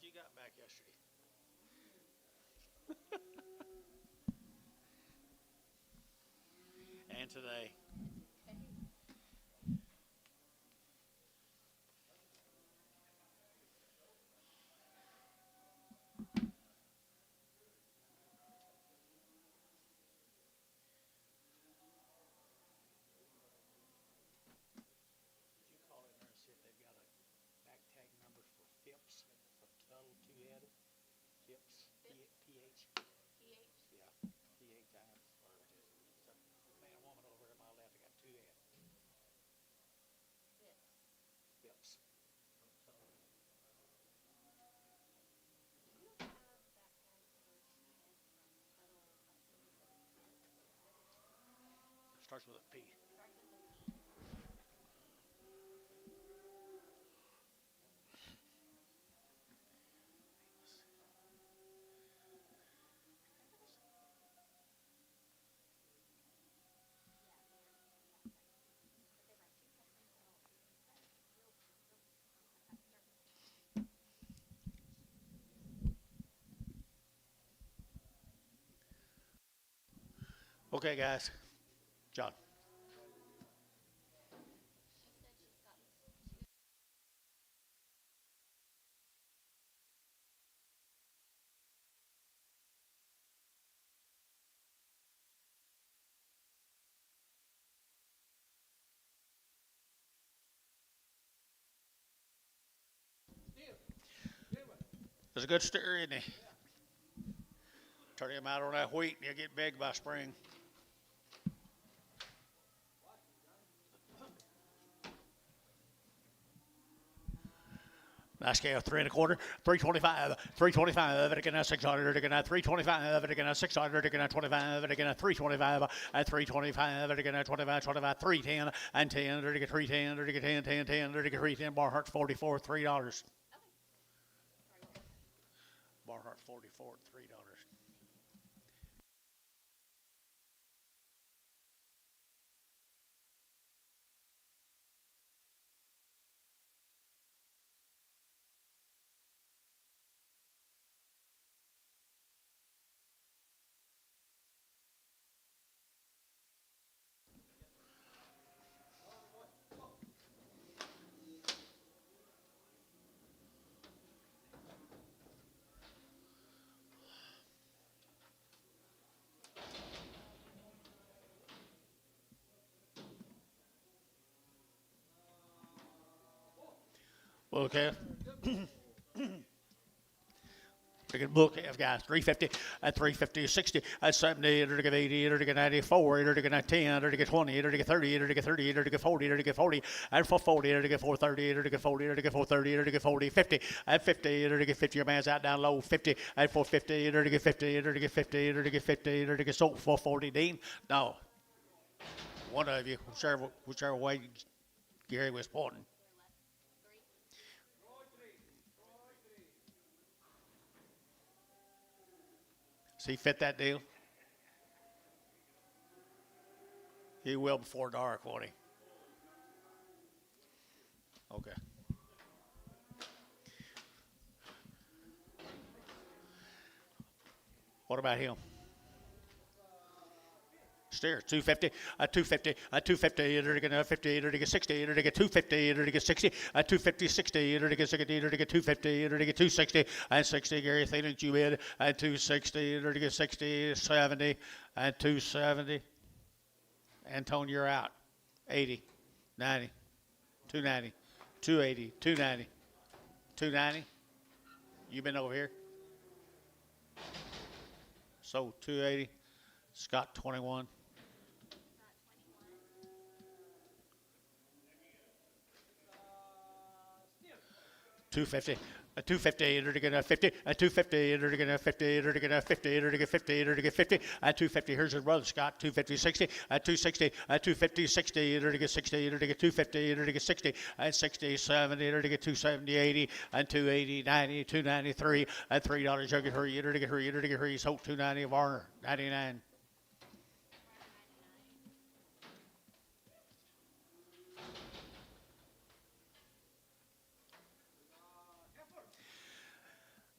she got back yesterday. And today. Did you call in there and see if they've got a back tag number for FIPS, for total two-headed? FIPS, PH? Yeah, PH times, or just, man and woman over to my left, I got two head. FIPS. Starts with a P. Okay, guys. John. It's a good steer, isn't he? Turn him out on that wheat and he'll get big by spring. Nice scale, 3 1/4, 325, 325, again at 600, again at 325, again at 600, again at 25, again at 325, at 325, again at 25, 25, 310, and 10, again 310, again 10, 10, 10, again 310, Barhart 44, $3. Barhart 44, $3. Okay. Freaking book F guys, 350, at 350, 60, at 70, at 80, at 94, at 10, at 20, at 30, at 30, at 40, at 40, at 440, at 430, at 40, at 430, at 40, 50, at 50, at 50, your man's out down low, 50, at 450, at 50, at 50, at 50, at so 440, Dean. No. One of you, whichever way Gary was pointing. See, fit that deal? He will before dark, won't he? Okay. What about him? Steer, 250, 250, 250, at 50, at 60, at 250, at 60, at 250, 60, at 60, at 250, at 260, and 60, Gary Thielen, you bid, at 260, at 60, 70, at 270. Antone, you're out. 80, 90, 290, 280, 290, 290. You been over here? So 280, Scott 21. 250, a 250, a 50, a 250, a 50, a 50, a 50, a 50, a 250. Here's his brother Scott, 250, 60, a 260, a 250, 60, a 60, a 250, a 60, a 60, 70, a 270, 80, and 280, 90, 293, and $3. You get hurry, you get hurry, you get hurry. So 290 of Varner, 99.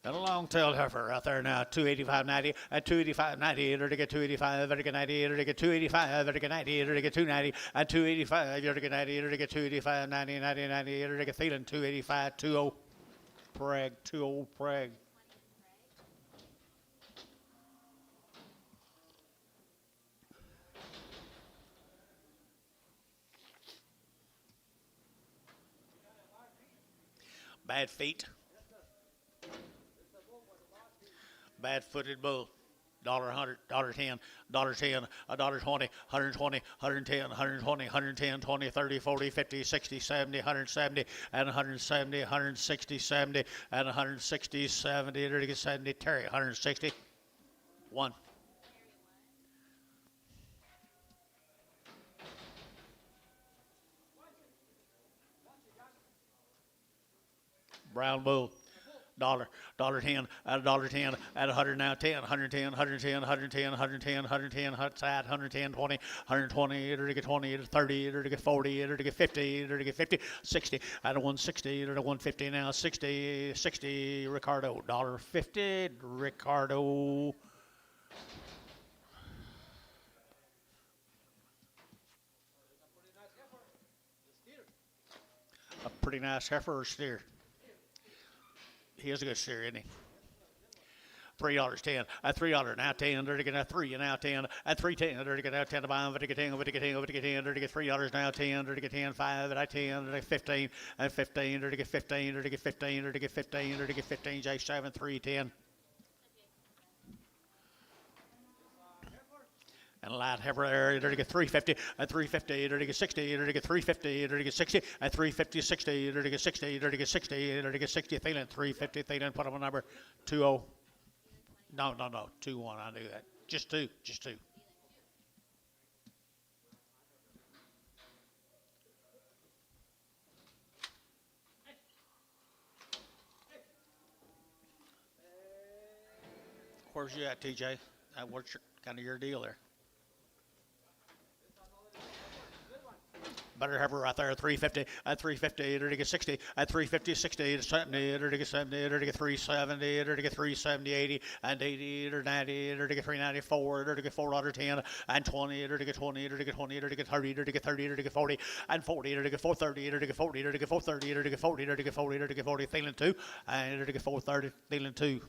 Got a long tailed heifer out there now, 285.90 at 285.90, to get 285, to get 90, to get 285, to get 90, to get 290 at 285, to get 90, to get 285, 90, 90, 90, to get feeling 285, 20 preg, 20 preg. Bad feet. Bad footed bull. $100, $10, $10, $1.20, 120, 110, 120, 110, 20, 30, 40, 50, 60, 70, 170, and 170, 160, 70, and 160, 70, 70, Terry, 160, 1. Brown bull. $10, at $10, at 100 now, 10, 110, 110, 110, 110, 110, outside, 110, 20, 120, to get 20, to 30, to get 40, to get 50, to get 50, 60, at 160, to 150 now, 60, 60, Ricardo, $1.50, Ricardo. A pretty nice heifer or steer. He is a good steer, isn't he? $3.10 at $3 now 10 to get now 3 and now 10 at 3.10 to get now 10 to buy to get 10 to get 10 to get 10 to get $3 now 10 to get 10 5 at 10 to get 15 at 15 to get 15 to get 15 to get 15 to get 15 J7 310 and a light heifer there to get 350 at 350 to get 60 to get 350 to get 60 at 350 60 to get 60 to get 60 to get 60 Thielen 350 Thielen put up a number 20 no 2-1 I knew that just two where's you at TJ what's kind of your deal there better heifer right there, 350 at 350 to get 60 at 350 60 to 70 to get 70 to get 370 to get 370 80 and 80 to 90 to get 394 to get $4.10 and 20 to get 20 to get 20 to get 30 to get 30 to get 40 and 40 to get 430 to get 40 to get 430 to get 40 to get 40 to get 40 Thielen 2 and to get 430 Thielen 2.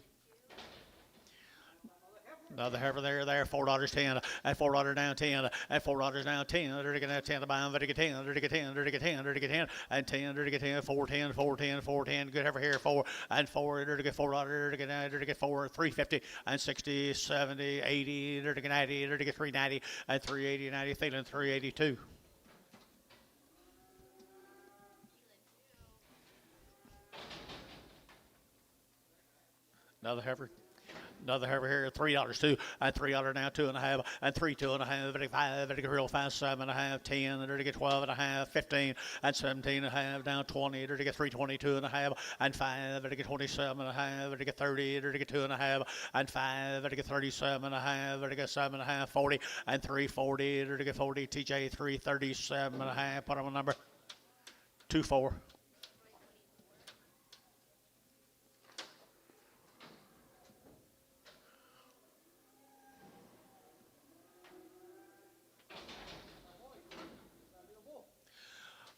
Another heifer there, $4.10 at $4 down 10 at $4 down 10 to get now 10 to buy them to get 10 to get 10 to get 10 to get 10 and 10 to get 10 410 410 410 good heifer here 4 and 4 to get $4 to get now to get 4 350 and 60 70 80 to get 90 to get 390 and 380 90 Thielen 382. Another heifer. Another heifer here, $3 too, and $3 now 2.5, and 3 2.5, 5, to get real fast 7.5, 10, to get 12.5, 15, and 17.5, down 20, to get 322.5, and 5, to get 27.5, to get 30, to get 2.5, and 5, to get 37.5, to get 7.5, 40, and 340, to get 40, TJ 337.5, put on a number 24.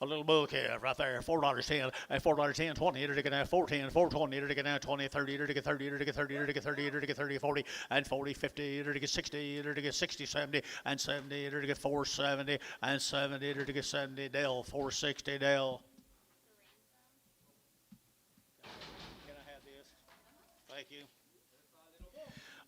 A little bull calf right there, $4.10, at $4.10, 20, to get now 410, 420, to get now 20, 30, to get 30, to get 30, to get 30, to get 30, 40, and 40, 50, to get 60, to get 60, 70, and 70, to get 470, and 70, to get 70, Dell, 460, Dell. Can I have this? Thank you.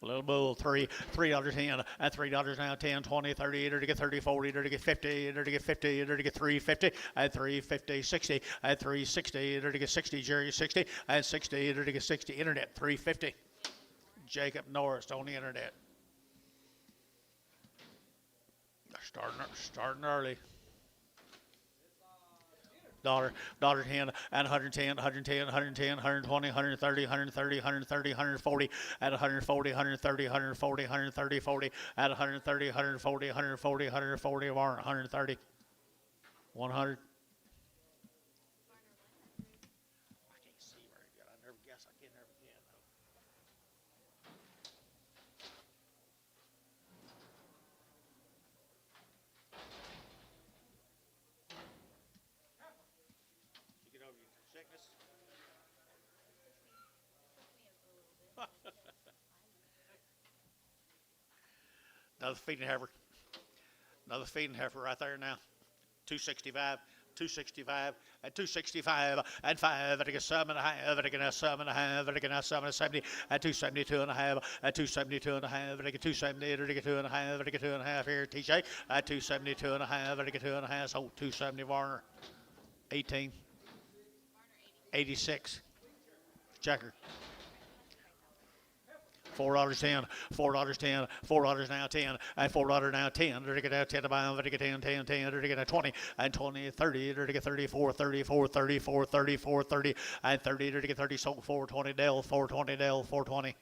Little bull, $3.10 at $3 now 10 20 30 to get 30 40 to get 50 to get 50 to get 350 at 350 60 at 360 to get 60 Jerry 60 at 60 to get 60 internet 350 Jacob Norris on the internet. Starting early. $10 and 110, 110, 110, 120, 130, 130, 130, 140 at 140, 130, 140, 130, 40 at 130, 140, 140, 140 of our 130, 100. I can't see very good. I never guess. I can never can though. Another feeding heifer. Another feeding heifer right there now. 265, 265, and 265, and 5, and again 7.5, and again a 7.5, and again a 7.70, and 272.5, and 272.5, and again 270, and again 2.5, and again 2.5 here, TJ, at 272.5, and again 2.5, so 270 Varner, 18, 86, checker. $4.10, $4.10, $4 now 10, and $4 now 10. They're going to 10 to buy, they're going to 10, 10, they're going to 20, and 20, 30, they're going to 34, 34, 34, 34, 30, and 30, they're going to 30, sold 420 Dell, 420 Dell, 420.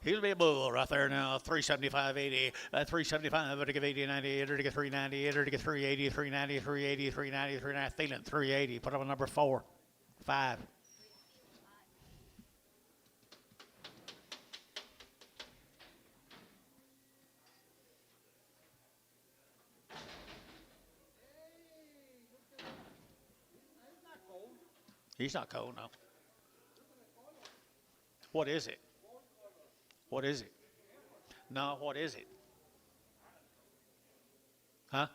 He'll be a bull right there now. 375.80, 375. To give 80, 98. To get 390. To get 380, 390, 380, 390, 390. Thielen 380. Put up a number 4, 5. He's not cold, no. What is it? What is it? No, what is it? Huh?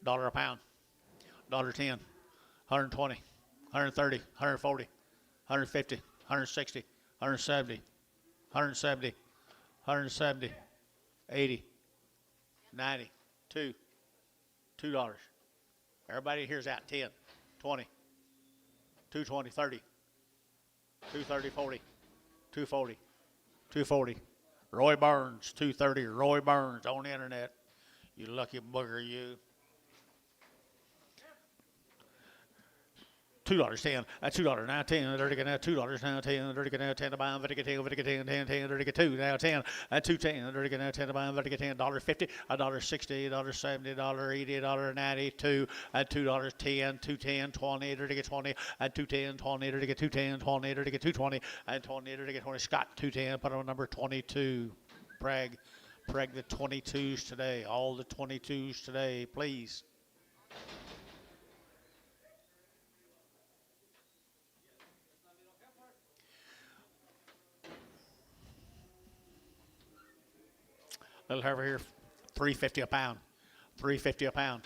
$1 a pound. $1.10. 120. 130. 140. 150. 160. 170. 170. 170. 80. 90. 2. $2. Everybody here's out. 10. 20. 220. 30. 230. 40. 240, 240. Roy Burns, 230. Roy Burns on the internet. You lucky bugger, you. $2.10. $2 now 10. They're now $2 now 10. They're now 10 to buy. They're get 10. They're 10. 10. 10. They're 2 now 10. 210. They're now 10 to buy. They're get 10. $1.50. $1.60. $1.70. $1.80. $1.92. $2.10. 210. 20. They're get 20. 210. 20. They're get 210. 20. They're get 220. 20. They're get 20. Scott 210. Put on number 22. Preg the 22s today. All the 22s today, please. Little heifer here, $3.50 a pound, $3.50 a pound,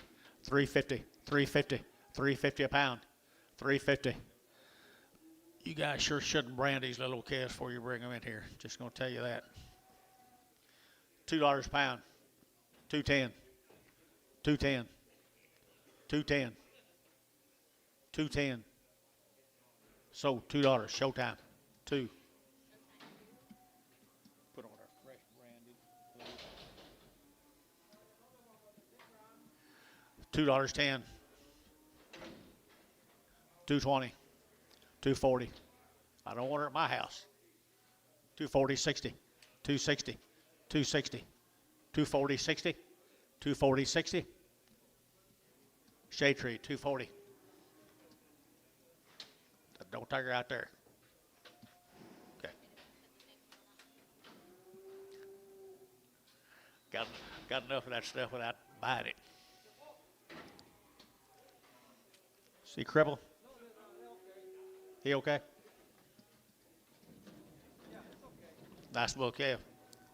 $3.50, $3.50, $3.50 a pound, $3.50. You guys sure shouldn't brand these little calves before you bring them in here. Just gonna tell you that. $2 a pound, 210, 210, 210, 210. So $2, showtime, 2. $2.10, 220, 240. I don't want it at my house. 240, 60, 260, 260, 240, 60, 240, 60. Shade tree, 240. Don't take her out there. Okay. Got enough of that stuff without buying it. See Cribble? He okay? Nice little calf.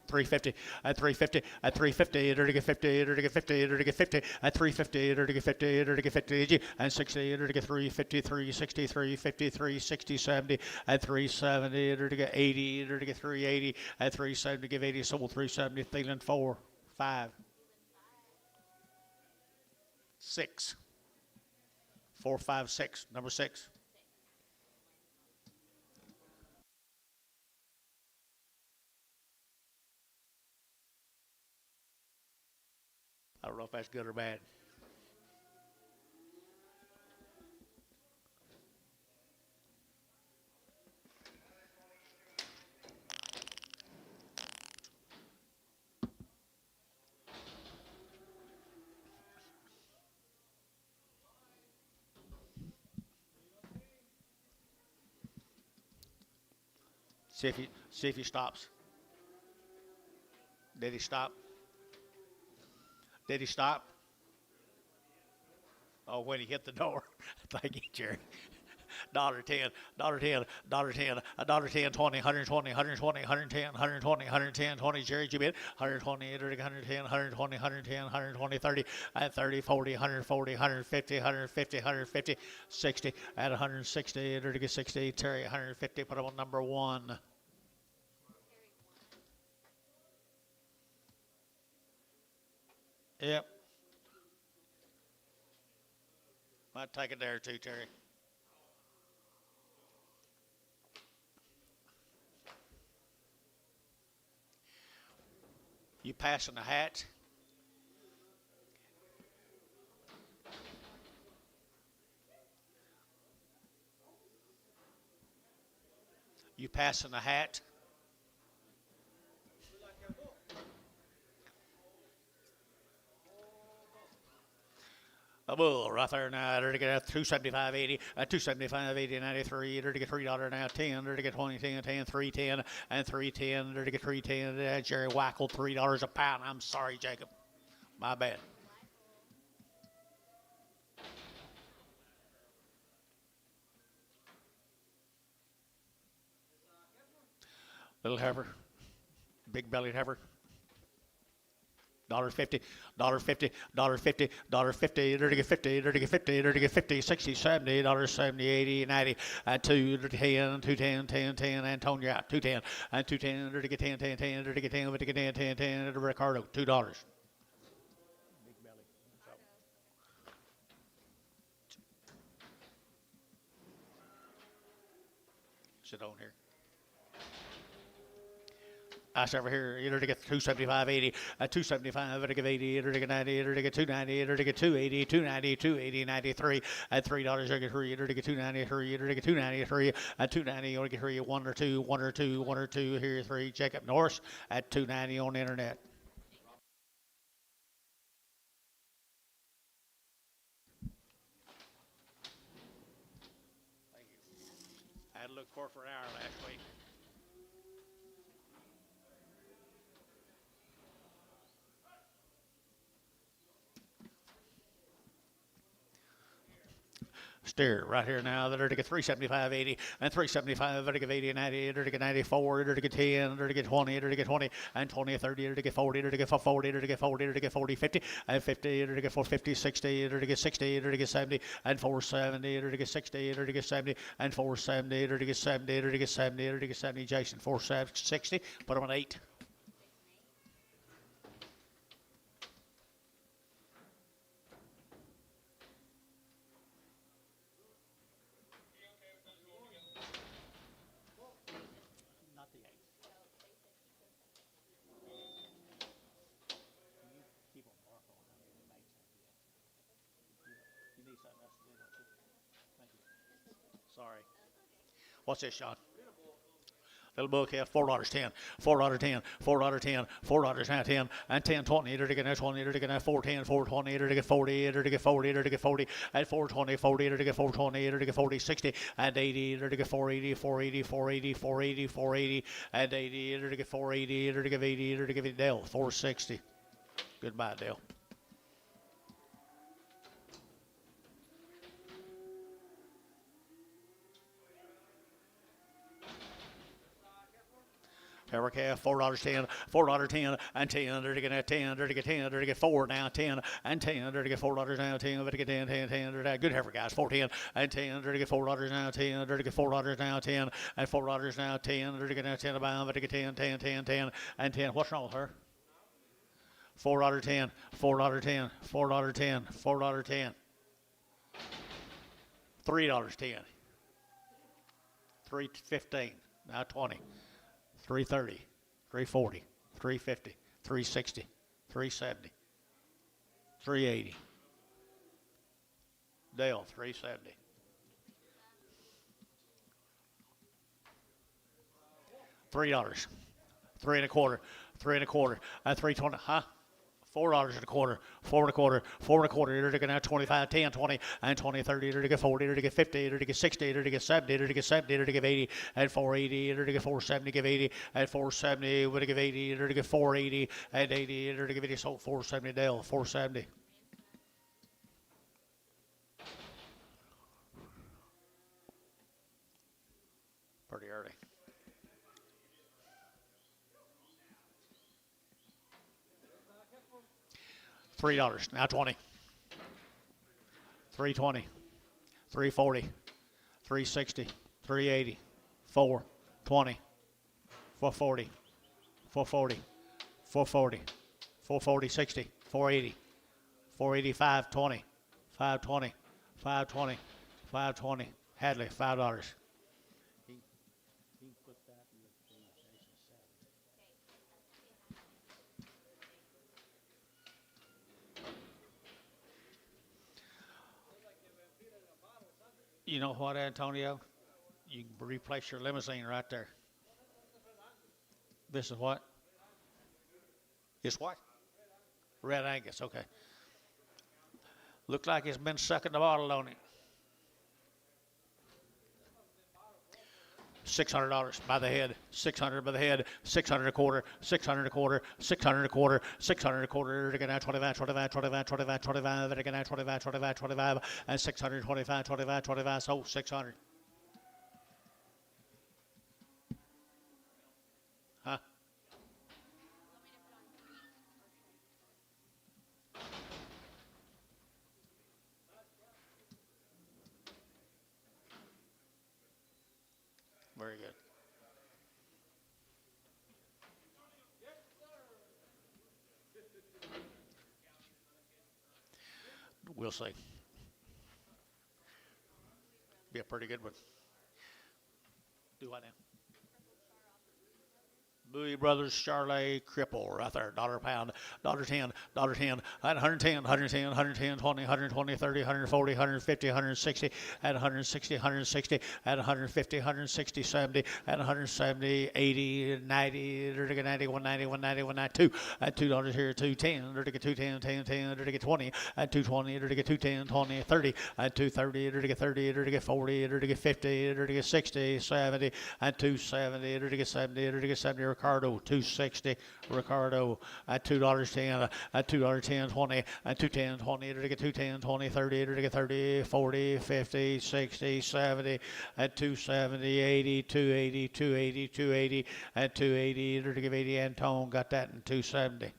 350 at 350 at 350 to get 50 to get 50 to get 50 at 350 to get 50 to get 50 and 60 to get 350 360 350 60 70 at 370 to get 80 to get 380 at 370 to give 80 sold 370 Thielen 4 5 6 4 5 6 number 6. I don't know if that's good or bad. See if he stops. Did he stop? Did he stop? Oh, when he hit the door. Thank you, Jerry. Dollar ten, dollar ten, a dollar 10, 20, 120, 120, 110, 120, 110, 20. Jerry, you bid 120, 110, 120, 110, 120, 30, at 30, 40, 140, 150, 150, 150, 60, at 160, 60. Terry, 150. Put him on number one. Yep. Might take it there too, Terry. You passing the hat? You passing the hat? A bull right there now. They're to get 275.80, 275.80, 93. They're to get $3 now. 10. They're to get 20, 10, 10, 310, and 310. They're to get 310. Jerry Wackel, $3 a pound. I'm sorry, Jacob. My bad. Little heifer, big bellied heifer. $1.50, $1.50, $1.50, $1.50, they're to get 50, they're to get 50, they're to get 50, 60, 70, $70, 80, 90, and 2, 10, 210, 10, 10, Antonio out, 210, and 210, they're to get 10, 10, 10, they're to get 10, they're to get 10, 10, 10, Ricardo, $2. Big belly. Sit on here. Us over here, either to get 275.80, 275, to get 80, either to get 90, either to get 290, either to get 280, 290, 280, 93, at $3, to get 3, either to get 293, either to get 293, at 290, or to get 3, 1 or 2, 1 or 2, 1 or 2, here 3, Jacob Norris at 290 on the internet. Thank you. I had to look for an hour last week. Steer right here now. They're to get 375.80 and 375. They're to get 80 and 90. They're to get 94. They're to get 10. They're to get 20. They're to get 20 and 20 30. They're to get 40. They're to get 40. They're to get 40. They're to get 40 50 and 50. They're to get 450 60. They're to get 60. They're to get 70 and 470. They're to get 60. They're to get 70 and 470. They're to get 70. They're to get 70. They're to get 70. Jason 460. Put them on 8. Sorry. What's this, Sean? Little book here, $4.10, $4.10, $4.10, $4 now 10, and 10, 20, to get 20, to get 410, 420, to get 40, to get 40, to get 40, at 420, 40, to get 420, to get 40, 60, and 80, to get 480, 480, 480, 480, 480, and 80, to get 480, to get 80, to get Dale, 460. Goodbye, Dale. Power calf, $4.10, $4.10, and 10, to get 10, to get 10, to get 4 now, 10, and 10, to get $4 now, 10, to get 10, 10, 10, good heifer, guys, 410, and 10, to get $4 now, 10, to get $4 now, 10, and $4 now, 10, to get 10 a pound, to get 10, 10, 10, 10, and 10. What's wrong with her? $4.10, $4.10, $4.10, $4.10, $3.10, $3.15, now 20. 330, 340, 350, 360, 370, 380. Dale, 370. $3, 3 and a quarter, 3 and a quarter, 320, huh? $4 and a quarter, 4 and a quarter, 4 and a quarter, you're to get now 25, 10, 20, and 20, 30, you're to get 40, you're to get 50, you're to get 60, you're to get 70, you're to get 70, you're to get 80, and 480, you're to get 470, give 80, and 470, would give 80, you're to get 480, and 80, you're to give 80, so 470, Dale, 470. Pretty early. $3, now 20. 320, 340, 360, 380, 420, 440, 440, 440, 440, 60, 480, 480, 520, 520, 520, 520. Hadley, $5. You know what, Antonio? You can replace your limousine right there. This is what? It's what? Red Angus, okay. Looked like it's been sucking the bottle on it. $600 by the head, 600 by the head, 600 a quarter, 600 a quarter, 600 a quarter, 600 a quarter, again 25, 25, 25, 25, 25, and again 25, 25, 25, and 625, 25, 25, so 600. Huh? Very good. We'll see. Be a pretty good one. Do what now? Bowie Brothers, Charlet, Cripple, right there, dollar a pound, $10, $10, at 110, 110, 110, 20, 120, 30, 140, 150, 160, at 160, 160, at 150, 160, 70, at 170, 80, 90, 90, 190, 190, 192, at $2 here, 210, 210, 10, 10, 20, at 220, 210, 20, 30, at 230, 30, 40, 50, 60, 70, at 270, 70, 70, Ricardo, 260, Ricardo, at $2.10, at $2.10, 20, at 210, 20, 210, 20, 30, 30, 40, 50, 60, 70, at 270, 80, 280, 280, 280, at 280, 80, Antone got that in 270.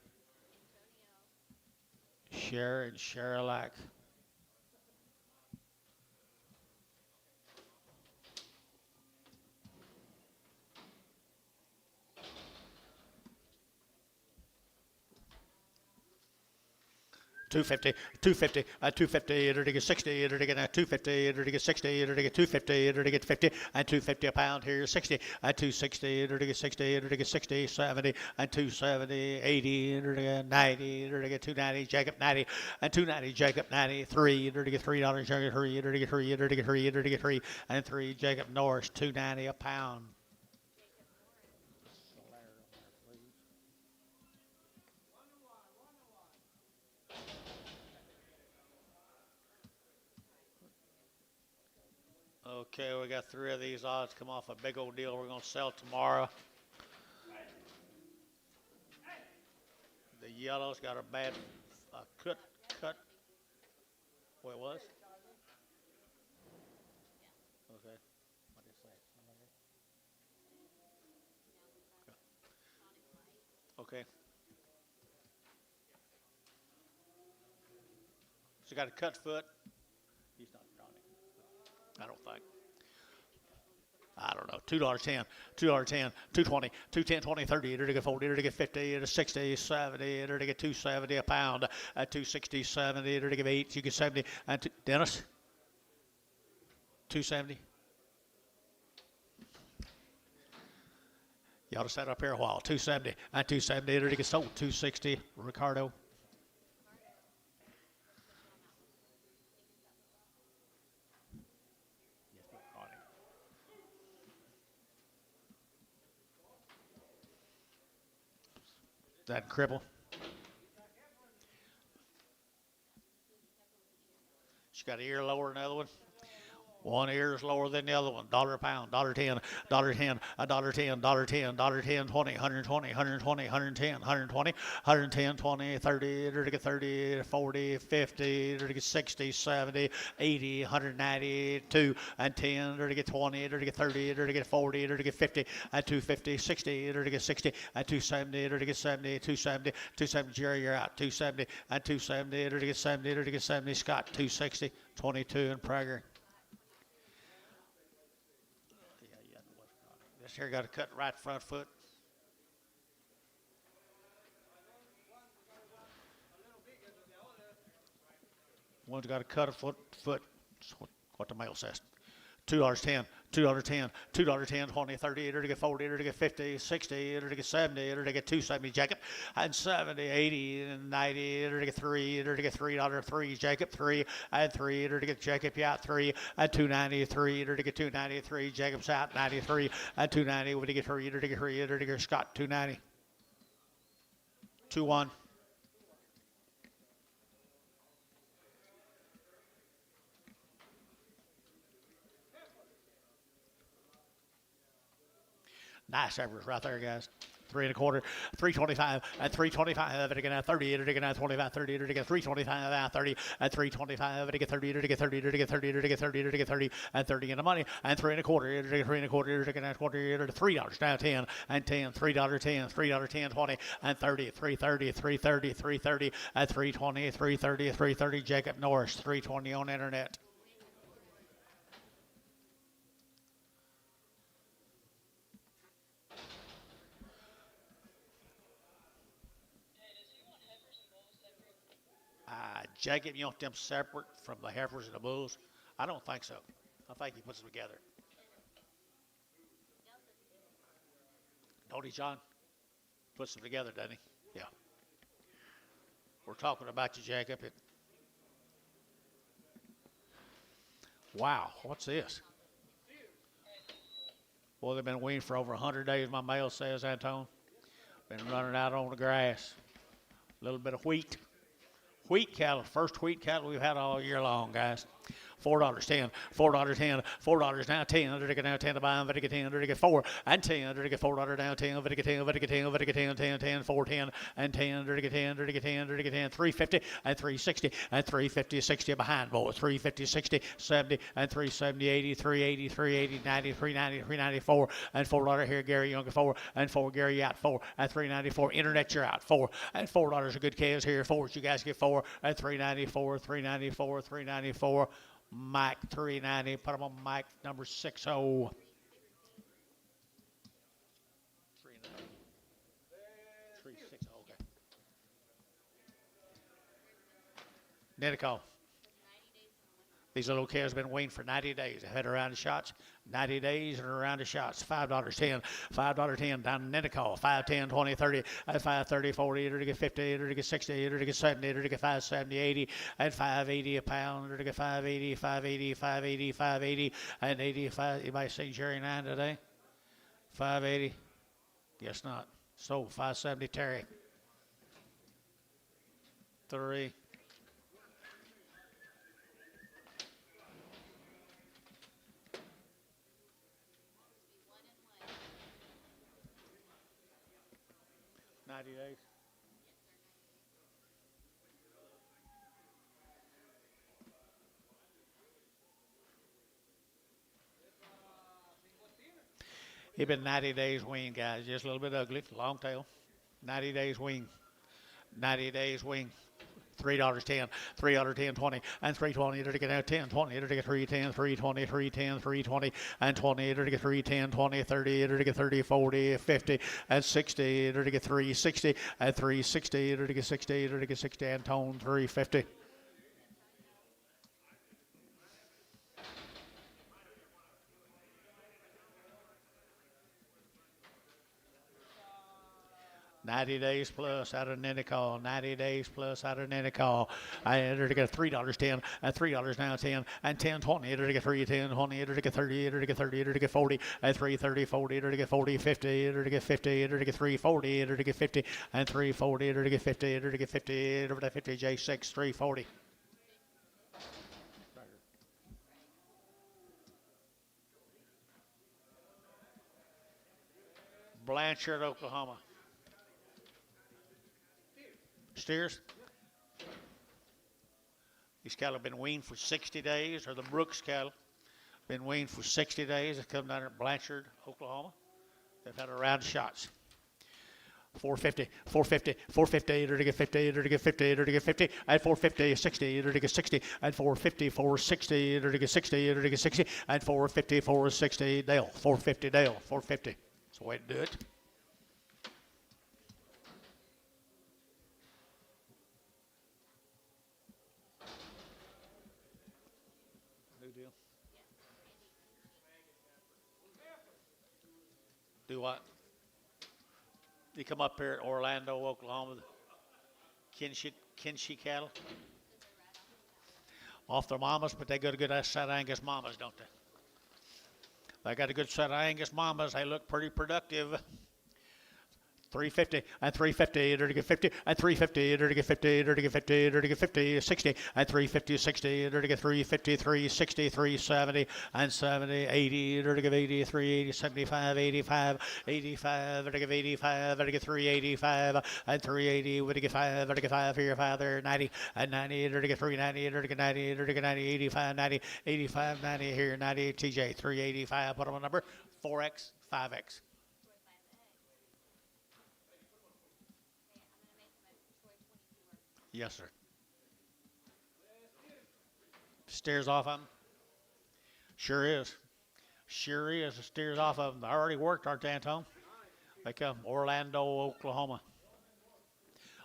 Share and share alike. 250, 250, 250, it'll get 60, it'll get 250, it'll get 60, it'll get 250, it'll get 50, and 250 a pound here, 60, at 260, it'll get 60, it'll get 60, 70, and 270, 80, it'll get 90, it'll get 290, Jacob 90, and 290, Jacob 93, it'll get $3, Jacob 3, it'll get 3, it'll get 3, it'll get 3, and 3, Jacob Norris, 290 a pound. Okay, we got 3 of these odds come off a big old deal we're going to sell tomorrow. The yellow's got a bad cut. What it was? Okay. What did it say? Okay. So got a cut foot. He's not drawing it. I don't think. I don't know, $2.10, $2.10, 220, 210, 20, 30, it'll get 40, it'll get 50, it'll 60, 70, it'll get 270 a pound, at 260, 70, it'll get 8, you get 70, and Dennis, 270. You ought to set up here a while, 270, and 270, it'll get sold, 260, Ricardo. That cripple. got an ear lower than the other one. One ear is lower than the other one. $1 a pound, $1.10, $1.10, $1.10, $1.10, $1.10, 20, 120, 120, 110, 120, 110, 20, 30, 30, 40, 50, 60, 70, 80, 190, 2 and 10, 20, 30, 40, 50, and 250, 60, 60, and 270, 70, 270, 270, Jerry, you're out, 270, and 270, 70, 70, Scott, 260, 22, and Prager. This here got to cut right front foot. One's got to cut a foot. That's what the male says. $2.10, $2.10, $2.10, 20, 30, 40, 50, 60, 70, 270, Jacob, and 70, 80, and 90, 3, $3, Jacob, 3, and 3, Jacob, yeah, 3, and 293, 293, Jacob's out, 93, and 290, we get 3, Scott, 290, 2-1. Nice average right there, guys. 3 1/4, 325, and 325, and again at 30, and again at 25, 30, and again 325, and 30, and 325, and again 30, and again 30, and again 30, and again 30, and again 30, and 30 in the money, and 3 1/4, and again 3 1/4, and again at 20, and $3 now 10, and 10, $3.10, $3.10, 20, and 30, 330, 330, 330, and 320, 330, 330, Jacob Norris, 320 on internet. Jacob, you want them separate from the heifers and the bulls? I don't think so. I think he puts them together. Don't he, John? Puts them together, doesn't he? Yeah. We're talking about you, Jacob. Wow, what's this? Well, they've been weaned for over 100 days, my male says, Antone. Been running out on the grass. A little bit of wheat. Wheat cattle, first wheat cattle we've had all year long, guys. $4.10, $4.10, $4 now 10, Vitica now 10 to buy, Vitica 10, Vitica 4, and 10, Vitica $4 now 10, Vitica 10, Vitica 10, Vitica 10, 10, 10, 4, 10, and 10, Vitica 10, Vitica 10, Vitica 10, 350, and 360, and 350, 60 behind boys, 350, 60, 70, and 370, 80, 380, 380, 90, 390, 394, and $4 here, Gary Younger 4, and 4, Gary out 4, and 394, internet you're out 4, and $4 a good calves here, 4, you guys get 4, and 394, 394, 394. Mike 390, put him on Mike number 60. 390. 360, okay. Netico. These little calves have been weaned for 90 days. They've had around the shots, 90 days and around the shots. $5.10, $5.10 down to Netico. 5, 10, 20, 30, 5, 30, 40, 50, 60, 70, 570, 80, and 580 a pound, 580, 580, 580, 580, and 85. You might see Jerry 9 today. 580. Guess not. So 570 Terry. 3. Days. He been 90 days weaned, guys. Just a little bit ugly, long tail. 90 days weaned. 90 days weaned. $3.10, $3.10, 20, and 320, to get out 10, 20, to get 310, 320, 310, 320, and 20, to get 310, 20, 30, to get 30, 40, 50, and 60, to get 360, and 360, to get 60, to get 60, and tone 350. $90 days plus out of Netico, 90 days plus out of Netico. I entered to get $3.10 and $3 now 10 and 10 20 to get 3 10 20 to get 30 to get 30 to get 40 and 3 30 40 to get 40 50 to get 50 to get 3 40 to get 50 and 3 40 to get 50 to get 50 over to 50 J6 340. Blanchard, Oklahoma. Steers. These cattle have been weaned for 60 days, or the Brooks cattle. Been weaned for 60 days. They come down at Blanchard, Oklahoma. They've had a round of shots. 450, 450, 450, either to get 50, either to get 50, either to get 50, at 450, 60, either to get 60, at 450, 460, either to get 60, either to get 60, at 450, 460, Dale, 450, Dale, 450. That's the way to do it. New deal. Do what? You come up here at Orlando, Oklahoma, Kinshie cattle. Off their mamas, but they got a good set of Angus mamas, don't they? They got a good set of Angus mamas. They look pretty productive. 350 and 350, either to get 50 and 350, either to get 50, either to get 50, either to get 50, 60 and 350, 60, either to get 350, 360, 370 and 70, 80, either to get 80, 380, 75, 85, 85, either to get 85, either to get 385 and 380, would to get 5, either to get 5 here, 5 there, 90 and 90, either to get 390, either to get 90, either to get 90, 85, 90, 85, 90 here, 90, TJ, 385, put on a number, 4X, 5X. Yes, sir. Steers off of them? Sure is. Sure is. It steers off of them. They already worked, aren't they, Antone? They come Orlando, Oklahoma.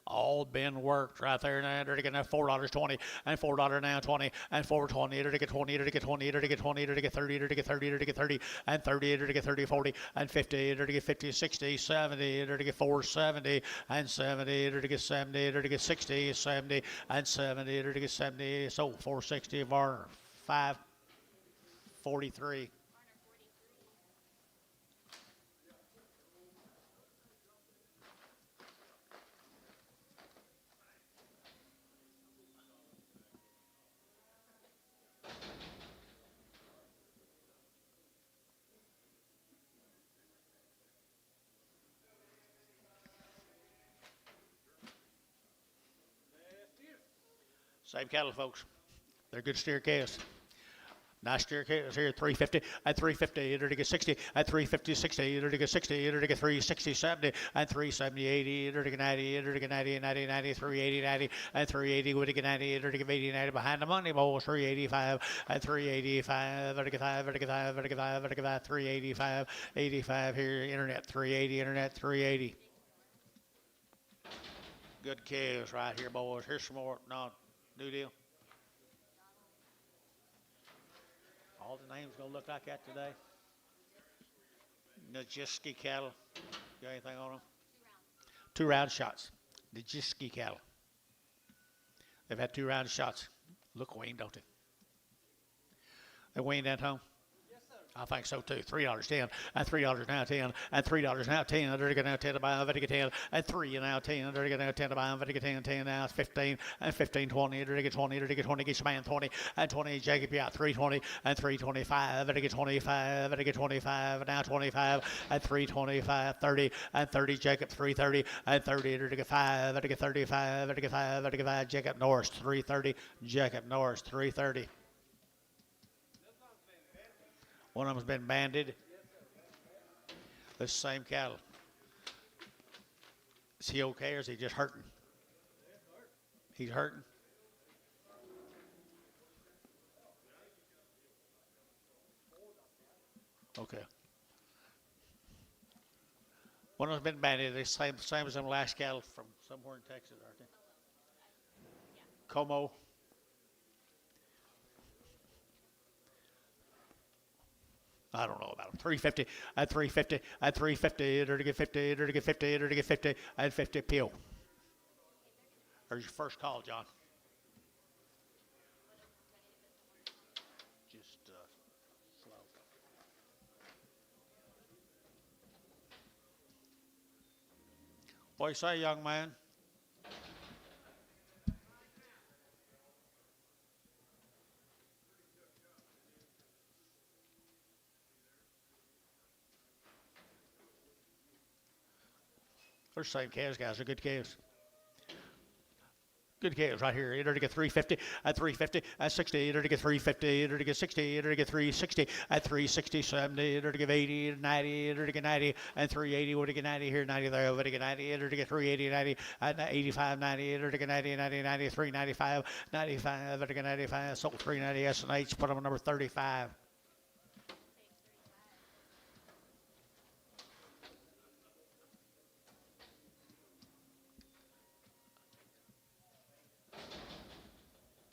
All been worked right there now. They're getting $4.20 and $4 now 20 and $4.20. They're to get 20. They're to get 20. They're to get 20. They're to get 30. They're to get 30. They're to get 30 and 30. They're to get 30, 40 and 50. They're to get 50, 60, 70. They're to get 470 and 70. They're to get 70. They're to get 60, 70 and 70. They're to get 70. So 460 Varner 543. Same cattle, folks. They're good steer calves. Nice steer calves here, 350 and 350, either to get 60 and 350, 60, either to get 60, either to get 360, 70 and 370, 80, either to get 90, either to get 90, 90, 90, 380, 90 and 380, would to get 90, either to get 80, 90 behind the money bowl, 385 and 385, either to get 5, either to get 5, either to get 5, either to get 5, 385, 85 here, internet 380, internet 380. Good calves right here, boys. Here's some more. No. New deal. All the names gonna look like that today. Nijinsky cattle. Got anything on them? 2 round shots. Nijinsky cattle. They've had 2 round shots. Look weaned, don't they? They weaned at home. I think so too. $3.10 and $3 now 10 and $3 now 10. They're gonna 10 to buy them, get 10 and 3 now 10. They're gonna 10 to buy them, get 10, 10 now 15 and 15 20. They're get 20. They're get 20. Get man 20 and 20. Jacob out 320 and 325. They're get 25. They're get 25 now 25 and 325 30 and 30. Jacob 330 and 30. They're get 5. They're get 35. They're get 5. They're get 5. Jacob Norris 330. Jacob Norris 330. One of them's been banded. This same cattle. Is he okay or is he just hurting? He's hurting. Okay. One of them's been banded. They're same as them last cattle from somewhere in Texas, aren't they? Como. I don't know about them. 350 at 350 at 350. Either to get 50, either to get 50, either to get 50 and 50 peel. There's your first call, John. Just slow. What do you say, young man? They're the same calves, guys. They're good calves. Good calves right here. Enter to get 350 at 350 at 60. Enter to get 350. Enter to get 60. Enter to get 360 at 360. 70. Enter to get 80 and 90. Enter to get 90 and 380. Enter to get 90 here. 90 there. Enter to get 90. Enter to get 380 90 and 85 90. Enter to get 90 90 90 395 95. Enter to get 95. Sold 390 S and H. Put them on number 35.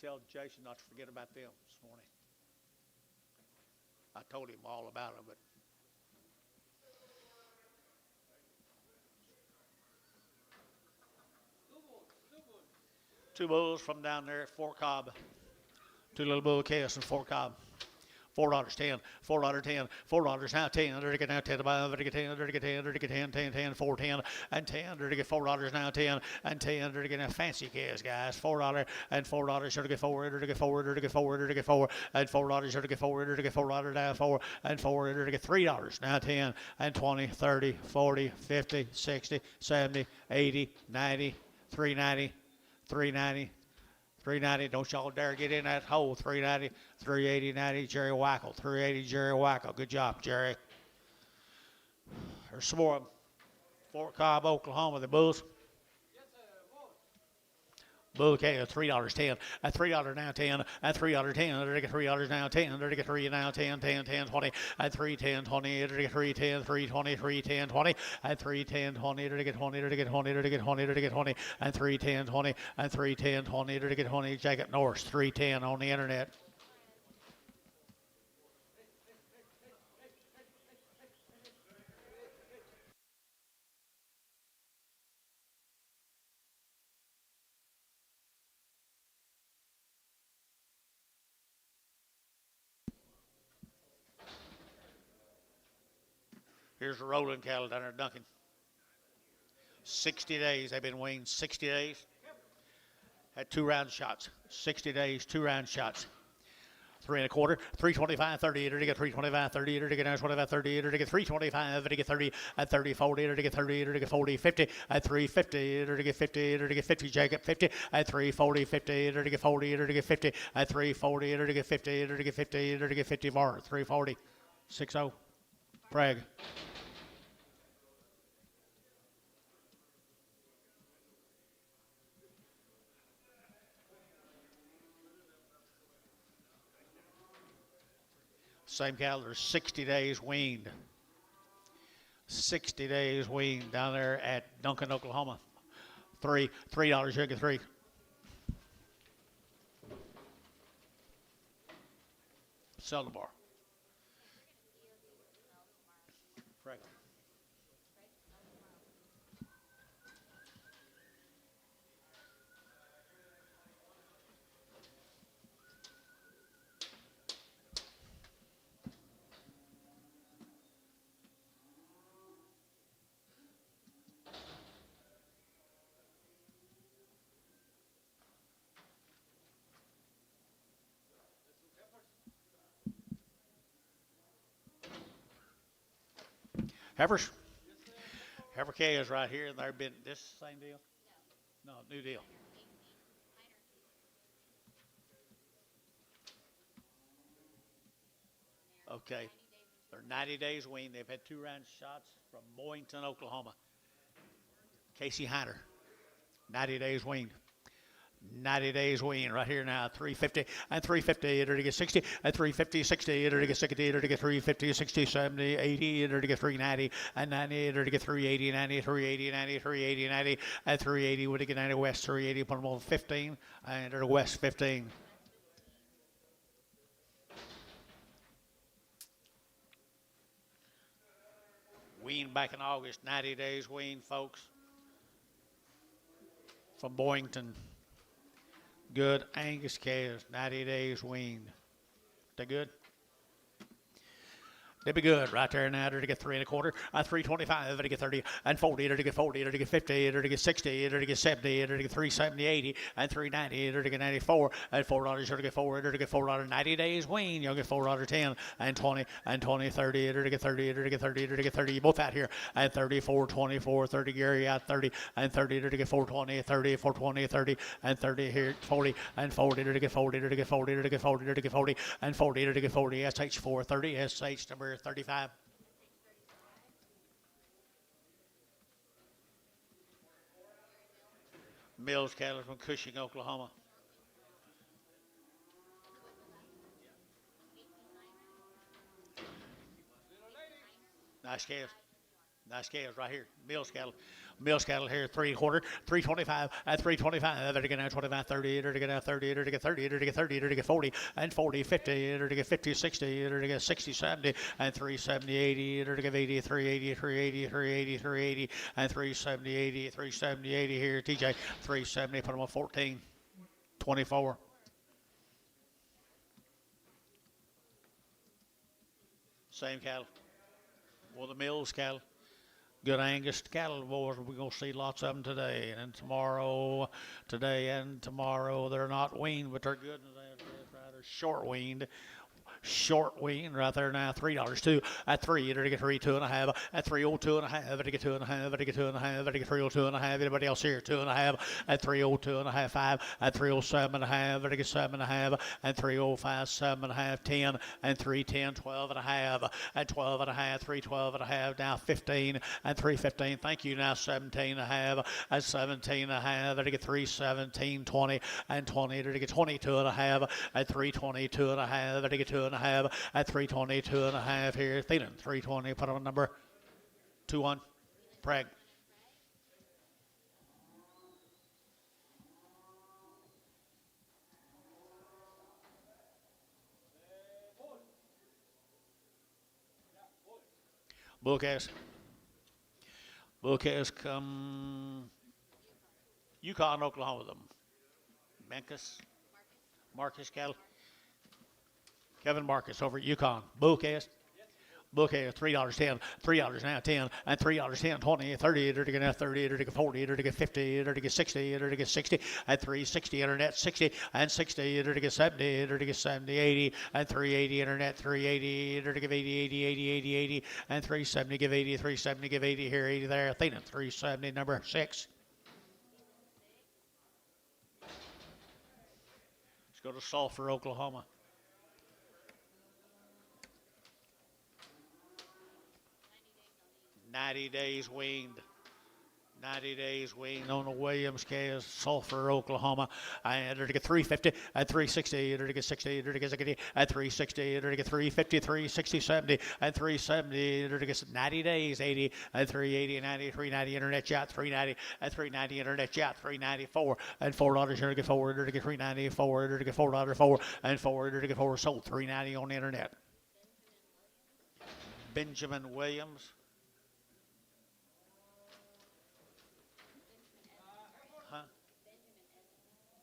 Tell Jason not to forget about them this morning. I told him all about them, but two bulls from down there at Fort Cobb. Two little bull calves in Fort Cobb. $4 10, $4 10, $4 now 10, under to get now 10 above, under to get 10, under to get 10, under to get 10, 10, 10, 4, 10, and 10, under to get $4 now 10, and 10, under to get now fancy calves, guys. $4 and $4, under to get 4, under to get 4, under to get 4, under to get 4, and $4, under to get 4, under to get $4 now 4, and 4, under to get $3 now 10, and 20, 30, 40, 50, 60, 70, 80, 90, 390, 390. 390, don't y'all dare get in that hole. 390, 380, 90, Jerry Wackel. 380, Jerry Wackel. Good job, Jerry. There's some more of them. Fort Cobb, Oklahoma, the bulls. Bull calf, $3 10, at $3 now 10, at $3 10, under to get $3 now 10, under to get 3 now 10, 10, 10, 20, at 3 10, 20, under to get 3 10, 3 20, 3 10, 20, at 3 10, 20, under to get 20, under to get 20, under to get 20, under to get 20, and 3 10, 20, and 3 10, 20, under to get 20, Jacob Norris, 310 on the internet. Here's a rolling cattle down there at Duncan. 60 days they've been weaned. 60 days. Had 2 round shots. 60 days, 2 round shots. 3 1/4, 325, 30, to get 325, 30, to get 25, 30, to get 325, to get 30, at 30, 40, to get 30, to get 40, 50, at 350, to get 50, to get 50, Jacob 50, at 340, 50, to get 40, to get 50, at 340, to get 50, to get 50, to get 50 bar, 340, 6-0, Prague. Same calendar, 60 days weaned. 60 days weaned down there at Duncan, Oklahoma. $3, you get 3. Sell the bar. Frank. Heifers. Heifer K is right here. They've been this same deal? No, new deal. Okay. They're 90 days weaned. They've had 2 round shots from Boynton, Oklahoma. Casey Heiner. 90 days weaned. 90 days wean right here now, 350 and 350, enter to get 60 and 350, 60, enter to get 60, enter to get 350, 60, 70, 80, enter to get 390 and 90, enter to get 380, 90, 380, 90, 380, 90, and 380, would to get 90 west, 380, put them on 15, and enter to west 15. Wean back in August, 90 days wean, folks, from Boynton. Good Angus calves, 90 days weaned. They good? They'd be good right there now. To get 3 1/4, 325, to get 30 and 40, to get 40, to get 50, to get 60, to get 70, to get 370, 80 and 390, to get 94 and $4, to get 4, to get $4, 90 days wean. You'll get $4, 10 and 20 and 20, 30, to get 30, to get 30, to get 30. You both out here and 34, 24, 30. Gary out 30 and 30, to get 420, 30, 420, 30 and 30 here 40 and 40, to get 40, to get 40, to get 40, to get 40 and 40, to get 40. SH 430, SH number 35. Mills cattle from Cushing, Oklahoma. Nice calves. Nice calves right here. Mills cattle. Mills cattle here, 3 1/4, 325 at 325. To get now 25, 30, to get now 30, to get 30, to get 30, to get 40 and 40, 50, to get 50, 60, to get 60, 70 and 370, 80, to get 80, 380, 380, 380, 380 and 370, 80, 370, 80 here. TJ 370. Put them on 14, 24. Same cattle. Well, the Mills cattle. Good Angus cattle, boys. We're going to see lots of them today and tomorrow. Today and tomorrow. They're not weaned, but they're good. They're short weaned. Short wean right there now, $3 2 at 3, to get 3, 2.5 at 302 and a half, to get 2.5, to get 2.5, to get 302 and a half. Anybody else here? 2.5 at 302 and a half, 5 at 307 and a half, to get 7.5 and 305, 7.5, 10 and 310, 12 and a half at 12 and a half, 312 and a half. Now 15 and 315. Thank you. Now 17 and a half at 17 and a half, to get 317, 20 and 20, to get 22 and a half at 322 and a half, to get 2 and a half at 322 and a half here. Thielen 320. Put on number 2-1. Preg. Bullcast. Bullcast come Yukon, Oklahoma. Them. Memphis. Marcus cattle. Kevin Marcus over at Yukon. Bullcast. Bullcast, $3.10, $3 now 10, and $3.10, 20, 30, to get 30, to get 40, to get 50, to get 60, to get 60, and 360 internet 60, and 60, to get 70, to get 70, 80, and 380 internet 380, to give 80, 80, 80, 80, 80, and 370 give 80, 370 give 80 here, 80 there. Athena 370 number 6. Let's go to Sulphur, Oklahoma. 90 days weaned. 90 days weaned on the Williams calves, Sulphur, Oklahoma. And to get 350 at 360, to get 60, to get 60 at 360, to get 350, 360, 70 and 370, to get 90 days, 80 and 380, 90, 390 internet yacht, 390 at 390 internet yacht, 394 and $4 to get 4, to get 394, to get $4 4 and 4, to get 4 sold 390 on the internet. Benjamin Williams.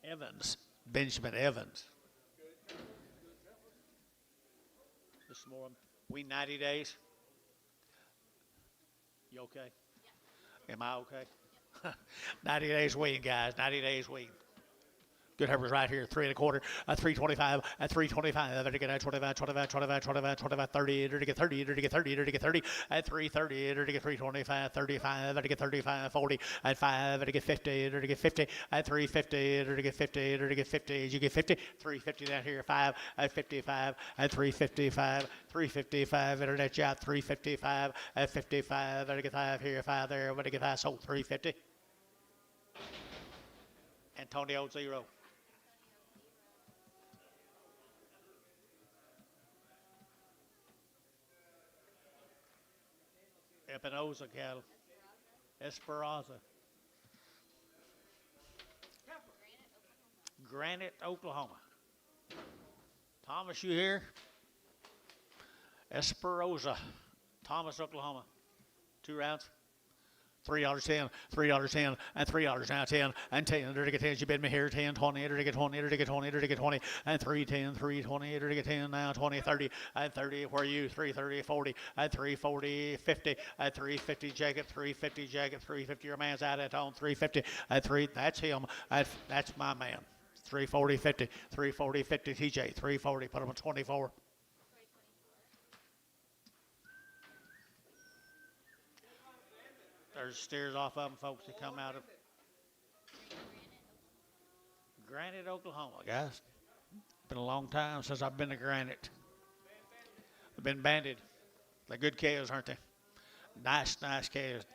Evans, Benjamin Evans. This more, we 90 days. You okay? Yeah. Am I okay? 90 days wean, guys. 90 days wean. Good Herbers right here, 3 1/4, 325, at 325, to get 25, 25, 25, 25, 25, 30, to get 30, to get 30, to get 30, at 330, to get 325, 35, to get 35, 40, at 5, to get 50, to get 50, at 350, to get 50, to get 50, as you get 50, 350 down here, 5, at 55, at 355, 355, internet yacht, 355, at 55, to get 5 here, 5 there, to get 5 sold, 350. Antonio 0. Espinosa cattle. Esperanza. Granite, Oklahoma. Thomas, you here? Esperanza. Thomas, Oklahoma. 2 rounds. $3.10, $3.10, and $3 now 10 and 10. To get 10, you bid me here 10, 20, to get 20, to get 20, to get 20, and 310, 320, to get 10 now 20, 30, and 30. Where you 330, 40, and 340, 50, and 350 Jacob, 350 Jacob, 350. Your man's out at home 350, and 3. That's him. That's my man. 340, 50, 340, 50 TJ, 340. Put him on 24. There's steers off of them, folks, that come out of Granite, Oklahoma, guys. Been a long time since I've been to Granite. They've been banded. They're good calves, aren't they? Nice calves.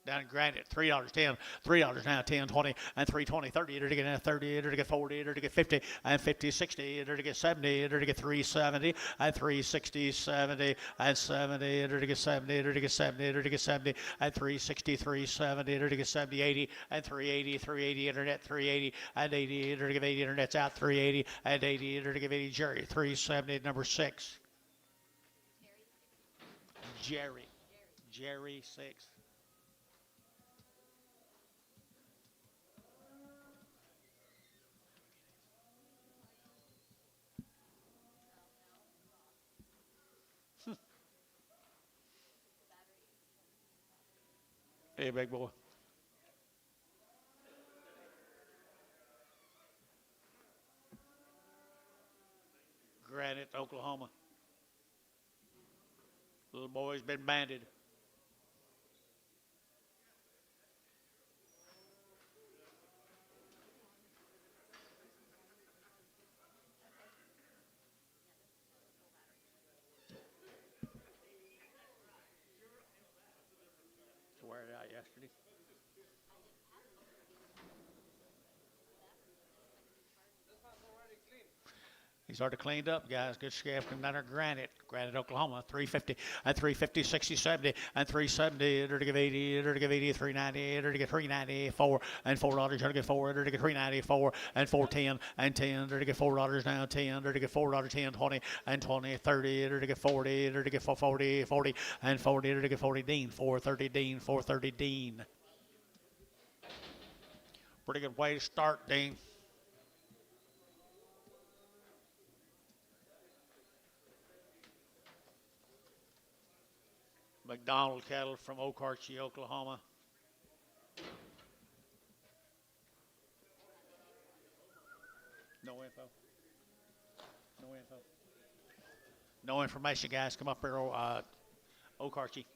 Down in Granite, $3.10, $3 now, 10, 20, and 320, 30, to get 30, to get 40, to get 50, and 50, 60, to get 70, to get 370, and 360, 70, and 70, to get 70, to get 70, to get 70, and 360, 370, to get 70, 80, and 380, 380, internet, 380, and 80, to give 80, internet's out, 380, and 80, to give 80, Jerry, 370, number 6. Jerry 6. Hey, big boy. Granite, Oklahoma. Little boy's been banded. To wear it out yesterday. He's already cleaned up, guys. Good scab from down there, Granite, Oklahoma, 350, and 350, 60, 70, and 370, to give 80, to give 80, 390, to get 394, and $4, to get 4, to get 394, and 410, and 10, to get $4 now, 10, to get $4, 10, 20, and 20, 30, to get 40, to get 40, 40, and 40, to get 40, Dean, 430, Dean, 430, Dean. Pretty good way to start, Dean. McDonald cattle from OKC, Oklahoma. No info. No information, guys. Come up here, OKC.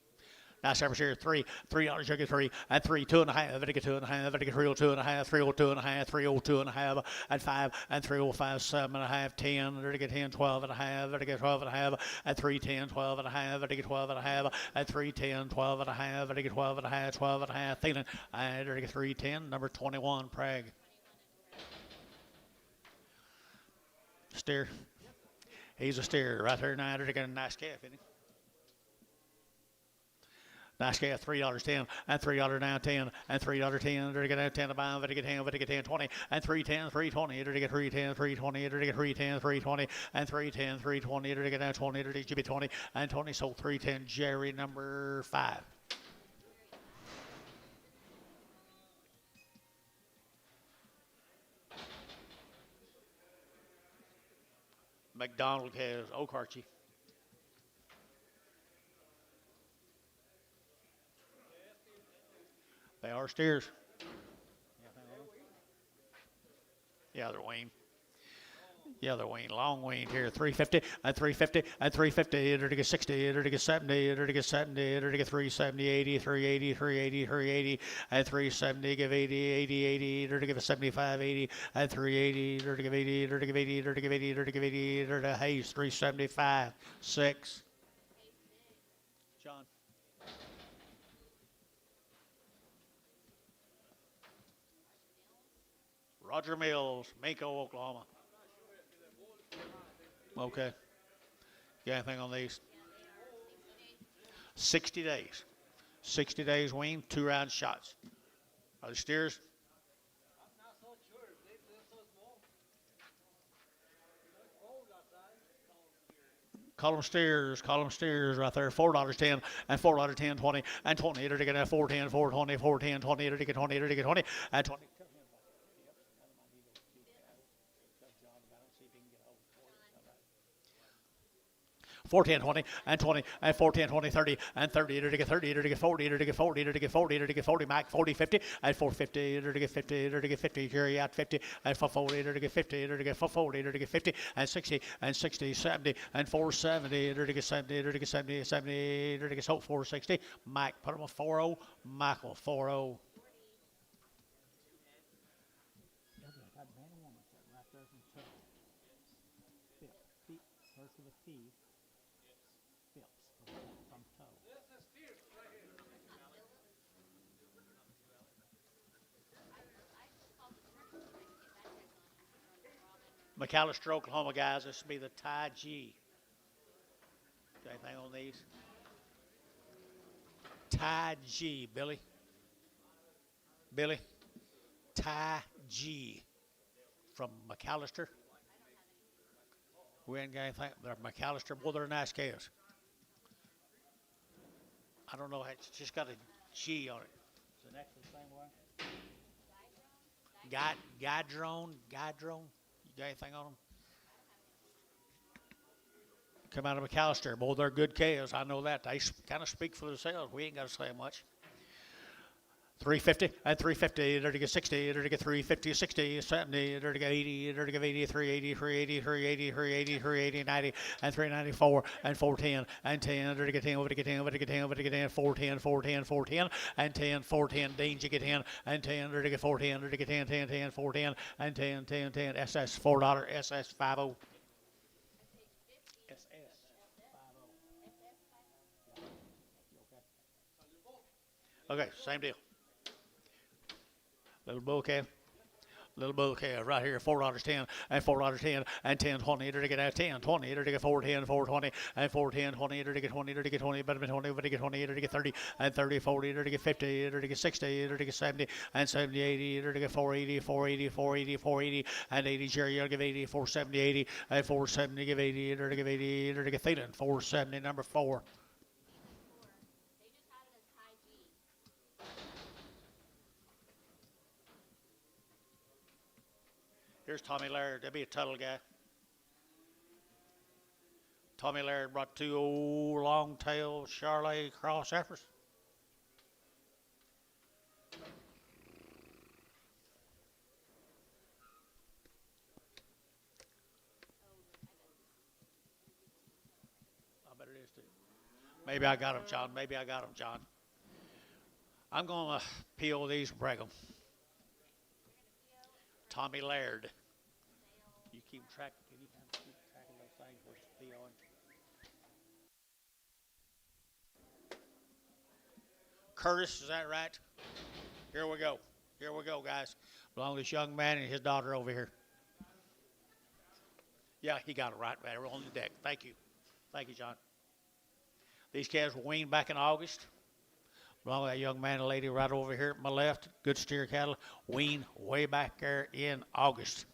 Nice average here, $3, you get 3, and 3, 2.5, to get 2.5, to get 302.5, 302.5, 302.5, and 5, and 305, 7.5, 10, to get 10, 12.5, to get 12.5, and 310, 12.5, to get 12.5, and 310, 12.5, to get 12.5, 12.5, Thielen, and to get 310, number 21, Prague. Steer. He's a steer right there now. To get a nice calf, isn't he? Nice calf, $3.10, and $3 now 10, and $3.10, to get 10 to buy, to get 10, to get 10, 20, and 310, 320, to get 310, 320, to get 310, 320, and 310, 320, to get 20, to get 20, and 20, so 310, Jerry, number 5. McDonald has OKC. They are steers. Yeah, they're weaned. Yeah, they're weaned. Long weaned here. 350, and 350, and 350, to get 60, to get 70, to get 70, to get 370, 80, 380, 380, 380, and 370, give 80, 80, 80, to give a 75, 80, and 380, to give 80, to give 80, to give 80, to give 80, to Hayes, 375, 6. John. Roger Mills, Mako, Oklahoma. Okay. Got anything on these? 60 days. 60 days wean, 2-round shots. Are they steers? I'm not so sure. They're so small. Column steers right there. $4.10 and $4.10, 20 and 20. It'll get 4.10, 4.20, 4.10, 20. It'll get 20. It'll get 20 and 20. 410, 20 and 20 and 410, 20, 30 and 30. It'll get 30. It'll get 40. It'll get 40. It'll get 40. It'll get 40. Mike 40, 50 and 450. It'll get 50. It'll get 50. Jerry out 50 and 440. It'll get 50. It'll get 440. It'll get 50 and 60 and 60, 70 and 470. It'll get 70. It'll get 70, 70. It'll get 460. Mike put him a 40. Michael 40. McAllister, Oklahoma, guys. This will be the Ty G. Got anything on these? Ty G, Billy. Billy. Ty G from McAllister. We ain't got anything. They're McAllister. Boy, they're nice calves. I don't know. It's just got a G on it. Is the next one the same way? Guide-drone. You got anything on them? Come out of McAllister. Boy, they're good calves. I know that. They kind of speak for themselves. We ain't got to say much. 350 and 350. It'll get 60. It'll get 350, 60, 70. It'll get 80. It'll get 80, 380, 380, 380, 380, 380, 90 and 394 and 410 and 10. It'll get 10. It'll get 10. It'll get 10. It'll get 10. 410, 410, 410 and 10. 410. Dean, you get 10 and 10. It'll get 410. It'll get 10, 10, 10, 410 and 10, 10, 10. SS $4. SS 50. Okay, same deal. Little bull calf right here, $4.10 and $4.10 and 10, 20. It'll get 10, 20. It'll get 410, 420 and 410, 20. It'll get 20. It'll get 20. Better than 20. It'll get 20. It'll get 30 and 30, 40. It'll get 50. It'll get 60. It'll get 70 and 70, 80. It'll get 480, 480, 480, 480 and 80. Jerry, it'll give 80, 470, 80 and 470. Give 80. It'll give 80. It'll get Thielen, 470, number 4. Here's Tommy Laird. That'd be a Tuttle guy. Tommy Laird brought 2 old long-tailed Charolais cross heifers. I bet it is too. Maybe I got them, John. I'm going to peel these and break them. Tommy Laird. You keep track. Can you kind of keep track of those things? Where's the PO? Curtis, is that right? Here we go. Here we go, guys. Belong to this young man and his daughter over here. Yeah, he got it right. We're on the deck. Thank you. Thank you, John. These calves were weaned back in August. Belong to that young man and lady right over here at my left. Good steer cattle. Weaned way back there in August.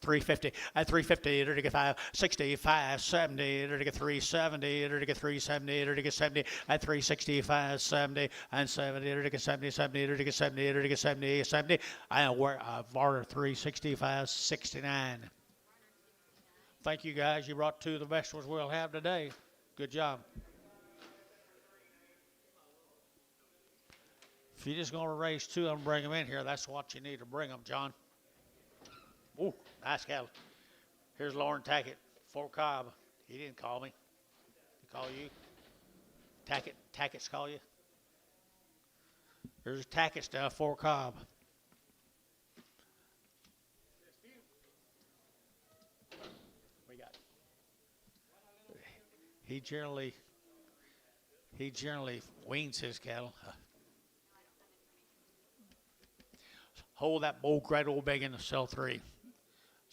350 and 350. It'll get 560, 570. It'll get 370. It'll get 370. It'll get 70 and 360, 570 and 70. It'll get 70, 70. It'll get 70. It'll get 70, 70. And we're Varner 365, 69. Thank you, guys. You brought 2 of the best ones we'll have today. Good job. If you're just going to raise 2 of them, bring them in here. That's what you need to bring them, John. Ooh, nice cattle. Here's Lauren Tackett, Fort Cobb. He didn't call me. He called you. Tackett's call you. There's Tackett stuff, Fort Cobb. We got. He generally weans his cattle. Hold that bull great old big in the cell 3.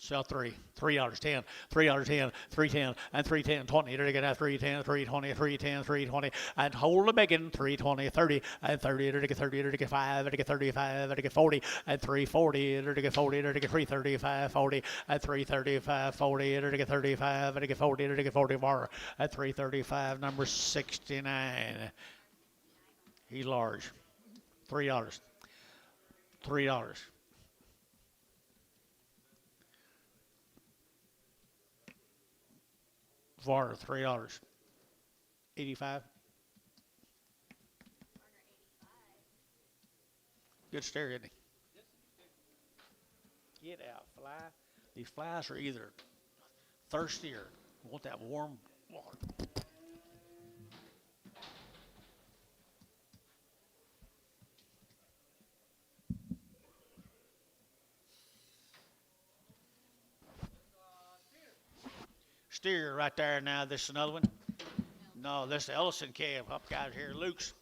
Sell three. $3.10. $3.10. $3.10 and $3.10. 20. You're gonna get $3.10. $3.20. $3.10. $3.20 and hold the bacon. $3.20. $30 and $30. You're gonna get $30. You're gonna get $5. You're gonna get $35. You're gonna get $40 and $3.40. You're gonna get $40. You're gonna get $3.35. $40 and $3.35. $40. You're gonna get $35. You're gonna get $40. You're gonna get $40 more at $3.35. Number 69. He's large. $3. $3. Var, $3. 85. Good stare, isn't he? Get out, fly. These flies are either thirsty or want that warm water. Steer right there now. This is another one. No, this is the Ellison calf up guys here. Luke's.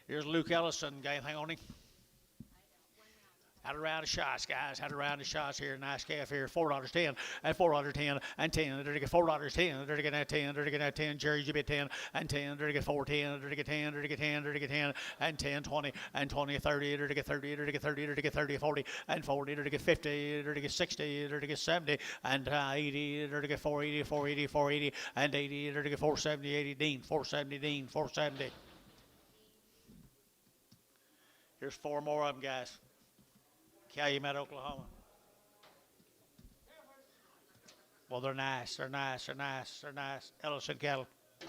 Here's Luke Ellison. Got anything on him? Had a round of shots, guys. Had a round of shots here. Nice calf here. $4.10 and $4.10 and 10. They're to get $4.10. They're to get 10. They're to get 10. Jerry's you bet 10 and 10. They're to get 4.10. They're to get 10. They're to get 10. They're to get 10 and 10, 20 and 20, 30. They're to get 30. They're to get 30. They're to get 30, 40 and 40. They're to get 50. They're to get 60. They're to get 70 and 80. They're to get 480, 480, 480 and 80. They're to get 470, 80. Dean, 470, Dean, 470. Here's four more of them, guys. Calumet, Oklahoma. Well, they're nice. They're nice. They're nice. They're nice. Ellison cattle. Do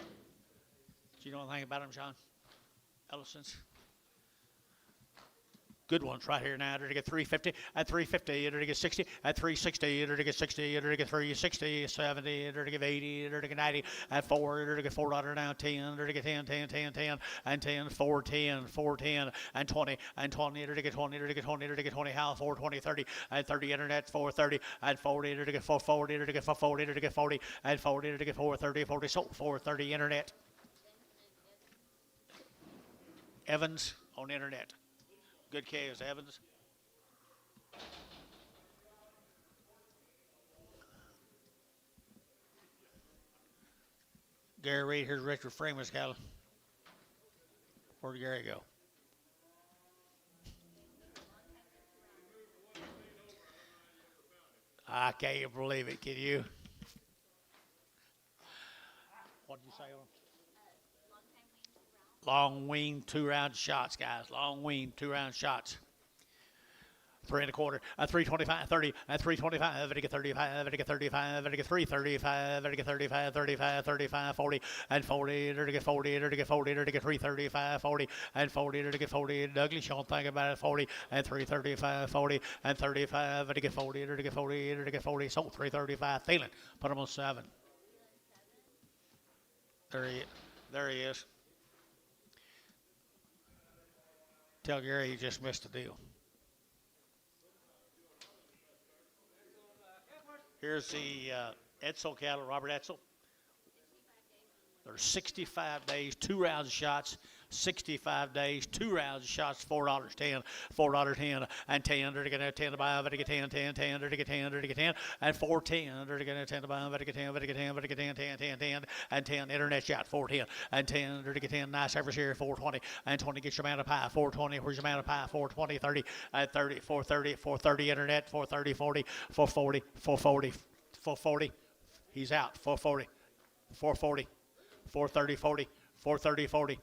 you know anything about them, John? Ellison's. Good ones right here now. They're to get 350 at 350. They're to get 60 at 360. They're to get 60. They're to get 360, 70. They're to get 80. They're to get 90 at 4. They're to get $4 now. 10. They're to get 10, 10, 10, 10 and 10. 4, 10, 4, 10 and 20 and 20. They're to get 20. They're to get 20. They're to get 20. How 4, 20, 30 and 30 internet. 430 and 40. They're to get 440. They're to get 440. They're to get 40 and 40. They're to get 430. 40 sold 430 internet. Evans on internet. Good calves, Evans. Gary Reed, here's Richard Freeman's cattle. Where'd Gary go? I can't believe it, can you? What did you say on them? Long wing, 2-round shots, guys. Long wing, 2-round shots. 3 1/4, 325, 30, 325, I get 35, I get 35, I get 335, I get 35, 35, 35, 40, and 40, to get 40, to get 40, to get 335, 40, and 40, to get 40. Douglas, you don't think about it, 40, and 335, 40, and 35, to get 40, to get 40, to get 40. So 335, Thielen, put him on 7. There he is. Tell Gary he just missed a deal. Here's the Edsel cattle, Robert Edsel. There's 65 days, 2 rounds of shots. 65 days, 2 rounds of shots, $4.10, $4.10, and 10. They're going to 10 to buy, to get 10, 10, 10, they're to get 10, they're to get 10, and 410. They're going to 10 to buy, to get 10, to get 10, to get 10, 10, 10, 10, and 10. Internet shot, 410, and 10. They're to get 10. Nice average here, 420, and 20. Get your amount of pie, 420. Where's your amount of pie? 420, 30, and 30, 430, 430 internet, 430, 40, 440, 440, 440. He's out, 440, 440, 430, 40, 430, 40.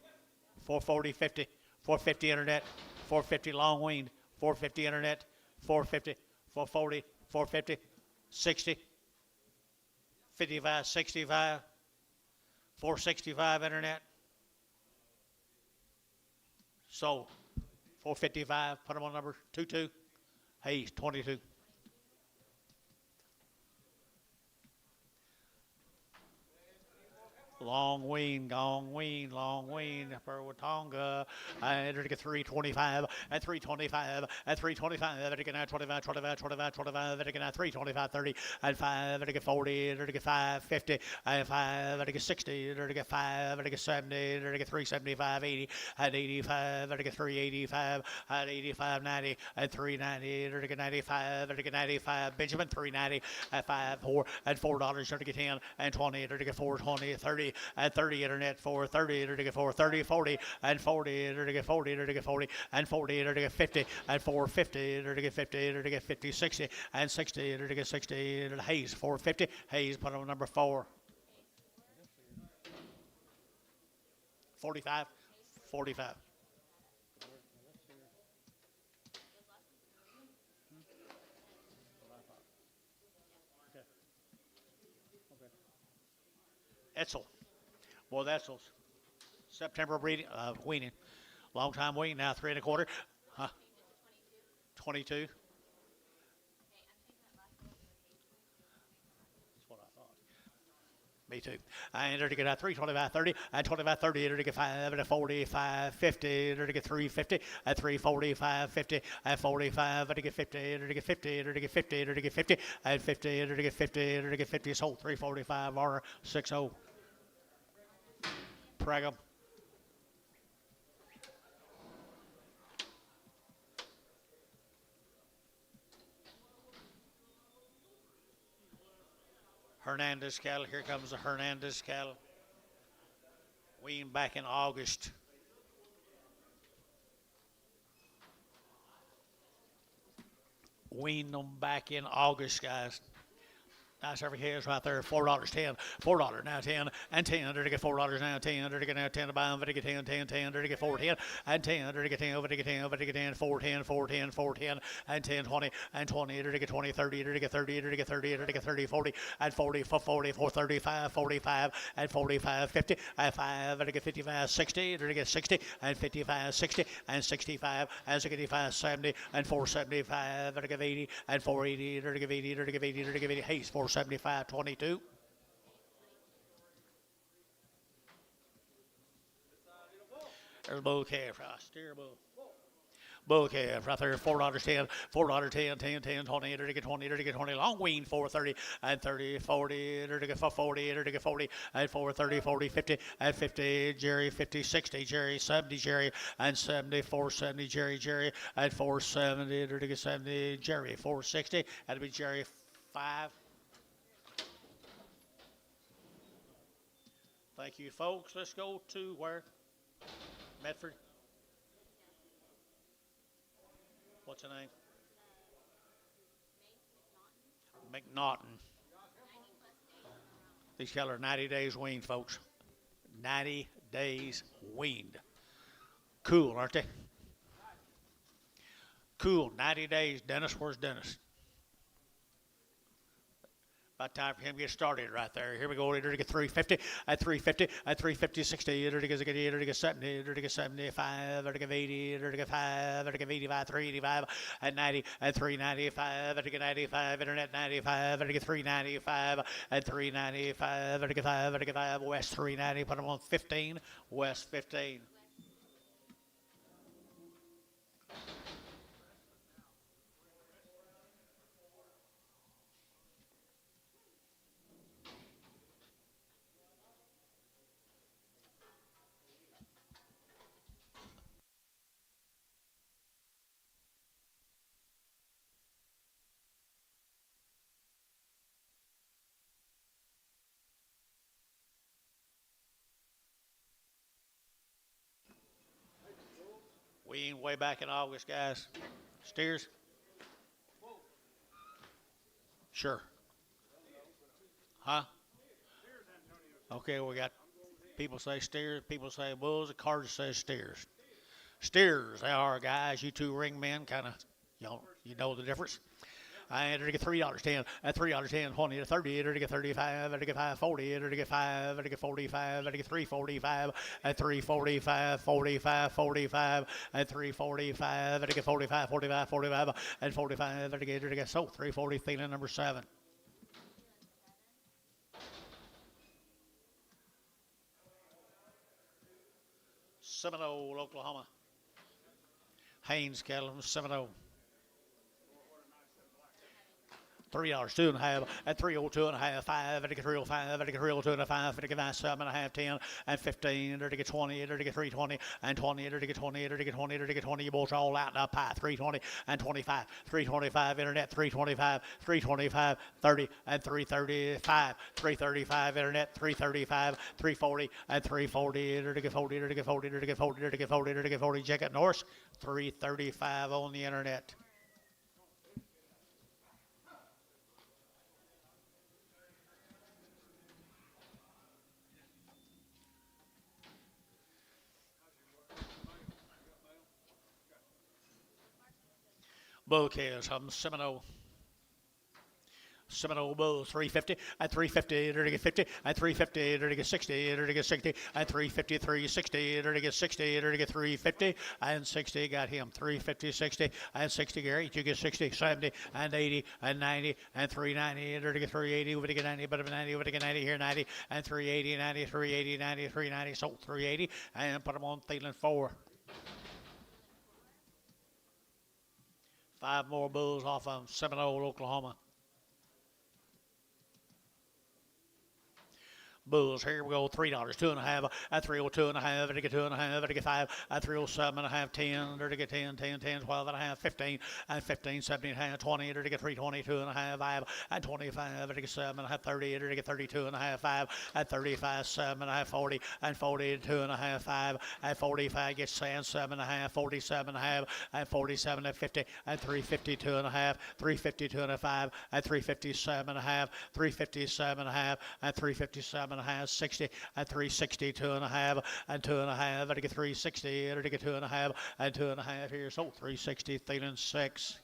440, 50, 450 internet, 450 long winged, 450 internet, 450, 440, 450, 60, 55, 65, 465 internet. So 455, put them on number 22. Hayes, 22. Long wean, gong wean, long wean, Perwatonga. I entered to get 325 at 325 at 325 at get 25, 25, 25, 25 at get 325, 30 at 5 at get 40 at get 550 at 5 at get 60 at get 5 at get 70 at get 375, 80 at 85 at get 385 at 85, 90 at 390 at get 95 at get 95. Benjamin 390 at 5 4 at $4 at get 10 and 20 at get 420 30 at 30 internet 430 at get 430 40 and 40 at get 40 at get 40 and 40 at get 50 and 450 at get 50 at get 50 60 and 60 at get 60 at Hayes 450 Hayes put on number 4 45 45 Etzel. Well, Etzel's September breeding, weaning. Long time weaning now, 3 1/4. Huh? 22. That's what I thought. Me too. I entered to get a 325 30 and 25 30 entered to get 5 and a 45 50 entered to get 350 at 345 50 at 45 entered to get 50 entered to get 50 entered to get 50 entered to get 50 at 50 entered to get 50 entered to get 50 sold 345 R 60 Pregum. Hernandez cattle. Here comes the Hernandez cattle. Weaned back in August. Weaned them back in August, guys. Nice every head's right there. $4.10. $4 now 10 and 10. Under to get $4 now 10. Under to get now 10 to buy them. Over to get 10 10 10. Under to get 410 and 10. Under to get 10 over to get 10 over to get 10 410 410 410 and 10 20 and 20. Under to get 20 30. Under to get 30. Under to get 30. Under to get 30 40 and 40 for 40 for 35 45 and 45 50 and 5. Under to get 55 60. Under to get 60 and 55 60 and 65 and 65 70 and 475. Under to get 80 and 480. Under to get 80. Under to get 80. Under to get 80. Hayes 475 22. There's a bull calf, steer bull. Bull calf right there, $4.10, $4.10, 10, 10, 20, enter to get 20, enter to get 20, long wean, 430, and 30, 40, enter to get 40, enter to get 40, and 430, 40, 50, and 50, Jerry, 50, 60, Jerry, 70, Jerry, and 70, 470, Jerry, Jerry, and 470, enter to get 70, Jerry, 460, that'd be Jerry, 5. Thank you, folks. Let's go to where? Medford. What's the name? McNaughton. These cattle are 90 days weaned, folks. 90 days weaned. Cool, aren't they? Cool, 90 days. Dennis, where's Dennis? About time for him to get started right there. Here we go. Enter to get 350 at 350 at 350 60. Enter to get 80. Enter to get 70. Enter to get 75. Enter to get 80. Enter to get 5. Enter to get 85. 385 at 90 at 395. Enter to get 95. Internet 95. Enter to get 395 at 395. Enter to get 5. Enter to get 5. West 390. Put them on 15. West 15. We ain't way back in August, guys. Steers? Sure. Huh? Okay, we got people say steers, people say bulls, the card says steers. Steers, they are, guys. You two ring men, kind of, you know the difference. I enter to get $3.10 at $3.10, 20 to 30, enter to get 35, enter to get 540, enter to get 5, enter to get 45, enter to get 345 at 345, 45, 45 at 345, enter to get 45, 45, 45 and 45, enter to get so 340, feeling number 7. Seminole, Oklahoma. Haynes cattle from Seminole. $3, 2.5, and 302.5, 5, and 305, and 302.5, and 7.5, 10, and 15, and 20, and 320, and 20, and 20, and 20, and 20. You both all out now, pie, 320, and 25, 325, internet, 325, 325, 30, and 335, 335, internet, 335, 340, and 340, and 40, and 40, and 40, and 40, and 40, Jacket Norse, 335 on the internet. Bull calves from Seminole. Seminole Bulls, 350, and 350, and 50, and 350, and 60, and 60, and 350, 360, and 60, and 350, and 60, got him, 350, 60, and 60, Gary, you get 60, 70, and 80, and 90, and 390, and 380, over to get 90, but 90, over to get 90, here 90, and 380, 90, 380, 90, 390, sold 380, and put them on Thielen 4. 5 more bulls off of Seminole, Oklahoma. Bulls, here we go, $3, 2.5, at 302.5, and 2.5, and 5, at 307.5, 10, and 10, 10, 10, 12.5, 15, and 15, 17.5, 20, and 320, 2.5, 5, and 25, and 7, and 30, and 32.5, 5, at 35, 7, and 40, and 40, 2.5, 5, at 45, gets 7.5, 47.5, and 47, and 50, and 352.5, 352.5, at 357.5, 357.5, and 357.5, 60, and 362.5, and 2.5, and 360, and 2.5, and 2.5 here, so 360, Thielen 6.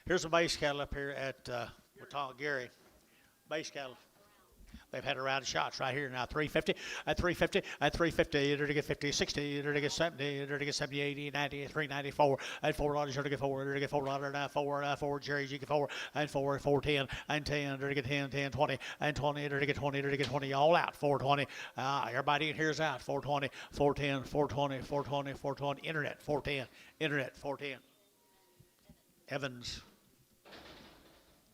Here's a base cattle up here at Gary. Base cattle. They've had a round of shots right here now. 350, at 350, at 350, to get 50, 60, to get 70, to get 70, 80, 90, 394, and $4, to get 4, to get $4, now 4, Jerry, you get 4, and 4, 410, and 10, to get 10, 10, 20, and 20, to get 20, to get 20, all out, 420. Everybody in here's out, 420, 410, 420, 420, 420, internet, 410, internet, 410. Evans.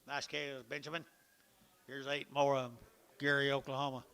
Nice calves, Benjamin. Here's 8 more of them. Gary, Oklahoma.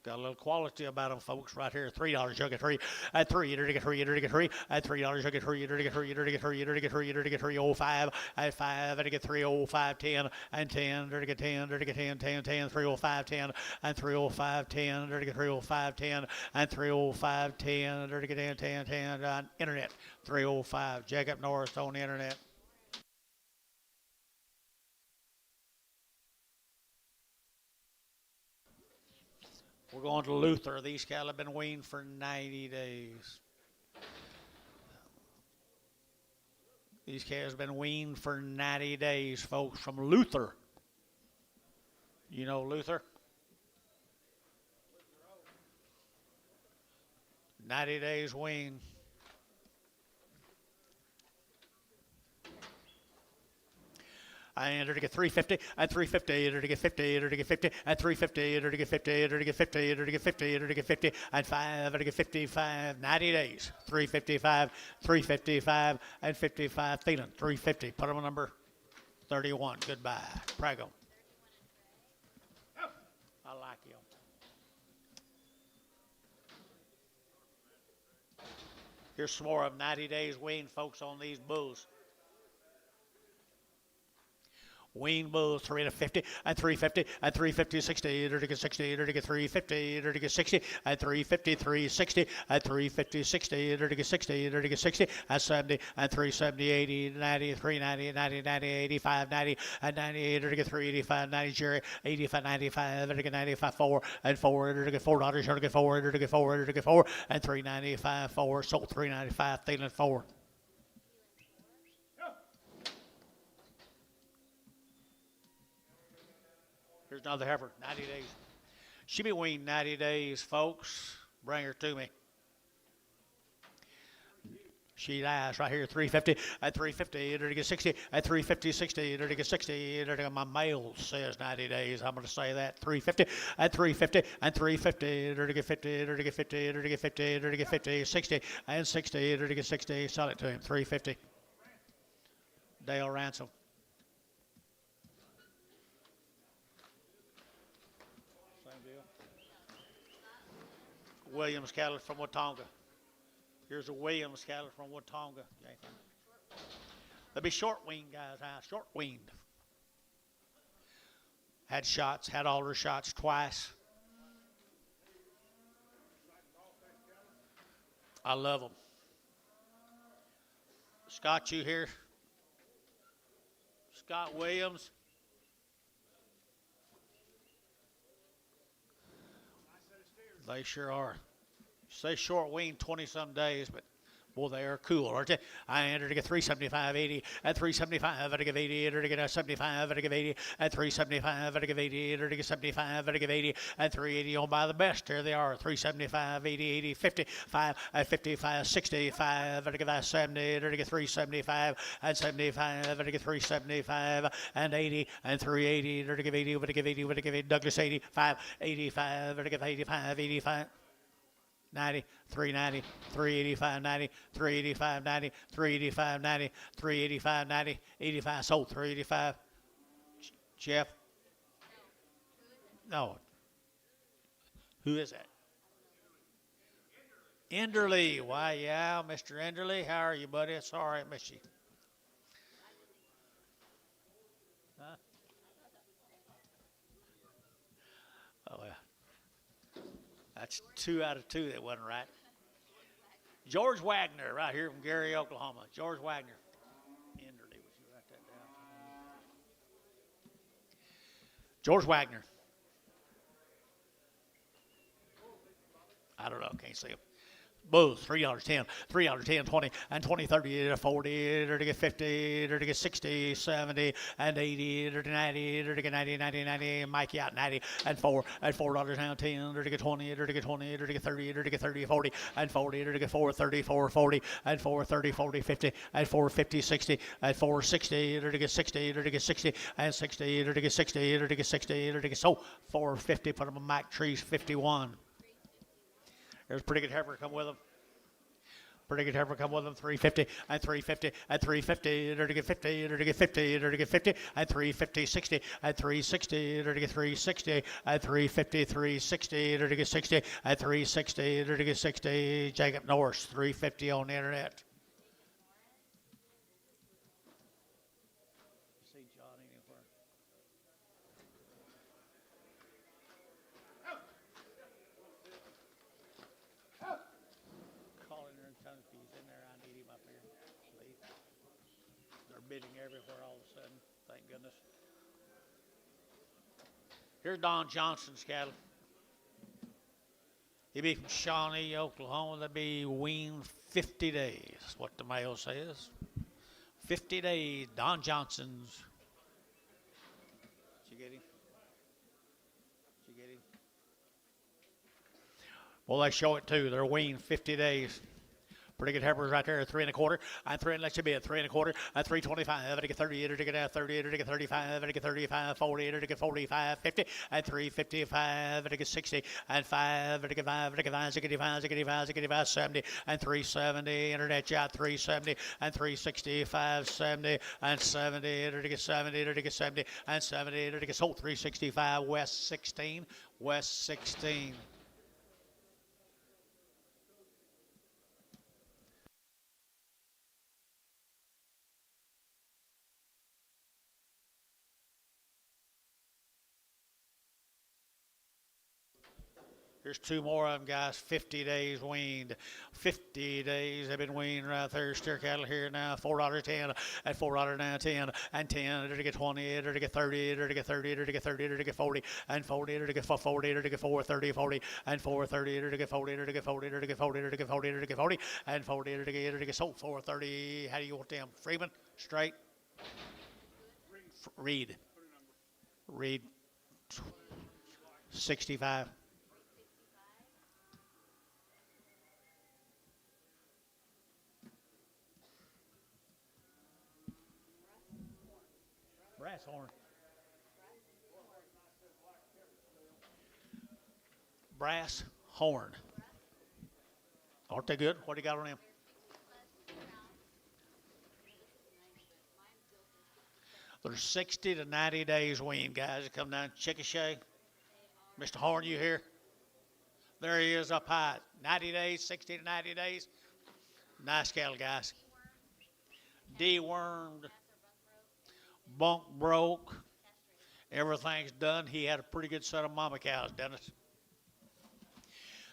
Got a little quality about them, folks, right here. $3, you'll get 3. At 3, to get 3, to get 3. At $3, you'll get 3, to get 3, to get 3, to get 3, to get 305. At 5, to get 305, 10, and 10, to get 10, to get 10, 10, 10, 305, 10, and 305, 10, to get 305, 10, and 305, 10, to get 10, 10, 10, on internet. 305, Jacob Norris on the internet. We're going to Luther. These cattle have been weaned for 90 days. These calves have been weaned for 90 days, folks, from Luther. You know Luther? 90 days weaned. And to get 350, and 350, to get 50, to get 50, and 350, to get 50, to get 50, to get 50, to get 50, and 5, to get 55, 90 days. 355, 355, and 55. Thielen, 350. Put them on number 31. Goodbye. Prago. I like you. Here's some more of 90 days weaned, folks, on these bulls. Wean bulls, 350, and 350, and 350, 60, to get 60, to get 350, to get 60, and 350, 360, and 350, 60, to get 60, to get 60, and 70, and 370, 80, 90, 390, 90, 90, 85, 90, and 98, to get 385, 90, Jerry, 85, 95, to get 95, 4, and 4, to get $4, to get 4, to get 4, to get 4, and 395, 4, sold 395, Thielen 4. Here's another heifer, 90 days. She be weaned 90 days, folks. Bring her to me. She dies right here, 350, at 350, to get 60, at 350, 60, to get 60, my mail says 90 days, I'm going to say that, 350, at 350, and 350, to get 50, to get 50, to get 50, to get 50, 60, and 60, to get 60, sell it to him, 350. Dale Ransom. Same deal. Williams cattle from Watonga. Here's a Williams cattle from Watonga. They'll be short weaned, guys. Short weaned. Had shots, had all their shots twice. I love them. Scott, you here? Scott Williams. They sure are. Say short weaned 20-some days, but boy, they are cool, aren't they? I entered to get 375, 80, at 375, I give 80, entered to get 75, I give 80, at 375, I give 80, entered to get 75, I give 80, at 380 on by the best. Here they are, 375, 80, 80, 55, at 55, 65, I give 70, entered to get 375, and 75, I give 375, and 80, and 380, entered to give 80, I give 80, I give 80, Douglas 85, 85, I give 85, 85. 90, 390, 385, 90, 385, 90, 385, 90, 385, 90, 85, sold 385. Jeff? No. Who is that? Enderley. Why, yeah, Mr. Enderley. How are you, buddy? Sorry I missed you. Huh? Oh, yeah. That's 2 out of 2 that wasn't right. George Wagner, right here from Gary, Oklahoma. George Wagner. Enderley, would you write that down? George Wagner. I don't know, can't see him. Both $3.10, $3.10, 20, and 20, 30, 40, to get 50, to get 60, 70, and 80, to 90, to get 90, 90, 90, Mikey out 90, and 4, and $4 down 10, to get 20, to get 20, to get 30, to get 30, 40, and 40, to get 4, 30, 4, 40, and 4, 30, 40, 50, and 4, 50, 60, and 4, 60, to get 60, to get 60, and 60, to get 60, to get 60, to get so 4, 50, put them on Mike Trees, 51. There's a pretty good heifer come with them. Pretty good heifer come with them. 350 and 350 and 350. To get 50. To get 50. To get 50 and 350, 60 and 360. To get 360 and 350, 360. To get 60 and 360. To get 60. Jacob Norris, 350 on the internet. See John anywhere? He's in there. I need him up here. Sleep. They're bidding everywhere all of a sudden. Thank goodness. Here's Don Johnson's cattle. He'd be from Shawnee, Oklahoma. They'd be weaned 50 days. That's what the mail says. 50 days. Don Johnson's. Did you get him? Did you get him? Well, they show it too. They're weaned 50 days. Pretty good heifers right there, 3 1/4. And 3, and let you be at 3 1/4. At 325, to get 30, to get 30, to get 35, to get 35, 40, to get 45, 50, and 355, to get 60, and 5, to get 5, to get 5, to get 5, to get 5, to get 5, 70, and 370. Internet yacht 370, and 365, 70, and 70, to get 70, to get 70, and 70, to get sold 365, West 16, West 16. Here's 2 more of them, guys. 50 days weaned. 50 days they've been weaned right there. Steer cattle here now. $4.10 and $4 now 10 and 10 to get 20 to get 30 to get 30 to get 30 to get 40 and 40 to get 40 to get 4 30 40 and 4 30 to get 40 to get 40 to get 40 to get 40 to get 40 and 40 to get sold 430. How do you want them? Freeman, straight. Reed. 65. Brass horn. Brass horn. Aren't they good? What do you got on them? They're 60 to 90 days weaned, guys. They come down Chickasha. Mr. Horn, you here? There he is up high. 90 days, 60 to 90 days. Nice cattle, guys. Dewormed, bunk broke. Everything's done. He had a pretty good set of mama cows, Dennis.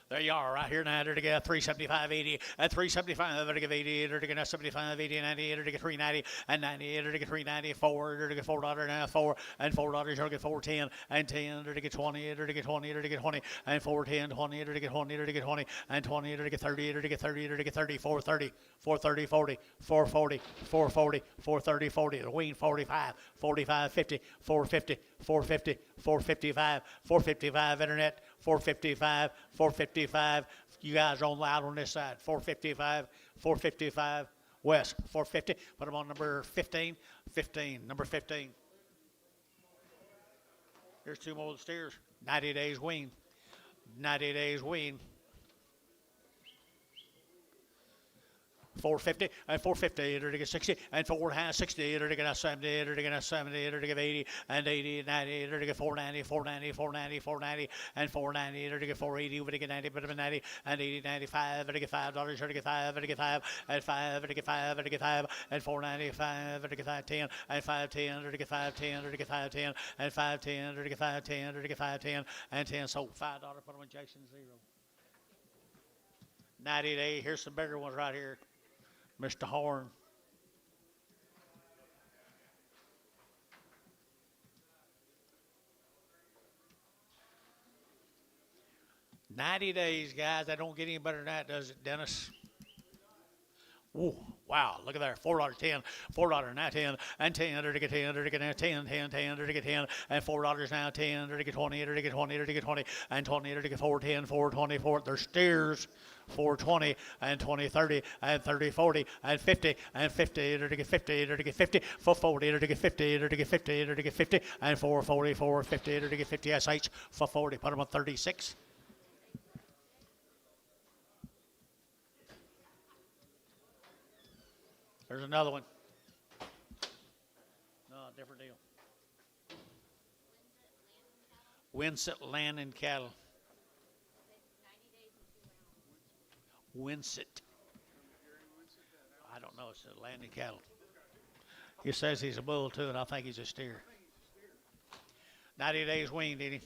There you are, right here now. To get 375.80 at 375. To get 80. To get 75, 80, 90. To get 390 and 90. To get 394. To get $4 now 4 and $4. To get 410 and 10. To get 20. To get 20. To get 20 and 410 20. To get 20. To get 20 and 20. To get 30. To get 30. To get 30 430 430 40 440 440 430 40. The wean 45 45 50 450 450 455 455 internet 455 455. You guys are on loud on this side. 455 455 west 450. Put them on number 15 15 number 15. Here's two more steers. 90 days wean. 90 days wean. 450 and 450 to get 60 and 460 to get 70 to get 70 to get 80 and 80 90 to get 490 490 490 490 and 490 to get 480 to get 90 but 90 and 80 95 to get $5 to get 5 to get 5 and 5 to get 5 to get 5 and 495 to get 510 and 510 to get 510 to get 510 and 510 to get 510 to get 510 and 10 so $5 put them on Jason 0. 90 day. Here's some bigger ones right here. Mr. Horn. $90 days, guys. That don't get any better than that, does it, Dennis? Ooh, wow, look at there. $4, 10, $4 now 10, and 10 to get 10 to get 10, 10, 10 to get 10, and $4 now 10 to get 20 to get 20 to get 20, and 20 to get 410, 420, 4. They're steers. 420 and 20 30 and 30 40 and 50 and 50 to get 50 to get 50 440 to get 50 to get 50 to get 50 and 440 450 to get 50 SH for 40. Put them on 36. There's another one. No, different deal. Winsett Land and Cattle. Winsett. I don't know. It's a Land and Cattle. He says he's a bull too, and I think he's a steer. 90 days weaned, did he?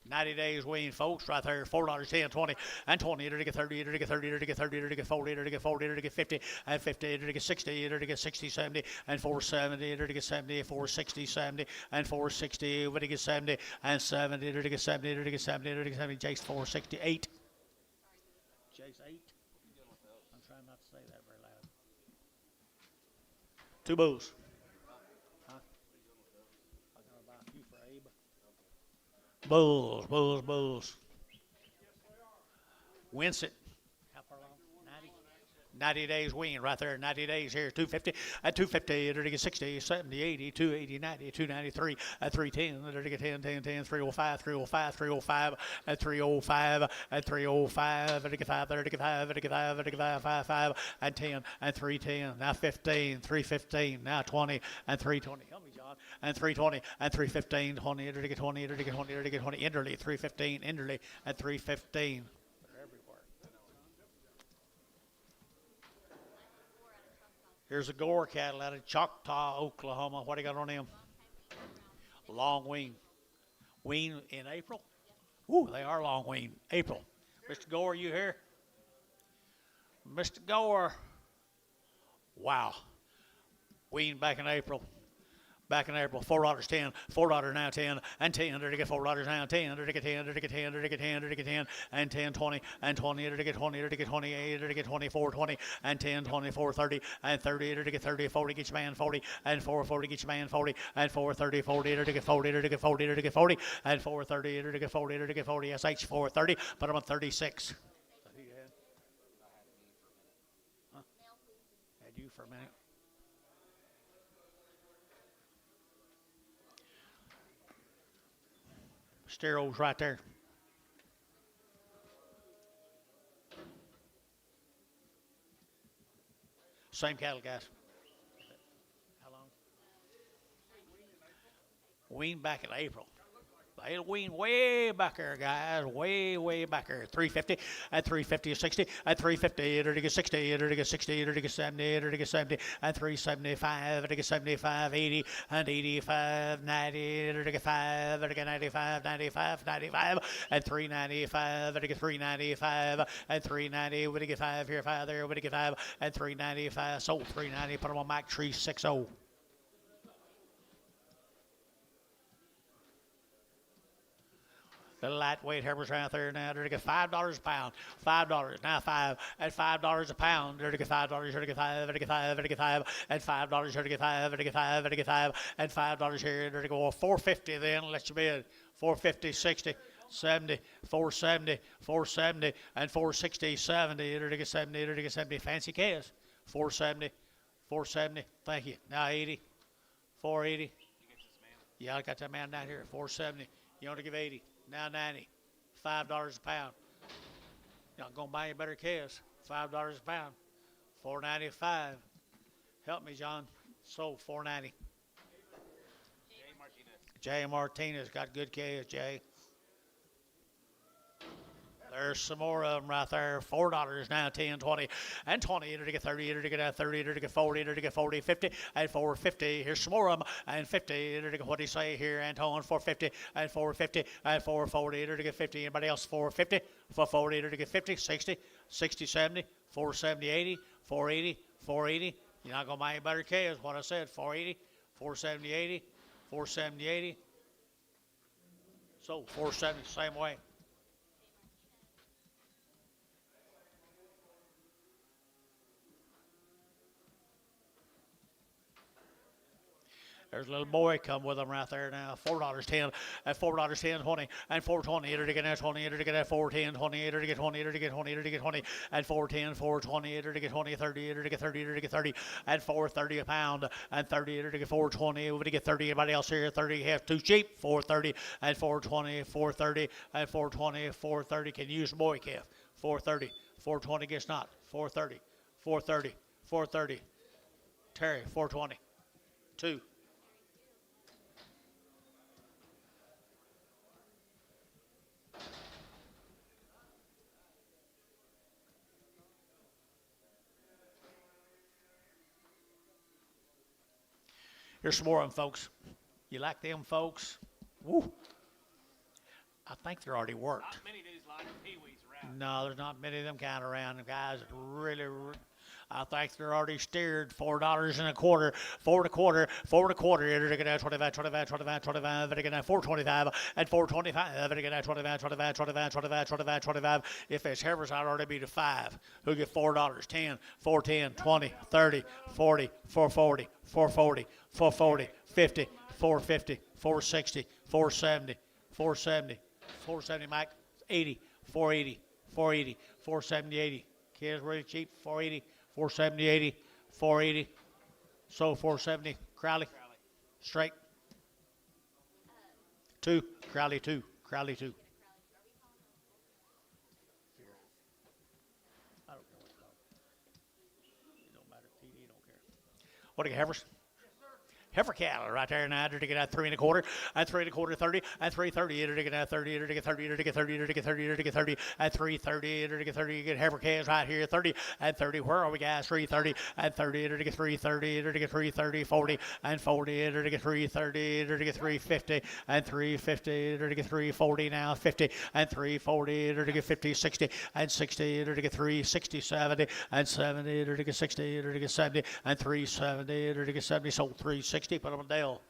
90 days weaned, folks, right there. $4, 10, 20, and 20 to get 30 to get 30 to get 30 to get 40 to get 40 to get 50 and 50 to get 60 to get 60 70 and 470 to get 70 460 70 and 460 to get 70 and 70 to get 70 to get 70 to get 70. Jake's 468. Jake's 8. I'm trying not to say that very loud. Two bulls. Huh? I'm going to buy a few for Abe. Bulls, bulls, bulls. Winsett. How far long? 90. 90 days wean right there. 90 days here. 250 at 250 to get 60, 70, 80, 280, 90, 293 at 310 to get 10, 10, 10, 305, 305, 305 at 305 at 305 to get 5 to get 5 to get 5 to get 5, 5, 5 and 10 and 310. Now 15, 315. Now 20 and 320. Help me, John. And 320 and 315, 20 to get 20 to get 20 to get 20. Enderley 315. Enderley at 315. Here's a Gore cattle out of Choctaw, Oklahoma. What do you got on him? Long wean. Wean in April? Ooh, they are long wean. April. Mr. Gore, you here? Mr. Gore. Wow. Wean back in April. Back in April, $4.10, $4 now 10, and 10, to get $4 now 10, to get 10, to get 10, to get 10, to get 10, and 10, 20, and 20, to get 20, to get 28, to get 24, 20, and 10, 24, 30, and 30, to get 30, 40, get your man 40, and 440, get your man 40, and 430, 40, to get 40, to get 40, to get 40, and 430, to get 40, to get 40, SH 430, but I'm on 36. Had you for a minute. Stero's right there. Same cattle, guys. How long? Wean back in April. They'll wean way back there, guys. Way back there. 350 at 350 60 at 350 to get 60 to get 60 to get 70 to get 70 at 375 to get 75 80 and 85 90 to get 5 to get 95 95 95 at 395 to get 395 at 390 would get 5 here 5 there would get 5 at 395 sold 390 put them on Mac 360. The lightweight heifers right there now. They're to get $5 a pound. $5 now 5 at $5 a pound. They're to get $5. They're to get 5. They're to get 5. They're to get 5 at $5. They're to get 5. They're to get 5. They're to get 5 at $5 here. They're to go $4.50 then. Let you bid $4.50 60. 70, 470, 470, and 460, 70. They're to get 70. They're to get 70. Fancy calves. 470, 470. Thank you. Now 80, 480. Yeah, I got that man down here at 470. You want to give 80. Now 90, $5 a pound. You're not gonna buy any better calves. $5 a pound, $4.95. Help me, John. Sold $4.90. Jay Martinez got good calves, Jay. There's some more of them right there. $4 now, 10, 20, and 20. To get 30, to get 30, to get 40, to get 40, 50, and 450. Here's some more of them, and 50. To get what do you say here, Anton? 450, and 450, and 440. To get 50. Anybody else? 450, 440. To get 50, 60, 60, 70, 470, 80, 480, 480. You're not gonna buy any better calves. What I said, 480, 470, 80, 470, 80. So 470, same way. There's a little boy come with them right there now. $4.10 at $4.10 20 and 420 to get 20 to get 410 20 to get 20 to get 20 to get 20 at 410 420 to get 20 30 to get 30 to get 30 at 430 a pound and 30 to get 420 to get 30. Anybody else here? 30 half too cheap. 430 at 420 430 at 420 430. Can use the boy calf. 430 420 gets not 430 430 430. Terry 420 2. Here's some more of them, folks. You like them, folks? Woo. I think they're already worked. Not many of these like peewees around. No, there's not many of them kind around. The guys that really, I think they're already steered. $4 and a quarter, 4 and a quarter, 4 and a quarter. They're going to 25, 25, 25, 25. They're going to 425 and 425. They're going to 25, 25, 25, 25, 25, 25. If it's heifers, I'd already be to 5. Who get $4? 10, 410, 20, 30, 40, 440, 440, 440, 50, 450, 460, 470, 470, 470, Mike, 80, 480, 480, 470, 80. Kids really cheap, 480, 470, 80, 480. So 470, Crowley, straight. 2, Crowley 2, Crowley 2. I don't care what it's called. It don't matter, PD don't care. What do you heifers? Heifer cattle right there now. To get out 3 and a quarter, at 3 and a quarter 30, at 330, to get out 30, to get 30, to get 30, to get 30, to get 30, at 330, to get 30, you get heifer calves right here 30, at 30. Where are we, guys? 330, at 30, to get 330, to get 330, 40, and 40, to get 330, to get 350, and 350, to get 340 now 50, and 340, to get 50, 60, and 60, to get 360, 70, and 70, to get 60, to get 70, and 370, to get 70. Sold 360. Put them on Dale.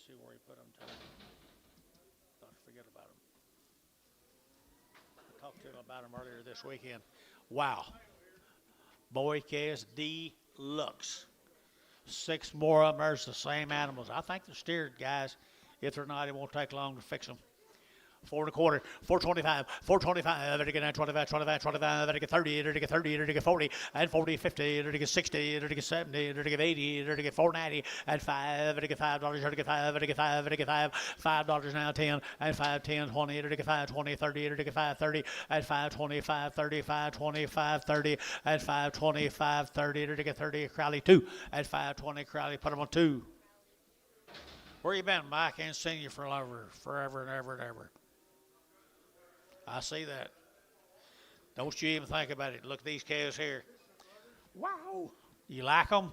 see where he put them to. Don't forget about them. I talked to him about them earlier this weekend. Wow. Boy calves deluxe. 6 more of them. There's the same animals. I think they're steered, guys. If they're not, it won't take long to fix them. 4 1/4, 425, 425, to get 25, 25, 25, to get 30, to get 30, to get 40, and 40, 50, to get 60, to get 70, to get 80, to get 490, and 5, to get $5, to get 5, to get 5, to get 5, $5 now 10, and 5, 10, 20, to get 5, 20, 30, to get 5, 30, and 5, 25, 30, 5, 25, 30, and 5, 25, 30, to get 30, Crowley 2, and 5, 20, Crowley, put them on 2. Where you been, Mike? I ain't seen you forever and ever and ever. I see that. Don't you even think about it. Look at these calves here. Wow. You like them?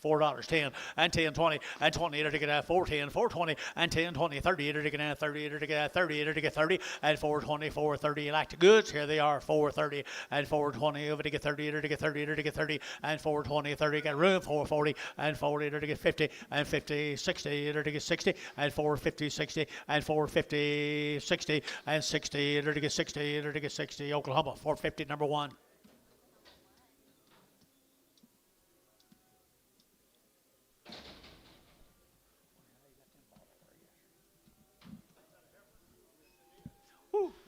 $4, 10, and 10, 20, and 20, to get 4, 10, 4, 20, and 10, 20, 30, to get 30, to get 30, to get 30, and 4, 20, 4, 30. You like the goods? Here they are, 4, 30, and 4, 20, over to get 30, to get 30, to get 30, and 4, 20, 30. Got room, 4, 40, and 40, to get 50, and 50, 60, to get 60, and 4, 50, 60, and 4, 50, 60, and 60, to get 60, to get 60. Oklahoma, 450, number 1.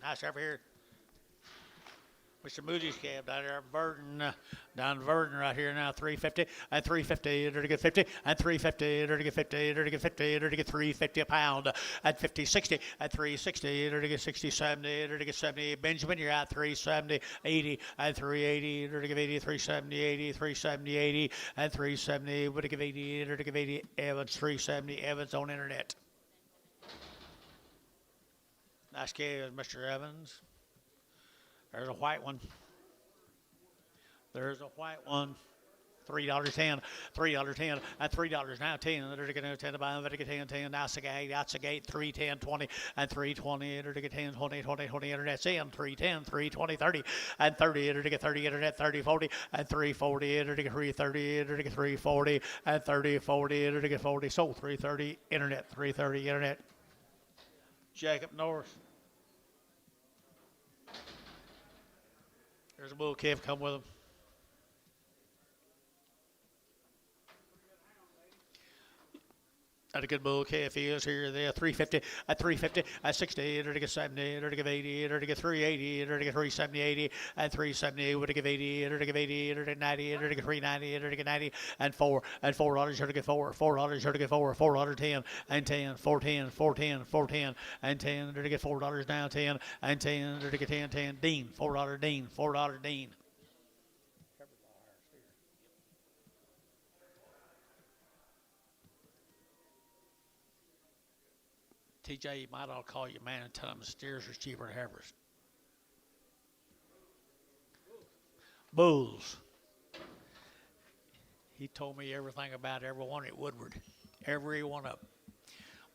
Nice over here. Mr. Moody's cab down there, down Verdon right here now, 350, and 350, to get 50, and 350, to get 50, to get 50, to get 350 a pound, and 50, 60, and 360, to get 60, 70, to get 70. Benjamin, you're out 370, 80, and 380, to get 80, 370, 80, 370, 80, and 370, to get 80, to get 80. Evans, 370, Evans on internet. Nice calves, Mr. Evans. There's a white one. There's a white one. $3.10, $3.10, and $3 now 10. To get 10 to buy, to get 10, 10. That's a gate, 3, 10, 20, and 320. To get 10, 20, 20, 20. Internet's in 310, 320, 30, and 30. To get 30, internet 30, 40, and 340. To get 330, to get 340, and 30, 40. To get 40. Sold 330, internet 330, internet. Jacob North. There's a bull calf come with him. That's a good bull calf he is here. There, 350, at 350, at 60, to get 70, to get 80, to get 380, to get 370, 80, and 370, to get 80, to get 80, to get 90, to get 390, to get 90, and $4, and $4, to get 4, $4, to get 4, $4, 10, and 10, 410, 410, 410, and 10, to get $4 down 10, and 10, to get 10, 10, Dean, $4 Dean, $4 Dean. TJ, you might all call your man and tell him the steers are cheaper than heifers. Bulls. He told me everything about every one at Woodward. Every one of them.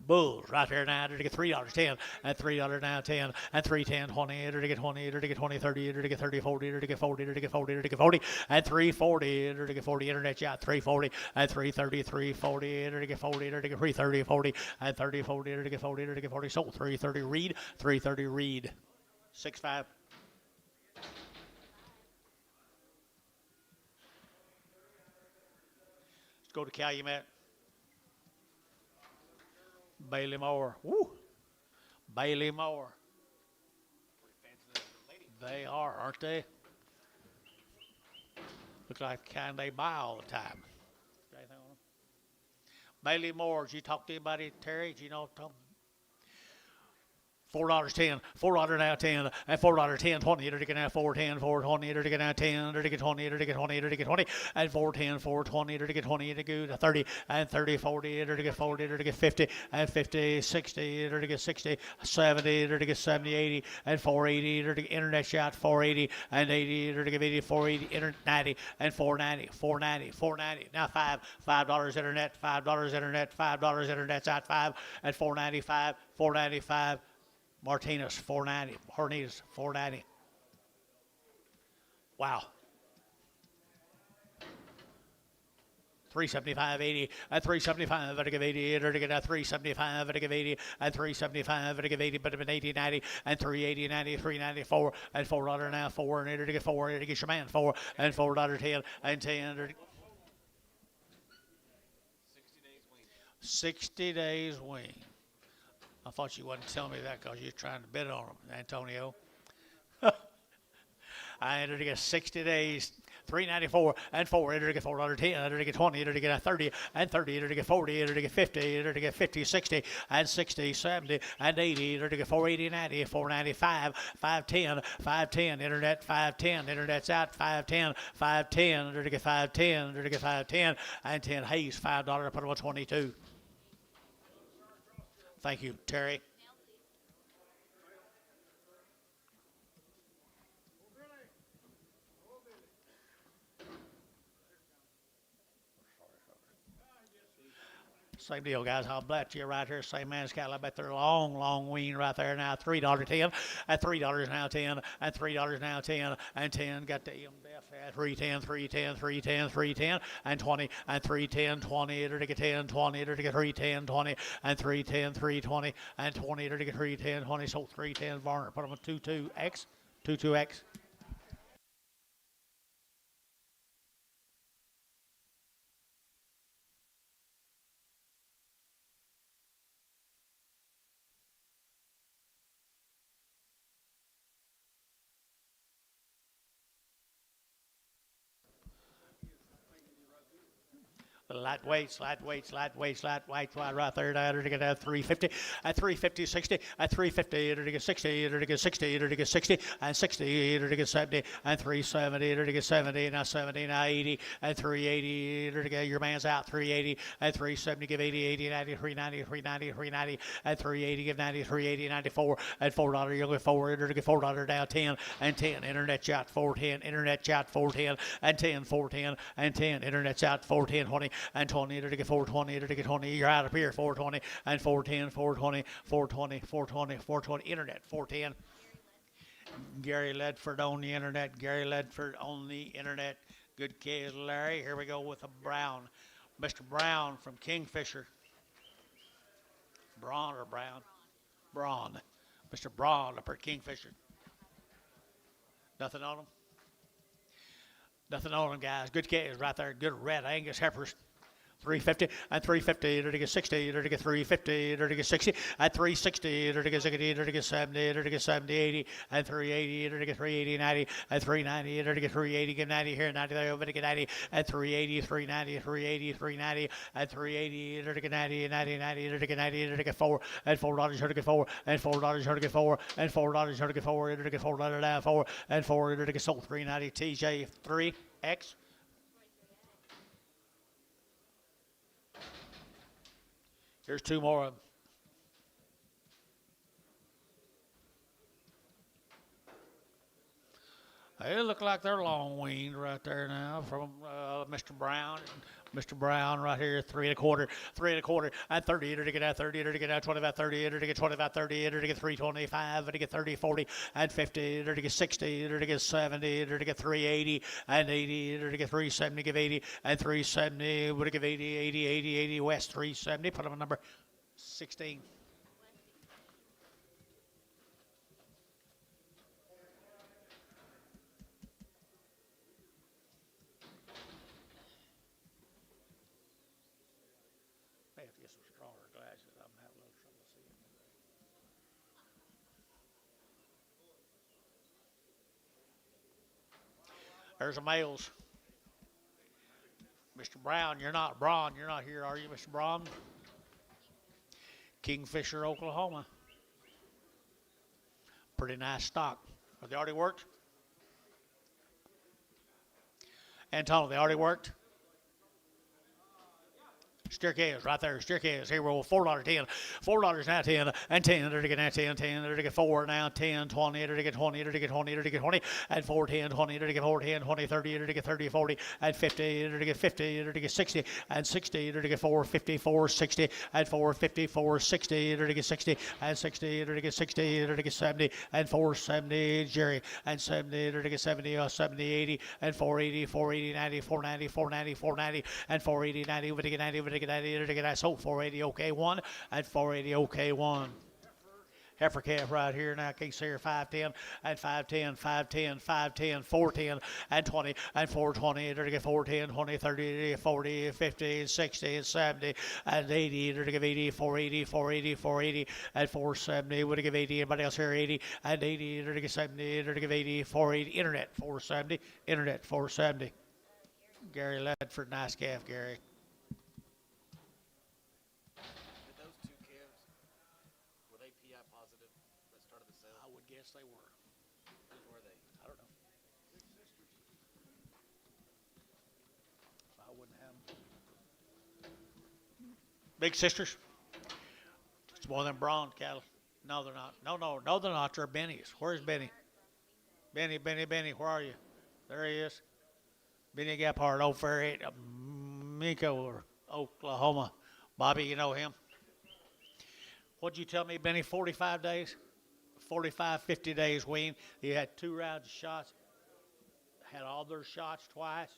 Bulls right there now to get $3, 10, and $3 now 10, and 310, 20, to get 20, to get 20, 30, to get 30, 40, to get 40, to get 40, to get 40, and 340, to get 40, internet shot 340, and 330, 340, to get 40, to get 330, 40, and 30, 40, to get 40, to get 40, sold 330 Reed, 330 Reed, 6.5. Let's go to Calumet. Bailey Moore. Woo! Bailey Moore. They are, aren't they? Look like the kind they buy all the time. Bailey Moore. Did you talk to anybody, Terry? Did you know Tom? $4, 10, $4 now 10, and $4, 10, 20, to get now 4, 10, 4, 20, to get now 10, to get 20, to get 20, to get 20, and 4, 10, 4, 20, to get 20, to go to 30, and 30, 40, to get 40, to get 50, and 50, 60, to get 60, 70, to get 70, 80, and 480, to get internet shot 480, and 80, to get 80, 480, internet 90, and 490, 490, 490. Now $5 internet, $5 internet, $5 internet's out 5, and 495, 495. Martinez, 490. Martinez, 490. Wow. 375, 80, and 375, and give 80, and get 375, and give 80, and 375, and give 80, but an 80, 90, and 380, 90, 394, and $4 now, 4, and enter to get 4, and get your man 4, and $4, 10, and 10, 60 days wean. I thought you wasn't telling me that because you're trying to bid on them, Antonio. I entered to get 60 days, 394 and 4, entered to get $4, 10, entered to get 20, entered to get 30 and 30, entered to get 40, entered to get 50, entered to get 50, 60 and 60, 70 and 80, entered to get 480, 90, 495, 510, 510, internet 510, internet's out 510, 510, entered to get 510, entered to get 510 and 10 Hayes $5, put them on 22. Thank you, Terry. Same deal, guys. I'll bet you right here, same man's cattle. I bet they're long wean right there now. $3 10, and $3 now 10, and $3 now 10, and 10. Got the MDF at 310, 310, 310, 310, and 20, and 310, 20. Enter to get 10, 20. Enter to get 310, 20, and 310, 320, and 20. Enter to get 310, 20. So 310 Varner. Put them on 22X, 22X. Lightweights right there. Enter to get 350, at 350, 60, at 350, enter to get 60, enter to get 60, enter to get 60, and 60, enter to get 70, and 370, enter to get 70, now 70, now 80, and 380, enter to get your man's out, 380, and 370, give 80, 80, 90, 390, 390, 390, and 380, give 90, 380, 94, and $4, you'll get 4, enter to get $4 down 10, and 10, internet's out 410, internet's out 410, and 10, 410, and 10, internet's out 410, 20, and 20, enter to get 420, enter to get 20, you're out of here, 420, and 410, 420, 420, 420, 420, internet, 410. Gary Ledford on the internet, Gary Ledford on the internet. Good case, Larry. Here we go with a Brown. Mr. Brown from Kingfisher. Braun or Brown? Braun. Mr. Braun up at Kingfisher. Nothing on him? Nothing on them, guys. Good case right there. Good red Angus heifers. 350 and 350, enter to get 60, enter to get 350, enter to get 60, at 360, enter to get 60, enter to get 70, enter to get 70, 80, and 380, enter to get 380, 90, and 390, enter to get 380, get 90 here, 90 there, over to get 90, and 380, 390, 380, 390, and 380, enter to get 90, 90, 90, enter to get 90, enter to get 4, and $4, enter to get 4, and $4, enter to get 4, and $4, enter to get 4, enter to get $4 down 4, and 4, enter to get sold 390, TJ 3X. Here's two more of them. They look like they're long weaned right there now from Mr. Brown. Mr. Brown right here, 3 1/4, 3 1/4, and 30, enter to get out 30, enter to get out 25, 30, enter to get 25, 30, enter to get 325, enter to get 30, 40, and 50, enter to get 60, enter to get 70, enter to get 380, and 80, enter to get 370, give 80, and 370, would give 80, 80, 80, 80, West 370, put them on number 16. There's the males. Mr. Brown, you're not Braun. You're not here, are you, Mr. Braun? Kingfisher, Oklahoma. Pretty nice stock. Have they already worked? Antonio, they already worked? Steer calves right there. Steer calves. Here we're $4.10. $4 now 10 and 10. There to get now 10. 10. There to get 4 now 10. 20. There to get 20. There to get 20. There to get 20 and 4 10. 20. There to get 4 10. 20 30. There to get 30 40 and 50. There to get 50. There to get 60 and 60. There to get 4 50 4 60 and 4 50 4 60. There to get 60 and 60. There to get 60. There to get 70 and 4 70. Jerry and 70. There to get 70 70 80 and 480 480 90 490 490 490 and 480 90 over to get 90 over to get 90 over to get so 480 OK 1 and 480 OK 1. Heifer calf right here now. Can't see her 510 and 510, 510, 510, 410 and 20 and 420. There to get 410, 20, 30, 40, 50, 60, 70 and 80. There to give 80, 480, 480, 480 and 470. Would give 80. Anybody else here 80 and 80. There to get 70. There to give 80, 480. Internet 470. Internet 470. Gary Ledford, nice calf, Gary. Yes, they were. Who were they? I don't know. I wouldn't have them. Big sisters? It's one of them bronze cattle. No, they're not. No, they're not. They're Benny's. Where's Benny? Benny, where are you? There he is. Benny Gaphard, Old Ferry, Minko, or Oklahoma. Bobby, you know him? What'd you tell me, Benny? 45 days? 45, 50 days wean. He had 2 rounds of shots, had all their shots twice,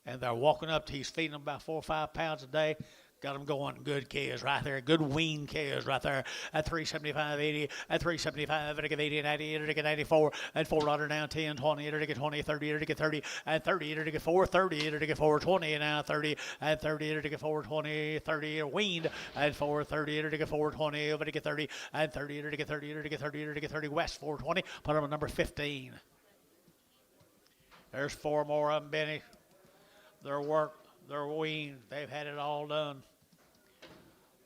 and they're walking up to, he's feeding them about 4 or 5 pounds a day. Got them going good calves right there, good wean calves right there at 375, 80, at 375, at 80 and 90, at 94, and $4 down 10, 20, at 20, 30, at 30, and 30, at 4, 30, at 4, 20, and now 30, and 30, at 4, 20, 30, weaned, and 4, 30, at 4, 20, at 30, and 30, at 30, at 30, at 30, west 420, put them on number 15. There's 4 more of them, Benny. Their work, they're weaned. They've had it all done.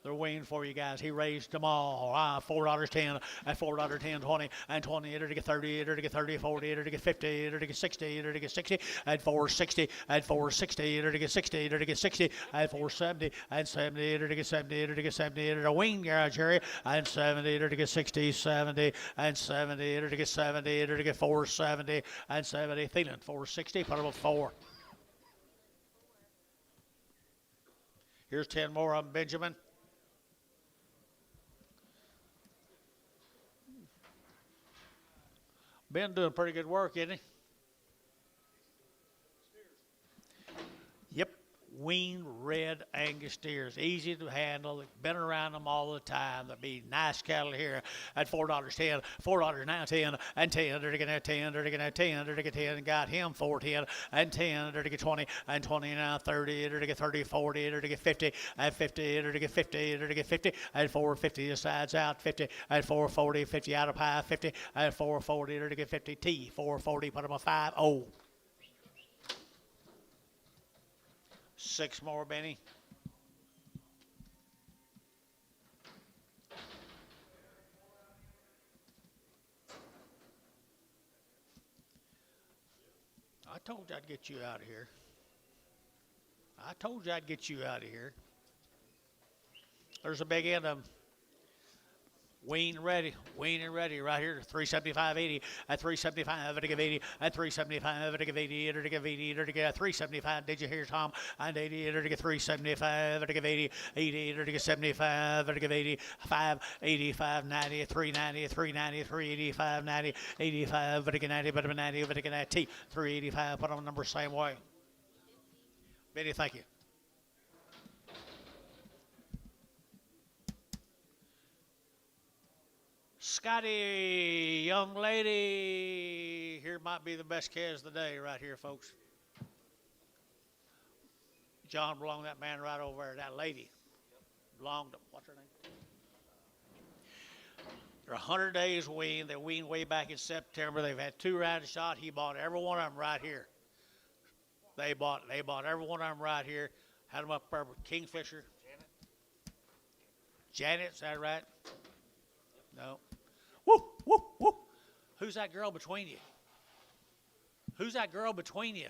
They're weaned for you guys. He raised them all. $4.10 and $4.10, 20 and 20. It'll get 30. It'll get 30, 40. It'll get 50. It'll get 60. It'll get 60 and 460 and 460. It'll get 60. It'll get 60 and 470 and 70. It'll get 70. It'll get 70. It'll wean garage Jerry and 70. It'll get 60, 70 and 70. It'll get 70. It'll get 470 and 70. Thielen 460. Put them up 4. Here's 10 more of them, Benjamin. Ben doing pretty good work, isn't he? Yep. Weaned red Angus steers, easy to handle. Been around them all the time. There'll be nice cattle here at $4.10, $4 now 10 and 10. They're to get 10. They're to get 10. They're to get 10. Got him 410 and 10. They're to get 20 and 20 now 30. They're to get 30, 40. They're to get 50 and 50. They're to get 50. They're to get 50 and 450. The sides out 50 and 440. 50 out of high 50 and 440. They're to get 50 T 440. Put them a 5-0. 6 more, Benny. I told you I'd get you out of here. I told you I'd get you out of here. There's a big end of them. Wean and ready right here. 375.80 at 375 at 80 at 375 at 80 at 80 at 375. Did you hear Tom? And 80 at 375 at 80 80 at 75 at 80 585 90 390 390 385 90 85 at 90 but 90 at 90 385. Put on the number same way. Benny, thank you. Scotty, young lady, here might be the best calves of the day right here, folks. John belonged to that man right over there, that lady. Belonged to, what's her name? They're 100 days weaned. They weaned way back in September. They've had 2 rounds shot. He bought every one of them right here. They bought every one of them right here. Had them up there with Kingfisher. Janet, is that right? No. Woo, woo, woo. Who's that girl between you? Who's that girl between you?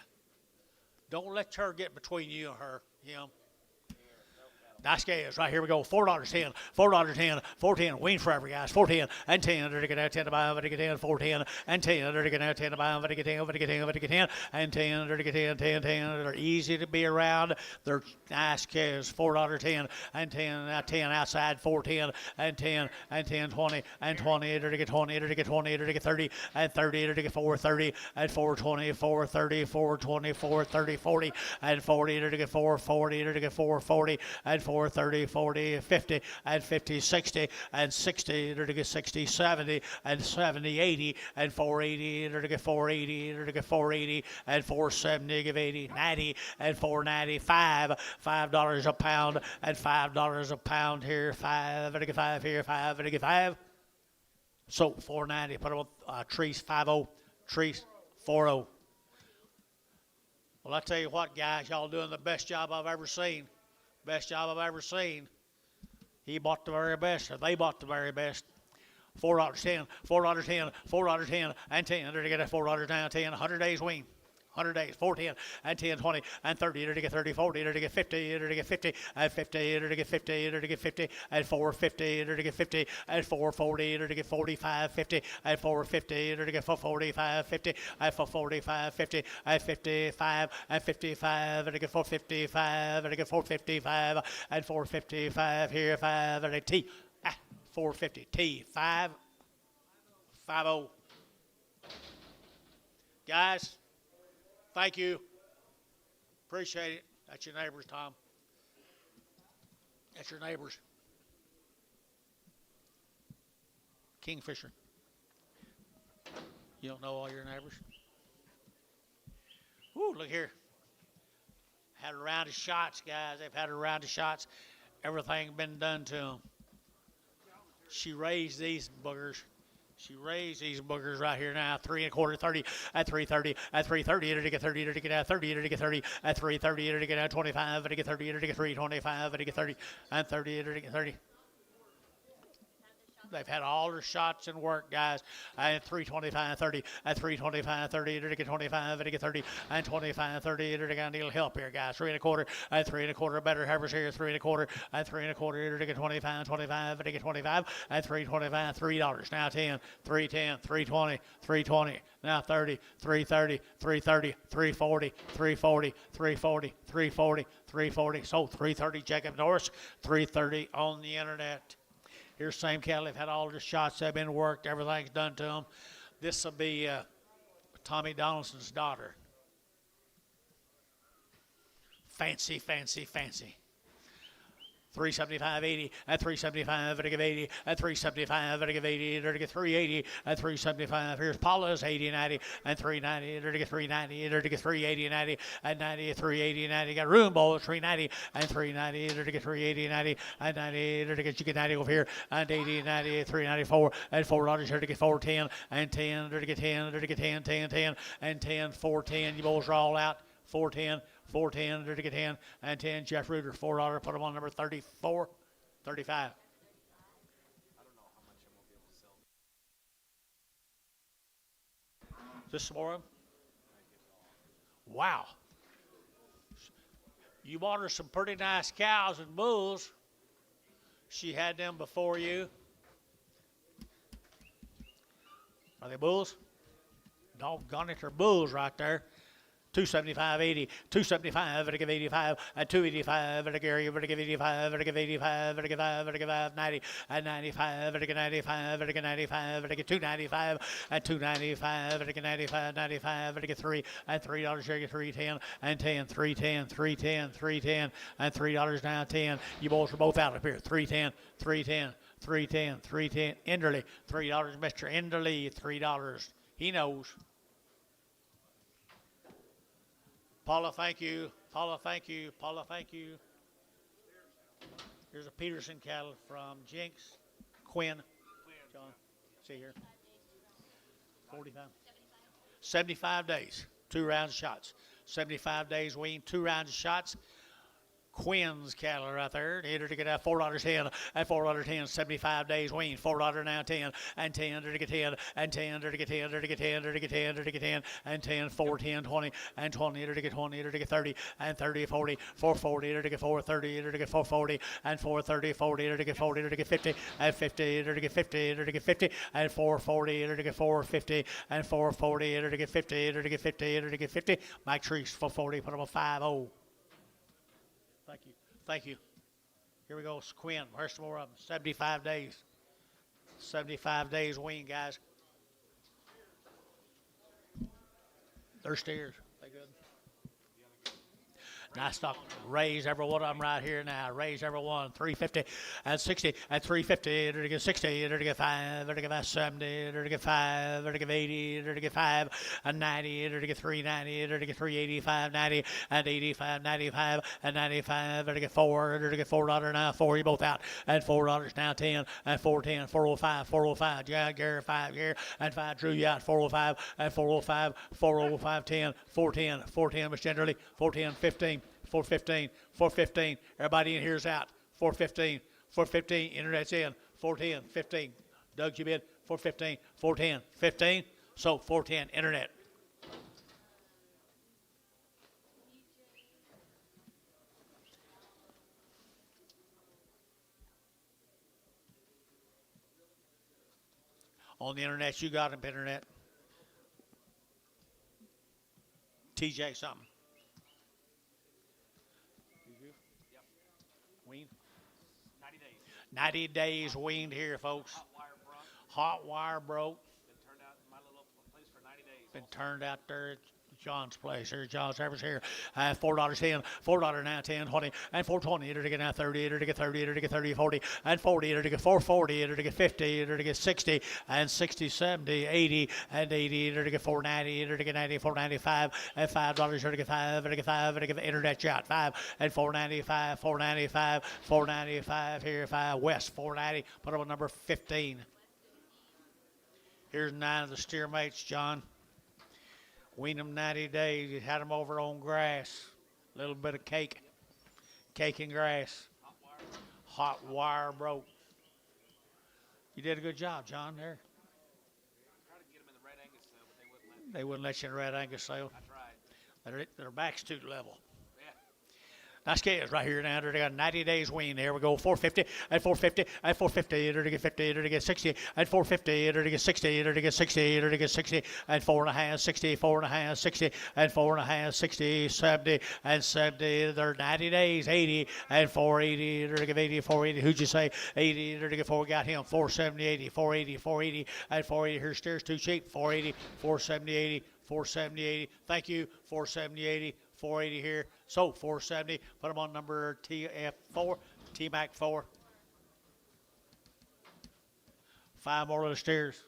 Don't let her get between you and her, him. Nice scales. Right here we go. $4.10. $4.10. $4.10. Wean forever, guys. $4.10 and 10. They're gonna 10 to buy. They're gonna 4.10 and 10. They're gonna 10 to buy. They're gonna 10. They're gonna 10. They're gonna 10 and 10. They're gonna 10. 10. 10. They're easy to be around. They're nice calves. $4.10 and 10. Now 10 outside. 4.10 and 10 and 10. 20 and 20. They're gonna 20. They're gonna 20. They're gonna 30 and 30. They're gonna 4.30 and 4.20. 4.30. 4.20. 4.30. 40 and 40. They're gonna 4.40. They're gonna 4.40 and 4.30, 40, 50, and 50, 60, and 60, they're to get 60, 70, and 70, 80, and 480, they're to get 480, they're to get 480, and 470, give 80, 90, and 495, $5 a pound, and $5 a pound here, 5, and to get 5 here, 5, and to get 5. So 490, put them trees 50, trees 40. Well, I tell you what, guys, y'all doing the best job I've ever seen. Best job I've ever seen. He bought the very best, or they bought the very best. $4.10, $4.10, $4.10, and 10. They're to get $4 down, 10, 100 days wean. 100 days, 4.10, and 10, 20, and 30. They're to get 30, 40. They're to get 50. They're to get 50, and 50. They're to get 50. They're to get 50, and 450. They're to get 50, and 440. They're to get 45, 50, and 450. They're to get 445, 50, and 445, 50, and 55, and 55. They're to get 455. They're to get 455, and 455 here, 5, and a T. 450, T, 5, 50. Guys, thank you. Appreciate it. That's your neighbors, Tom. That's your neighbors. Kingfisher. You don't know all your neighbors? Ooh, look here. Had a round of shots, guys. They've had a round of shots. Everything been done to them. She raised these boogers. She raised these boogers right here now. 3 1/4, 30, at 330, at 330, it'll get 30, it'll get out 30, it'll get 30, at 330, it'll get out 25, it'll get 30, it'll get 325, it'll get 30, and 30, it'll get 30. They've had all their shots and work, guys. At 325, 30, at 325, 30, it'll get 25, it'll get 30, and 25, 30, it'll get a little help here, guys. 3 1/4, at 3 1/4, better havers here, 3 1/4, at 3 1/4, it'll get 25, 25, it'll get 25, at 325, $3. Now 10, 310, 320, 320, now 30, 330, 330, 340, 340, 340, 340, 340. So 330 Jacob Norris, 330 on the internet. Here's same cattle. They've had all the shots. They've been worked. Everything's done to them. This will be Tommy Donaldson's daughter. Fancy, fancy, fancy. 375.80 at 375 it'll give 80 at 375 it'll give 80 it'll get 380 at 375. Here's Paula's 80 90 and 390 it'll get 390 it'll get 380 90 and 90 380 90. Got room bowl 390 and 390 it'll get 380 90 and 90 it'll get you get 90 over here and 80 90 394 and $4 here to get 410 and 10 it'll get 10 it'll get 10 10 10 and 10 410. You boys are all out. 410, 410, they're to get 10, and 10, Jeff Reuter, $4, put them on number 34, 35. I don't know how much I'm going to be able to sell. Is this some more of them? Wow. You bought her some pretty nice cows and bulls. She had them before you. Are they bulls? Doggone it, they're bulls right there. 275.80, 275, it'll give 85, at 285, it'll give 85, it'll give 85, it'll give 5, it'll give 5, 90, at 95, it'll get 95, it'll get 95, it'll get 295, at 295, it'll get 95, 95, it'll get 3, at $3, it'll get 310, and 10, 310, 310, 310, and $3 down 10. You boys are both out up here. 310, 310, 310, 310. Enderley, $3, Mr. Enderley, $3. He knows. Paula, thank you. Paula, thank you. Paula, thank you. Here's a Peterson cattle from Jinx. Quinn. John, see here. 45. 75 days. 2 rounds of shots. 75 days wean, 2 rounds of shots. Quinn's cattle right there. Enter to get out $4.10 and $4.10, 75 days wean. $4 now 10 and 10 to get 10 and 10 to get 10 to get 10 to get 10 to get 10 and 10, 4, 10, 20 and 20 to get 20 to get 30 and 30, 40, 440 to get 430 to get 440 and 430, 40 to get 40 to get 50 and 50 to get 50 to get 50 and 440 to get 450 and 440 to get 50 to get 50 to get 50. Mike Treese 440, put him on 5-0. Thank you. Thank you. Here we go. Quinn. Here's some more of them. 75 days. 75 days wean, guys. They're steers. They good. Livestock, raise every one of them right here now. Raise every one. 350 and 60 and 350. To get 60. To get 5. To get 70. To get 5. To get 80. To get 5 and 90. To get 390. To get 385, 90 and 85, 95 and 95. To get 4. To get $4 now. 4. You both out. And $4 now 10 and 410. 405. 405. Yeah, Gary 5 here and 5. Drew you out. 405 and 405. 405 10. 410. 410 was generally 410 15. 415, 415. Everybody in here's out. 415, 415. Internet's in. 410, 15. Doug, you bid. 415, 410, 15. So 410, internet. On the internet, you got him, internet. TJ something. Wean? 90 days. 90 days weaned here, folks. Hot wire broke. Hot wire broke. Been turned out in my little place for 90 days. Been turned out there at John's place. There's John's service here. $4.10, $4 now 10, 20, and 420. To get now 30, to get 30, to get 30, 40, and 40, to get 440, to get 50, to get 60, and 60, 70, 80, and 80, to get 490, to get 90, 495, and $5, to get 5, to get 5, to get the internet shot 5, and 495, 495, 495 here, 5 west, 490. Put up a number 15. Here's 9 of the steer mates, John. Weaned them 90 days. You had them over on grass. A little bit of cake and grass. Hot wire broke. You did a good job, John, there. Tried to get them in the Red Angus sale, but they wouldn't let me. They wouldn't let you in Red Angus sale. I tried. Their back's too level. Yeah. Nice kids right here now. They got 90 days wean. There we go. 450 and 450 and 450. To get 50. To get 60 and 450. To get 60. To get 60. To get 60 and 4.5. 60. 4.5. 60 and 4.5. 60. 70 and 70. They're 90 days. 80 and 480. To get 80. 480. Who'd you say? 80. To get 4. Got him. 470. 80. 480. 480 and 480. Her steers too cheap. 480. 470. 80. 470. 80. Thank you. 470. 80. 480 here. So 470. Put them on number TF4, T-Mac 4. 5 more of the steers.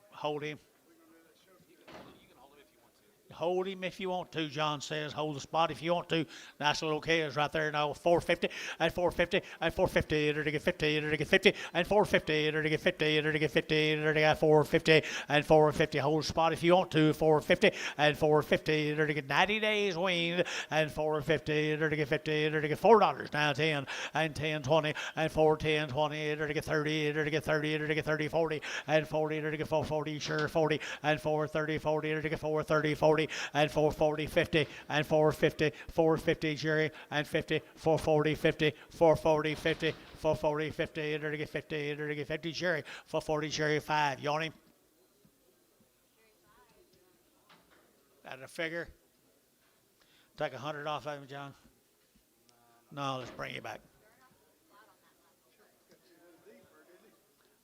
Hold him. You can hold it if you want to. Hold him if you want to, John says. Hold the spot if you want to. Nice little kids right there now. 450 and 450 and 450. To get 50. To get 50 and 450. To get 50. To get 50. To get 450 and 450. Hold the spot if you want to. 450 and 450. To get 90 days weaned and 450. To get 50. To get $4 now 10 and 10, 20 and 410, 20. To get 30. To get 30. To get 30, 40 and 40. To get 440. Sure 40 and 430, 40. To get 430, 40 and 440, 50 and 450, 450 Jerry and 50, 440, 50, 440, 50, 440, 50, to get 50, to get 50 Jerry, 440 Jerry 5. You on him? At a figure? Take 100 off of him, John. No, let's bring you back.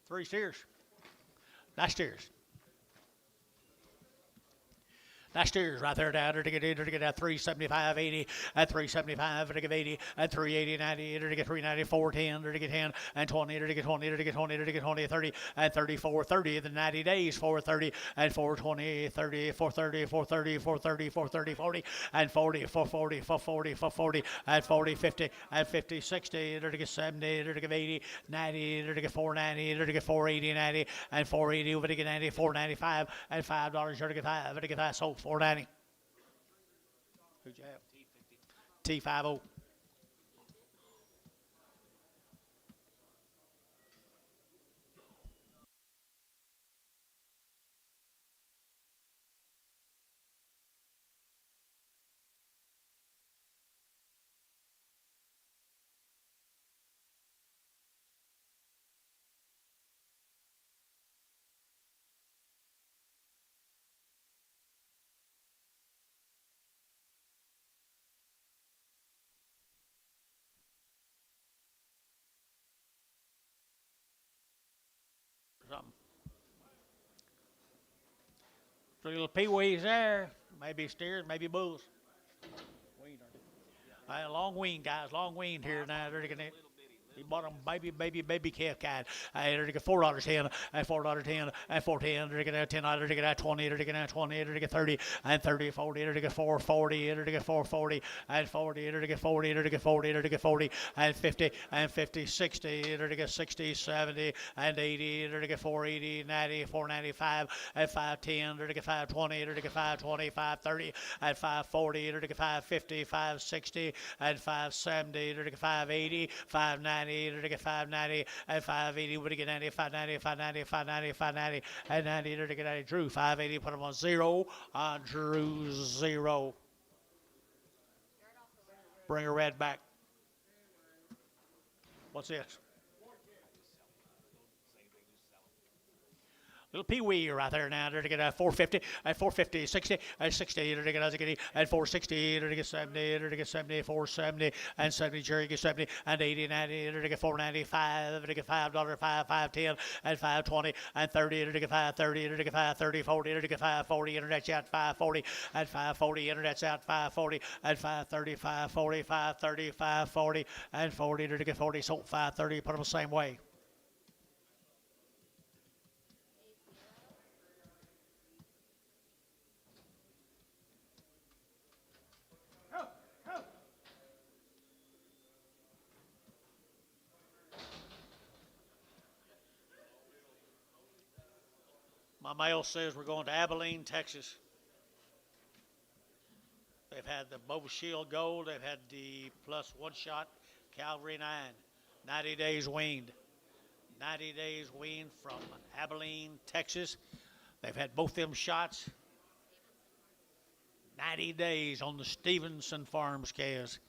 3 steers. Nice steers. Nice steers right there down to get that 375, 80, at 375, to get 80, at 380, 90, to get 390, 410, to get 10, and 20, to get 20, to get 20, to get 20, 30, and 34, 30, the 90 days, 430, and 420, 30, 430, 430, 430, 430, 40, and 40, 440, 440, 440, and 40, 50, and 50, 60, to get 70, to get 80, 90, to get 490, to get 480, 90, and 480, over to get 90, 495, and $5, to get 5, to get 5, so 490. Who'd you have? T50. Something. Three little peewees there. Maybe steers, maybe bulls. Long wean, guys. Long wean here now. They're gonna. He bought them baby calf guide. They're gonna $4.10, and $4.10, and $4.10. They're gonna $10. They're gonna 20. They're gonna 20. They're gonna 30, and 30, 40. They're gonna 440. They're gonna 440, and 40. They're gonna 40. They're gonna 40. They're gonna 40, and 50, and 50, 60. They're gonna 60, 70, and 80. They're gonna 480, 90, 495, and 510. They're gonna 520. They're gonna 520, 530, and 540. They're gonna 550, 560, and 570. They're gonna 580, 590. They're get 590 and 580. Would get 90, 590, 590, 590, 590, and 90. They're get 90. Drew 580. Put him on 0. On Drew 0. Bring her red back. What's this? Little peewee right there now. They're to get 450, at 450, 60, at 60. They're to get at 460. They're to get 70. They're to get 70, 470, and 70. Jerry gets 70, and 80, 90. They're to get 495. They're to get $5, 510, and 520, and 30. They're to get 530. They're to get 530, 40. They're to get 540. Internet's out 540, and 540. Internet's out 540, and 530, 540, 530, 540, and 40. They're to get 40. Sold 530. Put them the same way. My mail says we're going to Abilene, Texas. They've had the Bow Shield Gold. They've had the plus one shot Calvary 9. 90 days weaned. 90 days weaned from Abilene, Texas. They've had both them shots. 90 days on the Stevenson Farms calves.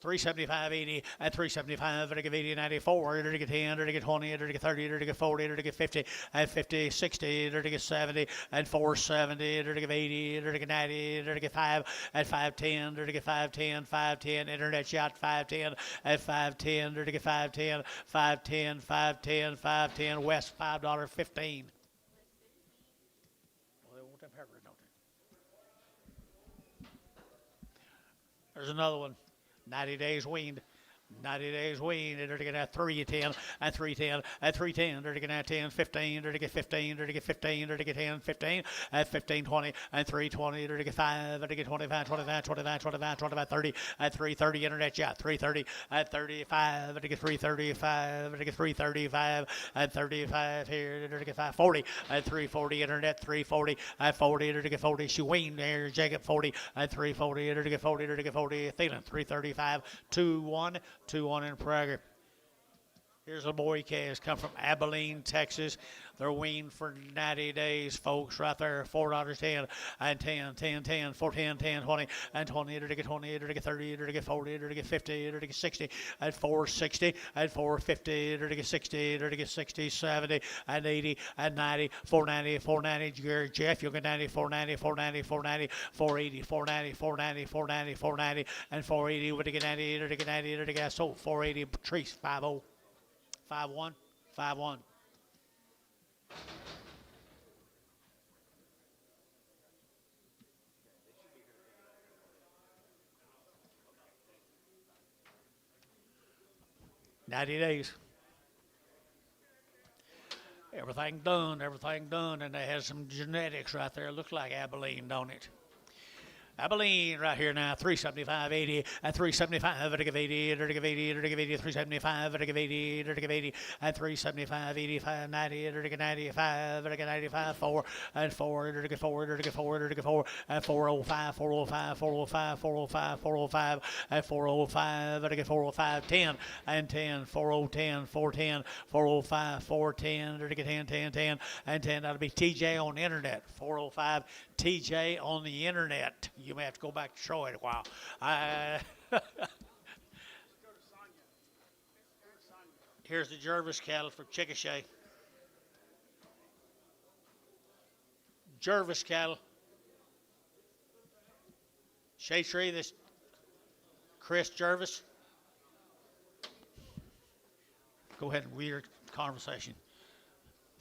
375.80 at 375. They're to get 80, 94. They're to get 10. They're to get 20. They're to get 30. They're to get 40. They're to get 50 at 50, 60. They're to get 70 and 470. They're to get 80. They're to get 90. They're to get 5 at 510. They're to get 510, 510. Internet shot 510 at 510. They're to get 510, 510, 510, 510. West $5.15. Well, they want them pepper, don't they? There's another one. 90 days weaned. 90 days weaned. They're to get at 310 and 310 at 310. They're to get at 10, 15. They're to get 15. They're to get 15. They're to get 10, 15 at 15, 20 and 320. They're to get 5. They're to get 25, 25, 25, 25, 25, 30 at 330. Internet shot 330 at 35. They're to get 335. They're to get 335 at 35 here. They're to get 540 at 340. Internet 340 at 40. They're to get 40. She weaned there. Jacob 40 at 340. They're to get 40. They're to get 40. Thielen 335. 2-1. 2-1 in Prager. Here's a boy calves come from Abilene, Texas. They're weaned for 90 days, folks, right there. $4.10 and 10, 10, 10, 410, 10, 20, and 20. They're to get 20, they're to get 30, they're to get 40, they're to get 50, they're to get 60, at 460, at 450, they're to get 60, they're to get 60, 70, and 80, and 90, 490, 490. Jeff, you'll get 90, 490, 490, 490, 480, 490, 490, 490, 490, and 480. Would to get 90, they're to get 90, they're to get sold 480. Patrice 50. 5-1, 5-1. $90 days. Everything done, and they had some genetics right there. Looks like Abilene, don't it? Abilene right here now, 375.80 and 375 at 80 at 80 at 80 375 at 80 at 80 and 375 85 90 at 95 at 95 4 and 4 at 4 at 4 at 4 and 405 405 405 405 405 and 405 at 405 10 and 10 4010 410 405 410 at 10 10 10 and 10. That'll be TJ on the internet. 405 TJ on the internet. You may have to go back to Troy in a while. Here's the Jervis cattle for Chickasha. Jervis cattle. Shade Tree, this Chris Jervis. Go ahead and read your conversation.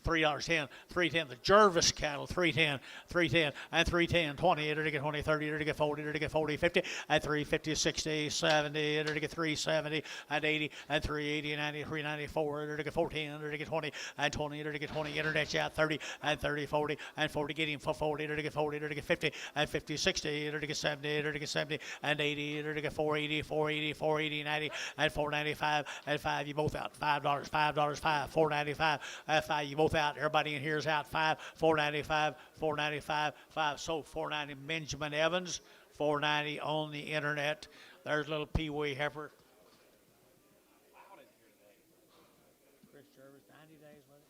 $3.10, $3.10. The Jervis cattle, $3.10, $3.10, and $3.10, 20, $20, 30, 40, 40, 50, and $3.50, 60, 70, $3.70, and 80, and $3.80, 90, $3.94, $4.10, 20, and 20, 20. Internet out 30, and 30, 40, and 40. Get him for 40, 40, 50, and 50, 60, 70, 70, and 80, 480, 480, 480, 90, and 495, and 5. You both out. $5, $5, 5, 495, and 5. You both out. Everybody in here is out. 5, 495, 495, 5. So 490. Benjamin Evans, 490 on the internet. There's little Pee Wee heifer. Chris Jervis, 90 days with it.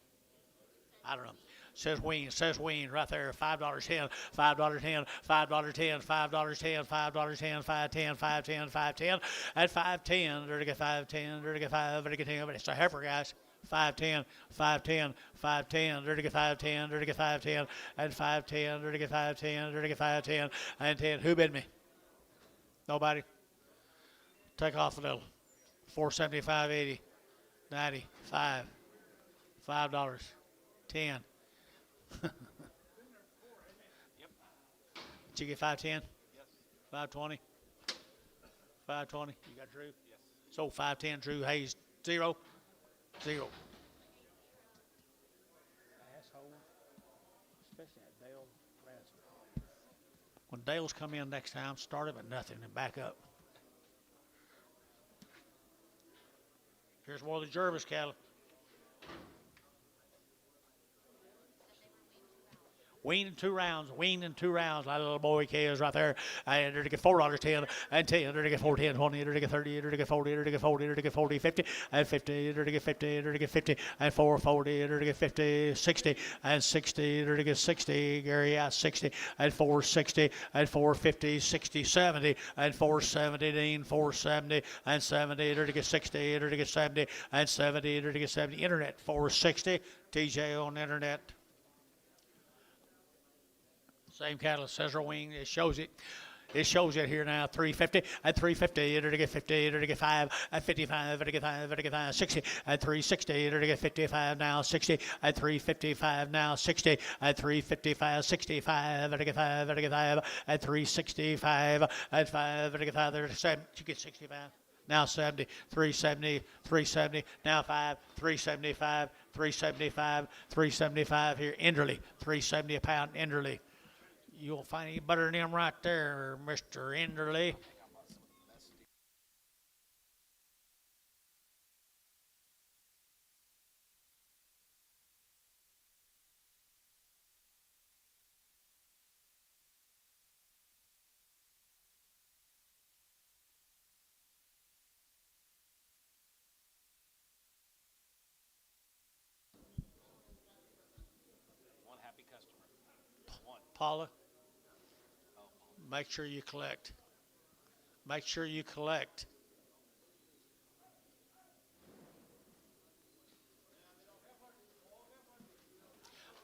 I don't know. Says Ween right there. $5.10, $5.10, $5.10, $5.10, $5.10, $5.10, $5.10, $5.10, and $5.10. There to get $5.10, there to get $5, there to get $10. But it's a heifer, guys. 510, 510, 510, there to get 510, there to get 510, and 510, there to get 510, there to get 510, and 10. Who bid me? Nobody. Take off a little. 475, 80, 90, 5, $5, 10. Did you get 510? Yes. 520? 520? You got Drew? Yes. So 510, Drew Hayes, 0. Asshole. Especially that Dale Ransom. When Dale's come in next time, start him at nothing and back up. Here's more of the Jervis cattle. Weaned in 2 rounds, Like a little boy is right there. And they're to get $4.10 and 10. They're to get 4, 10, 20. They're to get 30. They're to get 40. They're to get 40. They're to get 40, 50 and 50. They're to get 50. They're to get 50 and 440. They're to get 50, 60 and 60. They're to get 60. Gary out 60 and 460 and 450, 60, 70 and 470. Dean 470 and 70. They're to get 60. They're to get 70 and 70. They're to get 70. Internet 460. TJ on internet. Same cattle as Cesar Wing. It shows it. It shows it here now. 350 and 350. It'll get 50. It'll get 5 and 55. It'll get 5. It'll get 5. 60 and 360. It'll get 55 now. 60 and 355 now. 60 and 355. 65. It'll get 5. It'll get 5 and 365 and 5. It'll get 5. There's 7. You get 65. Now 70, 370, 370, now 5, 375, 375, 375 here. Enderley, 370 a pound. Enderley. You won't find any better than him right there, Mr. Enderley. One happy customer. One. Paula, make sure you collect. Make sure you collect.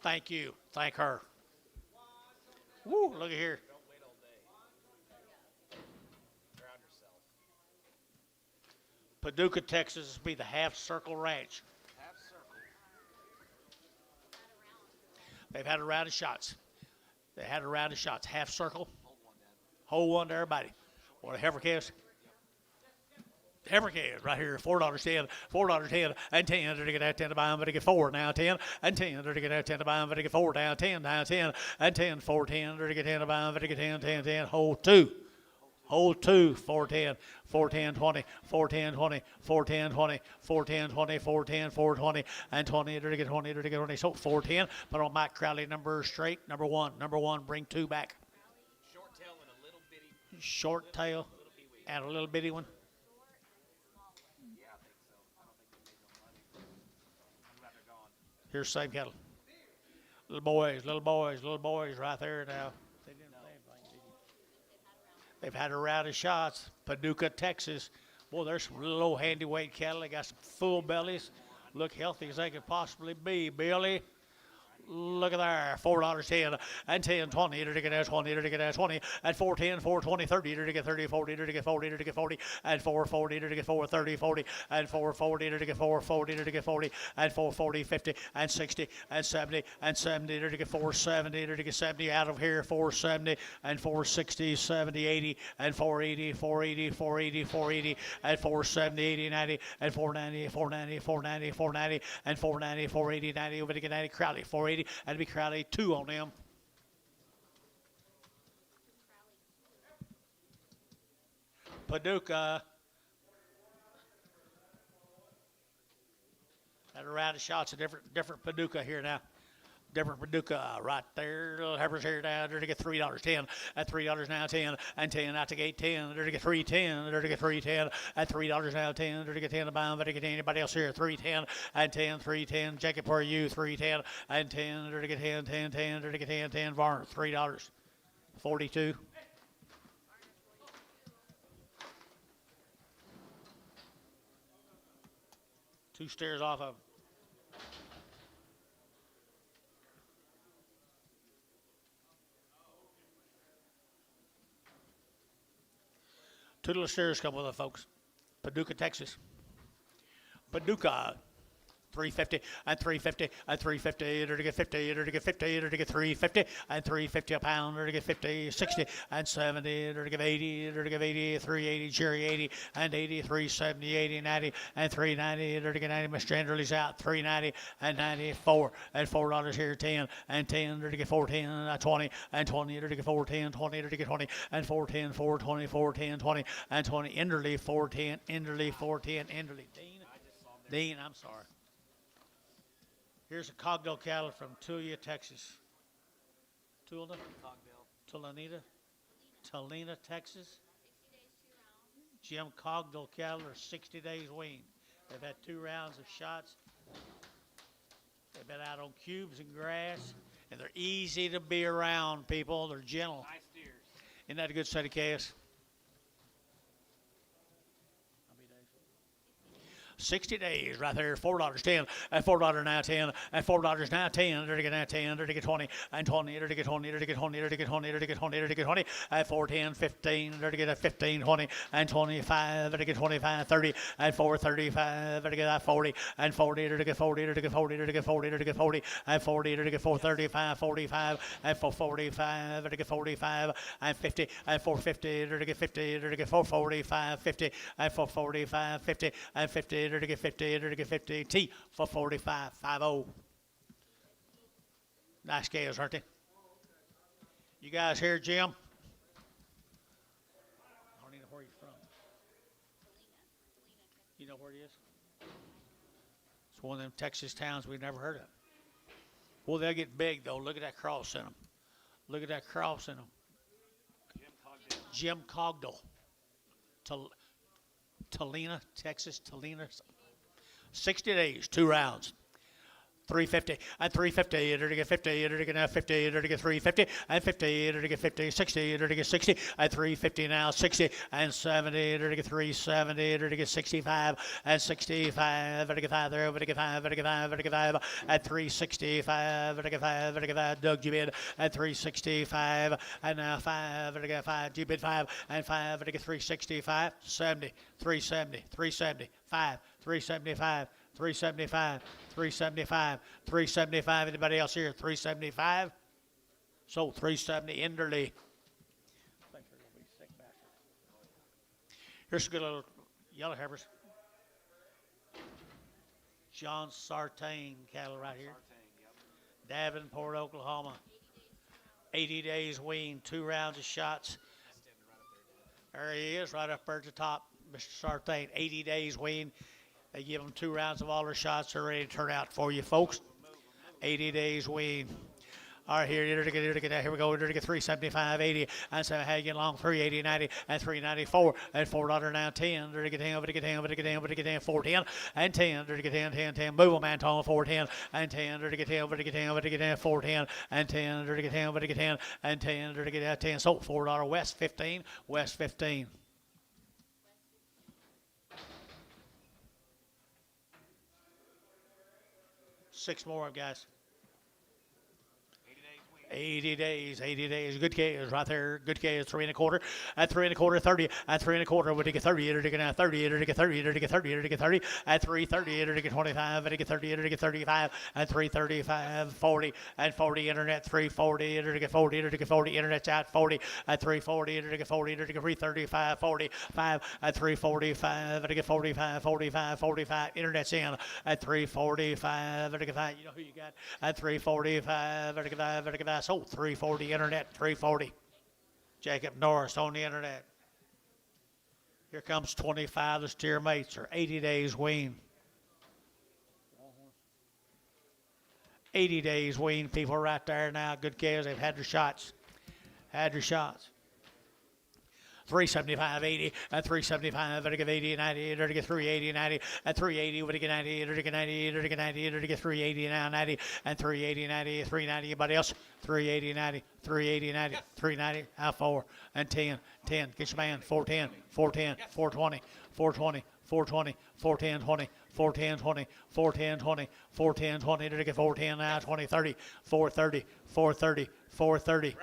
Thank you. Thank her. Woo, look at here. Don't wait all day. Drown yourself. Paducah, Texas will be the Half Circle Ranch. Half circle. They've had a round of shots. They had a round of shots. Half circle. Hold one, Dad. Hold one to everybody. What a heifer calves. Every kid right here, $4.10, $4.10, and 10. They're to get that 10 to buy them, but to get 4 now, 10, and 10. They're to get that 10 to buy them, but to get 4 now, 10, now 10, and 10, 4, 10. They're to get 10 to buy them, but to get 10, 10, 10. Hold 2. Hold 2, 410, 410, 20, 410, 20, 410, 20, 410, 20, 410, 420, and 20. They're to get 20, they're to get 20. So 410. Put on Mike Crowley number straight. Number one, bring 2 back. Short tail and a little bitty. Short tail and a little bitty one. Yeah, I think so. I don't think they made no money. I'm glad they're gone. Here's the same cattle. Little boys right there now. They've had a round of shots. Paducah, Texas. Boy, there's some low handy weight cattle. They got some full bellies. Look healthy as they could possibly be. Billy, look at there. $4.10 and 10, 20. Either to get that 20, either to get that 20. And 410, 420, 30. Either to get 30, 40, either to get 40, either to get 40. And 440, either to get 430, 40. And 440, either to get 440, either to get 40. And 440, 50, and 60, and 70, and 70. Either to get 470, either to get 70 out of here. 470, and 460, 70, 80, and 480, 480, 480, 480, and 470, 80, 90, and 490, 490, 490, 490, and 490, 480, 90. Over to get 90. Crowley, 480. That'd be Crowley, 2 on them. Paducah. Had a round of shots, a different Paducah here now. Different Paducah right there. Little heifers here now. They're to get $3.10. At $3 now, 10, and 10 out to gate 10. They're to get 3.10. They're to get 3.10. At $3 now, 10. They're to get 10 to buy them. But to get anybody else here, 3.10 and 10, 3.10. Jacob, where are you? 3.10 and 10. They're to get 10, 10, 10. They're to get 10, 10. Varner, $3. 42. Two stairs off of. Two little stairs come with it, folks. Paducah, Texas. Paducah. 350 and 350 and 350. Either to get 50, either to get 50, either to get 350 and 350 a pound, or to get 50, 60 and 70, either to give 80, either to give 80, 380, Jerry 80 and 80, 370, 80, 90 and 390, either to get 90. Mr. Enderley's out 390 and 94 and $4 here, 10 and 10, either to get 410, 20 and 20, either to get 410, 20, either to get 20 and 410, 420, 410, 20 and 20. Enderley 410, Enderley 410, Enderley. Dean, I'm sorry. Here's a Cogdell cattle from Tulia, Texas. Tulna? Talina, Texas. Jim Cogdell cattle are 60 days weaned. They've had 2 rounds of shots. They've been out on cubes and grass, and they're easy to be around, people. They're gentle. Nice steers. Isn't that a good set of calves? 60 days right there, $4.10, and $4 now 10, and $4 now 10, they're to get now 10, they're to get 20, and 20, they're to get 20, they're to get 20, they're to get 20, they're to get 20, they're to get 20, and 410, 15, they're to get a 15, 20, and 25, they're to get 25, 30, and 435, they're to get 40, and 40, they're to get 40, they're to get 40, they're to get 40, they're to get 40, and 40, they're to get 435, 45, and 445, they're to get 45, and 50, and 450, they're to get 50, they're to get 445, 50, and 445, 50, and 50, they're to get 50, they're to get 50, T for 45, 50. Nice scales, aren't they? You guys here, Jim? I don't even know where he's from. You know where he is? It's one of them Texas towns we've never heard of. Well, they'll get big, though. Look at that cross in them. Look at that cross in them. Jim Cogdell. Talina, Texas, Talina. 60 days, 2 rounds. 350 and 350, either to get 50, either to get 50, either to get 350 and 50, either to get 50, 60, either to get 60 and 350 now, 60 and 70, either to get 370, either to get 65 and 65, either to get 5 there, either to get 5, either to get 5, either to get 5 at 365, either to get 5, either to get 5, Doug G-Bid at 365, and now 5, either to get 5, G-Bid 5, and 5, either to get 365, 70, 370, 370, 5, 375, 375, 375, 375. Anybody else here? 375. So 370 Enderley. Here's a good little Yellow Heifers. John Sartain cattle right here. Sartain, yep. Davenport, Oklahoma. 80 days wean, 2 rounds of shots. Standing right up there, There he is, right up there at the top. Mr. Sartain, 80 days wean. They give them 2 rounds of all their shots. They're ready to turn out for you, folks. 80 days wean. All right, here we go. 375, 80, and 7 Hagen long, 380, 90, and 394, and $4 now 10. Over to get 410, and 10. Over to get 10. Move them, Anton, 410, and 10. Over to get 10, 410, and 10. Over to get 10, and 10. Over to get 10. So $4 West 15, West 15. Six more, guys. 80 days. Good calves right there. Good calves. 3 1/4. At 3 1/4, 30. At 3 1/4, would get 30. It'll get 30. It'll get 30. It'll get 30. It'll get 30. At 330, it'll get 25. It'll get 30. It'll get 35. At 335, 40. At 40, internet 340. It'll get 40. It'll get 40. Internet's out 40. At 340, it'll get 40. It'll get 335, 45. At 345, it'll get 45, 45, 45. Internet's in. At 345, it'll get 5. You know who you got? At 345, it'll get 5. It'll get 5. So 340 internet, 340. Jacob Norris on the internet. Here comes 25. The steer mates are 80 days wean. 80 days wean. People right there now. Good calves. They've had their shots. 375, 80, at 375, it'll get 80, 90, it'll get 380, 90, at 380, it'll get 90, it'll get 90, it'll get 90, it'll get 380 now, 90, and 380, 90, 390, anybody else? 380, 90, 380, 90, 390, out 4, and 10, 10, get your man, 410, 410, 420, 420, 420, 410, 20, 410, 20, 410, 20, 410, 20, it'll get 410 now, 20, 30, 430, 430, 430,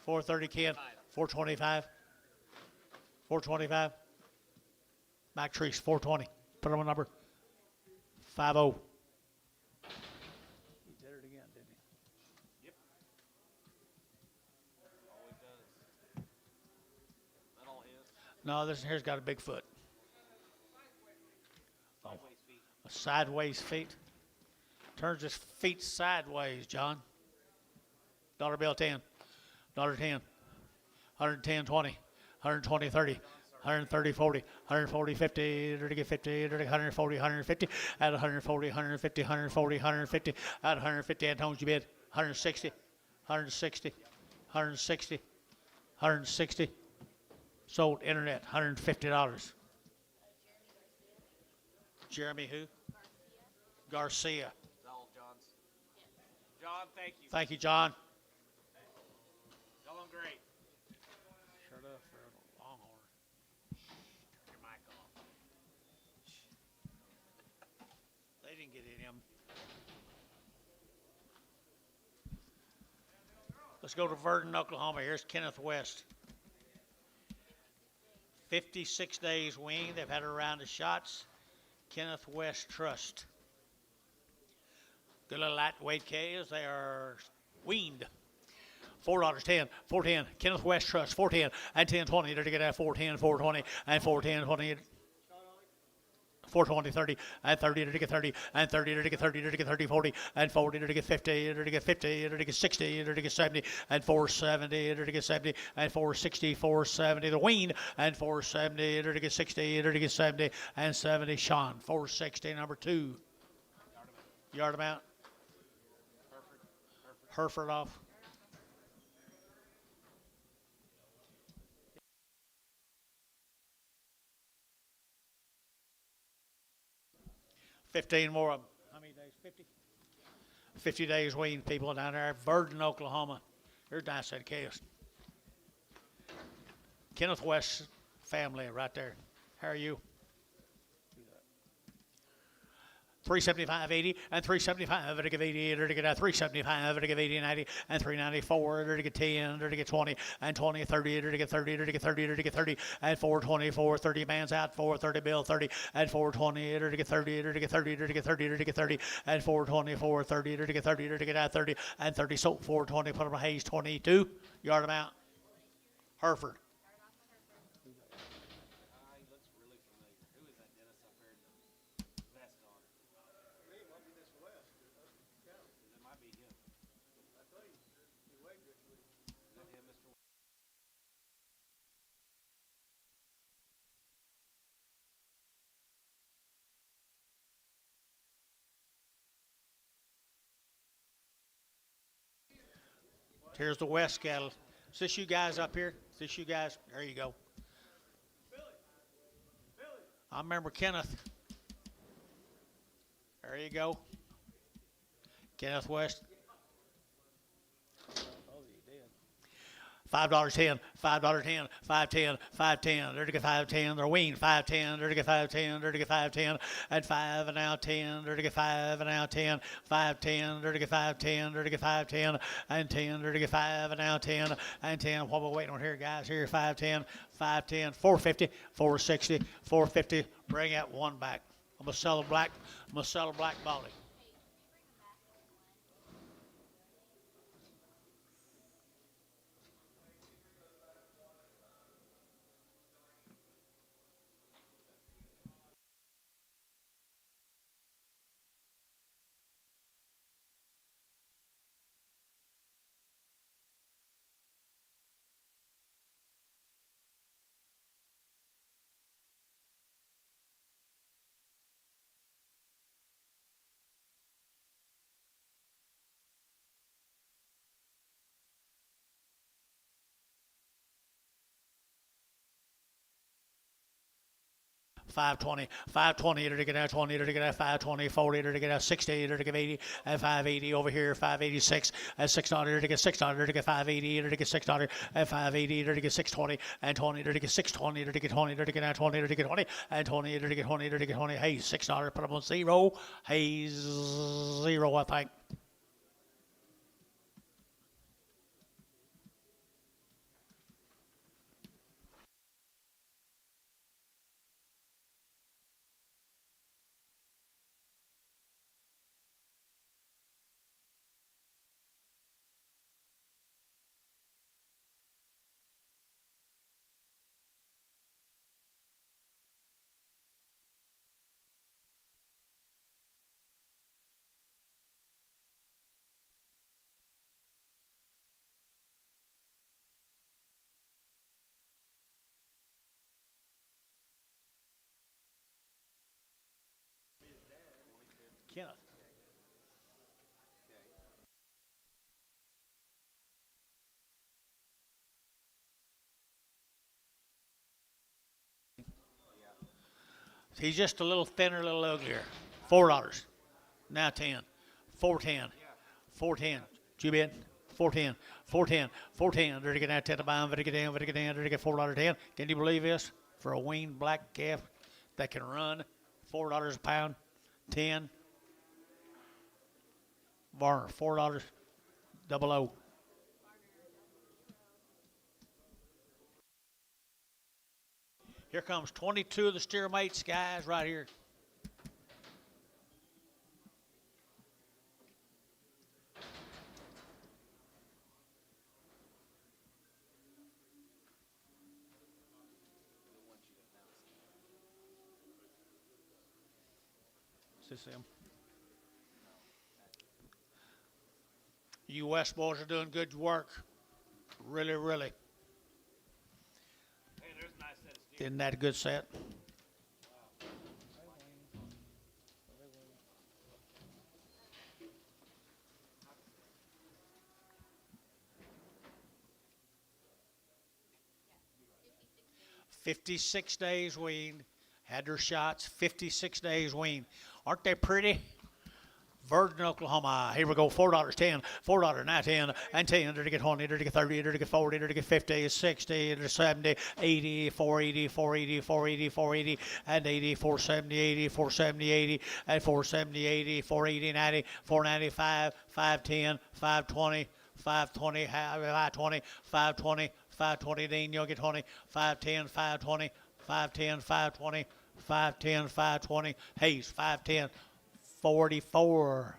430, kid, 425. 425. Mike Treese, 420. Put on a number. 50. He did it again, didn't he? Yep. Always does. That all his. No, this here's got a big foot. Oh, Sideways feet. a sideways feet. Turns his feet sideways, John. Dollar bill 10. Dollar 10. 110, 20. 120, 30, 130, 40, 140, 50, 30, 50, 140, 150, at 140, 150, 140, 150, at 150, and how much you bid? 160, 160, 160, 160. Sold internet, $150. Jeremy who? Garcia. It's all John's. John, thank you. Thank you, John. Y'all on great. Shut up for a longhorn. Your mic off. They didn't get in him. Let's go to Verdon, Oklahoma. Here's Kenneth West. 56 days weaned. They've had a round of shots. Kenneth West Trust. Good little lightweight calves. They are weaned. $4, 10, 410. Kenneth West Trust, 410 and 1020. They're to get at 410, 420, and 410, 20. 420, 30, and 30, to get 30, and 30, to get 30, to get 30, 40, and 40, to get 50, to get 50, to get 60, to get 70, and 470, to get 70, and 460, 470, the wean, and 470, to get 60, to get 70, and 70, Sean, 460, number 2. Yard amount. Hereford off. $15 more of them. How many days? 50? 50 days weaned people down there. Verdon, Oklahoma. Here's nice set of calves. Kenneth West family right there. How are you? 375, 80, and 375, to give 80, to get 375, to give 80, 90, and 394, to get 10, to get 20, and 20, 30, to get 30, to get 30, to get 30, and 424, 30 man's out, 430 bill, 30, and 420, to get 30, to get 30, to get 30, to get 30, and 424, 30, to get 30, to get out 30, and 30, so 420, put them on Hayes, 22, yard them out. Hereford. He looks really familiar. Who is Here's the West cattle. Is this you guys up here? Is this you guys? There you go. I remember Kenneth. There you go. Kenneth West. $5.10, $5.10, $5.10, $5.10, there to get $5.10, they're weaned, $5.10, there to get $5.10, there to get $5.10, and $5 and now $10, there to get $5 and now $10, $5.10, there to get $5.10, there to get $5.10, and $10, there to get $5 and now $10, and $10, what we're waiting on here, guys, here, $5.10, $5.10, $4.50, $4.60, $4.50, bring that one back. I'm gonna sell a black body. $5.20, $5.20, to get out 20, to get out 5.20, 40, to get out 60, to get 80, and $5.80 over here, $5.86, and $6 to get $6, to get $5.80, to get $6, and $5.80, to get $6.20, and 20, to get $6.20, to get 20, to get out 20, to get 20, and 20, to get 20, to get 20. Hey, $6, put them on zero. Hey, zero, I think. Kenneth. He's just a little thinner, a little uglier. $4. Now 10. 4.10. 4.10. You bet. 4.10. 4.10. 4.10. There to get out 10 to buy them. There to get down. There to get down. There to get $4.10. Can you believe this? For a weaned black calf that can run $4 a pound. 10. Varner. $4. Double O. Here comes 22 of the steer mates, guys, right here. Is this him? You West boys are doing good work. Really, really. Hey, there's a nice set of steers. Isn't that a good set? $56 days weaned. Had their shots. 56 days weaned. Aren't they pretty? Virgin, Oklahoma. Here we go. $4, 10, $4, now 10, and 10, to get 20, to get 30, to get 40, to get 50, 60, to 70, 80, 480, 480, 480, 480, and 80, 470, 80, 470, 80, and 470, 80, 480, 90, 495, 510, 520, 520, 520, 520, 520, Dean, you'll get 20, 510, 520, 510, 520, 510, 520, Hayes, 510, 44.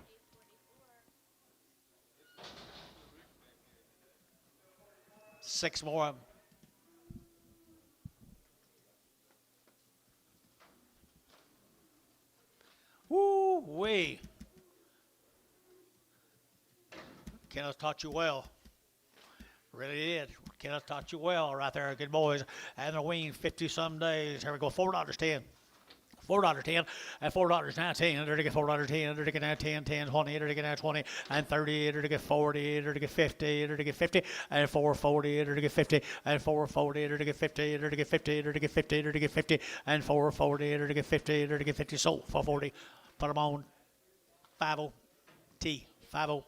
Six more of them. Woo-wee. Kenneth taught you well. Really did. Kenneth taught you well right there. Good boys. And the wean 50-some days. Here we go. $4, 10. $4.10, and $4.10, to get $4.10, to get now 10, 10, 20, to get now 20, and 30, to get 40, to get 50, to get 50, and 440, to get 50, and 440, to get 50, to get 50, to get 50, to get 50, and 440, to get 50, to get 50, sold 440. Put them on 50 T 50.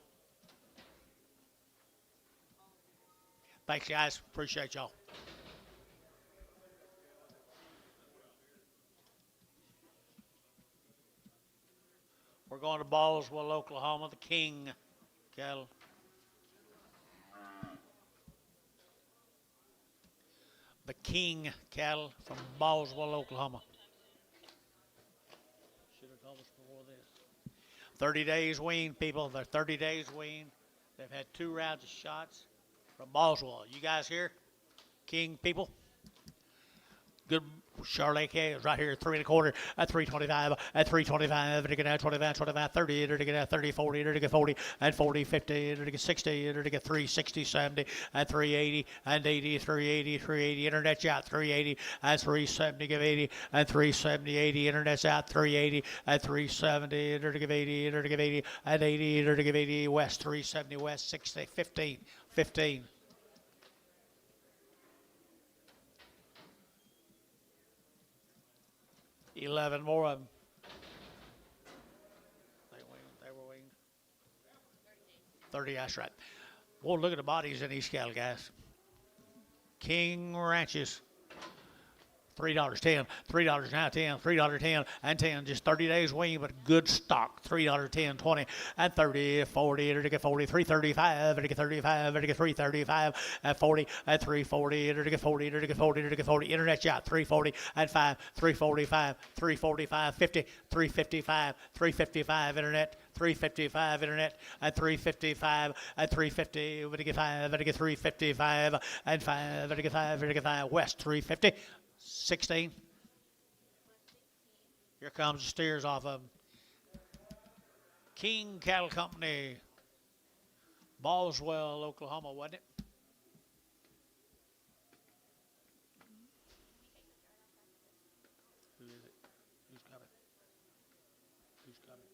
Thanks, guys. Appreciate y'all. We're going to Ballswell, Oklahoma, the King cattle. The King cattle from Ballswell, Oklahoma. Should have told us before this. 30 days weaned, people. They're 30 days weaned. They've had 2 rounds of shots from Ballswell. You guys here? King people? Good Charlotte calves right here, 3 1/4 at 325, at 325, to get out 25, 25, 30, to get out 30, 40, to get 40, and 40, 50, to get 60, to get 360, 70, and 380, and 80, 380, 380, internet's out 380, and 370, give 80, and 370, 80, internet's out 380, and 370, to give 80, to give 80, and 80, to give 80, west 370, west 60, 15, 15. 11 more of them. They were weaned. 30, that's right. Well, look at the bodies in these cattle, guys. King Ranches. $3.10, $3 now 10, $3.10 and 10, just 30 days weaned, but good stock. $3.10, 20 and 30, 40, to get 40, 335, to get 35, to get 335 and 40 and 340, to get 40, to get 40, to get 40. Internet shot 340 and 5, 345, 345, 50, 355, 355 internet. 355 internet and 355 and 350 to get 5 to get 355 and 5 to get 5 to get 5 west 350 16. Here comes the steers off of them. King Cattle Company, Ballswell, Oklahoma, wasn't it? Who is it? Who's coming? Who's coming?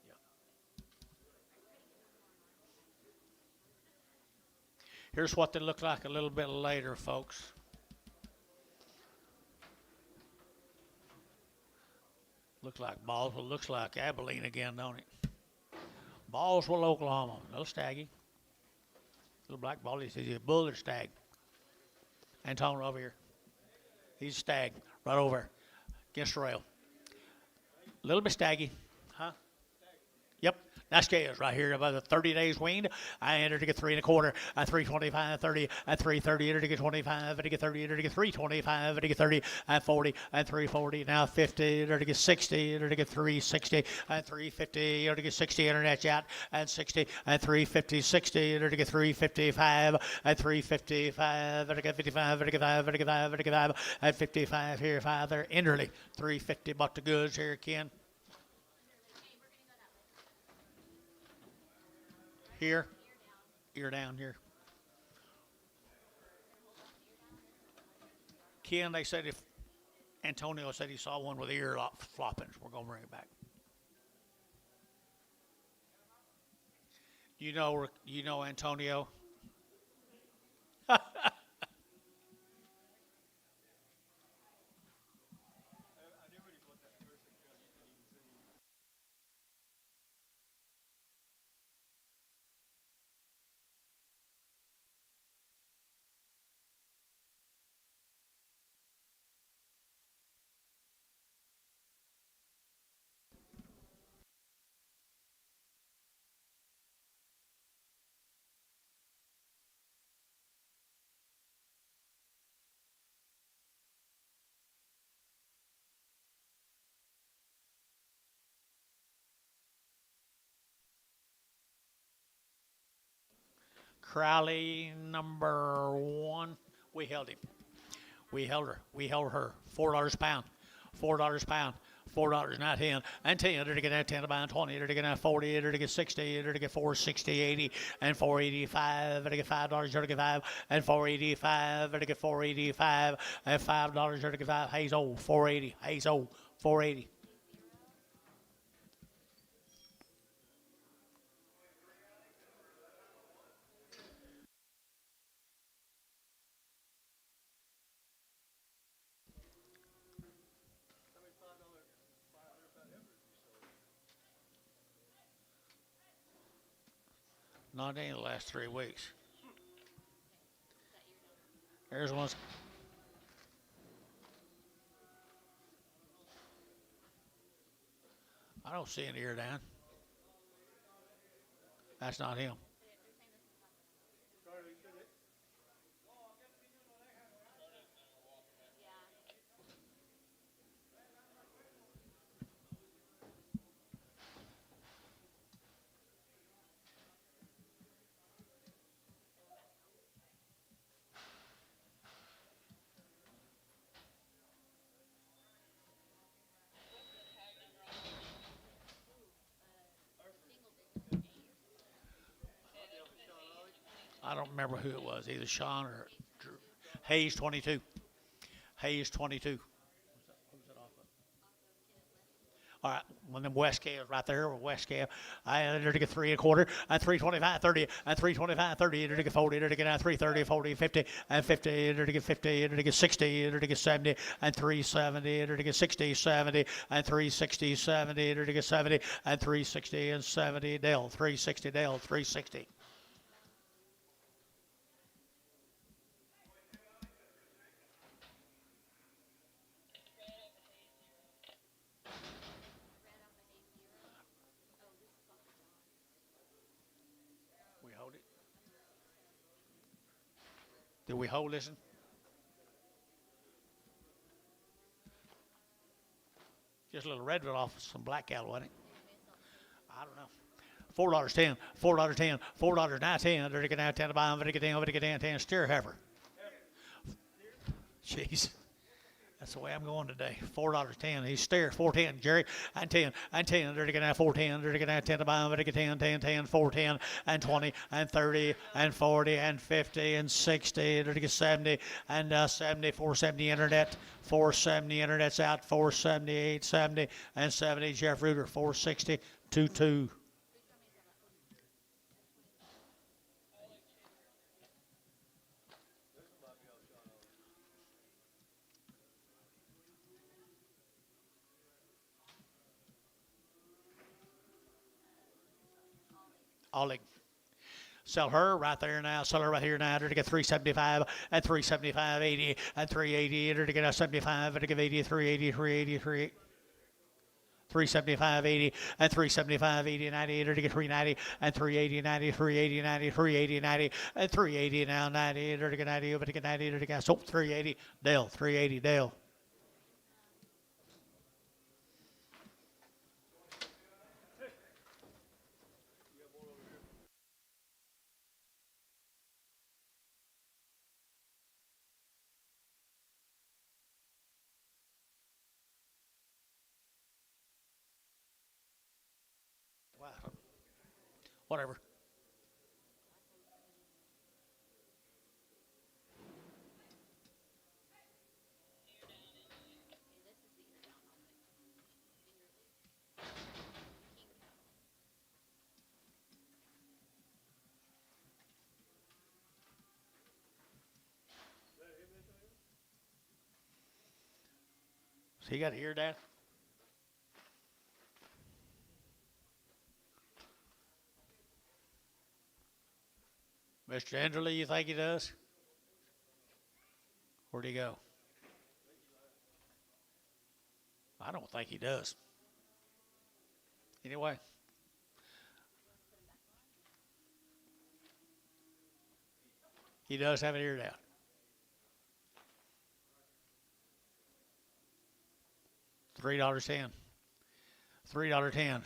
Yeah. Here's what they look like a little bit later, folks. Looks like Ballswell, looks like Abilene again, don't it? Ballswell, Oklahoma. Little staggy. Little black ball. He's a bull or stag. Anton over here. He's a stag right over against the rail. A little bit staggy. Huh? Yep. That's Jay's right here, about the 30 days weaned. I entered to get 3 1/4, at 325, 30, at 330, entered to get 25, to get 30, entered to get 325, to get 30, at 40, at 340, now 50, entered to get 60, entered to get 360, at 350, entered to get 60, internet chat, and 60, at 350, 60, entered to get 355, at 355, entered to get 55, entered to get 5, entered to get 5, entered to get 5, at 55 here, 5 there, Enderley, 350, bought the goods here, Ken. Here, ear down here. Ken, they said if Antonio said he saw one with the ear flopping, we're gonna bring it back. You know Antonio. Crowley number 1. We held him. We held her. We held her. $4 a pound. $4 a pound. $4, not 10, and 10, to get that 10 to buy 20, to get that 40, to get 60, to get 460, 80, and 485, to get $5, to get 5, and 485, to get 485, and $5, to get 5, Hayes old, 480, Hayes old, 480. Not in the last 3 weeks. There's one. I don't see any ear down. That's not him. I don't remember who it was, either Sean or Drew. Hayes 22. Hayes 22. All right, one of them West Cavs right there, West Cav. I enter to get 3 1/4, and 325, 30, and 325, 30, enter to get 40, enter to get 330, 40, 50, and 50, enter to get 50, enter to get 60, enter to get 70, and 370, enter to get 60, 70, and 360, 70, enter to get 70, and 360, and 70, Dale, 360, Dale, 360. We hold it. Did we hold this one? Just a little red one off some black cattle, wasn't it? I don't know. $4.10, $4.10, $4.9, they're getting out 10 to buy them, they're getting 10, steer heifer. Jeez. That's the way I'm going today. $4.10. He's steer, 410, Jerry, and 10, and 10. They're getting out 410. They're getting out 10 to buy them. They're getting 10, 10, 10, 410, and 20, and 30, and 40, and 50, and 60. They're getting 70, and 70, 470 internet, 470 internet's out, 478, 70, and 70. Jeff Reuter, 460, 22. Ollie. Sell her right there now. Sell her right here now. To get 375 and 375, 80 and 380. To get 75 and to get 80, 380, 380, 375, 80 and 375, 80, 90. To get 390 and 380, 90, 380, 90, 380, 90 and 380 now 90. To get 90, but to get 90. To get 380. Dale, 380. Dale. Wow. Whatever. So you got to hear that? Mr. Enderley, you think he does? Where'd he go? I don't think he does. Anyway. He does have it eared out. $3.10. $3.10.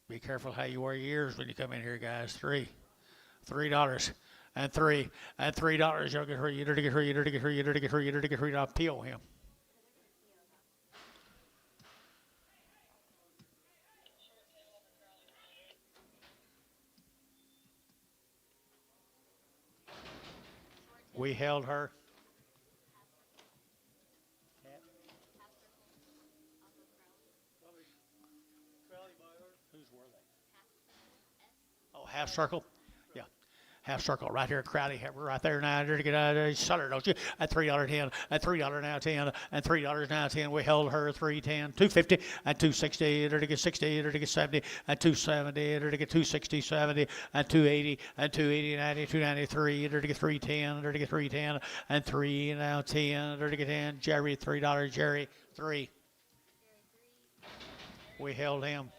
Be careful how you wear your ears when you come in here, guys. $3. And $3. And $3. You'll get her. You're to get her. You're to get her. You're to get her. You're to get her. You're to get her. I'll peel him. We held her. Whose were they? Oh, half circle. Yeah. Half circle right here, Crowley, right there now. To get out of Sutter, don't you? At $3.10, at $3 now 10, and $3 now 10. We held her 310, 250, and 260, to get 60, to get 70, and 270, to get 260, 70, and 280, and 280, 90, 293, to get 310, to get 310, and 3 now 10, to get 10. Jerry, $3, Jerry, 3. We held him.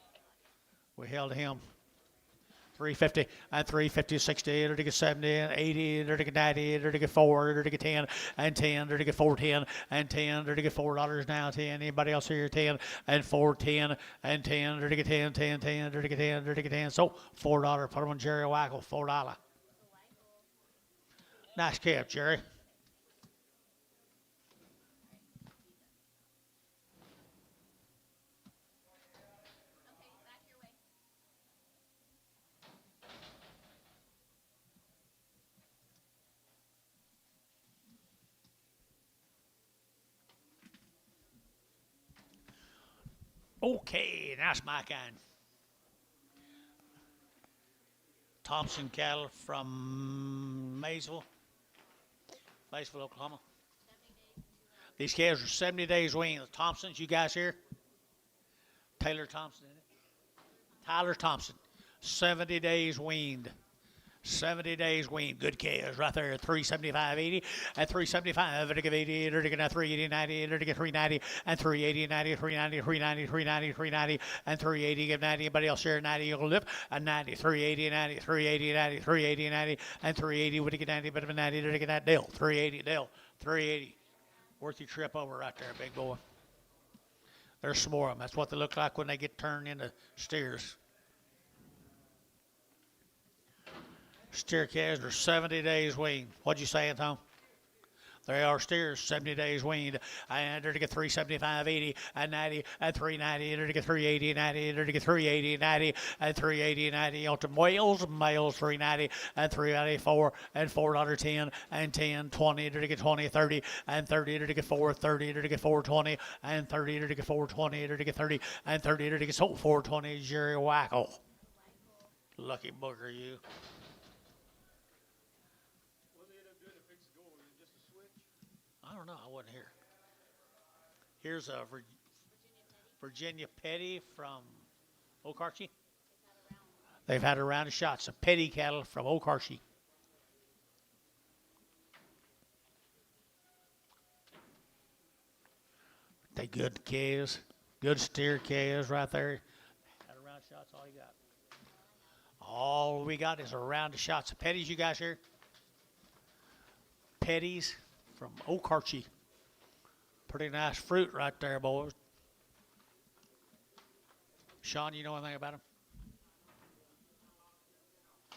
We held him. 350 and 350, 60, to get 70 and 80, to get 90, to get 4, to get 10 and 10, to get 410 and 10, to get $4 now 10. Anybody else here 10 and 410 and 10, to get 10, 10, 10, to get 10, to get 10. So $4. Put them on Jerry Wackel, $4. Nice cap, Jerry. Okay, that's my kind. Thompson cattle from Maysville, Oklahoma. These calves are 70 days weaned. The Thompsons, you guys here? Taylor Thompson, isn't it? Tyler Thompson, 70 days weaned. 70 days weaned. Good calves right there at 375.80 and 375 to give 80 to get 380 90 to get 390 and 380 90 390 390 390 390 and 380 give 90. Anybody else here 90 you'll live and 90 380 90 380 90 380 90 and 380 would get 90 but 90 to get that Dale 380 Dale 380 worth your trip over right there big boy. There's some more of them. That's what they look like when they get turned into steers. Steer calves are 70 days weaned. What'd you say, Tom? They are steers, 70 days weaned. And they're to get 375.80 and 90 and 390. They're to get 380 90. They're to get 380 90 and 380 90. On to males 390 and 394 and $4.10 and 10 20. They're to get 20 30 and 30. They're to get 430. They're to get 420 and 30. They're to get 420. They're to get 30 and 30. They're to get 420. Jerry Wackel. Lucky booger, you. I don't know. I wasn't here. Here's a Virginia Petty from OKC. They've had a round of shots of Petty cattle from OKC. They good calves, good steer calves right there. Had a round of shots. All you got. All we got is a round of shots of Petties. You guys here? Petties. From OKC. Pretty nice fruit right there, boys. Sean, you know anything about them?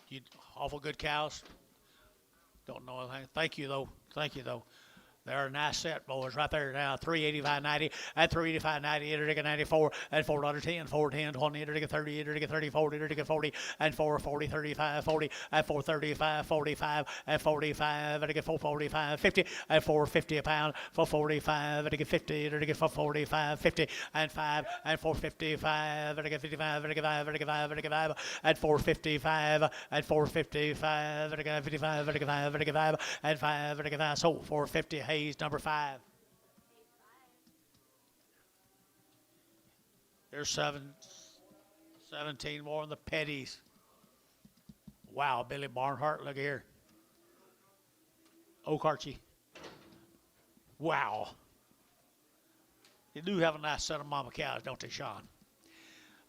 You awful good cows. Don't know anything. Thank you though. Thank you though. They're a nice set, boys, right there now. 385.90 and 385.90. Enter to get 94 and $4.10, 410, 20. Enter to get 30. Enter to get 30, 40. Enter to get 40 and 440, 35, 40 and 435, 45 and 45. Enter to get 445, 50 and 450 a pound for 45. Enter to get 50. Enter to get 445, 50 and 5 and 455. Enter to get 55. Enter to get 5. Enter to get 5. Enter to get 5 and 455 and 455. Enter to get 55. Enter to get 5. Enter to get 5 and 5. Enter to get 5. So 450. Hayes, number 5. There's 17 more on the Petties. Wow, Billy Barnhart, look here. OKC. Wow. You do have a nice set of mama cows, don't they, Sean?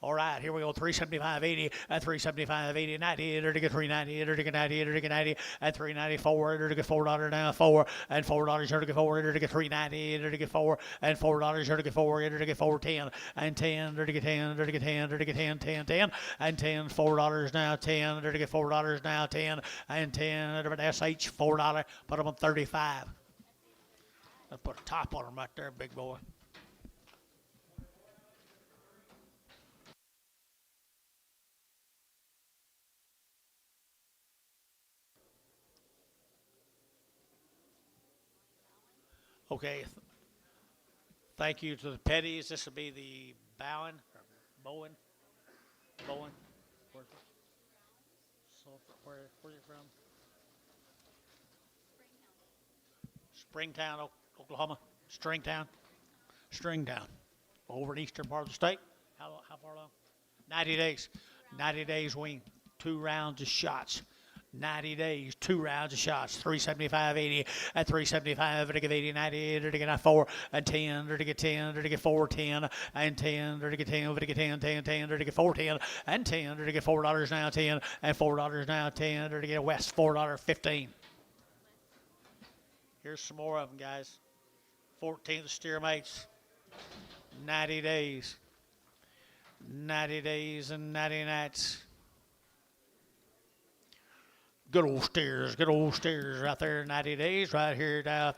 All right, here we go. 375.80 and 375.80, 90. Enter to get 390. Enter to get 90. Enter to get 90 and 394. Enter to get $4 now 4 and $4. Enter to get 4. Enter to get 390. Enter to get 4 and $4. Enter to get 4. Enter to get 410 and 10. Enter to get 10. Enter to get 10. Enter to get 10. 10 10 and 10. $4 now 10. Enter to get $4 now 10 and 10. Enter to SH $4. Put them on 35. Let's put a top on them right there, big boy. Okay. Thank you to the Petties. This will be the Bowen, or Bowen. Where's it? So where's it from? Springtown, Oklahoma. Stringtown. Over in eastern part of the state. How far along? 90 days. 90 days wean. 2 rounds of shots. 90 days, 2 rounds of shots, 375, 80, at 375, to give 80, 90, to get 4, and 10, to get 10, to get 4, 10, and 10, to get 10, to get 10, 10, 10, to get 4, 10, and 10, to get $4 now, 10, and $4 now, 10, to get West, $4.15. Here's some more of them, guys. 14th steer mates, 90 days, 90 days and 90 nights. Good old steers right there, 90 days, right here now.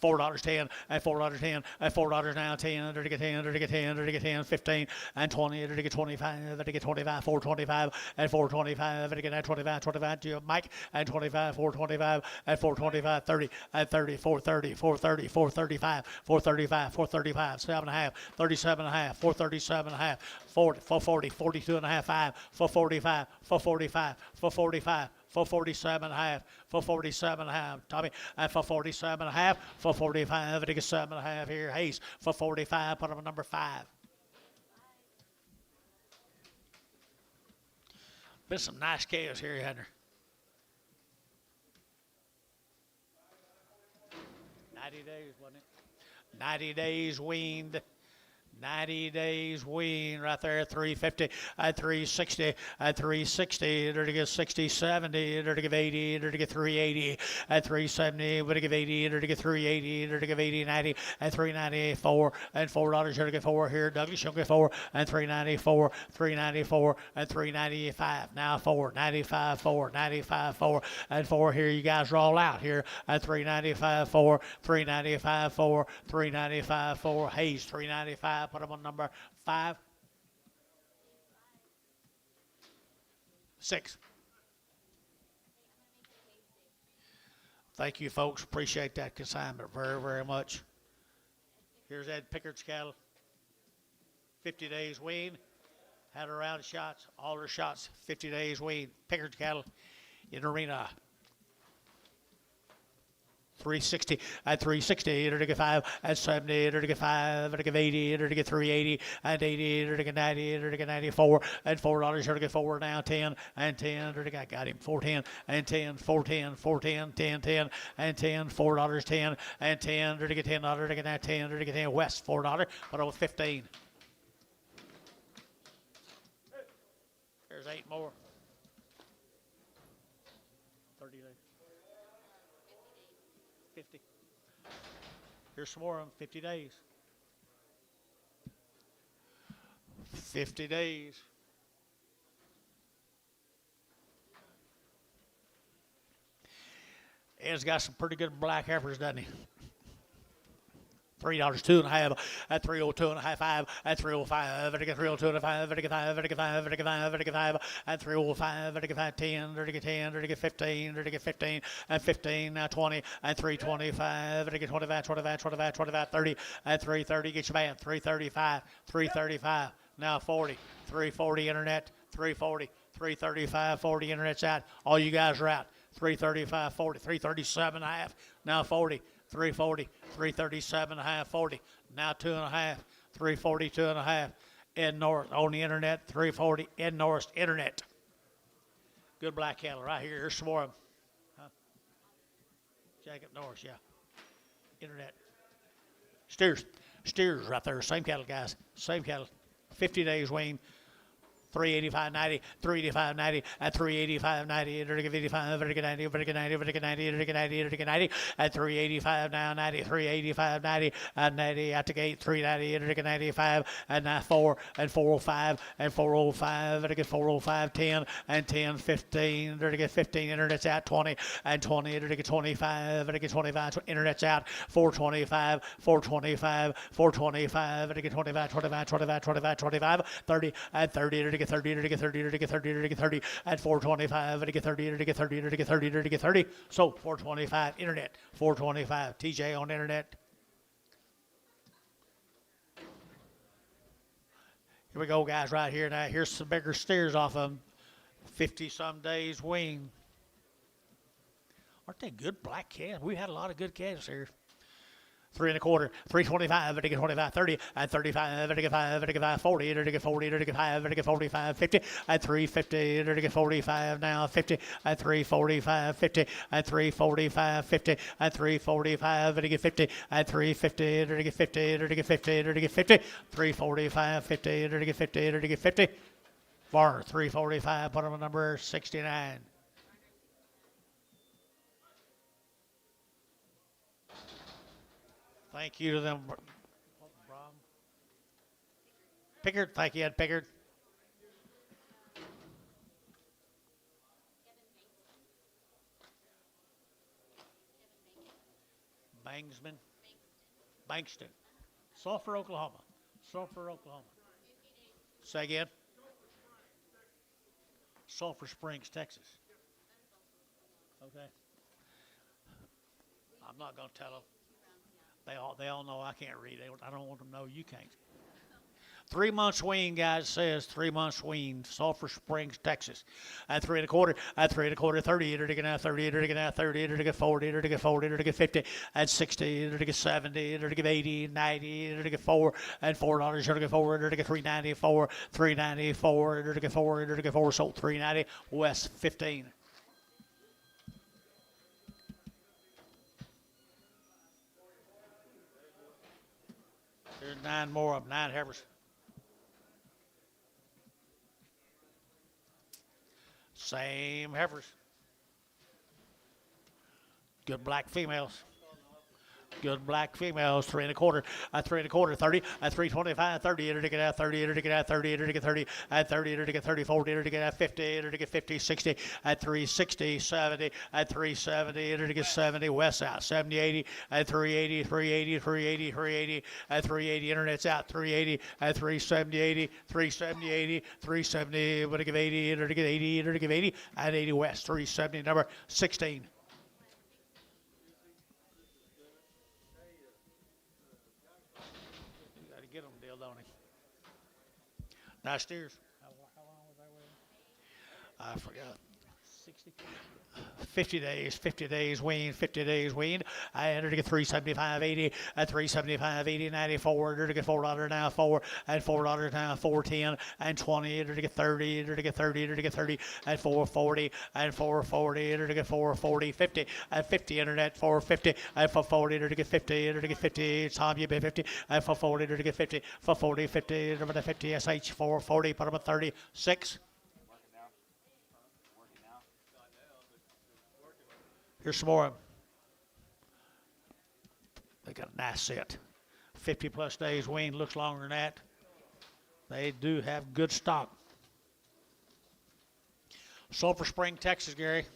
$4.10 and $4.10 and $4 now, 10, to get 10, to get 10, to get 10, 15 and 20, to get 25, to get 25, 425 and 425, to get 25, 25 to Mike and 25, 425 and 425, 30 and 30, 430, 430, 435, 435, 435, 7.5, 37.5, 437.5, 40, 440, 42 and a half, 5, 445, 445, 445. 447.5, 447.5, Tommy, and 447.5, 445, to get 7.5 here, Hayes, 445, put him at number 5. Been some nice calves here, Hunter. 90 days, wasn't it? 90 days weaned. 90 days wean right there at 350, at 360, at 360, to get 60, 70, to give 80, to get 380, at 370, to give 80, to get 380, to give 80, 90, at 394, and $4 to get 4 here. Douglas, you'll get 4, and 394, 394, and 395. Now 4, 95, 4, 95, 4, and 4 here. You guys are all out here at 395, 4, 395, 4, 395, 4. Hayes, 395. Put them on number 5. 6. Thank you, folks. Appreciate that consignment very, very much. Here's Ed Pickard's cattle. 50 days wean. Had a round of shots. All their shots, 50 days wean. Pickard's cattle in Reno. 360, at 360, to get 5, at 70, to get 5, to get 80, to get 380, and 80, to get 90, to get 94, and $4 to get 4 now, 10, and 10, to get, got him, 410, and 10, 410, 410, 10, 10, and 10, $4, 10, and 10, to get $10, to get that 10, to get 10, West, $4, but over 15. There's 8 more. 30 days. 50. Here's some more of them, 50 days. 50 days. Ed's got some pretty good black heifers, doesn't he? $3, 2.5, at 302.5, 5, at 305, at 302.5, at 5, at 5, at 5, at 5, at 305, at 5, 10, at 10, at 15, at 15, at 15, now 20, at 325, at 25, 25, 25, 25, 30, at 330, get your man, 335, 335, now 40, 340 internet, 340, 335, 40 internet's out. All you guys are out. 335, 40, 337.5, now 40. 340, 337.5, 40. Now 2.5, 340, 2.5. Ed North on the internet, 340. Ed North internet. Good black cattle right here. Here's some more of them. Huh? Jacob Norris, yeah. Internet. Steers right there. Same cattle, guys. Same cattle. 50 days wean. 385.90, 385.90, at 385.90, vertical 85, vertical 90, vertical 90, vertical 90, vertical 90, vertical 90, at 385 now, 90, 385.90, at 90, at the gate, 390, vertical 95, and now 4, and 405, and 405, vertical 405, 10, and 10, 15, vertical 15, internet's out, 20, and 20, vertical 25, vertical 25, internet's out, 425, 425, 425, vertical 25, 25, 25, 25, 25, 30, and 30, vertical 30, to get 30, to get 30, to get 30, at 425, to get 30, to get 30, to get 30, to get 30. So 425 internet, 425 TJ on internet. Here we go, guys, right here now. Here's some bigger steers off of them. 50-some days wean. Aren't they good black calves? We had a lot of good calves here. 3 1/4, 325, and 25, 30, and 35, and 5, 40, and 40, and 5, and 45, 50, and 350, and 45 now, 50, and 345, 50, and 345, 50, and 345, and 50, and 350, and 50, and 50, and 50, 345, 50, and 50, and 50. Varner, 345, put on number 69. Thank you to them. Pickard, thank you, Ed Pickard. Bangsman. Bankston. Sulphur, Oklahoma. Sulphur, Oklahoma. Say again. Sulphur Springs, Texas. Okay. I'm not going to tell them. They all know I can't read. I don't want them to know you can't. 3 months wean, guys, says 3 months wean, Sulphur Springs, Texas. At 3 1/4, at 3 1/4, 30, to get now 30, to get now 30, to get 40, to get 40, to get 50, at 60, to get 70, to get 80, 90, to get 4, and $4, to get 4, to get 394, 394, to get 4, to get 4, sold 390, West 15. There's 9 more of them, 9 heifers. Same heifers. Good black females. Good black females, 3 1/4, at 3 1/4, 30, at 325, 30, to get out 30, to get out 30, to get 30, at 30, to get 30, 40, to get out 50, to get 50, 60, at 360, 70, at 370, to get 70, west out, 70, 80, at 380, 380, 380, 380, at 380, internet's out, 380, at 370, 80, 370, 80, 370, to give 80, to get 80, to give 80, at 80 west, 370, number 16. Get them, deal, don't he? Nice steers. How long was I with? I forgot. 60. 50 days wean, 50 days wean. I entered to get 375, 80, at 375, 80, 94, entered to get $4 now, 4, and $4 now, 410, and 20, entered to get 30, entered to get 30, entered to get 30, and 440, and 440, entered to get 440, 50, and 50, internet, 450, and 440, entered to get 50, entered to get 50, Tom, you bet 50, and 440, entered to get 50, 440, 50, number 50, SH, 440, put them at 36. Here's some more of them. They got a nice set. 50 plus days wean, looks longer than that. They do have good stock. Sulphur Spring, Texas, Gary.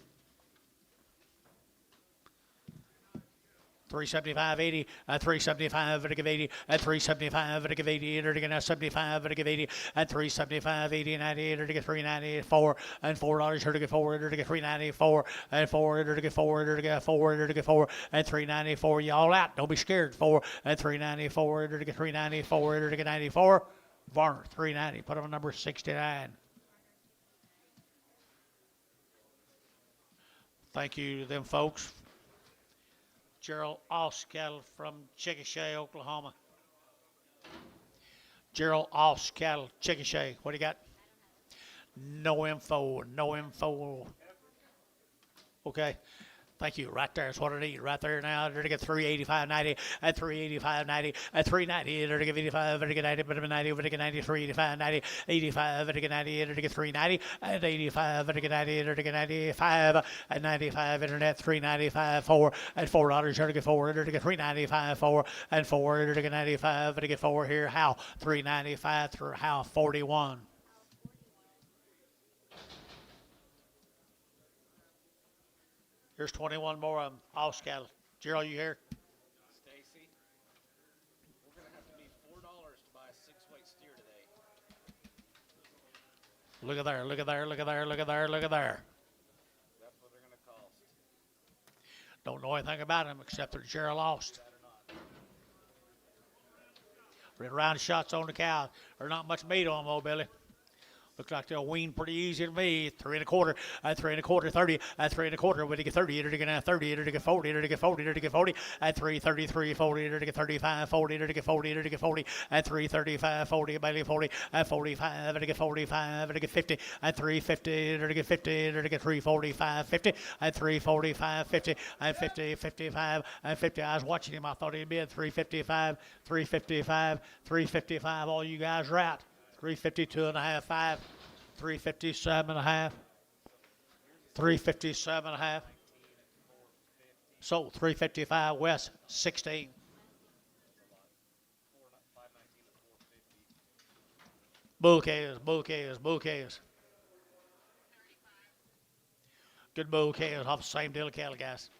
375, 80, 375, and give 80, at 375, and give 80, and again 75, and give 80, at 375, 80, 90, and get 394, and $4, to get 4, and get 394, and 4, and get 4, and get 4, and get 4, and 394. Y'all out, don't be scared. 4, and 394, and get 394, and get 94. Varner, 390. Put on number 69. Thank you to them folks. Gerald Oss-Cattle from Chickasha, Oklahoma. Gerald Oss-Cattle, Chickasha. What do you got? No info, no info. Okay. Thank you. Right there is what I need. Right there now. They're to get 385.90 at 385.90 at 390. They're to get 85. They're to get 90. But 90. They're to get 93. 85.90. 85. They're to get 90. They're to get 390 at 85. They're to get 90. They're to get 95 at 95. Internet 395 4 at $4. They're to get 4. They're to get 395 4 and 4. They're to get 95. They're to get 4 here. How 395 through how 41. Here's 21 more of them. Oss-Cattle. Gerald, you here? Stacy, we're going to have to be $4 to buy a 6-weight steer today. Look at there, look at there, look at there, look at there, look at there. That's what they're going to cost. Don't know anything about him except that Gerald lost. Round shots on the cow. There's not much meat on them, old Billy. Looks like they'll wean pretty easy to me. 3 1/4, 3 1/4, 30, 3 1/4, when they get 30, it'll get 30, it'll get 40, it'll get 40, it'll get 40, at 3, 33, 40, it'll get 35, 40, it'll get 40, it'll get 40, at 3, 35, 40, Bailey 40, at 45, it'll get 45, it'll get 50, at 3, 50, it'll get 50, it'll get 3, 45, 50, at 3, 45, 50, at 50, 55, at 50. I was watching him, I thought he'd be at 355, 355, 355. All you guys are out. 352 and a half, 5, 357 and a half, 357 and a half. So 355 west, 16. Bouquets. Good bouquets off the same deal of cattle, guys.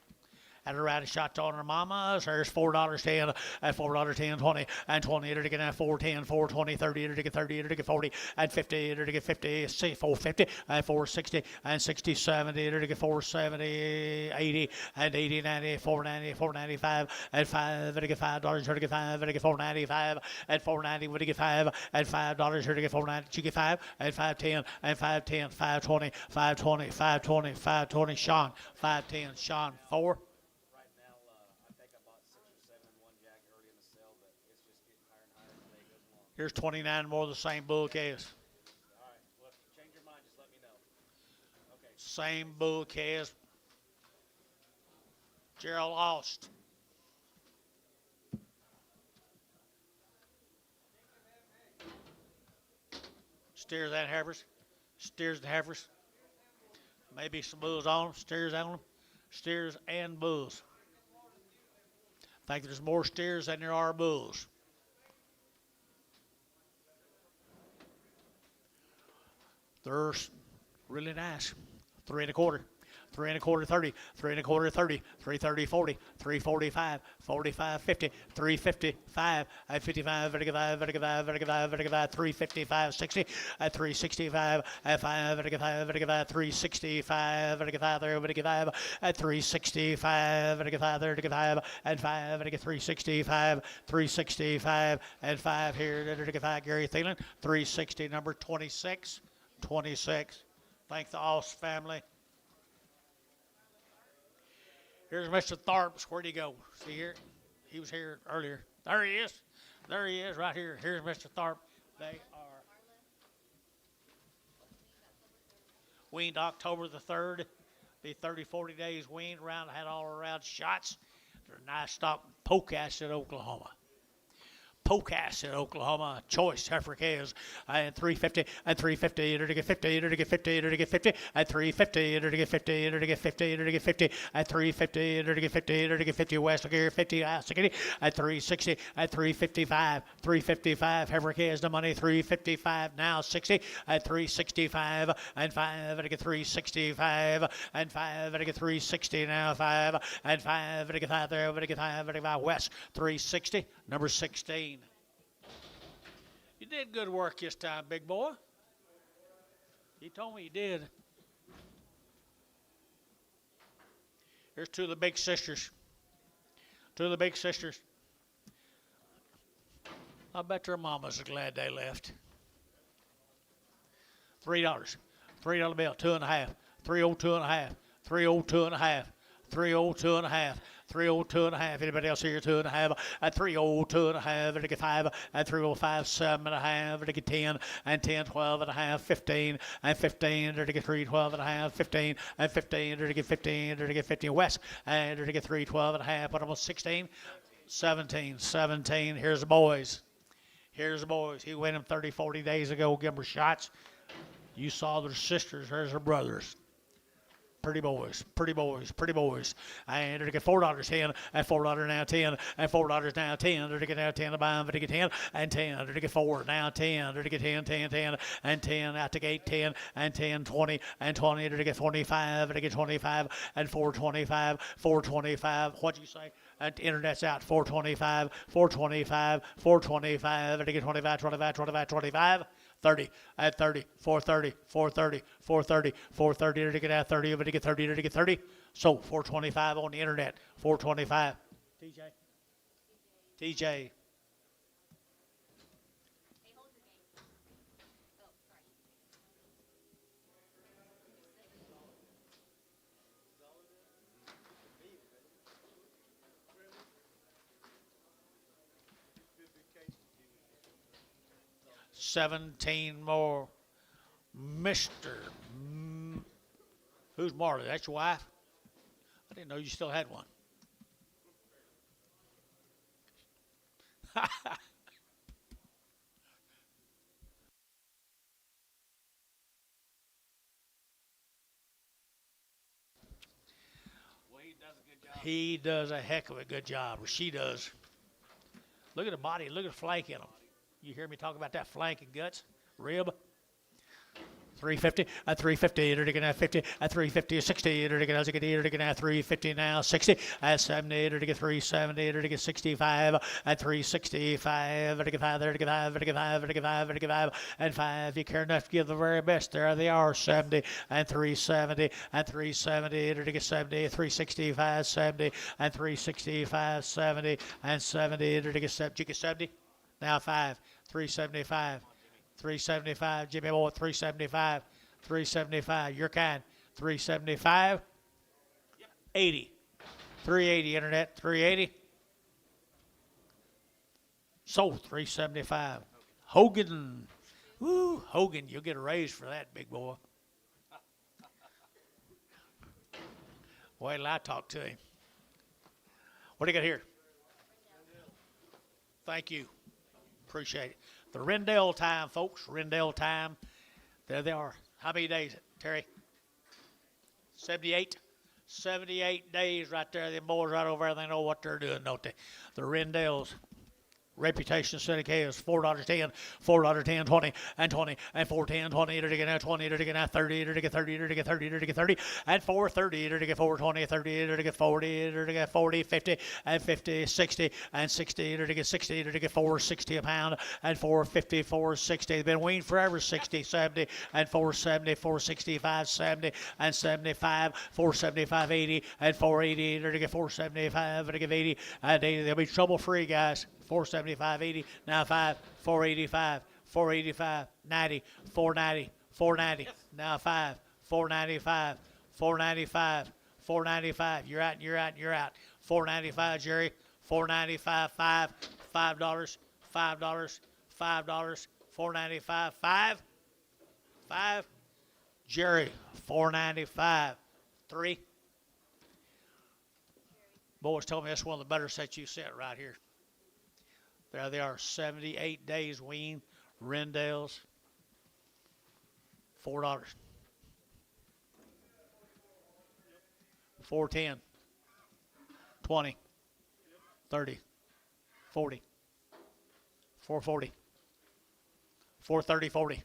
And a rowdy shot on her mamas. There's $4.10 at $4.10, 20 and 20. It'll get 4.10, 4.20, 30. It'll get 30. It'll get 40 and 50. It'll get 50, 4.50 and 4.60 and 60, 70. It'll get 4.70, 80 and 80, 90, 4.90, 4.95 and 5. It'll get $5. It'll get 5. It'll get 4.95 and 4.90. It'll get 5 and $5. It'll get 4.90. You get 5 and 5.10 and 5.10, 5.20, 5.20, 5.20, 5.20. Sean, 5.10. Sean, 4. Here's 29 more of the same bull calves. All right. Well, if you change your mind, just let me know. Okay. Same bull calves. Gerald lost. Steers and heifers. Steers and heifers. Maybe some bulls on them. Steers on them. Steers and bulls. I think there's more steers than there are bulls. They're really nice. 3 1/4, 3 1/4, 30, 3 1/4, 30, 330, 40, 345, 45, 50, 355, at 55, 55, 55, 55, 55, 355, 60, at 365, at 5, 55, 55, 365, 55, 55, at 365, 55, 35, at 5, 365, 365, at 5 here, 35, Gary Thielen, 360, number 26. 26. Thank the Oss family. Here's Mr. Tharps. Where'd he go? See here? He was here earlier. There he is. There he is right here. Here's Mr. Tharp. They are weaned October the 3rd. Be 30, 40 days weaned around. Had all around shots. They're nice stock poke ass in Oklahoma. Pocas in Oklahoma, choice heifer calves, and 350, and 350, it'll get 50, it'll get 50, it'll get 50, at 350, it'll get 50, it'll get 50, it'll get 50, at 350, it'll get 50, it'll get 50, west gear 50, at 360, at 355, 355, heifer calves the money, 355, now 60, at 365, and 5, it'll get 365, and 5, it'll get 360, now 5, and 5, it'll get 5 there, it'll get 5, it'll get 5 west, 360, number 16. You did good work this time, big boy. You told me you did. Here's 2 of the big sisters. 2 of the big sisters. I bet their mamas are glad they left. $3. $3 bill, 2.5. 302.5. 302.5. 302.5. 302.5. Anybody else here? 2.5. At 302.5. It'll get 5. At 305, 7.5. It'll get 10. And 10, 12.5. 15. And 15. It'll get 3, 12.5. 15. And 15. It'll get 15. It'll get 15 west. And it'll get 3, 12.5. What almost 16? 17. 17. Here's the boys. Here's the boys. He went them 30, 40 days ago. Give them shots. You saw their sisters. There's their brothers. Pretty boys, pretty boys, pretty boys. And it'll get $4.10, and $4 now 10, and $4 now 10. It'll get now 10 to buy them, it'll get 10, and 10. It'll get 4, now 10. It'll get 10, 10, 10, and 10. Out to gate 10, and 10, 20, and 20. It'll get 25, it'll get 25, and 425, 425. What'd you say? And the internet's out, 425, 425, 425. It'll get 25, 25, 25, 25. 30, at 30, 430, 430, 430, 430, to get out 30, but to get 30, to get 30. So 425 on the internet, 425. TJ. 17 more. Mr. Who's Marley? That's your wife? I didn't know you still had one. Well, he does a good job. He does a heck of a good job, or she does. Look at the body. Look at the flank in him. You hear me talk about that flank and guts? Rib. 350, at 350, at 50, at 350, 60, at 350 now, 60, at 70, at 370, at 65, at 365, at 5, and 5. You care enough to give the very best. There they are, 70, and 370, and 370, at 70, 365, 70, and 365, 70, and 70, at 70. Now 5, 375. 375, Jimmy Boy, 375, 375, your kind, 375, 80, 380, internet, 380, sold, 375, Hogan, woo, Hogan, you'll get a raise for that, big boy. Wait till I talk to him. What do you got here? Thank you, appreciate it. The Rendell time, folks. Rendell time. There they are. How many days, Terry? 78. 78 days right there. Them boys right over there, they know what they're doing, don't they? The Rendells. Reputation City calves, $4.10, $4.10, 20, and 20, and 4.10, 20, to get 20, to get 30, to get 30, to get 30, to get 30, and 4.30, to get 4.20, 30, to get 40, to get 40, 50, and 50, 60, and 60, to get 60, to get 4.60 a pound, and 4.50, 4.60. They've been weaned forever, 60, 70, and 4.70, 4.65, 70, and 75, 4.75, 80, and 4.80, to get 4.75, to get 80, and 80. They'll be trouble free, guys. 475, 80, now 5, 485, 485, 90, 490, 490, now 5, 495, 495, 495. You're out, you're out, you're out. 495, Jerry. 495, $5, $5, $5, 495, 5. Jerry, 495, 3. Boys told me that's one of the better sets you set right here. There they are, 78 days wean, Rendells, $4. 410, 20, 30, 40, 440, 430, 40,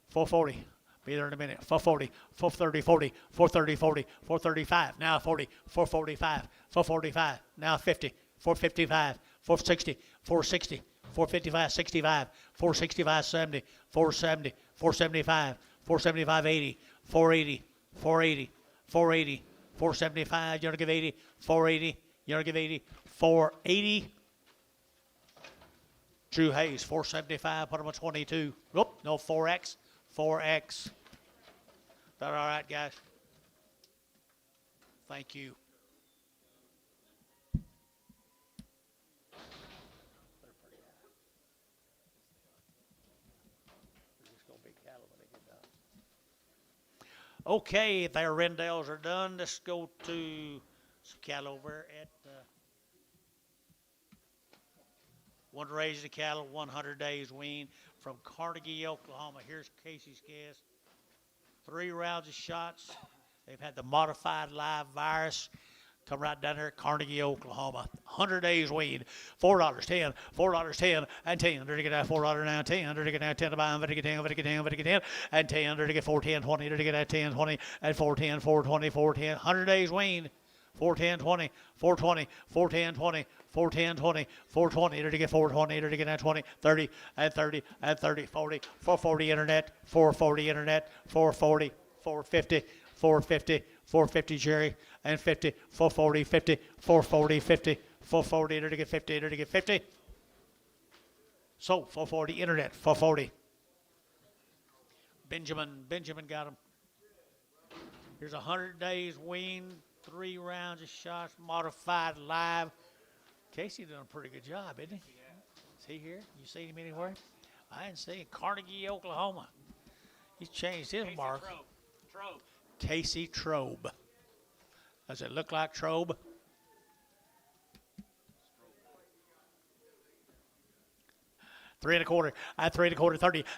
440. Be there in a minute. 440, 430, 40, 430, 40, 435. Now 40, 445, 445. Now 50, 455. 460, 460, 455, 65, 465, 70, 470, 475, 475, 80, 480, 480, 480, 475. You want to give 80, 480. You want to give 80, 480. Drew Hayes, 475. Put him on 22. Nope, no 4X, 4X. That all right, guys? Thank you. Okay, if their Rendells are done, let's go to some cattle over at one raise the cattle, 100 days wean from Carnegie, Oklahoma. Here's Casey's guest. 3 rounds of shots. They've had the modified live virus. Come right down here at Carnegie, Oklahoma. 100 days wean. $4, 10, $4, 10, and 10. They're to get $4 now, 10. They're to get 10 to buy them, to get 10, to get 10, to get 10, and 10. They're to get 410, 20. They're to get 10, 20, and 410, 420, 410. 100 days wean. 410, 20, 420, 410, 20, 410, 20, 420. They're to get 420. They're to get 20, 30, and 30, and 30, 40, 440 internet, 440 internet, 440, 450, 450, 450 Jerry, and 50, 440, 50, 440, 50, 440, to get 50, to get 50. So 440 internet, 440. Benjamin got him. Here's 100 days wean, 3 rounds of shots, modified live. Casey done a pretty good job, isn't he? Is he here? You seen him anywhere? I didn't see Carnegie, Oklahoma. He's changed his Casey mark. Trobe. Casey Trobe. Does it look like Trobe? Three and a quarter, and 30,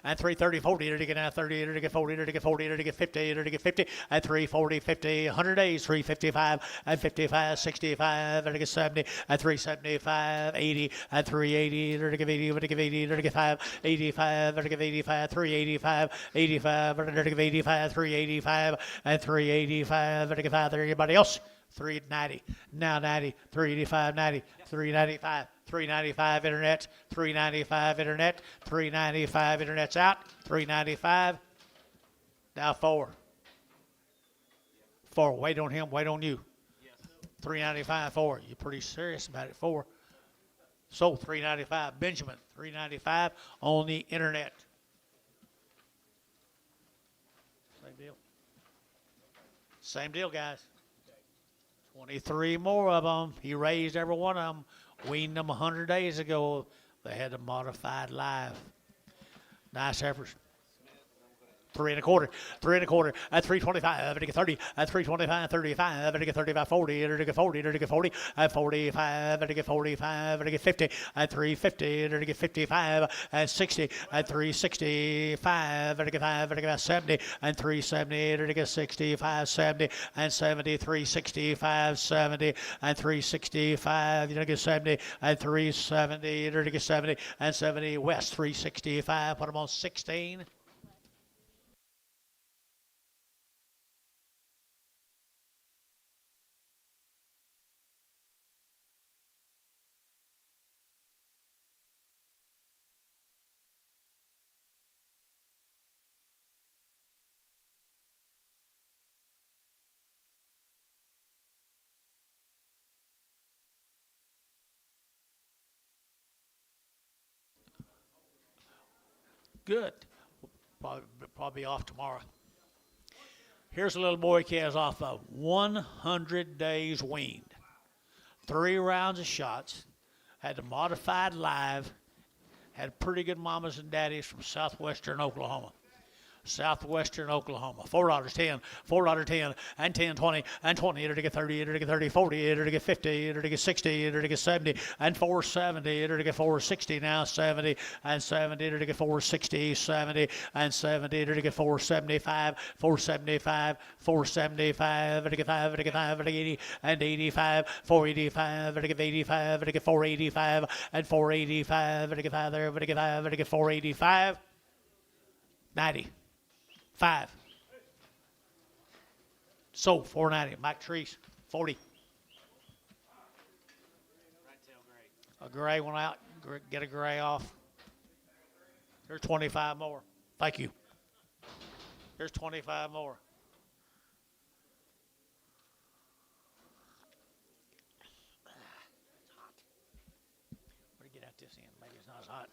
and 330, 40, to get now 30, to get 40, to get 40, to get 50, to get 50, and 340, 50, 100 days, 355, and 55, 65, to get 70, and 375, 80, and 380, to get 80, to get 80, to get 5, 85, to get 85, 385, 85, to get 85, 385, and 385, to get 5, everybody else. 390, now 90, 385, 90, 395, 395 internet, 395 internet, 395 internet's out, 395, now 4. 4, wait on him, wait on you. 395, 4, you're pretty serious about it, 4. So 395, Benjamin, 395 on the internet. Same deal. Same deal, guys. 23 more of them. He raised every one of them. Weaned them 100 days ago. They had a modified live. Nice heifers. 3 and a quarter, at 325, at 30, at 325, 35, at 35, 40, at 40, at 40, at 45, at 45, at 50, at 350, at 55, at 60, at 365, at 5, at 70, and 370, at 65, 70, and 70, 365, 70, and 365, at 70, and 370, at 70, and 70, west, 365, put them on 16. Good. Probably off tomorrow. Here's a little boy he has off of 100 days weaned. 3 rounds of shots. Had the modified live. Had pretty good mamas and daddies from southwestern Oklahoma. Southwestern Oklahoma. $4, 10, $4, 10, and 10, 20, and 20, to get 30, to get 30, 40, to get 50, to get 60, to get 70, and 470, to get 460 now, 70, and 70, to get 460, 70, and 70, to get 475, 475, 475, to get 5, to get 5, to get 80, and 85, 485, to get 85, to get 485, and 485, to get 5 there, to get 5, to get 485, 90. 5. So 490. Mike Treese, 40. Right tail gray. A gray one out. Get a gray off. There's 25 more. Thank you. There's 25 more. It's hot. Better get out this end. Maybe it's not as hot.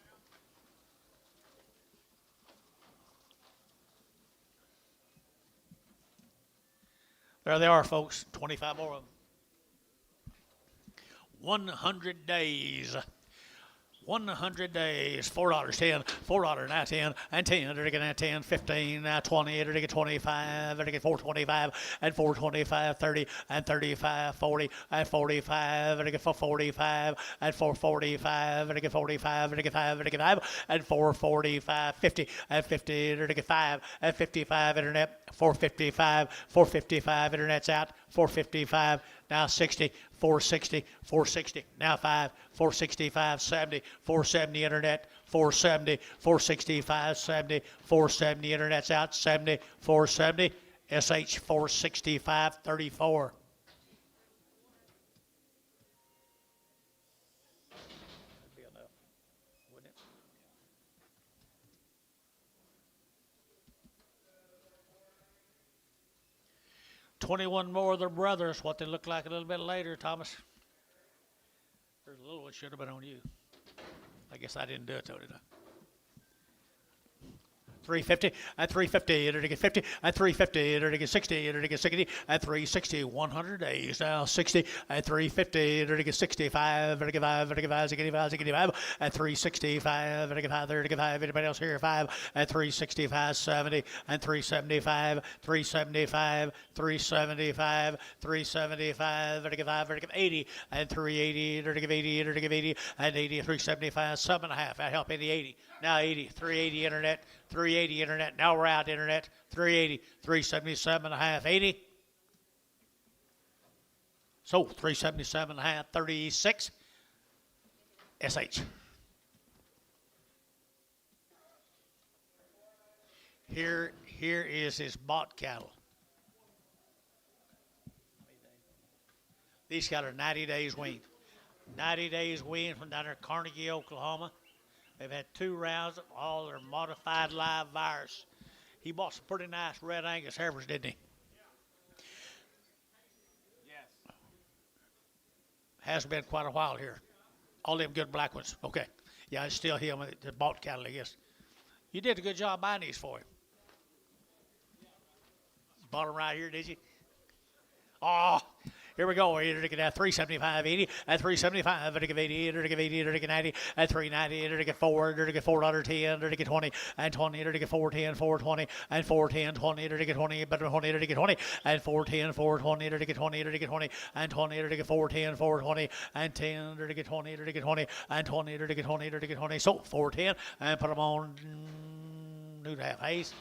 There they are, folks. 25 more of them. 100 days. 100 days, $4, 10, $4, now 10, and 10, to get 10, 15, now 20, to get 25, to get 425, and 425, 30, and 35, 40, and 45, to get 445, and 445, to get 45, to get 5, to get 5, and 445, 50, and 50, to get 5, and 55, internet, 455, 455, internet's out, 455, now 60, 460, 460, now 5, 465, 70, 470 internet, 470, 465, 70, 470 internet's out, 70, 470, SH 465, 34. That'd be enough, wouldn't it? $21 more of their brothers, what they look like a little bit later, Thomas. There's a little one should have been on you. I guess I didn't do it, though, did I? 350 at 350 enter to get 50 at 350 enter to get 60 enter to get 60 at 360 100 days now 60 at 350 enter to get 65 enter to get 5 enter to get 5 65 at 365 enter to get 5 enter to get 5 anybody else here 5 at 365 70 and 375 375 375 375 enter to get 5 enter to get 80 and 380 enter to get 80 enter to get 80 and 80 375 7.5 that help in the 80 now 80 380 internet 380 internet now we're out internet 380 377 and a half 80 so 377 and a half 36 sh here is his bought cattle. These cattle are 90 days weaned 90 days weaned from down there Carnegie, Oklahoma. They've had 2 rounds of all their modified live virus. He bought some pretty nice red Angus heifers, didn't he? Yes. Has been quite a while here. All them good black ones. Okay. Yeah, it's still him that bought cattle, I guess. You did a good job buying these for him. Bought them right here, did you? Oh, here we go. Enter to get at 375, 80, at 375, enter to get 80, enter to get 80, enter to get 90, at 390, enter to get 4, enter to get $4.10, enter to get 20, and 20, enter to get 410, 420, and 410, 20, enter to get 20, but 20, enter to get 20, and 410, 420, enter to get 20, enter to get 20, and 20, enter to get 410, 420, and 10, enter to get 20, enter to get 20, and 20, enter to get 20, enter to get 20. So 410, and put them on 2.5 Hayes.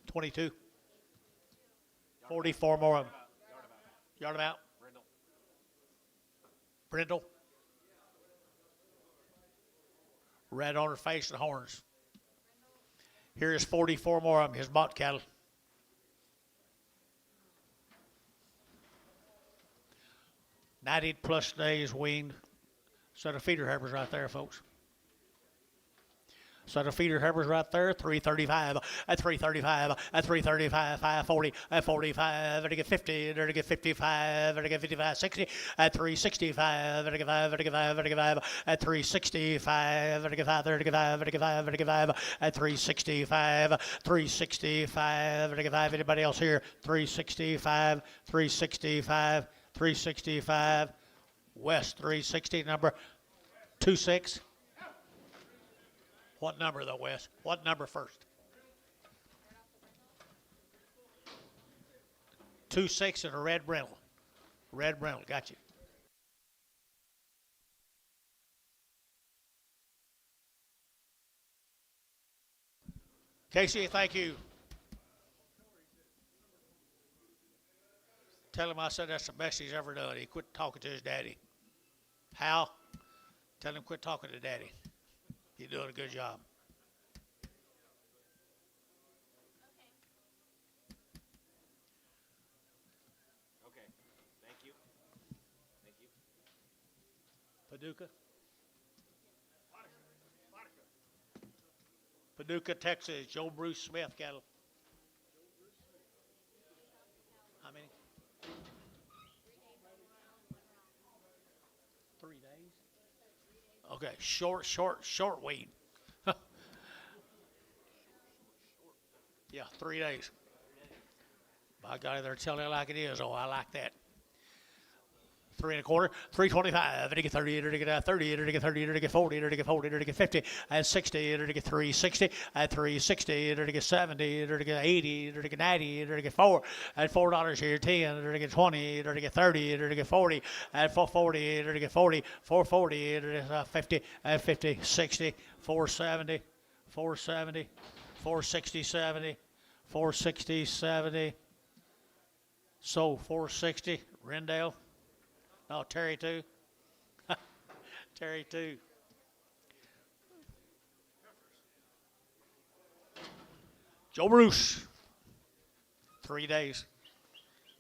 22. 44 more of them. Yard about. Brindle. Red on her face and horns. Here's 44 more of them, his bought cattle. +90 days weaned. Set of feeder heifers right there, folks. Set of feeder heifers right there, 335, at 335, at 335, 540, at 45, to get 50, to get 55, to get 55, 60, at 365, to get 5, to get 5, to get 5, at 365, to get 5, to get 5, to get 5, to get 5, at 365, 365, to get 5. Anybody else here? 365, 365, 365, West 360, number 26. What number though, Wes? What number first? 26 and a red brindle. Red brindle, got you. Casey, thank you. Tell him I said that's the best he's ever done. He quit talking to his daddy. Hal, tell him quit talking to daddy. You're doing a good job. Okay. Thank you. Thank you. Paducah? Paducah, Texas. Joe Bruce Smith cattle. How many? 3 days? Okay, short weed. Yeah, 3 days. By God, they're telling it like it is. Oh, I like that. 3 1/4, 325, to get 30, to get 30, to get 30, to get 40, to get 40, to get 50, and 60, to get 360, at 360, to get 70, to get 80, to get 90, to get 4, at $4 here, 10, to get 20, to get 30, to get 40, at 440, to get 40, 440, to get 50, at 50, 60, 470, 470, 460, 70, 460, 70. So 460, Rendell. No, Terry too. Terry too. Joe Bruce. 3 days.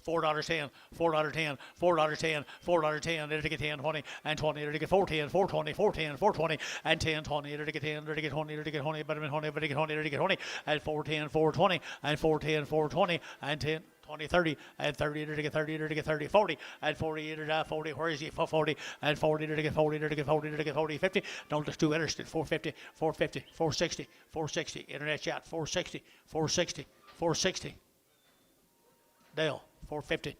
$4.10, $4.10, $4.10, $4.10, to get 10, 20, and 20, to get 410, 420, 410, 420, and 10, 20, to get 10, to get 20, to get 20, but 20, but to get 20, to get 20, and 410, 420, and 410, 420, and 10, 20, 30, and 30, to get 30, to get 30, 40, and 40, to 40, where is he? For 40, and 40, to get 40, to get 40, to get 40, 50. Don't just do interested. 450, 450, 460, 460. Internet shot, 460, 460, 460. Dale, 450.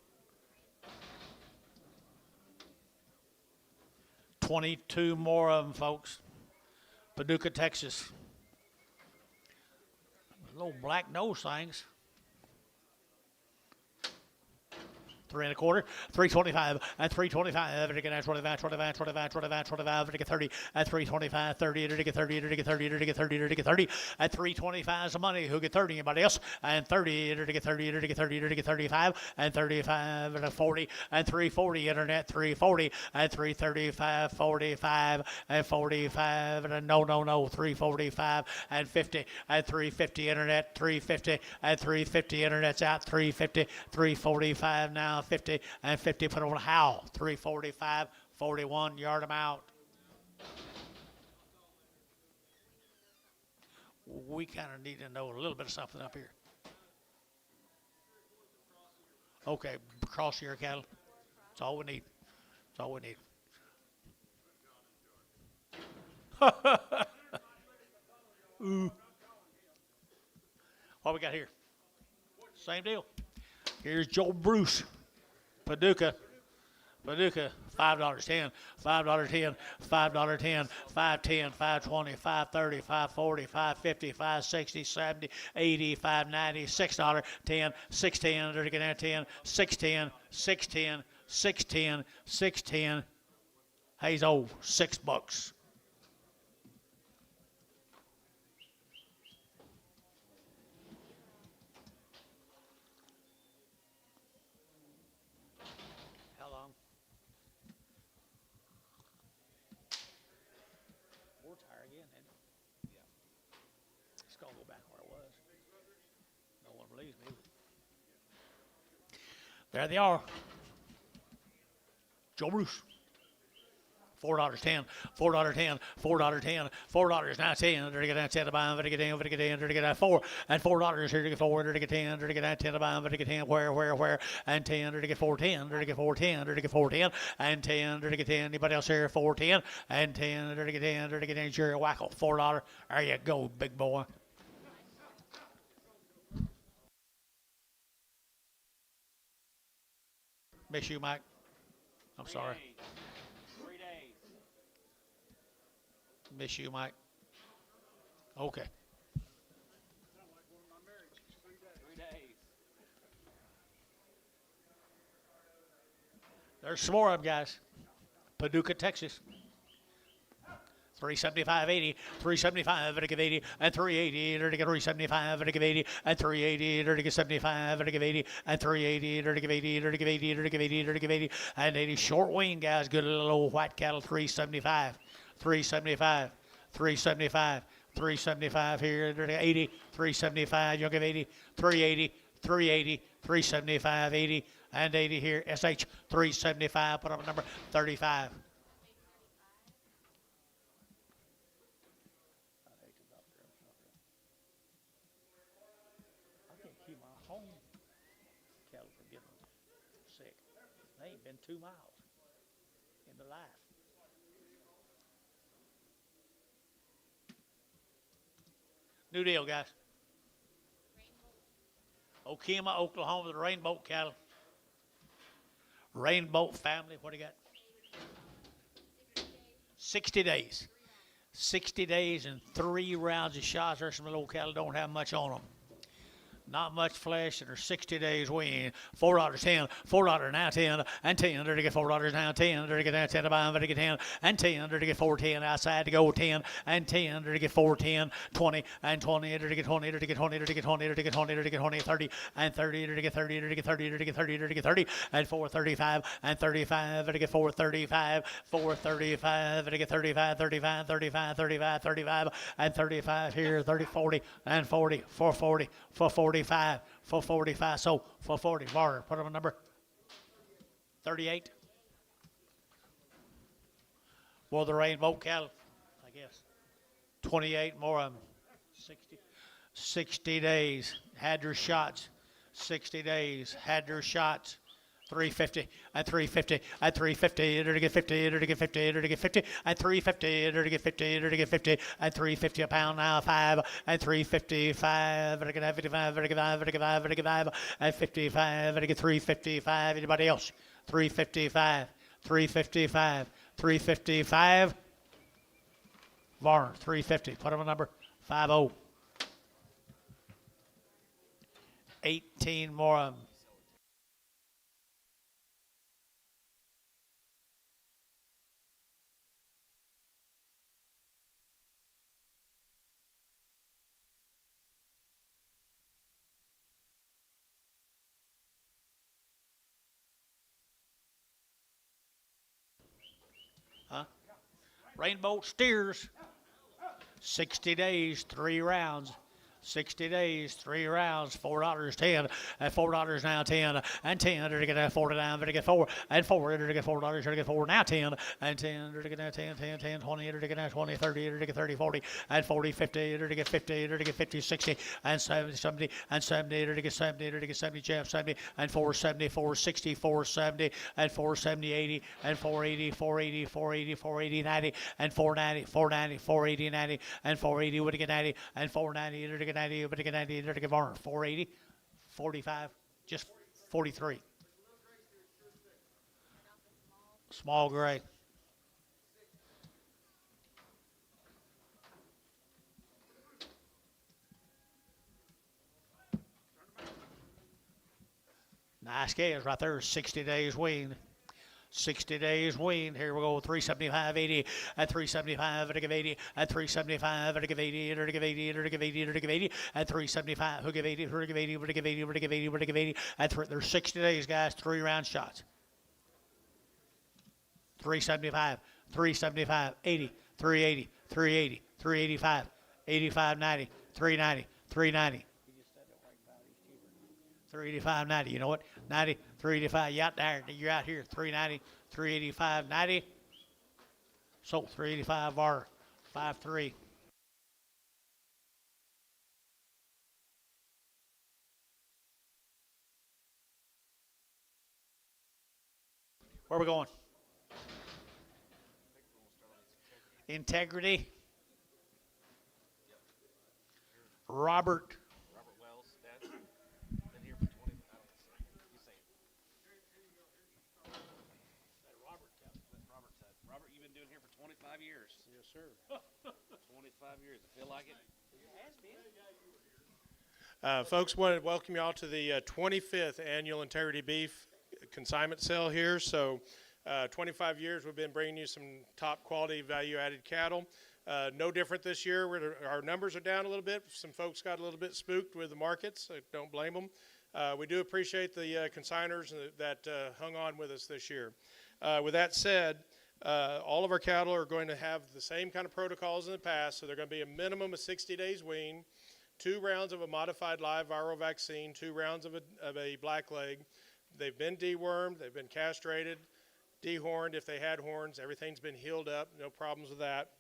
22 more of them, folks. Paducah, Texas. Little black nose things. 3 1/4, 325, and 325, to get 25, 25, 25, 25, 25, to get 30, and 325, 30, to get 30, to get 30, to get 30, to get 30, and 325 is the money. Who get 30? Anybody else? And 30, to get 30, to get 30, to get 35, and 35, and 40, and 340, internet, 340, and 335, 45, and 45, and no, 345, and 50, and 350, internet, 350, and 350, internet's out, 350, 345 now. 50 and 50, put on Howe, 345, 41, yard them out. We kind of need to know a little bit of something up here. Okay, cross year cattle. That's all we need. That's all we need. Ooh. What we got here? Same deal. Here's Joe Bruce. Paducah, $5.10, $5.10, $5.10, $5.10, $5.20, $5.30, $5.40, $5.50, $5.60, $7.70, $80, $5.90, $6, $10, $6.10, they're getting at $10, $6.10, $6.10, $6.10, $6.10. He's old, $6. There they are. Joe Bruce. $4.10, $4.10, $4.10, $4 now 10, to get 10 to buy, to get in, to get in, to get 4, and $4 here to get 4, to get 10, to get 10 to buy, to get 10, where, and 10, to get 410, to get 410, to get 410, and 10, to get 10. Anybody else here? 410, and 10, to get 10, to get 10. Jerry Wackel, $4. There you go, big boy. Miss you, Mike. I'm sorry. 3 days. Miss you, Mike. Okay. 3 days. There's some more of them, guys. Paducah, Texas. 375.80, 375, to give 80, and 380, to give 375, to give 80, and 380, to give 75, to give 80, and 380, to give 80, to give 80, to give 80, to give 80, and 80. Short wing, guys. Good little old white cattle. 375, 375, 375, 375 here. 80, 375. You'll give 80, 380, 380, 375, 80, and 80 here. SH 375. Put up a number 35. They ain't been 2 miles in the life. New deal, guys. Okima, Oklahoma, the Rainbow cattle. Rainbow family, what do you got? 60 days. 60 days and 3 rounds of shots. There's some little cattle don't have much on them. Not much flesh, and they're 60 days wean. $4.10, $4 now 10, and 10. There to get $4 now 10. There to get now 10 to buy, there to get 10, and 10. There to get 410 outside to go 10, and 10. There to get 410, 20, and 20. There to get 20. There to get 20. There to get 20. There to get 20. There to get 20, 30, and 30. There to get 30. There to get 30. There to get 30. There to get 30, and 435, and 35. There to get 435, 435. There to get 35, 35, 35, 35, 35, and 35 here. 30, 40, and 40, 440, 445, 445. So 440. Barter. Put up a number. 38. More of the rainbow cattle, I guess. 28 more of them. 60 days. Had your shots. 60 days, had their shots. 350 and 350 and 350, enter to get 50, enter to get 50, enter to get 50 and 350, enter to get 50, enter to get 50 and 350 a pound now 5 and 355, enter to get 55, enter to get 5, enter to get 5, enter to get 5 and 55, enter to get 355. Anybody else? 355, 355, 355. Varner 350. Put him a number 50. 18 more of them. Rainbow steers. 60 days, 3 rounds. 60 days, 3 rounds, $4, 10, and $4 now 10, and 10, to get 49, to get 4, and 4, to get $4, to get 4, now 10, and 10, to get 10, 10, 10, 20, to get 20, 30, to get 30, 40, and 40, 50, to get 50, to get 50, 60, and 70, 70, and 70, to get 70, to get 70, Jeff, 70, and 470, 460, 470, and 470, 80, and 480, 480, 480, 480, 90, and 490, 490, 480, 90, and 480, would get 90, and 490, to get 90, but to get 90, to get Varner, 480, 45, just 43. Small gray. Nice calves right there, 60 days weaned. 60 days weaned. Here we go. 375, 80, and 375, and to give 80, and 375, and to give 80, and to give 80, and to give 80, and to give 80, and 375, who give 80, who give 80, who give 80, who give 80, who give 80, and there's 60 days, guys, 3 round shots. 375, 375, 80, 380, 380, 385, 85, 90, 390, 390. 385, 90. You know what? 90, 385. You out there. You're out here. 390, 385, 90. So 385 R, 5-3. Where are we going? Integrity. Robert. Wells, Dad. Been here for 20. I don't say. You say it. Robert said. Robert, you've been doing here for 25 years. Yes, sir. 25 years. I feel like it. Folks, want to welcome you all to the 25th annual Integrity Beef consignment sale here. So 25 years we've been bringing you some top quality value-added cattle. No different this year. Our numbers are down a little bit. Some folks got a little bit spooked with the markets. I don't blame them. We do appreciate the consigners that hung on with us this year. With that said, all of our cattle are going to have the same kind of protocols in the past. So they're going to be a minimum of 60 days wean, 2 rounds of a modified live viral vaccine, 2 rounds of a blackleg. They've been dewormed. They've been castrated, dehorned if they had horns. Everything's been healed up. No problems with that.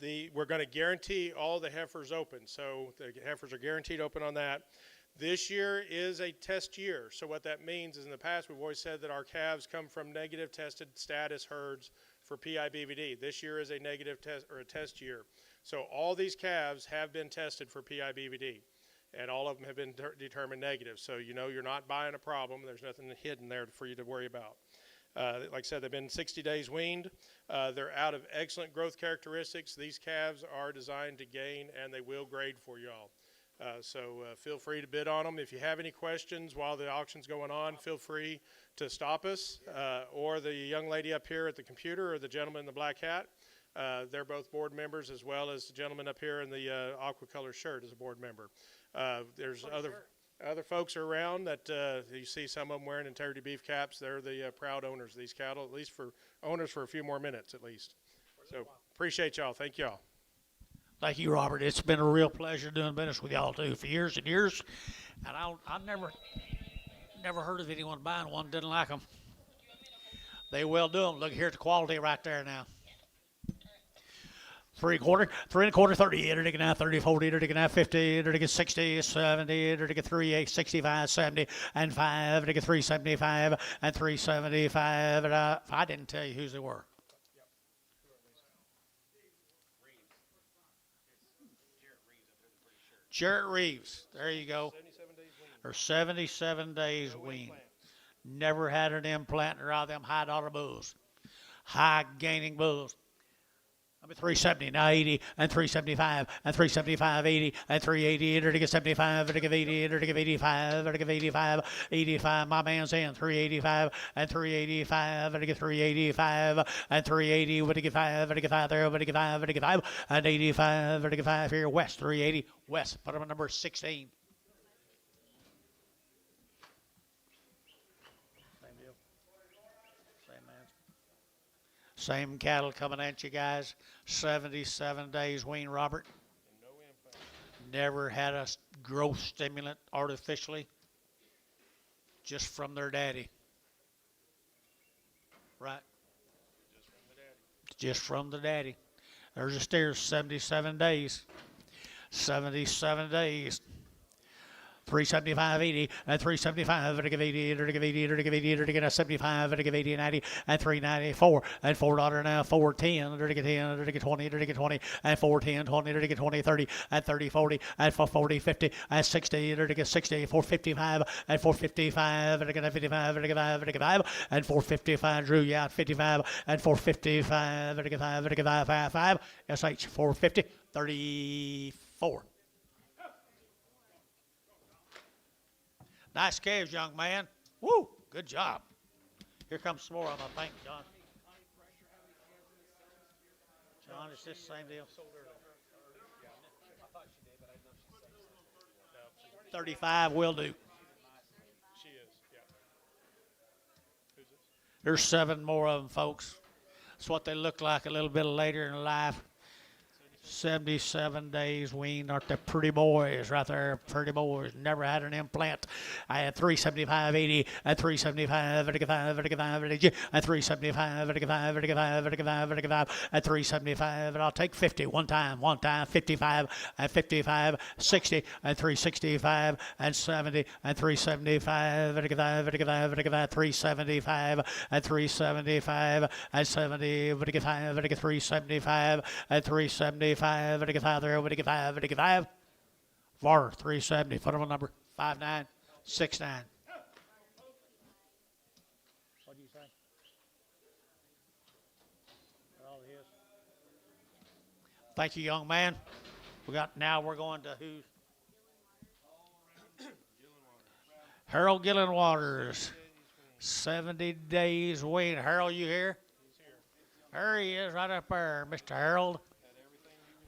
We're going to guarantee all the heifers open. So the heifers are guaranteed open on that. This year is a test year. So what that means is in the past we've always said that our calves come from negative tested status herds for PIBVD. This year is a negative test or a test year. So all these calves have been tested for PIBVD, and all of them have been determined negative. So you know you're not buying a problem. There's nothing hidden there for you to worry about. Like I said, they've been 60 days weaned. They're out of excellent growth characteristics. These calves are designed to gain, and they will grade for y'all. So feel free to bid on them. If you have any questions while the auction's going on, feel free to stop us, or the young lady up here at the computer or the gentleman in the black hat. They're both board members, as well as the gentleman up here in the aqua color shirt is a board member. There's other folks are around that you see some of them wearing Integrity Beef caps. They're the proud owners of these cattle, at least for owners for a few more minutes at least. So appreciate y'all. Thank y'all. Thank you, Robert. It's been a real pleasure doing business with y'all too for years and years. And I never heard of anyone buying one didn't like them. They will do them. Look, here's the quality right there now. 3/4, 3 1/4, 30, enter to now 30, 40, enter to now 50, enter to 60, 70, enter to 3, 65, 70, and 5, enter to 375, and 375, and I didn't tell you whose they were. Jarrett Reeves, there you go. 77 days wean. Or 77 days wean. Never had an implant or all them high dollar bulls. High gaining bulls. I mean 370, now 80, and 375, and 375, 80, and 380, enter to get 75, enter to give 80, enter to give 85, enter to give 85, 85, my man's in, 385, and 385, enter to get 385, and 380, enter to get 5, enter to get 5 there, enter to get 5, enter to get 5, and 85, enter to get 5 here, west, 380, west, put him at number 16. Same deal. Same man. Same cattle coming at you guys. 77 days wean, Robert. And no implant. Never had a growth stimulant artificially. Just from their daddy. Right? Just from the daddy. Just from the daddy. There's a steer, 77 days. 77 days. 375, 80, and 375, enter to give 80, enter to give 80, enter to give 80, enter to get 75, enter to give 80 and 90, and 394, and $4 now, 410, enter to get 10, enter to get 20, enter to get 20, and 410, 20, enter to get 20, 30, and 30, 40, and 40, 50, and 60, enter to get 60, 455, and 455, enter to get 55, enter to get 5, enter to get 5, and 455, drew you out, 55, and 455, enter to get 5, enter to get 5, 5, 5, SH, 450, 34. Nice calves, young man. Woo, good job. Here comes some more of them, I think, John. John, it's this same deal. 35 will do. She is, yeah. Who's this? There's 7 more of them, folks. That's what they look like a little bit later in life. 77 days weaned. Aren't they pretty boys right there? Pretty boys. Never had an implant. I had 375, 80, and 375, and 375, and 375, and I'll take 50 one time, 55, and 55, 60, and 365, and 70, and 375, and 375, and 375, and 70, and 375, and 375. 5, enter to 5 there, enter to 5, enter to 5. VAR 370, put him on number 5969. What do you say? All it is. Thank you, young man. Now we're going to who's? Harold Gillenwaters. 70 days wean. Harold, you here? He's here. There he is, right up there, Mr. Harold.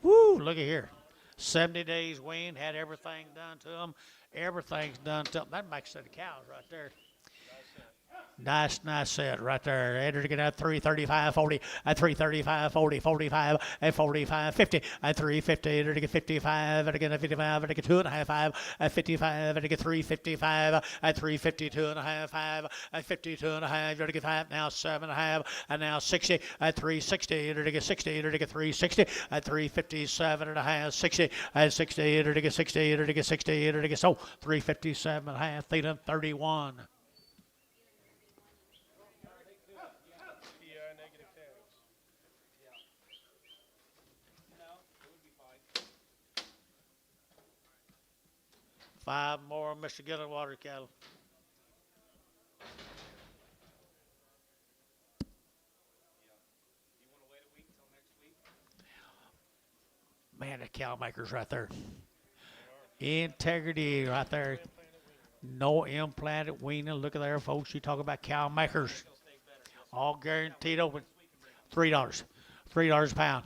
Woo, look at here. 70 days wean, had everything done to them. Everything's done to them. That makes it the cows right there. Nice set right there. Enter to get out 335, 40, and 335, 40, 45, and 45, 50, and 350. Enter to get 55, and again 55, and get 2.5, 5, and 55, and get 355, and 352 2.5, 5, and 52 2.5. Enter to get 5, now 7.5, and now 60, and 360. Enter to get 60, enter to get 360, and 357.5, 60, and 60. Enter to get 60, enter to get 60, enter to get 357.5, Theta 31. Negative calves. No, it would be fine. 5 more Mr. Gillenwater cattle. You want to wait a week till next week? Man, the cow makers right there. Integrity right there. No implanted weaning. Look at there, folks. You talk about cow makers. All guaranteed open. $3. $3 a pound.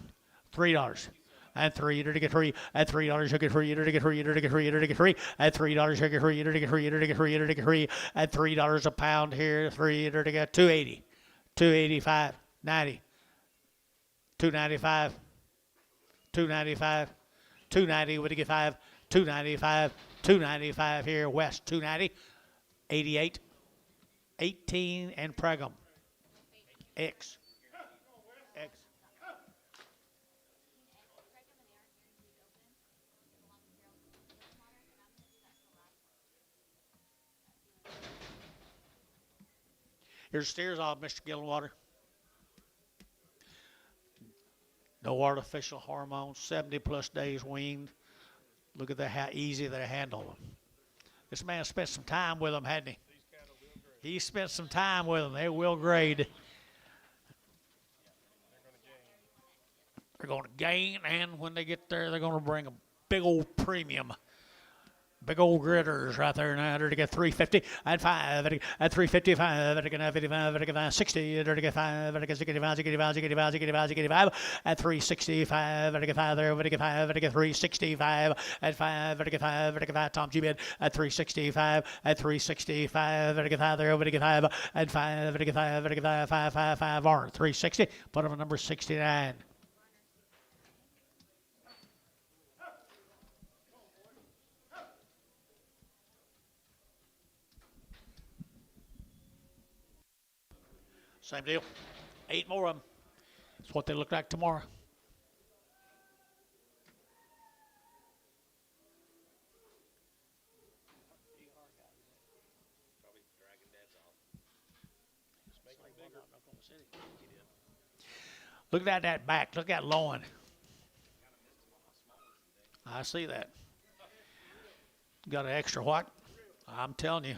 $3. And 3, enter to get 3, and $3, you get 3, enter to get 3, enter to get 3, enter to get 3, and $3, you get 3, enter to get 3, enter to get 3, enter to get 3, and $3 a pound here, 3, enter to get 280, 285, 90, 295, 295, 290, would you get 5, 295, 295 here, west, 290, 88, 18, and Pregum. X. Here's steers off Mr. Gillenwater. No artificial hormones, 70 plus days weaned. Look at how easy they handle them. This man spent some time with them, hadn't he? He spent some time with them. They will grade. They're going to gain, and when they get there, they're going to bring a big old premium. Big old gritters right there now. They're to get 350 at 5 at 355 at 55 at 60 at 5 at 65 at 365 at 5 there at 5 at 365 at 5 at 5 at 5 Tom G bid at 365 at 365 at 5 there at 5 at 5 at 5 at 555 Arnold 360. Put him at number 69. Same deal. 8 more of them. That's what they look like tomorrow. Look at that back. Look at that loin. I see that. Got an extra what? I'm telling you.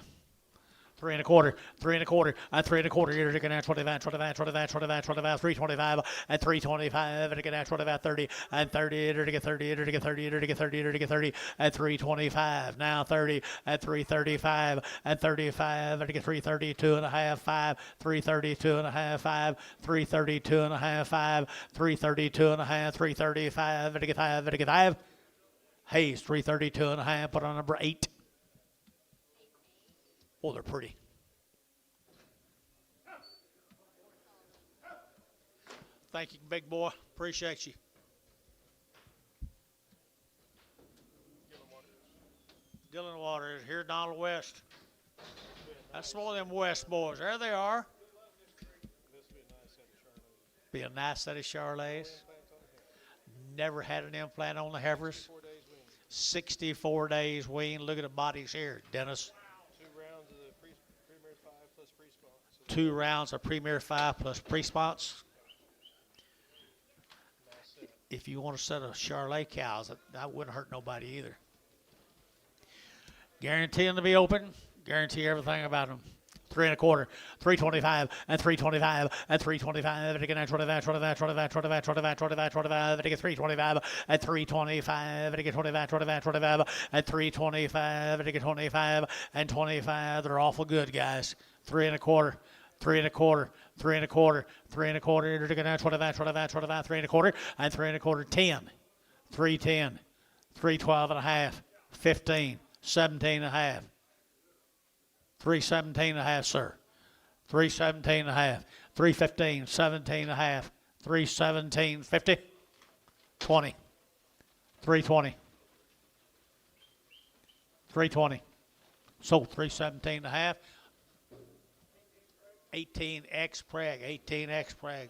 3 1/4, 3 1/4, and 3 1/4. You're looking at 25, 325 at 325, and at 25, 30, and 30, you're to get 30, you're to get 30, you're to get 30, you're to get 30 at 325. Now 30 at 335, and 35, and get 332 and a half, 5, 332 and a half, 5, 332 and a half, 5, 332 and a half, 335, and get 5, and get 5. Hayes, 332 and a half, put on number 8. Oh, they're pretty. Thank you, big boy. Appreciate you. Gillenwater is here, Donald West. That's one of them West boys. There they are. Be a nice set of Charolais. Never had an implant on the heifers. 64 days wean. Look at the bodies here, Dennis. 2 rounds of Premier 5 plus pre-spots. If you want a set of Charolais cows, that wouldn't hurt nobody either. Guarantee them to be open. Guarantee everything about them. 3 1/4, 325, and 325, and 325, and again at 25, 25, 25, 25, 25, 25, 25, and again 325, at 325, and again 25, 25, 25, at 325, and again 25, and 25. They're awful good, guys. 3 1/4. 3 1/4, 3 1/4, 3 1/4. You're looking at 25, 25, 25, 3 1/4, and 3 1/4, 10, 310, 312 and a half, 15, 17 and a half, 317 and a half, sir. 317 and a half, 315, 17 and a half, 317, 50, 20, 320, 320. So 317 and a half. 18X preg, 18X preg.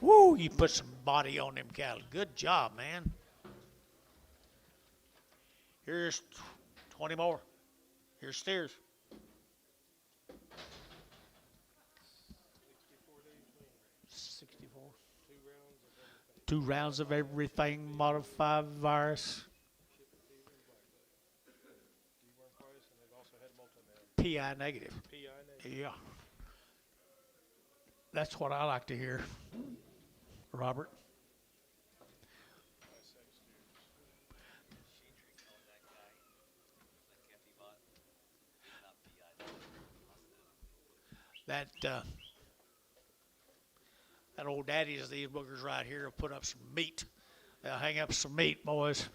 Woo, you put some body on them cattle. Good job, man. Here's 20 more. Here's steers. 64. 2 rounds of everything, modified virus. PI negative. Yeah. That's what I like to hear, Robert. That old daddies of these boogers right here will put up some meat. They'll hang up some meat, boys.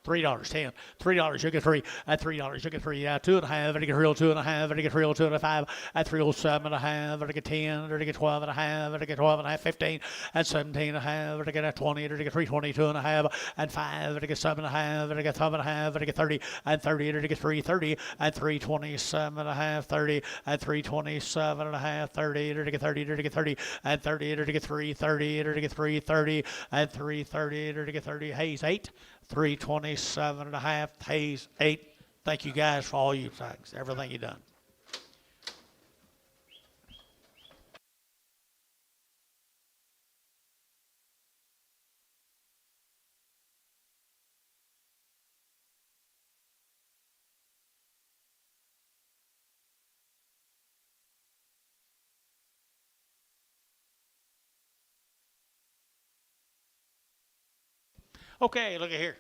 $3, 10, $3, you get 3, at $3, you get 3, at 2 1/2, and you get real 2 1/2, and you get real 2 1/5, at 307 1/2, and you get 10, and you get 12 1/2, and you get 12 1/2, 15, and 17 1/2, and you get 20, and you get 322 1/2, and 5, and you get 7 1/2, and you get 7 1/2, and you get 30, and 30, and you get 330, and 327 1/2, 30, and 327 1/2, 30, and you get 30, and you get 30, and 30, and you get 330, and you get 330, and 330, and you get 30, Hayes 8. 327 and a half, Hayes 8, Thank you guys for all you things, everything you done. Okay, look at here.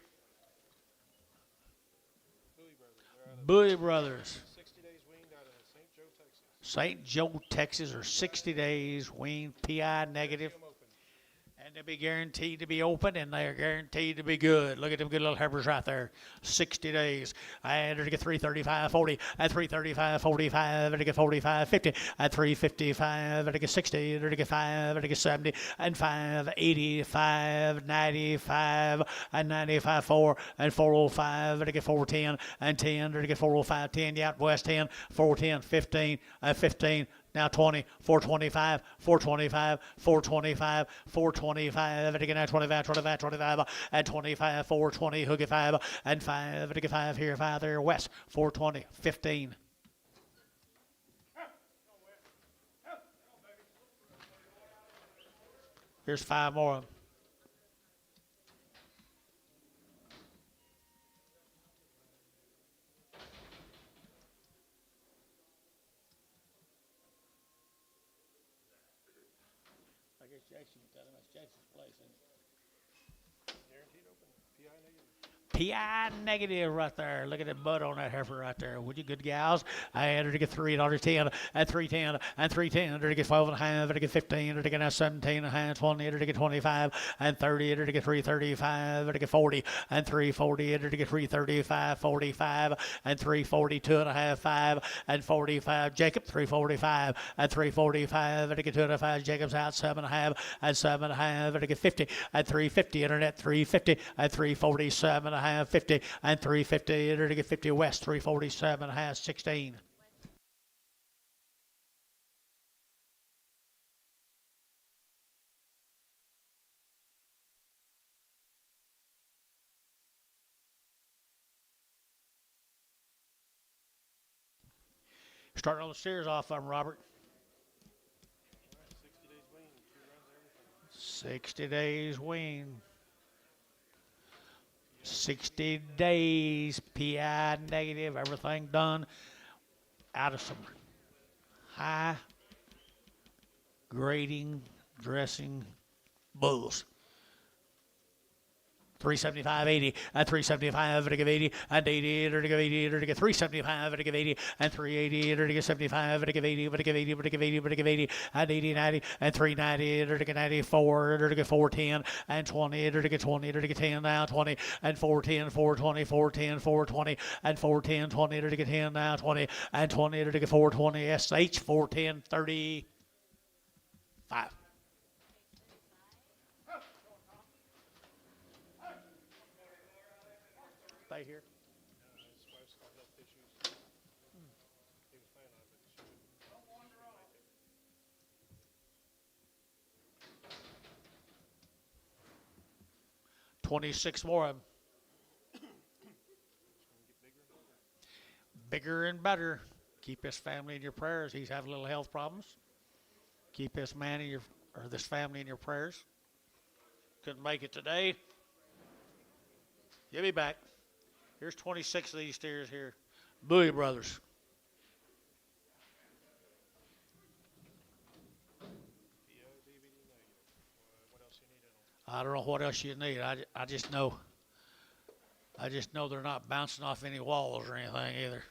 Bowie Brothers. 60 days weaned out of St. Joe, Texas. St. Joe, Texas, or 60 days, wean, PI negative. And they'll be guaranteed to be open, and they're guaranteed to be good. Look at them good little heifers right there. 60 days. And they're to get 335.40, at 335.45, and to get 45.50, at 355, and to get 60, and to get 5, and to get 70, and 580, 595, and 95.4, and 405, and to get 410, and 10, and to get 405, 10, yeah, west 10, 410, 15, 15. Now 20, 425, 425, 425, 425, and again now 25, 25, 25, and 25, 420, hook at 5, and 5, and again 5 here, 5 there, west, 420, 15. Here's 5 more of them. I guess Jackson can tell him that's Jackson's place. Guaranteed open. PI negative. PI negative right there. Look at the butt on that heifer right there. Would you good gals? I had her to get 3, and 10, and 310, and 310, her to get 12 and a half, her to get 15, her to get now 17 and a half, 20, her to get 25, and 30, her to get 335, her to get 40, and 340, her to get 335, 45, and 342 and a half, 5, and 45. Jacob, 345, and 345, her to get 2 and a 5. Jacob's out 7 and a half, and 7 and a half, her to get 50, and 350. Internet 350, and 347 and a half, 50, and 350, and to get 50 west, 347 and a half, 16. Starting on the steers off of them, Robert. 60 days weaned. 2 runs, everything. 60 days wean. 60 days, PI negative, everything done out of some high grading dressing bulls. 375.80, and 375, and to give 80, and 80, and to give 80, and to give 375, and to give 80, and 380, and to give 75, and to give 80, and to give 80, and to give 80, and to give 80, and 80, 90, and 390, and to give 94, and to give 410, and 20, and to give 20, and to give 10 now, 20, and 410, 420, 410, 420, and 410, 20, and to give 10 now, 20, and 20, and to give 420, SH, 410, 35. Stay here. His wife's got health issues. He was planning on it, but she couldn't make it. 26 more of them. Bigger and better. Keep this family in your prayers. He's having little health problems. Keep this man in your, or this family in your prayers. Couldn't make it today. You'll be back. Here's 26 of these steers here. Bowie Brothers. What else you need in them? I don't know what else you need. I just know they're not bouncing off any walls or anything either.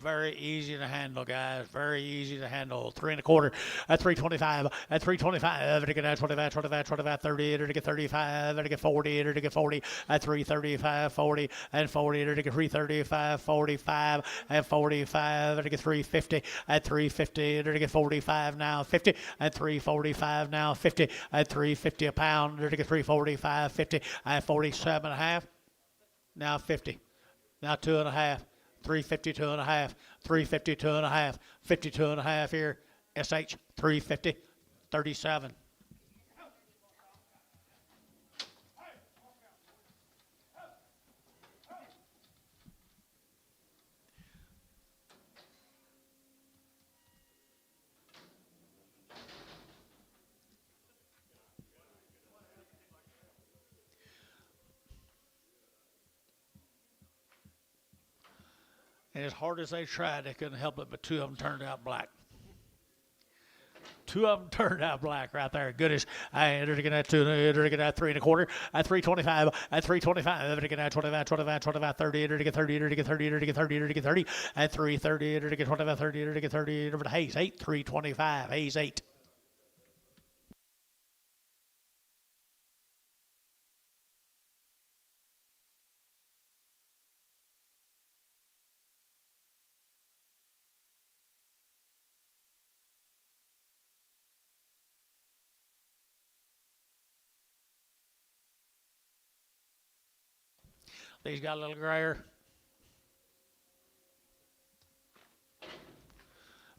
Very easy to handle, guys. Very easy to handle. 3 1/4 at 325. At 325. To get 25, 25, 25, 30. To get 35. To get 40. To get 40. At 335, 40 and 40. To get 335, 45 and 45. To get 350. At 350. To get 45 now, 50. At 345 now, 50. At 350 a pound. To get 345, 50 and 47 and a half. Now 50. Now 2 and a half. 352 and a half, 352 and a half, 52 and a half here. SH 350, 37. And as hard as they tried, they couldn't help it, but two of them turned out black. Two of them turned out black right there. Goodish. I entered again at 2, entered again at 3 1/4, at 325, at 325, entered again at 25, 25, 25, 30, entered again 30, entered again 30, entered again 30, entered again 30, at 330, entered again 25, 30, entered again 30, entered to Hayes, 8, 325, Hayes 8. These got a little grayer.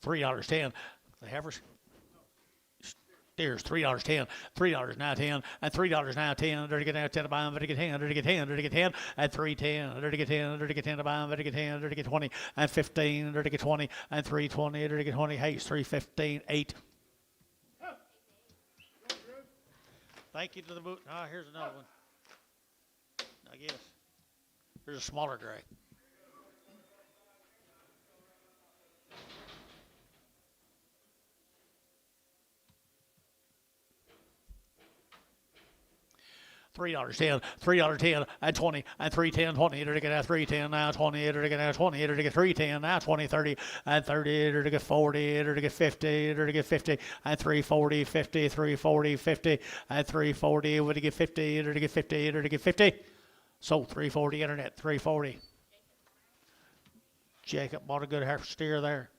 $3.10. The heifers. Steers $3.10. $3 now 10. And $3 now 10. They're getting 10 to buy them. They're getting 10. They're getting 10. They're getting 10. At 3.10. They're getting 10. They're getting 10 to buy them. They're getting 10. They're getting 20. And 15. They're getting 20. And 3.20. They're getting 20. Hayes 3.15. 8. Thank you to the boot. Ah, here's another one. I guess. Here's a smaller gray. $3.10, $3.10, and 20, and 3.10, 20, to get at 3.10, now 20, to get at 20, to get 3.10, now 20, 30, and 30, to get 40, to get 50, to get 50, and 340, 50, 340, 50, and 340, to get 50, to get 50, to get 50. So 340 internet, 340. Jacob bought a good half steer there.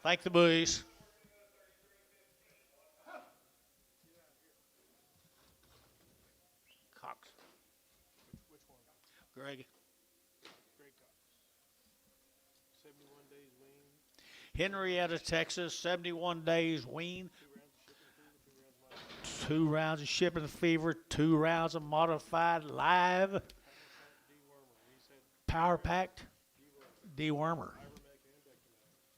Thank the boys. Cox. Which one? Greg. Greg Cox. 71 days wean. Henrietta, Texas, 71 days wean. 2 rounds of shipping fever, 2 rounds of shipping fever, 2 rounds of modified live. Power packed dewormer.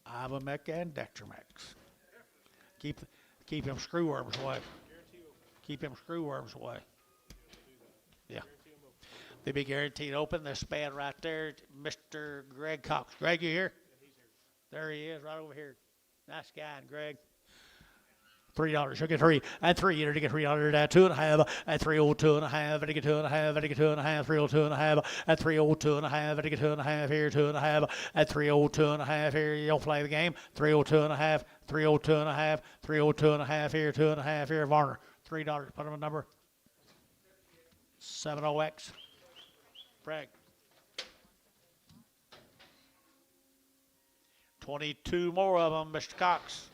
Ivermectin and Dectramax. Keep them screw worms away. Keep them screw worms away. Yeah. They be guaranteed open. This span right there, Mr. Greg Cox. Greg, you here? There he is, right over here. Nice guy, and Greg. $3. You'll get 3. And 3, you're to get $3 at 2.5. At 302.5. And to get 2.5. And to get 2.5. 302.5. At 302.5. And to get 2.5 here. 2.5. At 302.5 here. You'll play the game. 302.5. 302.5. 302.5 here. 2.5 here. Varner. $3. Put him a number. 70X. Bragg. 22 more of them, Mr. Cox.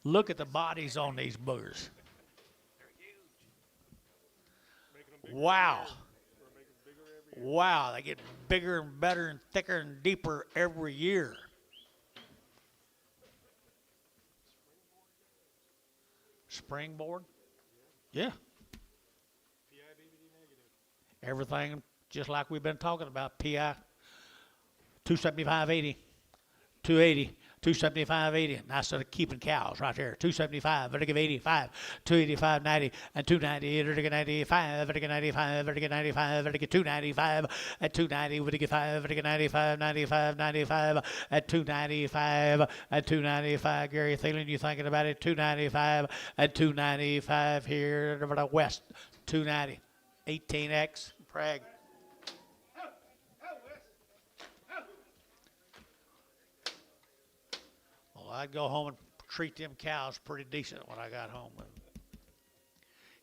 Look at the bodies on these boogers. Wow. Wow, they get bigger and better and thicker and deeper every year. Springboard? Yeah. Everything just like we've been talking about. PI 275.80, 280. 275.80. Nice of keeping cows right there. 275. Better give 85. 285.90 and 290. Better get 95. Better get 95. Better get 95. Better get 295 at 290. Better get 5. Better get 95. 95. 95 at 295. At 295. Gary Thielen, you thinking about it? 295 at 295 here over the west. 290. 18X. Prague. I'd go home and treat them cows pretty decent when I got home.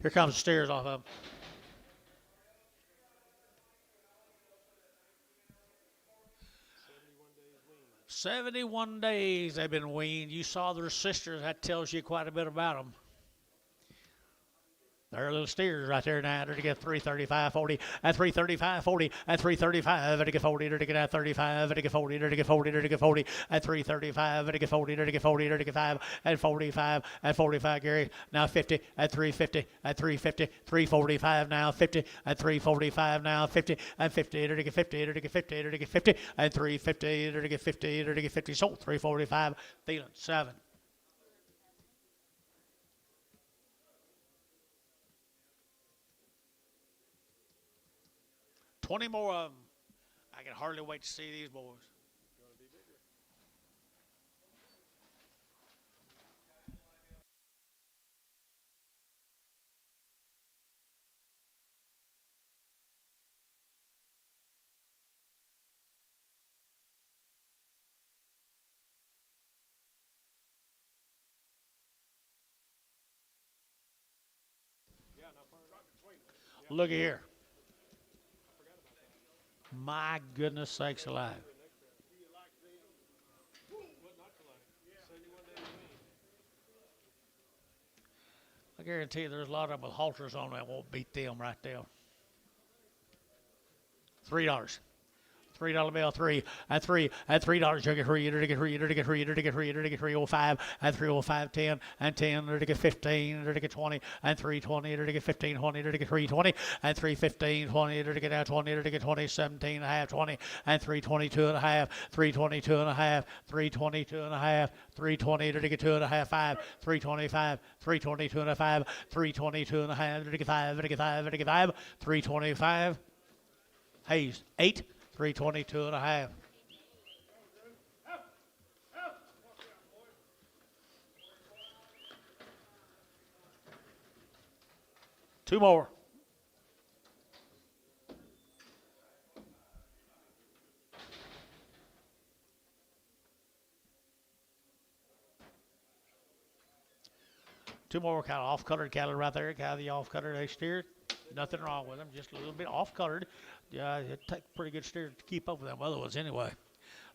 Here comes the steers off of them. 71 days they've been weaned. You saw their sisters. That tells you quite a bit about them. There are little steers right there now. They're to get 335, 40, and 335, 40, and 335, and to get 40, they're to get 35, and to get 40, they're to get 40, they're to get 40, and 335, and to get 40, they're to get 40, they're to get 5, and 45, and 45, Gary. Now 50, and 350, and 350, 345 now, 50, and 345 now, 50, and 50, they're to get 50, they're to get 50, they're to get 50, and 350, they're to get 50, they're to get 50, sold, 345, feeling 7. 20 more of them. I can hardly wait to see these boys. Look here. My goodness sakes alive. I guarantee you there's a lot of them with halters on that won't beat them right there. $3. $3 bill, 3, and 3, and $3. You get 3, you get 3, you get 3, you get 3, you get 305, and 305, 10, and 10, you get 15, you get 20, and 320, you get 15, 20, you get 320, and 315, 20, you get out 20, you get 20, 17 and a half, 20, and 322 and a half, 322 and a half, 322 and a half, 320, you get 2 and a half, 5, 325, 322 and a 5, 322 and a half, you get 5, you get 5, you get 5, 325, Hayes, 8, 322 and a half. Two more. Two more kind of off-colored cattle right there. Kind of the off-color they steered. Nothing wrong with them, just a little bit off-colored. Yeah, it take pretty good steer to keep up with them other ones anyway.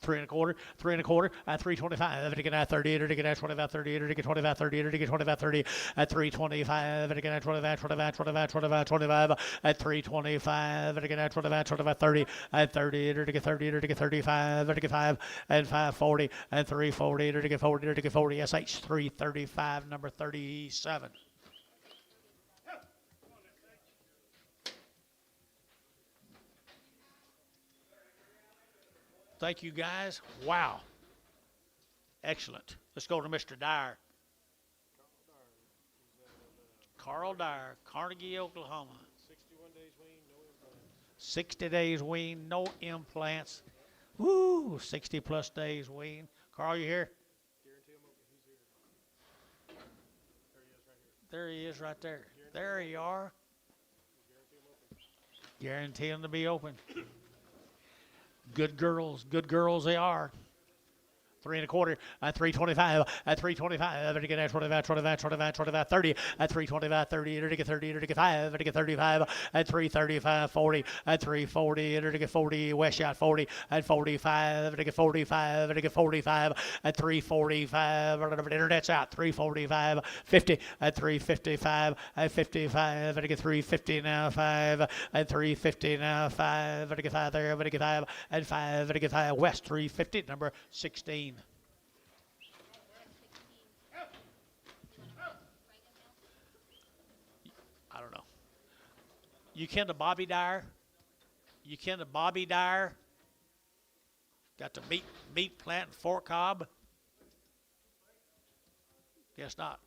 3 1/4, 3 1/4, at 325, to get at 30, to get at 25, 30, to get 25, 30, to get 25, 30, at 325, to get at 25, 25, 25, 25, 25, at 325, to get at 25, 25, 30, at 30, to get 30, to get 35, to get 5, and 540, and 340, to get 40, to get 40, SH 335, number 37. Thank you, guys. Wow. Excellent. Let's go to Mr. Dyer. Carl Dyer, Carnegie, Oklahoma. 61 days wean, no implants. 60 days wean, no implants. Woo, 60 plus days wean. Carl, you here? Guarantee him he's here. There he is right there. There you are. Guarantee him open. Guarantee him to be open. Good girls they are. 3 1/4, at 325, at 325, to get at 25, 25, 25, 25, 30, at 325, 30, to get 30, to get 5, to get 35, at 335, 40, at 340, to get 40, west shot 40, at 45, to get 45, to get 45, at 345, internet's out, 345, 50, at 355, at 55, to get 350 now, 5, at 350 now, 5, to get 5 there, to get 5, and 5, to get 5, west 350, number 16. I don't know. You ken the Bobby Dyer? You ken the Bobby Dyer? Got the meat plant and fork cob? Guess not.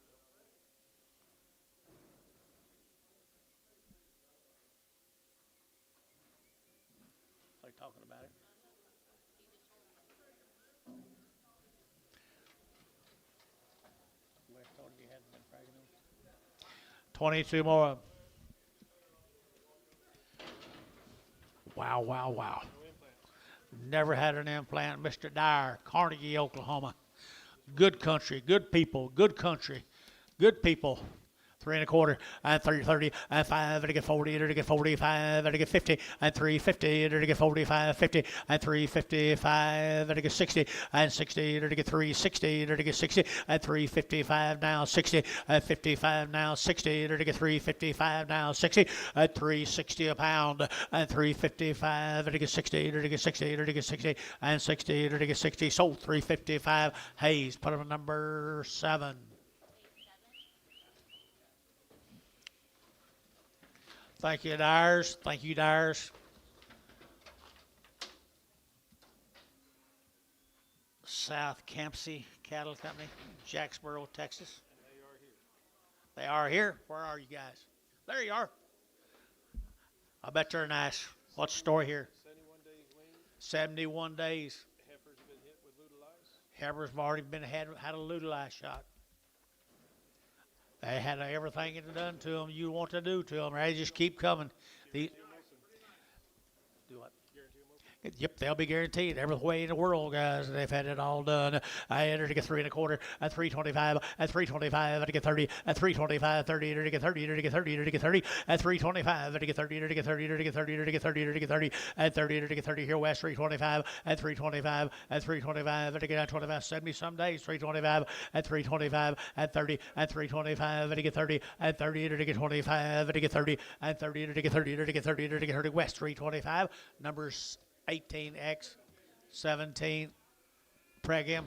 Are you talking about it? 22 more. Wow, wow, wow. Never had an implant. Mr. Dyer, Carnegie, Oklahoma. Good country, good people, good country, good people. 3 1/4, and 30, and 5, and get 40, and get 45, and get 50, and 350, and get 45, 50, and 355, and get 60, and 60, and get 360, and get 60, and 355 now 60, and 55 now 60, and get 355 now 60, and 360 a pound, and 355, and get 60, and get 60, and get 60, and 60, and get 60, sold 355. Hayes, put him at number 7. Thank you, Dyers. Thank you, Dyers. South Campsie Cattle Company, Jacksboro, Texas. They are here. Where are you guys? There you are. I bet they're nice. What's the story here? 71 days weaned. 71 days. Heifers have been hit with lutalized. Heifers have already had a lutalized shot. They had everything done to them you want to do to them. They just keep coming. Do what? Yep, they'll be guaranteed every way in the world, guys. They've had it all done. I entered to get 3 1/4, at 325, at 325, at to get 30, at 325, 30, to get 30, to get 30, to get 30, at 325, to get 30, to get 30, to get 30, to get 30, to get 30, at 30, to get 30 here west, 325, at 325, at 325, to get 25, 70 some days, 325, at 325, at 30, at 325, to get 30, at 30, to get 25, to get 30, at 30, to get 30, to get 30, to get 30 west, 325, numbers 18X, 17, preg him,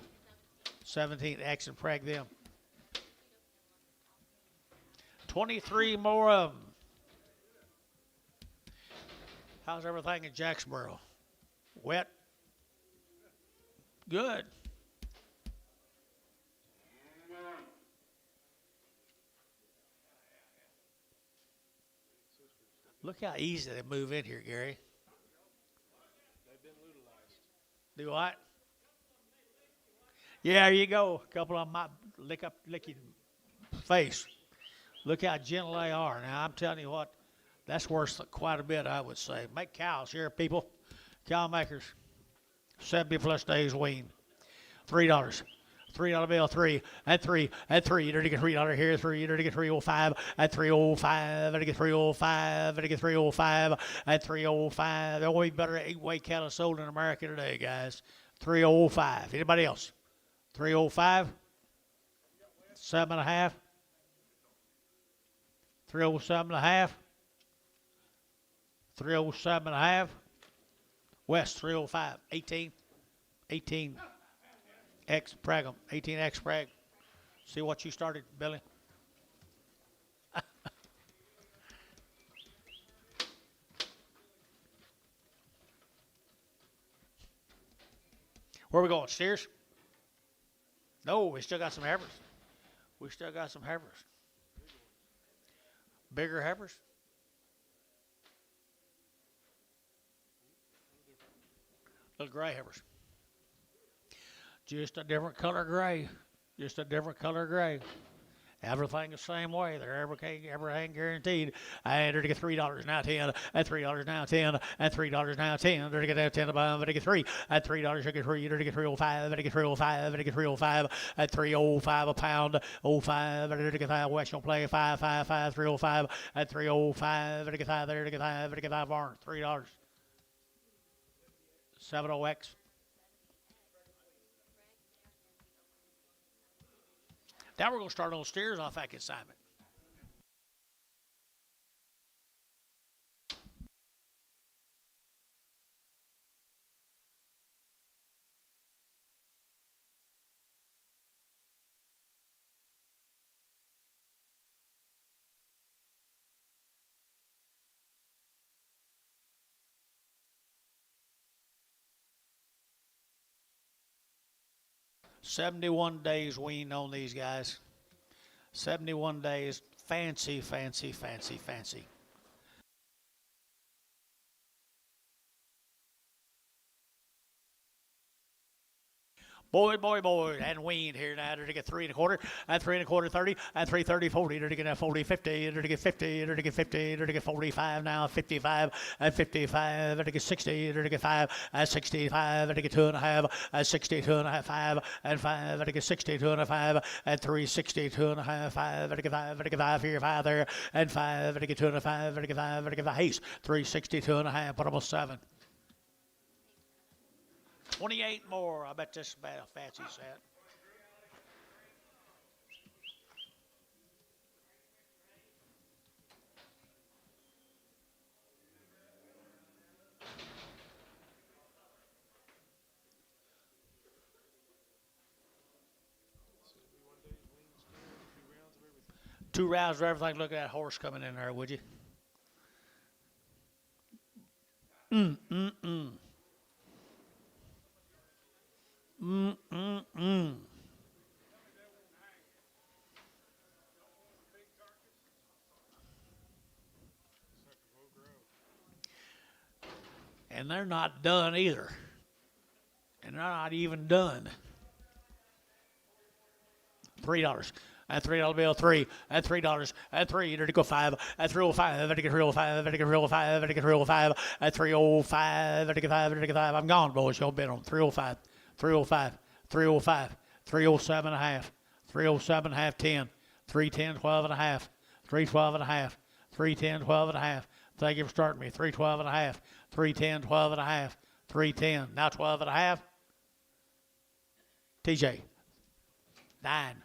17X and preg them. 23 more of them. How's everything in Jacksboro? Wet? Good. Look how easy they move in here, Gary. Do what? Yeah, there you go. A couple of them might lick your face. Look how gentle they are. Now, I'm telling you what, that's worth quite a bit, I would say. Make cows here, people. Cow makers. 70 plus days wean. $3. $3 bill, 3, at 3, at 3, you're to get $3 here, 3, you're to get 305, at 305, at get 305, at get 305, at 305. There won't be better 8-weight cattle sold in America today, guys. 305. Anybody else? 305, 7.5, 307.5, 307.5, West 305, 18. X preg them, 18X preg. See what you started, Billy? Where we going, steers? No, we still got some heifers. We still got some heifers. Bigger heifers? Little gray heifers. Just a different color gray. Just a different color gray. Everything the same way. They're everything guaranteed. I entered to get $3 now 10, and $3 now 10, and $3 now 10. They're to get 10 above, and to get 3, at $3 you get 3, you're to get 305, and to get 305, and to get 305, at 305 a pound, 05, and to get 5 west on play 555, 305, at 305, and to get 5 there, to get 5, and to get 5 barn, $3. 70X. Now we're going to start on steers off that consignment. $71 days weaned on these guys. 71 days. Fancy, fancy, fancy, fancy. Boy, and weaned here now. To get 3 1/4, and 3 1/4, 30, and 3 30, 40. To get 40, 50, to get 50, to get 50, to get 45 now, 55, and 55, to get 60, to get 5, and 65, to get 2.5, and 62.5, 5, and 5, to get 62.5, and 360, 2.5, 5, to get 5, to get 5 here, 5 there, and 5, to get 2.5, to get 5, to get 5, haste, 360, 2.5, put almost 7. 28 more. I bet this is about how fast he's at. Two rounds of everything. Look at that horse coming in there, would you? And they're not done either. And they're not even done. $3. And $3 bill, 3, and $3, and 3, to go 5, and 305, and to get 305, and to get 305, and to get 305, and 305, and to get 5, and to get 5. I'm gone, boys. Y'all bet on 305, 305, 305, 307 and a half, 307 and a half, 10, 310, 12 and a half, 312 and a half, 310, 12 and a half. Thank you for starting me. 312 and a half, 310, 12 and a half, 310. Now 12 and a half. TJ. 9.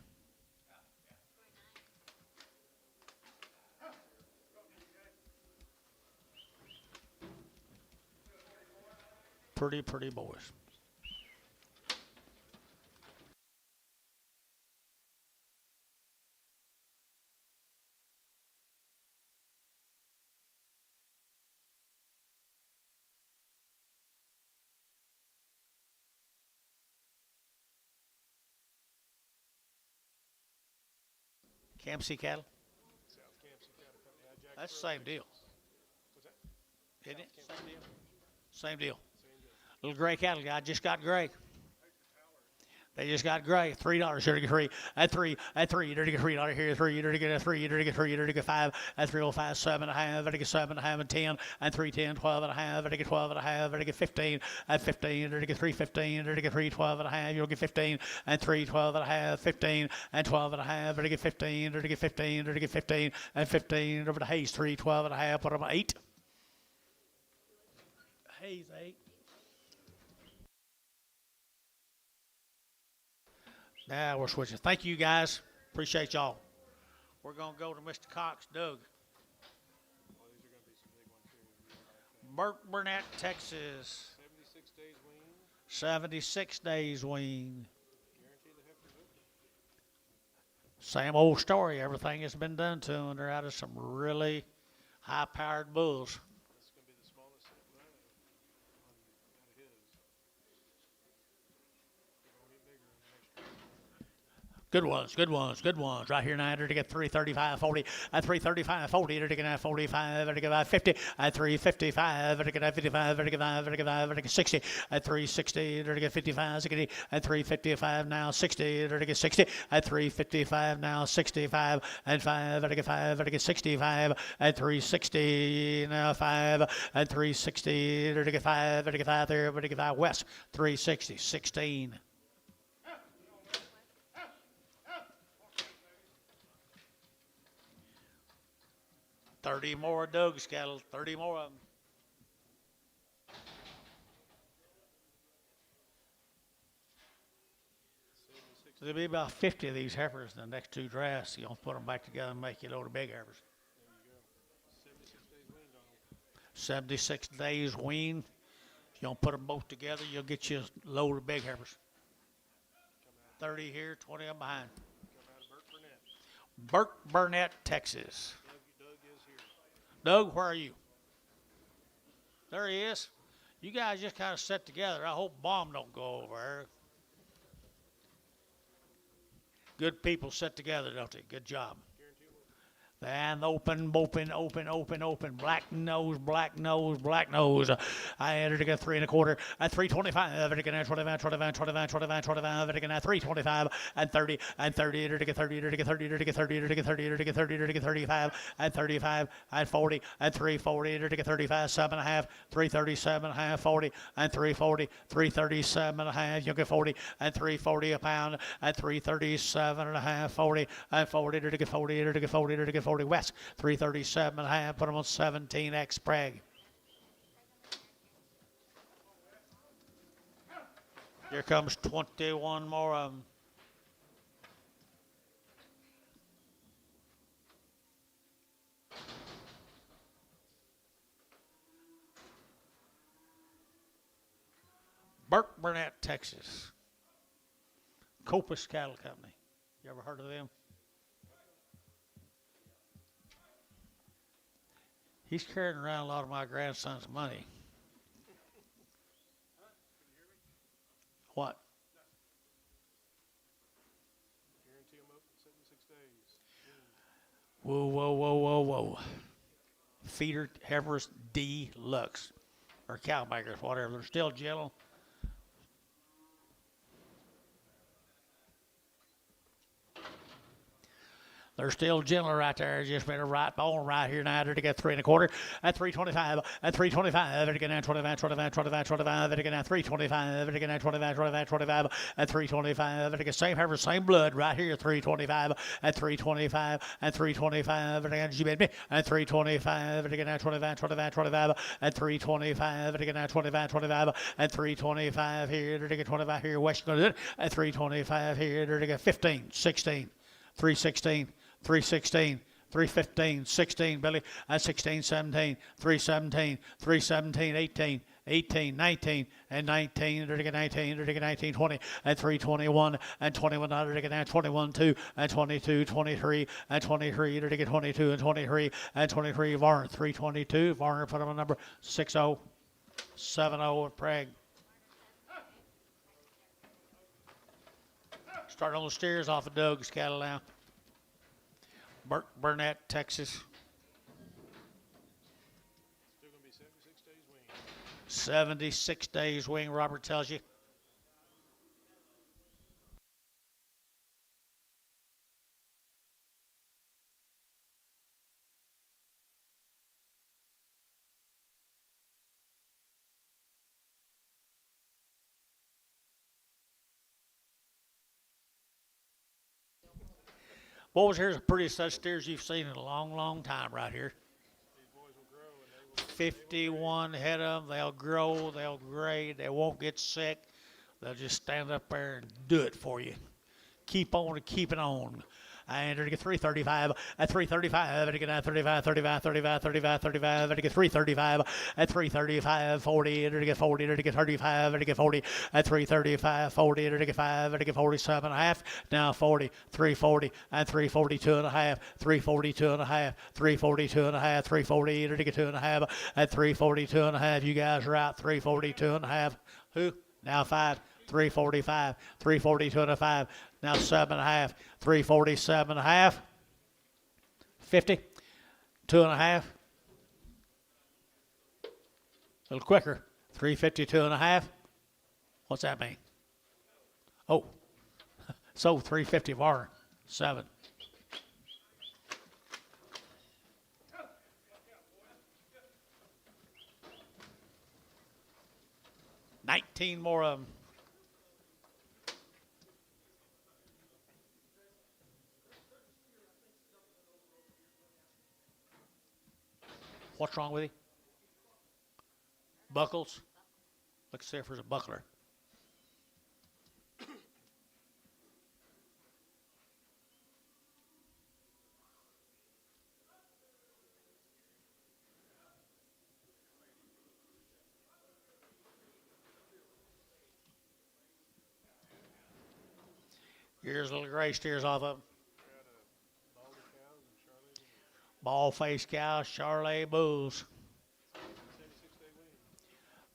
Pretty boys. Campsie cattle? That's the same deal. Isn't it? Same deal. Same deal. Little gray cattle guy just got gray. They just got gray. $3 here to get 3, at 3, at 3, to get $3 here, 3, to get 3, to get 3, to get 5, at 305, 7.5, to get 7.5 and 10, and 310, 12.5, to get 12.5, to get 15, at 15, to get 315, to get 312.5, you'll get 15, and 312.5, 15, and 12.5, to get 15, to get 15, to get 15, and 15 over to Hayes, 312.5, put them 8. Hayes 8. Now we're switching. Thank you, guys. Appreciate y'all. We're going to go to Mr. Cox, Doug. Burnett, Texas. 76 days wean. 76 days wean. Same old story. Everything has been done to them. They're out of some really high-powered bulls. This is going to be the smallest set out of his. They're going to get bigger in the next year. Good ones. Right here now, to get 335, 40, at 335, 40, to get 45, to get 50, at 355, to get 55, to get 5, to get 5, to get 60, at 360, to get 55, 60, at 355 now, 60, to get 60, at 355 now, 65, and 5, to get 5, to get 65, at 360 now, 5, at 360, to get 5, to get 5 there, to get 5 west, 360, 16. $30 more Doug's cattle, 30 more of them. So there'll be about 50 of these heifers in the next 2 drafts. You'll put them back together and make you a load of big heifers. There you go. 76 days wean. If you don't put them both together, you'll get you a load of big heifers. 30 here, 20 of them behind. Come out of Burke Burnett, Texas. Doug is here. Doug, where are you? There he is. You guys just kind of sit together. I hope bomb don't go over there. Good people sit together, don't they? Good job. And open, black nose, black nose, black nose. I entered to get 3 1/4 at 325. Again at 25, 25, 25, 25, 25. Again at 325 and 30 and 30. Entered to get 30, entered to get 30, entered to get 30, entered to get 30, entered to get 30, entered to get 35 and 35 and 40 and 340. Entered to get 35, 7.5, 337.5, 40 and 340, 337.5. You get 40 and 340 a pound at 337.5, 40 and 40. Entered to get 40, entered to get 40, entered to get 40. West 337.5. Put them on 17X Prague. Here comes 21 more of them. Burke Burnett, Texas. Copus Cattle Company. You ever heard of them? He's carrying around a lot of my grandson's money. What? Guarantee them open 76 days. Whoa, whoa, whoa, whoa, whoa. Feeder Heifers Deluxe. Or cow makers, whatever. They're still gentle. They're still gentle right there. Just been a right bone right here now. To get 3 1/4 at 325. At 325. Again at 25, 25, 25, 25. Again at 325. Again at 25, 25, 25. At 325. Again same heifer, same blood right here. 325. At 325. At 325. Again you made me. At 325. Again at 25, 25, 25. At 325. Again at 25, 25. At 325 here. To get 25 here. West going to do it. At 325 here. To get 15, 16, 316. 316, 315, 16, Billy, at 16, 17, 317, 317, 18, 18, 19, and 19, to get 19, to get 19, 20, and 321, and 21, to get 21, 2, and 22, 23, and 23, to get 22, and 23, and 23, Varner, 322, Varner, put him on number 60, 70 at Prague. Starting on the steers off of Doug's cattle now. Burke Burnett, Texas. Still going to be 76 days wing. 76 days wing, Robert tells you. Boys, here's the prettiest such steers you've seen in a long, long time right here. These boys will grow and they will 51 head of them. They'll grow, they'll grade, they won't get sick. They'll just stand up there and do it for you. Keep on and keep it on. I entered to get 335 at 335. I get at 35, 35, 35, 35, 35. I get 335 at 335, 40. Entered to get 40. Entered to get 35. Entered to get 40 at 335, 40. Entered to get 5. Entered to get 47.5. Now 40, 340 and 342.5. 342.5. 342.5. 340. Entered to get 2.5 at 342.5. You guys are out. 342.5. Who? Now 5. 345, 342.5, now 7.5, 347.5, 50, 2.5, a little quicker, 352.5. What's that mean? Oh, so 350 bar, 7. $19 more of them. What's wrong with him? Buckles? Let's see if there's a buckler. Here's little gray steers off of them. Ball face cows, Charolais bulls. 76 day wing.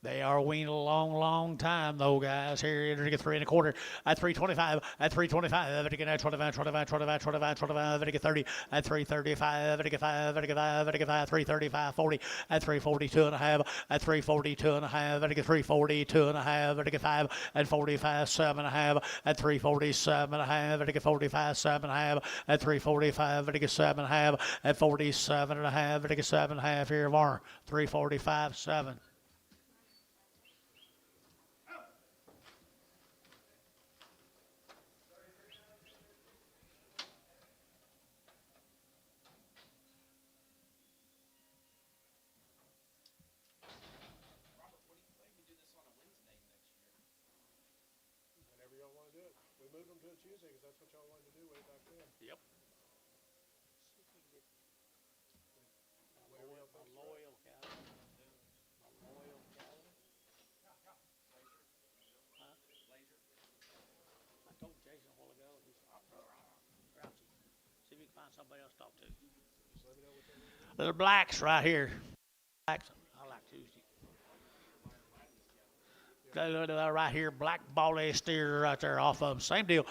They are weaned a long, long time, though, guys. Here, you're going to get 3 1/4 at 325, at 325, at 25, 25, 25, 25, 25, at 30, at 335, at 5, at 5, at 5, 335, 40, at 342 and a half, at 342 and a half, at 342 and a half, at 5, at 45, 7 and a half, at 347 and a half, at 45, 7 and a half, at 345, at 7 and a half, at 47 and a half, at 7 and a half. Here, Varner, 345, 7. Robert, what do you maybe do this on a Wednesday next year? Whenever y'all want to do it. We moved them to a Tuesday because that's what y'all wanted to do way back then. Yep. Whenever y'all folks are ready. cattle. A loyal cattle. Laser. I told Jason a while ago, he's grouchy. See if you can find somebody else to talk to. Just let me know what they want to do. Little blacks right here. Blacks. I like Tuesday. Right here, black bally steer right there off of them. Same deal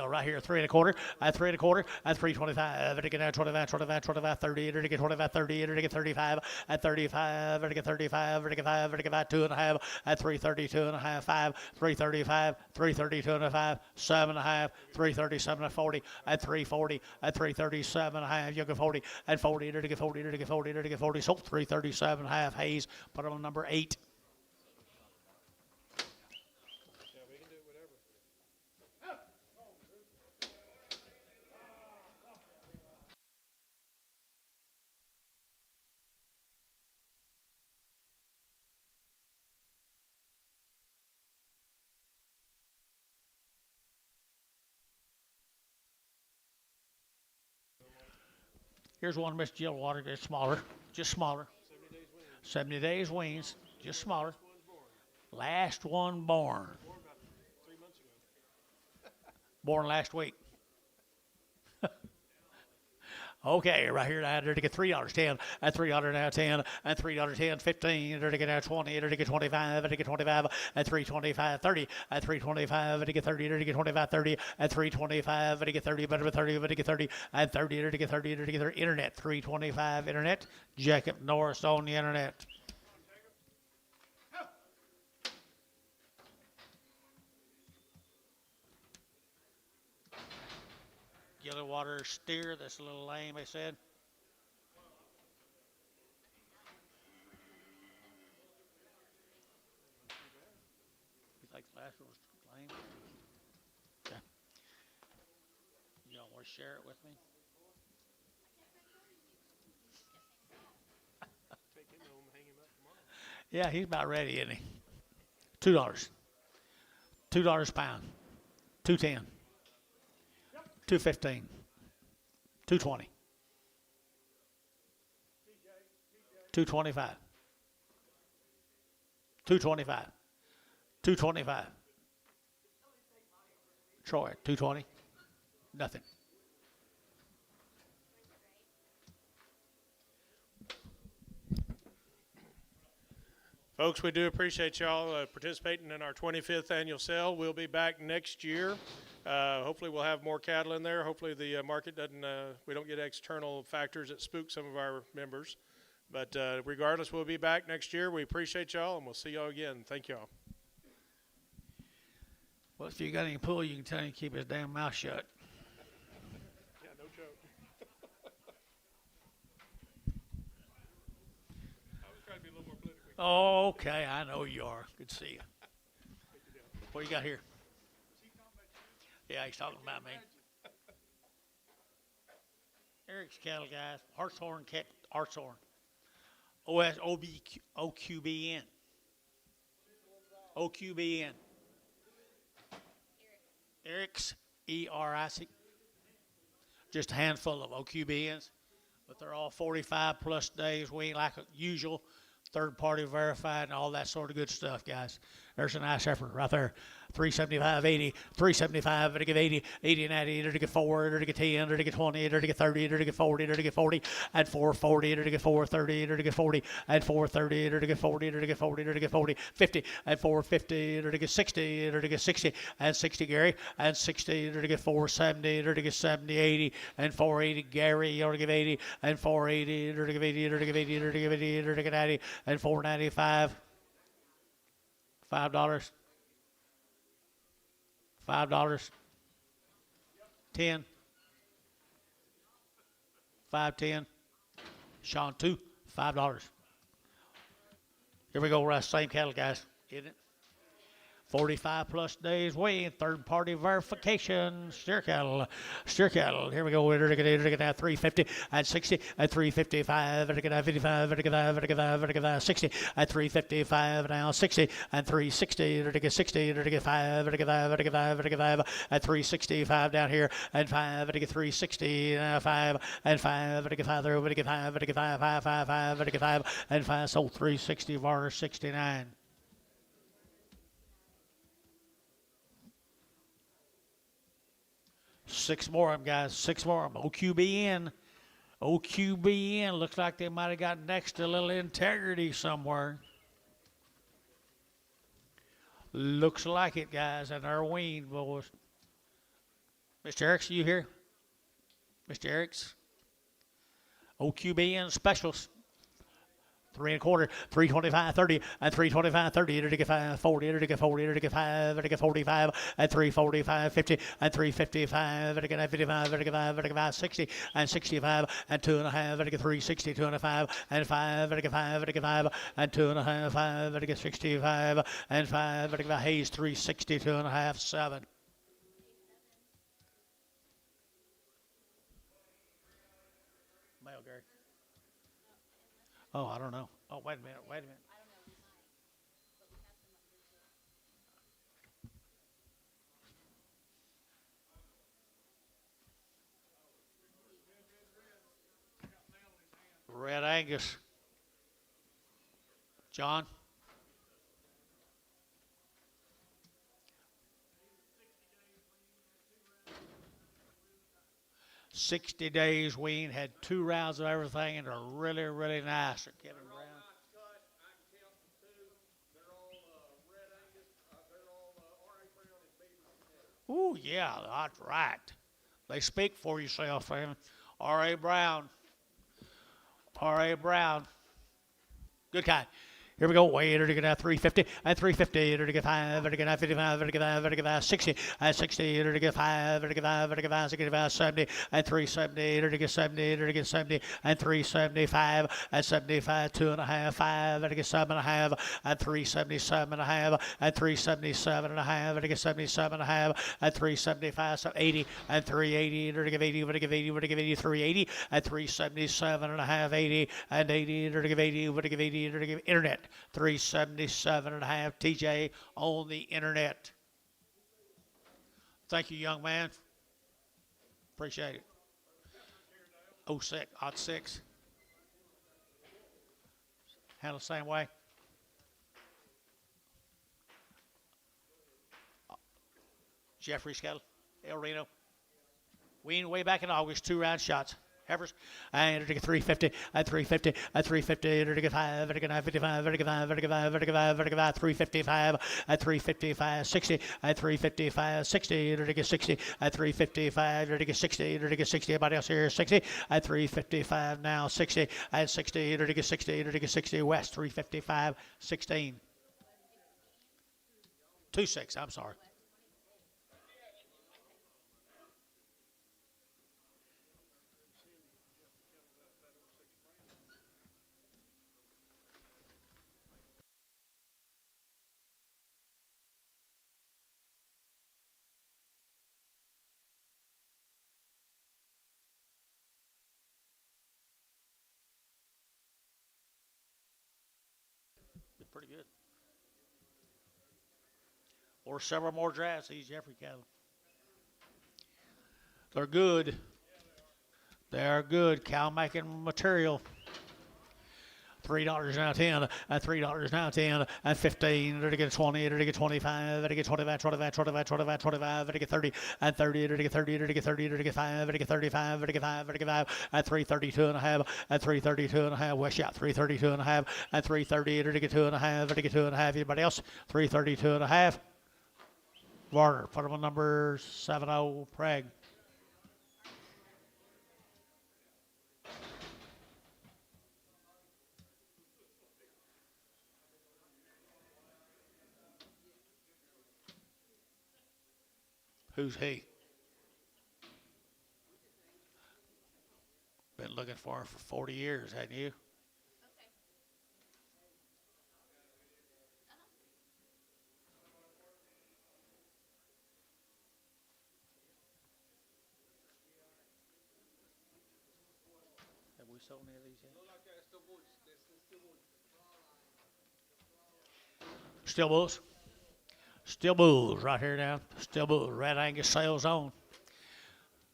right here. 3 1/4 at 3 1/4 at 325. At 25, 25, 25, 30. At 25, 30. At 35 at 35. At 35, 35, 2 and a half at 332 and a half, 5, 335, 332 and a half, 7 and a half, 337 and 40 at 340 at 337 and a half. You get 40 at 40. At 40. At 40. At 40. So 337 and a half. Hayes put on number 8. Yeah, we can do whatever. Here's one, Miss Jill Water. It's smaller, just smaller. 70 days weans, just smaller. Last one born. Born about 3 months ago. Born last week. Okay, right here, I had to get $3.10, at $3.10, at $3.10, 15, to get 20, to get 25, to get 25, at 325, 30, at 325, to get 30, to get 25, 30, at 325, to get 30, better 30, to get 30, at 30, to get 30, to get 30, internet, 325, internet, Jacob Norris on the internet. Yellow water steer, that's a little lame, they said. You think the last one was lame? Okay. Y'all want to share it with me? Take him home and hang him up tomorrow. Yeah, he's about ready, isn't he? $2. $2 a pound. 210. 215. 220. 225. 225. 225. Troy, 220. Nothing. Folks, we do appreciate y'all participating in our 25th annual sale. We'll be back next year. Hopefully we'll have more cattle in there. Hopefully the market doesn't, we don't get external factors that spook some of our members. But regardless, we'll be back next year. We appreciate y'all, and we'll see y'all again. Thank y'all. Well, if you got any pull, you can tell him to keep his damn mouth shut. Yeah, no joke. I was trying to be a little more politically. Okay, I know you are. Good to see you. What you got here? Yeah, he's talking about me. Eric's cattle, guys. Hartshorn, Hartshorn. OQBN. OQBN. Eric's, ERIC. Just a handful of OQBNs, but they're all 45 plus days. We ain't like usual, third party verified and all that sort of good stuff, guys. There's a nice heifer right there. 375, 80, 375, to give 80, 80 and 80, to give 4, to give 10, to give 20, to give 30, to give 40, to give 40, and 440, to give 430, to give 40, and 430, to give 40, to give 40, to give 40, 50, and 450, to give 60, to give 60, and 60 Gary, and 60, to give 470, to give 70, 80, and 480 Gary, or to give 80, and 480, to give 80, to give 80, to give 80, to give 90, and 495, $5. $5, 10, 5, 10. Sean, 2, $5. Here we go, right, same cattle, guys, isn't it? 45 plus days weighing, third party verification, steer cattle. Here we go. We're going to get 350 and 60 and 355, and 55, and 60 and 355 now 60 and 360, and 60, and 5, and 365 down here, and 5, and 360, and 5, and 5, and 5, and 5, and 5, and 5, and 5, so 360 var 69. Six more of them, guys. Six more of them. OQBN. OQBN. Looks like they might have got next to a little integrity somewhere. Looks like it, guys. And they're weaned, boys. Mr. Eriks, you here? Mr. Eriks? OQBN specials. 3 1/4, 325, 30, and 325, 30, to get 5, 40, to get 40, to get 5, to get 45, and 345, 50, and 355, to get 55, to get 5, to get 5, 60, and 65, and 2.5, to get 360, 2.5, and 5, to get 5, to get 5, and 2.5, 5, to get 65, and 5, to get 5, Hayes, 360, 2.5, 7. Mail, Gary. Oh, I don't know. Oh, wait a minute. Red Angus. John? $60 days wean, had 2 rounds of everything, and are really, really nice. Kevin Brown. Ooh, yeah, that's right. They speak for yourself, man. R.A. Brown. R.A. Brown. Good kind. Here we go. Way to get 350 and 350 to get 5 to get 55 to get 5 to get 60 and 60 to get 5 to get 5 to get 5 to get 70 and 370 to get 70 to get 70 and 375 and 75 2.5 5 to get 7.5 and 377.5 and 377.5 to get 77.5 and 375 so 80 and 380 to give 80 to give 80 to give 80 380 and 377.5 80 and 80 to give 80 to give 80 to give internet 377.5 TJ on the internet. Thank you, young man. Appreciate it. 06, hot 6. Handle the same way. Jeffrey Scuttle, El Reno. Wean way back in August, 2 round shots. Heifers, and to get 350, and 350, and 350, to get 5, to get 55, to get 5, to get 5, to get 5, to get 5, 355, and 355, 60, and 355, 60, to get 60, and 355, to get 60, to get 60. Everybody else here, 60, and 355 now, 60, and 60, to get 60, to get 60 west, 355, 16. 2-6, I'm sorry. Pretty good. Or several more drafts, these Jeffrey cattle. They're good. They are good cow making material. $3 now 10, and $3 now 10, and 15, to get 20, to get 25, to get 25, 25, 25, 25, 25, to get 30, and 30, to get 30, to get 30, to get 5, to get 35, to get 5, to get 5, and 332 and a half, and 332 and a half, West shot 332 and a half, and 330, to get 2 and a half, to get 2 and a half, anybody else? 332 and a half. Warner, put him on number 70, Prague. Who's he? Been looking for him for 40 years, hadn't you? Have we sold any of these yet? Still bulls. Still bulls right here now. Still bulls. Red Angus sales on.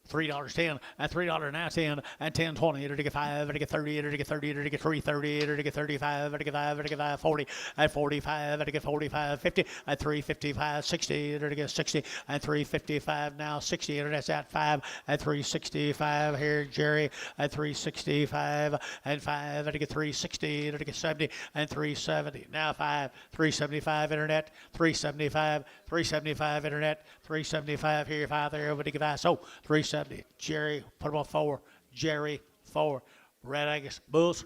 $3.10, and $3 now 10, and 10, 20, to get 5, to get 30, to get 30, to get 330, to get 35, to get 5, to get 5, 40, and 45, to get 45, 50, and 355, 60, to get 60, and 355 now 60, and that's at 5, and 365 here, Jerry, and 365, and 5, to get 360, to get 70, and 370 now 5, 375 internet, 375, 375 internet, 375 here, 5 there, but to get 5, so 370. Jerry, put him on 4. Jerry, 4. Red Angus, bulls.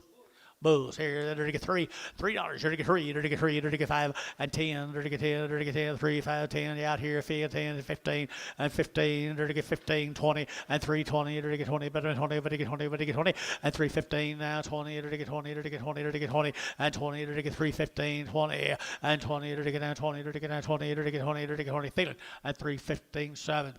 Bulls here, to get $3, to get 3, to get 3, to get 5, and 10, to get 10, to get 10, 3, 5, 10, out here, 10, 15, and 15, to get 15, 20, and 320, to get 20, better than 20, but to get 20, but to get 20, and 315 now 20, to get 20, to get 20, to get 20, and 20, to get 315, 20, and 20, to get down 20, to get down 20, to get 20, to get 20, Thielen, and 315, 7.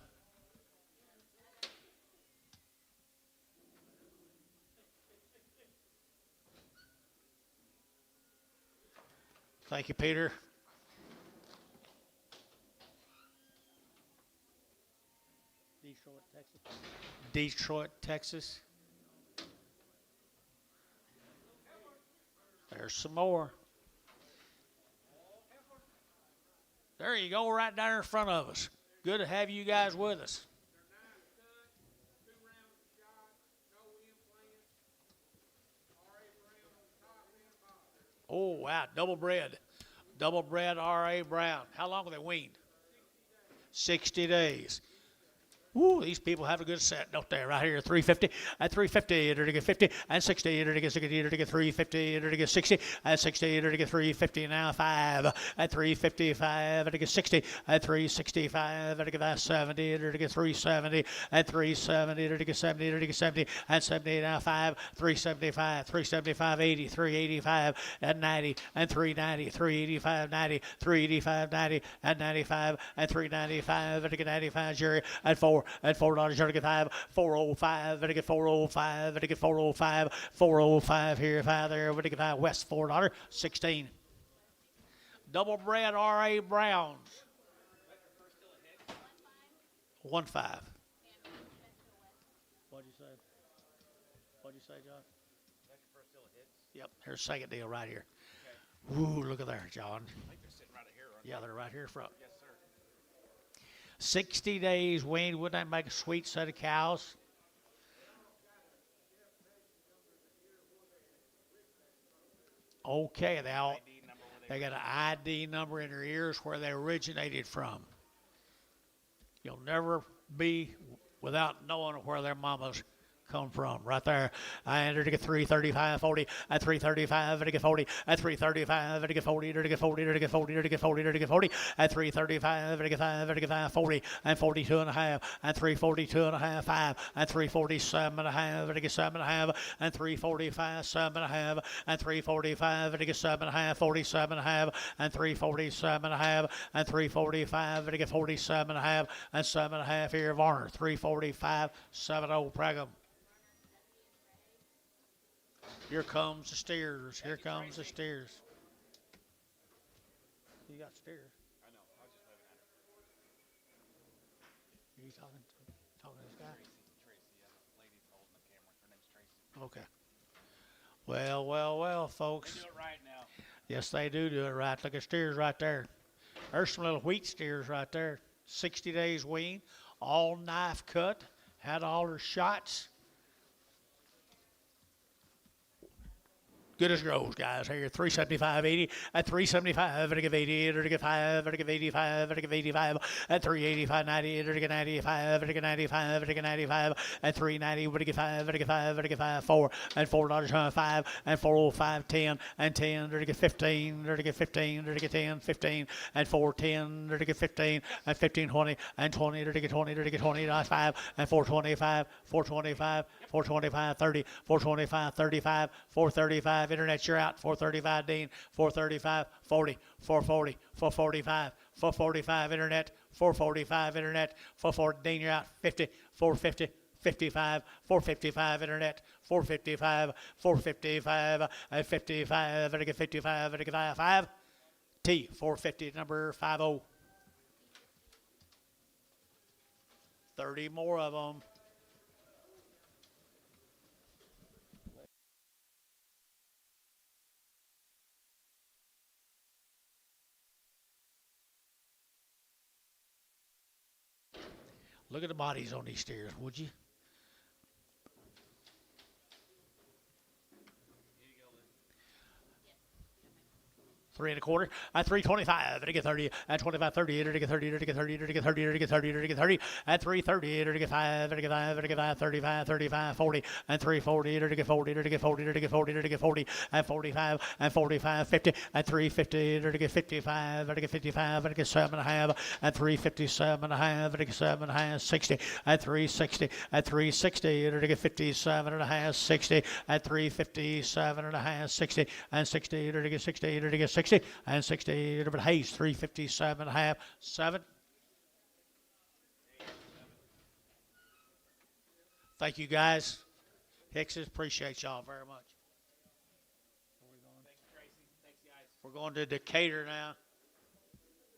Thank you, Peter. Detroit, Texas. Detroit, Texas. There's some more. There you go, right down in front of us. Good to have you guys with us. Oh, wow, double bred. Double bred R.A. Brown. How long have they weaned? 60 days. Woo, these people have a good set, don't they? Right here, 350, and 350, to get 50, and 60, to get 60, to get 350, to get 60, and 60, to get 350, now 5, and 355, to get 60, and 365, to get 70, to get 370, and 370, to get 70, to get 70, and 70, now 5, 375, 375, 80, 385, and 90, and 390, 385, 90, 385, 90, and 95, and 395, to get 95, Jerry, and 4. And $4 to get 5, 405, to get 405, to get 405, 405 here, 5 there, to get 5 West, $4, 16. Double bred R.A. Browns. 1.5. What'd you say? What'd you say, John? Yep, here's a second deal right here. Okay. Ooh, look at there, John. I think they're sitting right here. Yeah, they're right here in front. Yes, sir. 60 days weaned. Wouldn't that make a sweet set of cows? Okay, they got an ID number in their ears where they originated from. You'll never be without knowing where their mamas come from right there. I entered to get 335, 40, at 335, to get 40, at 335, to get 40, to get 40, to get 40, to get 40, to get 40, at 335, to get 5, to get 5, 40, and 42 and a half, and 342 and a half, 5, and 347 and a half, to get 7 and a half, and 345, 7 and a half, and 345, to get 7 and a half, 47 and a half, and 347 and a half, and 345, to get 47 and a half, and 7 and a half here, Varner, 345, 70, Pragham. Here comes the steers. Here comes the steers. You got steers. I know. I was just waving at her. Are you talking to this guy? Tracy, yeah, the lady's holding the camera. Her name's Tracy. Okay. Well, folks. Do it right now. Yes, they do it right. Look at steers right there. There's some little wheat steers right there. 60 days wean, all knife cut, had all their shots. Good as goes, guys. Here, 375.80 at 375. At give 80. At give 5. At give 85. At give 85. At 385.90. At give 95. At give 95. At give 95. At 390. At give 5. At give 5. At give 5. 4 and $4.05 and 405 10 and 10. At give 15. At give 15. At give 10 15 and 410. At give 15 and 15 20 and 20. At give 20. At give 20 5 and 425 425 425 30 425 35 435. Internet, you're out. 435 Dean. 435 40 440 445 445 Internet. 445 Internet. 440 Dean, you're out. 50 450 55 455 Internet. 455 455 55 at 55 at 5 T 450 number 50. 30 more of them. Look at the bodies on these steers, would you? 3 1/4 at 325 at get 30 at 25 30 at get 30 at get 30 at get 30 at get 30 at get 30 at 330 at get 5 at get 5 at get 5 35 35 40 and 340 at get 40 at get 40 at get 40 at get 40 at 45 and 45 50 at 350 at get 55 at get 55 at get 7 1/2 at 357 1/2 at get 7 1/2 60 at 360 at 360 at get 57 1/2 60 at 357 1/2 60 and 60 at get 60 at get 60 and 60 but Hayes 357 1/2 7. Thank you guys. Hickses, appreciate y'all very much. Thanks, Tracy. Thanks, guys. We're going to Decatur now.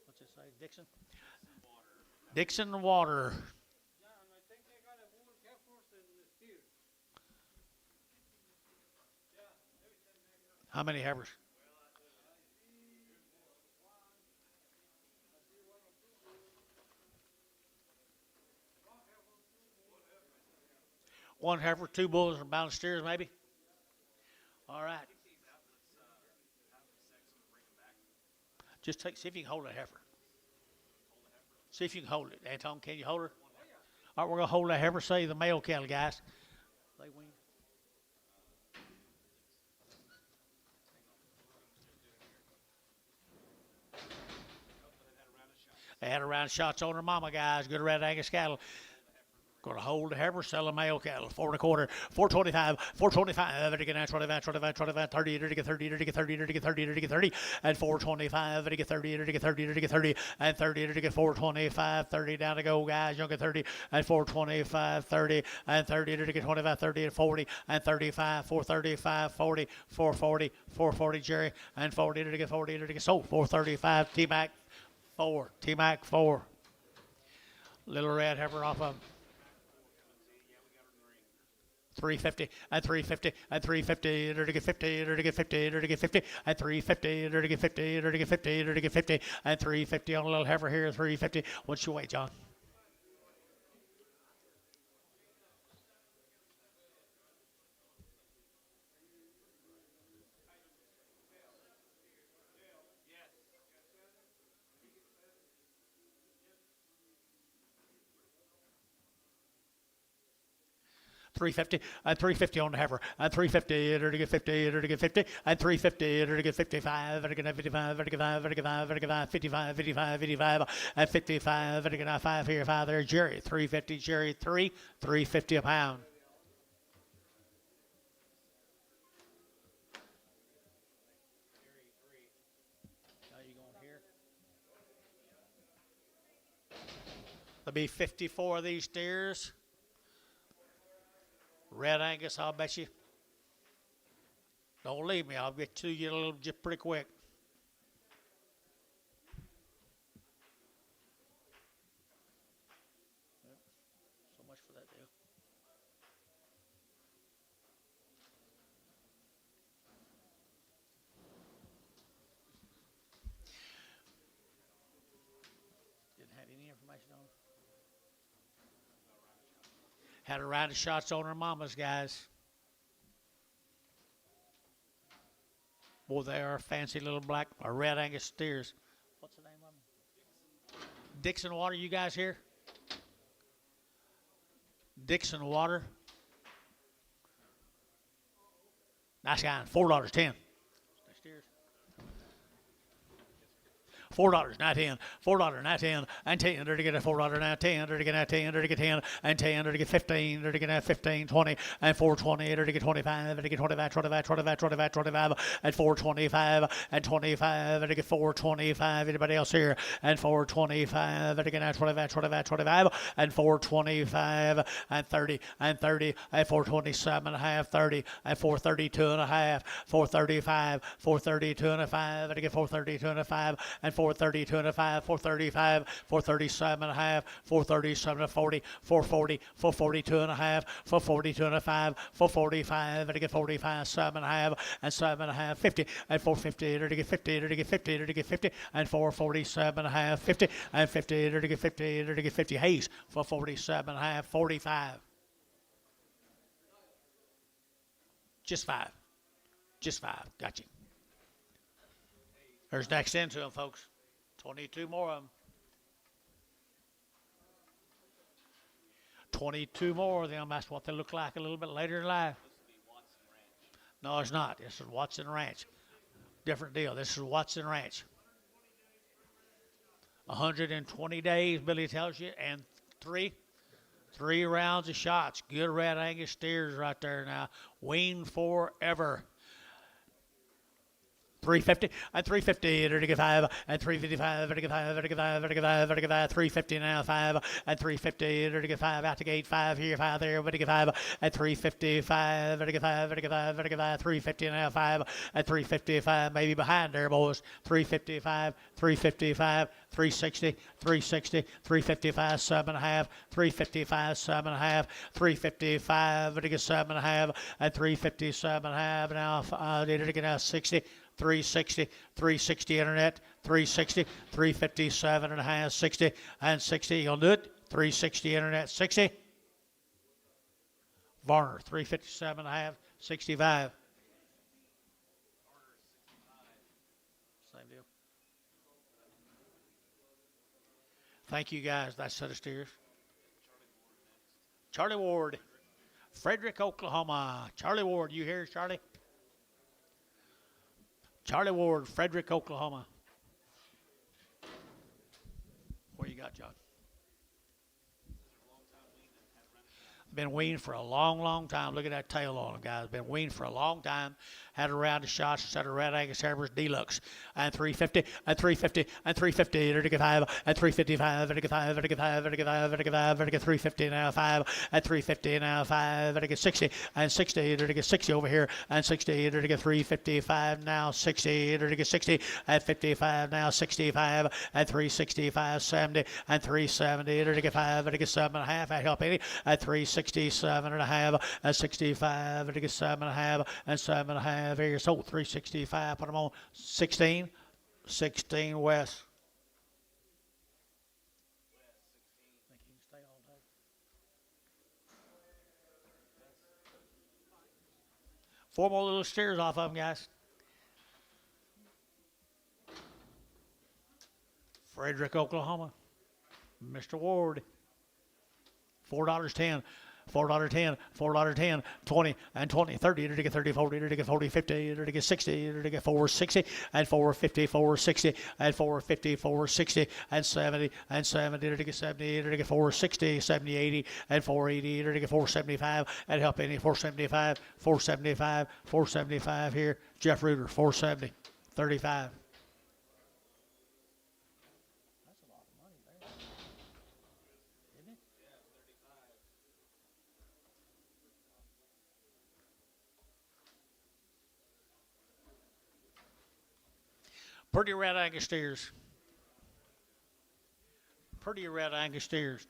What's it say? Dixon? Dixon Water. How many heifers? One heifer, 2 bulls, and a pound of steers, maybe. All right. Just see if you can hold a heifer. See if you can hold it. Anton, can you hold her? All right, we're going to hold that heifer. Say the male cattle, guys. They win. They had a round of shots on her mama, guys. Good red Angus cattle. Going to hold the heifer, sell a male cattle. 4 1/4, 425, 425. At get 25, 25, 25, 30, at get 30, at get 30, at get 30, at get 30, and 425, at get 30, at get 30, at get 30, and 30, at get 425, 30 down to go, guys. Young at 30, and 425, 30, and 30, at get 25, 30, and 40, and 35, 435, 40, 440, 440, Jerry, and 40, at get 40, at get sold. 435, T-Mac 4, T-Mac 4. Little red heifer off of 350 and 350 and 350 to get 50 to get 50 to get 50 and 350 to get 50 to get 50 to get 50 and 350 on a little heifer here. 350. What's your weight, John? $350 and $350 on the heifer and $350 to get 50 to get 50 and $350 to get 55 to get 55 to get 5 to get 5 to get 5 55 55 55 and 55 to get 5 here 5 there Jerry $350 Jerry 350 a pound. How you going here? There'll be 54 of these steers. Red Angus, I'll bet you. Don't leave me. I'll get to you a little just pretty quick. So much for that deal. Had a round of shots on her mamas, guys. Boy, they are fancy little black or red Angus steers. What's the name of them? Dixon Water, you guys here? Dixon Water. Nice guy. $4.10. $4, not 10. $4, not 10. And 10. There to get a $4, not 10. There to get a 10. There to get 10. And 10. There to get 15. There to get a 15, 20. And 420. There to get 25. There to get 25, 25, 25, 25, 25. And 425. And 25. There to get 425. Anybody else here? And 425. There to get 25, 25, 25. And 425. And 30. And 30. And 427 and a half. 30. And 432 and a half. 435. 432 and a 5. There to get 432 and a 5. And 432 and a 5, 435, 437 and a half, 437 and a 40, 440, 442 and a half, 442 and a 5, 445, and to get 45, 7 and a half, and 7 and a half, 50, and 450, to get 50, to get 50, to get 50, and 447 and a half, 50, and 50, to get 50, to get 50. Hayes, 447 and a half, 45. Just 5. Just 5. Got you. There's next into them, folks. 22 more of them. 22 more of them. That's what they look like a little bit later in life. No, it's not. This is Watson Ranch. Different deal. This is Watson Ranch. 120 days, Billy tells you, and three rounds of shots. Good red Angus steers right there now. Weaned forever. 350 and 350 to get 5 and 355 to get 5 to get 5 to get 5 to get 5 350 now 5 and 350 to get 5 out the gate 5 here 5 there to get 5 and 355 to get 5 to get 5 to get 5 350 now 5 and 355 maybe behind there boys 355 355 360 360 355 7 and a half 355 7 and a half 355 to get 7 and a half and 357 and a half now to get now 60 360, 360 internet, 360, 357 and a half, 60, and 60. You'll do it. 360 internet, 60. Varner, 357 and a half, 65. Same deal. Thank you guys. That set of steers. Charlie Ward, Frederick, Oklahoma. Charlie Ward, you here, Charlie? Charlie Ward, Frederick, Oklahoma. What you got, John? Been weaned for a long, long time. Look at that tail on him, guys. Been weaned for a long time. Had a round of shots instead of red Angus Hairbur's Deluxe. And 350, and 350, and 350, to get 5, and 355, to get 5, to get 5, to get 5, to get 5, to get 350 now 5, and 350 now 5, to get 60, and 60, to get 60 over here, and 60, to get 355 now 60, to get 60, and 55 now 65, and 365, 70, and 370, to get 5, to get 7 and a half. I help any, and 367 and a half, and 65, to get 7 and a half, and 7 and a half. Here, so 365, put them on 16 west. Think he can stay all day. Four more little steers off of them, guys. Frederick, Oklahoma. Mr. Ward. $4.10. $4.10, $4.10, 20, and 20, 30, to get 30, 40, to get 40, 50, to get 60, to get 460, and 450, 460, and 450, 460, and 70, and 70, to get 70, to get 460, 70, 80, and 480, to get 475, and help any 475, 475, 475 here. Jeff Reuter, 470, 35. Pretty red Angus steers. Pretty red Angus steers.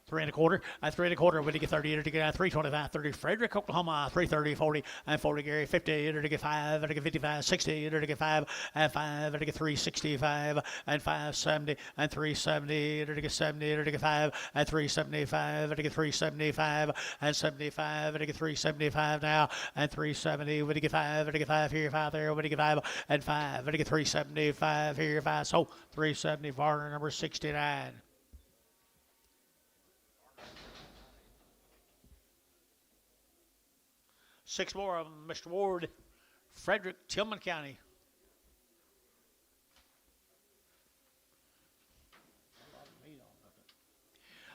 3 and a quarter, 3 and a quarter, Whittier 30, to get 325, 30, Frederick, Oklahoma, 330, 40, and 40, Gary 50, to get 5, to get 55, 60, to get 5, and 5, to get 365, and 570, and 370, to get 70, to get 5, and 375, to get 375, and 75, to get 375 now, and 370, to get 5, to get 5 here, 5 there, to get 5, and 5, to get 375 here, 5, so 370, Varner number 69. Six more of them, Mr. Ward, Frederick, Tillman County.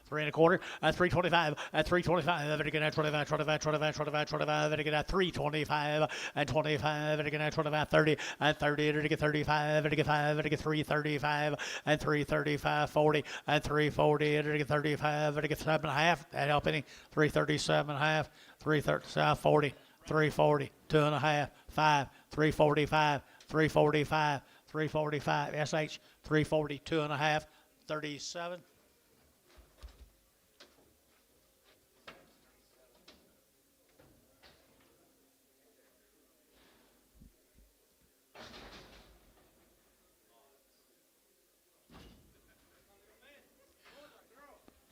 Three and a quarter, 325, 325, and again 25, 25, 25, 25, 25, and again 325, and 25, and again 25, 30, and 30, and again 35, and again 5, and again 335, and 335, 40, and 340, and again 35, and again 7.5, that help any, 337.5, 337, 40, 340, 2.5, 5, 345, 345, 345, SH, 340, 2.5, 37.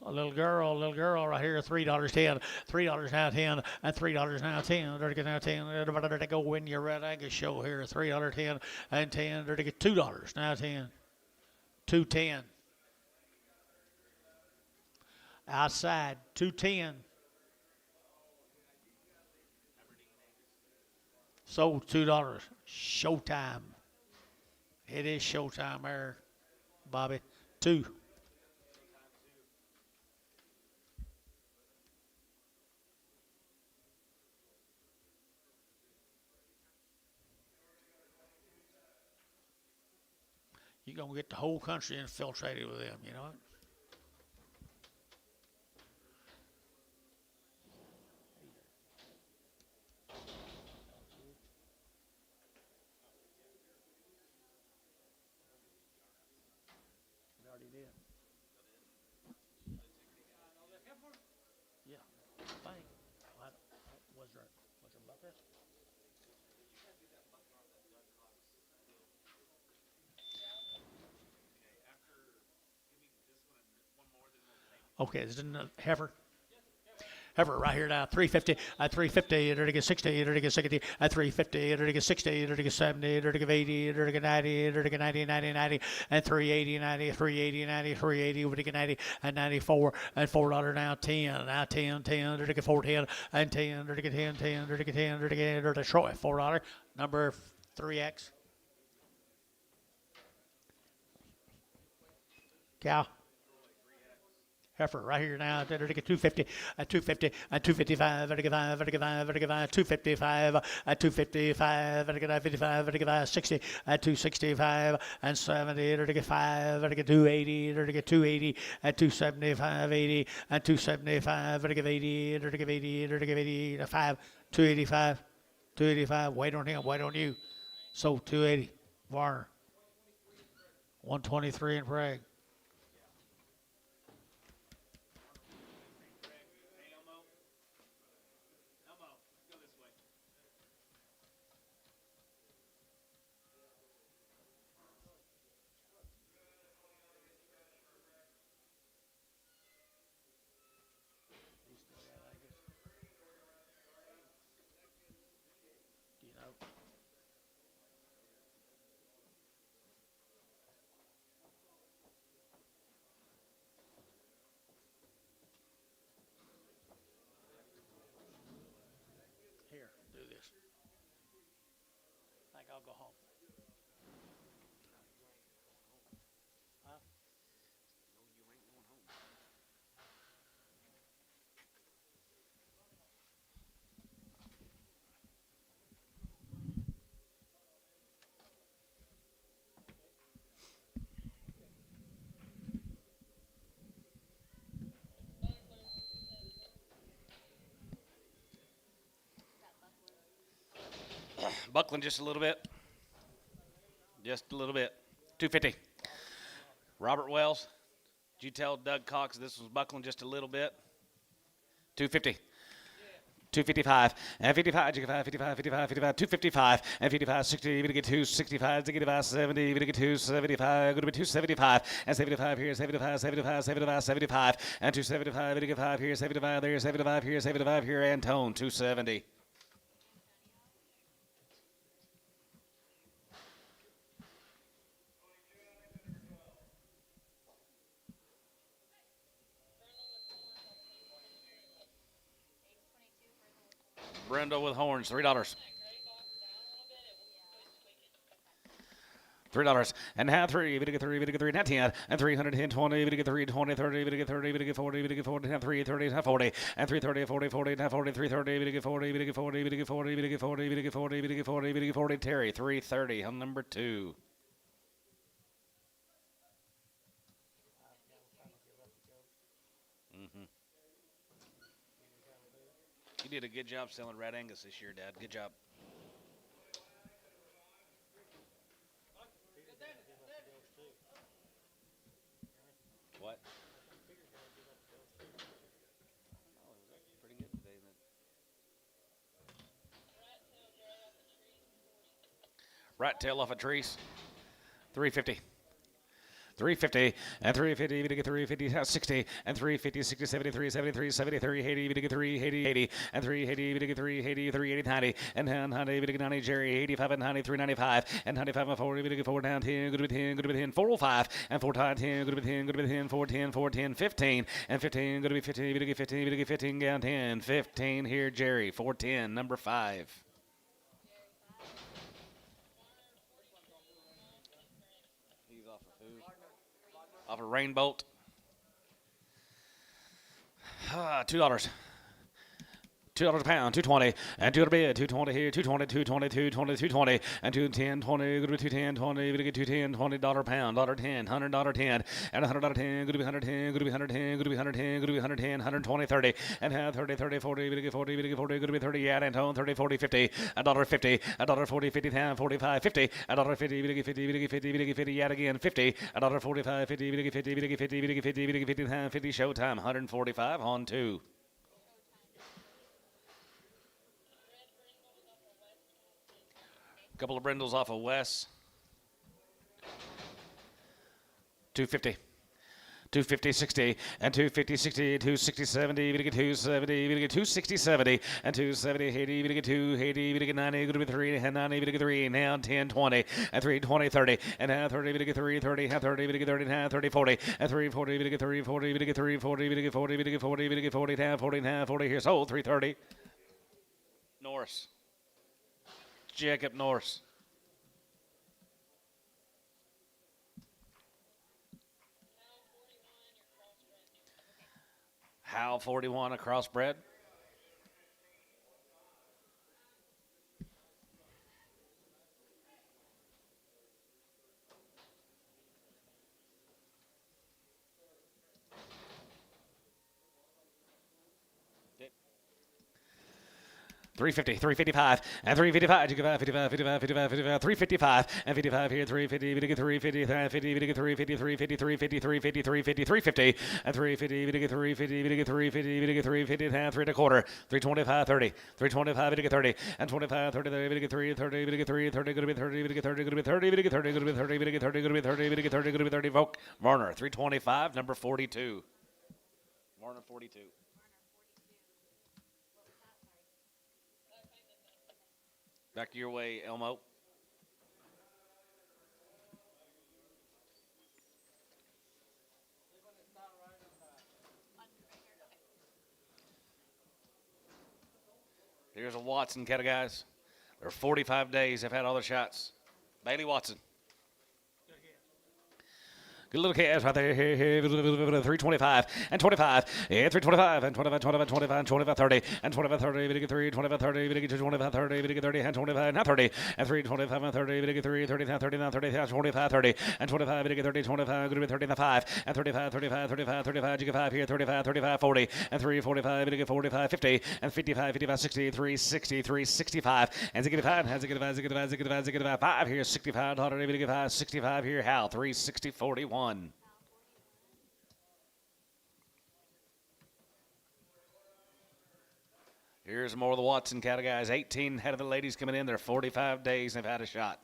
A little girl right here, $3.10, $3 now 10, and $3 now 10. They're getting now 10. They're to go win your Red Angus show here, $3.10 and 10. They're to get $2 now 10, $2.10. Outside, $2.10. Sold $2. Showtime. It is showtime there, Bobby. 2. You're going to get the whole country infiltrated with them, you know it? We already did. Yeah, I think. Was there about that? Okay, this is a heifer. Heifer right here now, 350, 350, to get 60, to get 60, 350, to get 60, to get 70, to get 80, to get 90, to get 90, 90, 90, and 380, 90, 380, 90, 380, to get 90, and 94, and $4 now 10, now 10, 10, to get 410, and 10, to get 10, 10, to get 10, to get Detroit, $4, number 3X. Cow. Heifer right here now, to get 250, 250, 255, to get 5, to get 5, to get 5, 255, 255, to get 55, to get 60, 265, and 70, to get 5, to get 280, to get 280, 275, 80, and 275, to get 80, to get 80, to get 85, 285, 285, wait on him, wait on you. So 280, Varner, 123 in Prague. Here, do this. I think I'll go home. Huh? Buckling just a little bit. Just a little bit. 250. Robert Wells, Did you tell Doug Cox this was buckling just a little bit? 250. 255 and 55, 55, 55, 55, 55, 255 and 55, 60, even to get 265, 65, 70, even to get 275, going to be 275 and 75 here, 75, 75, 75, 75 and 275, even to get 5 here, 75 there, 75 here, 75 here, and Tone 270. Brenda with horns, $3. $3 and half 3, even to get 3, even to get 3, not 10, and 310, 20, even to get 3, 20, 30, even to get 30, even to get 40, even to get 40, half 3, 30, half 40, and 330, 40, 40, half 40, 330, even to get 40, even to get 40, even to get 40, even to get 40, even to get 40, even to get 40, even to get 40, Terry, 330 on number 2. You did a good job selling Red Angus this year, Dad. Good job. What? Pretty good today, then. Right tail off of trees. 350. 350 and 350, even to get 350, 60 and 350, 60, 73, 73, 73, 80, even to get 380, 80 and 380, even to get 380, 380, 90 and 90, even to get 90, Jerry, 85 and 90, 395 and 95 and 40, even to get 4 down 10, good to be 10, good to be 10, 405 and 4 tied 10, good to be 10, good to be 10, 410, 410, 15 and 15, good to be 15, even to get 15, even to get 15 down 10, 15 here, Jerry, 410, number 5. Off a Rainbolt. $2. $2 a pound, 220, and 2 to bid, 220 here, 220, 220, 220, 220, and 210, 20, good to be 210, 20, good to get 210, $20 a pound, $10, $100, 10, and $100, good to be 110, good to be 110, good to be 110, good to be 110, 120, 30, and have 30, 30, 40, good to get 40, good to get 40, good to be 30, yeah, and Tone, 30, 40, 50, $1.50, $1.40, 50, 10, 45, 50, $1.50, good to get 50, good to get 50, good to get 50, yet again, 50, $1.45, 50, good to get 50, good to get 50, good to get 50, good to get 50, 50, showtime, 145 on 2. Couple of brindles off of Wes. 250. 250, 60, and 250, 60, 260, 70, even to get 270, even to get 260, 70, and 270, 80, even to get 280, even to get 90, even to get 3, and 90, even to get 3, now 10, 20, and 3, 20, 30, and now 30, even to get 3, 30, half 30, even to get 30, and half 30, 40, and 3, 40, even to get 3, 40, even to get 3, 40, even to get 40, even to get 40, even to get 40, half 40, and half 40, here, sold, 330. Norris. Jacob Norris. Hal 41 a crossbred. $350, $355, and $355, 55, 55, 55, 55, $355, and 55 here, $350, even to get $350, $350, even to get $350, $350, $350, $350, $350, $350, and $350, even to get $350, even to get $350, even to get $350, and half, 3 1/4, $325, $30, $325, even to get $30, and $25, $30, even to get $3, $30, even to get $3, $30, going to be $30, even to get $30, going to be $30, even to get $30, going to be $30, even to get $30, going to be $30, even to get $30, going to be $30, Volk Varner, $325, number 42. Varner 42. Back your way, Elmo. Here's a Watson cat of guys. They're 45 days. They've had all their shots. Bailey Watson. Good little calves right there. 325 and 25. Yeah, 325 and 25, 25, 25, 25, 30 and 25, 30. We get 3, 25, 30. We get 25, 30. We get 30 and 25, not 30 and 3, 25 and 30. We get 3, 30, 30, 30, 25, 30 and 25. We get 30, 25. Good to be 35 and 35, 35, 35, 35. You get 5 here. 35, 35, 40 and 3, 45. We get 45, 50 and 55, 55, 60, 360, 365 and 65. And 65, 5 here. 65, $100. We get 5, 65 here. Hal 360, 41. Here's more of the Watson cattle guys. 18 head of the ladies coming in. They're 45 days and have had a shot.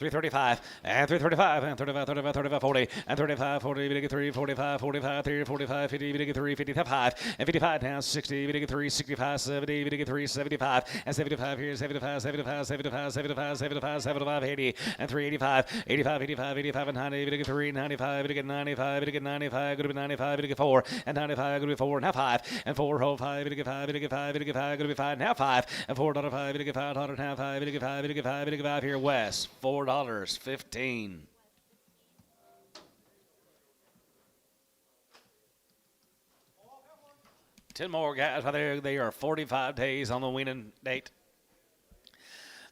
335 and 335 and 35, 35, 35, 40 and 35, 40, we get 3, 45, 45, 3, 45, 50, we get 3, 55 and 55 now 60, we get 3, 65, 70, we get 3, 75 and 75 here, 75, 75, 75, 75, 75, 75, 80 and 385, 85, 85, 85 and 90, we get 3, 95, we get 95, we get 95, good to be 95, we get 4 and 95, good to be 4 now 5 and 4, hold 5, we get 5, we get 5, we get 5, good to be 5 now 5 and 4, $5, we get 5, now 5, we get 5, we get 5, we get 5 here west, $4.15. 10 more guys out there. They are 45 days on the winning date.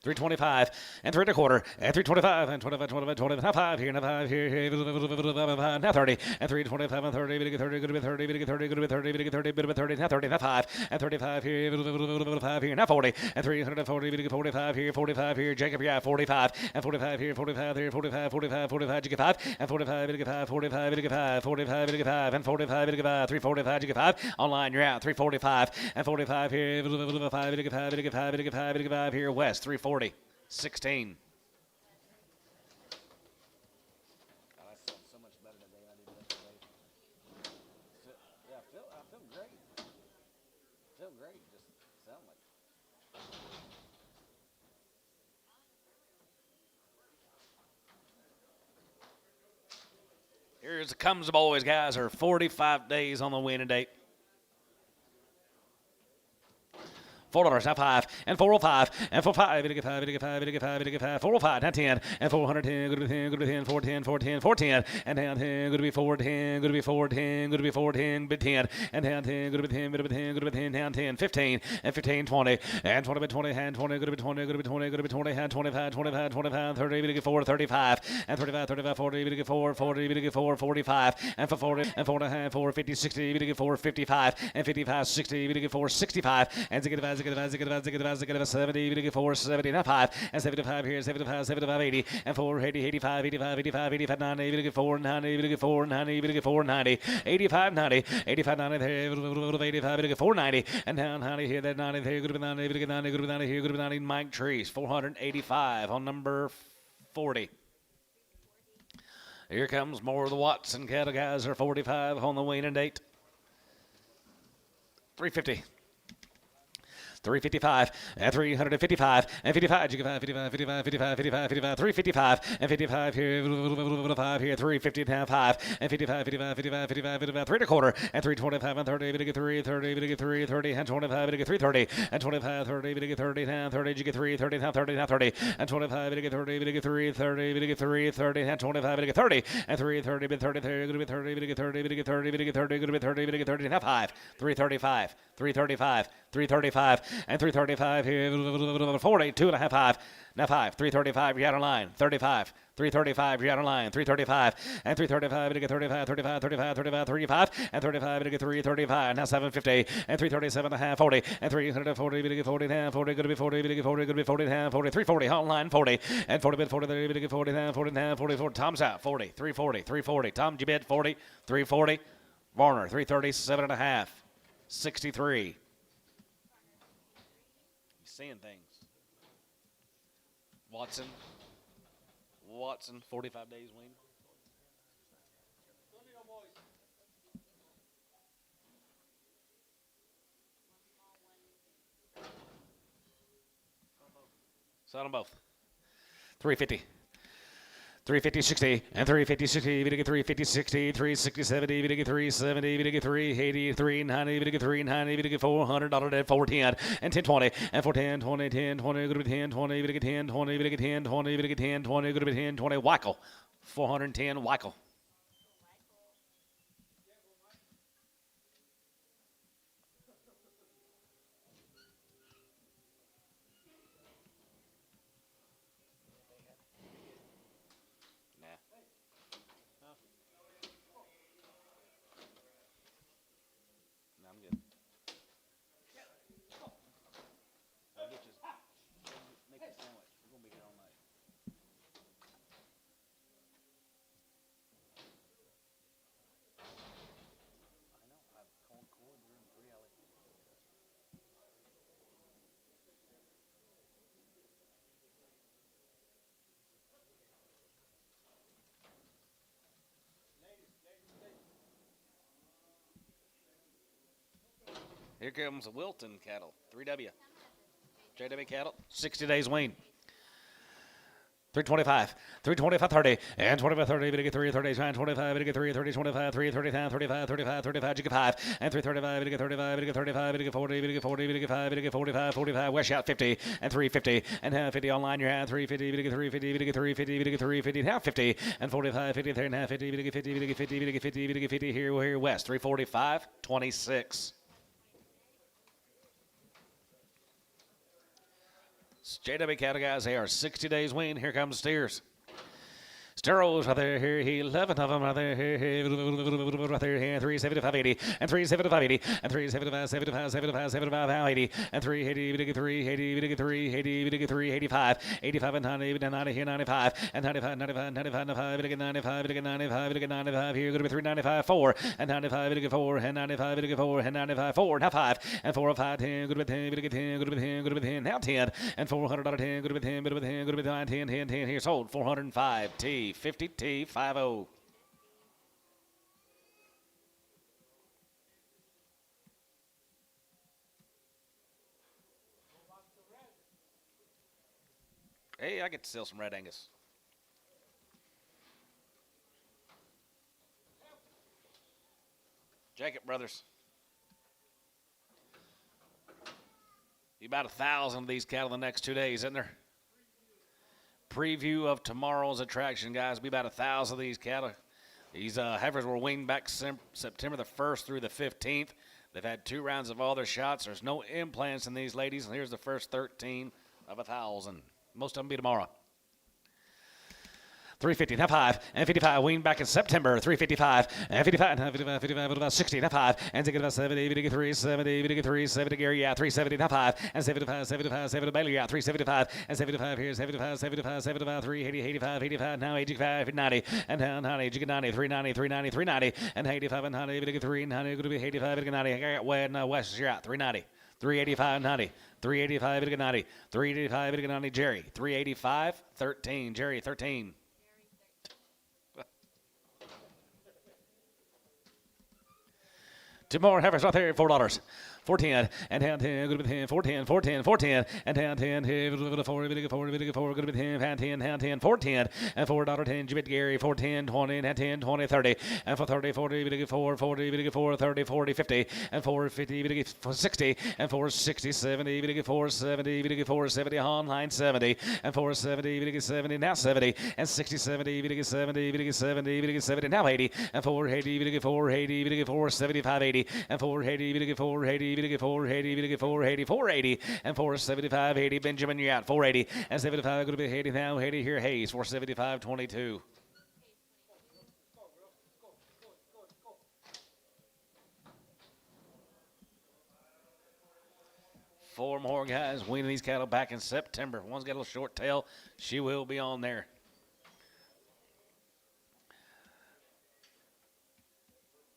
325 and 3 1/4 and 325 and 25, 25, 25, now 5 here, now 5 here, now 30 and 325 and 30, bit 30, good to be 30, bit 30, good to be 30, bit 30, bit 30, now 30, now 5 and 35 here, 5 here, now 40 and 340, bit 45 here, 45 here, Jacob, yeah, 45 and 45 here, 45 here, 45, 45, 45, you get 5 and 45, bit 5, 45, bit 5, 45, bit 5 and 45, bit 5, 345, you get 5 online, you're out, 345 and 45 here, 5, bit 5, bit 5, bit 5, bit 5 here, west, 340. 16. So much better today than I did yesterday. Yeah, I feel great. Feel great. Just sound like. Here comes the boys, guys. Are 45 days on the winning date. $4 now 5 and 405 and 45 we get 5 we get 5 we get 5 we get 5 405 now 10 and 410 good to be 10 good to be 10 410 410 410 and down 10 good to be 410 good to be 410 good to be 410 bit 10 and down 10 good to be 10 good to be 10 good to be 10 down 10 15 and 15 20 and 20 bit 20 hand 20 good to be 20 good to be 20 good to be 20 hand 25 25 25 30 we get 4 35 and 35 35 40 we get 4 40 we get 4 45 and for 40 and 4 and a half 4 50 60 we get 4 55 and 55 60 we get 4 65 and 70, we get 4, 70, now 5, and 75 here, 75, 75, 80, and 4, 80, 85, 85, 85, 85, 90, we get 4, 90, we get 4, 90, we get 4, 90, 85, 90, 85, 90, there, 85, we get 4, 90, and down 90 here, that 90 there, good to be 90, we get 90, good to be 90 here, good to be 90, Mike Trees, 485 on number 40. Here comes more of the Watson cattle guys are 45 on the winning date. 350. 355 and 355 and 55 you get 5 55 55 55 55 55 355 and 55 here 5 here 350 now 5 and 55 55 55 55 55 3 1/4 and 325 and 30 we get 3 30 we get 3 30 and 25 we get 330 and 25 30 we get 30 now 30 you get 3 30 now 30 now 30 and 25 we get 30 we get 3 30 we get 3 30 and 25 we get 30 and 3 30 we get 30 30 going to be 30 we get 30 we get 30 we get 30 going to be 30 we get 30 now 5 335 335 335 and 335 here 40 2 and a half 5 now 5 335 you're out of line 35 335 you're out of line 335 and 335 to get 35 35 35 35 35 and 35 to get 335 now 750 and 337 and a half 40 and 340 to get 40 and a half 40 going to be 40 to get 40 going to be 40 and a half 40 340 online 40 and 40 bid 40 to get 40 and a half 40 and a half 44 Tom's out 40 340 340 Tom you bid 40 340 Varner 337 and a half 63 seeing things. Watson, 45 days win. Side on both. 350. 350, 60, and 350, 60, we get 350, 60, 360, 70, we get 370, we get 380, 390, we get 390, we get $400 at 410, and 1020, and 410, 20, 10, 20, good to be 10, 20, we get 10, 20, we get 10, 20, we get 10, 20, good to be 10, 20, Weichel, 410, Weichel. Here comes Wilton cattle, 3W. JW cattle, 60 days wean. 325, 325, 30, and 25, 30, we get 3, 30, 25, we get 3, 30, 25, 3, 30, 35, 35, 35, you get 5, and 335, we get 35, we get 35, we get 40, we get 40, we get 5, we get 45, 45, West out 50, and 350, and half 50 online, you're at 350, we get 350, we get 350, we get 350, and half 50, and 45, 50, 30, and half 50, we get 50, we get 50, we get 50, we get 50, here, West, 345, 26. JW cattle guys, they are 60 days wean. Here comes steers. Steros right there, here, 11 of them right there, right there, here, 375, 80, and 375, 80, and 375, 75, 75, 75, 80, and 380, we get 380, we get 380, we get 385, 85, and 90, 90, here, 95, and 95, 95, 95, 95, we get 95, we get 95, we get 95, here, going to be 395, 4, and 95, we get 4, and 95, we get 4, and 95, 4, now 5, and 4, 5, 10, good to be 10, we get 10, good to be 10, good to be 10, now 10, and $400, 10, good to be 10, good to be 10, good to be 10, 10, 10, 10, here, sold, 405, T. 50T 50. Hey, I get to sell some Red Angus. Jacob Brothers. You about 1,000 of these cattle in the next 2 days, isn't there? Preview of tomorrow's attraction, guys. Be about 1,000 of these cattle. These heifers were weaned back September the 1st through the 15th. They've had 2 rounds of all their shots. There's no implants in these ladies, and here's the first 13 of 1,000. Most of them be tomorrow. 350, now 5, and 55, weaned back in September, 355, and 55, and 55, 55, about 60, now 5, and take it about 70, we get 370, we get 370, Gary, yeah, 370, now 5, and 75, 75, 70, Bailey, yeah, 375, and 75, here, 75, 75, 75, 380, 85, 85, now 85, 90, and now 90, you get 90, 390, 390, 390, and 85, and 90, we get 390, going to be 85, we get 90, I got Wed, now West, you're out, 390, 385, 90, 385, we get 90, 385, we get 90, Jerry, 385, 13, Jerry, 13. Two more heifers right there, $4. 410 and down 10, good to be 10, 410, 410, 410, and down 10, here, good to be 4, good to be 4, good to be 10, pound 10, pound 10, 410, and $4.10, Jimmy Gary, 410, 20, and 10, 20, 30, and for 30, 40, we get 4, 40, we get 4, 30, 40, 50, and 450, we get 60, and 460, 70, we get 470, we get 470, online 70, and 470, we get 70, now 70, and 60, 70, we get 70, we get 70, we get 70, now 80, and 480, we get 480, we get 475, 80, and 480, we get 480, we get 480, we get 480, 480, and 475, 80. Benjamin, you're out. 480 and 75. Going to be 80 now. 80 here. Hayes, 475, 22. Four more guys weaning these cattle back in September. One's got a little short tail. She will be on there.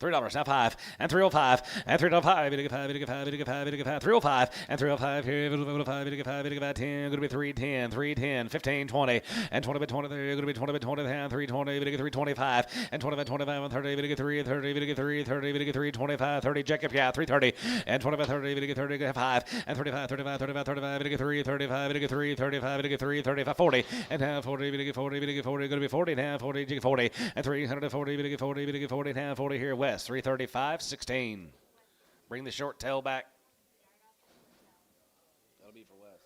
$3, now 5, and 305, and 305, we get 5, we get 5, we get 5, we get 5, 305, and 305 here, we get 5, we get 5, we get 5, 10, going to be 310, 310, 15, 20, and 20 by 20, going to be 20 by 20, and 320, we get 325, and 20 by 25, and 30, we get 3, 30, we get 3, 30, we get 3, 25, 30, Jacob, yeah, 330, and 20 by 30, we get 30, we get 5, and 35, 35, 35, 35, we get 3, 35, we get 3, 35, we get 3, 35, 40, and now 40, we get 40, we get 40, going to be 40, now 40, you get 40, and 340, we get 40, we get 40, now 40 here, West. 335, 16. Bring the short tail back. That'll be for West.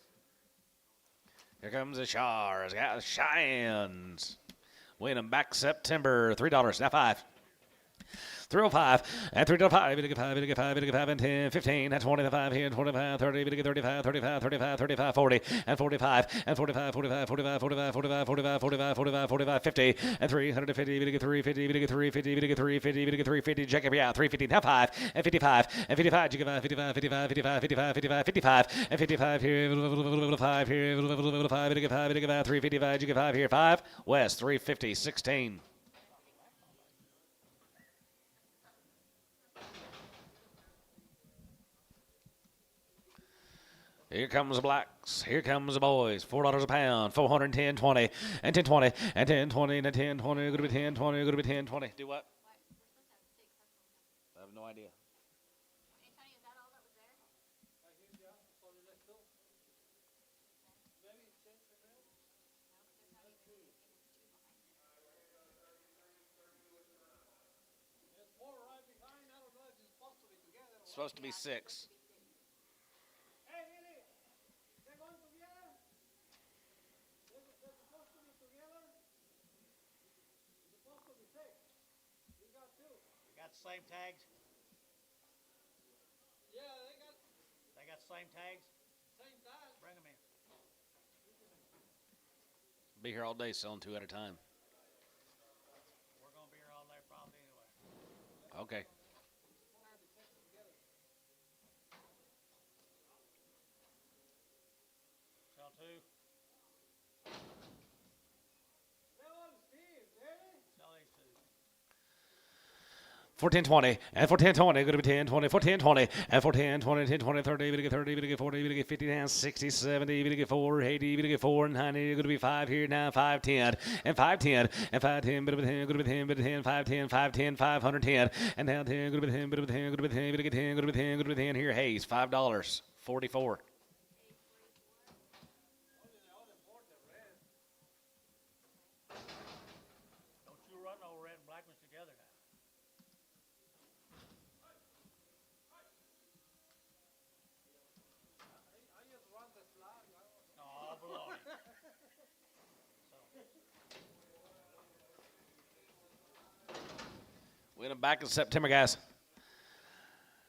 Here comes the Shars. Got Cheyennes. Win them back September. $3. Now 5. 305 and 305, we get 5, we get 5, we get 5 and 10, 15, and 25 here, 25, 30, we get 35, 35, 35, 35, 40, and 45, and 45, 45, 45, 45, 45, 45, 45, 45, 45, 50, and 350, we get 350, we get 350, we get 350, we get 350, Jacob, yeah, 350, now 5, and 55, and 55, Jacob, 55, 55, 55, 55, 55, 55, and 55 here, 5 here, 5, we get 5, we get 5, 355, Jacob, 5 here, 5, West, 350, 16. Here comes the blacks. Here comes the boys. $4 a pound. 410, 20, and 10, 20, and 10, 20, and 10, 20. Going to be 10, 20. Going to be 10, 20. Do what? I have no idea. supposed to be 6. Got the same tags? Yeah, They got the same tags? same time. Bring them in. Be here all day selling 2 at a time. We're going to be here all day probably anyway. Okay. Sell 2. Sell these 2. 1420 and 1420, go to be 10, 20, 1420 and 1420, 10, 20, 30, we get 30, we get 40, we get 50, down 60, 70, we get 4, 80, we get 4, 90, go to be 5 here now, 510 and 510 and 510, but 10, go to be 10, but 10, 510, 510, 510 and now 10, go to be 10, but 10, go to be 10, we get 10, go to be 10, go to be 10 here, Hayes, $5, 44. Don't you run no red and black ones together now. Oh, baloney. Win them back in September, guys.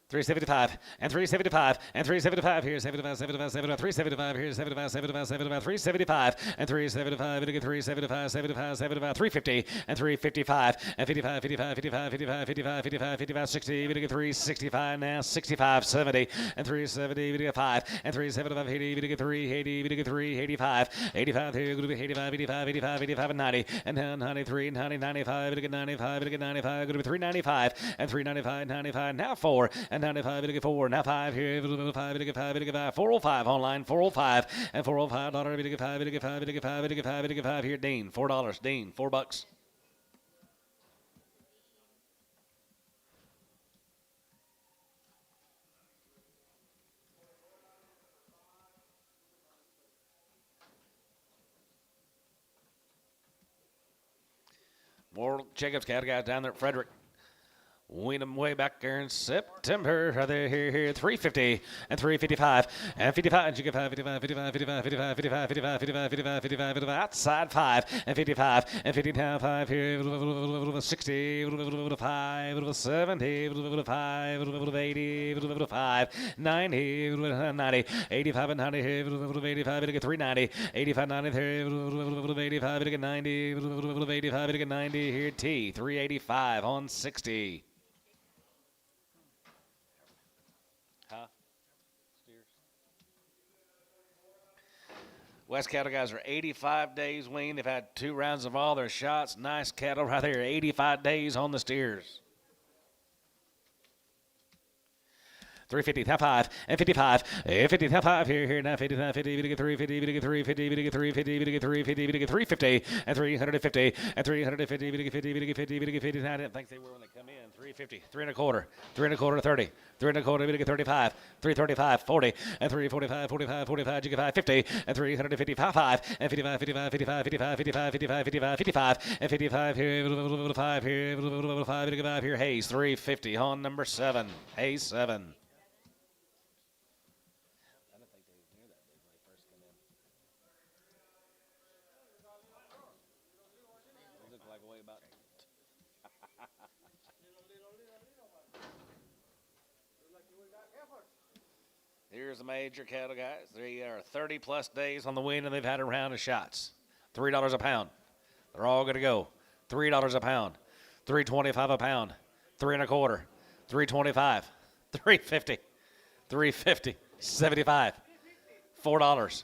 375 and 375 and 375 here 75 75 75 375 here 75 75 75 375 and 375 and 375 75 75 350 and 355 and 55 55 55 55 55 55 55 60 we get 365 now 65 70 and 370 we get 5 and 375 80 we get 380 we get 385 85 here going to be 85 85 85 85 and 90 and now 93 90 95 we get 95 we get 95 going to be 395 and 395 95 now 4 and 95, we get 4. Now 5 here, 5, we get 5, we get 5. 405 online, 405 and $405. We get 5, we get 5, we get 5, we get 5, we get 5 here. Dean, $4. Dean, $4. More Jacobs cattle guys down there at Frederick. Win them way back there in September. Are they here, 350 and 355 and 55 and you get 5, 55, 55, 55, 55, 55, 55, 55, 55, 55, 55, outside 5 and 55 and 59, 5 here, 60, 5, 70, 5, 80, 5, 90, 90, 85 and 90 here, 85, we get 390, 85, 90 here, 85, we get 90, 85, we get 90 here, T, 385 on 60. West cattle guys are 85 days weaned. They've had 2 rounds of all their shots. Nice cattle right there. 85 days on the steers. 350, now 5 and 55, 50, now 5 here, now 55, 50, we get 350, we get 350, we get 350, we get 350, we get 350, and 350, and 350, we get 50, we get 50, we get 50. I didn't think they were when they come in. 350, 3 and a quarter, 3 and a quarter, 30, 3 and a quarter, we get 35, 335, 40, and 345, 45, 45, you get 550, and 355, 5, and 55, 55, 55, 55, 55, 55, 55, 55, and 55 here, 5 here, 5, we get 5 here, Hayes, 350 on number 7, Hayes 7. Here's the major cattle guys. They are 30-plus days on the wing, and they've had a round of shots. $3 a pound. They're all going to go. $3 a pound. $3.25 a pound. 3 and a quarter. $3.25. $3.50. $3.50. $75. $4.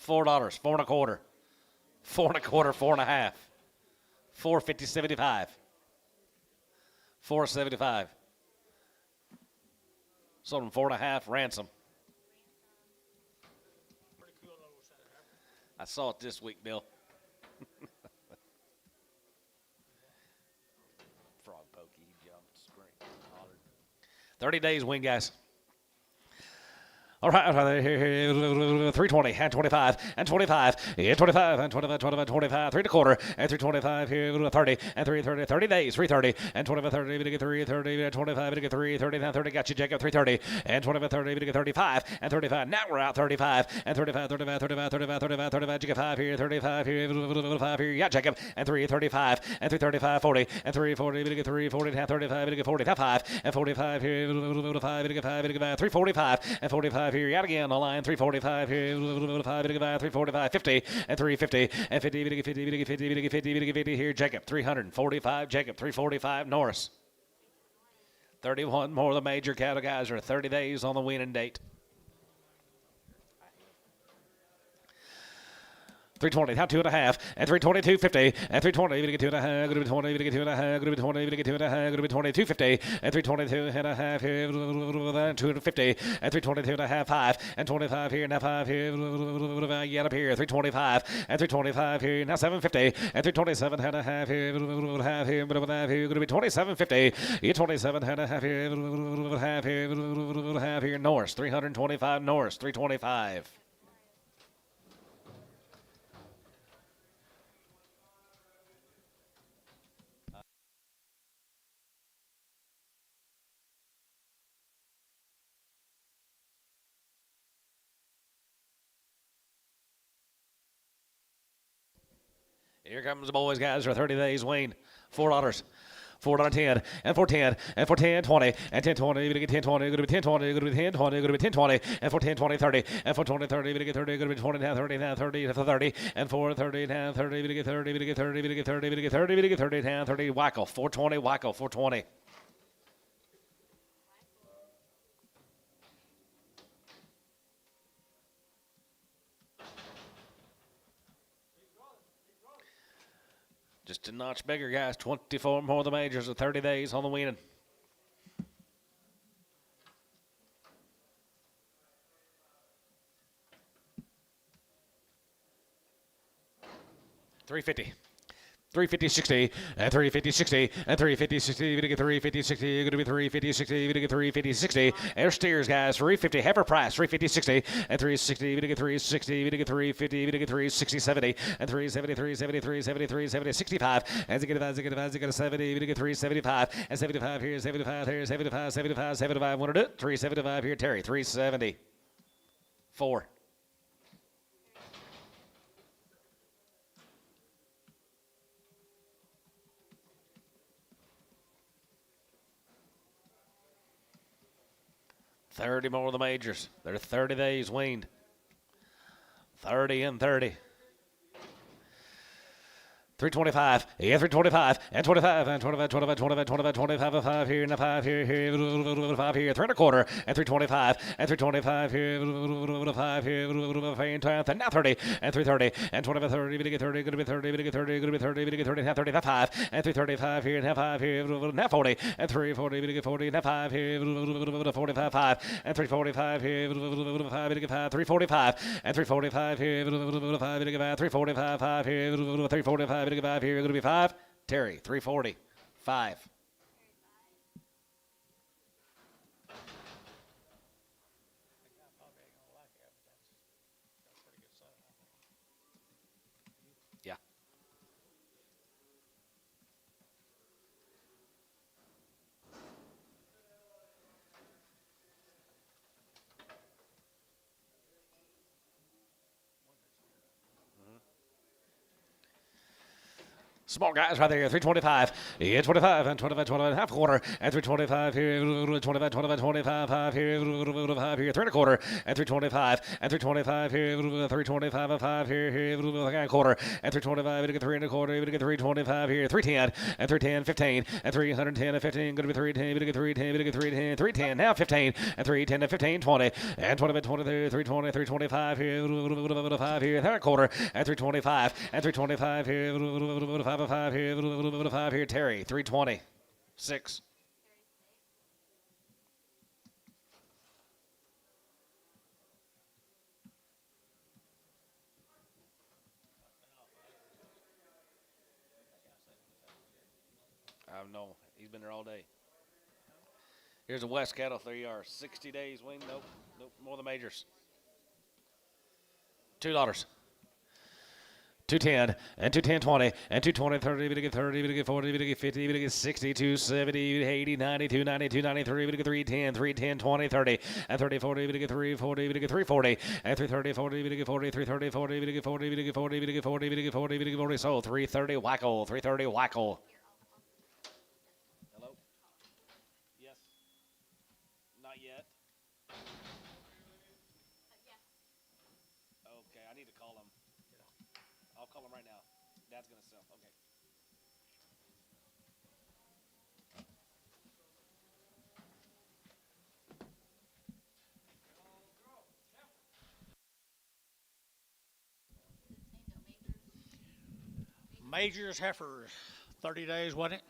$4. 4 and a quarter. 4 and a quarter. 4 and a half. $4.50. 75. $4.75. Sold them 4 and a half ransom. I saw it this week, Bill. Frog pokey, he jumped, screamed, hollered. 30 days win, guys. All right, here, 320 and 25 and 25, yeah, 25 and 25, 25, 25, 3 1/4 and 325 here, 30 and 330, 30 days, 330 and 25, 30, we get 330, 25, we get 330, now 30, got you, Jacob, 330 and 25, 30, we get 35 and 35. Now we're out 35 and 35, 35, 35, 35, 35, 35, Jacob, 5 here, 35 here, 5 here, yeah, Jacob, and 335 and 335, 40 and 340, we get 340, now 35, we get 40, now 5 and 45 here, 5, we get 5, we get 345 and 45 here, yet again, the line 345 here, 5, 345, 50 and 350 and 50, 50, 50, 50, 50 here, Jacob, 345, Jacob, 345, Norris. 31 more of the major cattle guys are 30 days on the winning date. 320, now 2.5, and 322, 50, and 320, we get 2.5, going to be 20, we get 2.5, going to be 20, we get 2.5, going to be 22, 50, and 322.5 here, 250, and 322.5, 5, and 25 here, now 5 here, get up here, 325, and 325 here, now 750, and 327.5 here, half here, going to be 27.50, 27.5 here, half here, Norris, 325, Norris, 325. Here comes the boys, guys, for 30 days, Wayne. $4. $4.10 and 4.10 and 4.10 20 and 10.20. We're gonna get 10.20. We're gonna be 10.20. We're gonna be 10.20. We're gonna be 10.20 and 4.10 30 and 4.20 30. We're gonna get 30. We're gonna be 20 now 30 now 30 to 30 and 4.30 now 30. We're gonna get 30. We're gonna get 30. We're gonna get 30. We're gonna get 30. We're gonna get 30 now 30. Wackel 420. Wackel 420. Just a notch bigger, guys. 24 more of the majors of 30 days on the winning. $350. 350 60 and 350 60 and 350 60. You're gonna get 350 60. You're gonna be 350 60. You're gonna get 350 60. Air steers, guys. 350 heifer price. 350 60 and 360. You're gonna get 360. You're gonna get 350. You're gonna get 360 70 and 370 370 370 370 65 and 70. You're gonna get 375 and 75 here. 75 here. 75 75 75. Want to do it? 375 here. Terry 370. 4. $30 more of the majors. They're 30 days weaned. 30 and 30. 325, yeah, 325, and 25, and 25, 25, 25, 25, 25, and 5 here, and 5 here, 5 here, 3 1/4, and 325, and 325 here, 5 here, and now 30, and 330, and 25, 30, we get 30, going to be 30, we get 30, going to be 30, we get 30, now 30, now 5, and 335 here, now 5 here, now 40, and 340, we get 40, now 5 here, 45, 5, and 345 here, 5, we get 5, 345, and 345 here, 5, we get 5, 345, 5 here, 345. 5 here, going to be 5. Terry, 340. 5. Yeah. Small guys right there, 325, yeah, 25, and 25, 25, half quarter, and 325 here, 25, 25, 25, 5 here, 5 here, 3 1/4, and 325, and 325 here, 325, and 5 here, quarter, and 325, we get 3 1/4, we get 325 here, 310, and 310, 15, and 310, and 15, going to be 310, we get 310, we get 310, 310, now 15, and 310, and 15, 20, and 20, 23, 320, 325 here, 5 here, 3 1/4, and 325, and 325 here, 5 here, 5 here, Terry, 320, 6. I don't know. He's been there all day. Here's a West cattle 3 yards. 60 days wean. Nope. Nope. More than majors. $2. 210 and 210 20 and 220 30 we get 30 we get 40 we get 50 we get 60 270 80 90 290 293 we get 310 310 20 30 and 30 40 we get 340 we get 340 and 330 40 we get 40 330 40 we get 40 we get 40 we get 40 we get 40 we get 40 so 330 wacko 330 wacko. Hello? Yes. Not yet. Okay, I need to call him. I'll call him right now. Dad's gonna sell. Okay. Majors heifers, 30 days, wasn't it?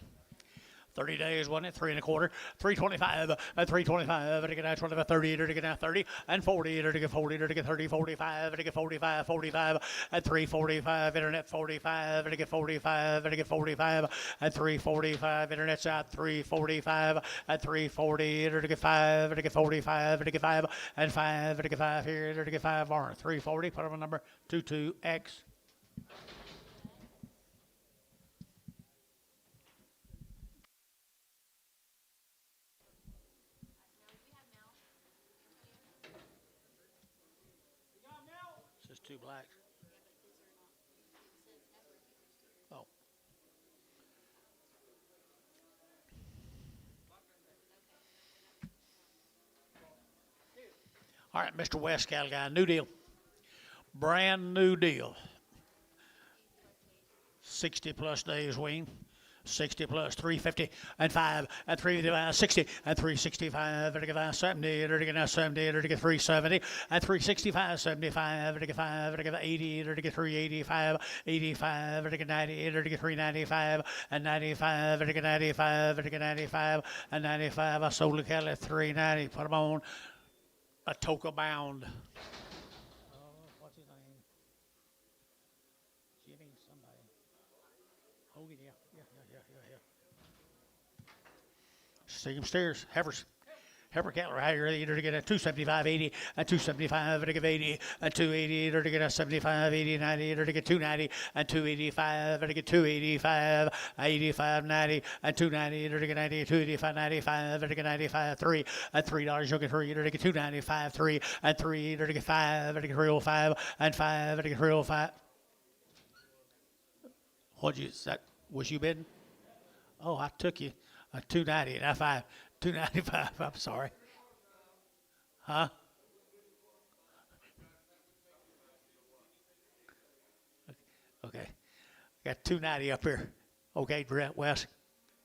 30 days, wasn't it? 3 1/4, 325, 325, and again, 25, 30, and again, 30, and 40, and again, 40, and again, 30, 45, and again, 45, 45, and 345, internet 45, and again, 45, and again, 45, and 345, internet's out, 345, and 340, and again, 5, and again, 45, and again, 5, and 5, and again, 5 here, and again, 5 more, 340, put on a number, 22X. Just 2 blacks. Oh. All right, Mr. West cattle guy, new deal. Brand new deal. 60 plus days wean. 60 plus 350 and 5 and 360 and 365 and again 70 and again 70 and again 370 and 365 75 and again 5 and again 80 and again 385 85 and again 90 and again 395 and 95 and again 95 and again 95 and 95. I sold the cattle at 390. Put them on a toka bound. What's his name? Jimmy somebody. Hogan, yeah. Steam steers, heifers. Heifer cattle right here, either to get a 275, 80, and 275, and to get 80, and 280, either to get a 75, 80, 90, either to get 290, and 285, and to get 285, 85, 90, and 290, either to get 90, 285, 95, and to get 95, 3, and $3, you'll get 3, either to get 295, 3, and 3, either to get 5, and to get 305, and 5, and to get 305. What'd you, that was you bidding? Oh, I took you. 290, not 5, 295. I'm sorry. Huh? Okay. Got 290 up here. Okay, Brett West.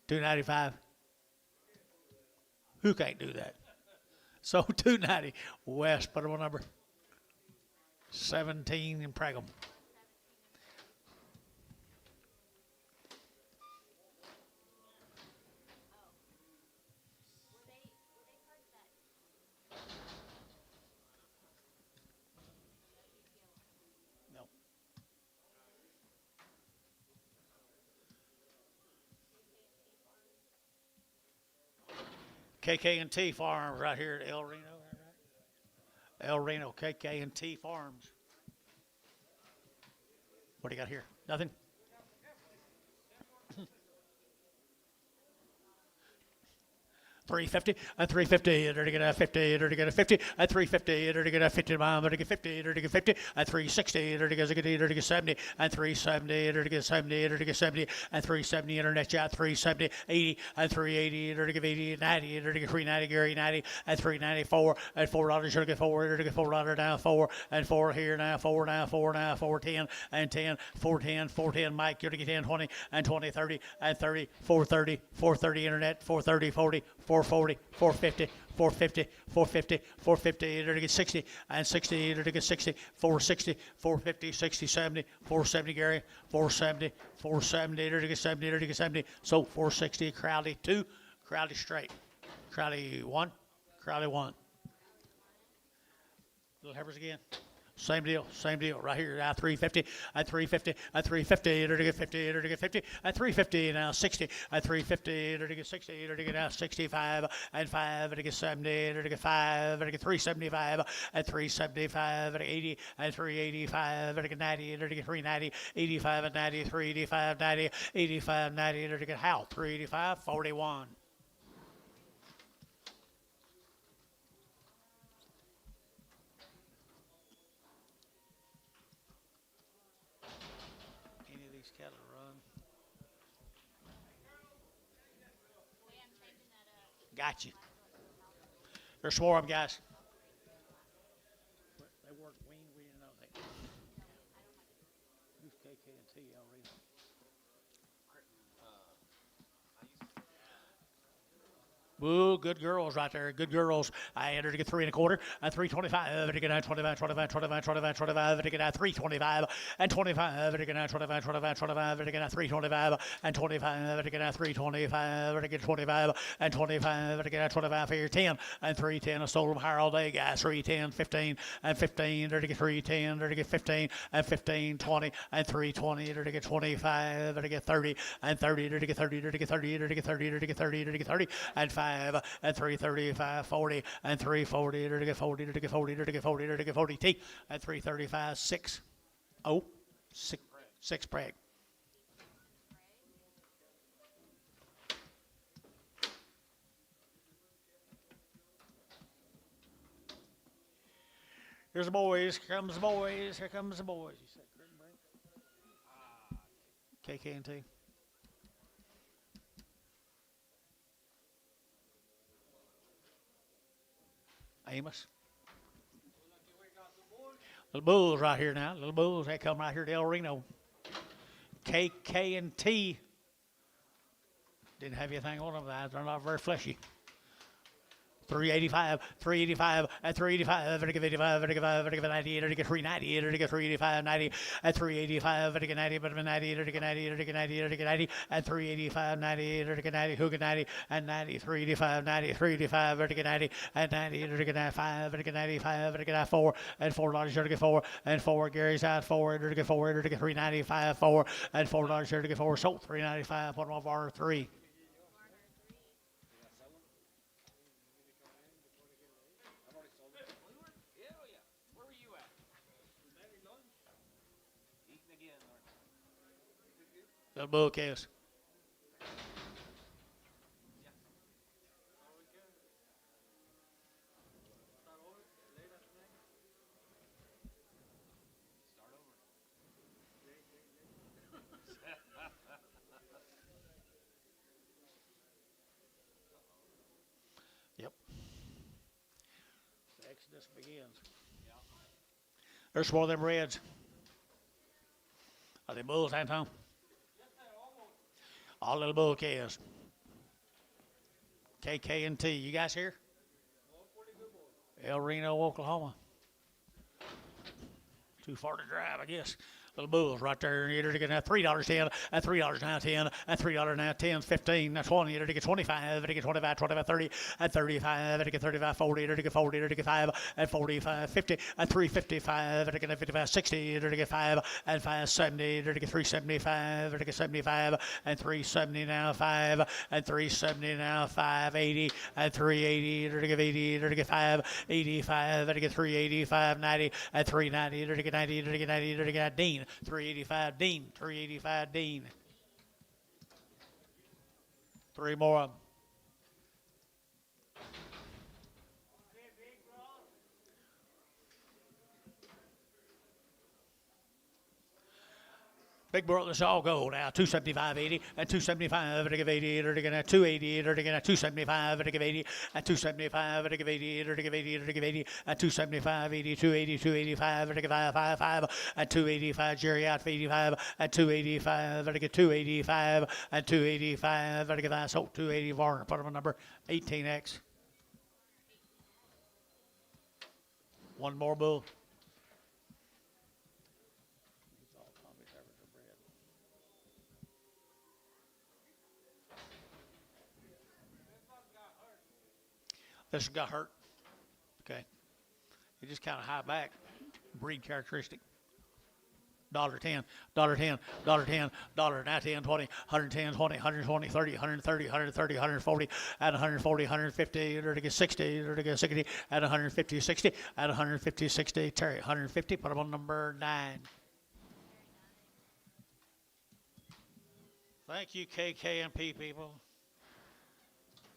295. Who can't do that? So 290 West. Put him on number 17 in Pregum. KK&T Farms right here at El Reno. Right? El Reno, KK&T Farms. What do you got here? Nothing? 350 and 350, and to get a 50, and to get a 50, and 350, and to get a 50 mile, and to get 50, and to get 50, and 360, and to get 70, and 370, and to get 70, and to get 70, and 370, internet chat, 370, 80, and 380, and to get 80, 90, and to get 390, Gary 90, and 394, and $4, should get 4, and to get $4 down 4, and 4 here now, 4 now, 4 now, 410, and 10, 410, 410, Mike, you're to get 10, 20, and 20, 30, and 30, 430, 430, internet, 430, 40, 440, 450, 450, 450, 450, either to get 60, and 60, either to get 60, 460, 450, 60, 70, 470, Gary, 470, 470, either to get 70, either to get 70, so 460, Crowley 2, Crowley straight, Crowley 1, Crowley 1. Little heifers again. Same deal right here. Now 350, at 350, at 350, enter to get 50, enter to get 50, at 350, now 60, at 350, enter to get 60, enter to get now 65, and 5, enter to get 70, enter to get 5, enter to get 375, at 375, at 80, at 385, enter to get 90, enter to get 390, 85 at 90, 385, 90, 85, 90, enter to get how? 385, 41. Any of these cattle run? Got you. There's 4 of them, guys. They weren't weaned. We didn't know they. Who's KK&T already? Woo, good girls right there. Good girls. I entered to get 3 1/4 at 325. To get out 25, 25, 25, 25, 25. To get out 325 and 25. To get out 25, 25, 25. To get out 325 and 25. To get out 325. To get 25 and 25. To get out 25 here 10 and 310. I sold them higher all day, guys. 310, 15 and 15. To get 310. To get 15 and 15, 20 and 320. To get 25. To get 30 and 30. To get 30. To get 30. To get 30. To get 30. To get 30 and 5 and 335, 40 and 340. To get 40. To get 40. To get 40. To get 40 T and 335, 6 0 6 preg. Here's the boys. Here comes the boys. Here comes the boys. You said KK&T. Amos. Little bulls right here now. Little bulls. They come right here to El Reno. KK&T. Didn't have anything on them. They're not very fleshy. 385, 385, at 385, to get 85, to get 5, to get 90, to get 390, to get 385, 90, at 385, to get 90, but 90, to get 90, to get 90, to get 90, at 385, 90, to get 90, who get 90, and 90, 385, 90, 385, to get 90, and 90, to get 95, to get 95, to get 94, and $4 to get 4, and 4, Gary's out 4, to get 4, to get 395, 4, and $4 to get 4, sold 395, put them on bar 3. The book is. Yep. The Exodus begins. There's one of them reds. Are they bulls, Anton? All little bull calves. KK&T. You guys here? El Reno, Oklahoma. Too far to drive, I guess. Little bulls right there. You're to get $3.10, at $3 now 10, at $3 now 10, 15, 20, you're to get 25, to get 25, 25, 30, at 35, to get 35, 40, to get 40, to get 5, at 45, 50, at 355, to get 55, 60, to get 5, at 570, to get 375, to get 75, and 370 now 5, and 370 now 580, at 380, to get 80, to get 5, 85, to get 385, 90, at 390, to get 90, to get 90, to get Dean. 385 Dean, 385 Dean. 3 more of them. Big brothers all go now. 275.80 and 275 to give 80 to give 280 to give 275 to give 80 and 275 to give 80 to give 80 to give 80 and 275 80 280 285 to give 555 and 285 Jerry out for 85 and 285 to get 285 and 285 to give I sold 280 Varner. Put him on number 18X. One more bull. This got hurt. Okay. He just kind of high back. breed characteristic. $10, $10, $10, $10, 20, 110, 20, 120, 30, 130, 130, 140, at 140, 150, or to get 60, or to get 60, at 150, 60, at 150, 60, Terry, 150, put him on number 9. Thank you, KKMP people.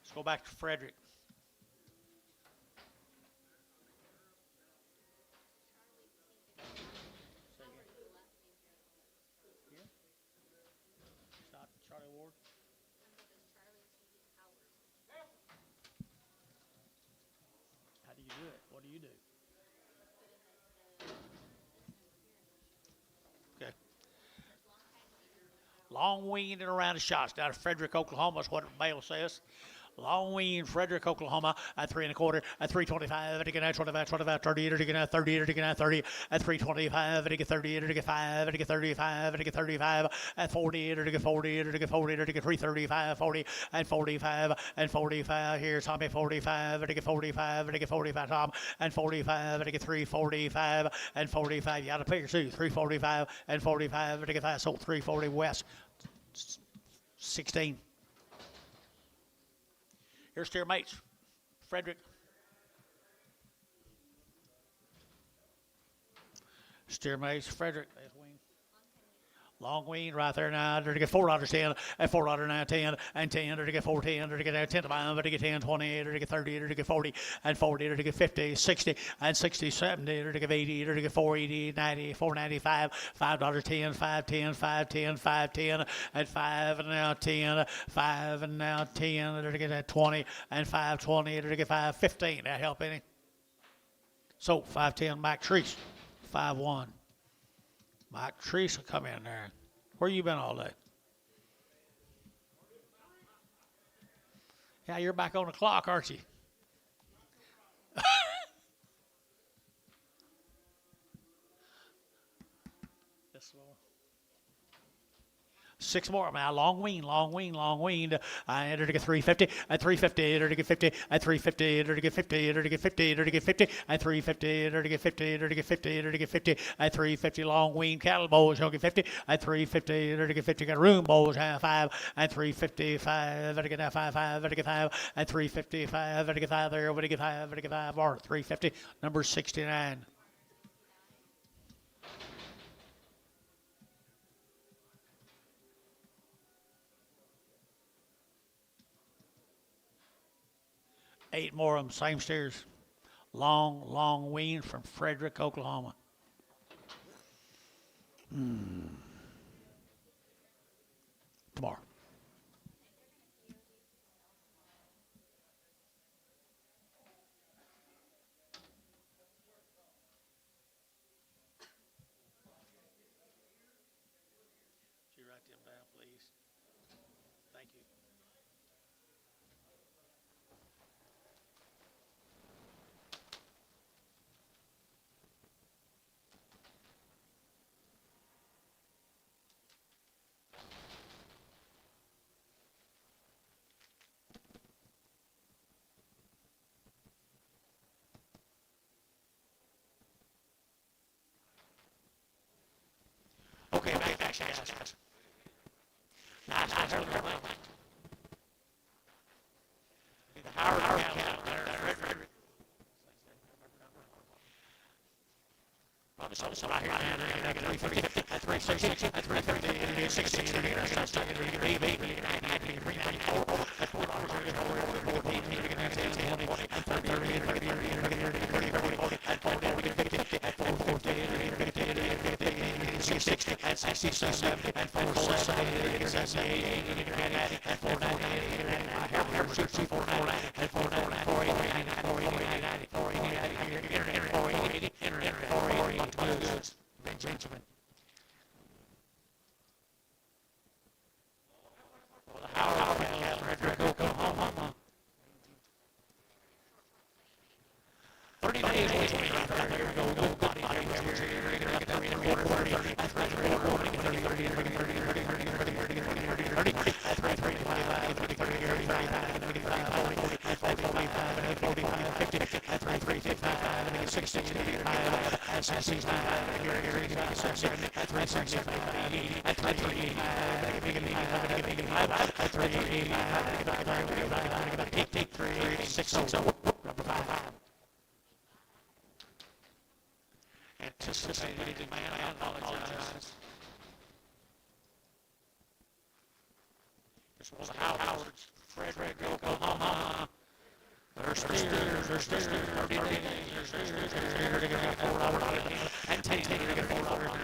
Let's go back to Frederick. Charlie Ward. How do you do it? What do you do? Okay. Long weaned and around the shots down in Frederick, Oklahoma is what Bale says. Long weaned, Frederick, Oklahoma at 3 1/4, at 325, at 25, 25, 30, at 30, at 30, at 30, at 325, at 30, at 5, at 35, at 35, at 40, at 40, at 40, at 335, 40, and 45, and 45. Here's Tommy 45, at 45, at 45, Tom, and 45, at 345, and 45. You got to pick your two, 345, and 45, at 5, so 340 West, 16. Here's steer mates. Frederick. Steer mates. Frederick. There's wing. Long wean right there now. To get $4.10 and $4.10 and 10 to get 410 to get 10 to 5 to get 10 20 to get 30 to get 40 and 40 to get 50 60 and 60 70 to get 80 to get 480 90 495 $5.10 510 510 510 and 5 and now 10 5 and now 10 to get that 20 and 520 to get 515. That help any? So 510 Mike Treese 5-1. Mike Treese will come in there. Where you been all day? Yeah, you're back on the clock, aren't you? This one. 6 more now. Long wean. I enter to get 350, at 350, enter to get 50, at 350, enter to get 50, enter to get 50, enter to get 50, at 350, enter to get 50, enter to get 50, enter to get 50, at 350, long wean cattle bulls, you'll get 50, at 350, enter to get 50, got room bulls, have 5, at 355, enter to get 5, enter to get 5, at 355, enter to get 5 there, enter to get 5, enter to get 5, or 350, number 69. Eight more of them, same steers. Long wean from Frederick, Oklahoma. Tomorrow. Would you write them down, please? Thank you. Okay, back. Nice. Howard County there. Probably something out here. I get 350, at 360, at 350, at 60, at 60, at 60 and 60, 70 and 470 and 78 and 498 and 449 and 449 480 480 480 Benjamin. Howard, Frederick, Oklahoma. 30 days waiting right there. Here we go. Body Anticipated, man, I apologize. This was Howard's, Frederick, Oklahoma. There's steers, 30 days, there's steers, to get $4 and 10, to get $4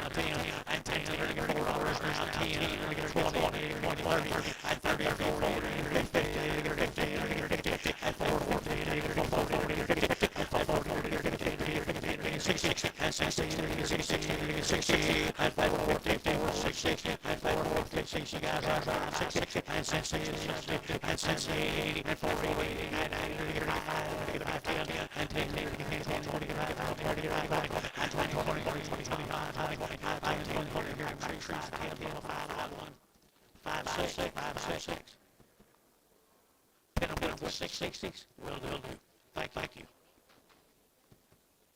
and 10, and 10, to get $4 and 10, to get 20, 30, and 30, 40, and 50, to get 50, to get 50, and 440, to get 440, to get 50, and 440, to get 50, to get 60, and 60, to get 60, to get 60, and 440, 460, and 440, 60, guys, 60, and 60, and 60, 80, and 480, and 90, and 10, and 10, 20, 20, 5, 6. Pin them with 660s. Will do. Thank you.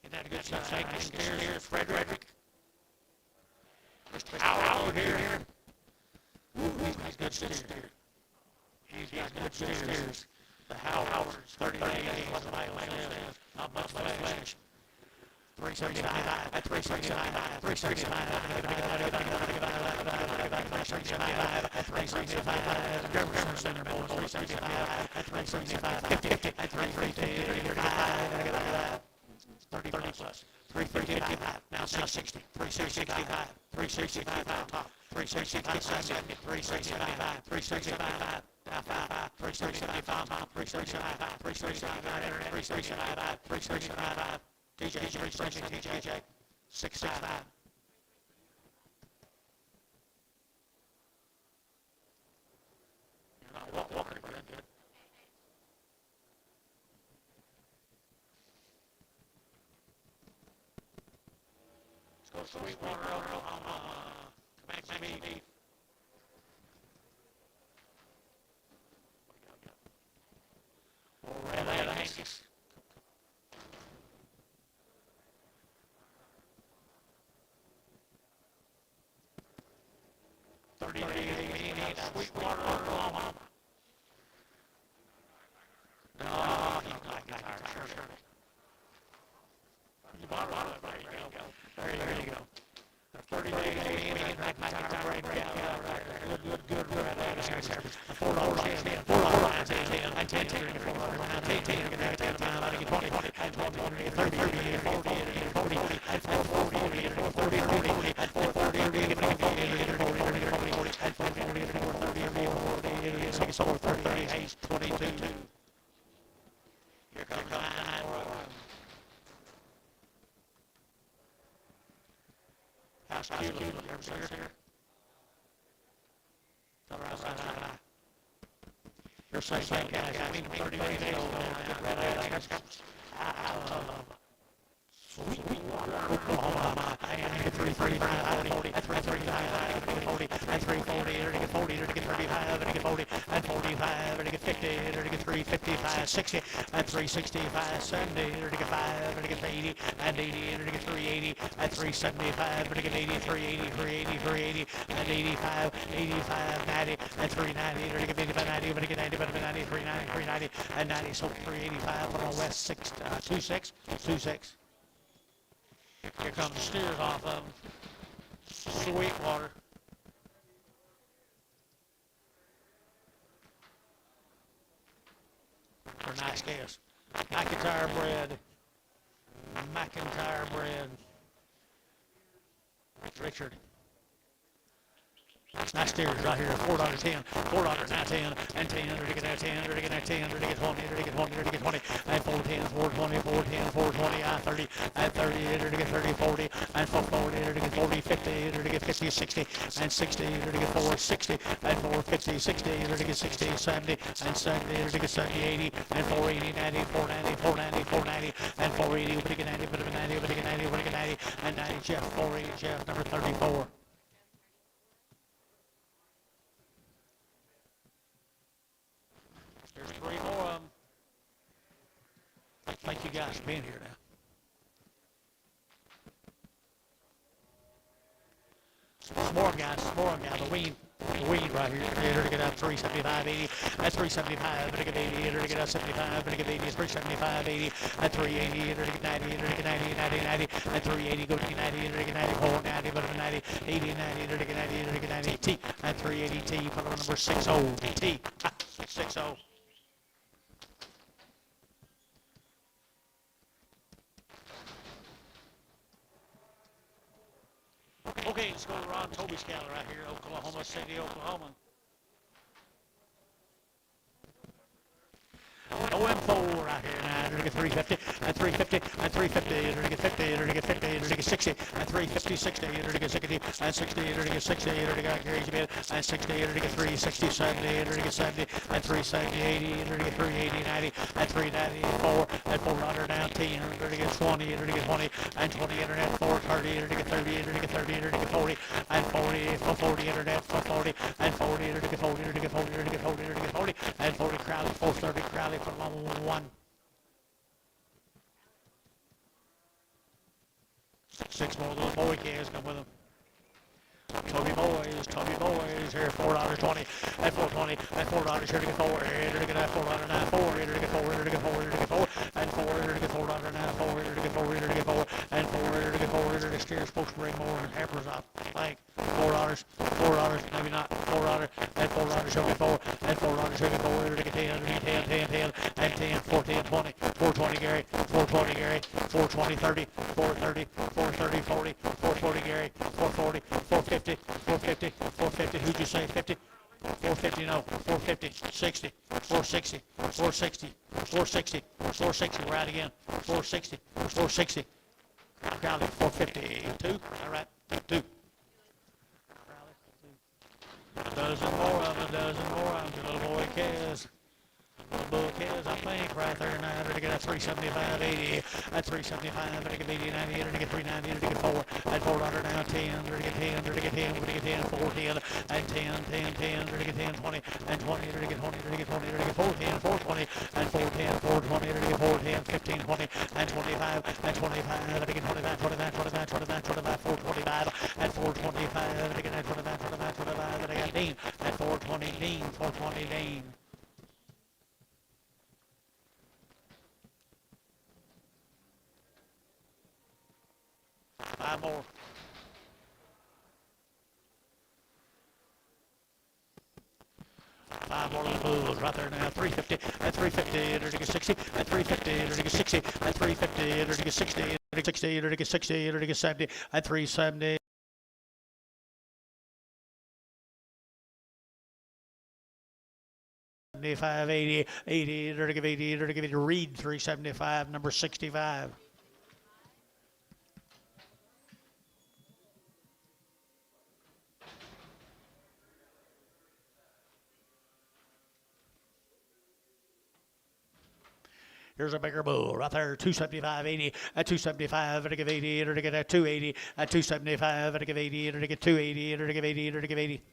Isn't that a good shot? Thank you, Steers, Frederick. Mr. Howard here. Ooh, he's good steers. He's got good steers. The Howard's 30 days, not much flash. 375, at 375, 375, at 375, Jefferson Center Boys, 375, at 375, 50, at 350, 30 plus, 355, now 660, 365, 365 top, 365, 365, 365, 365 top, 365, 365, 365, TJ, 665. You're not walking good. Let's go Sweetwater, Oklahoma. Come back to me. Red Angus. 30 days, Sweetwater, Oklahoma. No, he's not tired, sure. You bought it, there you go. There you go. 30 days, back break, good, red Angus. $4, 10, and 10, and 10, 20, and 20, 30, 40, and 40, and 440, and 440, and 40, and 440, and 40, and 40, and 440, and 430, and 440, and 630, 22. Here comes the 9. How's cute, you ever see her? Tell her outside. You're saying, guys, I mean, 30 days old, red Angus. Sweetwater, Oklahoma, and 335, 40, and 335, 40, and 340, and 40, and 35, and 40, and 45, and 50, and 355, 60, and 365, 70, and 5, and 80, and 80, and 380, and 375, and 80, 380, 380, 380, and 85, 85, 90, and 390, and 55, 90, and 90, 90, 390, 390, and 90, so 385 on the west, 26. Here comes the steers off of Sweetwater. They're nice calves. McIntyre bred. Richard. Nice steers right here. $4, 10, $4, now 10, and 10, to get that 10, to get that 10, to get 20, to get 20, to get 20, and 410, 420, 410, 420, I-30, and 30, to get 30, 40, and 440, to get 40, 50, to get 50, 60, and 60, to get 460, and 450, 60, to get 60, 70, and 70, to get 70, 80, and 480, 90, 490, 490, 490, and 480, to get 90, to get 90, to get 90, to get 90, and 90, Jeff, 480, Jeff, number 34. There's 3 more of them. Thank you guys for being here now. more guys, the wean right here. Enter to get out 375.80. That's 375. Enter to get 80. Enter to get out 75. Enter to get 80. It's 375.80. At 380. Enter to get 90. Enter to get 90. 90. 90. At 380. Go to get 90. Enter to get 94. 90. Go to 90. 80. 90. Enter to get 90. Enter to get 90. T. At 380. T. Put on number 60. T. 60. Okay, let's go to Ron Toby's cattle right here, Oklahoma City, Oklahoma. OM4 right here now, enter to get 350, at 350, at 350, enter to get 50, enter to get 50, enter to get 60, at 350, 60, enter to get 60, at 60, enter to get 60, enter to get Gary's bid, at 60, enter to get 360, 70, enter to get 70, at 370, 80, enter to get 380, 90, at 394, at 400 down 10, enter to get 20, enter to get 20, and 20, enter at 430, enter to get 30, enter to get 30, enter to get 40, and 40, 440, enter at 440, and 40, enter to get 40, enter to get 40, enter to get 40, enter to get 40, and 40 Crowley, 430 Crowley for level 1. 6 more little boy calves come with them. Toby boys, here, $4.20, at 420, at $4, here to get 4, enter to get at $4.94, enter to get 4, enter to get 4, enter to get 4, and 4, enter to get $4.94, enter to get 4, enter to get 4, and 4, enter to get 4, enter to steer, supposed to bring more and hampers up, like $4, maybe not, $4, and $4, show me 4, and $4, show me 4, enter to get 10, enter to get 10, 10, 10, and 10, 410, 20, 420 Gary, 420 Gary, 420, 30, 430, 430, 40, 440 Gary, 440, 450, 450, 450, who'd you say, 50? 450, no, 450, 60, 460, 460, 460, 460, we're out again, 460, 460, Crowley, 452, all right, 2. A dozen more of them, the little boy cares. Bull kills, I think, right there now. Enter to get a 375.80. At 375, enter to get 80, 90, enter to get 390, enter to get 4. At $4 now, 10, enter to get 10, enter to get 10, enter to get 10, 410. At 10, 10, 10, enter to get 10, 20. And 20, enter to get 20, enter to get 20, enter to get 410, 420. And 410, 420, enter to get 410, 15, 20. And 25, and 25, enter to get 25, 25, 25, 25, 25, 425. At 425, enter to get 25, 25, 25, enter to get Dean. At 420, Dean, 420, Dean. Five more. Five more little bulls right there now. 350. At 350, enter to get 60. At 350, enter to get 60. At 350, enter to get 60. Enter to get 60. Enter to get 60. Enter to get 70. At 370. 75, 80, 80, enter to give 80, enter to give 80, Reed 375, number 65. Here's a bigger bull right there, 275.80 at 275, enter to give 80, enter to get at 280 at 275, enter to give 80, enter to get 280, enter to give 80, enter to give 80.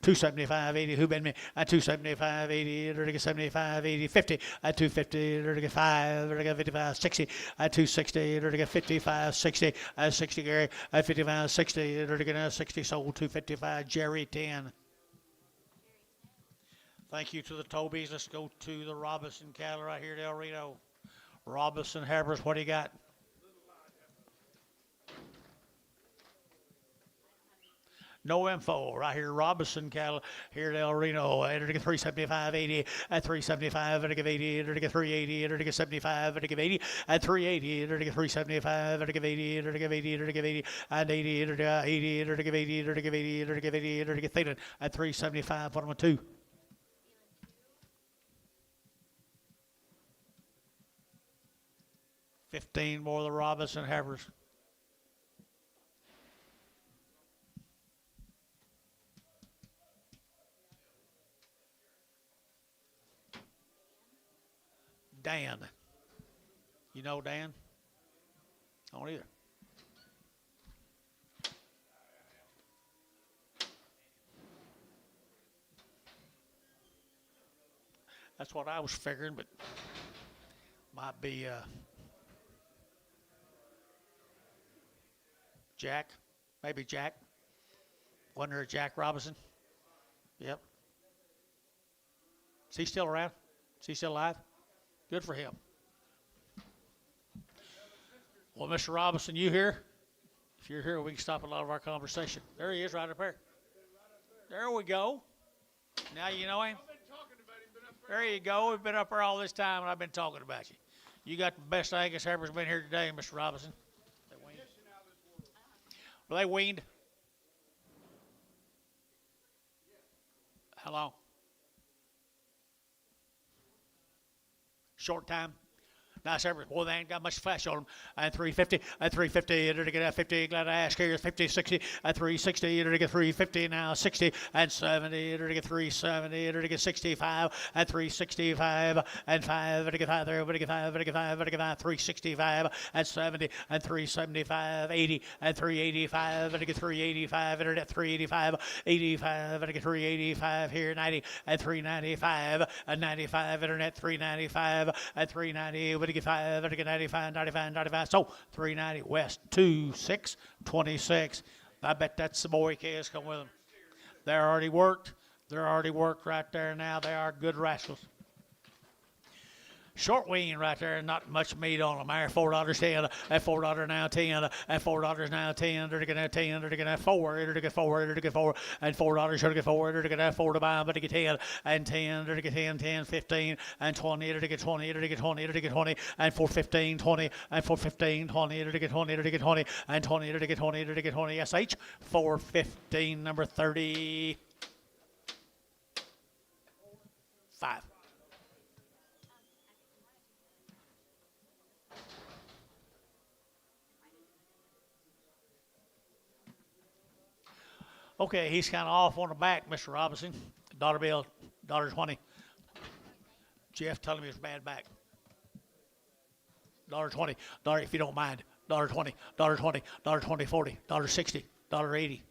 275.80, who been me? At 275.80, enter to get 75.80, 50 at 250, enter to get 5, enter to get 55, 60 at 260, enter to get 55, 60 at 60 Gary, at 55, 60, enter to get 60, sold 255, Jerry 10. Thank you to the Tobys. Let's go to the Robinson cattle right here at El Reno. Robinson Harvers, what do you got? No info right here. Robinson cattle here at El Reno. Enter to get 375.80 at 375. Enter to get 80. Enter to get 380. Enter to get 75. Enter to get 80 at 380. Enter to get 375. Enter to get 80. Enter to get 80. Enter to get 80 and 80. Enter to 80. Enter to get 80. Enter to get 80. Enter to get 80. Enter to get Thielen at 375. Put them on 2. 15 more of the Robinson Harvers. Dan. You know Dan? I don't either. That's what I was figuring, but might be Jack. Maybe Jack. Wasn't there a Jack Robinson? Yep. Is he still around? Is he still alive? Good for him. Well, Mr. Robinson, you here? If you're here, we can stop a lot of our conversation. There he is, right up there. There we go. Now you know him? There you go. We've been up there all this time, and I've been talking about you. You got the best Angus heifers been here today, Mr. Robinson. They weaned. Well, they weaned. How long? Short time. Nice heifers. Boy, they ain't got much flesh on them. And 350, and 350, they're to get a 50. Glad I asked here. 50, 60, and 360, they're to get 350 now. 60 and 70, they're to get 370, they're to get 65 and 365 and 5, they're to get 5 there, they're to get 5, they're to get 5, they're to get 5, 365 and 70 and 375, 80 and 385, they're to get 385, they're at 385, 85, they're to get 385 here, 90 and 395 and 95, internet 395 and 390, but to get 5, to get 95, 95, 95. So 390 west 26, 26. I bet that's the boy kids come with them. They're already worked. They're already worked right there now. They are good rascals. Short wean right there, not much meat on them. There, $4.10, at $4 now 10, at $4 now 10. They're gonna 10, they're gonna 4, they're gonna 4, they're gonna 4, and $4, they're gonna 4, they're gonna 4 to buy, but they get 10, and 10, they're gonna 10, 10, 15, and 20, they're gonna get 20, they're gonna get 20, they're gonna get 20, and 4, 15, 20, and 4, 15, 20, they're gonna get 20, they're gonna get 20, and 20, they're gonna get 20, they're gonna get 20. SH 4, 15, number 35. Okay, he's kind of off on the back, Mr. Robinson. Daughter Bill, daughter 20. Jeff telling me it's bad back. Daughter 20, daughter, if you don't mind. Daughter 20, daughter 20, daughter 20, 40, daughter 60, daughter 80,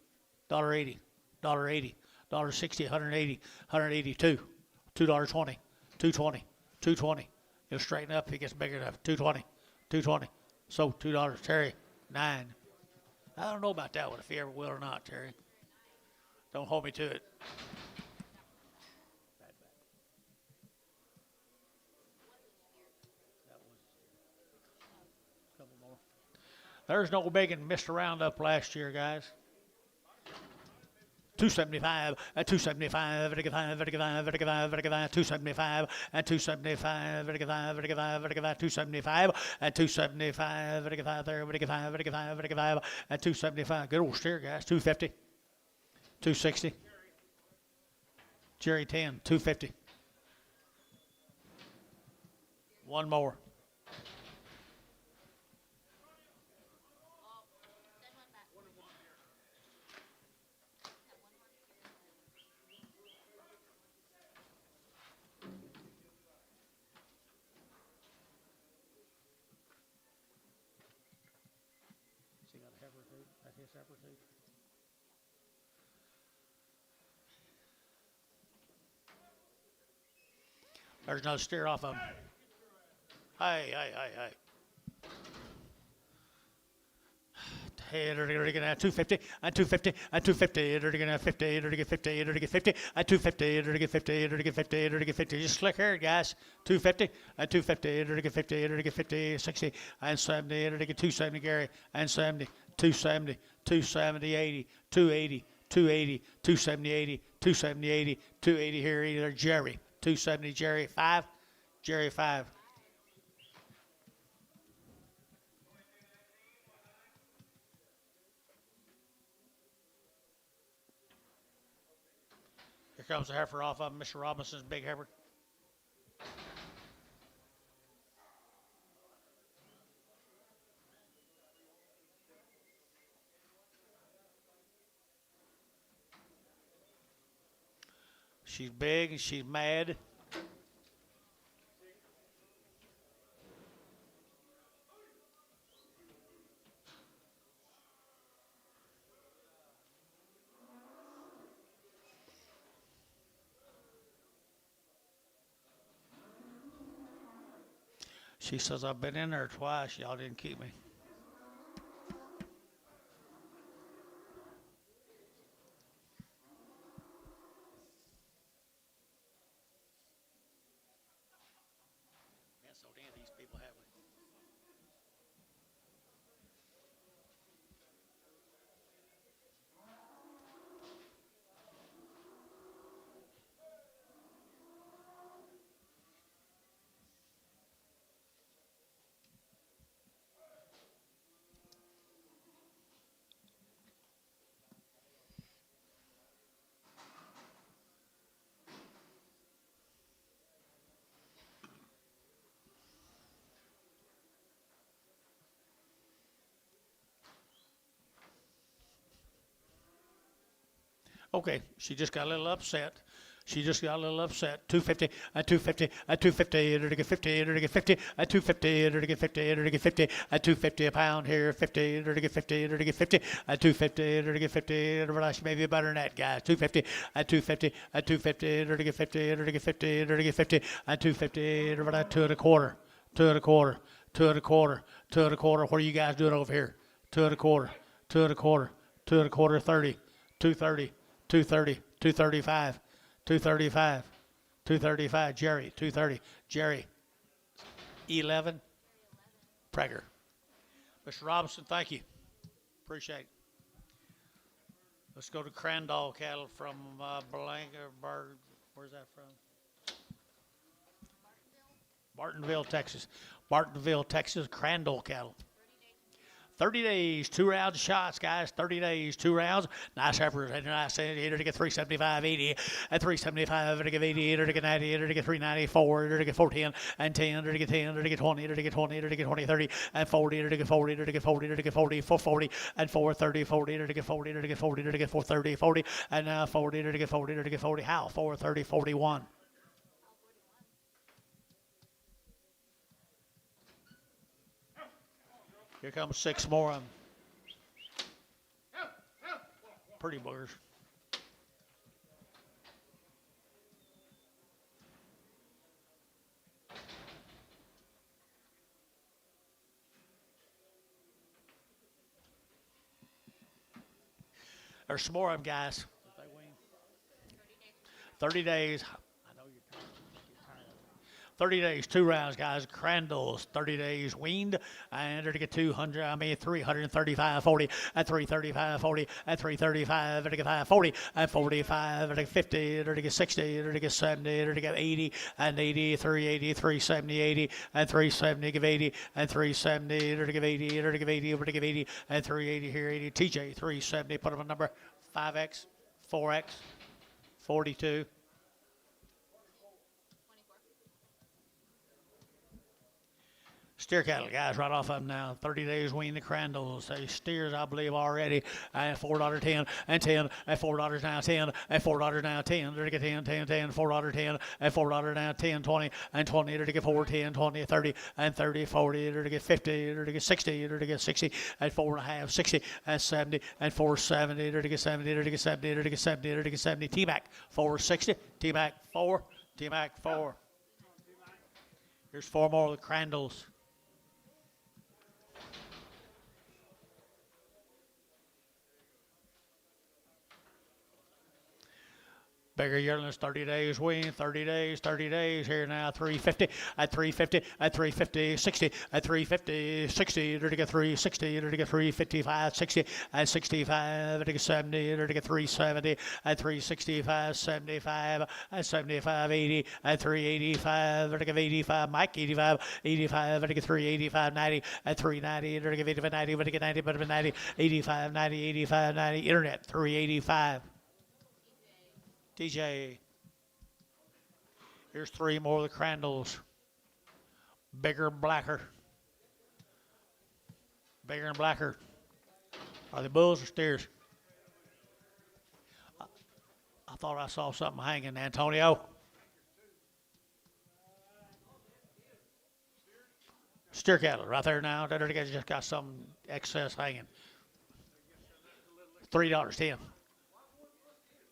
daughter 80, daughter 80, daughter 60, 180, 182, $2.20, 220, 220. He'll straighten up if he gets big enough. 220, 220. So $2, Terry, 9. I don't know about that one, if he ever will or not, Terry. Don't hold me to it. There's no big and missed around up last year, guys. 275 at 275, 275 at 275, 275 at 275, there, at 275. Good old steer, guys. 250, 260. Jerry 10, 250. One more. There's no steer off of him. Hey. Hey, they're going to have 250, and 250, and 250, they're going to have 50, they're going to get 50, they're going to get 50, and 250, they're going to get 50, they're going to get 50, they're going to get 50. Just slick hair, guys. 250, and 250, they're going to get 50, they're going to get 50, 60, and 70, they're going to get 270, Gary, and 70, 270, 270, 80, 280, 280, 270, 80, 270, 80, 280 here, either Jerry. 270, Jerry 5, Jerry 5. Here comes the heifer off of Mr. Robinson's big heifer. She's big and she's mad. She says, I've been in there twice. Y'all didn't keep me. Okay, she just got a little upset. She just got a little upset. 250, at 250, at 250, enter to get 50, enter to get 50, at 250, enter to get 50, enter to get 50, at 250 a pound here, 50, enter to get 50, enter to get 50, at 250, enter to get 50, enter she may be better than that, guys. 250, at 250, at 250, enter to get 50, enter to get 50, enter to get 50, at 250, enter that 2 1/4, 2 1/4, 2 1/4, 2 1/4. What are you guys doing over here? 2 1/4, 2 1/4, 2 1/4, 30, 230, 230, 235. 235, 235, Jerry, 230, Jerry, 11, Prager. Mr. Robinson, thank you. Appreciate it. Let's go to Crandall cattle from Blankenburg. Where's that from? Bartonville, Texas. Bartonville, Texas, Crandall cattle. 30 days, 2 rounds of shots, guys. 30 days, 2 rounds. Nice heifers. Nice enter to get 375, 80. At 375, enter to get 80, enter to get 90, enter to get 394, enter to get 410, and 10, enter to get 10, enter to get 20, enter to get 20, enter to get 20, 30, and 40, enter to get 40, enter to get 40, enter to get 40, 440, and 430, 40, enter to get 40, enter to get 40, enter to get 430, 40, and now 40, enter to get 40, enter to get 40. How? 430, 41. Here comes 6 more of them. Pretty boogers. There's some more of them, guys. 30 days. 30 days, 2 rounds, guys. Crandall's 30 days weaned. I enter to get 335, 40, at 335, 40, at 335, enter to get 540, at 45, enter to get 50, enter to get 60, enter to get 70, enter to get 80, and 80, 380, 370, 80, and 370, give 80, and 370, enter to give 80, enter to give 80, over to give 80, and 380 here, 80, TJ, 370, put him on number 5X, 4X, 42. Steer cattle, guys, right off of them now. 30 days wean the Crandalls. They steers, I believe, already. And $4.10 and 10 and $4 now 10 and $4 now 10. They're to get 10, 10, 10, $4 10 and $4 now 10, 20 and 20. They're to get 4, 10, 20, 30 and 30, 40. They're to get 50. They're to get 60. They're to get 60 and 4.5, 60 and 70 and 470. They're to get 70. They're to get 70. They're to get 70. They're to get 70. T-back 460. T-back 4. T-back 4. Here's 4 more of the Crandalls. Bigger yearlings, 30 days wean, 30 days, here now, 350, at 350, at 350, 60, at 350, 60, to get 360, to get 355, 60, at 65, to get 70, to get 370, at 365, 75, at 75, 80, at 385, to get 85, Mike, 85, 85, to get 385, 90, at 390, to get 85, 90, to get 90, but 90, 85, 90, 85, 90, internet, 385. TJ. Here's 3 more of the Crandalls. Bigger and blacker. Bigger and blacker. Are they bulls or steers? I thought I saw something hanging, Antonio. Steer cattle right there now. They just got some excess hanging. $3.10.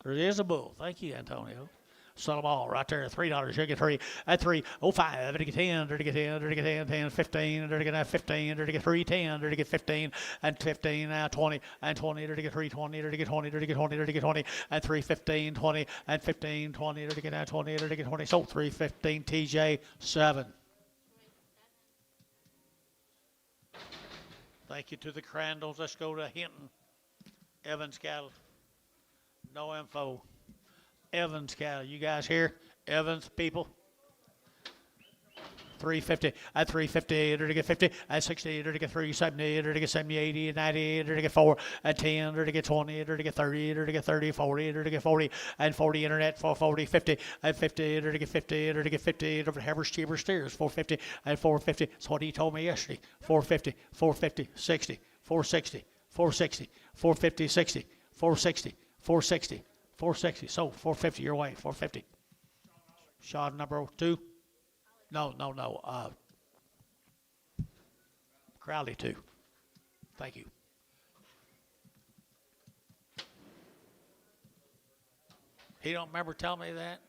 There is a bull. Thank you, Antonio. Sell them all right there. $3. You get 3 at 305. To get 10. To get 10. To get 10. 10. 15. To get 15. To get 3. 10. To get 15 and 15. Now 20 and 20. To get 320. To get 20. To get 20. To get 20 and 315. 20 and 15. 20. To get now 20. To get 20. So 315. TJ 7. Thank you to the Crandalls. Let's go to Hinton. Evans cattle. No info. Evans cattle. You guys here? Evans people. 350. At 350. To get 50. At 60. To get 370. To get 70, 80, 90. To get 4. At 10. To get 20. To get 30. To get 30. 40. To get 40. And 40 internet. 440. 50. At 50. To get 50. To get 50. To Havers cheaper steers. 450. At 450. That's what he told me yesterday. 450. 450. 60. 460. 460. 450. 60. 460. 460, 460. Sold. 450 your way. 450. Shot number 2. No. Crowley 2. Thank you. He don't remember telling me that?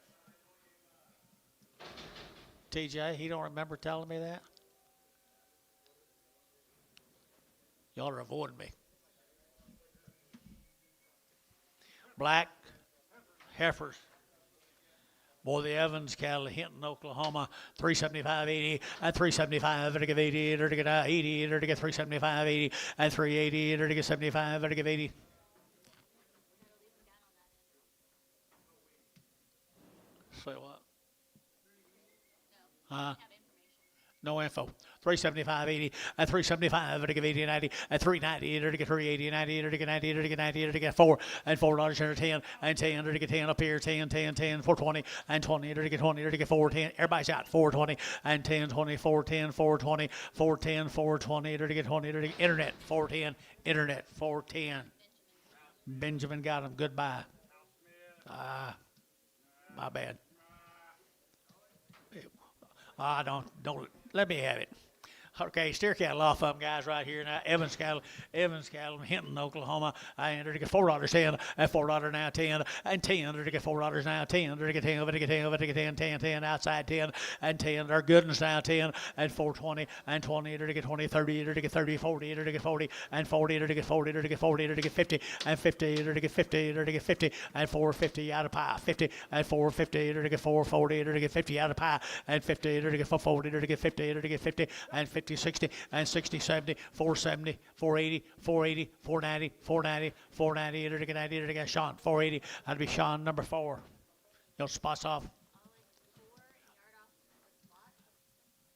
TJ, he don't remember telling me that? Y'all are avoiding me. Black heifers. Boy, the Evans cattle, Hinton, Oklahoma, 375.80 and 375, and to give 80, and to get 80, and to get 375.80 and 380, and to get 75, and to give 80. Say what? No info. 375.80 and 375, and to give 80 and 90 and 390, and to get 380 and 90, and to get 90, and to get 90, and to get 4 and $4 under 10 and 10, and to get 10 up here, 10, 10, 10, 420 and 20, and to get 20, and to get 410. Everybody's out. 420 and 10, 20, 410, 420, 410, 420, and to get 20, and to get internet 410, internet 410. Benjamin got him. Goodbye. My bad. Don't let me have it. Okay, steer cattle off of them guys right here now. Evans cattle, Hinton, Oklahoma. I entered to get $4.10 and $4 now 10 and 10 to get $4 now 10 to get 10 to get 10 to get 10 10 10 outside 10 and 10 are good ones now 10 and 420 and 20 to get 20 30 to get 30 40 to get 40 and 40 to get 40 to get 40 to get 50 and 50 to get 50 to get 50 and 450 out of pie 50 and 450 to get 440 to get 50 out of pie and 50 to get 440 to get 50 to get 50 and 50 60 and 60 70 470 480 480 490 490 490 to get 90 to get Sean 480. That'd be Sean number 4. Your spots off.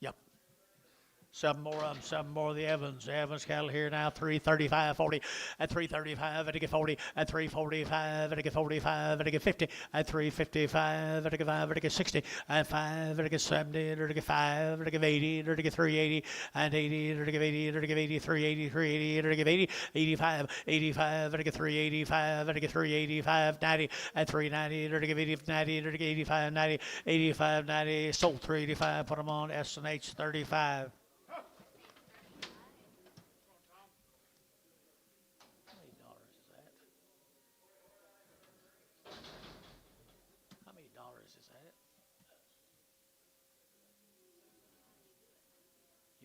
Yep. Seven more of the Evans. The Evans cattle here now, 335, 40, at 335, and to get 40, at 345, and to get 45, and to get 50, at 355, and to get 5, and to get 60, and 5, and to get 70, and to get 5, and to get 80, and to get 380, and 80, and to get 80, and to get 80, 380, 380, and to get 80, 85, 85, and to get 385, and to get 385, 90, and 390, and to get 80, 90, and to get 85, 90, 85, 90, sold 385, put them on S&H 35.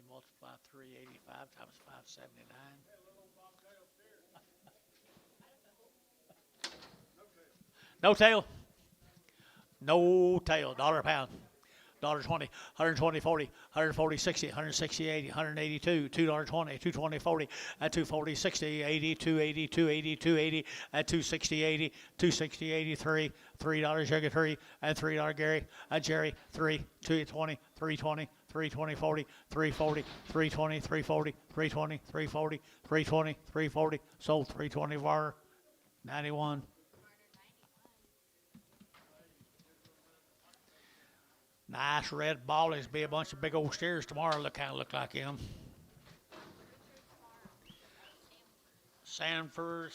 Multiply 385 times 579. No tail. No tail. $1 a pound. $1.20, 120, 40, 140, 60, 160, 80, 182, $2.20, 220, 40, at 240, 60, 80, 280, 280, 280, at 260, 80, 260, 83, $3 Sugar 3, and $3 Gary, Jerry, 3, 220, 320, 320, 40, 340, 320, 340, 320, 340, 320, 340, sold 320 var, 91. Nice red ballies, be a bunch of big old steers tomorrow. Kind of look like him. Stamford,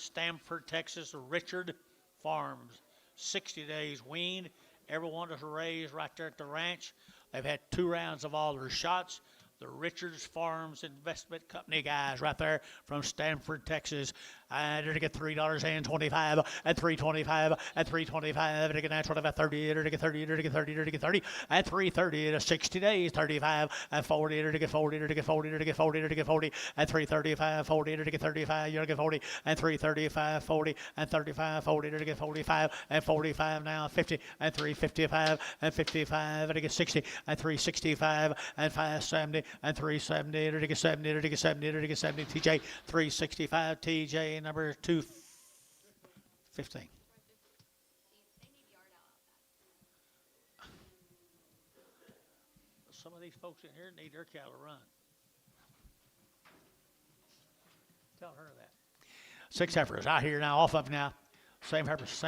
Texas, Richard Farms. 60 days weaned. Everyone is raised right there at the ranch. They've had 2 rounds of all their shots. The Richards Farms Investment Company guys right there from Stamford, Texas. And to get $3.25 at 325 at 325 to get 925 30 to get 30 to get 30 to get 30 at 330 to 60 days 35 at 40 to get 40 to get 40 to get 40 to get 40 at 335 40 to get 35 you get 40 and 335 40 and 35 40 to get 45 and 45 now 50 and 355 and 55 to get 60 and 365 and 570 and 370 to get 70 to get 70 to get 70 TJ 365 TJ number 215. Some of these folks in here need their cattle run. Tell her that. 6 heifers out here now, off up now. Same heifers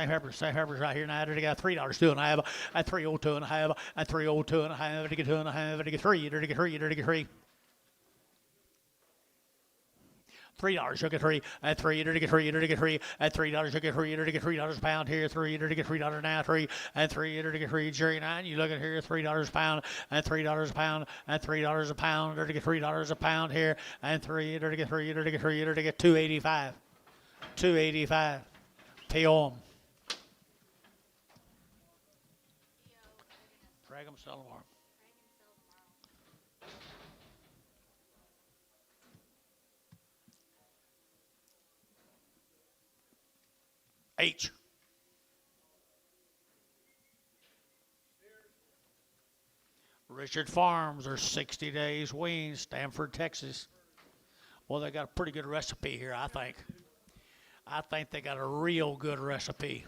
right here now. They got $3.2.5 at 302.5 at 302.5 to get 2.5 to get 3 to get 3 to get 3. $3. You'll get three. At three, you're to get three. You're to get three. At $3, you'll get three. You're to get $3 a pound here. Three, you're to get $3 now. Three. At three, you're to get three. Jerry 9. You look at here. $3 a pound. At $3 a pound. At $3 a pound. You're to get $3 a pound here. And three, you're to get three. You're to get three. You're to get $2.85. $2.85. POM. Drag them, sell them. H. Richard Farms are 60 days weaned, Stamford, Texas. Well, they got a pretty good recipe here, I think. I think they got a real good recipe.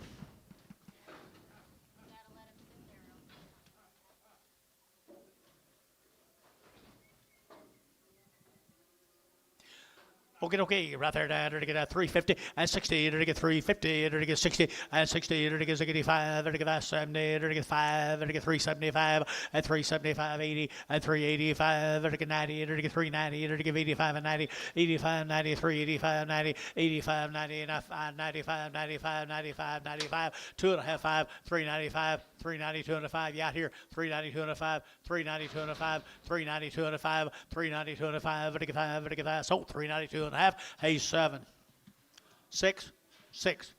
Okay, right there, Dad. To get a 350 and 60, to get 350, to get 60 and 60, to get 85, to get 70, to get 5, to get 375 and 375, 80 and 385, to get 90, to get 390, to get 85 and 90, 85, 90, 385, 90, 85, 90, 95, 95, 95, 95, 2.5, 5, 395, 392 and a 5. You out here, 392 and a 5, 392 and a 5, 392 and a 5, 392 and a 5, to get 5, to get 5. So 392 and a half. Hey, 7, 6, 6.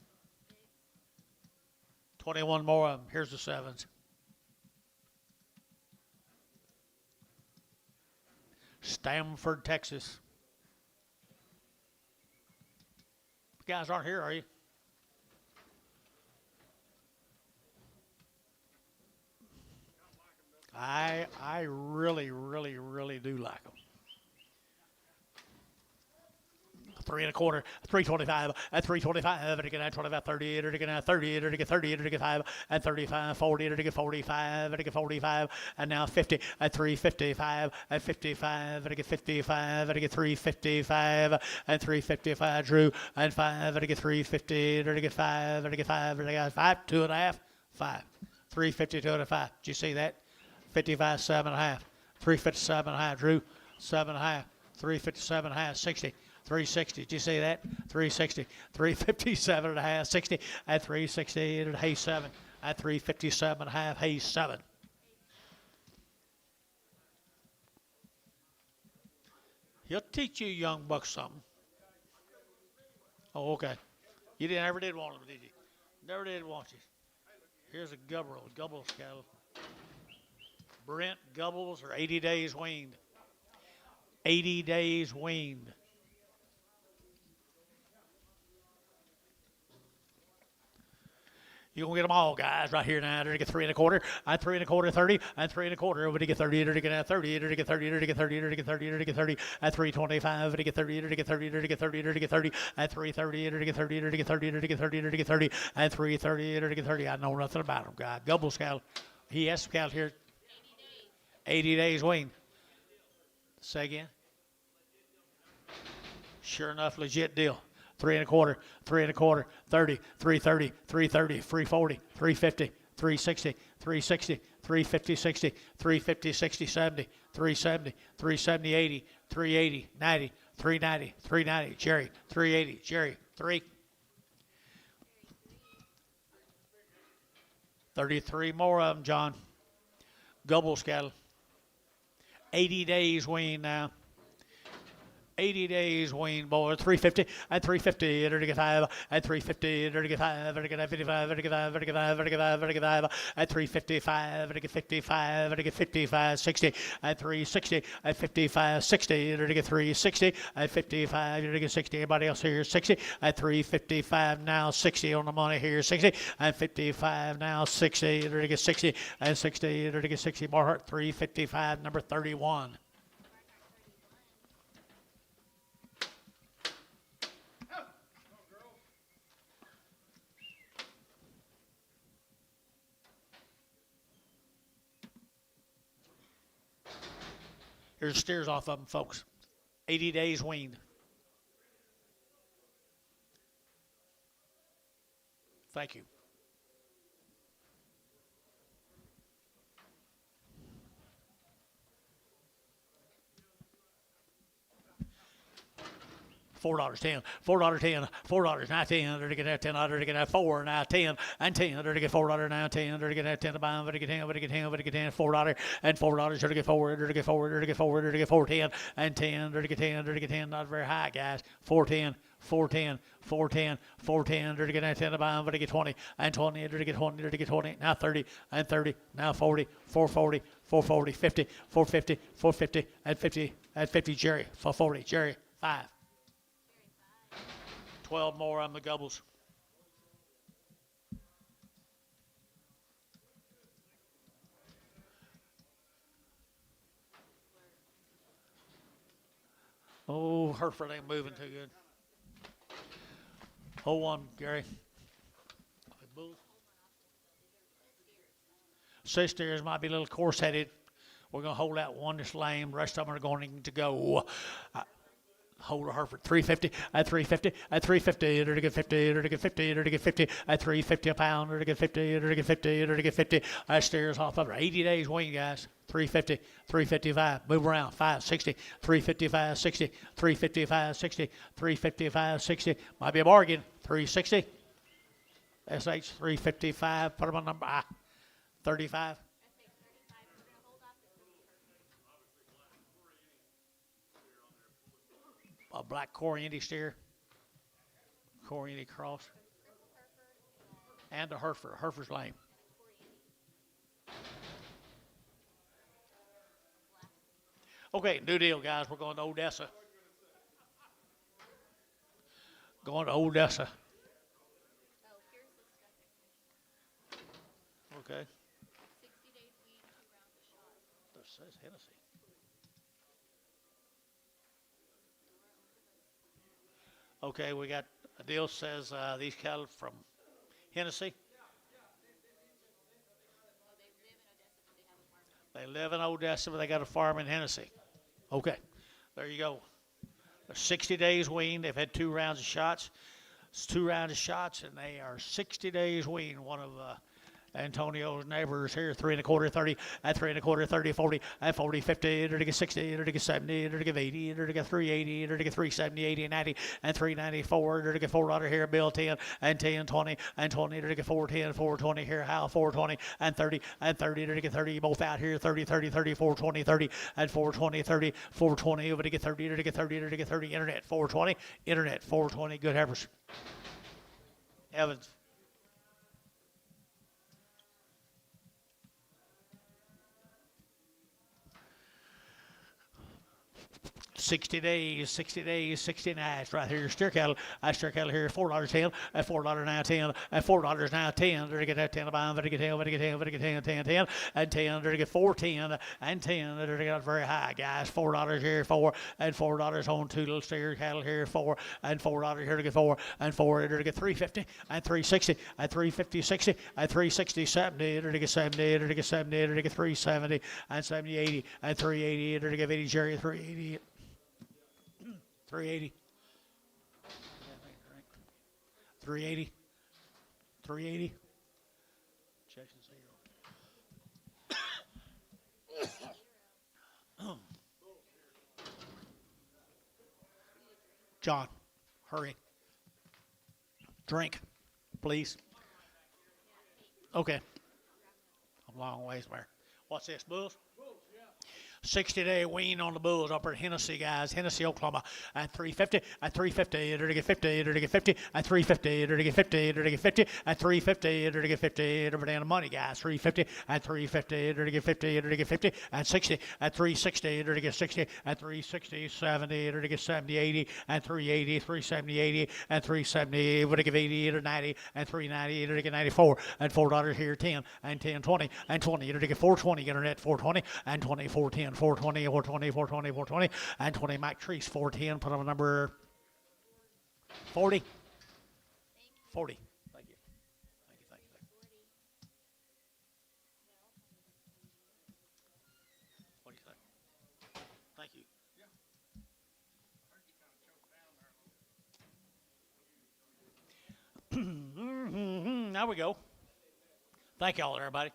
21 more of them. Here's the 7s. Stamford, Texas. You guys aren't here, are you? I really, really, really do like them. 3 1/4, 325, at 325, and again at 25, 30, and again at 30, and again 30, and again 5, at 35, 40, and again 45, and again 45, and now 50, at 355, at 55, and again 55, and again 355, and 355, Drew, and 5, and again 350, and again 5, and again 5, and again 5, 2.5, 5, 352 and a 5. Did you see that? 55, 7.5, 357 and a half, Drew, 7.5, 357 and a half, 60. 360. Did you see that? 360. 357 and a half. 60 at 360 and hay 7 at 357 and a half. Hay 7. He'll teach you young bucks something. Oh, okay. You never did want them, did you? Never did want you. Here's a Gubbles cattle. Brent Gubbles are 80 days weaned. 80 days weaned. You're going to get them all, guys, right here now. They're going to get 3 1/4, and 3 1/4, 30, and 3 1/4. Over to get 30, they're going to get 30, they're going to get 30, they're going to get 30, they're going to get 30, they're going to get 30, at 325, they're going to get 30, they're going to get 30, they're going to get 30, they're going to get 30, at 330, they're going to get 30, they're going to get 30, they're going to get 30, they're going to get 30, at 330, they're going to get 30. I know nothing about them, guys. Gubbles cattle. He has some cattle here. 80 days weaned. Say again. Sure enough, legit deal. 3 1/4, 3 1/4, 30, 330, 330, 340, 350, 360, 360, 350, 60, 350, 60, 70, 370, 370, 80, 380, 90, 390, 390, Jerry, 380, Jerry, 3. 33 more of them, John. Gubbles cattle. 80 days weaned now. 80 days weaned, boy. 350 at 350, at 5 at 350, at 5 at 55, at 5 at 5 at 5 at 5 at 355, at 55, at 55, 60 at 360, at 55, 60, at 360, at 55, at 60. Anybody else here? 60 at 355 now, 60 on the money here, 60 at 55 now, 60, at 60 and 60, at 60. Barhart 355, number 31. Here's steers off of them, folks. 80 days weaned. Thank you. $4.10, $4.10, $4 now 10, to get that 10, to get that 4 now 10 and 10, to get $4 now 10, to get that 10 to buy, to get 10, to get 10, to get 10, $4 and $4, to get 4, to get 4, to get 4, to get 410 and 10, to get 10, to get 10, not very high, guys. 410. 410, 410, 410, to get 10 to buy, to get 20 and 20, to get 20, to get 20, now 30 and 30, now 40, 440, 440, 50, 450, 450, and 50, Jerry, 440, Jerry, 5. 12 more on the gobbles. Oh, Hereford ain't moving too good. Hold on, Gary. Six steers might be a little coarse-headed. We're going to hold that one that's lame. The rest of them are going to go. Hold a Hereford. 350 at 350 at 350 to get 50 to get 50 to get 50 at 350 a pound to get 50 to get 50 to get 50. That steers off of 80 days wean, guys. 350, 355. Move around. 560, 355, 60, 355, 60, 355, 60. Might be a bargain. 360. SH 355. Put them on number 35. A black Coriandy steer. Coriandy cross. And a Hereford. Hereford's lame. Okay, new deal, guys. We're going to Odessa. Going to Odessa. Okay. 60 days wean, 2 rounds of shots. That says Hennessy. Okay, we got a deal says these cattle from Hennessy. They live in Odessa, but they got a farm in Hennessy. Okay, there you go. They're 60 days weaned. They've had 2 rounds of shots. It's 2 rounds of shots, and they are 60 days weaned. One of Antonio's neighbors here, 3 1/4, 30, at 3 1/4, 30, 40, at 40, 50, to get 60, to get 70, to get 80, to get 380, to get 370, 80, 90, and 394, to get $4 here, bill 10, and 10, 20, and 20, to get 410, 420 here, Hal, 420, and 30, to get 30, both out here, 30, 30, 30, 420, 30, and 420, 30, 420, over to get 30, to get 30, to get 30, internet, 420, internet, 420, good heifers. Evans. 60 days, 60 nights right here. Steer cattle. I steer cattle here, $4.10, at $4 now 10, at $4 now 10. To get that 10 to buy, to get 10, to get 10, to get 10, 10, 10, and 10, to get 410, and 10, to get very high, guys. $4 here, 4, and $4 on 2 little steer cattle here, 4, and $4 here to get 4, and 4 to get 350, and 360, and 350, 60, and 360, 70, to get 70, to get 70, to get 370, and 70, 80, and 380, to get 80, Jerry, 380. 380. 380. 380. Check and zero. John, hurry. Drink, please. Okay. I'm a long ways there. What's this, bulls? 60-day wean on the bulls up at Hennessy, guys. Hennessy, Oklahoma. At 350, at 350, to get 50, to get 50, at 350, to get 50, to get 50, at 350, to get 50, over down the money, guys. 350, at 350, to get 50, to get 50, at 60, at 360, to get 60, at 360, 70, to get 70, 80, and 380, 370, 80, and 370, to get 80, to 90, and 390, to get 94, and $4 here, 10, and 10, 20, and 20, to get 420, internet, 420, and 20, 410. 420, 420, 420, 420, and 20 Mike Treese, 410. Put on number 40. 40. Thank you. Thank you, thank you, thank you. What do you think? Thank you. Now we go. Thank y'all, everybody.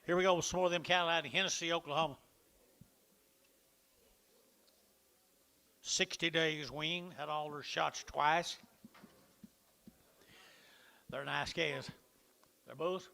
Here we go with some more of them cattle out in Hennessy, Oklahoma. 60 days wean, had all their shots twice. They're nice calves. They're bulls?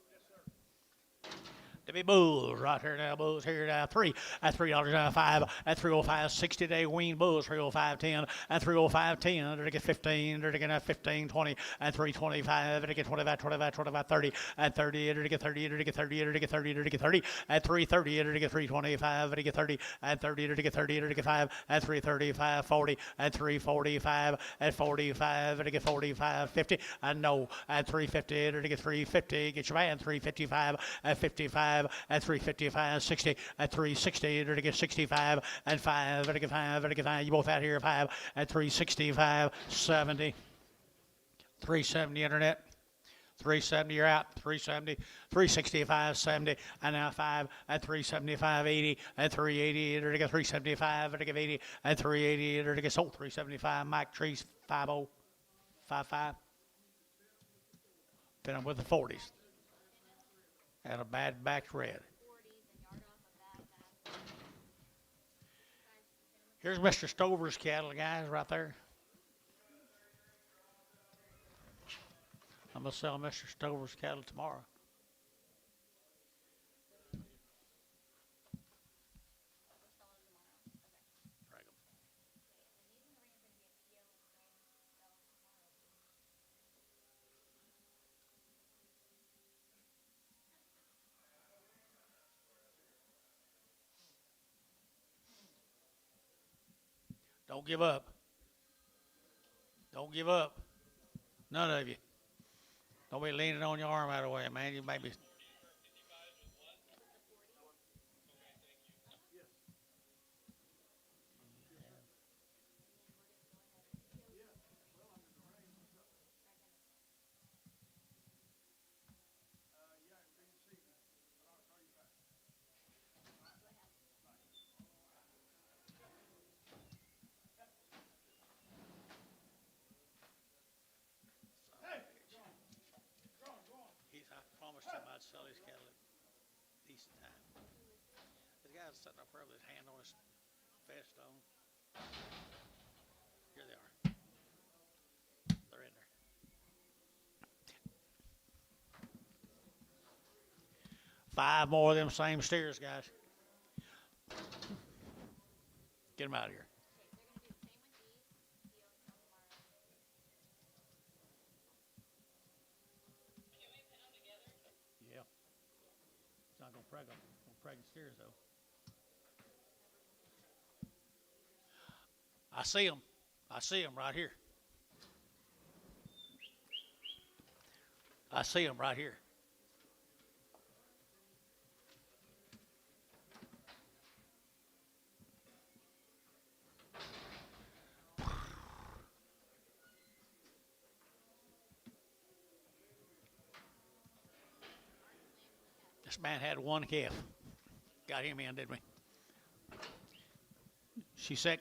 To be bulls right here now, bulls here now. Three at $3.05 at 305, 60-day wean bulls, 305.10 at 305.10. They're to get 15, they're to get 15, 20 at 325, they're to get 25, 25, 25, 30 at 30, they're to get 30, they're to get 30, they're to get 30, they're to get 30 at 330, they're to get 325, they're to get 30 at 30, they're to get 30, they're to get 5 at 335, 40 at 345 at 45, they're to get 45, 50 and no at 350, they're to get 350, get your man 355 at 55 at 355, 60 at 360, they're to get 65 and 5, they're to get 5, they're to get 5. You both out here 5 at 365, 70, 370 internet. 370, you're out. 370, 365, 70, and now 5 at 375, 80 at 380. They're to get 375, they're to get 80 at 380. They're to get sold 375. Mike Trees 50, 55. Been up with the 40s. And a bad back red. Here's Mr. Stover's cattle, guys, right there. I'm going to sell Mr. Stover's cattle tomorrow. Don't give up. Don't give up. None of you. Don't be leaning on your arm out of the way, man. You might be. I promised him I'd sell his cattle at a decent time. This guy's sitting up there with his hand on his vest on. Here they are. They're in there. Five more of them same steers, guys. Get them out of here. Yeah. It's not going to preg them. Going to preg the steers, though. I see them. I see them right here. I see them right here. This man had one calf. Got him in, didn't we? She's sick.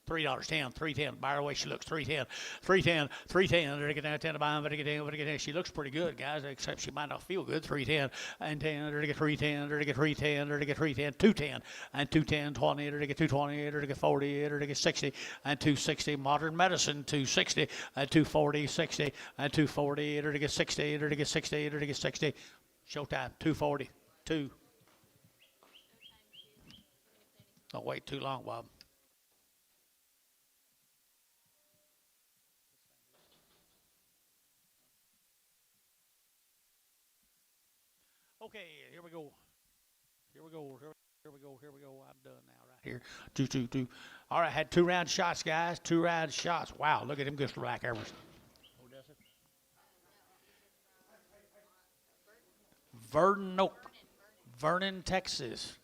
$3.10, $3.10. Buy her away, she looks $3.10, $3.10, $3.10. They're getting down 10 to buy them, but they get 10. She looks pretty good, guys, except she might not feel good. $3.10 and 10. They're to get $3.10. They're to get $3.10. They're to get $3.10, $2.10 and $2.10, 20. They're to get $2.20. They're to get $40. They're to get $60 and $2.60. Modern medicine $2.60 and $2.40, $60 and $2.40. They're to get $60. They're to get $60. They're to get $60. Showtime $2.40. $2. Don't wait too long, Bob. Okay, here we go. Here we go. Here we go. Here we go. I'm done now right here. Two. All right, had 2 round shots, guys. 2 round shots. Wow, look at him just like Evers. Vernon, Texas.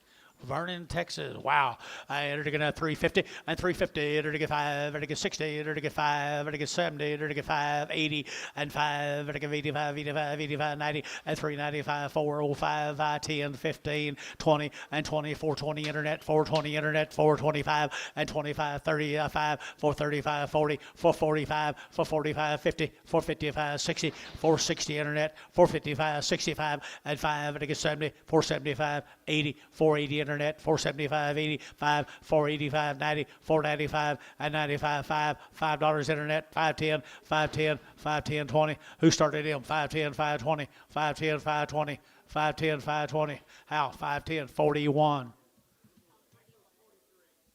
Vernon, Texas. Wow. They're to get 350 and 350. They're to get 5. They're to get 60. They're to get 5. They're to get 70. They're to get 5. 80 and 5. They're to get 85, 85, 85, 90 and 395, 405, 510, 15, 20 and 20, 420 internet, 420 internet, 425 and 25, 35, 435, 40, 445, 445, 50, 455, 60, 460 internet, 455, 65 and 5. They're to get 70, 475, 80, 480 internet. internet, 475, 85, 485, 90, 495, and 95, $5 internet, 510, 510, 510, 20. Who started him? 510, 520, 510, 520, 510, 520. How? 510, 41,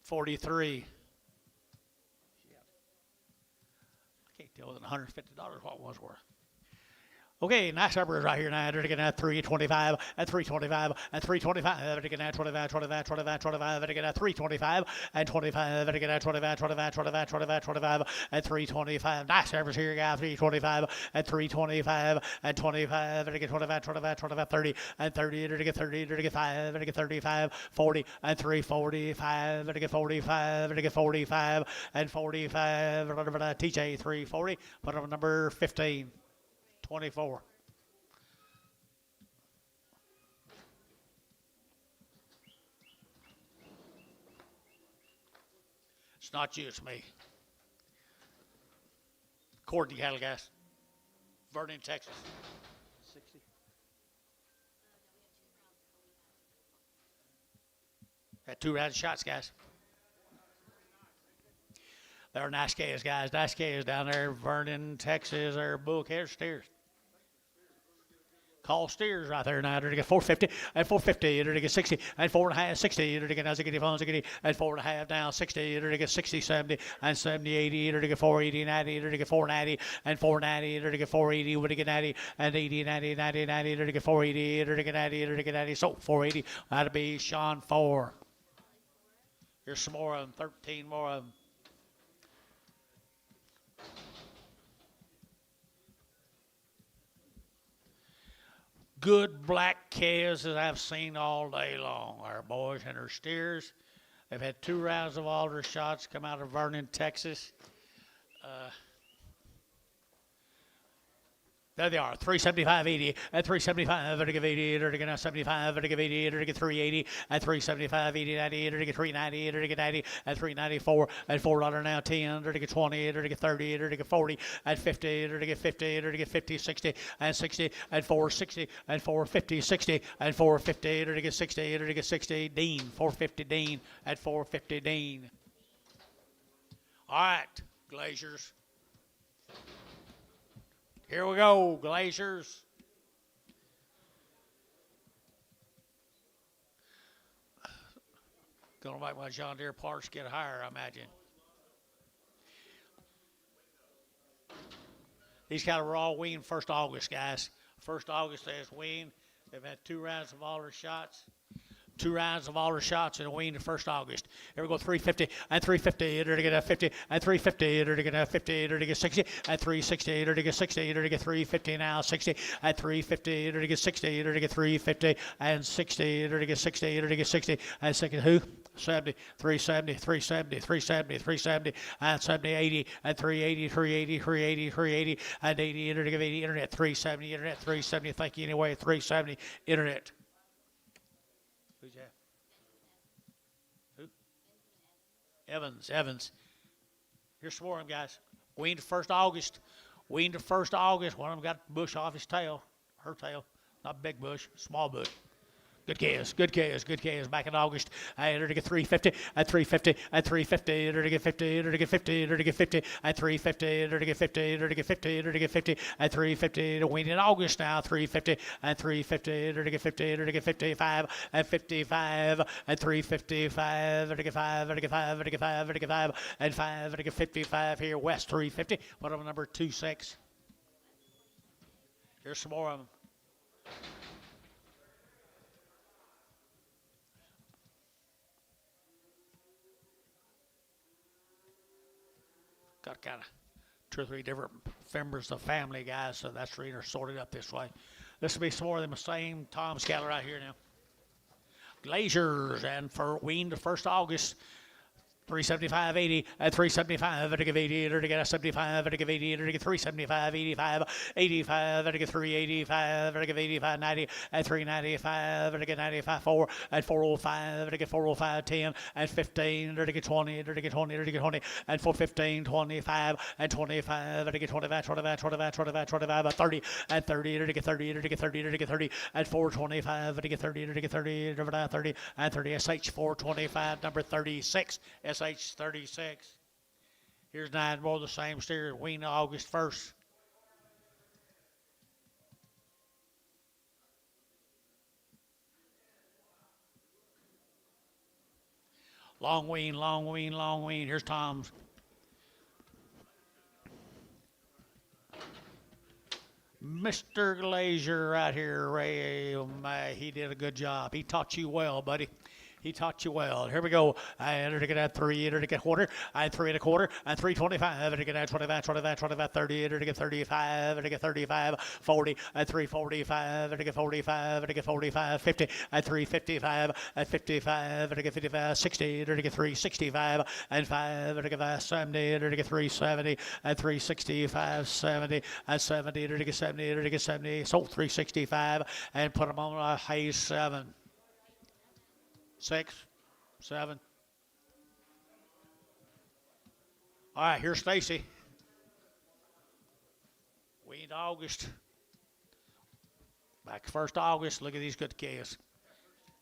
43. I can't tell within $150 what it was worth. Okay, nice numbers right here now. They're getting at 325 and 325 and 325. They're getting at 25, 25, 25, 25. They're getting at 325 and 25. They're getting at 25, 25, 25, 25, 25 and 325. Nice numbers here, guys. 325 and 325 and 25. They're getting 25, 25, 25, 30 and 30. They're getting 30. They're getting 5. They're getting 35, 40 and 345. They're getting 45. They're getting 45 and 45. TJ 340. Put on number 15. 24. It's not you, it's me. Courtney cattle, guys. Vernon, Texas. 60. Had 2 rounds of shots, guys. They're nice calves, guys. Nice calves down there, Vernon, Texas. They're bull calves, steers. Call steers right there now. They're to get 450 and 450. They're to get 60 and 4.5, 60. They're to get now 60 phones, and 4.5 down 60. They're to get 60, 70 and 70, 80. They're to get 480, 90. They're to get 490 and 490. They're to get 480. We're to get 90 and 80, 90, 90, 90. They're to get 480. They're to get 90. They're to get 90. So 480. That'll be Sean 4. Here's some more of them. 13 more of them. Good black calves that I've seen all day long. Our boys and our steers. They've had 2 rounds of alder shots come out of Vernon, Texas. There they are, 375, 80, and 375, they're to give 80, they're to get 75, they're to give 80, they're to get 380, and 375, 80, 90, they're to get 390, they're to get 90, and 394, and $4 now 10, they're to get 20, they're to get 30, they're to get 40, and 50, they're to get 50, they're to get 50, 60, and 60, and 460, and 450, 60, and 450, they're to get 60, they're to get 60, Dean, 450 Dean, at 450 Dean. All right, Glaciers. Here we go, Glaciers. Gonna make my John Deere parts get higher, I imagine. These cattle were all weaned 1st August, guys. 1st August they was weaned. They've had 2 rounds of alder shots. 2 rounds of alder shots and weaned the 1st August. Here we go, 350 and 350. They're to get a 50 and 350. They're to get a 50. They're to get 60 and 360. They're to get 60. They're to get 350 now. 60 and 350. They're to get 60. They're to get 350 and 60. They're to get 60. They're to get 60 and 60. Who? 70, 370, 370, 370, 370, and 70, 80, and 380, 380, 380, 380, and 80. They're to give 80. Internet, 370. Internet, 370. Thank you anyway. 370. Internet. Who's that? Who? Evans. Here's some more of them, guys. Weaned the 1st August. Weaned the 1st August. One of them got the bush off his tail. Her tail. Not big bush, small bush. Good calves, good calves, good calves. Back in August, they're to get 350 and 350 and 350. They're to get 50. They're to get 50. They're to get 50 and 350. They're to get 50. They're to get 50. They're to get 50 and 350. They're weaned in August now. 350 and 350. They're to get 50. They're to get 55 and 55 and 355. They're to get 5. They're to get 5. They're to get 5. They're to get 5 and 5. They're to get 55 here. West 350. Whatever number 26. Here's some more of them. Got kind of 2 or 3 different members of the family, guys, so that's the reason they're sorted up this way. This will be some more of them same Tom's cattle right here now. Glaciers, and for weaned the 1st August, 375.80 at 375 at 80 at 75 at 80 at 375 85 85 at 385 at 85 90 at 395 at 95 4 at 405 at 405 10 at 15 at 20 at 20 at 20 at 415 25 at 25 at 25 25 25 25 25 at 30 at 30 at 30 at 30 at 30 at 425 at 30 at 30 at 30 at 30 SH 425 number 36 SH 36. Here's 9 more of the same steers. Wean August 1st. Long wean, long wean, long wean. Here's Tom's. Mr. Glazier right here, Ray. Oh my, he did a good job. He taught you well, buddy. He taught you well. Here we go. I entered to get at 3, entered to get quarter. I had 3 1/4, and 325. Entered to get at 25, 25, 25, 30. Entered to get 35. Entered to get 35, 40. At 345. Entered to get 45. Entered to get 45, 50. At 355. At 55. Entered to get 55, 60. Entered to get 365. And 5. Entered to get 570. Entered to get 370. At 365, 70. At 70. Entered to get 70. Entered to get 70. Sold 365 and put them on a high 7. 6, 7. All right, here's Stacy. Weaned August. Back 1st August. Look at these good calves.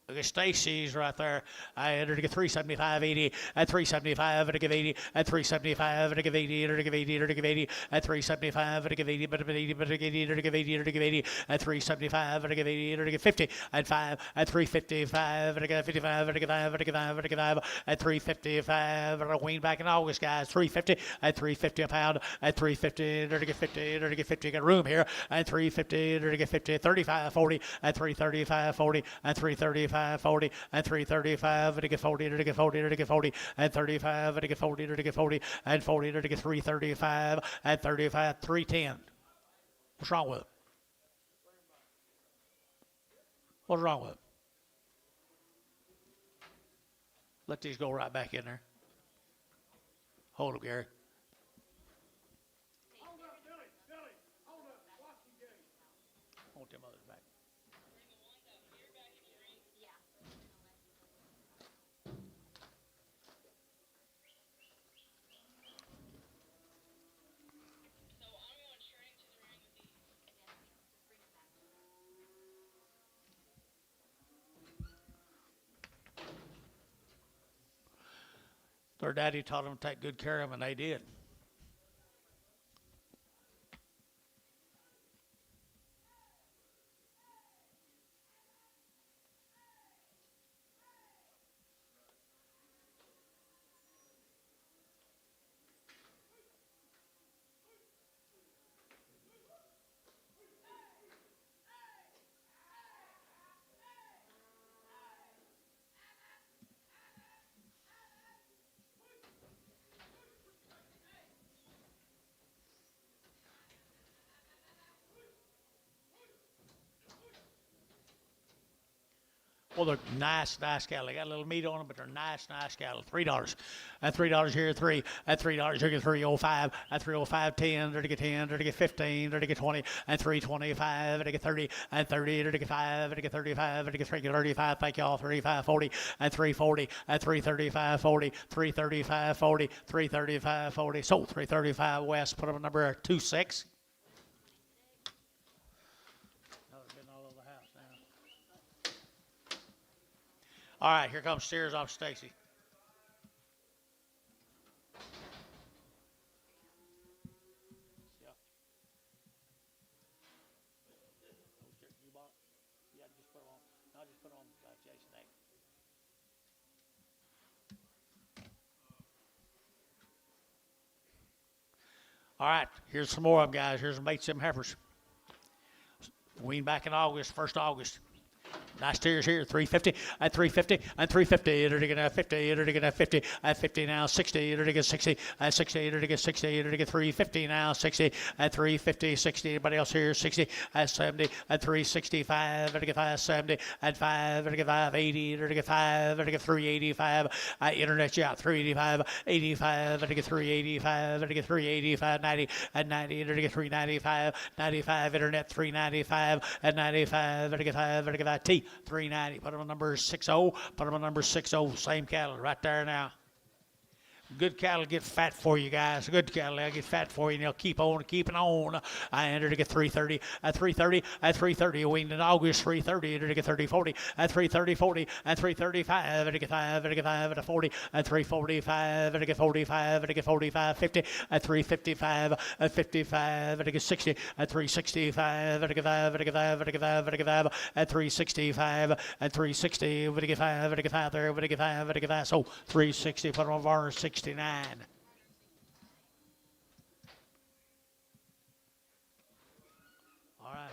Look at Stacy's right there. I entered to get 375, 80 at 375, at 80 at 375, at 80, at 80, at 80 at 375, at 80, but 80, but 80, at 80, at 80 at 375, at 80, at 50 at 5 at 355, at 55, at 55, at 55, at 55 at 355. At a wean back in August, guys. 350 at 350 a pound at 350, at 50, at 50. Got room here at 350, at 50, 35, 40 at 335, 40 at 335. 40 and 335 and to get 40 and to get 40 and to get 40 and 35 and to get 40 and to get 40 and 40 and to get 335 and 35 310. What's wrong with it? What's wrong with it? Let these go right back in there. Hold them, Gary. Hold them others back. Their daddy taught them to take good care of them, and they did. Well, they're nice cattle. They got a little meat on them, but they're nice cattle. $3. At $3 here, 3. At $3 here, 305. At 305, 10. There to get 10. There to get 15. There to get 20. At 325. There to get 30. At 30. There to get 5. There to get 35. There to get 35. Thank y'all. 35, 40. At 340. At 335, 40. 335, 40. 335, 40. Sold 335 West. Put them on number 26. All right, here comes steers off Stacy. All right, here's some more of them, guys. Here's some mates, some heifers. Weaned back in August, 1st August. Nice steers here, 350, at 350, and 350, enter to get 50, enter to get 50, at 50 now, 60, enter to get 60, at 60, enter to get 60, enter to get 350 now, 60, at 350, 60, anybody else here, 60, at 70, at 365, enter to get 570, at 5, enter to get 580, enter to get 5, enter to get 385, internet, yeah, 385, 85, enter to get 385, enter to get 385, 90, at 90, enter to get 395, 95, internet, 395, at 95, enter to get 5, enter to get 5, T, 390. Put them on number 60. Put them on number 60. Same cattle right there now. Good cattle get fat for you guys. Good cattle they'll get fat for you, and they'll keep on keeping on. I entered to get 330 at 330 at 330. Weaned in August 330. Entered to get 3040 at 330 40 at 335. Entered to get 5. Entered to get 5 at 40 at 345. Entered to get 45. Entered to get 45 50 at 355 at 55. Entered to get 60 at 365. Entered to get 5. Entered to get 5. Entered to get 5. Entered to get 5 at 365 at 360. Entered to get 5. Entered to get 5 there. Entered to get 5. Entered to get 5. So 360. Put them on Varner 69. All right,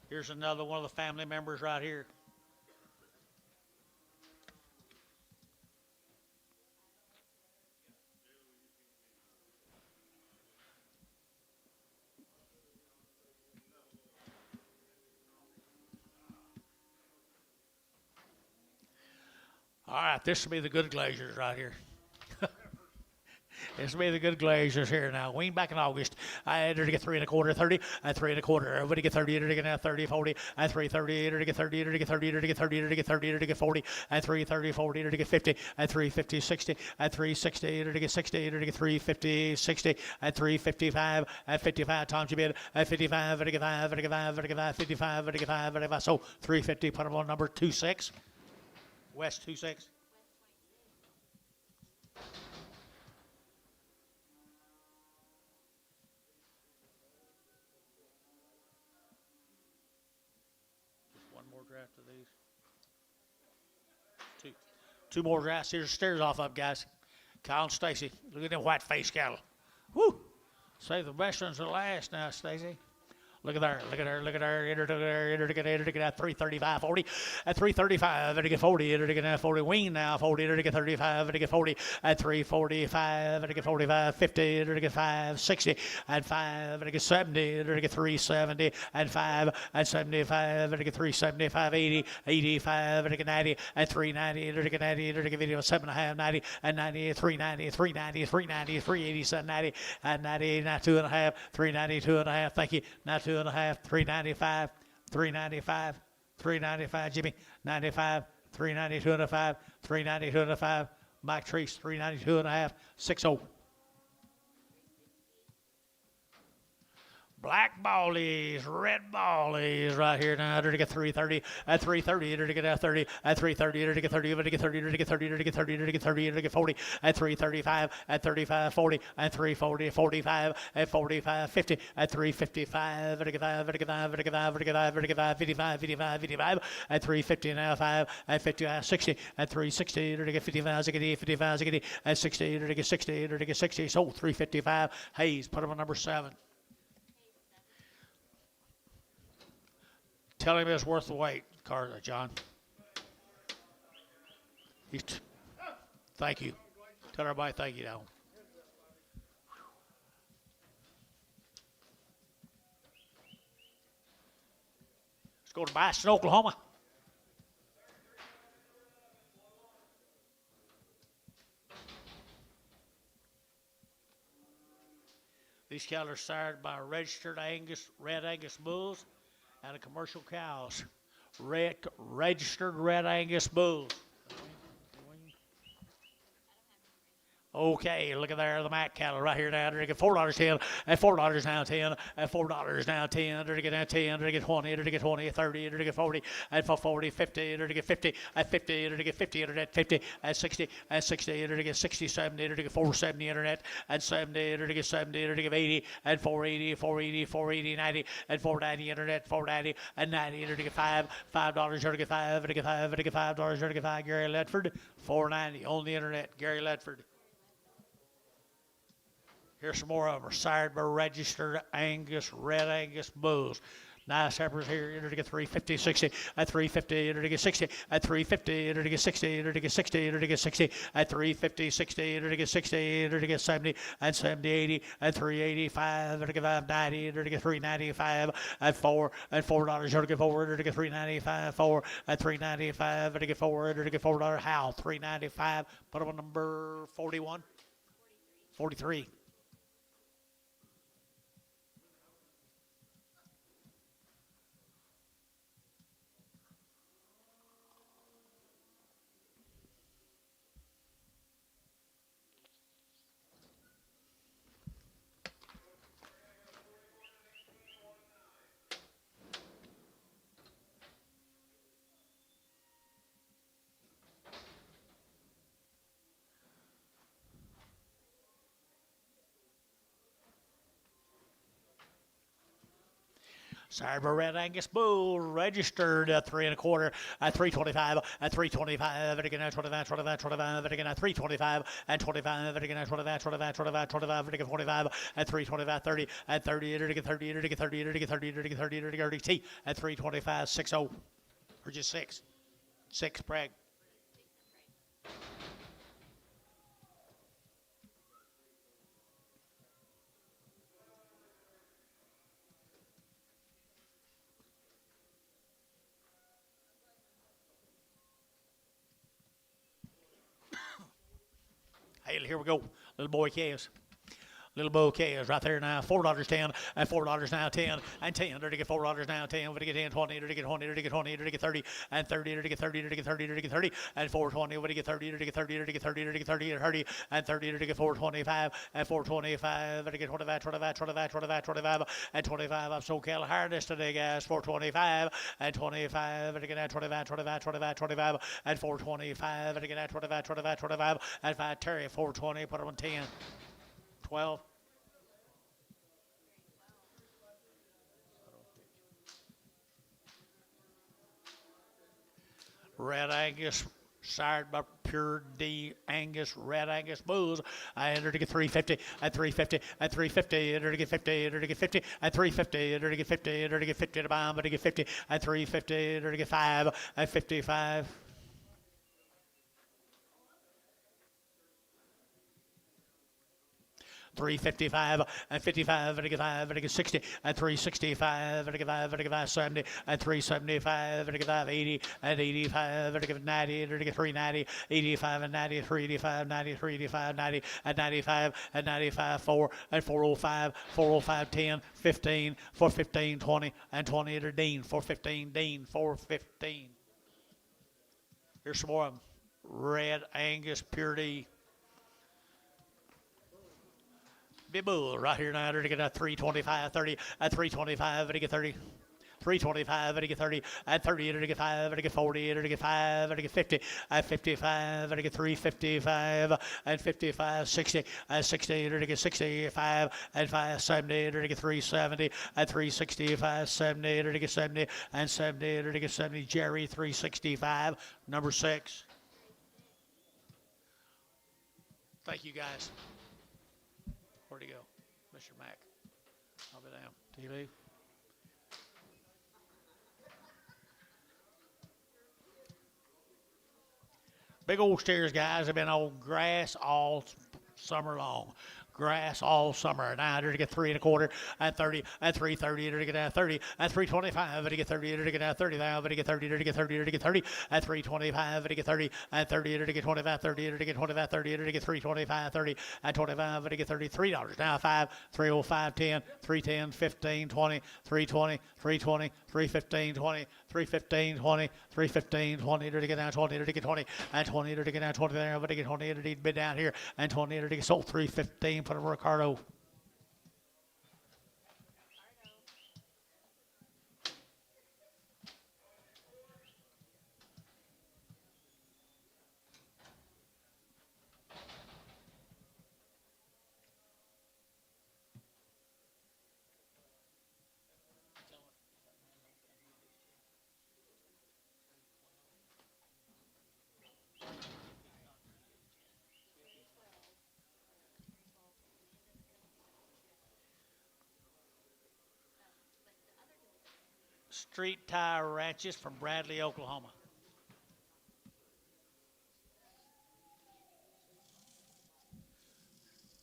here's another one of the family members right here. All right, this will be the good glaziers right here. This will be the good glaziers here now. Weaned back in August. I entered to get 3 1/4, 30, at 3 1/4. Everybody get 30, entered to get now 30, 40, at 330, entered to get 30, entered to get 30, entered to get 30, entered to get 30, entered to get 40, at 330, 40, entered to get 50, at 350, 60, at 360, entered to get 60, entered to get 350, 60, at 355, at 55 times you bid, at 55, entered to get 5, entered to get 5, entered to get 5, 55, entered to get 5, entered to get 5. So 350, put them on number 26. West 26. Draft of these. Two more drafts. Here's stairs off up, guys. Kyle and Stacy. Look at them white face cattle. Woo! Save the best ones to last now, Stacy. Look at there, look at there, look at there. Enter to get at 335, 40. At 335, enter to get 40, enter to get at 40. Wing now, 40, enter to get 35, enter to get 40. At 345, enter to get 45, 50, enter to get 5, 60. At 5, enter to get 70, enter to get 370. At 5, at 75, enter to get 375, 80, 85, enter to get 90. At 390, enter to get 90, enter to get video 7.5, 90. At 90, 390, 390, 390, 387, 90. At 90, now 2.5, 390, 2.5. Thank you. Now 2.5, 395, 395, 395, Jimmy, 95, 392 and a 5, 392 and a 5, Mike Treese, 392 and a half, 60. Black ballies, red ballies right here now. Enter to get 330. At 330, enter to get at 30. At 330, enter to get 30. Enter to get 30. Enter to get 30. Enter to get 30. Enter to get 30. Enter to get 40. At 335. At 35, 40. At 340, 45. At 45, 50. At 355. Enter to get 5. Enter to get 5. Enter to get 5. Enter to get 5. Enter to get 5. 55, 55, 55. At 350 now 5. At 55, 60. At 360, enter to get 55. 55, 60. At 60, enter to get 60. Enter to get 60. So 355. Hayes, put him on number 7. Tell him it's worth the wait, John. Thank you. Tell everybody thank you now. Let's go to Boston, Oklahoma. These cattle are sired by registered red Angus bulls and a commercial cows. Registered red Angus bulls. Okay, look at there, the Mac cattle right here now. They're get $4.10, at $4 now 10, at $4 now 10. They're get now 10, they're get 20, they're get 20, at 30, they're get 40, at 40, 50, they're get 50, at 50, they're get 50, internet 50, at 60, at 60, they're get 60, 70, they're get 470 internet, at 70, they're get 70, they're get 80, at 480, 480, 480, 90, at 490 internet, 490, at 90, they're get $5, they're get 5, they're get 5, they're get $5, they're get 5. Gary Ledford, 490 on the internet. Gary Ledford. Here's some more of them. Sired by registered Angus, red Angus bulls. Nice heifers here. Enter to get 350, 60 at 350. Enter to get 60 at 350. Enter to get 60. Enter to get 60. Enter to get 60 at 350, 60. Enter to get 60. Enter to get 70 at 70, 80 at 385. Enter to get 590. Enter to get 395 at $4 Enter to get 4. Enter to get 395. 4 at 395. Enter to get 4. Enter to get $4. How? 395. Put them on number 41. 43. Cyber Red Angus Bull registered at 3 1/4 at 325 at 325 and again at 25 and again at 325 and 25 and again at 25 and again 45 at 325 30 at 30 and again 30 and again 30 and again 30 and again 30 and again 30 T at 325 60 or just 6 brag. Hey, here we go. Little boy calves. Little boy calves right there now. $4.10 and $4 now 10 and 10. There to get $4 now 10. We're to get 10, 20. There to get 20. There to get 20. There to get 30 and 30. There to get 30. There to get 30. There to get 30 and 420. We're to get 30. There to get 30. There to get 30. There to get 30 and 30 and 30. There to get 425 and 425. There to get 25, 25, 25, 25, 25 and 25. I'm so Cal harness today, guys. 425 and 25. There to get 25, 25, 25, 25 and 425. There to get 25, 25, 25 and 5 Terry 420. Put them on 10. 12. Red Angus, sired by Pure D Angus, Red Angus bulls. I entered to get 350 at 350 at 350. Entered to get 50. Entered to get 50 at 350. Entered to get 50. Entered to get 50 to bomb. But to get 50 at 350. Entered to get 5 at 55. 355 and 55 and 5 and 60 and 365 and 5 and 570 and 375 and 580 and 85 and 90 and 390 85 and 90 385 90 385 90 and 95 and 95 4 and 405 405 10 15 415 20 and 20 to Dean 415 Dean 415. Here's some more of them. Red Angus Purity. Big bull right here now to get a 325 30 at 325 to get 30 325 to get 30 at 30 to get 5 to get 40 to get 5 to get 50 at 55 to get 355 and 55 60 at 60 to get 65 and 570 to get 370 at 365 70 to get 70 and 70 to get 70 Jerry 365 number 6. Thank you guys. Where'd he go? Mr. Mack. I'll be down. Did he leave? Big old steers, guys, have been on grass all summer long. Grass all summer. Now to get 3 1/4 at 30 at 330 to get out 30 at 325 to get 30 to get out 30 now to get 30 to get 30 to get 30 at 325 to get 30 at 30 to get 25 30 to get 25 30 to get 325 30 at 25 to get $33 now 5 305 10 310 15 20 320 320 315 20 315 20 315 20 to get down 20 to get 20 and 20 to get down 20 there but to get 20 to get bid down here and 20 to get sold 315 put a Ricardo. Street Tie Ranches from Bradley, Oklahoma.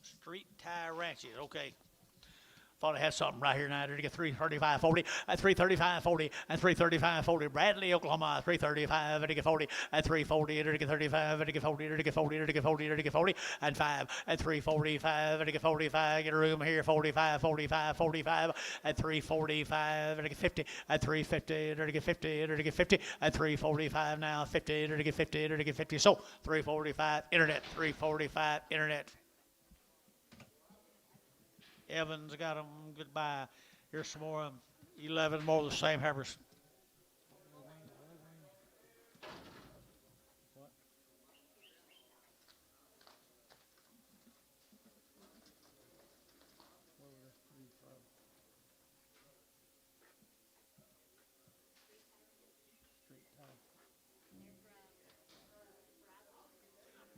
Street Tie Ranches. Okay. Thought I had something right here now to get 335.40 at 335.40 and 335.40. Bradley, Oklahoma, 335 to get 40 at 340 to get 35 to get 40 to get 40 to get 40 to get 40 and 5 at 345 to get 45. Get a room here 45 at 345 to get 50 at 350 to get 50 to get 50 at 345 now 50 to get 50 to get 50. So 345 internet 345 internet. Evans got them. Goodbye. Here's some more of them. 11 more of the same heifers.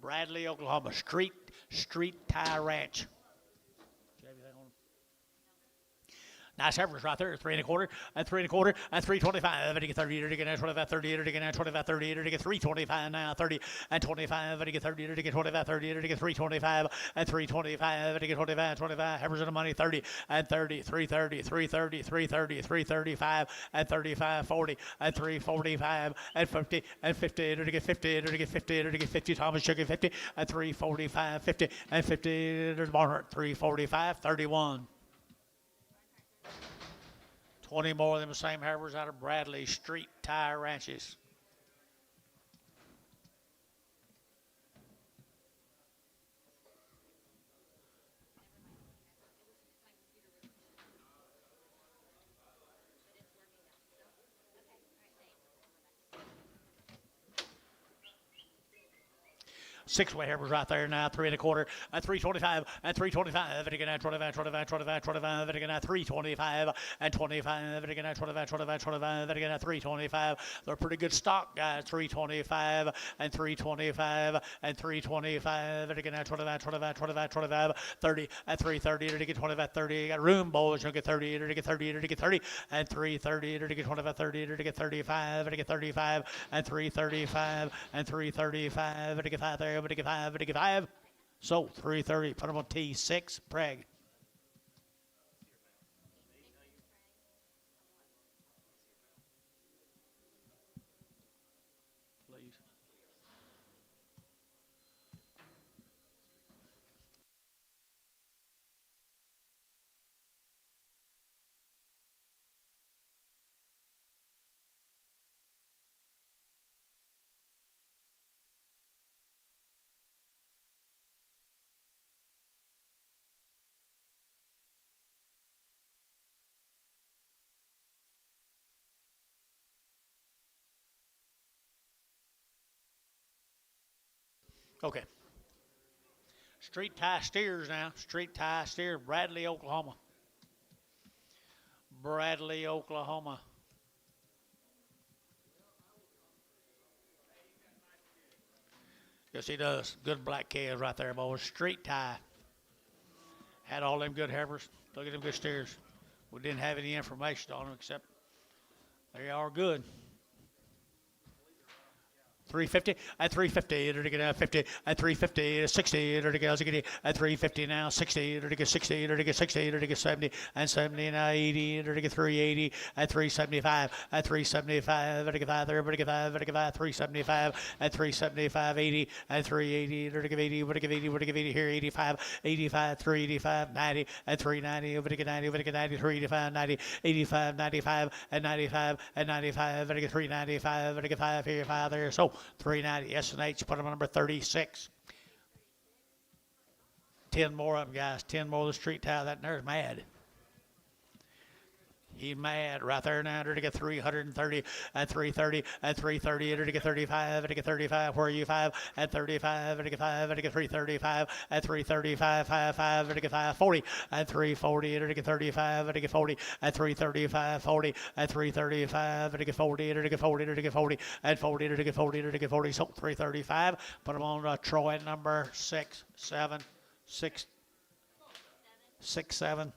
Bradley, Oklahoma. Street Tie Ranch. Nice heifers right there. 3 1/4 and 3 1/4 and 325. And get 30 to get 25, 30 to get 25, 30 to get 325 now 30 and 25 and get 30 to get 25, 30 to get 325 and 325 to get 25, 25 heifers in the money 30 and 30, 330, 330, 330, 335 and 35, 40 and 345 and 50 and 50 to get 50 to get 50 to get 50. Thomas Sugar 50 and 345, 50 and 50 to Barnhart 345, 31. 20 more of them same heifers out of Bradley Street Tie Ranches. Six-way heifers right there now, 3 1/4 and 325 and 325 and again 25, 25, 25, 25 and again 325 and 25 and again 25, 25, 25 and again 325. They're pretty good stock, guys. 325 and 325 and 325 and again 25, 25, 25, 25, 30 and 330 to get 25, 30. You got room, boys. You'll get 30 to get 30 to get 30 and 330 to get 25, 30 to get 35 to get 35 and 335 and 335 to get 5 there. But to get 5, but to get 5. So 330. Put them on T6. Preg. Please. Okay. Street Tie Steers now. Street Tie Steer, Bradley, Oklahoma. Bradley, Oklahoma. Yes, he does. Good black calves right there, boys. Street Tie. Had all them good heifers. Look at them good steers. We didn't have any information on them except they are good. 350 at 350 to get 50 at 350 60 to get at 350 now 60 to get 60 to get 60 to get 70 and 70 now 80 to get 380 at 375 at 375 to get 5 there but get 5 to get 5 375 at 375 80 at 380 to get 80 to get 80 to get 80 here 85 85 385 90 at 390 to get 90 to get 90 385 90 85 95 and 95 and 95 to get 395 to get 5 here 5 there. So 390 S&H, put them on number 36. 10 more of them, guys. 10 more of the Street Tie. That there's mad. He's mad right there now to get 330 at 330 at 330 to get 35 to get 35 where are you 5 at 35 to get 5 to get 335 at 335 55 to get 540 at 340 to get 35 to get 40 at 335 40 at 335 to get 40 to get 40 to get 40 at 40 to get 40 to get 40 so 335 put them on Troy number 6 7 6 6 7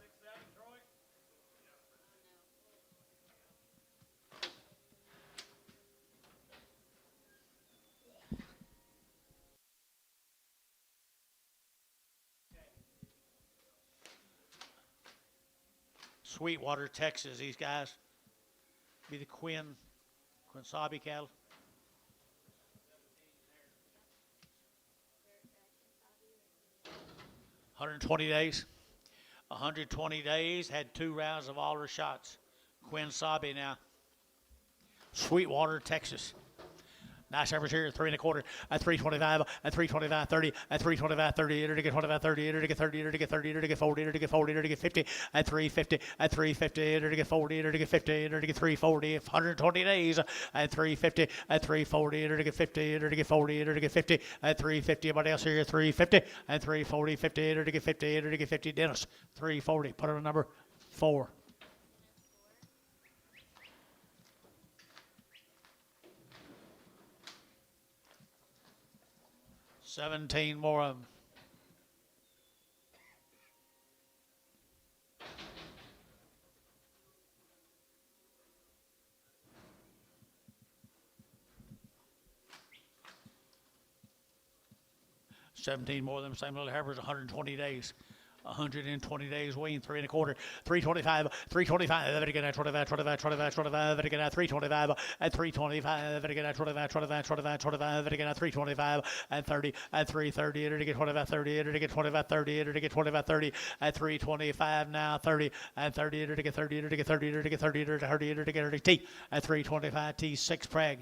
Sweetwater, Texas. These guys be the Quinn Sabi cattle. They're 120 days. 120 days. Had 2 rounds of all her shots. Quinn Sabi now. Sweetwater, Texas. Nice average here, 3 1/4, at 325, at 325, 30, at 325, 30, enter to get 25, 30, enter to get 30, enter to get 30, enter to get 40, enter to get 40, enter to get 50, at 350, at 350, enter to get 40, enter to get 50, enter to get 340, 120 days, at 350, at 340, enter to get 50, enter to get 40, enter to get 50, at 350, everybody else here, 350, at 340, 50, enter to get 50, enter to get 50, Dennis, 340, put on a number 4. 17 more of them. More of them, same little heifers, 120 days. 120 days wean, 3 1/4, 325, 325, again at 25, 25, 25, 25, again at 325, at 325, again at 25, 25, 25, 25, again at 325, at 30, at 330, enter to get 25, 30, enter to get 25, 30, enter to get 25, 30, at 325 now, 30, at 30, enter to get 30, enter to get 30, enter to get 30, enter to 30, enter to get 30, T, at 325, T6 preg.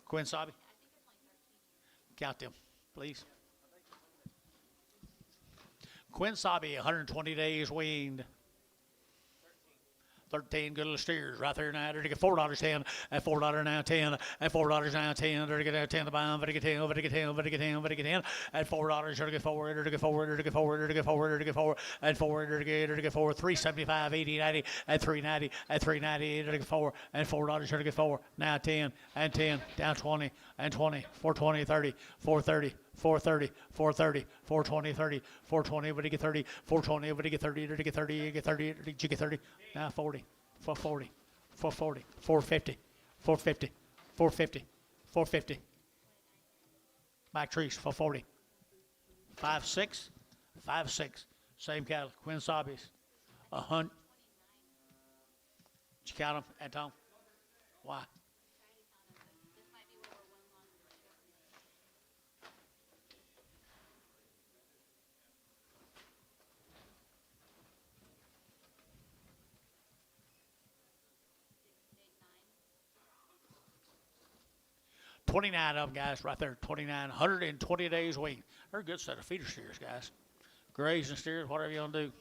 Quinn Sabi. Count them, please. Quinn Sabi, 120 days weaned. 13 good little steers right there now. They're to get $4.10, at $4 now 10, at $4 now 10. They're to get 10 to buy them, but to get 10, but to get 10, but to get 10, but to get 10, at $4. They're to get 4, they're to get 4, they're to get 4, they're to get 4, they're to get 4, at 4, they're to get 4, 375, 80, 90, at 390, at 390, they're to get 4, and $4, they're to get 4, now 10, and 10, down 20, and 20, 420, 30, 430. 430, 430, 420, 30, 420, but you get 30, 420, but you get 30, you get 30, you get 30, did you get 30? Now 40, 440, 440, 450, 450, 450, 450. Back trees, 440. 5-6, 5-6. Same cattle, Quinn Sabis. 100. Did you count them, Anton? Why? This might be where we're one longer than the other. 29 of them, guys, right there. 29, 120 days wean. They're a good set of feeder steers, guys. Grays and steers, whatever you want to do.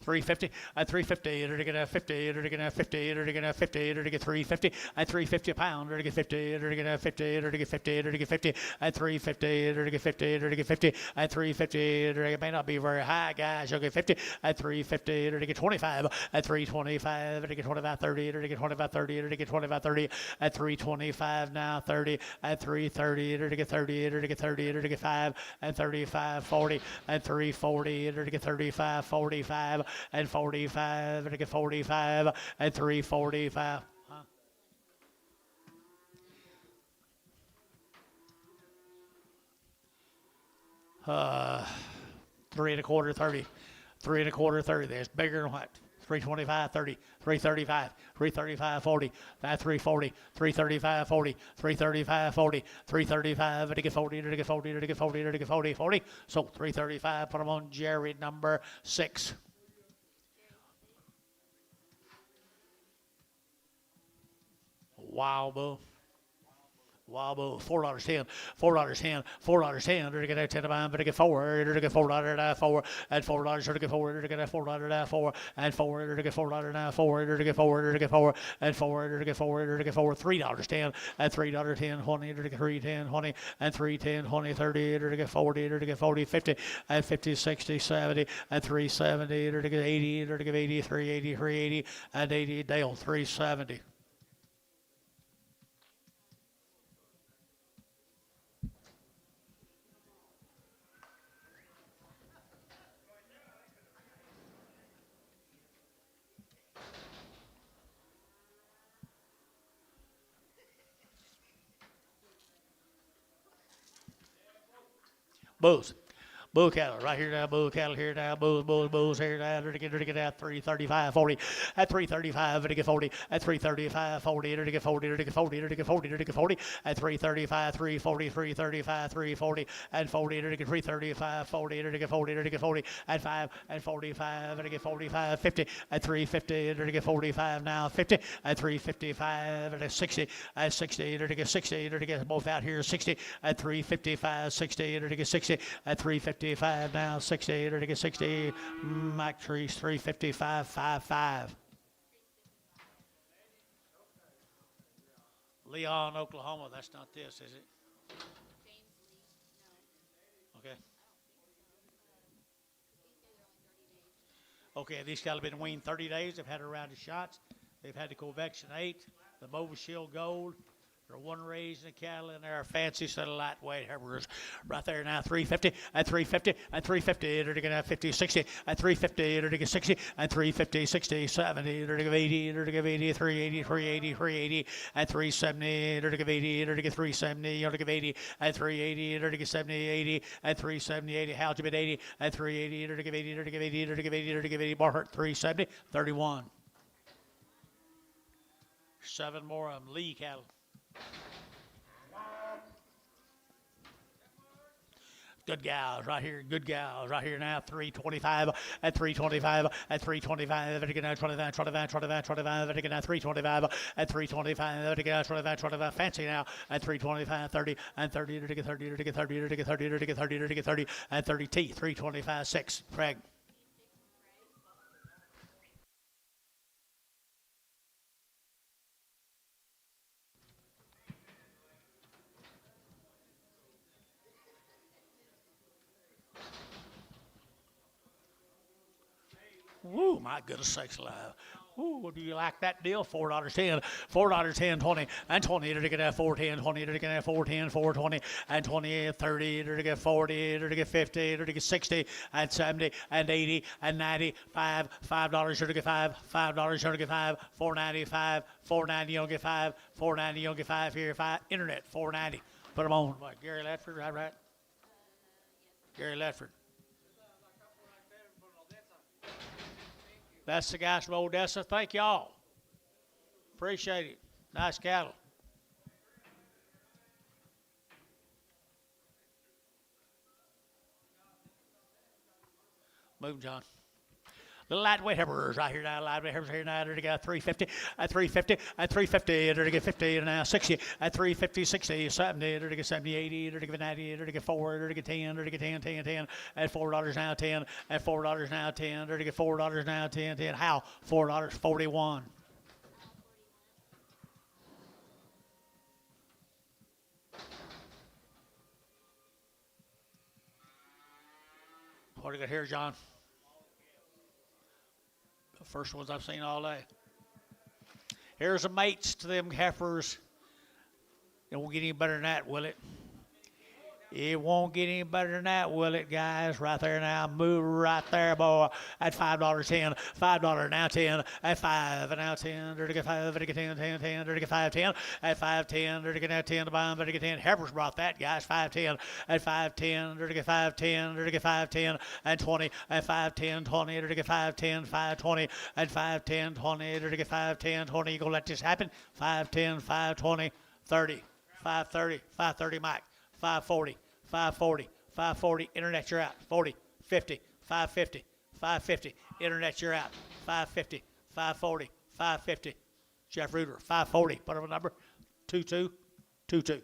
350, at 350, enter to get a 50, enter to get a 50, enter to get a 50, enter to get 350, at 350 a pound, enter to get 50, enter to get a 50, enter to get 50, enter to get 50, at 350, enter to get 50, enter to get 50, at 350, enter to get, it may not be very high, guys, you'll get 50, at 350, enter to get 25, at 325, enter to get 25, 30, enter to get 25, 30, enter to get 25, 30, at 325 now, 30, at 330, enter to get 30, enter to get 30, enter to get 5, at 35, 40, at 340, enter to get 35, 45, and 45, and I get 45, and 345. Huh? Uh, 3 1/4, 30. 3 1/4, 30. That's bigger than what? 325, 30, 335, 335, 40, that's 340, 335, 40, 335, 40, 335, and to get 40, and to get 40, and to get 40, and to get 40, 40. So 335, put them on Jerry number 6. Wow, boo. Wild bull, $4.10, $4.10, $4.10. They're gonna 10 to buy, but get four. They're gonna $4.04 and $4. They're gonna $4. They're gonna $4.04 and $4. They're gonna $4.04. They're gonna $4. They're gonna $4 and $4. They're gonna $4. They're gonna $4. $3.10 and $3.10, 20. They're gonna $3.10, 20 and $3.10, 20, 30. They're gonna 40. They're gonna 40, 50 and 50, 60, 70 and $3.70. They're gonna 80. They're gonna 80, 3.80, 3.80 and 80. Dale $3.70. Bulls. Bull cattle right here now, bull cattle here now, bulls here now. They're to get at 335, 40, at 335, to get 40, at 335, 40, to get 40, to get 40, to get 40, to get 40, at 335, 340, 335, 340, and 40, to get 335, 40, to get 40, to get 40, at 5, and 45, to get 45, 50, at 350, to get 45 now, 50, at 355, at 60, at 60, to get 60, to get both out here, 60, at 355, 60, to get 60, at 355 now, 60, to get 60, Mike Trees, 355, 55. Leon, Oklahoma, that's not this, is it? James Lee. No, Okay. these guys are only 30 days. Okay, these cattle have been weaned 30 days. They've had a round of shots. They've had the Covection 8, the Mobile Shield Gold. They're one raised in the cattle, and they're a fancy set of lightweight heifers. Right there now, 350, and 350, and 350. They're going to have 50, 60, and 350. They're going to get 60, and 350, 60, 70. They're going to give 80, they're going to give 80, 380, 380, 380, and 370. They're going to give 80, they're going to get 370. You're going to give 80, and 380. They're going to get 70, 80, and 370, 80. How'd you bid 80, and 380. They're going to give 80, they're going to give 80, they're going to give 80, they're going to give 80. Barhart, 370, 31. 7 more of them. Lee cattle. Good gals right here, good gals right here now, 325 at 325 at 325, at 25, 25, 25, 25, at 325 at 325, at 25, 25, fancy now at 325, 30 and 30, to get 30, to get 30, to get 30, to get 30, to get 30, and 30 T, 325, 6, Craig. Woo, my goodness sakes alive. Ooh, do you like that deal? $4.10, $4.10, 20, and 20, to get that 410, 20, to get that 410, 420, and 20, 30, to get 40, to get 50, to get 60, and 70, and 80, and 90, $5, to get 5, $5, to get 5, $4.95, $4.90, you don't get 5, $4.90, you don't get 5 here, 5, internet, $4.90. Put them on. What, Gary Ledford, right? Yes. Gary Ledford. That's the guys from Odessa. Thank y'all. Appreciate it. Nice cattle. Move, John. Little lightweight heifers right here now. Lightweight heifers here now. They're to get 350, at 350, at 350. They're to get 50 and now 60, at 350, 60, 70. They're to get 70, 80. They're to get 90. They're to get 4. They're to get 10. They're to get 10, 10, 10. At $4 now 10. At $4 now 10. They're to get $4 now 10, 10. How? $4.41. What do you got here, John? The first ones I've seen all day. Here's the mates to them heifers. It won't get any better than that, will it? It won't get any better than that, will it, guys? Right there now. Move right there, boy. At $5.10. $5 now 10. At 5 and now 10. They're to get 5. They're to get 10, 10, 10. They're to get 5, 10. At 5, 10. They're to get now 10 to buy them. They're to get 10. Heifers brought that, guys. 5, 10. At 5, 10. They're to get 5, 10. They're to get 5, 10. And 20. At 5, 10, 20. They're to get 5, 10, 5, 20. At 5, 10, 20. They're to get 5, 10, 20. You gonna let this happen? 5, 10, 5, 20, 30. 530, 530, Mike, 540, 540, 540, internet, you're out, 40, 50, 550, 550, internet, you're out, 550, 540, 550, Jeff Reuter, 540, put up a number, 2222.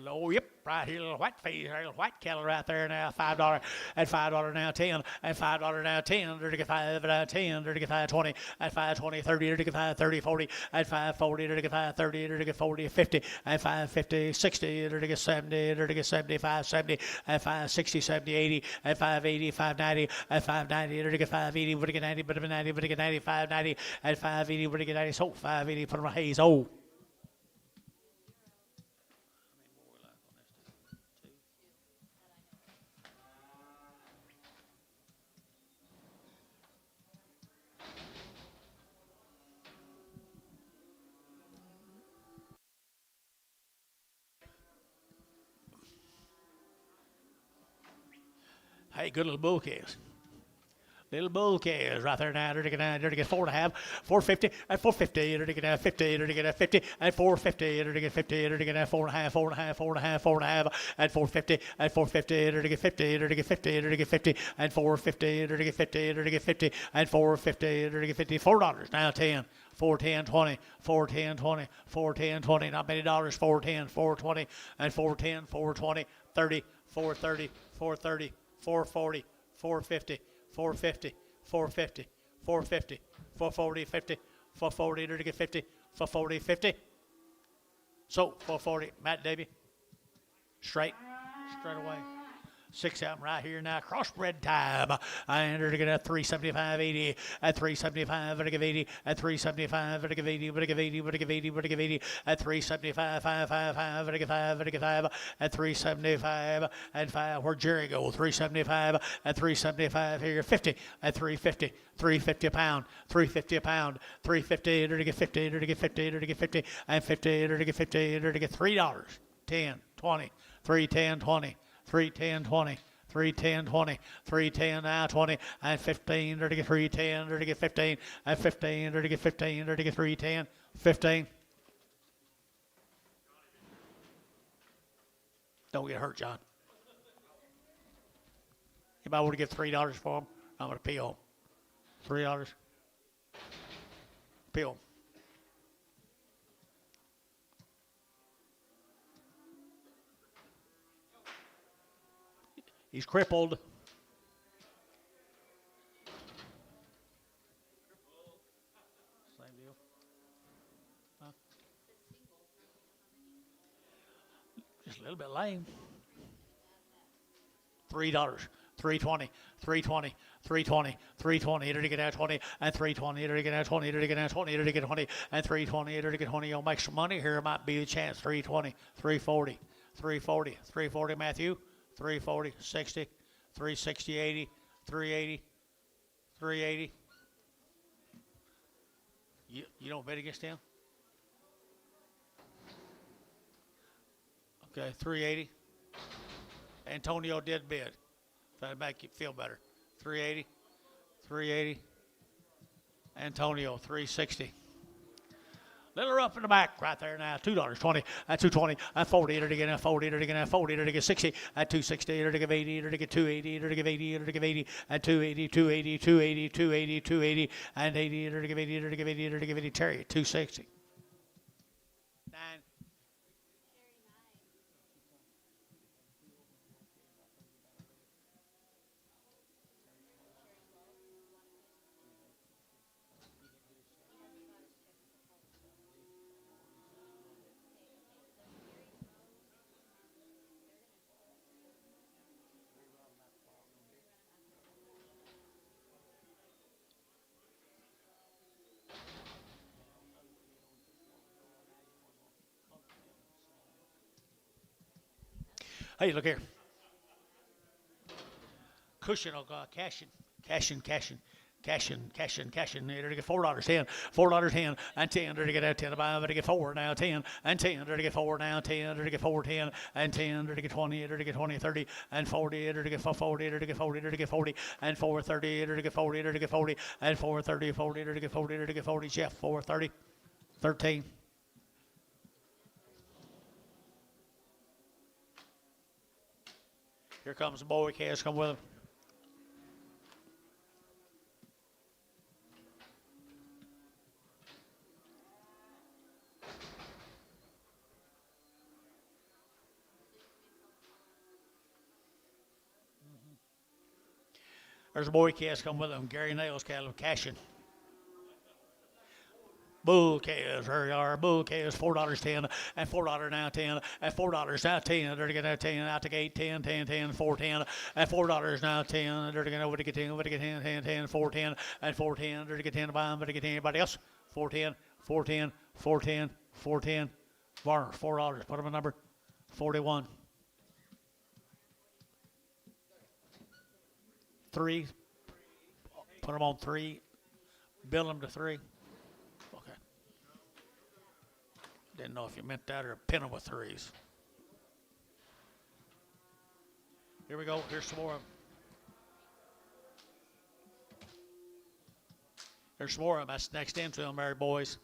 Oh, yep, right here, little white face, little white cattle right there now, $5 and $5 now 10 and $5 now 10, there to get 5 now 10, there to get 5.20 and 5.20 30, there to get 5.30 40 and 5.40, there to get 5.30, there to get 40 50 and 5.50 60, there to get 70, there to get 75 70 and 5.60 70 80 and 5.80 5.90 and 5.90, there to get 5.80, would get 90, but 90, would get 90 5.90 and 5.80, would get 90, so 5.80, put them on haze. Oh. Hey, good little bull calves. Little bull calves right there now. They're to get 4.5, 4.50, and 4.50. They're to get 50. They're to get 50 and 4.50. They're to get 50. They're to get 4.5, 4.5, 4.5, 4.5, and 4.50 and 4.50. They're to get 50. They're to get 50. They're to get 50 and 4.50. They're to get 50. They're to get 50 and 4.50. They're to get 50. $4 now 10. 4.10 20 4.10 20 4.10 20, not many dollars. 4.10 4.20 and 4.10 4.20 30 4.30 4.30 4.40 4.50 4.50 4.50 4.50 4.40 50 4.40 to get 50 4.40 50. So 4.40 Matt Davy straight away. 6 of them right here now. Crossbred time. I enter to get a 375 80 at 375 to give 80 at 375 to give 80 to give 80 to give 80 to give 80 at 375 555 to give 5 to give 5 at 375 and 5. Where'd Jerry go? 375 at 375 here 50 at 350 350 a pound 350 a pound 350 to get 50 to get 50 to get 50 and 50 to get 50 to get $3 10 20 310 20 310 20 310 20 310 now 20 and 15 to get 310 to get 15 and 15 to get 15 to get 310 15. Don't get hurt, John. Anybody want to give $3 for them? I'm going to peel $3. Peel. He's crippled. Same deal. Huh? Just a little bit lame. $3, 320, 320, 320, 320, here to get out 20, and 320, here to get out 20, here to get out 20, here to get 20, and 320, here to get 20. You'll make some money here. Might be a chance. 320, 340, 340, 340, Matthew. 340, 60, 360, 80, 380, 380. You don't bet against him? Okay, 380. Antonio did bid. That'd make you feel better. 380, 380. Antonio, 360. Little rough in the back right there now. $2.20 at 220 at 40 to get at 40 to get at 40 to get 60 at 260 to get 80 to get 280 to get 80 to get 80 at 280 280 280 280 280 and 80 to get 80 to get 80 to get 80. Terry at 260. 9. Hey, look here. Cushion, cashing. There to get $4, 10, $4, 10, and 10. There to get out 10, 5, to get 4 now, 10, and 10. There to get 4 now, 10. There to get 4, 10, and 10. There to get 20. There to get 20, 30, and 40. There to get 40. There to get 40. There to get 40, and 430. There to get 40. There to get 40, and 430, 40. There to get 40. There to get 40. Jeff, 430, 13. Here comes the boy calves. Come with him. There's a boy calves come with them. Gary Nails cattle cashing. Bull calves, here you are. Bull calves, $4.10 and $4 now 10 and $4 now 10. They're gonna 10 out to gate 10, 10, 10, 410 and $4 now 10. They're gonna over to get 10, over to get 10, 10, 10, 410 and 410. They're to get 10 to buy them, but to get anybody else. 410, 410, 410, 410. Varner, $4. Put them a number 41. 3. Put them on 3. Bill them to 3. Okay. Didn't know if you meant that or pin them with 3s. Here we go. Here's some more of them. There's some more of them. That's next into them, Mary boys.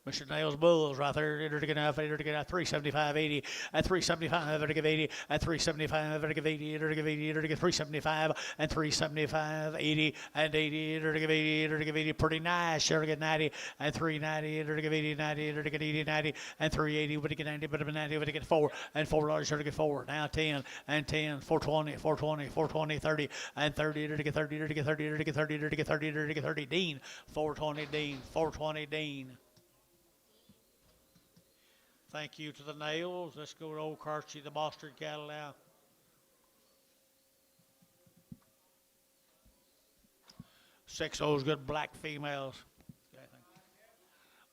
Mr. Nails Bulls right there. Enter to get out 375.80 at 375. Enter to give 80 at 375. Enter to give 80. Enter to give 80. Enter to give 375 and 375. 80 and 80. Enter to give 80. Enter to give 80. Pretty nice. Enter to get 90 and 390. Enter to give 80. 90. Enter to get 80. 90 and 380. Would to get 90. But 90. Would to get 4 and $4. Enter to get 4. Now 10 and 10. 420. 420. 420. 30 and 30. Enter to get 30. Enter to get 30. Enter to get 30. Enter to get 30. Enter to get 30. Dean. 420. Dean. 420. Dean. Thank you to the Nails. Let's go to Old Carthy, the Boston cattle now. 6 of those good black females.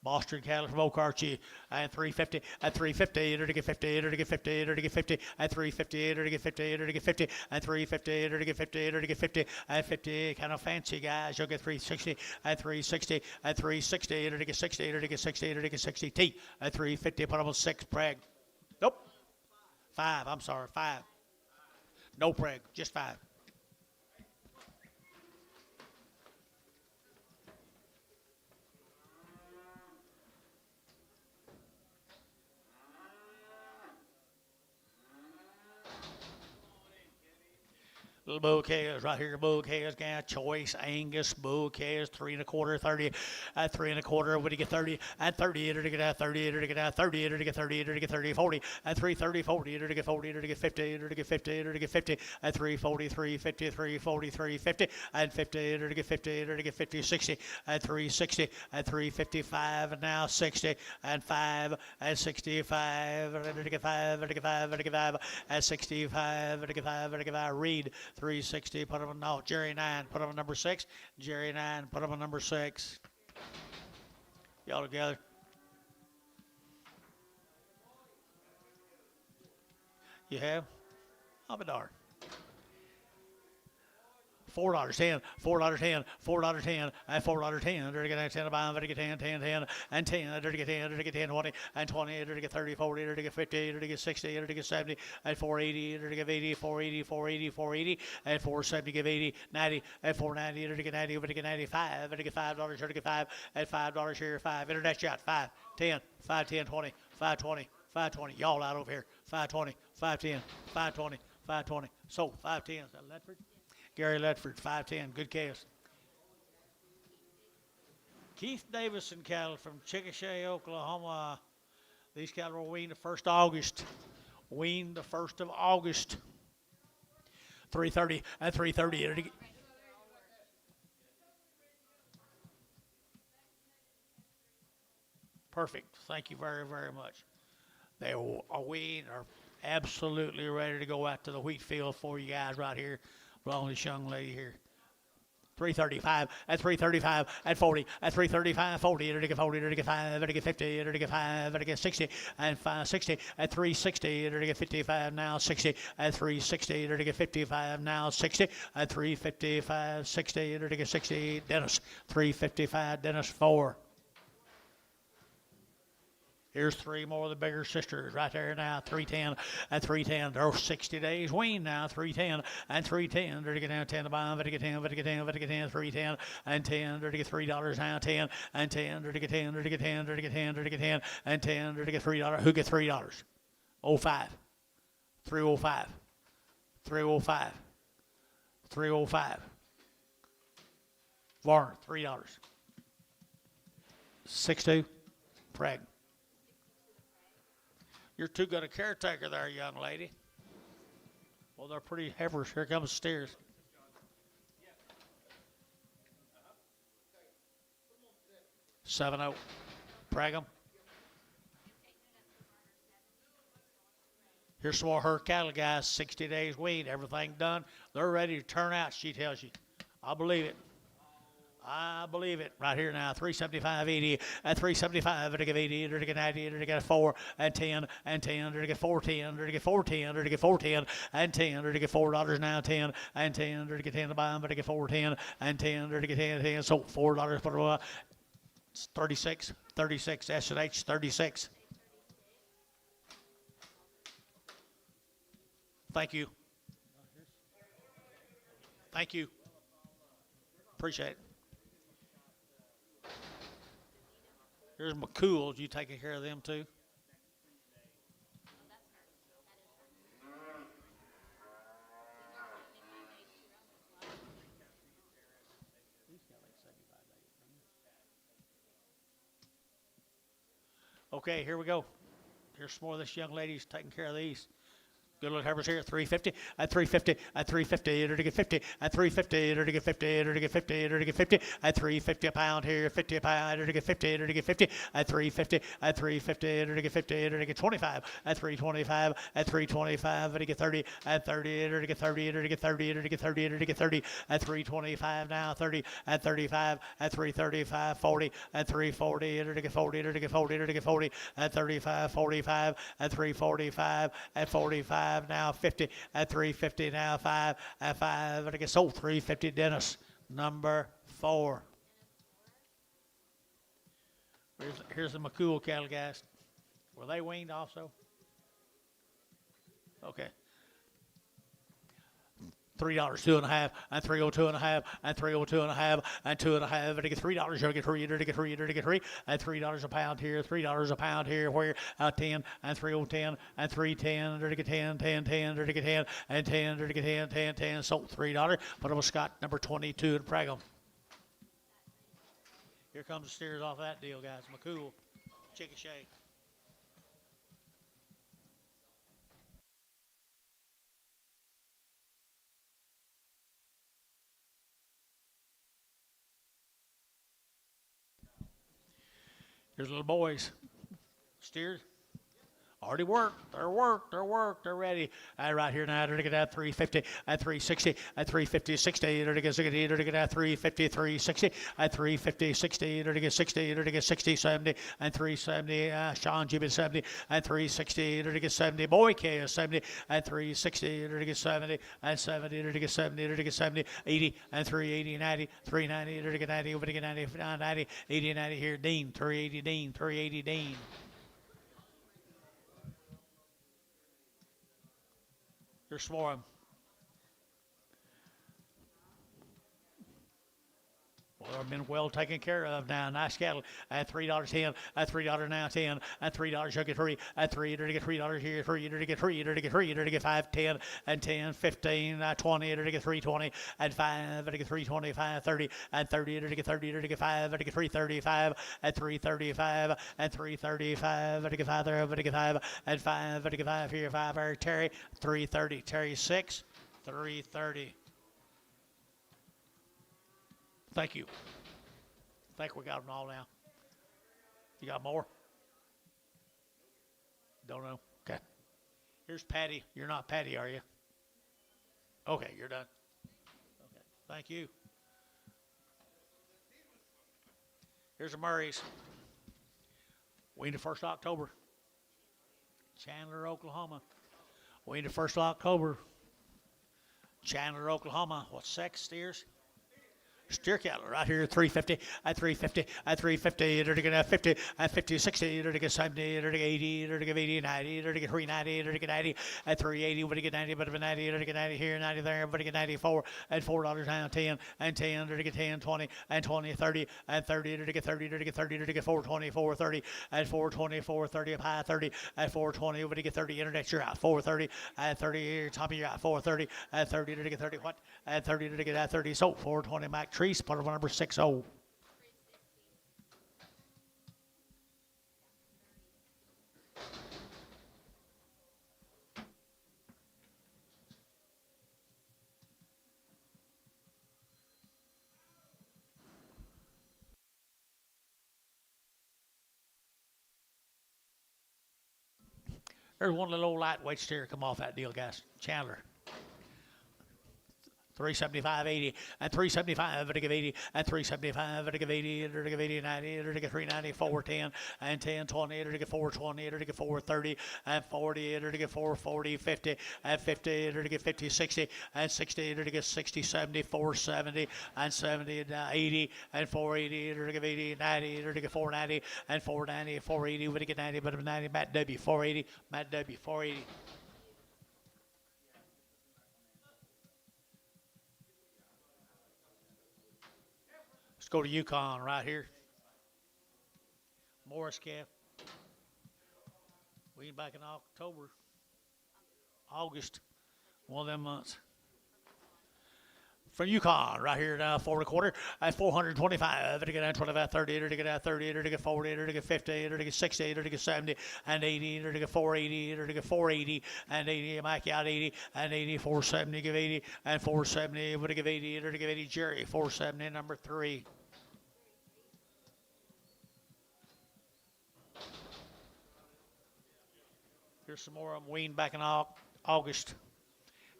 Boston cattle from Okarchi and 350 at 350. Enter to get 50. Enter to get 50. Enter to get 50 at 350. Enter to get 50. Enter to get 50 at 350. Enter to get 50. Enter to get 50 at 50. Kind of fancy guys. You'll get 360 at 360 at 360. Enter to get 60. Enter to get 60. Enter to get 60. T at 350. Put them on 6 preg. Nope. 5. I'm sorry. 5. No preg. Just 5. Little bull calves right here, bull calves, got choice, Angus, bull calves, 3 1/4, 30, at 3 1/4, would he get 30, at 30, enter to get out 30, enter to get out 30, enter to get 30, enter to get 30, 40, at 330, 40, enter to get 40, enter to get 50, enter to get 50, enter to get 50, at 340, 350, 340, 350, at 50, enter to get 50, enter to get 50, 60, at 360, at 355, and now 60, and 5, at 65, enter to get 5, enter to get 5, enter to get 5, at 65, enter to get 5, enter to get 5, Reed, 360, put him on, no, Jerry 9, put him on number 6. Jerry 9, put him on number 6. Y'all together. You have? I'll be darned. $4.10, $4.10, $4.10, and $4.10. They're going to get 10 to buy them, they're going to get 10, 10, 10, and 10. They're going to get 10, they're going to get 10, 20, and 20. They're going to get 30, 40, they're going to get 50, they're going to get 60, they're going to get 70, and 480. They're going to give 80, 480, 480, 480, and 470. Give 80, 90, and 490. They're going to get 90, they're going to get 95. They're going to get $5, they're going to get 5, and $5 here, 5. Internet shot, 5, 10, 5, 10, 20, 5, 20, 5, 20. Y'all out over here, 5, 20, 5, 10, 5, 20, 5, 20. So 5, 10. Is that Ledford? Gary Ledford, 5'10", good calves. Keith Davison cattle from Chickasha, Oklahoma. These cattle were weaned the 1st of August. Weaned the 1st of August. 330 and 330. Perfect. Thank you very, very much. They are weaned, are absolutely ready to go out to the wheat field for you guys right here. Along this young lady here. 335 at 335 at 40 at 335 40 enter to get 40 enter to get 5 enter to get 50 enter to get 5 enter to get 60 and 560 at 360 enter to get 55 now 60 at 360 enter to get 55 now 60 at 355 60 enter to get 60 Dennis 355 Dennis 4. Here's 3 more of the bigger sisters right there now. 310 and 310. They're 60 days weaned now. 310 and 310. They're to get down 10 to buy them. They're to get 10. They're to get 10. They're to get 10. 310 and 10. They're to get $3 now. 10 and 10. They're to get 10. They're to get 10. They're to get 10. They're to get 10 and 10. They're to get $3. Who get $3? 05. 305. 305. 305. Varner, $3. 62. Preg. You're too good a caretaker there, young lady. Well, they're pretty heifers. Here comes the steers. 7-0. Prag 'em. Here's some more her cattle, guys. 60 days weaned, everything done. They're ready to turn out, she tells you. I believe it. I believe it. Right here now, 375.80 at 375. To get 80, to get 90, to get 4 and 10 and 10, to get 410, to get 410, to get 410 and 10, to get $4 now, 10 and 10, to get 10 to buy them, to get 410 and 10, to get 10 and 10. So $4 for 36, 36, S&H 36. Thank you. Thank you. Appreciate it. Here's McCool's. You taking care of them too? Okay, here we go. Here's some more of this young lady's taking care of these. Good little heifers here, 350 at 350 at 350, to get 50 at 350, to get 50, to get 50, to get 50 at 350 a pound here, 50 a pound, to get 50, to get 50 at 350 at 350, to get 50, to get 25 at 325 at 325, to get 30 at 30, to get 30, to get 30, to get 30, to get 30 at 325 now, 30 at 35 at 335, 40 at 340, to get 40, to get 40, to get 40 at 35, 45 at 345 at 45. Now 50 at 350 now 5 at 5 and it gets sold 350. Dennis number 4. Here's the McCool cattle, guys. Were they weaned also? Okay. $3, 2.5, and 302.5, and 302.5, and 2.5, and to get $3, you'll get 3, to get 3, to get 3, and $3 a pound here, $3 a pound here, where 10, and 310, and 310, to get 10, 10, 10, to get 10, and 10, to get 10, 10, 10, sold $3. But it was Scott number 22 at Pragum. Here comes the steers off that deal, guys. McCool, Chickasha. Here's little boys. Steers. Already worked. They're worked. They're worked. They're ready. Right here now. They're going to get at 350, at 360, at 350, 60. They're going to get 60. They're going to get at 350, 360, at 350, 60. They're going to get 60. They're going to get 60, 70, and 370. Sean Gibbons 70, and 360. They're going to get 70. Boy K is 70, and 360. They're going to get 70, and 70. They're going to get 70. They're going to get 70, 80, and 380, 90, 390. They're going to get 90. Over to get 90, 90, 80, 90 here. Dean, 380, Dean, 380, Dean. Here's for him. Well, they've been well taken care of now. Nice cattle at $3.10, at $3 now 10, at $3 you'll get 3, at 3 to get $3 here, 3 to get 3 to get 3 to get 5, 10, and 10, 15, 20 to get 320, and 5 to get 325, 30, and 30 to get 30 to get 5 to get 335, at 335, and 335 to get 5 there, to get 5, and 5 to get 5 here, 5 there, Terry, 330, Terry 6, 330. Thank you. I think we got them all now. You got more? Don't know. Okay. Here's Patty. You're not Patty, are you? Okay, you're done. Okay. Thank you. Here's the Murrays. Weaned the 1st October. Chandler, Oklahoma. Weaned the 1st October. Chandler, Oklahoma. What sex steers? Steer cattle right here, 350, at 350, at 350, they're going to 50, at 50, 60, they're going to get 70, they're going to get 80, they're going to get 80, 90, they're going to get 390, they're going to get 90, at 380, everybody get 90, but 90, they're going to get 90 here, 90 there, everybody get 94, at $4 down, 10, and 10, they're going to get 10, 20, and 20, 30, and 30, they're going to get 30, they're going to get 30, they're going to get 420, 430, at 420, 430, up high 30, at 420, everybody get 30, internet, you're out, 430, at 30 here, top of you're out, 430, at 30, they're going to get 30, what? At 30, they're going to get at 30, so 420, Mac Treese, part of number 60. There's one little old lightweight steer come off that deal, guys. Chandler. 375.80 and 375 to give 80 and 375 to give 80 to give 80 90 to give 390 410 and 10 20 to give 420 to give 430 and 40 to give 440 50 and 50 to give 50 60 and 60 to give 60 70 470 and 70 to 80 and 480 to give 80 90 to give 490 and 490 480 to get 90 but 90 Matt W 480 Matt W 480. Let's go to Yukon right here. Morris calf. We back in October, August, one of them months. From Yukon, right here now, 4 1/4 at 425. To get out 25, 30, to get out 30, to get 40, to get 50, to get 60, to get 70, and 80, to get 480, to get 480, and 80, Mike out 80, and 80, 470, give 80, and 470, to give 80, to give 80, Jerry, 470, number 3. Here's some more of them weaned back in August.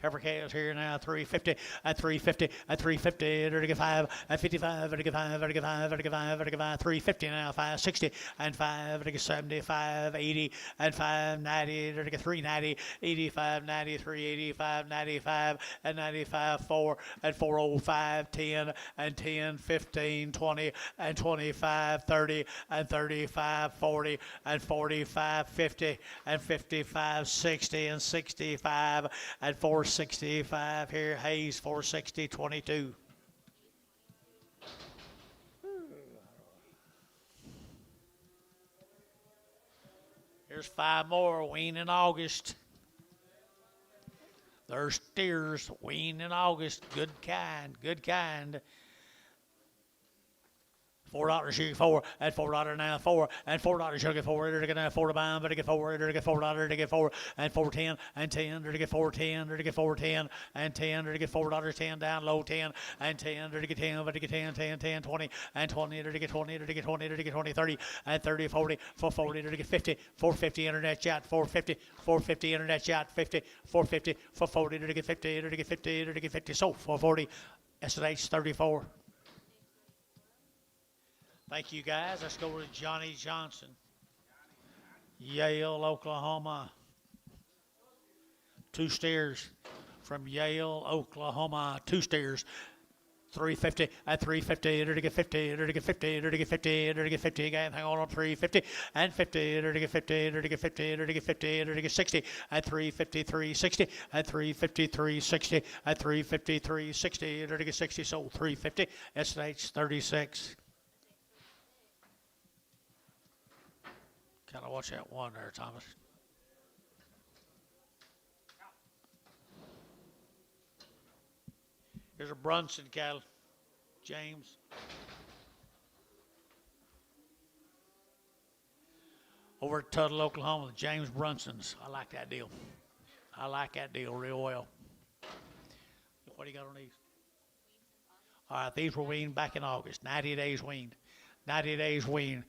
Heifer calves here now, 350 at 350 at 350 to get 5 at 55 to get 5 to get 5 to get 5 to get 5 350 now 560 and 5 to get 75 80 and 590 to get 390 85 90 385 95 and 95 4 and 405 10 and 10 15 20 and 25 30 and 35 40 and 45 50 and 55 60 and 65 and 465 here. Hayes 460 22. Here's 5 more weaned in August. There's steers weaned in August. Good kind, good kind. $4 you get 4 and $4 now 4 and $4 you get 4 to get now 4 to buy but to get 4 to get $4 to get 4 and 410 and 10 to get 410 to get 410 and 10 to get $4 10 down low 10 and 10 to get 10 but to get 10 10 10 20 and 20 to get 20 to get 20 to get 20 30 and 30 40 440 to get 50 450 internet chat 450 450 internet chat 50 450 440 to get 50 to get 50 to get 50 so 440 SH 34. Thank you, guys. Let's go to Johnny Johnson. Yale, Oklahoma. 2 steers from Yale, Oklahoma. 2 steers. 350 at 350 to get 50 to get 50 to get 50 to get 50 again. Hang on 350 and 50 to get 50 to get 50 to get 50 to get 60 at 350 360 at 350 360 at 350 360 to get 60 so 350 SH 36. Kind of watch that one there, Thomas. Here's a Brunson cattle, James. Over at Tuttle, Oklahoma, the James Brunsons. I like that deal. I like that deal real well. What do you got on these? All right, these were weaned back in August. 90 days weaned. 90 days weaned.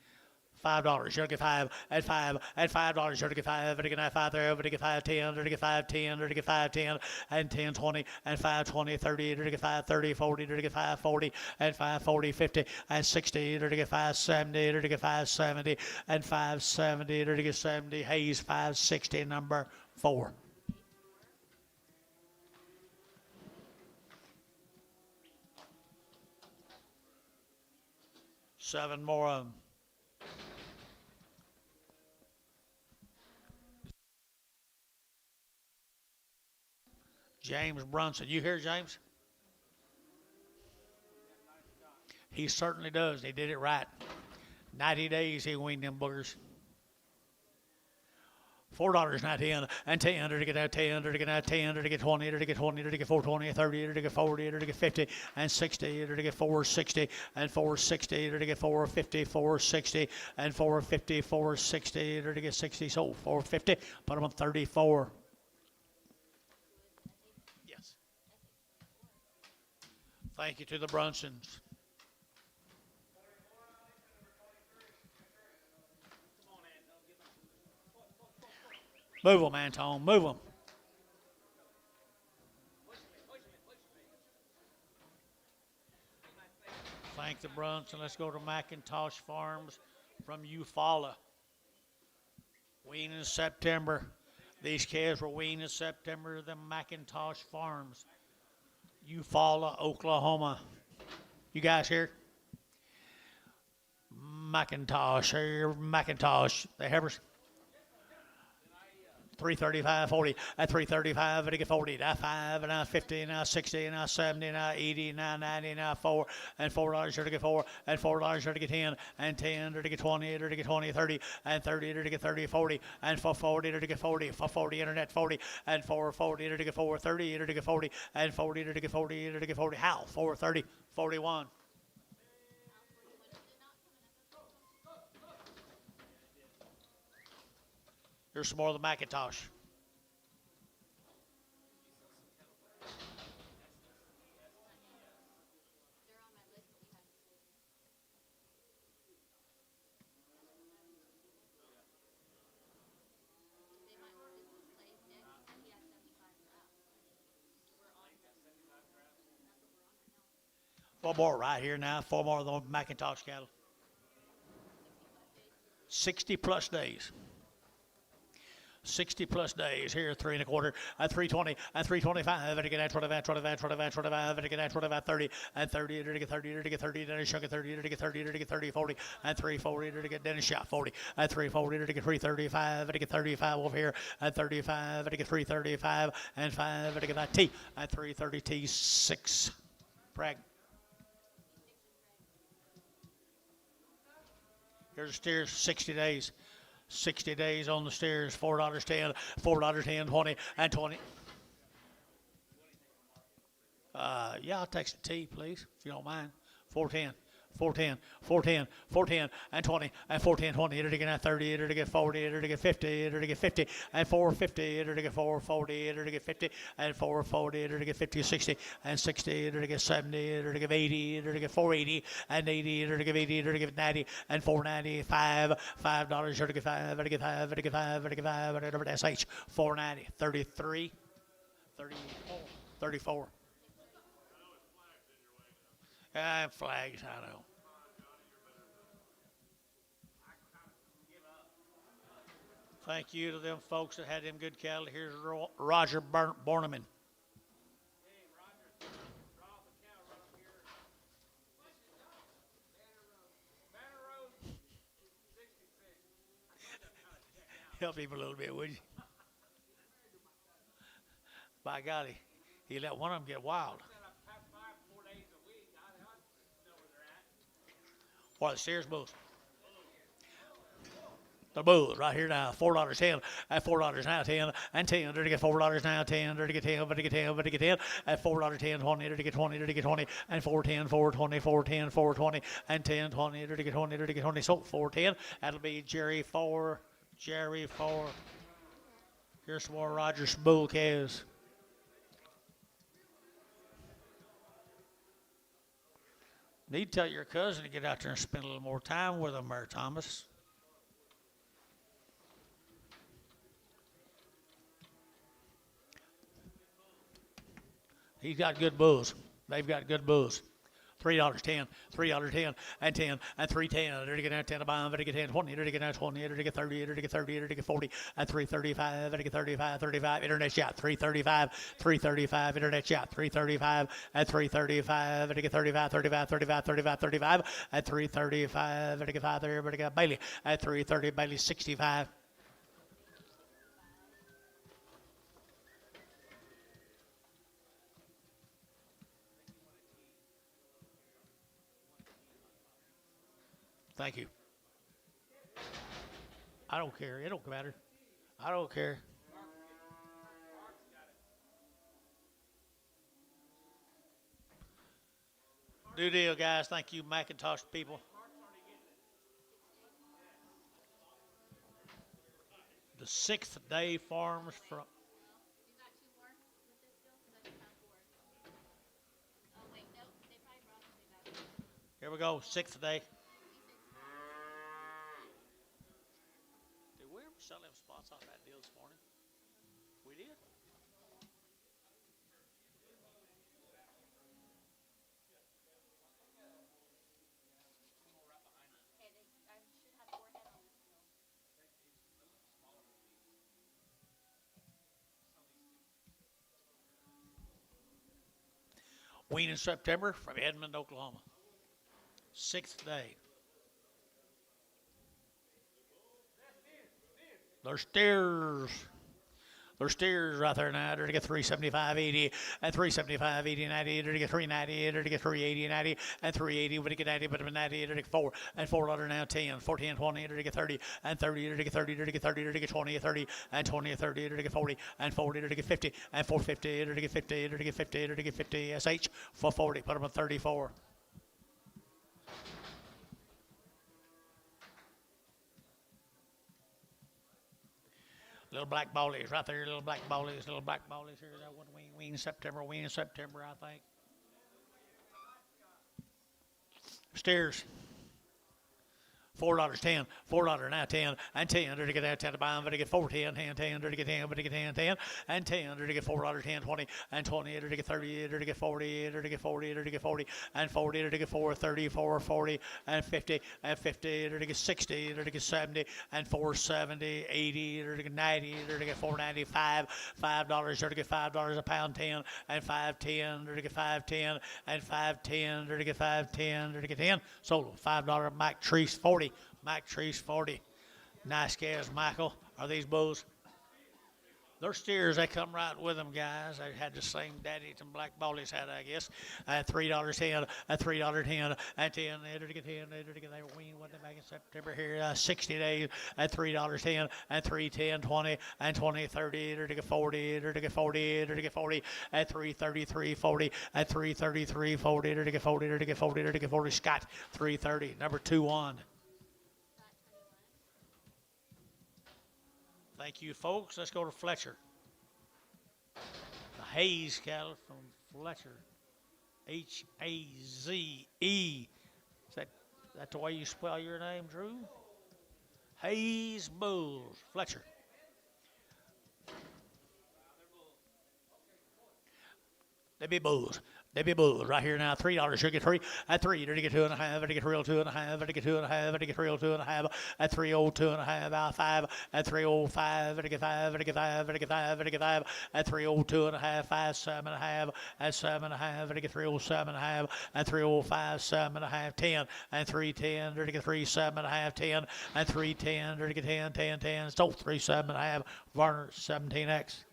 $5. You'll get 5 at 5 at $5. You'll get 5 and get 5 there, but get 5 10 or to get 5 10 or to get 5 10 and 10 20 and 5 20 30 or to get 5 30 40 or to get 5 40 and 5 40 50 and 60 or to get 5 70 or to get 5 70 and 5 70 or to get 70. Hayes 560 number 4. Seven more of them. James Brunson. You hear James? He certainly does. He did it right. 90 days he weaned them boogers. $4 not 10 and 10 to get out 10 to get out 10 to get 20 to get 20 to get 420 30 to get 40 to get 50 and 60 to get 460 and 460 to get 450 460 and 450 460 to get 60 so 450 put them on 34. Thank you to the Brunsons. Move them, Antone. Move them. Thank the Brunson. Let's go to McIntosh Farms from Eufaula. Weaned in September. These calves were weaned in September. The McIntosh Farms. Eufaula, Oklahoma. You guys here? McIntosh here. McIntosh. The heifers. 335, 40, at 335, and get 40, now 5, and now 50, now 60, now 70, now 80, now 90, now 4, and $4 here to get 4, and $4 here to get 10, and 10 here to get 20, here to get 20, 30, and 30 here to get 30, 40, and for 40 here to get 40, for 40, internet 40, and 440 here to get 4, 30 here to get 40, and 40 here to get 40, here to get 40, how? 430, 41. Here's some more of the Macintosh. Four more right here now. Four more of the Macintosh cattle. 60 plus days. 60 plus days here, 3 1/4, at 320, at 325, and again at 25, 25, 25, 25, and again at 25, 30, and 30, to get 30, to get 30, then a chunk of 30, to get 30, to get 30, 40, and 340, to get then a shot 40, at 340, to get 335, to get 35 over here, at 35, to get 335, and 5, to get that T, at 330 T, 6. Brag. Here's the steers, 60 days. 60 days on the steers, $4.10, $4.10, 20, and 20. Yeah, I'll text the T, please, if you don't mind. 410, 410, 410, 410, and 20, and 410, 20, enter to get 30, enter to get 40, enter to get 50, enter to get 50, and 450, enter to get 440, enter to get 50, and 440, enter to get 50, 60, and 60, enter to get 70, enter to get 80, enter to get 480, and 80, enter to get 80, enter to get 90, and 495, $5, enter to get 5, enter to get 5, enter to get 5, enter to get 5, enter to SH, 490, 33, 34, 34. Flags, I know. Thank you to them folks that had them good cattle. Here's Roger Borneman. Help him a little bit, would you? By golly, he let one of them get wild. What, the steers bulls? The bulls right here now, $4.10, at $4 now, 10, and 10, to get $4 now, 10, to get 10, to get 10, to get 10, at $4.10, 20, to get 20, to get 20, and 410, 420, 410, 420, and 10, 20, to get 20, to get 20, so 410, that'll be Jerry 4, Jerry 4. Here's some more Rogers bull calves. Need to tell your cousin to get out there and spend a little more time with him there, Thomas. He's got good bulls. They've got good bulls. $3.10, $3.10, and 10, and 310. There to get out 10 a bomb, to get 10, 20, there to get out 20, there to get 30, there to get 30, there to get 40, and 335, there to get 35, 35, internet shot, 335, 335, internet shot, 335, and 335, there to get 35, 35, 35, 35, 35, at 335, there to get 5 there, but to get Bailey, at 330, Bailey 65. Thank you. I don't care. It don't matter. I don't care. Do deal, guys. Thank you, Macintosh people. The 6th day farms from. You got 2 more with this deal? Because I just have 4. Oh, wait, nope. They probably brought them back. Here we go. 6th day. Did we ever sell them spots off that deal this morning? We did. Okay, I should have 4 head on this field. Wean in September from Edmond, Oklahoma. 6th day. There's steers. There's steers right there now. They're to get 375.80 and 375.80 90. They're to get 390. They're to get 380 90 and 380. But to get 90, but 90. They're to get 4 and 4 now 10, 14 20. They're to get 30 and 30. They're to get 30. They're to get 30. They're to get 20 30 and 20 30. They're to get 40 and 40. They're to get 50 and 450. They're to get 50. They're to get 50. They're to get 50. SH for 40. Put them on 34. Little black ballies right there, little black ballies here. That one wean in September, I think. Steers. $4, 10, $4 now 10 and 10. They're to get that 10 to buy them, but to get 4 10, 10, 10. They're to get 10, but to get 10, 10 and 10. They're to get $4, 10, 20 and 20. They're to get 30. They're to get 40. They're to get 40. They're to get 40 and 40. They're to get 4, 30, 4, 40 and 50 and 50. They're to get 60. They're to get 70 and 470, 80. They're to get 90. They're to get 495, $5. They're to get $5 a pound 10 and 510. They're to get 510 and 510. They're to get 510. They're to get 10. Sold $5 Mac Trees 40. Mac Trees 40. Nice calves, Michael. Are these bulls? They're steers. They come right with them, guys. They had the same daddy some black ballies had, I guess. $3 10, $3 10, and 10. They're to get 10. They're to get their wean. What they back in September here? 60 days at $3 10, and 3 10, 20, and 20 30. They're to get 40. They're to get 40. They're to get 40 at 333 40 at 333 40. They're to get 40. They're to get 40. They're to get 40. Scott 330. Number 2-1. Thank you, folks. Let's go to Fletcher. The Hayes cattle from Fletcher. H-A-Z-E. Is that the way you spell your name, Drew? Hayes Bulls, Fletcher. They be bulls. They be bulls right here now. $3. You get 3 at 3. They're to get 2.5. They're to get real 2.5. They're to get 2.5. They're to get real 2.5 at 302.5. Out 5 at 305. They're to get 5. They're to get 5. They're to get 5. They're to get 5 at 302.5. 5 7.5 at 7.5. They're to get 307.5 at 305. 7.5 10 and 310. They're to get 37.5 10 and 310. They're to get 10 10 10. Sold 37.5. Varner 17X.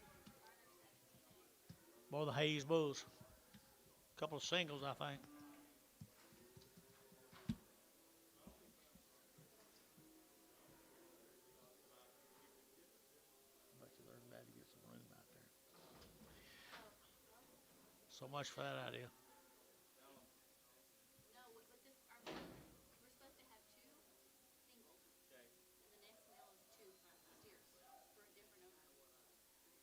Boy, the Hayes Bulls. Couple of singles, I think. Bet you they're glad to get some room out there. So much for that idea. No, with this, we're supposed to have 2 singles. Okay. And the next male is 2 steers for a different owner.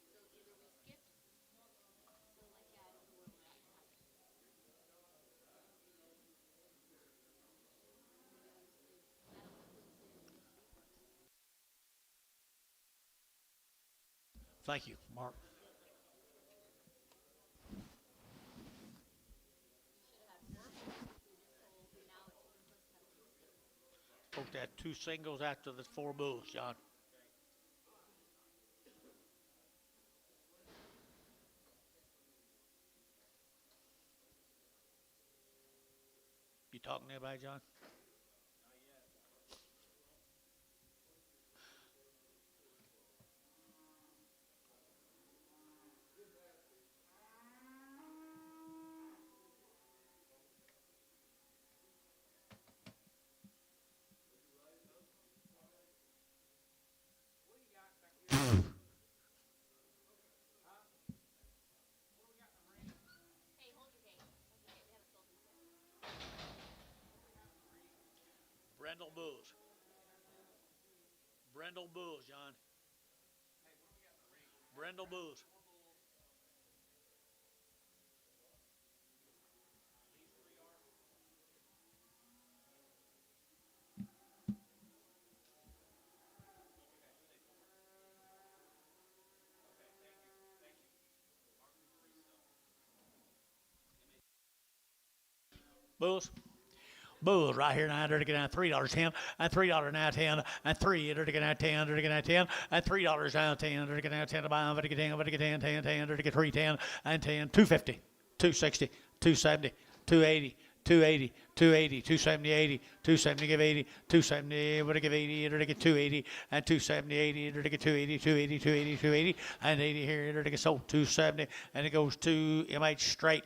So either we skipped, so like, yeah, I don't know where we're at. Thank you, Mark. Folks had 2 singles after the 4 bulls, John. You talking to anybody, John? Hey, hold your gate. Hold your gate. We haven't sold these yet. Brendel Bulls. Brendel Bulls, John. Brendel Bulls. Bulls. Bulls right here now, to get down $3.10 and $3 now 10 and 3 to get down 10 to get down 10 and $3 down 10 to get down 10 to buy to get 10 to get 10 10 10 to get 310 and 10 250 260 270 280 280 280 270 80 270 give 80 270 to give 80 to get 280 and 270 80 to get 280 280 280 280 and 80 here to get sold 270 and it goes to MH straight.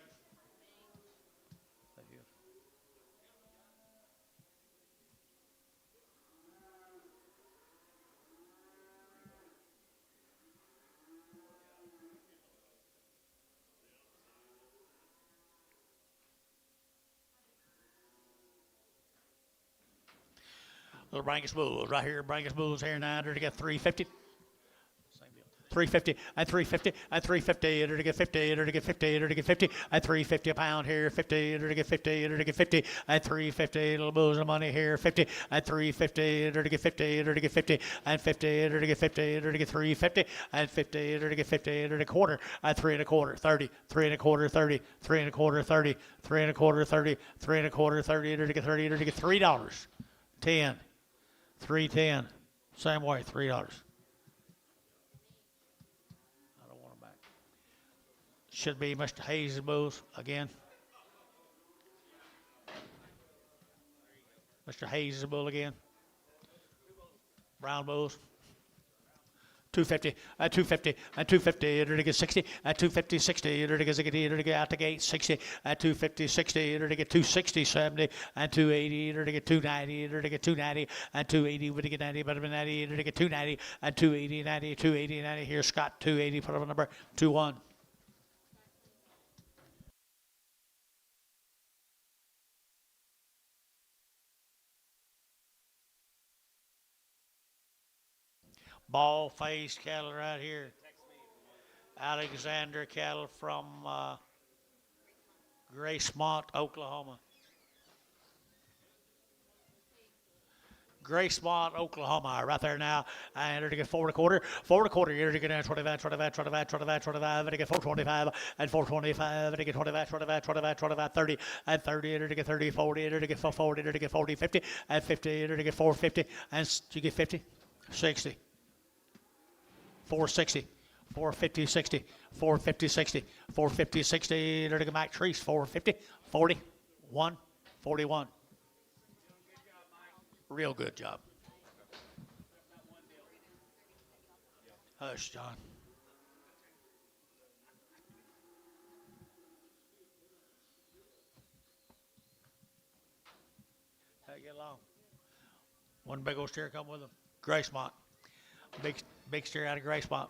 Little Brangus Bulls right here. Brangus Bulls here now to get 350. 350 and 350 and 350 to get 50 to get 50 to get 50 and 350 a pound here 50 to get 50 to get 50 and 350 little bulls of money here 50 and 350 to get 50 to get 50 and 50 to get 50 to get 350 and 50 to get 50 to get quarter and 3 1/4 30 3 1/4 30 3 1/4 30 3 1/4 30 3 1/4 30 to get 30 to get $3 10 310 same way $3. Should be Mr. Hayes' Bulls again. Mr. Hayes' Bull again. Brown Bulls. 250, 250, 250, to get 60, 250, 60, to get out the gate, 60, 250, 60, to get 260, 70, and 280, to get 290, to get 290, and 280, to get 90, but 90, to get 290, and 280, 90, 280, 90. Here's Scott, 280, put up a number, 21. Ball-faced cattle right here. Alexander cattle from Gracemont, Oklahoma. Gracemont, Oklahoma, right there now. And to get 4 1/4, 4 1/4 here to get 25, 25, 25, 25, 25, to get 425, and 425, to get 25, 25, 25, 25, 30, and 30, to get 30, 40, to get 40, to get 40, 50, and 50, to get 450, and you get 50, 60. 460, 450, 60, 450, 60, 450, 60, to get Mike Treese, 450, 40, 1, 41. Real good job. Hush, John. How you get along? One big old steer come with them. Gracemont. Big steer out of Gracemont.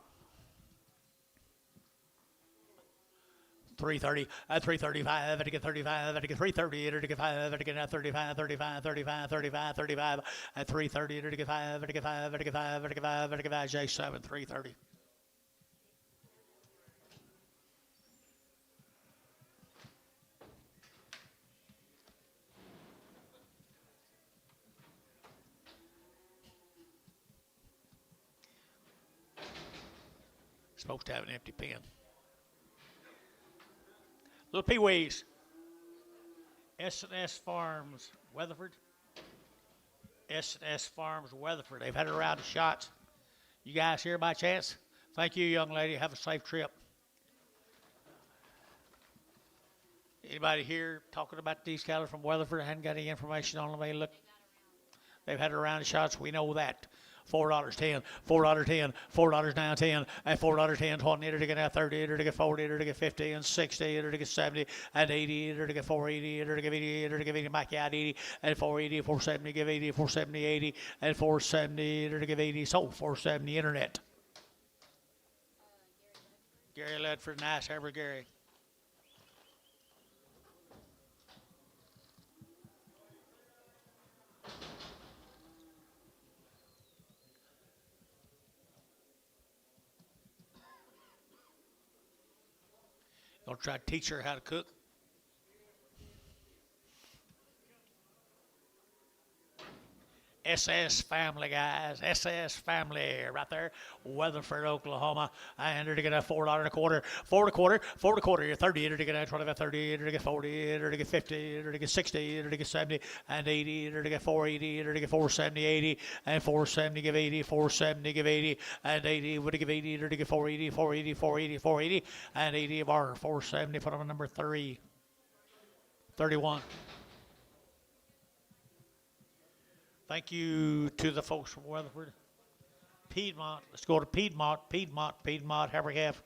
330, 335, to get 35, to get 330, to get 5, to get 35, 35, 35, 35, 35, and 330, to get 5, to get 5, to get 5, to get 5, to get 5, J7, 330. Supposed to have an empty pen. Little Pee-wees. S&S Farms, Weatherford. S&S Farms, Weatherford. They've had a round of shots. You guys here by chance? Thank you, young lady. Have a safe trip. Anybody here talking about these cattle from Weatherford? I hadn't got any information on them. They've had a round of shots. We know that. $4.10, $4.10, $4 now 10, and $4.10, 20, to get now 30, to get 40, to get 50, and 60, to get 70, and 80, to get 480, to get 80, to get 80, back out 80, and 480, 470, give 80, 470, 80, and 470, to give 80, sold 470, internet. Gary Ledford, nice ever, Gary. Gonna try to teach her how to cook. SS family, guys. SS family right there. Weatherford, Oklahoma. And they're to get a $4.25. $4.25. You're 30. They're to get a 25, 30. They're to get 40. They're to get 50. They're to get 60. They're to get 70 and 80. They're to get 480. They're to get 470, 80 and 470. Give 80. 470. Give 80 and 80. Would give 80. They're to get 480. 480. 480. 480 and 80 of our 470. Put on number 3. 31. Thank you to the folks from Weatherford. Piedmont. Let's go to Piedmont. Have we have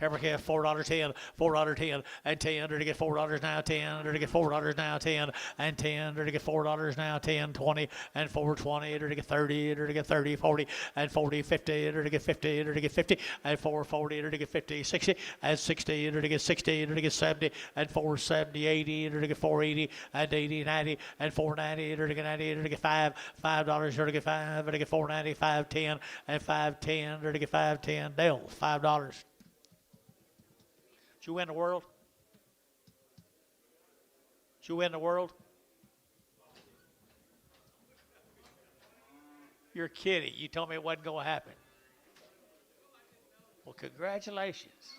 $4.10, $4.10, and 10. They're to get $4 now, 10. They're to get $4 now, 10, and 10. They're to get $4 now, 10, 20, and 420. They're to get 30. They're to get 30, 40, and 40, 50. They're to get 50. They're to get 50, and 440. They're to get 50, 60, and 60. They're to get 60. They're to get 70, and 470, 80. They're to get 480, and 80, 90, and 490. They're to get 90. They're to get $5. They're to get 5. They're to get 490, 510, and 510. They're to get 510. Dale, $5. Did you win the world? Did you win the world? You're kidding. You told me it wasn't going to happen. Well, congratulations.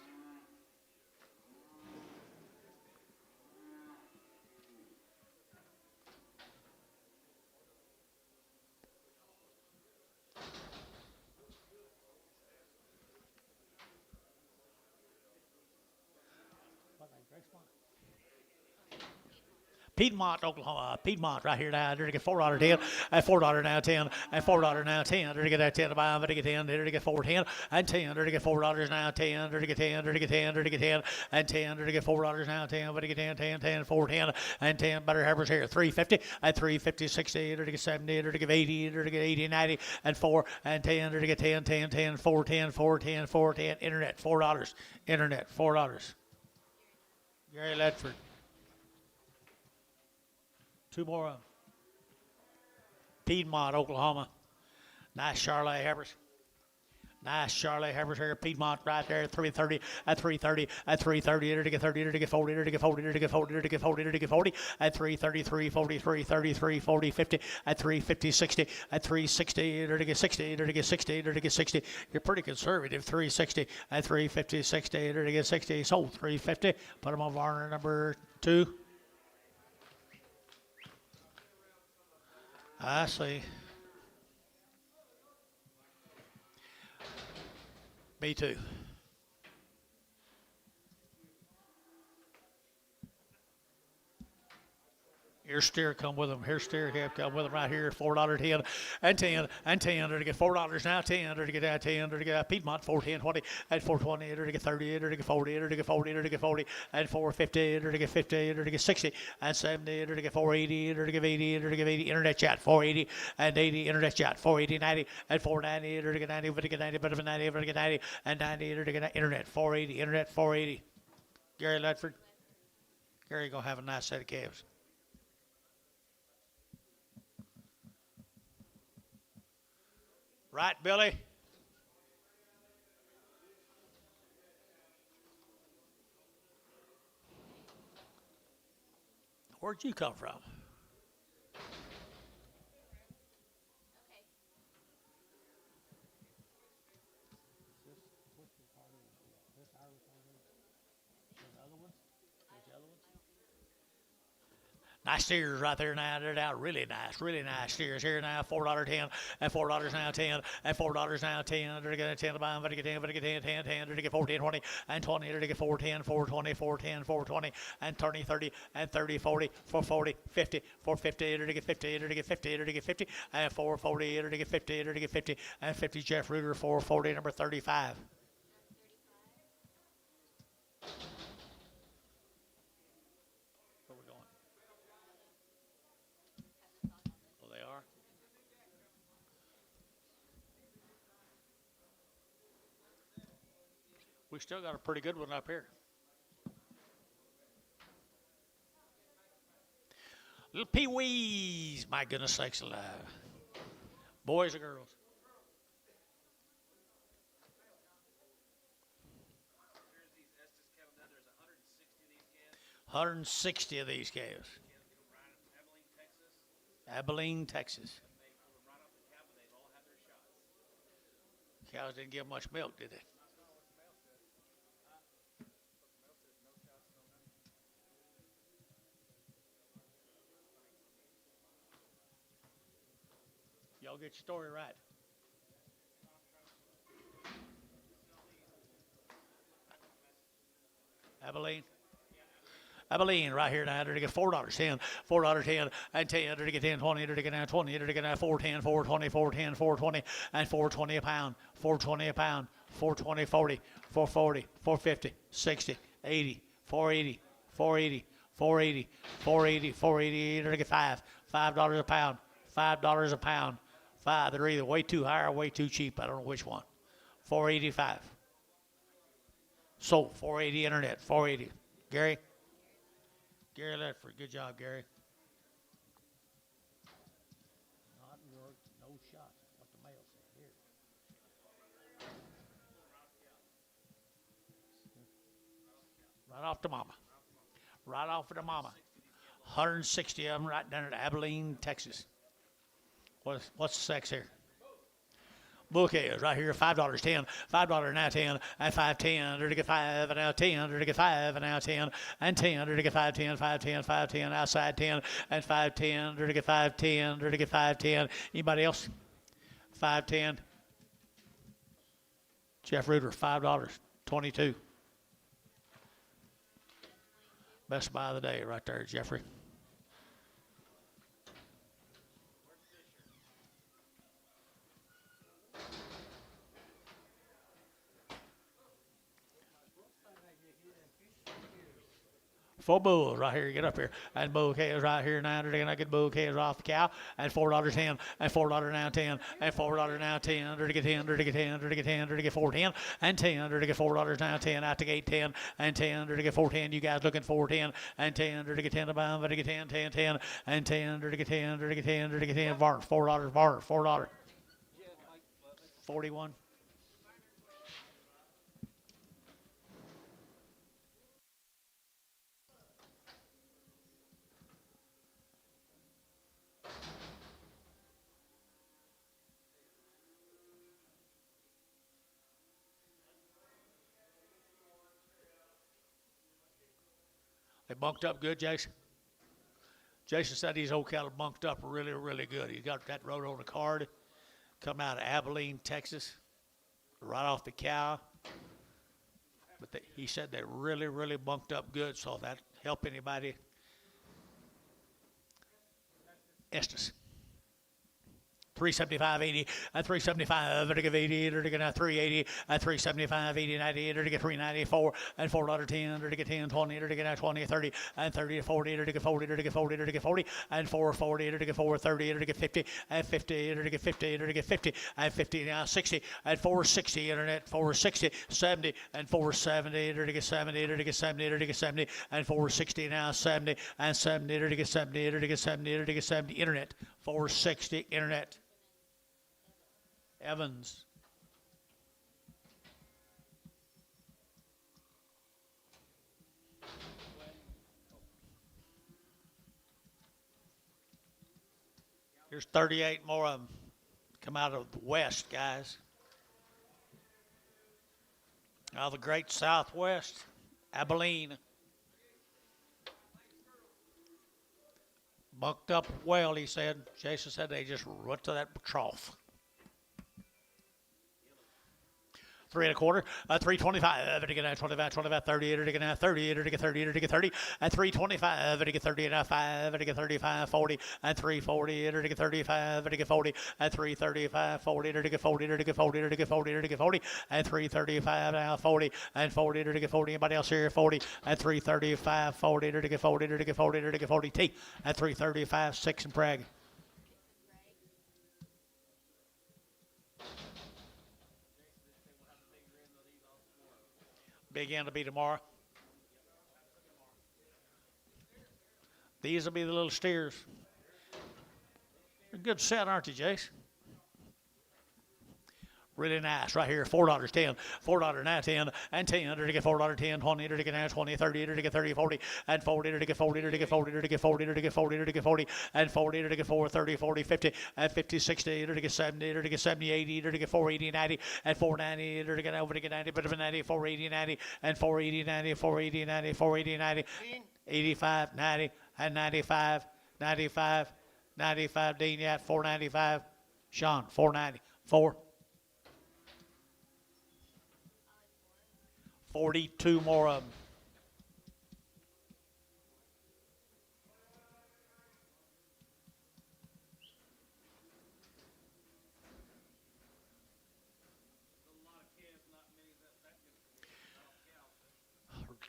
Piedmont, Oklahoma. Piedmont right here now. They're to get $4.10 and $4 now 10 and $4 now 10. They're to get that 10 to buy. They're to get 10. They're to get $4.10 and 10. They're to get $4 now 10. They're to get 10. They're to get 10. They're to get 10 and 10. They're to get $4 now 10. They're to get 10, 10, 10, 410 and 10. Better Harvard's here. $3.50 and $3.50, 60. They're to get 70. They're to get 80. They're to get 80, 90 and 4 and 10. They're to get 10, 10, 10, 410, 410, 410. Internet $4. Internet $4. Gary Ledford. Two more of them. Piedmont, Oklahoma. Nice Charlotte Havers. Nice Charlotte Havers here. Piedmont right there at 330, at 330, at 330. They're to get 30, they're to get 40, they're to get 40, they're to get 40, they're to get 40, they're to get 40, at 333, 43, 33, 40, 50, at 350, 60, at 360, they're to get 60, they're to get 60, they're to get 60. You're pretty conservative. 360, at 350, 60, they're to get 60. Sold 350. Put them on Varner number 2. I see. Me too. Here steer come with them. Here steer have come with them right here. $4.10 and 10 and 10. They're to get $4 now. 10. They're to get that 10. They're to get Piedmont 410, 20 and 420. They're to get 30. They're to get 40. They're to get 40. They're to get 40 and 450. They're to get 50. They're to get 60 and 70. They're to get 480. They're to get 80. They're to get 80. Internet chat 480 and 80. Internet chat 480, 90 and 490. They're to get 90. But to get 90. But to get 90. But to get 90 and 90. They're to get internet 480. Internet 480. Gary Ledford. Gary gonna have a nice set of calves. Right, Billy? Where'd you come from? Okay. Nice steers right there now. They're out really nice steers here now. $4.10 and $4 now 10 and $4 now 10. They're gonna 10 to buy them, but to get 10, but to get 10, 10, 10. They're to get 14, 20 and 20. They're to get 410, 420, 410, 420 and 30, 30 and 30, 40, 440, 50, 450. They're to get 50. They're to get 50. They're to get 50 and 440. They're to get 50. They're to get 50 and 50. Jeff Ruger 440 number 35. Where we going? Oh, they are. We still got a pretty good one up here. Little pee-wees, my goodness sakes alive. Boys or girls? There's these Estes cattle down there. There's 160 of these calves. 160 of these calves. Abilene, Texas. Abilene, Texas. We're Cows didn't give much milk, did they? Y'all get your story right. Abilene. Abilene right here now. To get $4, 10, $4, 10, and 10. To get 10, 20. To get now 20. To get now 410, 420, 410, 420, and 420 a pound. 420 a pound. 420, 40, 440, 450, 60, 80, 480, 480, 480, 480, 480. To get $5 a pound. $5 a pound. Five. They're either way too high or way too cheap. I don't know which one. 485. Sold. 480 internet. 480. Gary. Gary Ledford, good job, Gary. Not work, no shots. What the mail said here. Right off the mama. Right off of the mama. 160 of them right down at Abilene, Texas. What's the sex here? Bouquets right here, $5, 10, $5 now 10, and 510, to get 5, and now 10, to get 5, and now 10, and 10, to get 510, 510, 510, outside 10, and 510, to get 510, to get 510. Anybody else? 510. Jeff Reuter, $5, 22. Best buy of the day right there, Jeffrey. Four bulls right here, get up here. And bouquets right here now. They're gonna get bouquets off the cow. And $4 10, and $4 now 10, and $4 now 10. To get 10, to get 10, to get 10, to get 410, and 10, to get $4 now 10. Out the gate 10, and 10, to get 410. You guys looking for 10, and 10, to get 10 to buy, to get 10, 10, 10, and 10, to get 10, to get 10, to get 10. Varner, $4, Varner, $4. 41. They bunked up good, Jason? Jason said these old cattle bunked up really, really good. He got that road on the card. Come out of Abilene, Texas, right off the cow. But he said they really, really bunked up good, so if that help anybody, Estes. 375.80 at 375 to get 80 to get 380 at 375 80 90 to get 394 and $4.10 to get 10 20 to get 20 30 and 30 to 40 to get 40 to get 40 to get 40 and 440 to get 430 to get 50 and 50 to get 50 to get 50 and 50 now 60 and 460 internet 460 70 and 470 to get 70 to get 70 to get 70 and 460 now 70 and 70 to get 70 to get 70 to get 70 internet 460 internet. Evans. Here's 38 more of them come out of the west, guys. Out of the great Southwest, Abilene. Bunked up well, he said. Jason said they just went to that trough. 3 1/4, 325 to get 25, 25, 30 to get 30 to get 30 to get 30, and 325 to get 30 and 5 to get 35, 40, and 340 to get 35 to get 40, and 335, 40 to get 40 to get 40 to get 40 to get 40, and 335 now 40, and 40 to get 40. Anybody else here? 40, and 335, 40 to get 40 to get 40 to get 40 T, and 335, 6 and Prague. Big end will be tomorrow. These will be the little steers. They're a good set, aren't they, Jace? Really nice right here. $4, 10, $4 now, 10, and 10, to get $4, 10, 20, to get now, 20, 30, to get 30, 40, and 40, to get 40, to get 40, to get 40, to get 40, to get 40, and 40, to get 4, 30, 40, 50, and 50, 60, to get 70, to get 70, 80, to get 480, 90, and 490, to get over to get 90, but of 90, 480, 90, and 480, 90, 480, 90, 480, 90, 85, 90, and 95, 95, 95, Dean, yeah, 495, Sean, 490, 4. 42 more of them.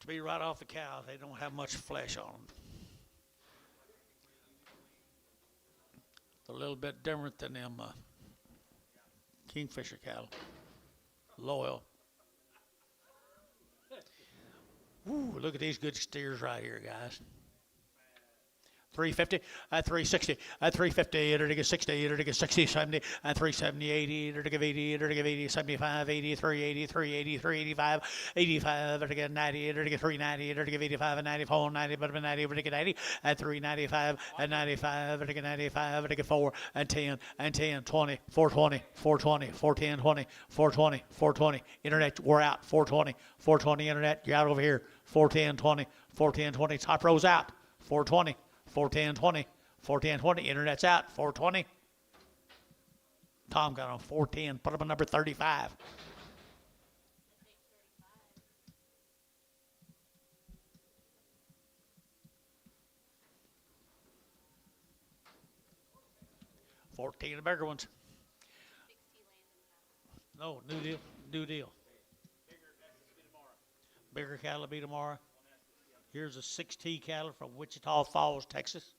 To be right off the cows, they don't have much flesh on them. A little bit different than them Kingfisher cattle. Loyal. Ooh, look at these good steers right here, guys. 350, 360, 350, to get 60, to get 60, 70, 370, 80, to give 80, to give 80, 75, 80, 380, 380, 385, 85, to get 90, to get 390, to give 85 and 94, 90, but 90, to get 80, 395, and 95, to get 95, to get 4, and 10, and 10, 20, 420, 420, 410, 20, 420, 420, internet, we're out, 420, 420, internet, you're out over here, 410, 20, 410, 20, top row's out, 420, 410, 20, 410, 20, internet's out, 420. Tom got on 410, put up a number 35. $14 the bigger ones. 60 land. No, new deal. Bigger cattle will be tomorrow. Here's a 6T cattle from Wichita Falls, Texas.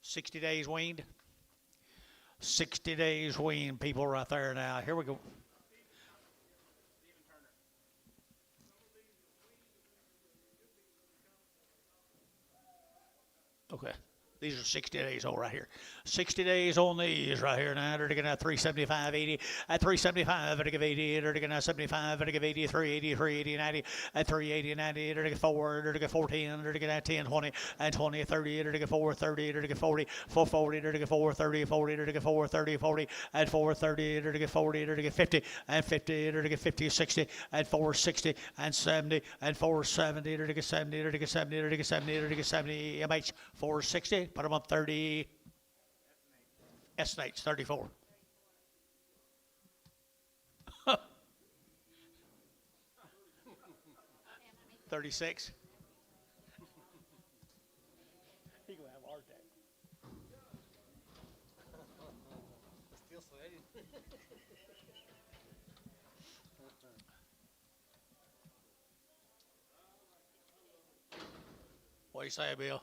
60 days weaned. 60 days weaned, people right there now. Here we go. Okay. These are 60 days old right here. 60 days on these right here now. They're going to 375, 80, at 375, they're going to 80, they're going to 75, they're going to 80, 380, 380, 90, at 380, 90, they're going to 4, they're going to 410, they're going to 10, 20, and 20, 30, they're going to 4, 30, they're going to 40, 440, they're going to 4, 30, 40, they're going to 4, 30, 40, and 4, 30, they're going to 40, they're going to 50, and 50, they're going to 50, 60, and 4, 60, and 70, and 4, 70, they're going to 70, they're going to 70, they're going to 70, they're going to 70, MH, 4, 60. Put them up 30. Estimates 34. 36. He gonna have a heart attack. Still sweating. What do you say, Bill?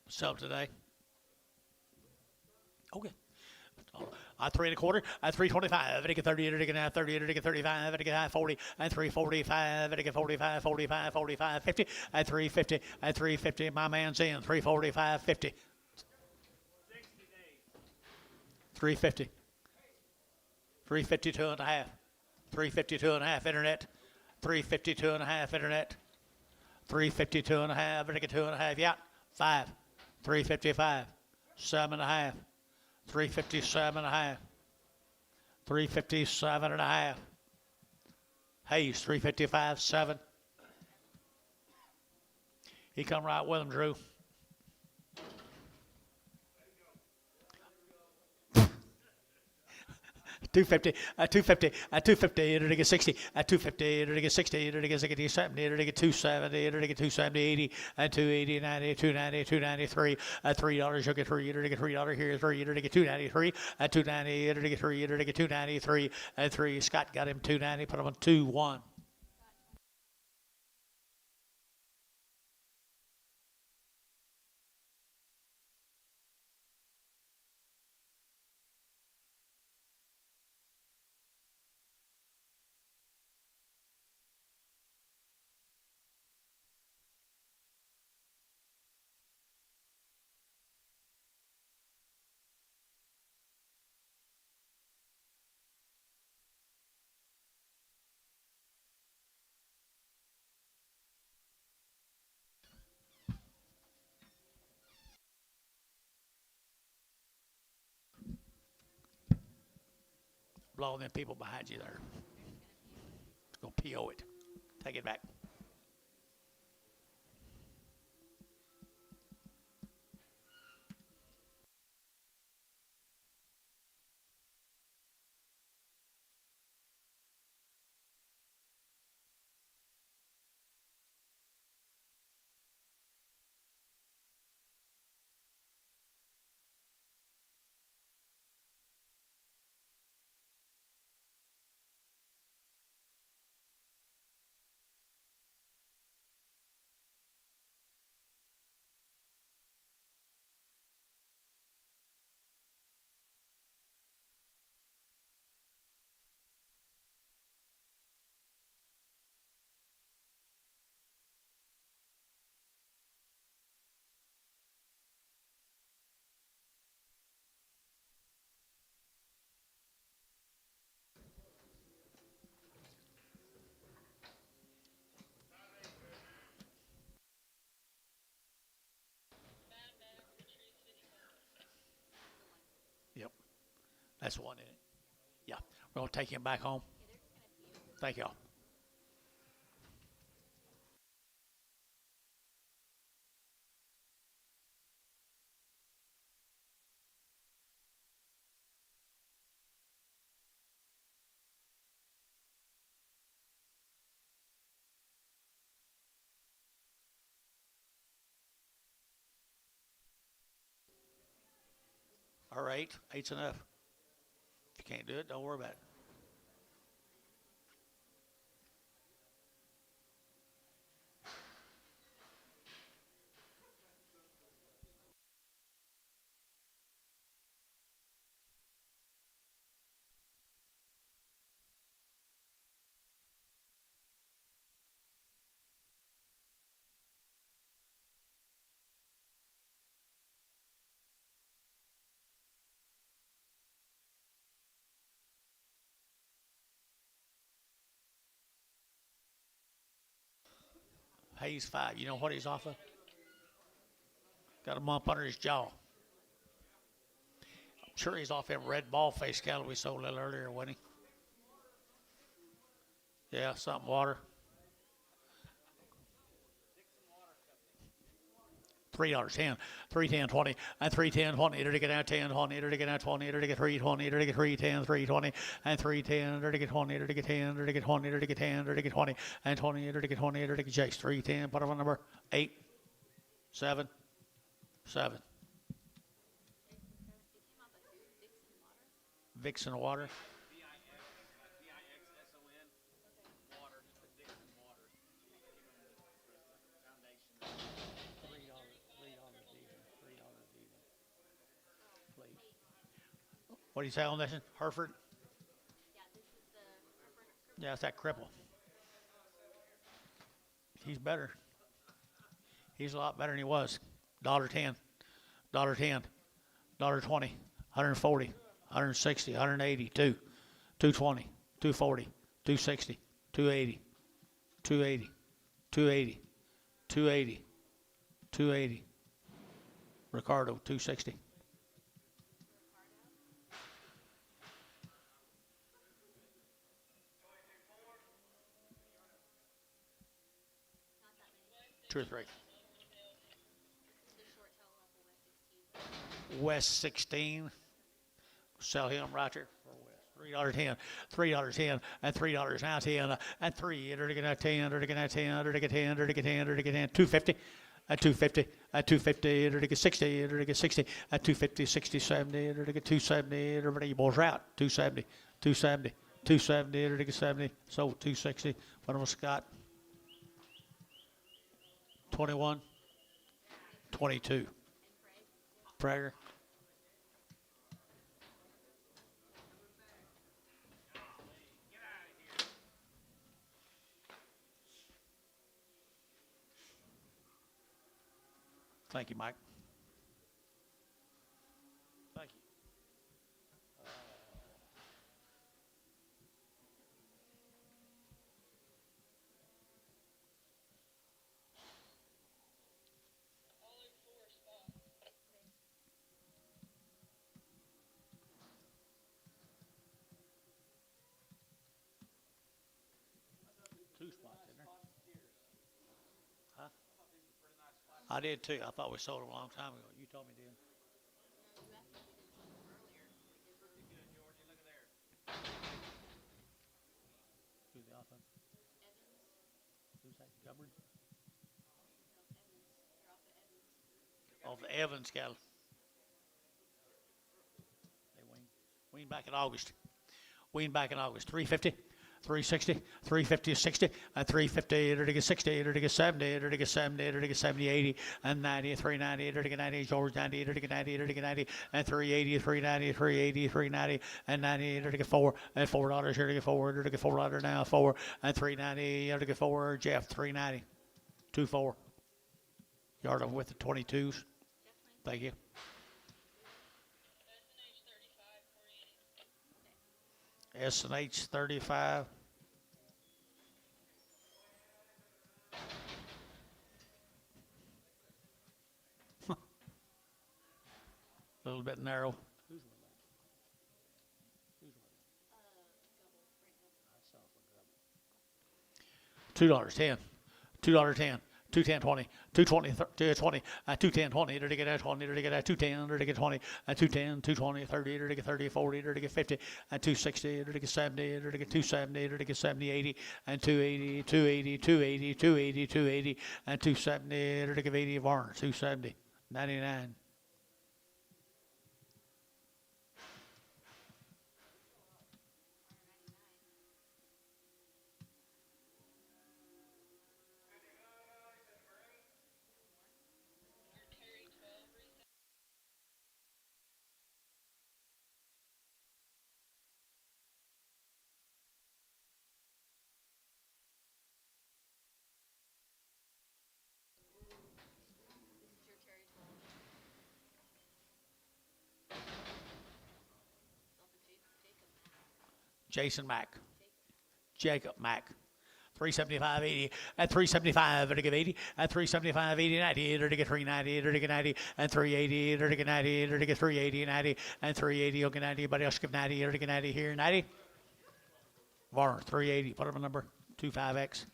Sell today. Okay. I 3 1/4, I 325, I get 30, I get 30, I get 35, I get 40, and 345, I get 45, 45, 45, 50, and 350, and 350. My man's in 345, 50. 350. 352 and a half. 352 and a half internet. 352 and a half internet. 352 and a half, I get 2 and a half. Yeah. 5. 355, 7 and a half, 357 and a half, 357 and a half. Hayes, 355, 7. He come right with him, Drew. 250, 250, 250, it'll get 60, 250, it'll get 60, it'll get 60, 70, it'll get 270, it'll get 270, 80, 280, 90, 290, 293, $3, you'll get 3, it'll get $3 here, 3, it'll get 293, 290, it'll get 3, it'll get 293, 3. Scott got him 290, put him on 2-1. Blow them people behind you there. Go PO it. Take it back. Yep. That's the one in it. Yeah. We're going to take him back home. Thank y'all. All right. Eight's enough. If you can't do it, don't worry about it. Hayes 5. You know what he's off of? Got a bump under his jaw. I'm sure he's off them red ball face cattle we sold a little earlier, wasn't he? Yeah, something water. $3.10, 3.10, 20, and 3.10, 20. To get out 10, 20. To get out 20. To get 3.20. To get 3.10, 3.20, and 3.10. To get 20. To get 10. To get 20. To get 10. To get 20, and 20. To get 20. To get Jake's 3.10. Put up a number 8, 7, 7. Vixen water. What do you say on this one? Hereford? Yeah, this is the Hereford. Yeah, it's that cripple. He's better. He's a lot better than he was. $1.10, $1.10, $1.20, 140, 160, 180, 220, 240, 260, 280, 280, 280, 280, 280. Ricardo, 260. Two or three. The short tail level West 16. West 16. Sell him right there for West. $3.10, $3.10, and $3 now 10, and 3. Or to get out 10, or to get out 10, or to get 10, or to get 10, or to get 10. 250. At 250, at 250, or to get 60, or to get 60, at 250, 60, 70, or to get 270, everybody, you boys are out. 270, 270, 270, or to get 70, so 260. What was Scott? 21, 22. Prager. Thank you, Mike. Thank you. I did too. I thought we sold them a long time ago. You told me, did. Who's the author? Who's that? Hubbard? Off the Evans cattle. They weaned back in August. Weaned back in August. 350. 360, 350, 60, and 350, 60, 70, 70, 70, 80, and 90, 390, 90, George 90, 90, 90, and 380, 390, 380, 390, and 90, 4, and $4, here, $4 now, 4, and 390, 4, Jeff, 390, 24. Yard of with the 22s. Thank you. S&H 35. A little bit narrow. $2.10. $2.10. 210 20 220 220 210 20 to get 20 to get 210 to get 20 210 220 30 to get 30 40 to get 50 260 to get 70 to get 270 to get 70 80 and 280 280 280 280 280 and 270 to get 80 Varner 270 99. Jason Mack. Jacob Mack. 375.80 at 375 to give 80 at 375 80 90 to get 390 to get 90 and 380 to get 90 to get 380 90 and 380 you'll get 90. Anybody else give 90 to get 90 here 90. Varner 380. Put up a number 25X.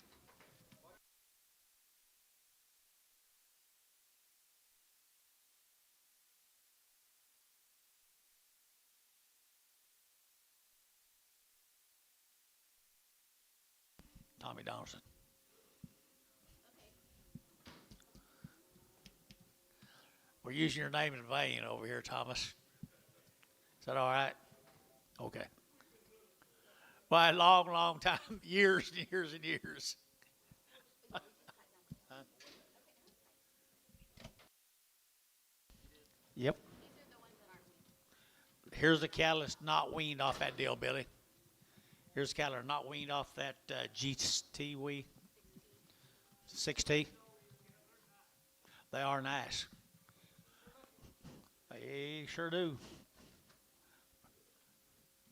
Tommy Donaldson. We're using your name in vain over here, Thomas. Is that all right? Okay. Well, a long, long time, years and years and years. Yep. Here's the cattle that's not weaned off that deal, Billy. Here's the cattle that are not weaned off that GT wee. 6T. They are nice. They sure do.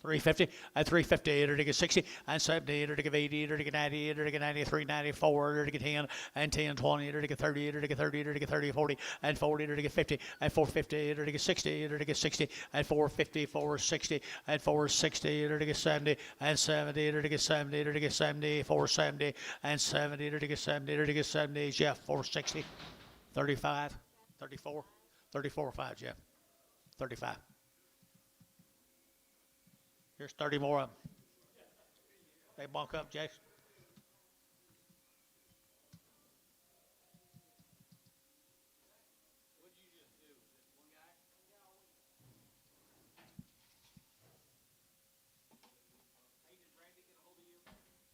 350 and 350 to get 60 and 70 to get 80 to get 90 to get 90 394 to get 10 and 10 20 to get 30 to get 30 to get 30 40 and 40 to get 50 and 450 to get 60 to get 60 and 450 460 and 460 to get 70 and 70 to get 70 to get 70 470 and 70 to get 70 to get 70 Jeff 460 35 34 34 5 Jeff 35. Here's 30 more of them. They bunk up, Jason. What'd you just do? Just one guy? Hey, did Randy get a hold of you? Is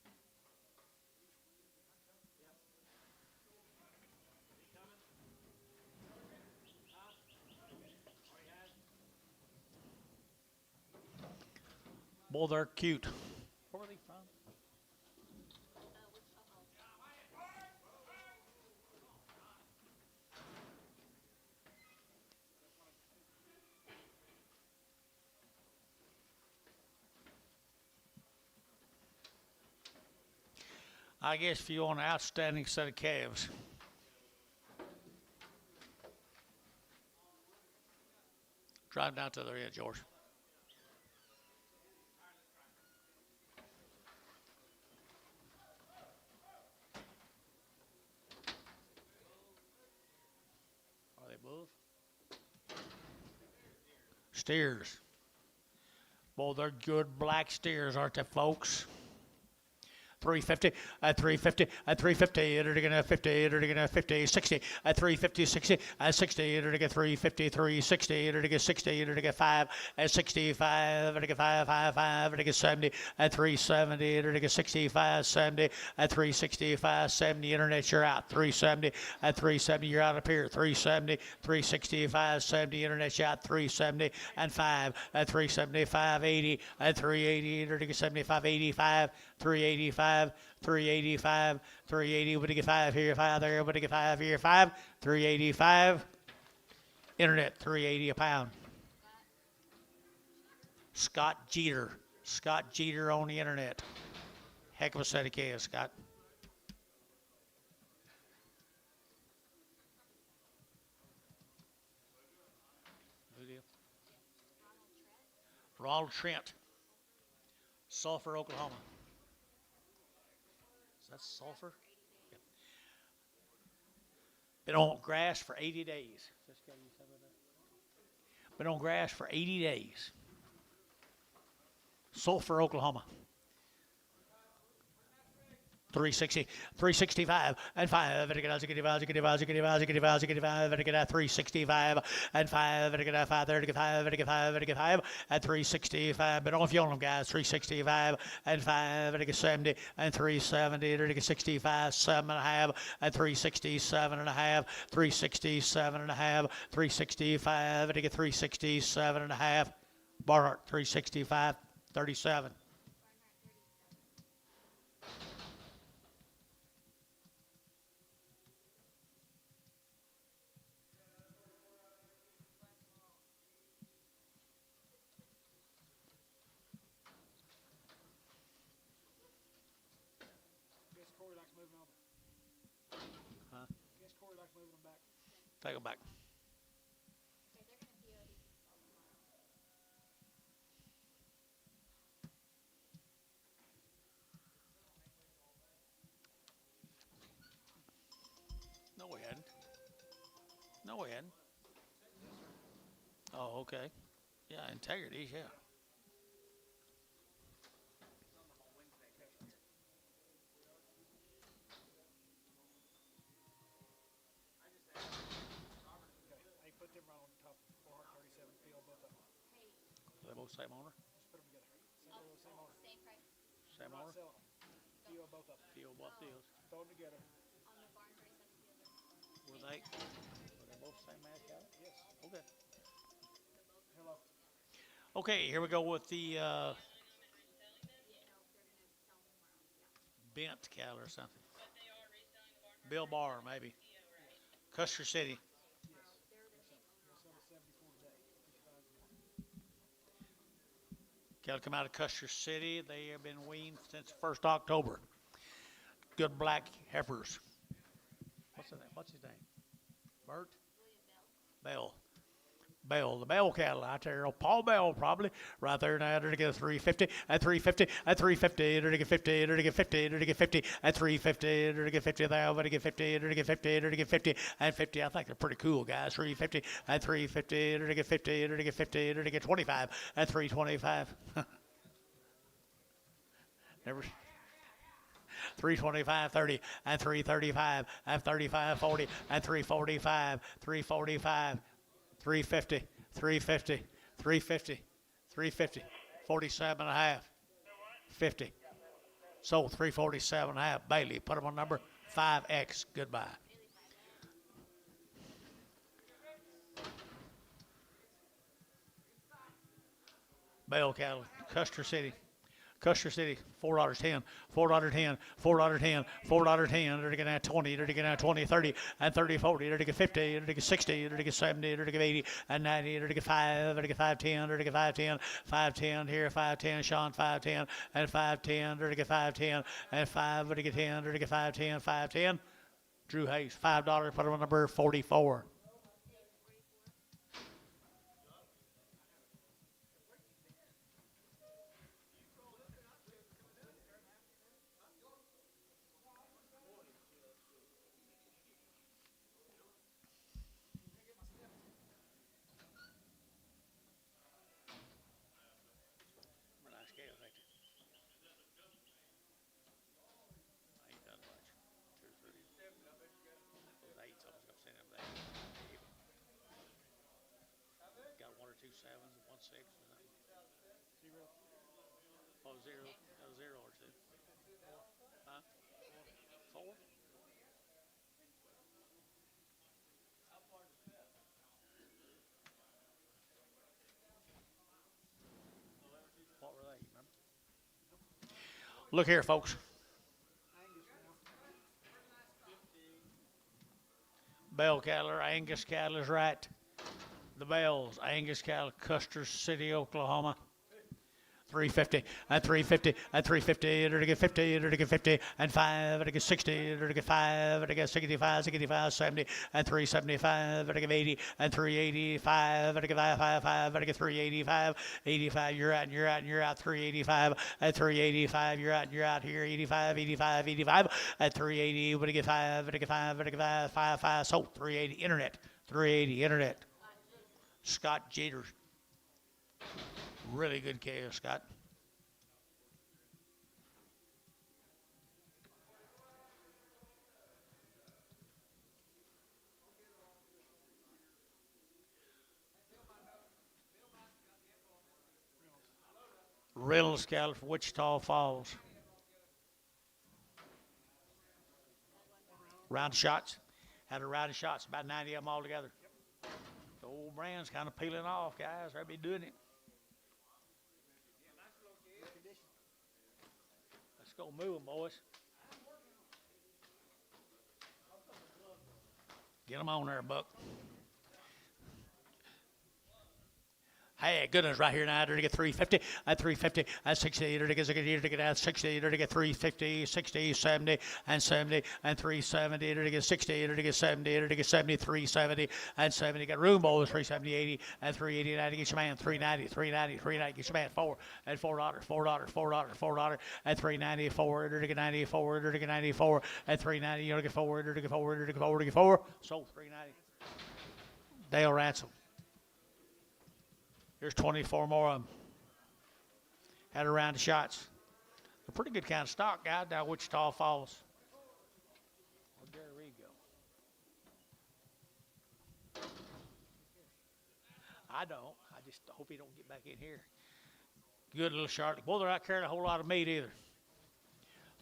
he coming? Huh? Already has? Boy, they're cute. Where are they from? I guess if you want an outstanding set of calves, drive down to the other end, George. Steers. Boy, they're good black steers, aren't they, folks? 350 at 350 at 350 enter to get a 50 enter to get a 50 60 at 350 60 at 60 enter to get 350 360 enter to get 60 enter to get 5 at 65 enter to get 5 enter to get 70 at 370 enter to get 65 70 at 365 70 internet you're out 370 at 370 you're out up here 370 365 70 internet you're out 370 and 5 at 375 80 at 380 enter to get 75 85 385, 385, 380, would you get 5 here, 5 there, would you get 5 here, 5, 385, internet, 380 a pound. Scott Jeter on the internet. Heck of a set of calves, Scott. Ronald Trent, Sulphur, Oklahoma. Is that sulfur? Yeah. Been on grass for 80 days. Been on grass for 80 days. Sulphur, Oklahoma. 360, 365, and 5, and get out 365, and 5, and get 5 there, to get 5, and get 5, and get 5, at 365, but off you on them, guys, 365, and 5, and get 70, and 370, and get 65, 7.5, and 367.5, 367.5, 365, and get 367.5, Barnhart, 365, 37. Take them back. No, we hadn't. No, we hadn't. Oh, okay. Yeah, integrity, yeah. Are they both same owner? Same price. Same owner? PO both of them. PO both deals. Throw them together. On the barn race, that's the other. Were they both same match out? Yes. Okay. Hello. Okay, here we go with the bent cattle or something. Bill Barr, maybe. Custer City. Cattle come out of Custer City. They have been weaned since 1st October. Good black heifers. What's his name? What's his name? Bert? Bell. Bell, the Bell cattle out there. Oh, Paul Bell probably right there now. They're to get a 350 at 350 at 350. They're to get 50. They're to get 50. They're to get 50 at 350. They're to get 50. They're to get 50. They're to get 50. They're to get 50 and 50. I think they're pretty cool guys. 350 at 350. They're to get 50. They're to get 50. They're to get 25 at 325. Never. 325, 30, and 335, and 35, 40, and 345, 345, 350, 350, 350, 350, 47 and a half, 50. Sold 347 and a half. Bailey, put them on number 5X. Goodbye. Bell cattle, Custer City. Custer City, $4.10, $4.10, $4.10, $4.10. They're to get 20, they're to get 20, 30, and 30, 40. They're to get 50, they're to get 60, they're to get 70, they're to get 80, and 90. They're to get 5, they're to get 510, they're to get 510, 510 here, 510, Sean 510, and 510. They're to get 510, and 5, they're to get 10, they're to get 510, 510. Drew Hayes, $5, put him on number 44. sevens, 1 6 or something. Oh, zero. Oh, zero or two. Huh? 4? What were they? You remember? Look here, folks. Bell cattle or Angus cattle is right. The Bells, Angus cattle, Custer City, Oklahoma. 350 and 350 and 350 and to get 50 and to get 50 and 5 and to get 60 and to get 5 and to get 65 65 70 and 375 and to get 80 and 385 and to get 5 and to get 385 85 you're out and you're out and you're out 385 and 385 you're out and you're out here 85 85 85 and 380 when to get 5 and to get 5 and to get 5 so 380 internet 380 internet Scott Jeters. Really good calf, Scott. Reynolds cattle from Wichita Falls. Round of shots. Had a round of shots, about 90 of them all together. The old brand's kind of peeling off, guys. They'll be doing it. Let's go move them, boys. Get them on there, Buck. Hey, goodness, right here now, to get 350, at 350, at 60, to get at 60, to get 350, 60, 70, and 70, and 370, to get 60, to get 70, to get 70, 370, and 70. Got room, boys, 370, 80, and 380, and get your man, 390, 390, 390, get your man, 4, and $4, $4, $4, $4, and 390, 4, to get 94, to get 94, and 390, you know, to get 4, to get 4, to get 4, to get 4, so 390. Dale Ransom. Here's 24 more of them. Had a round of shots. A pretty good kind of stock guy down Wichita Falls. Where'd Jerry Reed go? I don't. I just hope he don't get back in here. Good little Charlotte. Boy, they're not carrying a whole lot of meat either.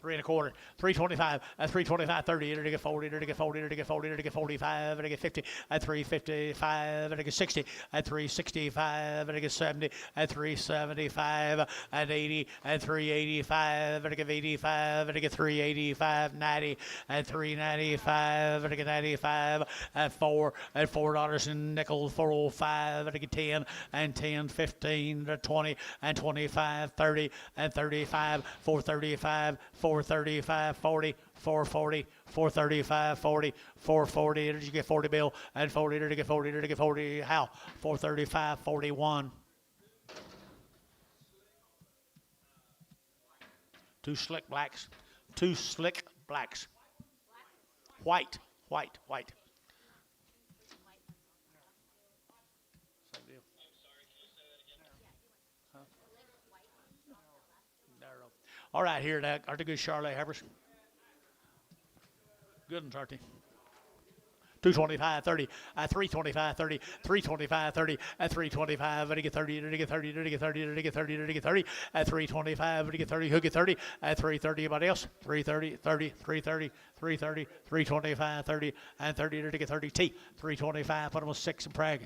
3 1/4, 325, 325, 30, to get 40, to get 40, to get 40, to get 45, to get 50, at 355, to get 60, at 365, to get 70, at 375, at 80, at 385, to get 85, to get 385, 90, at 395, to get 95, at $4 and nickel, 405, to get 10, and 10, 15, to 20, and 25, 30, and 35, 435, 435, 40, 440, 435, 40, 440. Did you get 40 bill? And 40, did you get 40? Did you get 40? How? 435, 41. Two slick blacks. Two slick blacks. White, white, white. Same deal. Huh? No. All right, here, that are the good Charlotte heifers. Good ones, aren't they? 225, 30, 325, 30, 325, 30, at 325, to get 30, to get 30, to get 30, to get 30, to get 30, at 325, to get 30, who get 30, at 330, anybody else? 330, 30, 330, 330, 325, 30, and 30, to get 30, T, 325, put them with 6 in Prague.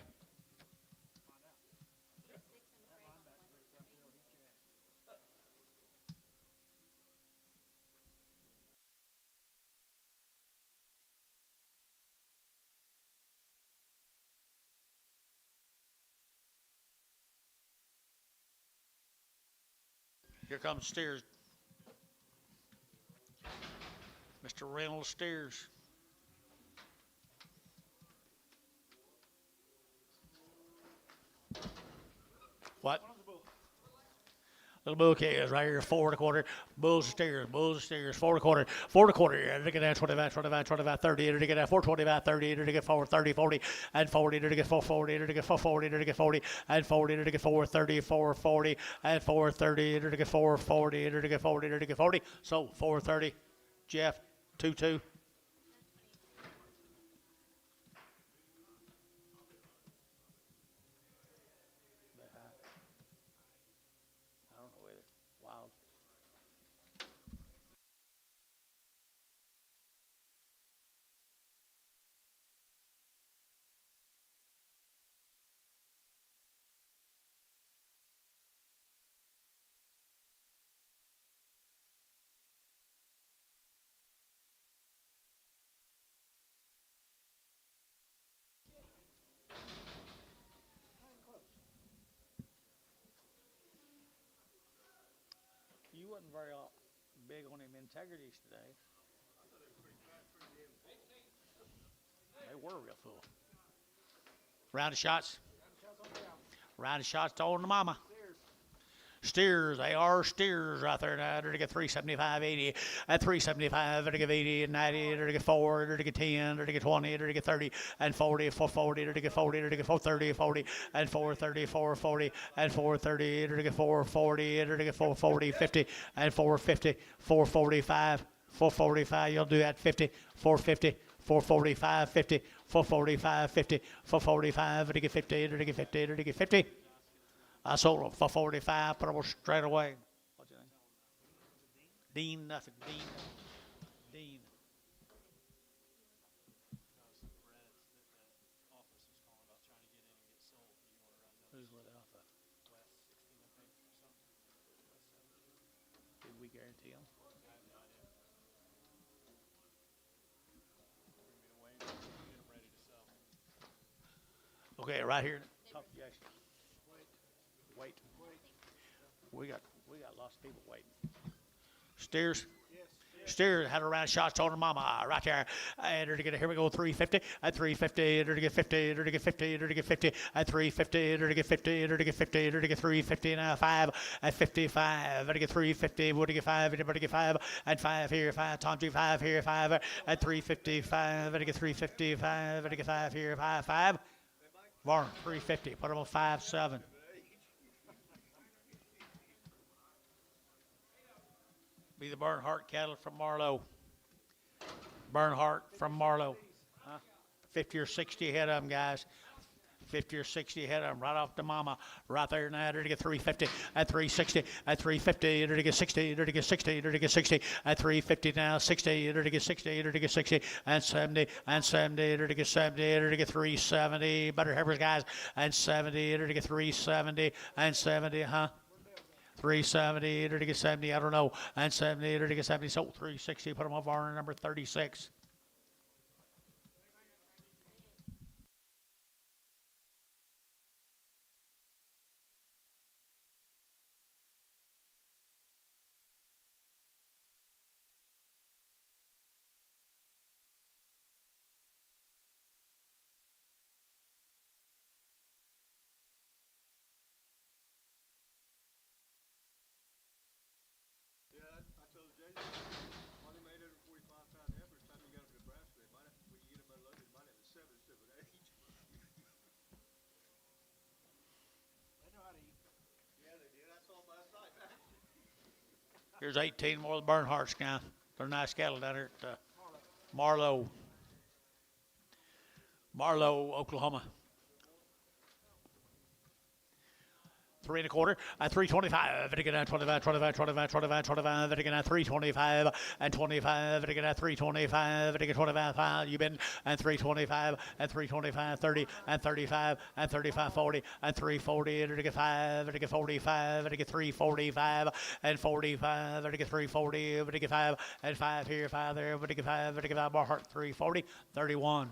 Here comes Steers. Mr. Reynolds Steers. What? Little bull calves right here, 4 1/4. Bulls and steers, 4 1/4, 4 1/4. To get that 25, 25, 25, 30. To get that 425, 30. To get 4, 30, 40, and 40. To get 440. To get 440. To get 40, and 40. To get 430, 440, and 430. To get 440. To get 40. To get 40. So 430. Jeff, 2-2. wasn't very big on them integrities today. They were real full. Round of shots. Round of shots to old mama. Steers, they are steers right there now. They're to get 375, 80, at 375, they're to get 80 and 90, they're to get 4, they're to get 10, they're to get 20, they're to get 30 and 40, 440, they're to get 40, they're to get 430, 40 and 430, 440 and 430, they're to get 440, they're to get 440, 50 and 450, 445, 445. You'll do that 50, 450. 445, 50, 445, 50, 445, they're to get 50, they're to get 50, they're to get 50. I sold them for 45, put them straight away. What's your name? Dean, nothing. Dean. Who's with Alpha? Did we guarantee them? Okay, right here. Talk to Jason. Wait. We got lots of people waiting. Steers. Steers had a round of shots on the mama right there. And they're to get, here we go, 350. At 350, they're to get 50, they're to get 50, they're to get 50. At 350, they're to get 50, they're to get 50, they're to get 350 now 5. At 55, they're to get 350, would to get 5, anybody get 5. At 5 here, 5, Tom G 5 here, 5. At 355, they're to get 355, they're to get 5 here, 5, 5. Varn, 350, put them on 5, 7. Be the Bernhardt cattle from Marlow. Bernhardt from Marlow. 50 or 60 head of them, guys. 50 or 60 head of them right off the mama. Right there now, they're to get 350. At 360. At 350, they're to get 60. They're to get 60. They're to get 60. At 350 now, 60. They're to get 60. They're to get 60. And 70. And 70. They're to get 70. They're to get 370. Better heifers, guys. And 70. They're to get 370. And 70, 370, they're to get 70, I don't know. And 70, they're to get 70, so 360, put them on Varner number 36. Here's 18 more of the Bernhardts now. They're nice cattle down here at Marlow, Oklahoma. 3 1/4 at 325. It again 25, 25, 25, 25, 25. It again 325 and 25. It again 325. It again 25. 5. You been and 325 and 325, 30 and 35 and 35, 40 and 340. It again 5. It again 45. It again 345 and 45. It again 340. It again 5 and 5 here, 5 there. It again 5. It again 5 more heart 340, 31.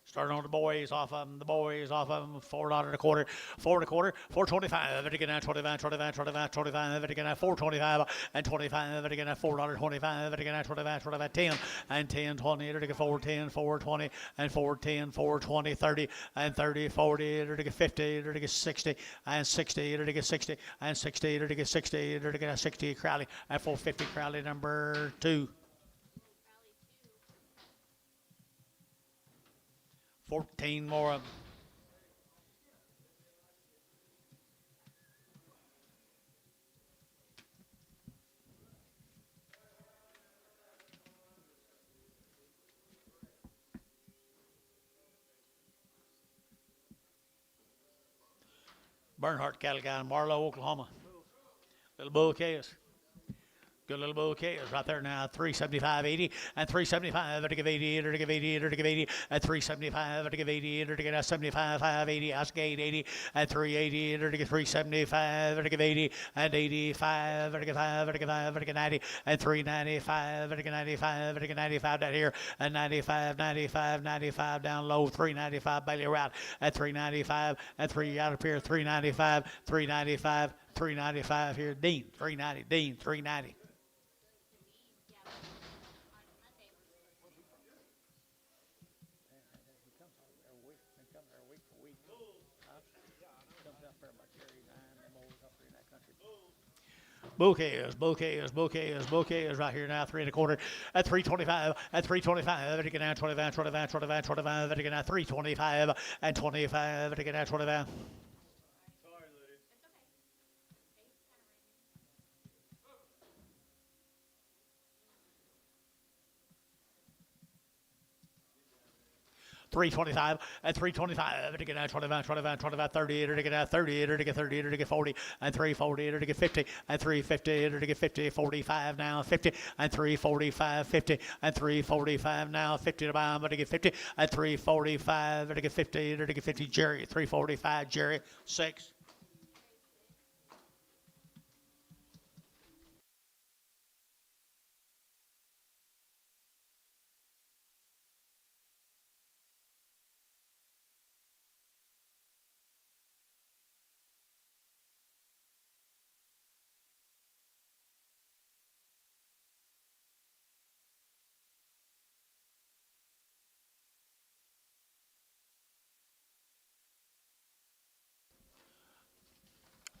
Starting on the boys off of them, $4 1/4, $4 1/4, 425, it again at 25, 25, 25, 25, it again at 425 and 25, it again at $4.25, it again at 25, 25, 10 and 10, 20, it again 410, 420 and 410, 420, 30 and 30, 40, it again 50, it again 60 and 60, it again 60 and 60, it again 60, it again 60, Crowley at 450, Crowley number 2. 14 more of them. Bernhardt cattle guy in Marlow, Oklahoma. Little bull calves. Good little bouquet is right there now. 375.80 and 375 to give 80 to give 80 to give 80 and 375 to give 80 to give 75 580 Osgate 80 and 380 to give 375 to give 80 and 85 to give 5 to give 5 to give 90 and 395 to give 95 to give 95 down here and 95 down low 395 Bailey route at 395 and 3 out up here 395 here Dean 390 Bouquet is right here now, 3 1/4 at 325 at 325 to get down 25 to get down 325 and 25 to get down 25. Sorry, Liddy. 325 at 325 to get out 25 30 to get out 30 to get 30 to get 40 and 340 to get 50 and 350 to get 50 45 now 50 and 345 50 and 345 now 50 to buy but to get 50 and 345 to get 50 to get 50 Jerry 345 Jerry 6.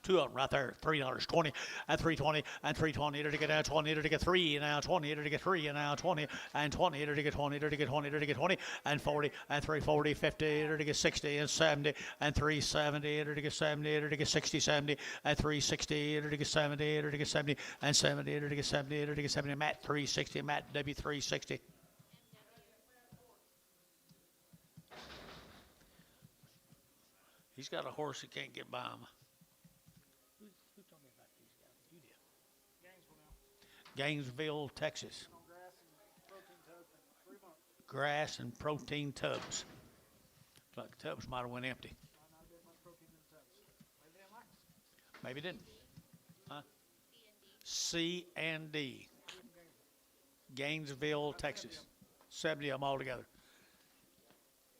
Two of them right there, $3.20 and 320 and 320 to get out 20 to get 3 now 20 to get 3 now 20 and 20 to get 20 to get 20 to get 20 and 40 and 340 50 to get 60 and 70 and 370 to get 70 to get 60 70 and 360 to get 70 to get 70 and 70 to get 70 to get 70 Matt 360 Matt W 360. He's got a horse he can't get by him. Who told me about these guys? You did. Gainesville, Texas. Grass and protein tubs. Looks like the tubs might have went empty. Maybe didn't. Huh? C and D. Gainesville, Texas. 70 of them all together.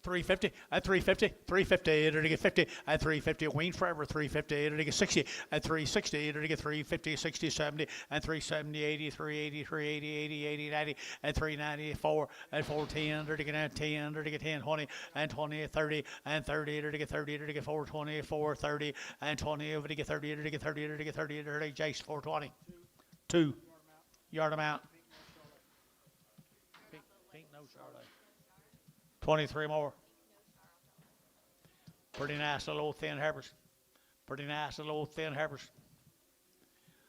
350 at 350 to get 50 at 350 Wayne Forever 350 to get 60 at 360 to get 350 60 70 and 370 80 380 380 80 80 90 and 394 at 410 to get 10 to get 10 20 and 20 30 and 30 to get 30 to get 420 430 and 20 over to get 30 to get 30 to get 30 to get Jace 420 2 yard amount. Pink no Charlotte. 23 more. Pretty nice little old thin heifers.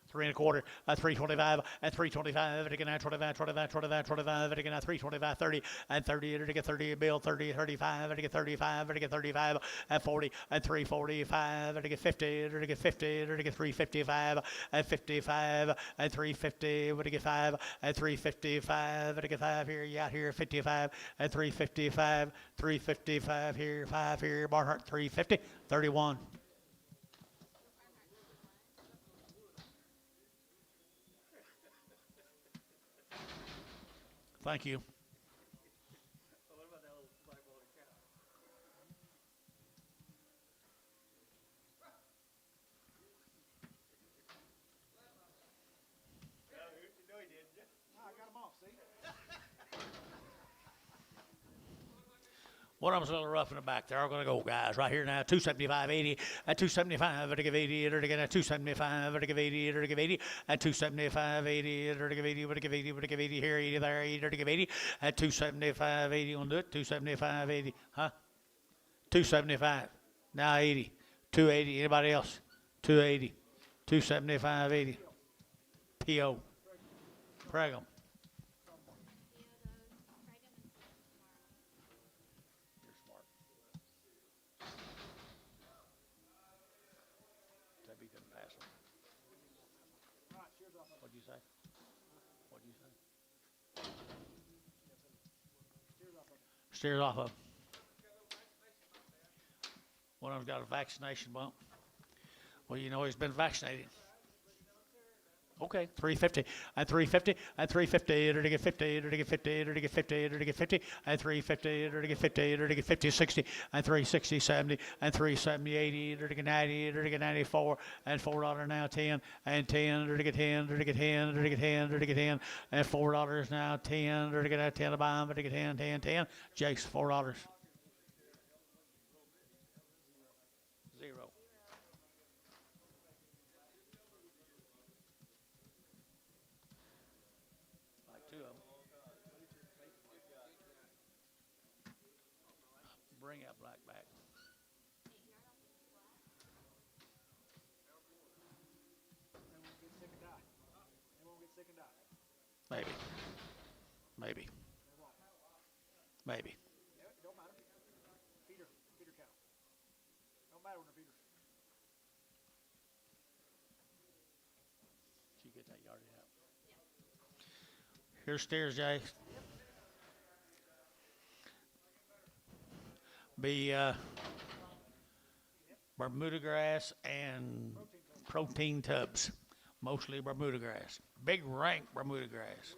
3 1/4 at 325 at 325 to get 25 to get 325 30 and 30 to get 30 bill 30 35 to get 35 to get 35 and 40 and 345 to get 50 to get 50 to get 355 and 55 and 350 to get 5 and 355 to get 5 here you out here 55 and 355 here 5 here Barnhart 350 31. Thank you. What about that little black water cow? No, he didn't. No, I got him off, see? One of them's a little rough in the back. They're all going to go, guys. Right here now, 275.80 at 275 to give 80 to get 275 to give 80 to give 80 at 275.80 to give 80 to give 80 to give 80 here 80 there 80 to give 80 at 275.80. Want to do it? 275.80, huh? 275. Now 80. 280. Anybody else? 280. 275.80. PO. Pregum. What'd you say? Steers off of. One of them's got a vaccination bump. Well, you know he's been vaccinated. Okay, 350 and 350 and 350 to get 50 to get 50 to get 50 to get 50 and 350 to get 50 to get 50 60 and 360 70 and 370 80 to get 90 to get 94 and $4 now 10 and 10 to get 10 to get 10 to get 10 to get 10 and $4 now 10 to get 10 to buy them to get 10 10 10. Jake's $4. Zero. Like two of them. Bring that black back. Maybe. Maybe. Maybe. Don't matter. Feeder cow. Don't matter when they're feeders. Did you get that yardage out? Here's steers, Jay. Be Bermuda grass and protein tubs. Mostly Bermuda grass. Big rank Bermuda grass.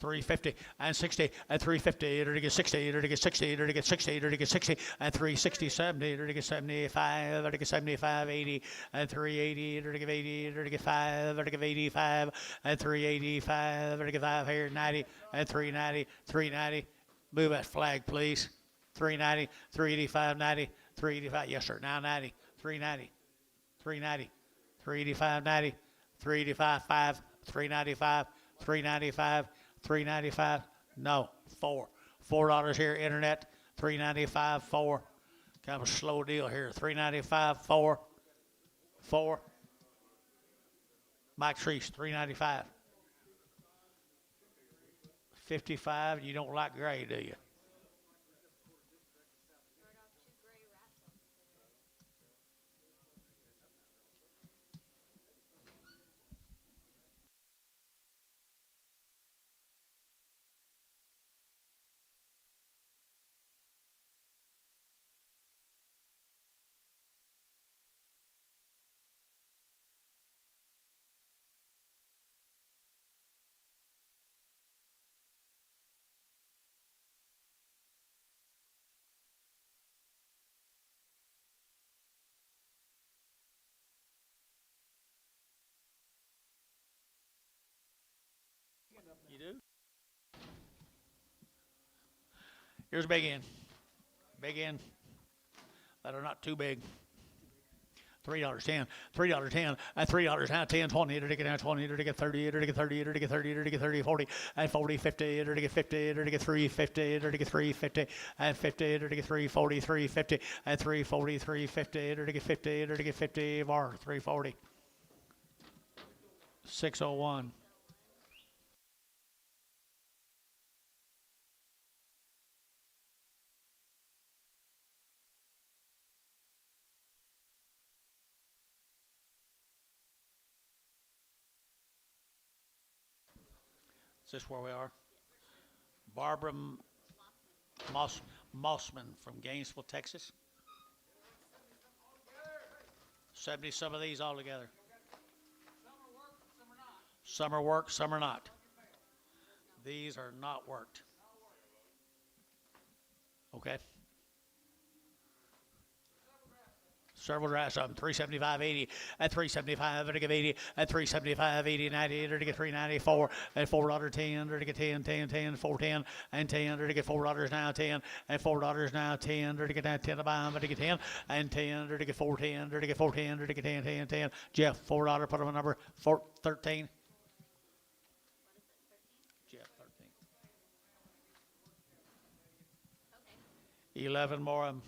350 and 60 and 350 to get 60 to get 60 to get 60 to get 60 and 360 70 to get 75 to get 75 80 and 380 to get 80 to get 5 to get 85 and 385 to get 5 here 90 and 390 390. Move that flag, please. 390 385 90 385. Yes, sir. Now 90 390 390 385 90 385 5 395 395 395. No, $4 here. Internet. 395 4. Kind of a slow deal here. 395 4. Mike Treese 395. 55. You don't like gray, do you? You do? Here's a big end. Big end. That are not too big. $3.10, $3.10, and $3 now 10, 20, to get now 20, to get 30, to get 30, to get 30, to get 30, 40, and 40, 50, to get 50, to get 350, to get 350, and 50, to get 340, 350, and 340, 350, to get 50, to get 50, bar 340. 601. Is this where we are? Barbara Mossman from Gainesville, Texas. 70 some of these all together. Some are worked, some are not. These are not worked. Okay. Several drafts of them. 375.80 at 375 to get 80 at 375 80 90 to get 394 at $4.10 to get 10 10 10 410 and 10 to get $4 now 10 and $4 now 10 to get that 10 to buy them to get 10 and 10 to get 410 to get 410 to get 10 10 10. Jeff $4 put them a number 13. Jeff 13. 11 more of them.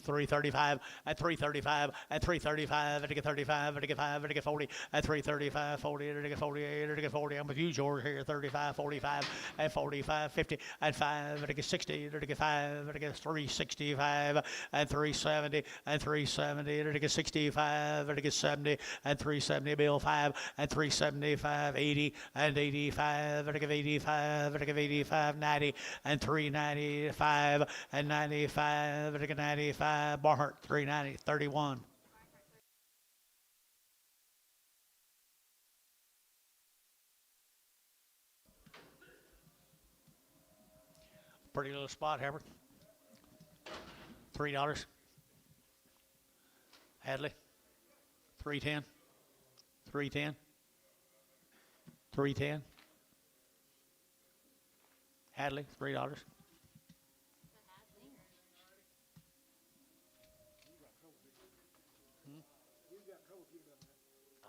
335, at 335, at 335, at 35, at 5, at 40, at 335, 40, at 48, at 40. I'm with you, George, here, 35, 45, at 45, 50, at 5, at 60, at 5, at 365, at 370, at 370, at 65, at 70, at 370, bill 5, at 375, 80, and 85, at 85, at 85, 90, and 395, and 95, at 95, Barhart, 390, 31. Pretty little spot, Herbert. $3. Hadley, 310, 310, 310. Hadley, $3.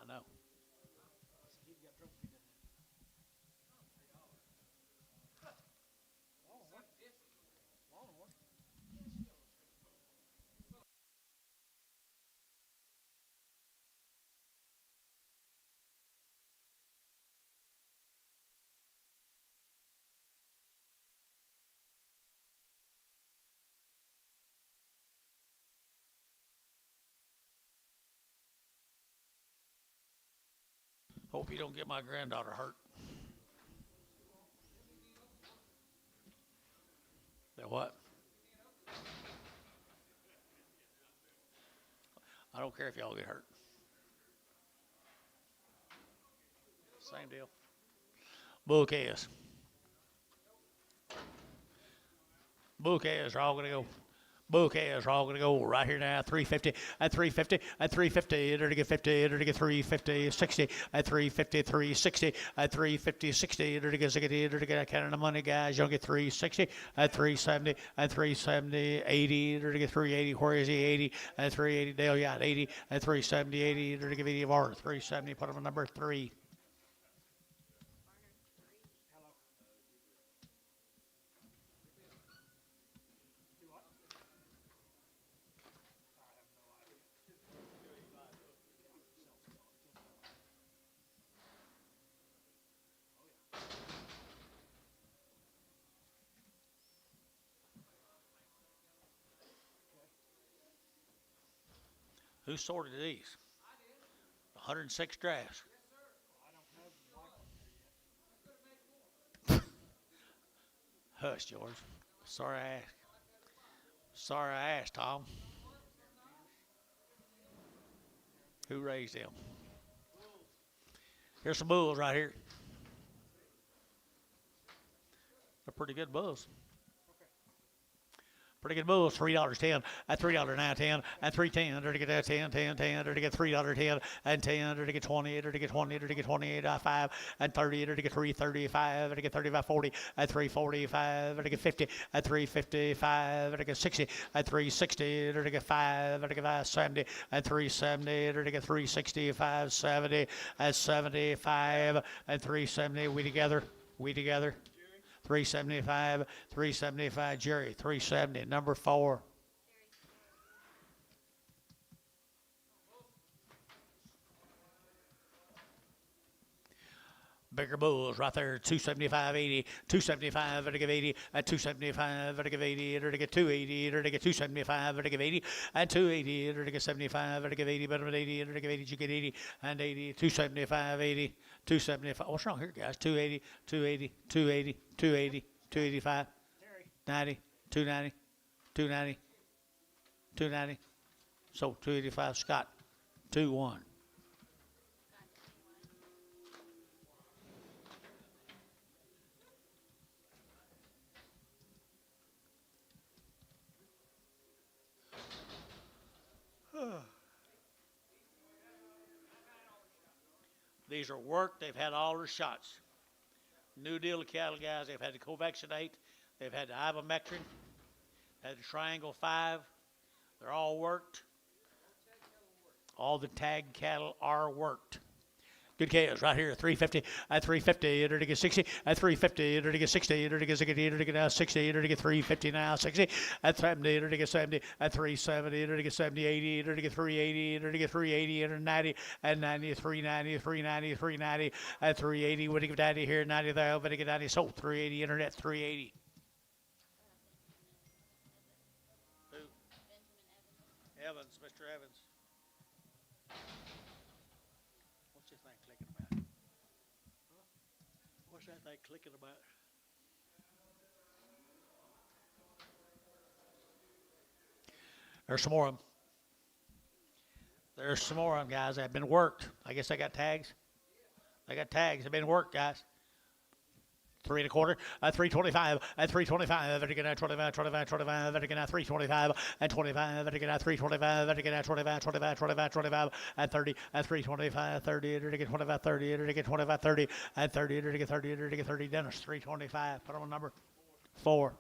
I know. Hope you don't get my granddaughter hurt. That what? I don't care if y'all get hurt. Same deal. Bouquets. Bouquets are all going to go. Bouquets are all going to go right here now. 350, at 350, at 350, enter to get 50, enter to get 350, 60, at 350, 360, at 350, 60, enter to get 60, enter to get counting the money, guys. You'll get 360, at 370, at 370, 80, enter to get 380. Where is he? 80, at 380. Dale, yeah, at 80, at 370, 80, enter to get 80 of ours. 370, put him on number 3. Who sorted these? 106 drafts. Hush, George. Sorry I asked. Sorry I asked, Tom. Who raised them? Here's some bulls right here. They're pretty good bulls. Pretty good bulls, $3.10, at $3 now 10, at 3.10, under to get that 10, 10, 10, under to get $3.10, and 10, under to get 20, under to get 20, under to get 28, 5, and 30, under to get 335, under to get 35, 40, at 345, under to get 50, at 355, under to get 60, at 360, under to get 5, under to get 570, at 370, under to get 365, 70, at 75, at 370, we together. 375, 375, Jerry, 370, number 4. Bigger bulls right there, 275, 80, 275, at to give 80, at 275, at to give 80, at to get 280, at to get 275, at to give 80, at 280, at to get 75, at to give 80, better than 80, at to give 80, you get 80, and 80, 275, 80, 275. What's wrong here, guys? 280, 280, 280, 280, 285, 90, 290, 290, 290. So 285, Scott, 2-1. These are worked. They've had all their shots. New deal of cattle, guys. They've had the Covaccinate. They've had the ivermectin. Had the Triangle 5. They're all worked. All the tag cattle are worked. Good calves right here, 350, at 350, enter to get 60, at 350, enter to get 60, enter to get 60, enter to get now 60, enter to get 350 now, 60, at 70, enter to get 70, at 370, enter to get 70, 80, enter to get 380, enter to get 380, enter 90, at 90, 390, 390, 390, at 380, what do you give daddy here, 90 there, what do you get daddy, sold 380, internet 380. Evans, Mr. Evans. What's this thing clicking about? What's that thing clicking about? There's some more of them. There's some more of them, guys, that have been worked. I guess they got tags. They got tags. They've been worked, guys. 3 1/4, 325, at 325, at again 25, 25, 25, at again 325, at 25, at again 325, at again 25, 25, 25, 25, at 30, at 325, 30, at again 25, 30, at again 25, 30, at 30, at again 30, at again 30, Dennis, 325, put on a number 4.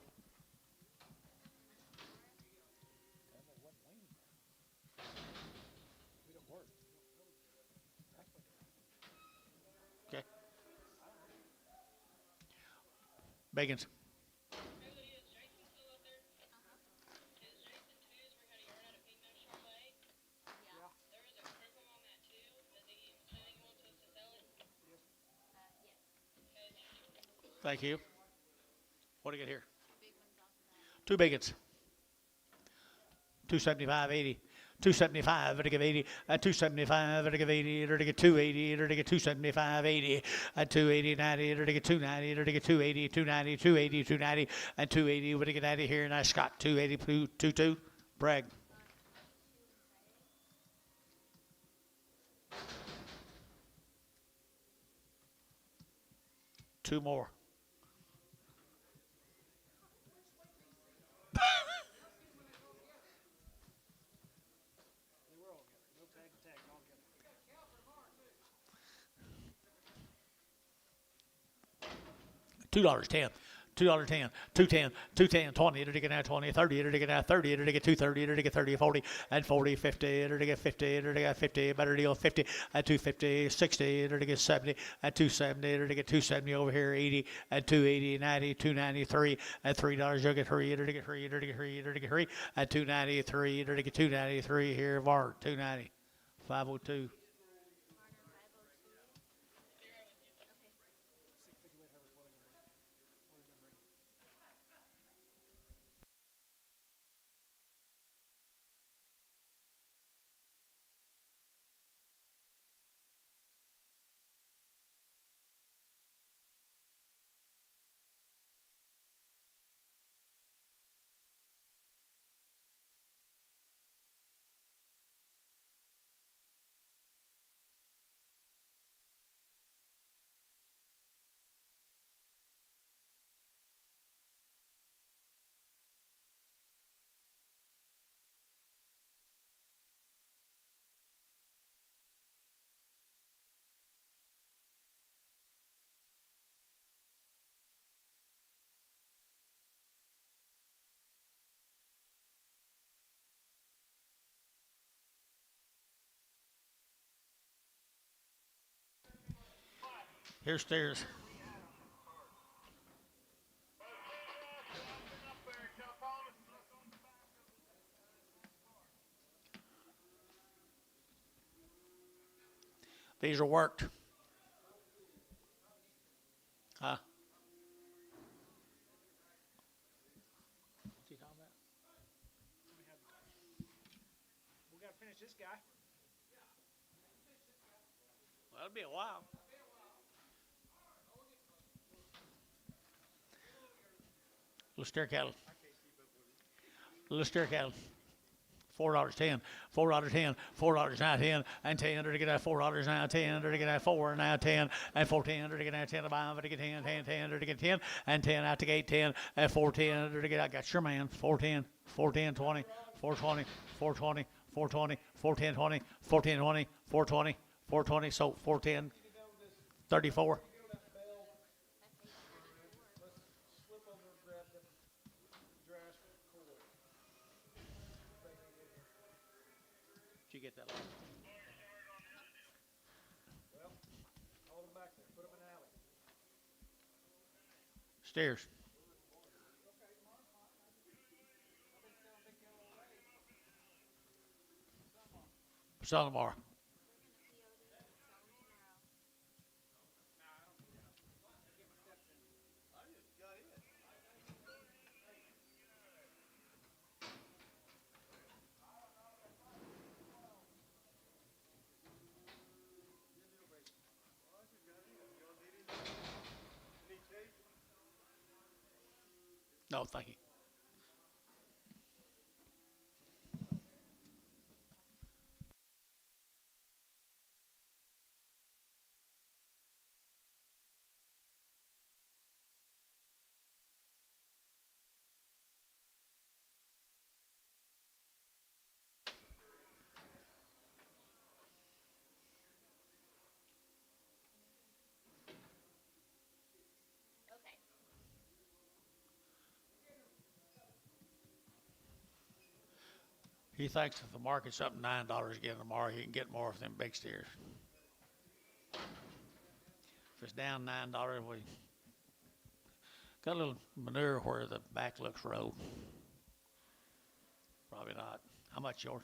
Okay. Bagans. Thank you. What do you get here? 2 bagans. 275.80. 275, at give 80, at 275, at give 80, at get 280, at get 275, 80, at 280, 90, at get 290, at get 280, 290, 280, 290, and 280, what do you get out of here? Nice Scott, 280, 22, brag. Two more. $2.10. $2.10, 210, 210, 20, it'll get out 20, 30, it'll get out 30, it'll get 230, it'll get 30, 40, and 40, 50, it'll get 50, it'll get 50, better deal 50, at 250, 60, it'll get 70, at 270, it'll get 270 over here, 80, at 280, 90, 293, at $3, you'll get 3, it'll get 3, it'll get 3, it'll get 3, at 293, it'll get 293 here, VAR, 290, 502. Here's stairs. These are worked. Huh? What's he talking about? We got to finish this guy. Well, it'll be a while. Little steer cattle. Little steer cattle. $4.10, $4.10, $4 now 10, and 10 to get that $4 now 10 to get that 4 now 10, and 410 to get that 10 to buy to get 10, 10, 10 to get 10, and 10 out to gate 10, and 410 to get I got your man 410, 410 20, 420, 420, 420, 410 20, 410 20, 420, 420, so 410 34. Did you get that? Steers. Sell tomorrow. No, thank you. Okay. He thinks if the market's up $9 again tomorrow, he can get more of them big steers. If it's down $9, we got a little manure where the back looks rough. Probably not. How much yours?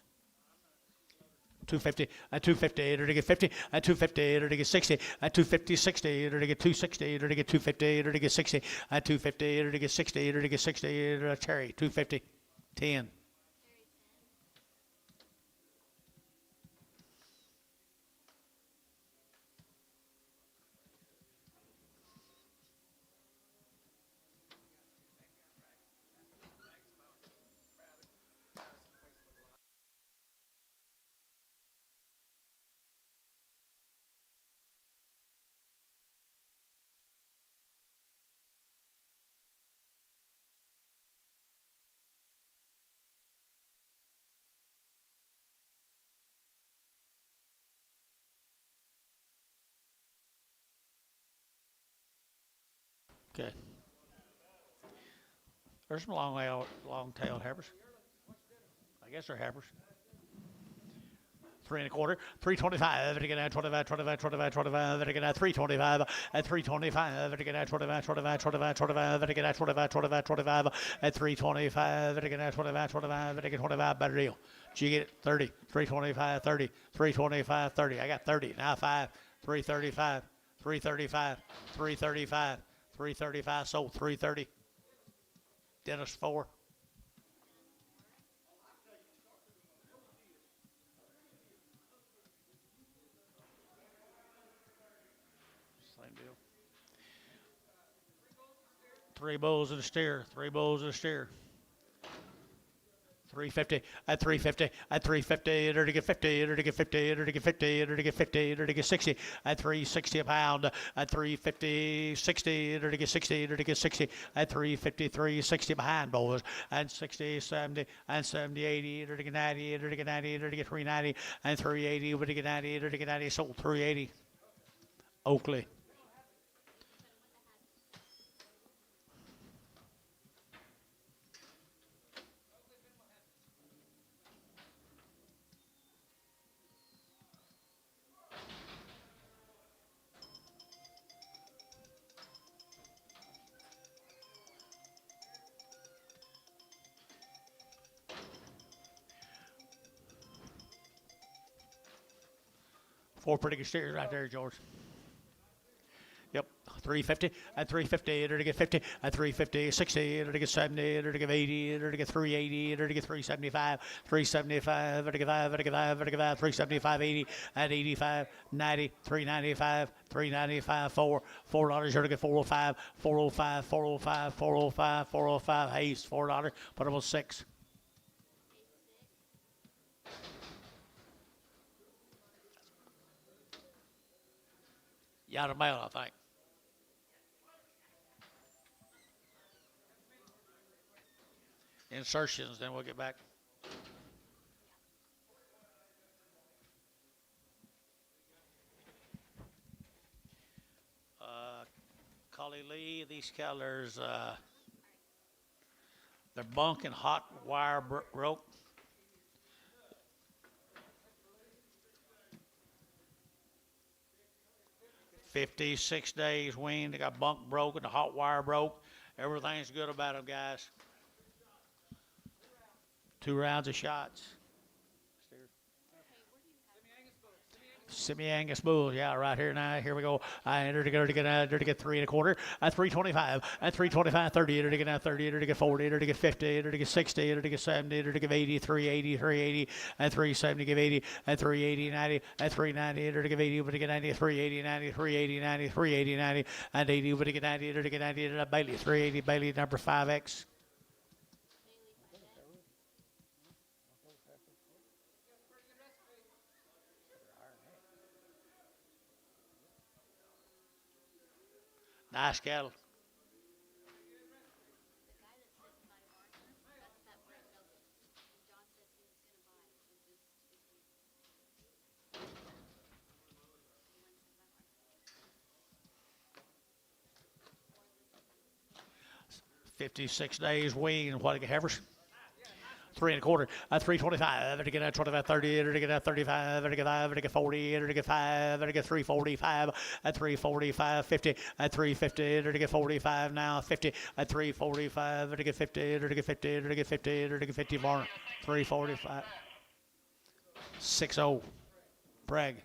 250, at 250, or to get 50, at 250, or to get 60, at 250, 60, or to get 260, or to get 250, or to get 60, at 250, or to get 60, or to get 60, or a cherry, 250, 10. Okay. There's some long-tailed heifers. I guess they're heifers. 3 1/4, 325, to get at 25, 25, 25, 25, to get at 325, at 325, to get at 25, 25, 25, 25, to get at 25, 25, 25, at 325, to get at 25, 25, to get 25, better deal. Did you get it? 30, 325, 30, 325, 30. I got 30. Now 5, 335, 335, 335, 335, sold 330. Dennis 4. Same deal. 3 bulls and a steer. 3 bulls and a steer. 350 at 350 at 350 or to get 50 or to get 50 or to get 50 or to get 50 or to get 60 at 360 a pound at 350 60 or to get 60 or to get 60 at 350 360 behind boys and 60 70 and 70 80 or to get 90 or to get 90 or to get 390 and 380 or to get 90 or to get 90 sold 380 Oakley. Four pretty good steers right there, George. Yep, 350 at 350 or to get 50 at 350 60 or to get 70 or to get 80 or to get 380 or to get 375 375 or to get 5 or to get 5 or to get 5 375 80 at 85 90 395 395 $4 or to get 405 405 405 405 405 Hayes $4 put them on 6. Out of mail, I think. Insertions, then we'll get back. Collie Lee, these colors, they're bunk and hot wire broke. $56 days weaned. They got bunk broke and the hot wire broke. Everything's good about them, guys. 2 rounds of shots. Semi-Angus bulls, yeah, right here now. Here we go. I enter to get 3 1/4, 325, 325, 30, enter to get 30, enter to get 40, enter to get 50, enter to get 60, enter to get 70, enter to get 80, 380, 380, 370, give 80, 380, 90, 390, enter to get 80, over to get 90, 380, 90, 380, 90, 380, 90, 80, over to get 90, enter to get 90, enter to Bailey, 380, Bailey, number 5X. Nice cattle. $56 days wean. What heifers? 3 1/4, 325, to get 25, 30, to get 35, to get 5, to get 40, to get 5, to get 345, 345, 50, 350, to get 45 now, 50, 345, to get 50, to get 50, to get 50, to get 50 barn, 345, 60, brag.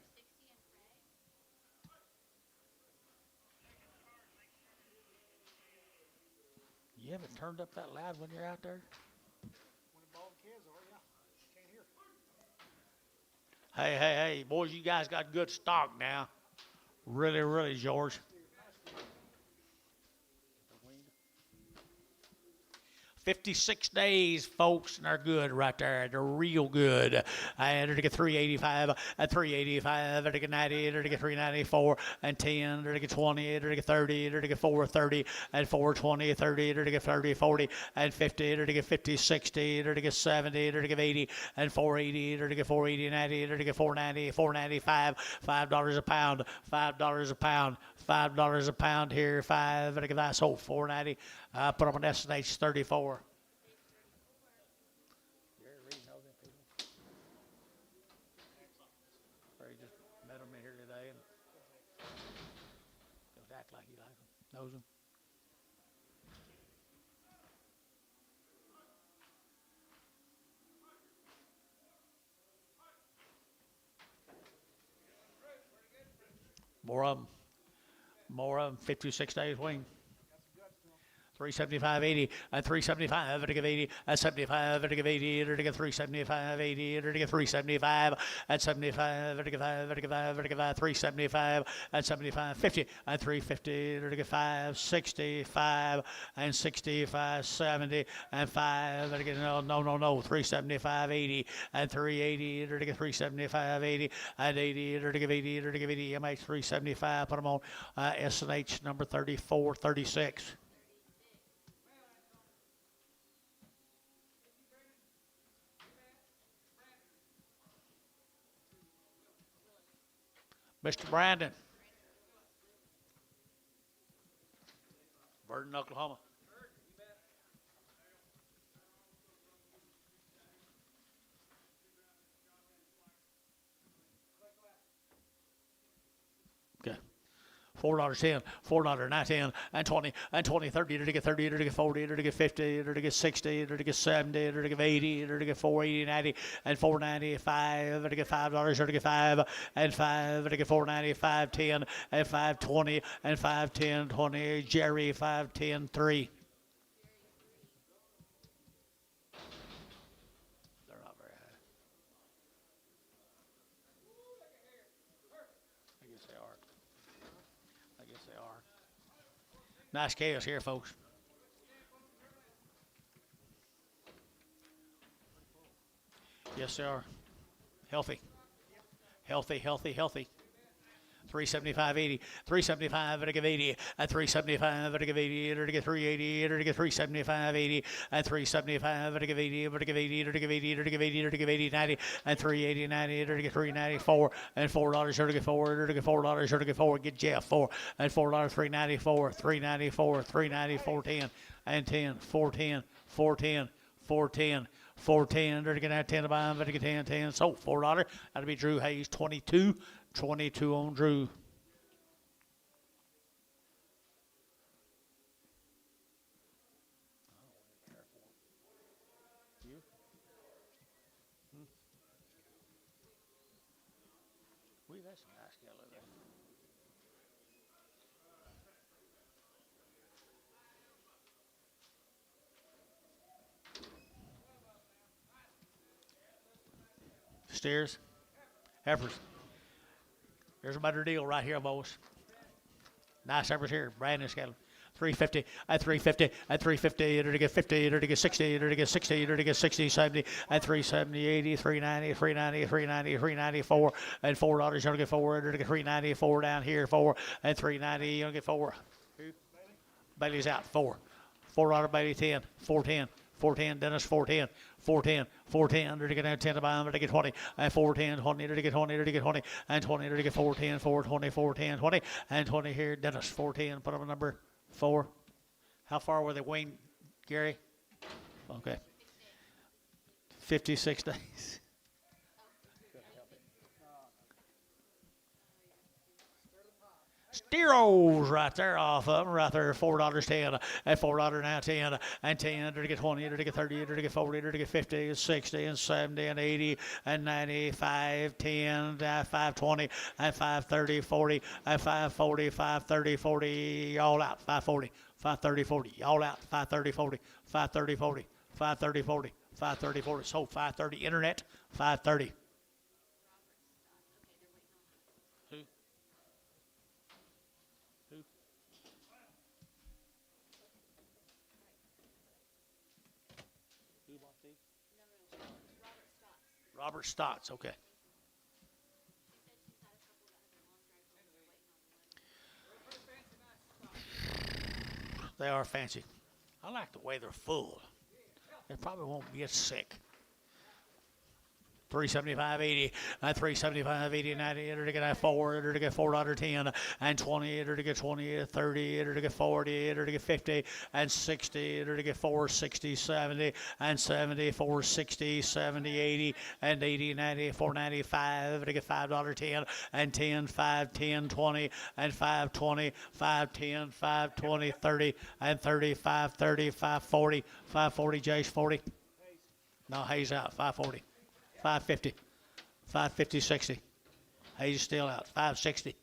You haven't turned up that loud when you're out there? Hey, boys, you guys got good stock now. Really, George. 56 days, folks, and they're good right there. They're real good. I entered to get 385, 385, to get 90, to get 394, and 10, to get 20, to get 30, to get 430, and 420, 30, to get 30, 40, and 50, to get 50, 60, to get 70, to get 80, and 480, to get 480, 90, to get 490, 495, $5 a pound, $5 a pound, $5 a pound here, 5, to get that sold 490. Put them on SNH 34. Just met them here today and just act like he likes them, knows them. More of them, 56 days wing. 375, 80, 375, to give 80, 75, to give 80, to give 375, 80, to give 375, at 75, to give 5, to give 5, to give 375, at 75, 50, at 350, to give 5, 65, and 65, 70, and 5, to get no, 375, 80, and 380, to give 375, 80, and 80, to give 80, to give 80, MH 375, put them on SNH number 34, 36. Mr. Brandon. Burton, Oklahoma. Okay. $4.10, $4.10, and 20, and 20, 30, to get 30, to get 40, to get 50, to get 60, to get 70, to get 80, to get 480, 90, and 490, 5, to get $5, to get 5, and 5, to get 490, 510, and 520, and 510, 20, Jerry, 510, 3. They're not very high. I guess they are. Nice chaos here, folks. Yes, they are. Healthy. 375, 80, 375, to give 80, at 375, to give 80, to get 380, to get 375, 80, at 375, to give 80, to give 80, to give 80, to give 80, to give 80, 90, and 380, 90, to get 394, and $4, to get 4, to get $4, to get 4, get Jeff 4, and $4, 394, 394, 394, 10, and 10, 410, 410, 410. 410, to get 10 to buy, to get 10, 10. So $4. That'll be Drew Hayes, 22 on Drew. We've had some nice cattle over there. Steers, heifers. There's a better deal right here, boys. Nice heifers here, brand new cattle. 350 at 350 at 350, it'll get 50, it'll get 60, it'll get 60, it'll get 60, 70 at 370, 80, 390, 390, 390, 394 and $4, you'll get 4, it'll get 390, 4 down here, 4 and 390, you'll get 4. Bailey's out, 4. $4 Bailey, 10, 410, 410, Dennis, 410, 410, 410, to get 10 to buy them, to get 20, and 410, 20, to get 20, to get 20, and 20, to get 410, 420, 410, 20, and 20 here, Dennis, 410, put up a number 4. How far were they weaned, Gary? Okay. 56 days. Steeros right there off of them, right there, $4.10, and $4 now 10, and 10, to get 20, to get 30, to get 40, to get 50, and 60, and 70, and 80, and 95, 10, 520, and 530, 40, and 540, 530, 40, all out, 540, 530, 40, all out, 530, 40, 530, 40, 530, 40, 530, 40, so 530, internet, 530. Robert Stotts, okay. They are fancy. I like the way they're full. They probably won't get sick. 375.80, 375.80, 90, enter to get 4, enter to get $4.10, and 20, enter to get 20, 30, enter to get 40, enter to get 50, and 60, enter to get 460, 70, and 70, 460, 70, 80, and 80, 90, 495, enter to get $5.10, and 10, 5, 10, 20, and 520, 510, 520, 30, and 30, 530, 540, 540, Jace 40. No, Hayes out, 540. 550, 550, 60. Hayes still out, 560.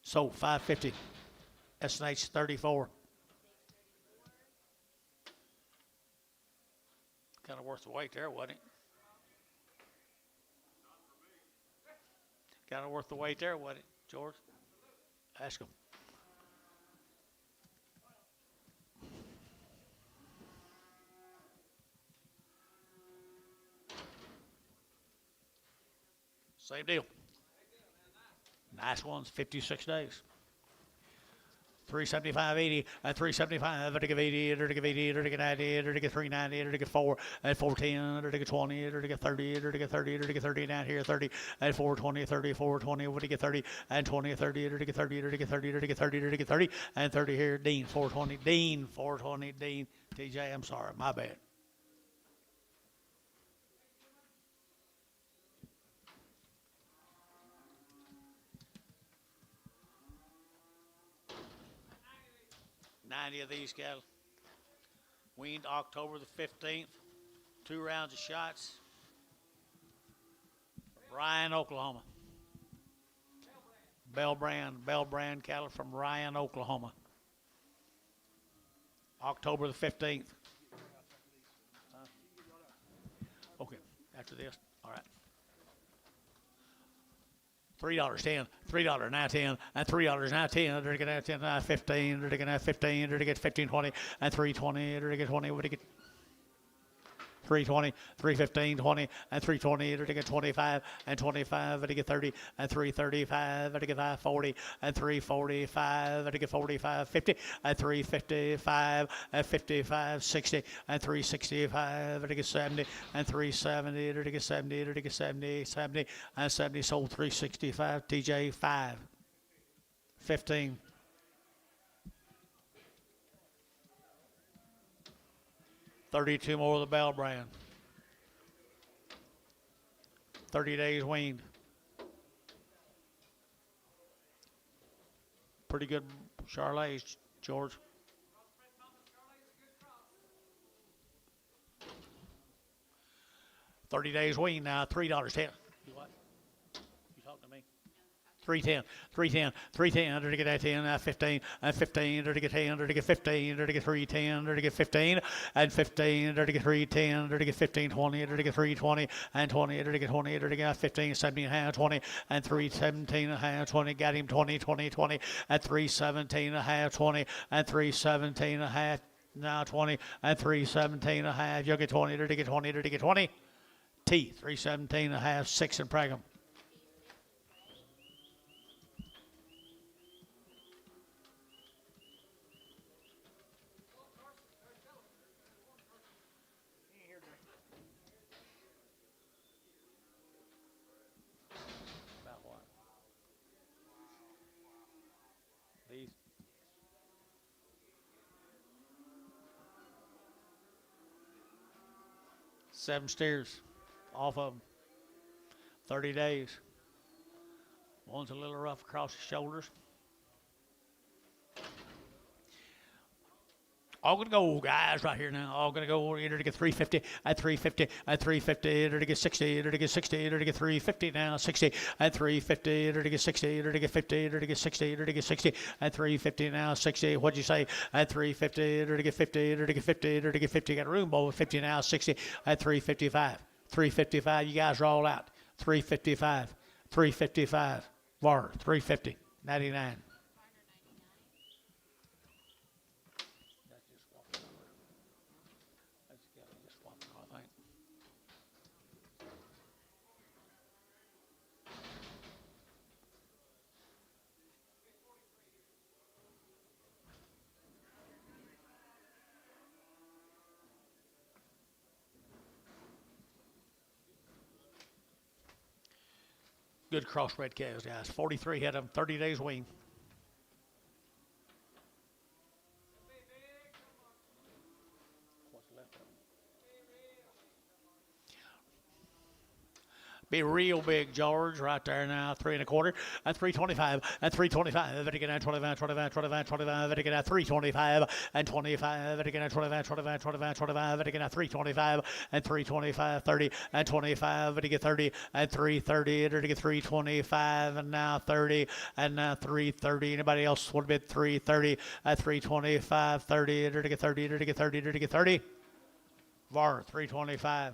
So 550. SNH 34. Kind of worth the wait there, wasn't it? Kind of worth the wait there, wasn't it, George? Ask him. Same deal. Nice ones, 56 days. 375.80 and 375, to give 80, to give 80, to get 90, to get 390, to get 4, and 410, to get 20, to get 30, to get 30, to get 30 down here, 30, and 420, 30, 420, to get 30, and 20, 30, to get 30, to get 30, to get 30, to get 30, and 30 here, Dean, 420, Dean, 420, Dean, TJ, I'm sorry, my bad. Of these cattle weaned October the 15th, 2 rounds of shots. Ryan, Oklahoma. Bell brand cattle from Ryan, Oklahoma. October the 15th. Okay, after this, all right. $3.10, $3 now 10, and $3 now 10. They're gonna 10 now 15. They're gonna 15. They're gonna get 15, 20, and 320. They're gonna get 20. What do you get? 320, 315, 20, and 320, to get 25, and 25, to get 30, and 335, to get 540, and 345, to get 45, 50, and 355, and 55, 60, and 365, to get 70, and 370, to get 70, to get 70, 70, and 70, sold 365, TJ 5, 15. 32 more of the Bell brand. 30 days weaned. Pretty good Charolais, George. $30 days weaned now, $3.10. You what? You talking to 310, 310, 310, under to get that 10, 15, and 15, under to get 10, under to get 15, under to get 310, under to get 15, and 15, under to get 310, under to get 15, 20, under to get 320, and 20, under to get 20, under to get 15, 17 and a half, 20, and 317 and a half, 20, got him 20, 20, 20, and 317 and a half, 20, and 317 and a half, now 20, and 317 and a half, you'll get 20, under to get 20, under to get 20, T, 317 and a half, 6 and Pragum. These. Seven steers off of them. 30 days. One's a little rough across the shoulders. All gonna go, guys, right here now. All gonna go enter to get 350 at 350 at 350, enter to get 60, enter to get 60, enter to get 350 now, 60 at 350, enter to get 60, enter to get 50, enter to get 60, enter to get 60 at 350 now, 60. What'd you say? At 350, enter to get 50, enter to get 50, enter to get 50. Got a room bowl 50 now, 60 at 355. 355, you guys are all out. 355, 355, VAR, 350, 99. Good crossbred calves, guys. 43 head of them, 30 days wean. Be real big, George, right there now. 3 1/4 at 325 at 325. Vatican at 25, 25, 25, 25. Vatican at 325 and 25. Vatican at 25, 25, 25, 25. Vatican at 325 and 325, 30 and 25. Vatican 30 and 330. Vatican 325 and now 30 and now 330. Anybody else would have been 330 at 325, 30. Vatican 30, Vatican 30, Vatican 30. VAR 325.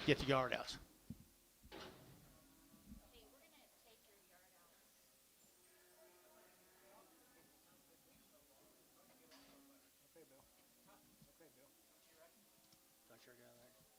Get the yard out. Hey, we're gonna take your yard out.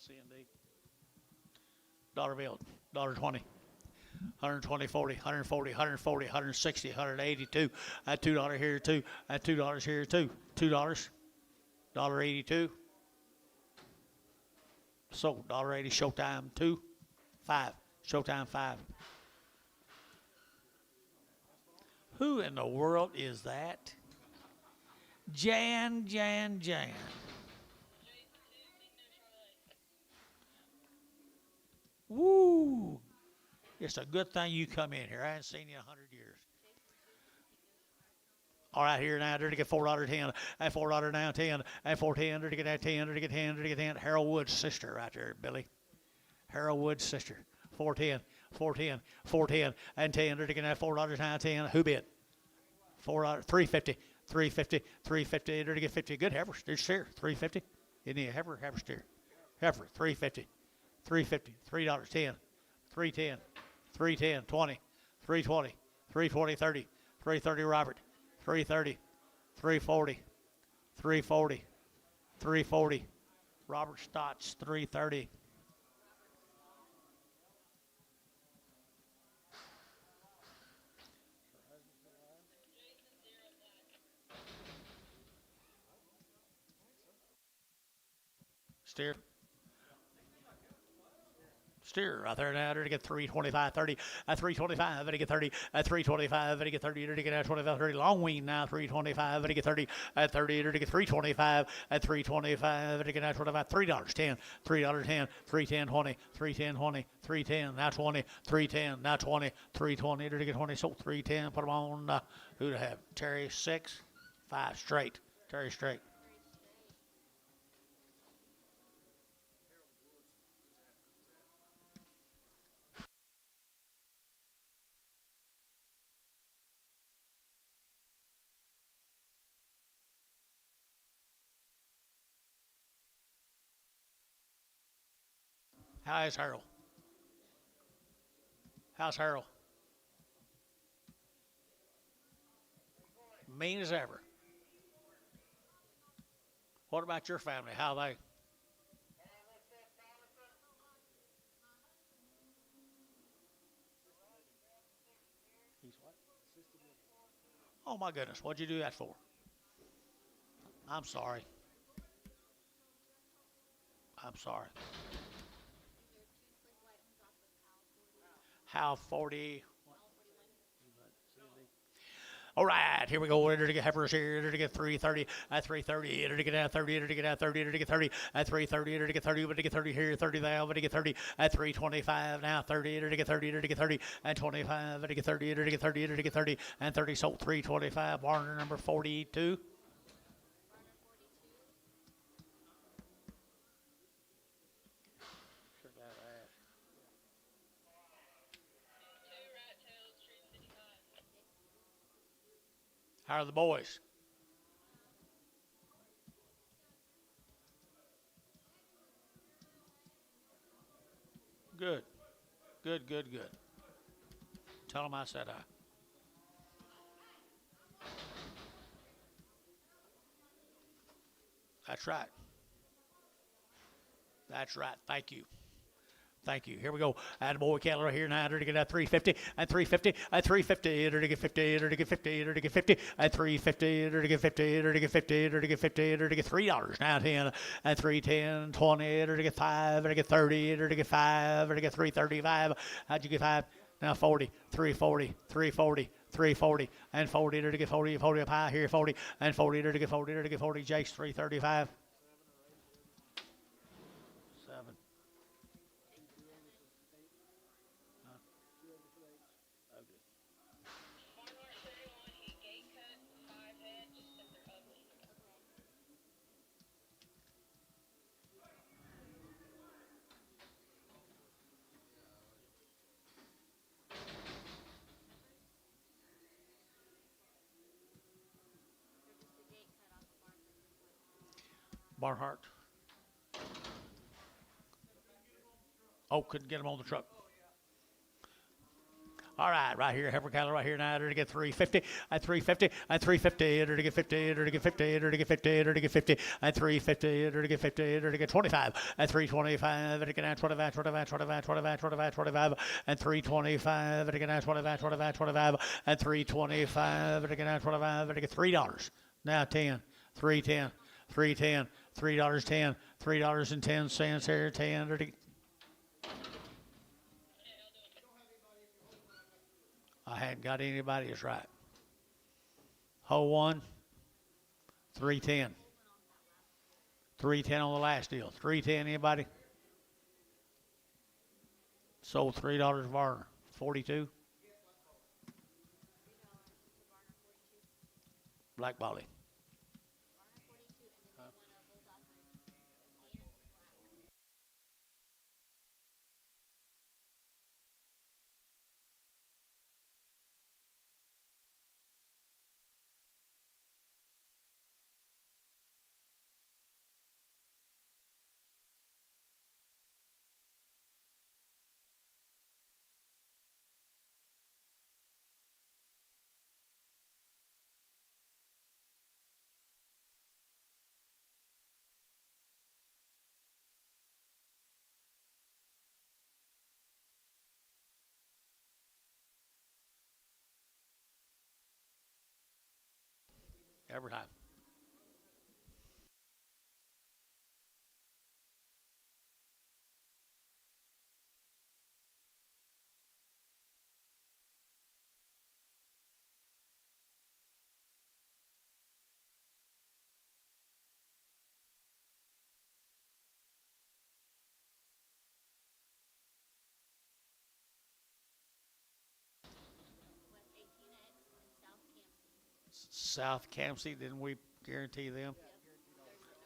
C&D. Dollar bill, $1.20. 120, 40, 140, 140, 160, 182. At $2 here too. At $2 here too. $2. $1.82. So $1.80 showtime 2, 5. Showtime 5. Who in the world is that? Jan. Woo! It's a good thing you come in here. I haven't seen you in 100 years. All right, here now, there to get $4.10, and $4 now 10, and $4.10, there to get that 10, there to get 10, there to get 10. Harold Wood's sister right there, Billy. Harold Wood's sister. $4.10, $4.10, $4.10, and 10, there to get that $4 now 10. Who bid? $4, $3.50, $3.50, $3.50, there to get 50. Good heifer, steer, $3.50. Isn't he a heifer steer? Heifer, $3.50, $3.50, $3.10, $3.10, $3.10, 20, $3.20, $3.40, $30, $3.30 Robert, $3.30, $3.40, $3.40, 340. Robert Stotts, 330. Steer. Steer right there now. To get 325, 30. At 325, to get 30. At 325, to get 30. To get 25, 30. Long wing now. 325, to get 30. At 30, to get 325. At 325, to get $25. $3.10. $3.10. 310, 20. 310, 20. 310. Now 20. 310. Now 20. 320. To get 20. So 310. Put them on. Who to have? Terry 6. 5 straight. Terry straight. How is Harold? How's Harold? Mean as ever. What about your family? How they? He's what? Oh my goodness, what'd you do that for? I'm sorry. I'm sorry. How 40? All right, here we go. Enter to get heifers here. Enter to get 330. At 330. Enter to get out 30. Enter to get out 30. Enter to get 30. At 330. Enter to get 30. Enter to get 30 here. 30 there. Enter to get 30. At 325. Now 30. Enter to get 30. Enter to get 30. And 25. Enter to get 30. Enter to get 30. Enter to get 30. And 30. Sold 325. Warner number 42. How are the boys? Good. Good, good, good. Tell them I said I. That's right. That's right. Thank you. Thank you. Here we go. Attaboy cattle right here now. Enter to get at 350. At 350. At 350. Enter to get 50. Enter to get 50. Enter to get 50. At 350. Enter to get 50. Enter to get 50. Enter to get 50. Enter to get $3. Now 10. At 310. 20. Enter to get 5. Enter to get 30. Enter to get 5. Enter to get 335. How'd you get 5? Now 40. 340. 340. 340. And 40. Enter to get 40. 40 up high here. 40. And 40. Enter to get 40. Enter to get 40. Jake's 335. 7. Barnhart. Oh, couldn't get him on the truck. All right here, heifer cattle right here now. Enter to get 350. At 350. At 350. Enter to get 50. Enter to get 50. Enter to get 50. Enter to get 50. At 350. Enter to get 50. Enter to get 25. At 325. Enter to get 25. 25. 25. 25. 25. 25. At 325. Enter to get 25. 25. 25. At 325. Enter to get 25. Enter to get $3. Now 10. 310. 310. $3.10. $3.10 here. 10. Enter to get. I hadn't got anybody that's right. Hole 1, 310. 310 on the last deal. 310, anybody? Sold $3 Varner. 42. Black Bolly. every time. With 18X and South Campsy. South Campsey, didn't we guarantee them?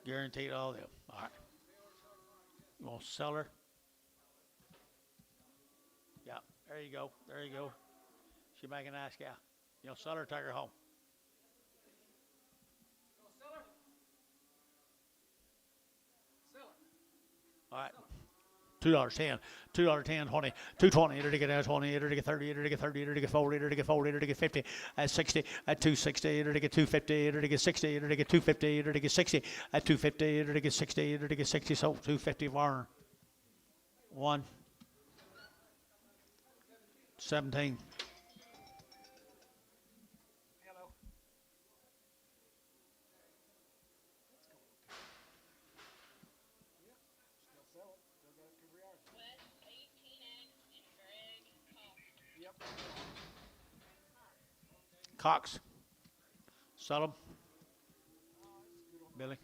Guaranteed all them. All right. You want to sell her? Yeah, there you go. There you go. She make a nice cow. You know, sell her, take her home. All right. $2.10, $2.10, 20, 220, enter to get 20, enter to get 30, enter to get 30, enter to get 40, enter to get 40, enter to get 50, at 60, at 260, enter to get 250, enter to get 60, enter to get 250, enter to get 60, at 250, enter to get 60, enter to get 60, so 250 Varner. 1, 17. With 18X and Greg Cox. Cox. Sell them. Billy.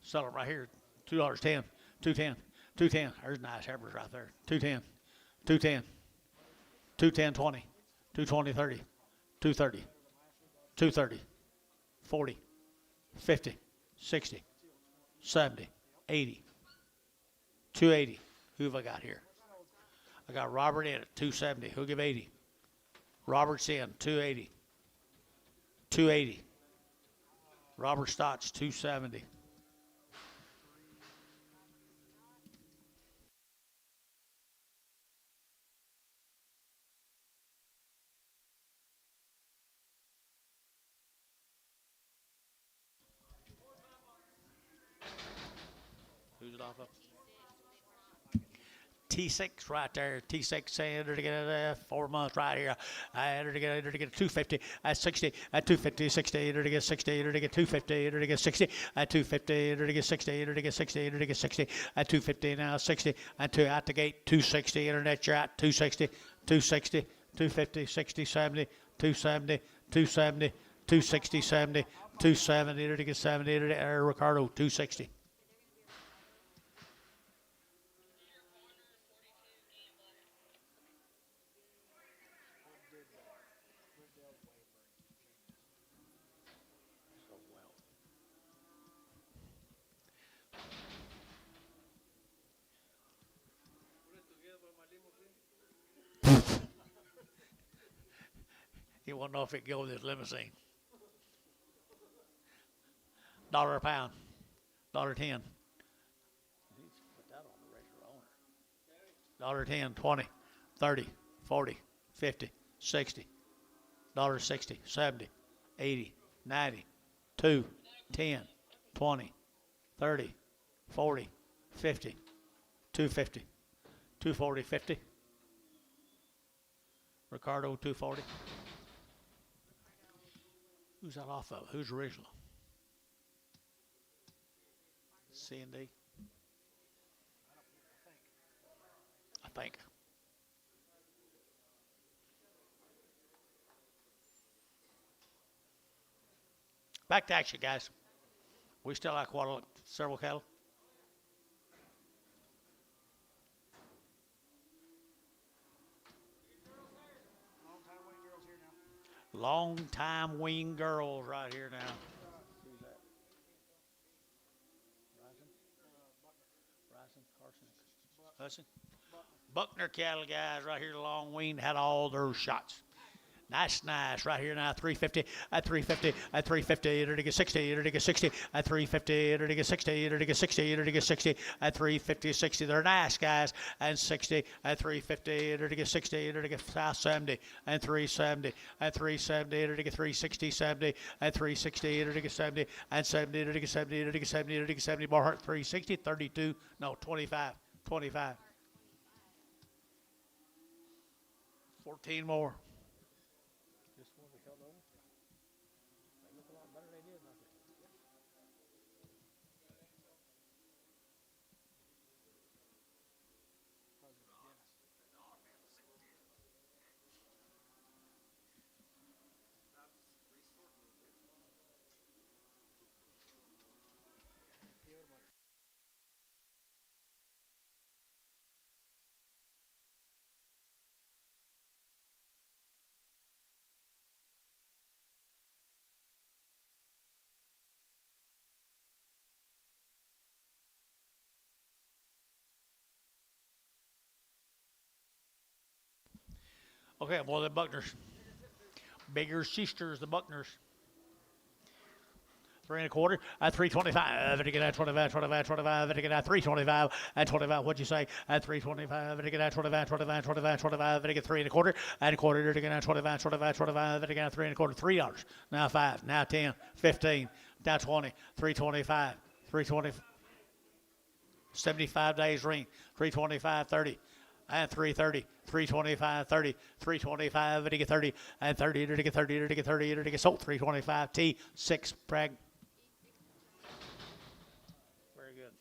Sell them right here. $2.10. 210. 210. There's nice heifers right there. 210. 210. 210 20. 220 30. 230. 230. 40. 50. 60. 70. 80. 280. Who have I got here? I got Robert in at 270. Who'll give 80? Robert's in, 280. 280. Robert Stotts, 270. Who's it off of? T6 right there. T6 enter to get 4 months right here. Enter to get 250 at 60 at 250 60 enter to get 60 enter to get 250 enter to get 60 at 250 enter to get 60 enter to get 60 enter to get 60 at 250 now 60 and 2 out the gate 260 internet you're at 260 260 250 60 70 270 270 260 70 270 enter to get 70 enter to Ricardo 260. You want to know if it go with his limousine. $1 a pound. $1.10. $1.10, 20, 30, 40, 50, 60. $1.60, 70, 80, 90, 2, 10, 20, 30, 40, 50, 250, 240, 50. Ricardo, 240. Who's that off of? Who's original? C&D? I think. Back to action, guys. We still have several cattle. Long time wing girls right here now. Who's that? Ryson, Carson, Hudson. Buckner cattle guys right here, long wing, had all those shots. Nice right here now. 350 at 350 at 350. Enter to get 60. Enter to get 60 at 350. Enter to get 60. Enter to get 60. Enter to get 60 at 350. 60. They're nice guys. And 60 at 350. Enter to get 60. Enter to get 70 and 370 at 370. Enter to get 360. 70 at 360. Enter to get 70 and 70. Enter to get 70. Enter to get 70. Enter to get 70. Barhart 360. 32. No 25. 25. 14 more. Okay, more than Buckners. Bigger sisters, the Buckners. 3 1/4 at 325. And again at 25, 25, 25. And again at 325 at 25. What'd you say? At 325. And again at 25, 25, 25, 25. And again 3 1/4 and a quarter. And again at 25, 25, 25. And again at 3 1/4. $3. Now 5. Now 10. 15. Now 20. 325. 320. 75 days ring. 325. 30. And 330, 325, 30, 325, and to get 30, and 30, and to get 30, and to get 30, and to get sold, 325, T, 6, Bragg. Very good.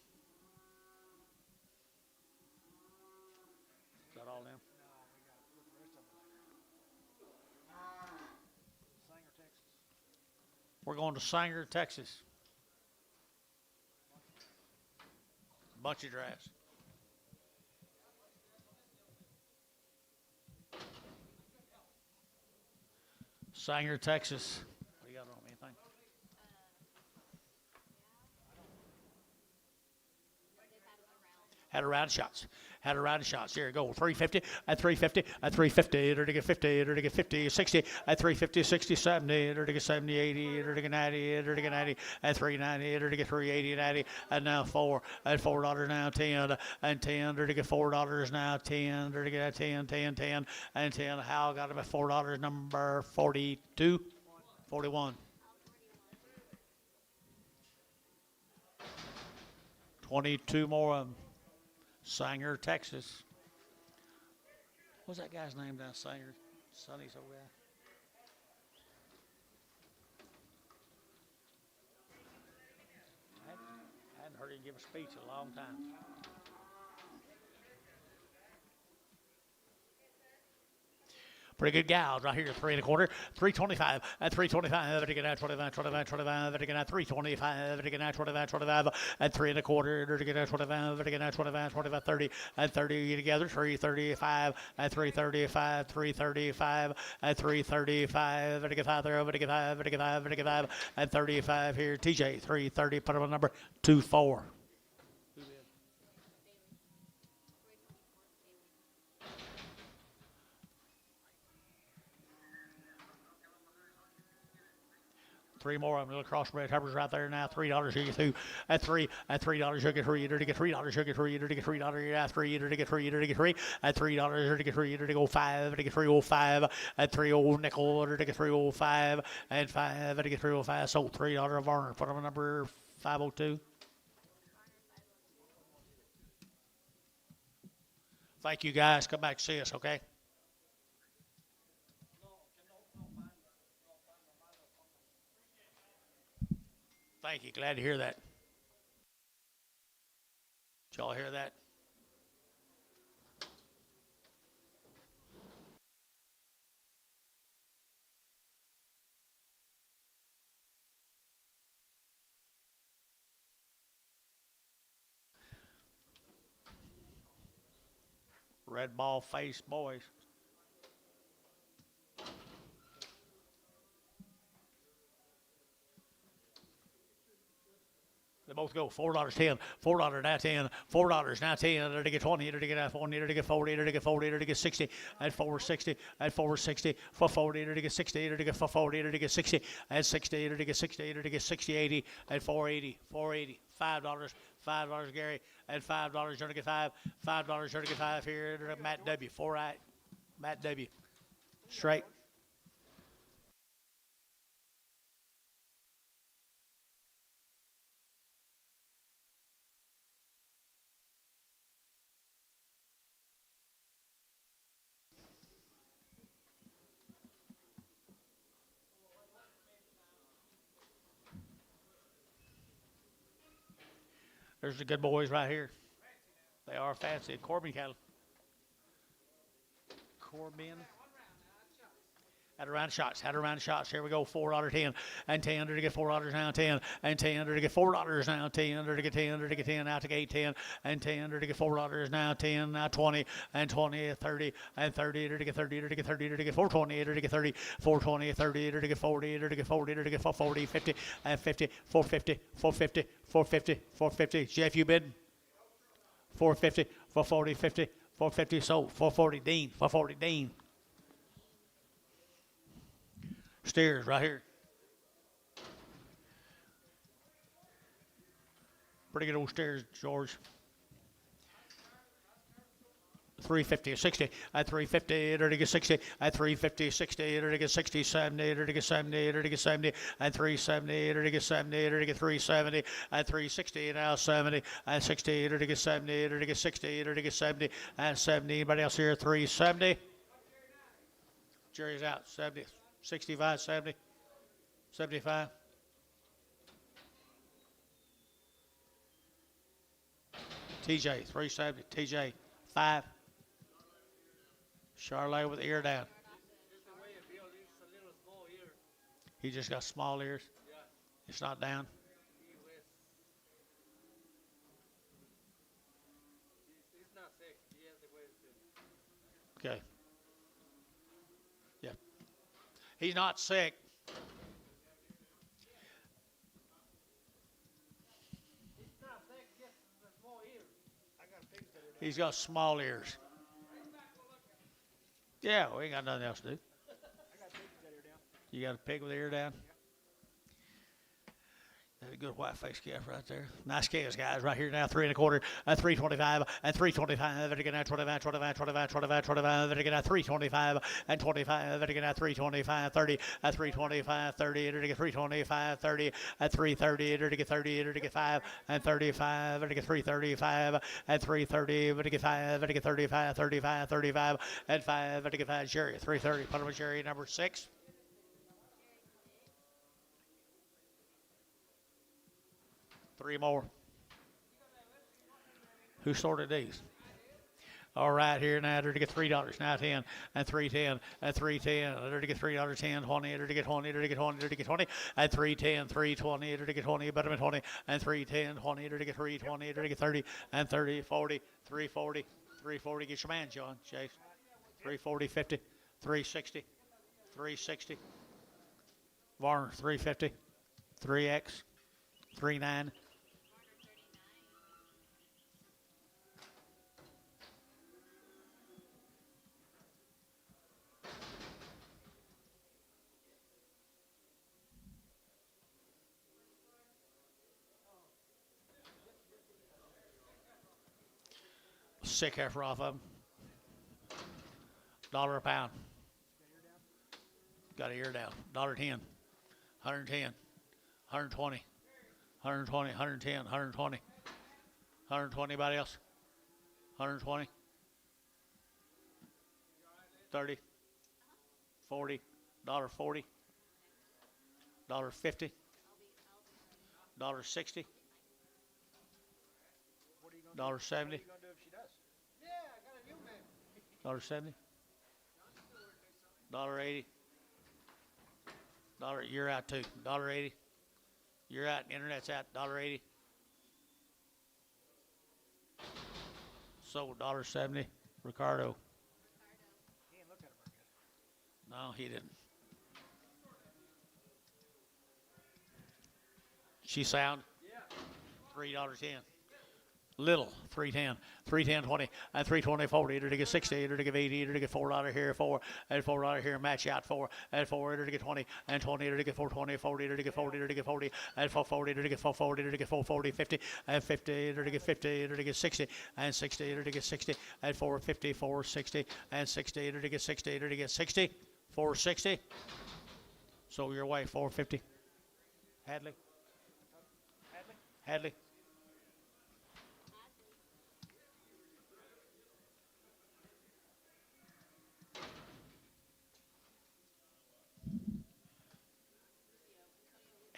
Is that all now? We're going to Sanger, Texas. Bunch of drafts. Sanger, Texas. What do you got on anything? Had a round shots. Had a round shots. Here we go. 350 at 350 at 350. Or to get 50. Or to get 50. 60 at 350. 60, 70. Or to get 70, 80. Or to get 90. Or to get 90 at 390. Or to get 380, 90. And now 4 at $4 now 10 and 10. Or to get $4 now 10. Or to get 10, 10, 10 and 10. Hal got him at $4. Number 42, 41. 22 more of them. Sanger, Texas. What's that guy's name down Sanger? Sonny's over there. I hadn't heard him give a speech in a long time. Pretty good gals right here, 3 1/4, 325 at 325, and again at 25, 25, 25, and again at 325, and again at 25, 25, at 3 1/4, and again at 25, and again at 25, 25, 30, and 30 together, 335 at 335, 335 at 335, and again 5 there, and again 5, and again 5, and again 5, and 35 here, TJ, 330, put him on number 24. 3 more of them. Little crossbred heifers right there now. $3 you get 2 at 3 at $3 you get 3 either to get $3 you get 3 either to get $3 at 3 either to get 3 either to get 3 at $3 or to get 3 either to go 5 to get 305 at 30 nickel or to get 305 and 5 to get 305. So $3 Varner. Put on number 502. Thank you guys. Come back and see us, okay? Thank you. Glad to hear that. Did y'all hear that? Red ball face boys. They both go $4.10, $4 now 10, $4 now 10, or to get 20, or to get 40, or to get 40, or to get 40, or to get 60, at 460, at 460, for 40, or to get 60, or to get 40, or to get 60, at 60, or to get 60, or to get 60, 80, at 480, 480, $5, Gary, at $5, you're to get 5, $5, you're to get 5 here, Matt W, 4 right, Matt W, straight. There's the good boys right here. They are fancy. Corbin cattle. Corbin. Had around shots. Here we go. $4.10 and 10 to get $4 now 10 and 10 to get $4 now 10 to get 10 to get 10 out to gate 10 and 10 to get $4 now 10 now 20 and 20 30 and 30 to get 30 to get 30 to get 420 to get 30 420 30 to get 40 to get 40 to get 440 50 and 50 450 450 450 450. Jeff, you bid 450 440 50 450 sold 440 Dean 440 Dean. Steers right here. Pretty good old steers, George. 350, 60, at 350, to get 60, at 350, 60, to get 60, 70, to get 70, to get 70, at 370, to get 70, to get 370, at 360, now 70, at 60, to get 70, to get 60, to get 70, and 70. Anybody else here? 370. Jerry's out. 70, 65, 70, 75. TJ, 370, TJ, 5. Charlotte with the ear down. Just the way it feels, it's a little small here. He just got small ears. Yeah. It's not down. He was. He's not sick. He has the way to. Okay. Yeah. He's not sick. He's not sick, just the small ears. I got pigs that are He's got small ears. Yeah, we ain't got nothing else to do. I got pigs that are down. You got a pig with the ear down? That's a good white face calf right there. Nice calves, guys, right here now. 3 1/4, 325, and 325, and again at 25, 25, 25, 25, 25, and again at 325, and 25, and again at 325, 30, at 325, 30, and again 325, 30, at 330, and again 30, and again 5, and 35, and again 335, and 330, and again 5, and again 35, 35, 35, and 5, and again 5, Jerry, 330, put him with Jerry, number 6. Three more. Who sorted these? All right, here now, they're to get $3, now 10, and 310, and 310, they're to get $3, 10, 20, they're to get 20, they're to get 20, they're to get 20, and 310, 320, they're to get 20, better than 20, and 310, 20, they're to get 320, they're to get 30, and 30, 40, 340, 340, get your man, John, Chase, 340, 50, 360, 360, Varner, 350, 3X, 39. Sick heifer off of them. $1 a pound. Got an ear down. $1.10. 110. 120. 120. 110. 120. 120. Anybody else? 120. 30. 40. $1.40. $1.50. $1.60. $1.70. gonna do if she does? Yeah, I got a new man. $1.70. $1.80. You're out too. $1.80. You're out. Internet's out. $1.80. Sold $1.70. Ricardo. He didn't look at her very good. No, he didn't. She sound? Yeah. $3.10. Little, 310, 310, 20, and 320, 40, to get 60, to get 80, to get $4 here, 4, and $4 here, match out 4, and 4, to get 20, and 20, to get 420, 40, to get 40, to get 40, and 440, to get 440, to get 440, 50, and 50, to get 50, to get 60, and 60, to get 60, and 450, 460, and 60, to get 60, to get 60, 460. So your way, 450. Hadley. Hadley.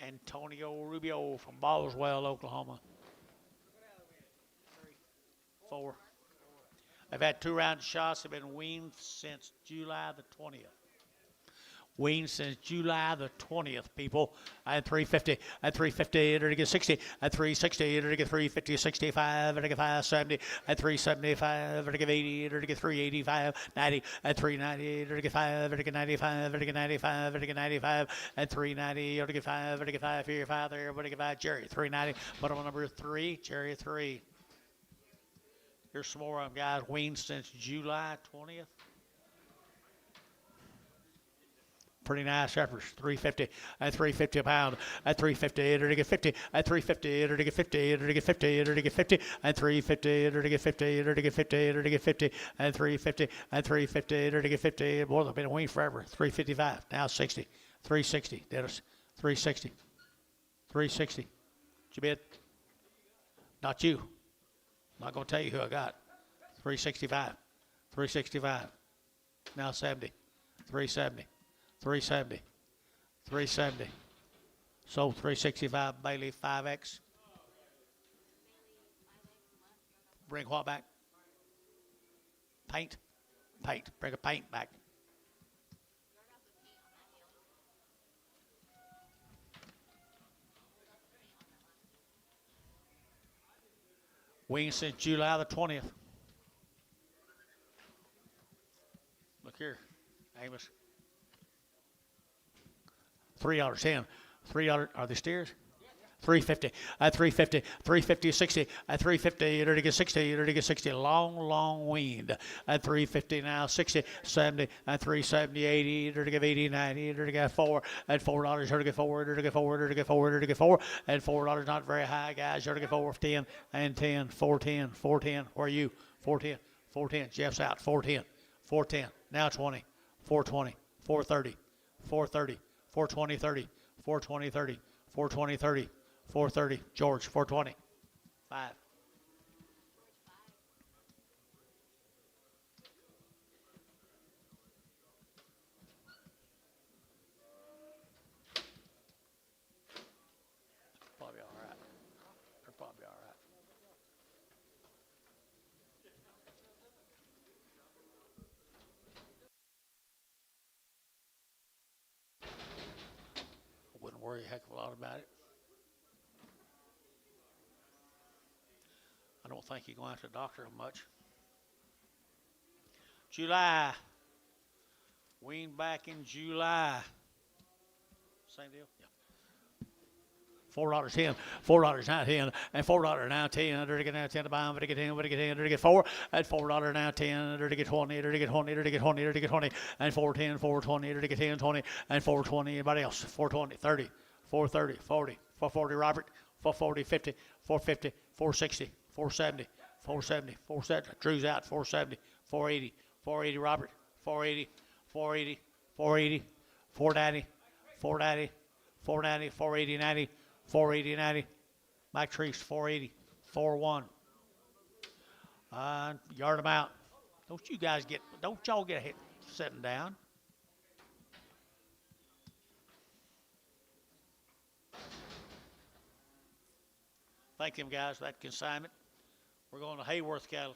Antonio Rubio from Boswell, Oklahoma. 4. I've had 2 round shots. Have been weaned since July the 20th. Weaned since July the 20th, people. I had 350. At 350, to get 60. At 360, to get 350, 65. To get 570. At 375, to get 80. To get 385, 90. At 390, to get 5. To get 95. To get 95. To get 95. At 390, to get 5. To get 5 here, 5 there. To get 5, Jerry. 390. Put on number 3, Jerry 3. Here's some more of them, guys. Weaned since July 20th. Pretty nice heifers, 350 at 350 a pound at 350, enter to get 50 at 350, enter to get 50, enter to get 50, enter to get 50 at 350, enter to get 50, enter to get 50, enter to get 50 at 350 at 350, enter to get 50. Boy, they've been a wean forever. 355 now 60, 360. Dennis, 360, 360. Did you bid? Not you. I'm not gonna tell you who I got. 365, 365. Now 70, 370. 370, 370. Sold 365. Bailey 5X. Bring what back? Paint. Paint. Bring a paint back. Wings since July the 20th. Look here, Amos. $3.10. $3. Are they steers? 350. At 350. 350. 60. At 350. Enter to get 60. Enter to get 60. Long weaned. At 350 now. 60. 70. At 370. 80. Enter to get 80. 90. Enter to get 4. At $4. Enter to get 4. Enter to get 4. Enter to get 4. Enter to get 4. At $4. Not very high, guys. Enter to get 4. 10 and 10. 410. 410. Where are you? 410. 410. Jeff's out. 410. 410. Now 20. 420. 430. 430. 420, 30, 420, 30, 420, 30, 430. George, 420. 5. Probably all right. They're probably all right. Wouldn't worry a heck of a lot about it. I don't think you're going to the doctor much. July. Weaned back in July. Same deal? Yeah. $4.10, $4 now 10, and $4 now 10. Under to get now 10 to buy, under to get 10, under to get 10, under to get 4, at $4 now 10, under to get 20, under to get 20, under to get 20, under to get 20, and 410, 420, under to get 10, 20, and 420. Anybody else? 420, 30, 430, 40, 440. Robert, 440, 50, 450, 460, 470, 470, 470. Drew's out. 470, 480, 480. Robert, 480, 480, 480, 490, 490, 490, 480, 90. 480, 90. Mike Treese, 480, 4-1. Yard them out. Don't y'all get hit sitting down. Thank them guys for that consignment. We're going to Hayworth cattle.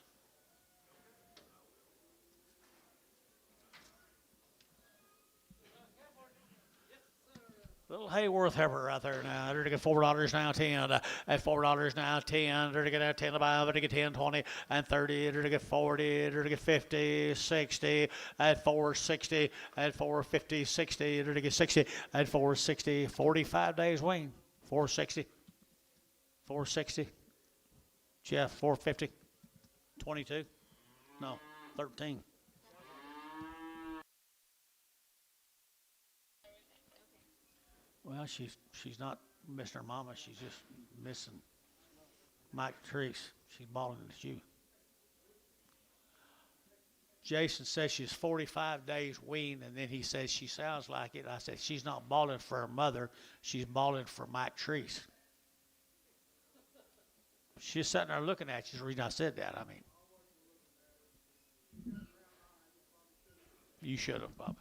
Little Hayworth heifer right there now. They're to get $4 now 10. At $4 now 10. They're to get 10 to buy. They're to get 10, 20, and 30. They're to get 40. They're to get 50, 60. At 460. At 450, 60. They're to get 60. At 460. 45 days wean. 460. 460. Jeff, 450. 22. No, 13. Well, she's not missing her mama. She's just missing Mike Treese. She's balling at you. Jason says she's 45 days weaned, and then he says she sounds like it. I said she's not balling for her mother. She's balling for Mike Treese. She's sitting there looking at you. The reason I said that, I mean. You should have, Bob.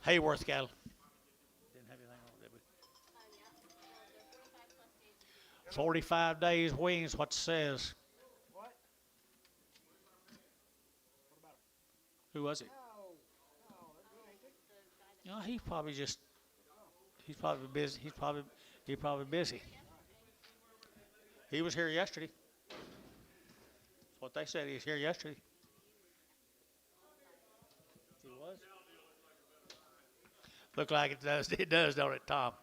Hayworth cattle. Didn't have anything on, did we? 45 days wings, what it says. What? Who was it? No, they're good, ain't they? No, he's probably busy. He's probably busy. He was here yesterday. That's what they said. He was here yesterday. He was. Look like it does. It does, don't it, Tom?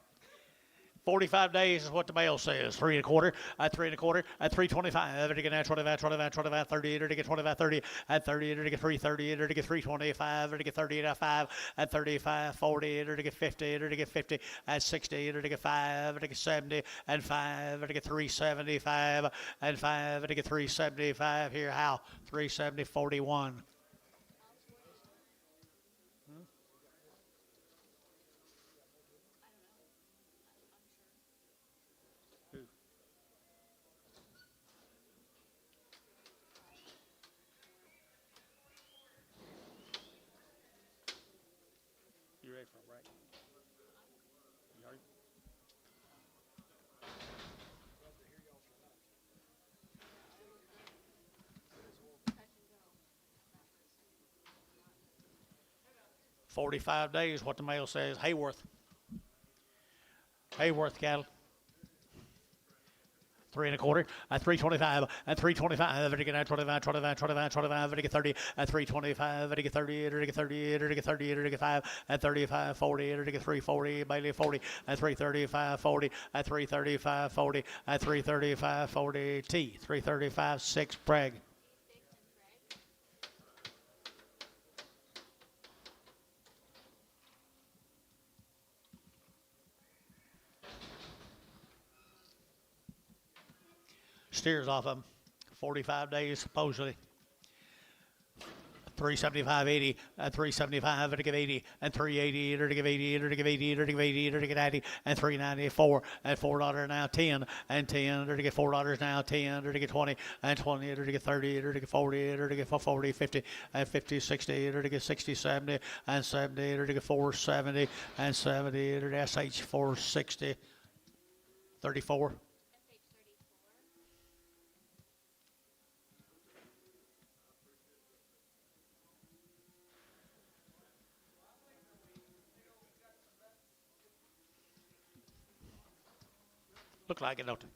45 days is what the mail says. 3 1/4, at 3 1/4, at 325, to get 25, 25, 25, 30, to get 25, 30, at 30, to get 330, to get 325, to get 30, at 5, at 35, 40, to get 50, to get 50, at 60, to get 5, to get 70, and 5, to get 375, and 5, to get 375. Here, how? 370, 41. You ready for a break? You heard? Touch and go. 45 days, what the mail says. Hayworth. Hayworth cattle. 3 1/4, at 325, at 325, to get 25, 25, 25, 25, to get 30, at 325, to get 30, to get 30, to get 30, to get 5, at 35, 40, to get 340, Bailey 40, at 335, 40, at 335, 40, at 335, 40, T, 335, 6, Prague. Steers off them. 45 days, supposedly. 375.80, at 375, to give 80, and 380, to give 80, to give 80, to give 80, to get 80, and 394, and $4 now 10, and 10, to get $4 now 10, to get 20, and 20, to get 30, to get 40, to get 40, 50, and 50, 60, to get 60, 70, and 70, to get 470, and 70, to get SH 460, 34. SH 34. Look like it, don't it?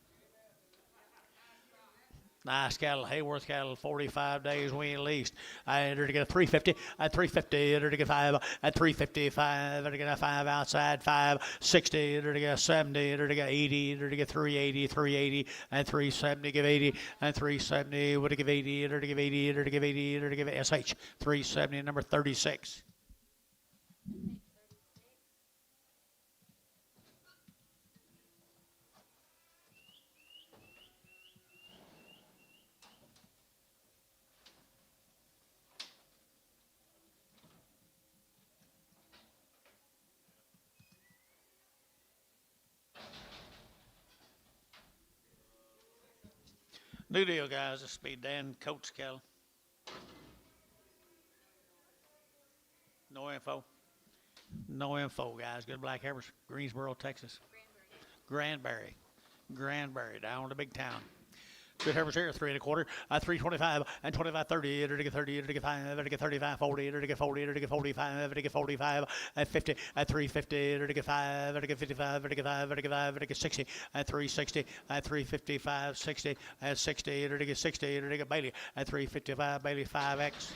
Nice cattle, Hayworth cattle, 45 days we at least. I entered to get a 350, at 350, entered to get 5, at 355, entered to get a 5 outside, 5, 60, entered to get a 70, entered to get 80, entered to get 380, 380, and 370, give 80, and 370, would give 80, entered to give 80, entered to give 80, entered to give SH, 370, number 36. New deal, guys. This will be Dan Coates cattle. No info. No info, guys. Good black heifers. Greensboro, Texas. Granbury. Granbury, down in the big town. Good heifers here, 3 1/4, 325, and 25, 30, to get 30, to get 5, to get 35, 40, to get 40, to get 45, to get 45, at 50, at 350, to get 5, to get 55, to get 5, to get 5, to get 60, at 360, at 355, 60, at 60, to get 60, to get Bailey, at 355, Bailey 5X.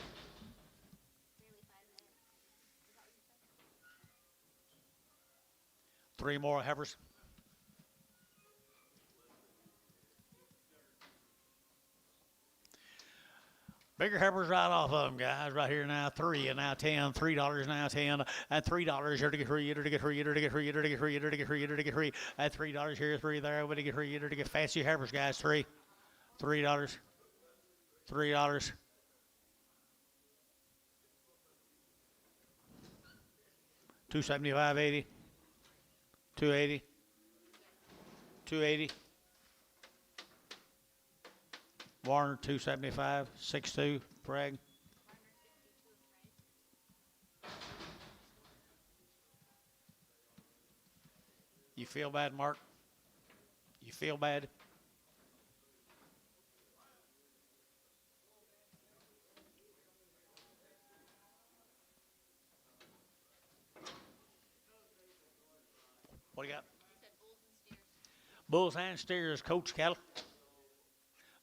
Three more heifers. Bigger heifers right off of them, guys. Right here now, 3 and now 10. $3 now 10. At $3 here to get 3, to get 3, to get 3, to get 3, to get 3, to get 3. At $3 here, 3 there. To get 3, to get fancy heifers, guys. $3. $3. $3. $275.80. $280. $280. Warner 275, 62, Prague. You feel bad, Mark? You feel bad? What do you got? Bulls and steers, Coach cattle.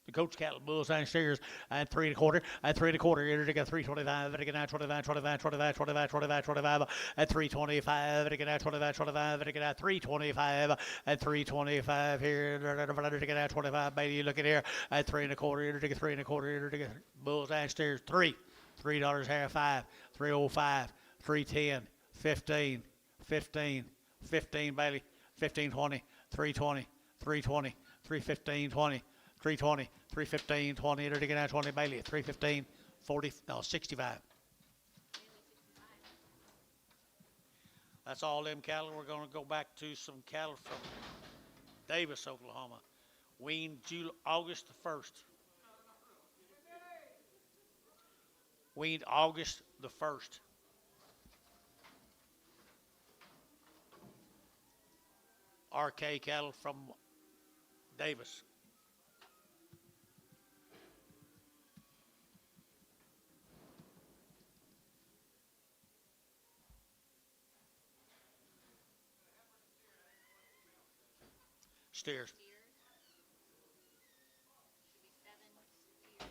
The coach cattle, bulls and steers, and 3 1/4, and 3 1/4. Here to get 325, and again 25, 25, 25, 25, 25, 25, and 325, and again 25, 25, and again 325, and 325 here, to get 25. Baby, look at here, at 3 1/4. Here to get 3 1/4. Here to get bulls and steers. $3 half 5, 305, 310, 15, 15, 15 Bailey, 15 20, 320, 320, 315 20. 320, 315, 20, enter to get out 20 Bailey, 315, 40, no, 65. That's all them cattle. We're going to go back to some cattle from Davis, Oklahoma. Weaned August the 1st. Weaned August the 1st. RK cattle from Davis. Steers. Should be 7 steers.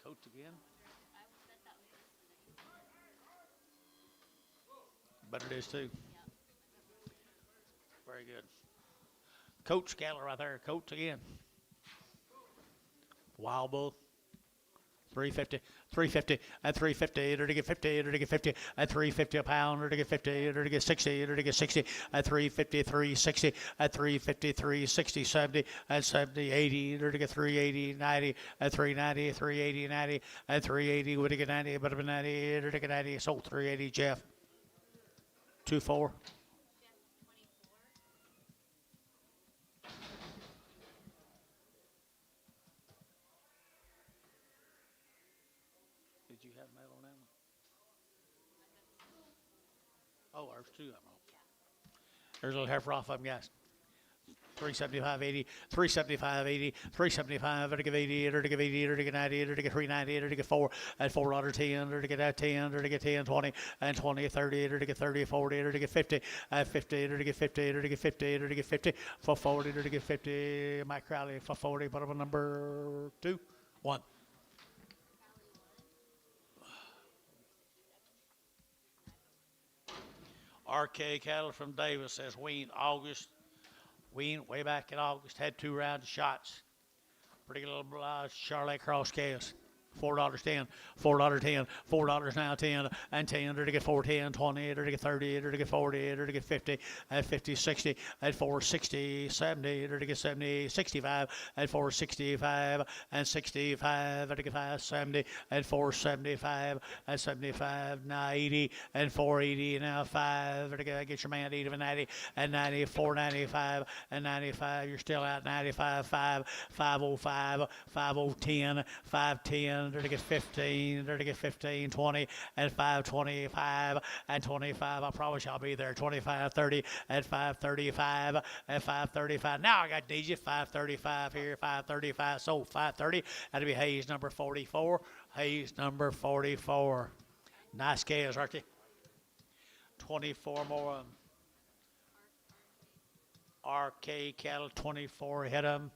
Coach again. I said that was yesterday. But it is too. Yeah. Very good. Coach cattle right there. Coach again. Wild bull. 350, 350, and 350, enter to get 50, enter to get 50, and 350 a pound, enter to get 50, enter to get 60, enter to get 60, and 350, 360, and 350, 360, 70, and 70, 80, enter to get 380, 90, and 390, 380, 90, and 380, would get 90, but 90, enter to get 90, sold 380, Jeff. 2-4. Did you have mail on that one? Oh, there's 2 of them. There's a little heifer off of them, guys. 375.80, 375.80, 375, enter to give 80, enter to give 80, enter to get 90, enter to get 390, enter to get 4, and $4.10, enter to get that 10, enter to get 10, 20, and 20, 30, enter to get 30, 40, enter to get 50, and 50, enter to get 50, enter to get 50, enter to get 50, for 40, enter to get 50, Mike Crowley, for 40, put up a number 2, 1. RK cattle from Davis says weaned August. Weaned way back in August. Had 2 rounds of shots. Pretty good little Charlotte Cross calves. $4.10, $4.10, $4 now 10, and 10, enter to get 410, 20, enter to get 30, enter to get 40, enter to get 50, at 50, 60, at 460, 70, enter to get 70, 65, at 465, and 65, enter to get 570, at 475, at 75, now 80, and 480, now 5, enter to get your man 80 and 90, and 90, 495, and 95, you're still out 95, 5, 505, 5010, 510, enter to get 15, enter to get 15, 20, and 525, and 25. I promise I'll be there. 25, 30, and 535, and 535. Now I got to need you. 535 here, 535. So 530. That'll be Hayes number 44. Hayes number 44. Nice scales, aren't they? 24 more of them. RK cattle, 24 ahead of them.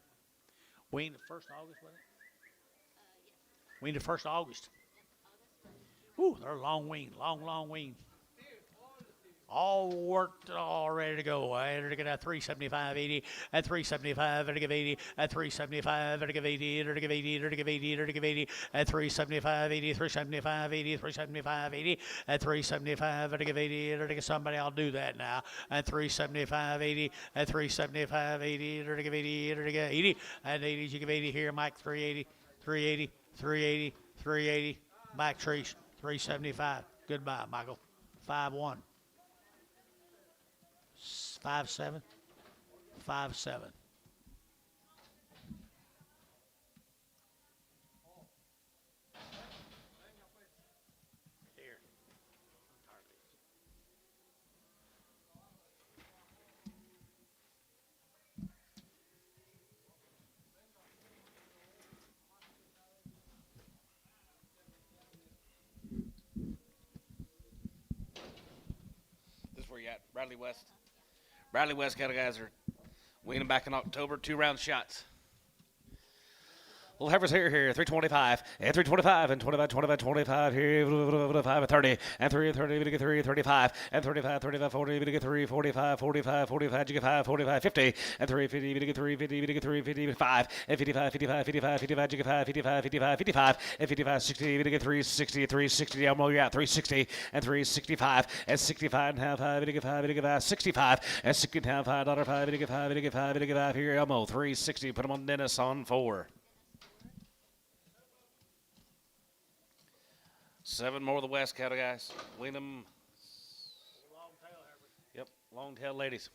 Weaned the 1st of August, wasn't it? Weaned the 1st of August. Ooh, they're long wean, long wean. All worked, all ready to go. I enter to get a 375.80, at 375, enter to give 80, at 375, enter to give 80, enter to give 80, enter to give 80, enter to give 80, at 375.80, 375.80, 375.80, at 375, enter to give 80, enter to give somebody, I'll do that now, at 375.80, at 375.80, enter to give 80, enter to get 80, at 80, you give 80 here, Mike, 380, 380, 380, 380, Mike Treese, 375. Goodbye, Michael. 5-1. 5-7. 5-7. Here. This is where you at, Bradley West. Bradley West cattle guys are Wean them back in October, 2-round shots. Little heifers here, 325, and 325, and 25, 25, 25, here, 5, and 30, and 3, 30, we get 3, 35, and 35, 35, 40, we get 3, 45, 45, 45, you get 5, 45, 50, and 3, 50, we get 3, 50, we get 3, 55, and 55, 55, 55, 55, you get 5, 55, 55, 55, and 55, 60, we get 3, 60, 3, 60, I'm you're out, 3, 60, and 3, 65, and 65 and half, 5, we get 5, we get 5, 65, and 60 and half, $5, 5, we get 5, we get 5, we get 5, here, Elmo, 360, put them on Dennis on 4. 7 more of the West cattle, guys. Wean them. Yep, long tail ladies.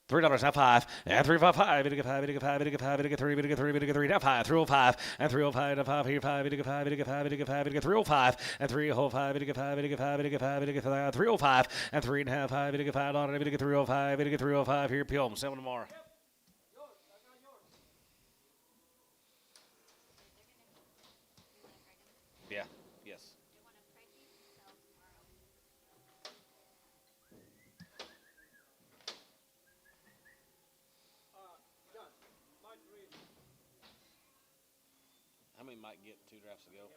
$3 now 5 and 355. We get 5. We get 5. We get 5. We get 3. We get 3. We get 3 now 5. 305 and 305 now 5 here 5. We get 5. We get 5. We get 5. We get 305 and 305. We get 5. We get 5. We get 5. We get 305 and 3 and a half 5. We get 5 on it. We get 305. We get 305 here. Pilm 7 tomorrow. Yeah. Yes. You want to trade these and sell tomorrow. How many might get 2 drafts to go?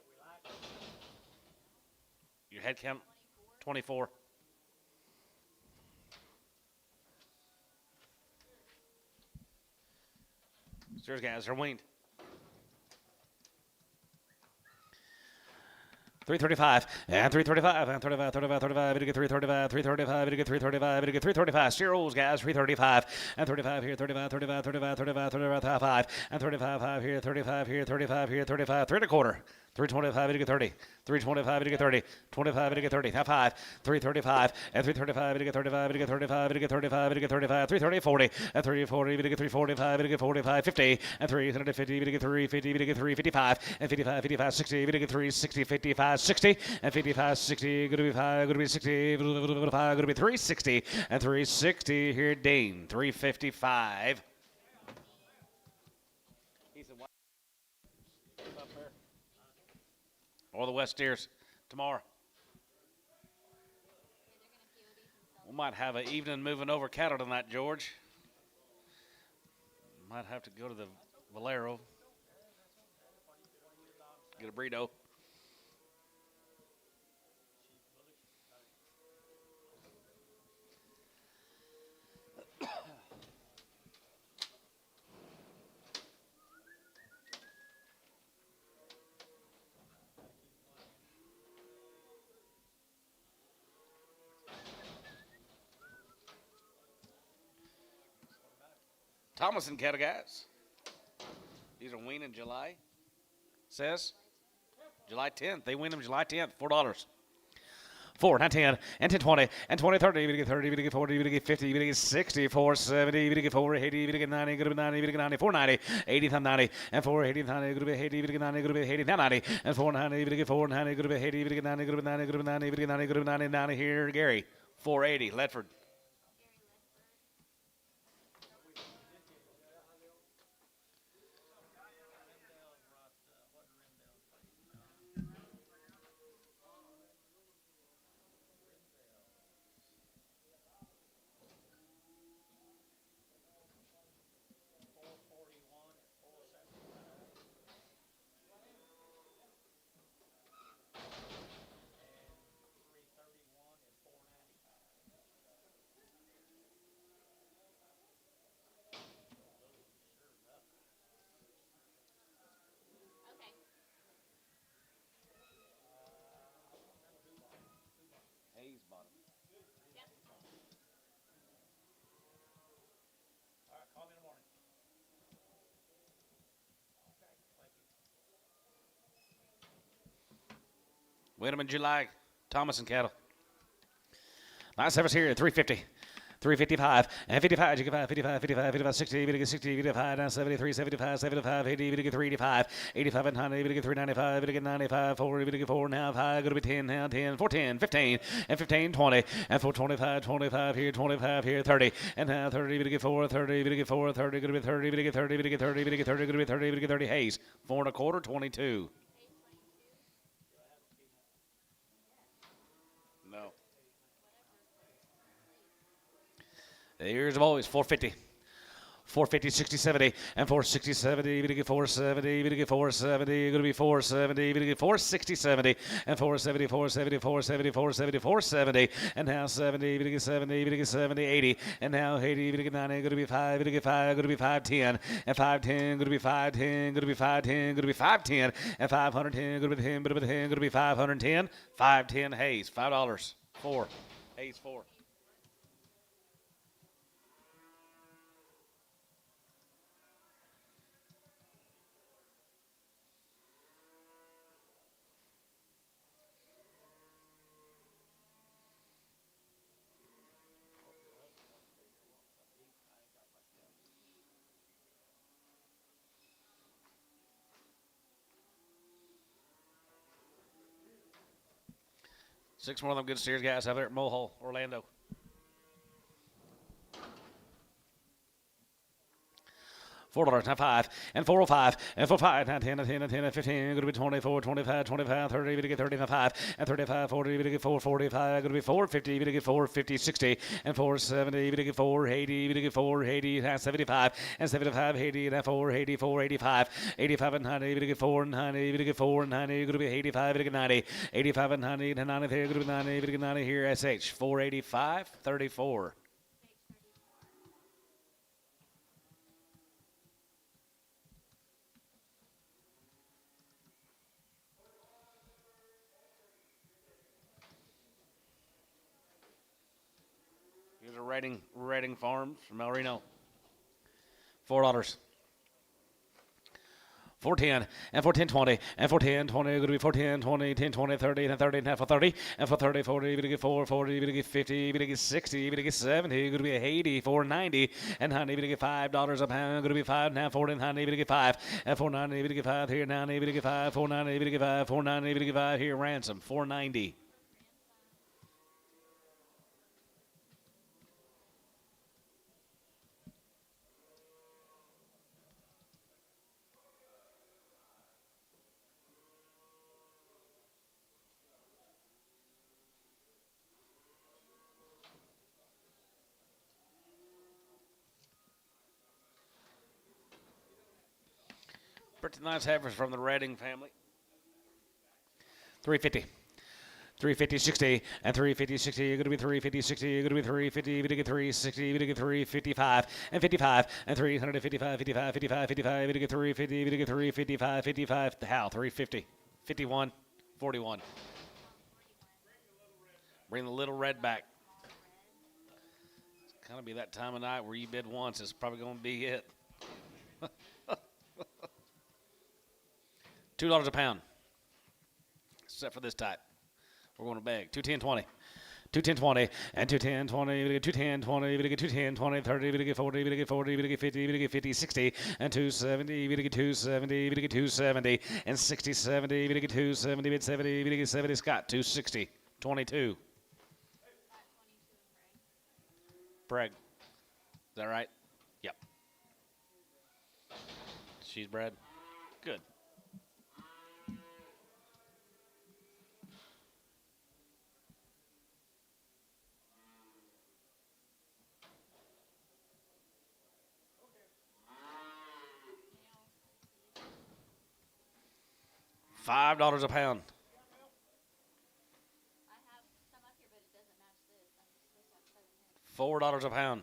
Your head count? 24. Cheers, guys. They're weaned. 335 and 335 and 35, 35, 35. We get 335, 335. We get 335. We get 335. Steers, guys. 335 and 35 here, 35, 35, 35, 35, 35, 5 and 35, 5 here, 35 here, 35 here, 35, 3 1/4. 325, we get 30. 325, we get 30. 25, we get 30. Now 5. 335 and 335, we get 35. We get 35. We get 35. We get 35. 330, 40 and 340. We get 345. We get 45, 50 and 350. We get 350. We get 355 and 55, 55, 60. We get 360, 55, 60 and 55, 60. Going to be 5. Going to be 60. 5. Going to be 360 and 360 here. Dane 355. Or the West Steers tomorrow. We might have an evening moving over cattle tonight, George. Might have to go to the Valero. Get a burrito. Thomas and cattle, guys. These are weaned in July. Says July 10th. They wean them July 10th. $4. 4, not 10, and 10, 20, and 20, 30. We get 30, we get 40, we get 50, we get 60, 470, we get 480, we get 90, go to 90, we get 90, 490, 80, 90, and 480, 90, go to 80, we get 90, go to 80, 90, and 490, we get 490, go to 80, we get 90, go to 90, go to 90, we get 90, go to 90, 90 here, Gary. 480, Ledford. Okay. Hayes bottom. Yep. All right, call me in the morning. Win them in July. Thomas and cattle. Nice service here, 350. 355 and 55, you get 5, 55, 55, 55, 60, we get 60, we get 5, now 73, 75, 75, 80, we get 385, 85 and 100, we get 395, we get 95, 40, we get 4, now 5, going to be 10, now 10, 410, 15, and 15, 20, and 425, 25 here, 25 here, 30, and now 30, we get 4, 30, we get 4, 30, going to be 30, we get 30, we get 30, we get 30, going to be 30, we get 30, Hayes, 4 1/4, 22. No. Here's the boys, 450. 450, 60, 70, and 460, 70, we get 470, we get 470, going to be 470, we get 460, 70, and 470, 470, 470, 470, 470, and now 70, we get 70, we get 70, 80, and now 80, we get 90, going to be 5, we get 5, going to be 510, and 510, going to be 510, going to be 510, going to be 510, and 510, going to be 10, going to be 10, going to be 510, 510 Hayes, $5, 4, Hayes 4. Six more of them good steers, guys, out there at Mohole, Orlando. $4, now 5, and 405, and 45, now 10, and 10, and 10, and 15, going to be 24, 25, 25, 30, we get 30, and 5, and 35, 40, we get 445, going to be 450, we get 450, 60, and 470, we get 480, we get 480, now 75, and 75, 80, and 480, 485, 85, and 90, we get 490, we get 490, going to be 85, we get 90, 85, and 90, and 90 here, going to be 90, we get 90 here, SH, 485, 34. Here's a Redding Farms from El Reno. $4. 410 and 410 20 and 410 20 going to be 410 20 10 20 30 and 30 and half for 30 and for 30 40 we're going to get 440 we're going to get 50 we're going to get 60 we're going to get 70 we're going to be 80 490 and 90 we're going to get $5 a pound going to be 5 now 40 and 90 we're going to get 5 and 490 we're going to get 5 here 90 we're going to get 5 490 we're going to get 5 490 we're going to get 5 here ransom 490. Pretty nice heifers from the Redding family. 350. 350, 60, and 350, 60, you're going to be 350, 60, you're going to be 350, you're going to get 360, you're going to get 355, and 55, and 355, 55, 55, 55, you're going to get 350, you're going to get 355, 55, how, 350, 51, 41. Bring the little red back. It's kind of be that time of night where you bid once, it's probably going to be it. $2 a pound, except for this type. We're going to bag. 210.20. 210.20 and 210.20. We get 210.20. We get 210.20. 30. We get 40. We get 40. We get 50. We get 50. 60 and 270. We get 270. We get 270 and 60. 70. We get 270. We get 70. We get 70. Scott 260. 22. Preg. Is that right? Yep. She's bred. Good. $5 a pound. I have some up here, but it doesn't match this. This one's $7.10. $4 a pound.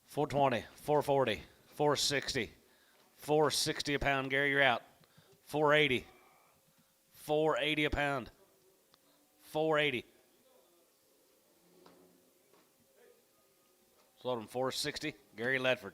420, 440, 460, 460 a pound. Gary, you're out. 480, 480 a pound. 480. Sold him 460. Gary Ledford.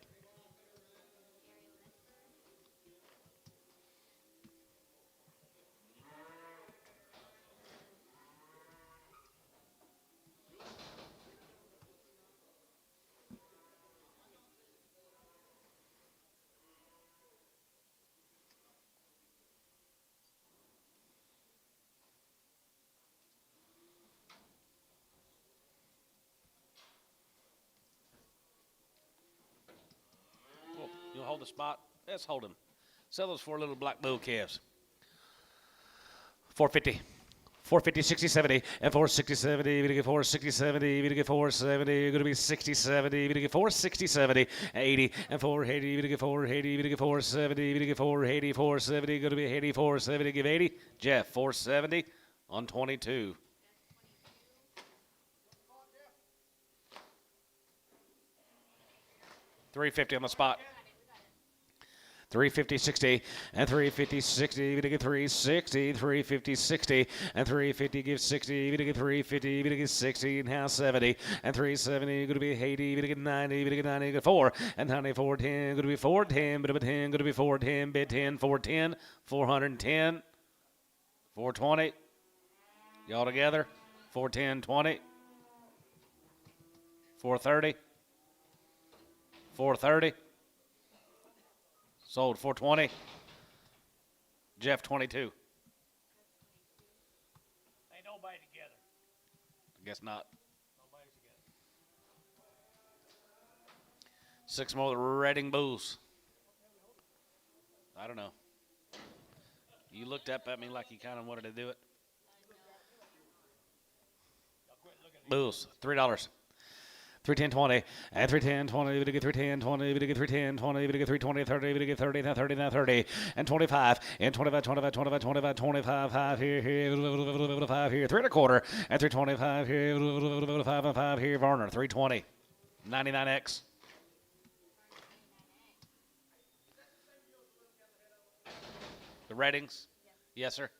You'll hold the spot. Let's hold him. Sell those 4 little black bull calves. 450. 450, 60, 70, and 460, 70, we get 460, 70, we get 470, going to be 60, 70, we get 460, 70, 80, and 480, we get 480, we get 470, we get 480, 470, going to be 80, 470, give 80. Jeff, 470 on 22. $350 on the spot. 350, 60, and 350, 60, we get 360, 350, 60, and 350 gives 60, we get 350, we get 60, and now 70, and 370, going to be 80, we get 90, we get 90, get 4, and 90, 410, going to be 410, but a 10, going to be 410, bid 10, 410, 410, 420, y'all together, 410, 20, 430, 430. Sold 420. Jeff 22. Ain't nobody together. I guess not. Nobody's together. 6 more Reading Bulls. I don't know. You looked up at me like you kind of wanted to do it. Bulls, $3. 310, 20, and 310, 20, we get 310, 20, we get 310, 20, we get 320, 30, we get 30, now 30, now 30, and 25, and 25, 25, 25, 25, 25, 5 here, 5 here, 3 1/4, and 325 here, 5 here, Varner, 320, 99X. The Reddings? Yes, sir.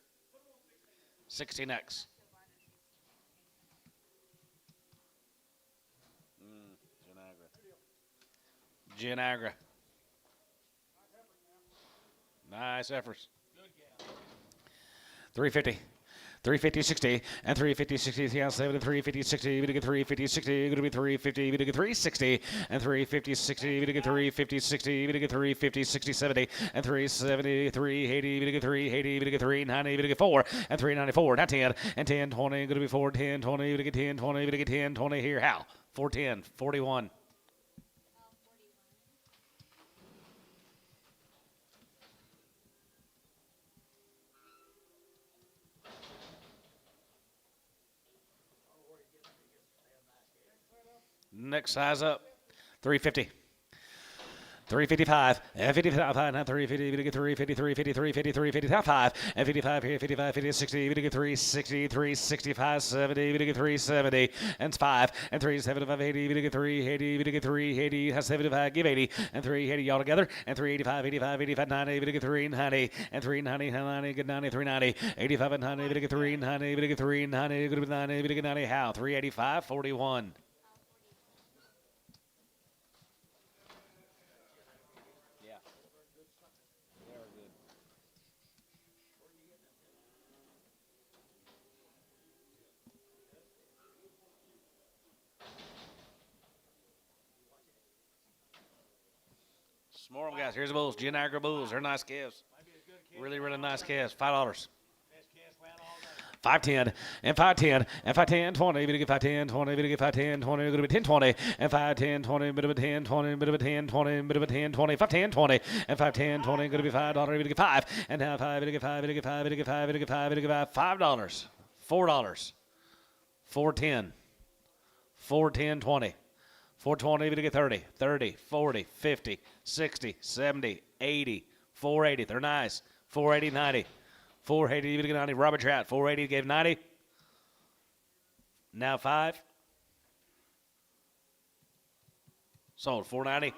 16X. Gianagra. Nice efforts. 350. 350, 60, and 350, 60, yeah, 7, 350, 60, we get 350, 60, going to be 350, we get 360, and 350, 60, we get 350, 60, we get 350, 60, 70, and 370, 380, we get 380, we get 390, we get 4, and 394, now 10, and 10, 20, going to be 4, 10, 20, we get 10, 20, we get 10, 20 here, how? 410, 41. Next size up, 350. 355, and 55, now 350, we get 350, 350, 350, 350, top 5, and 55 here, 55, 50, 60, we get 360, 365, 70, we get 370, and 5, and 375, 80, we get 380, we get 380, has 75, give 80, and 380 all together, and 385, 85, 85, 90, we get 390, and 390, 90, get 90, 390, 85, and 90, we get 390, we get 390, good with 90, we get 90, how? 385, 41. Some more guys. Here's the Bulls. Gianagra Bulls. They're nice calves. Really, really nice calves. $5. 510 and 510 and 510 20 we get 510 20 we get 510 20 we're going to be 10 20 and 510 20 bit of a 10 20 bit of a 10 20 bit of a 10 20 510 20 and 510 20 going to be $5 we get 5 and now 5 we get 5 we get 5 we get 5 we get 5 we get $5 $4 410 410 20 420 we get 30 30 40 50 60 70 80 480 they're nice 480 90 480 we get 90 Robert Trout 480 gave 90 now 5 sold 490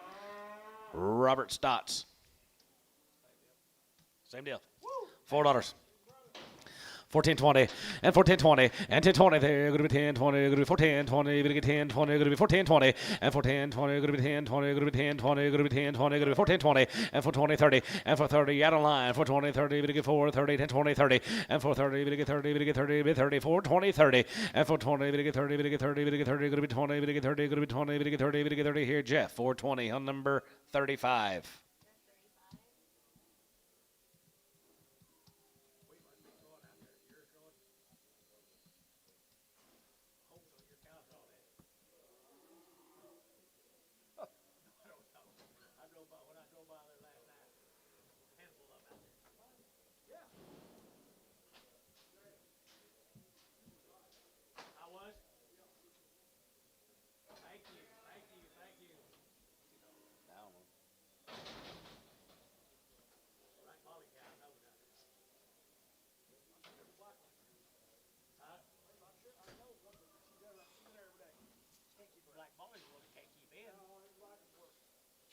Robert Stotts same deal $4 1420 and 1420 and 1020 there going to be 1020 going to be 410 20 going to get 1020 going to be 410 and 410 going to be 1020 going to be 1020 going to be 1020 going to be 410 and 420 30 and 430 out of line 420 30 we get 430 1020 30 and 430 we get 30 we get 30 we get 30 420 30 and 420 we get 30 we get 30 we get 30 going to be 20 we get 30 going to be 20 we get 30 we get 30 here Jeff 420 on number 35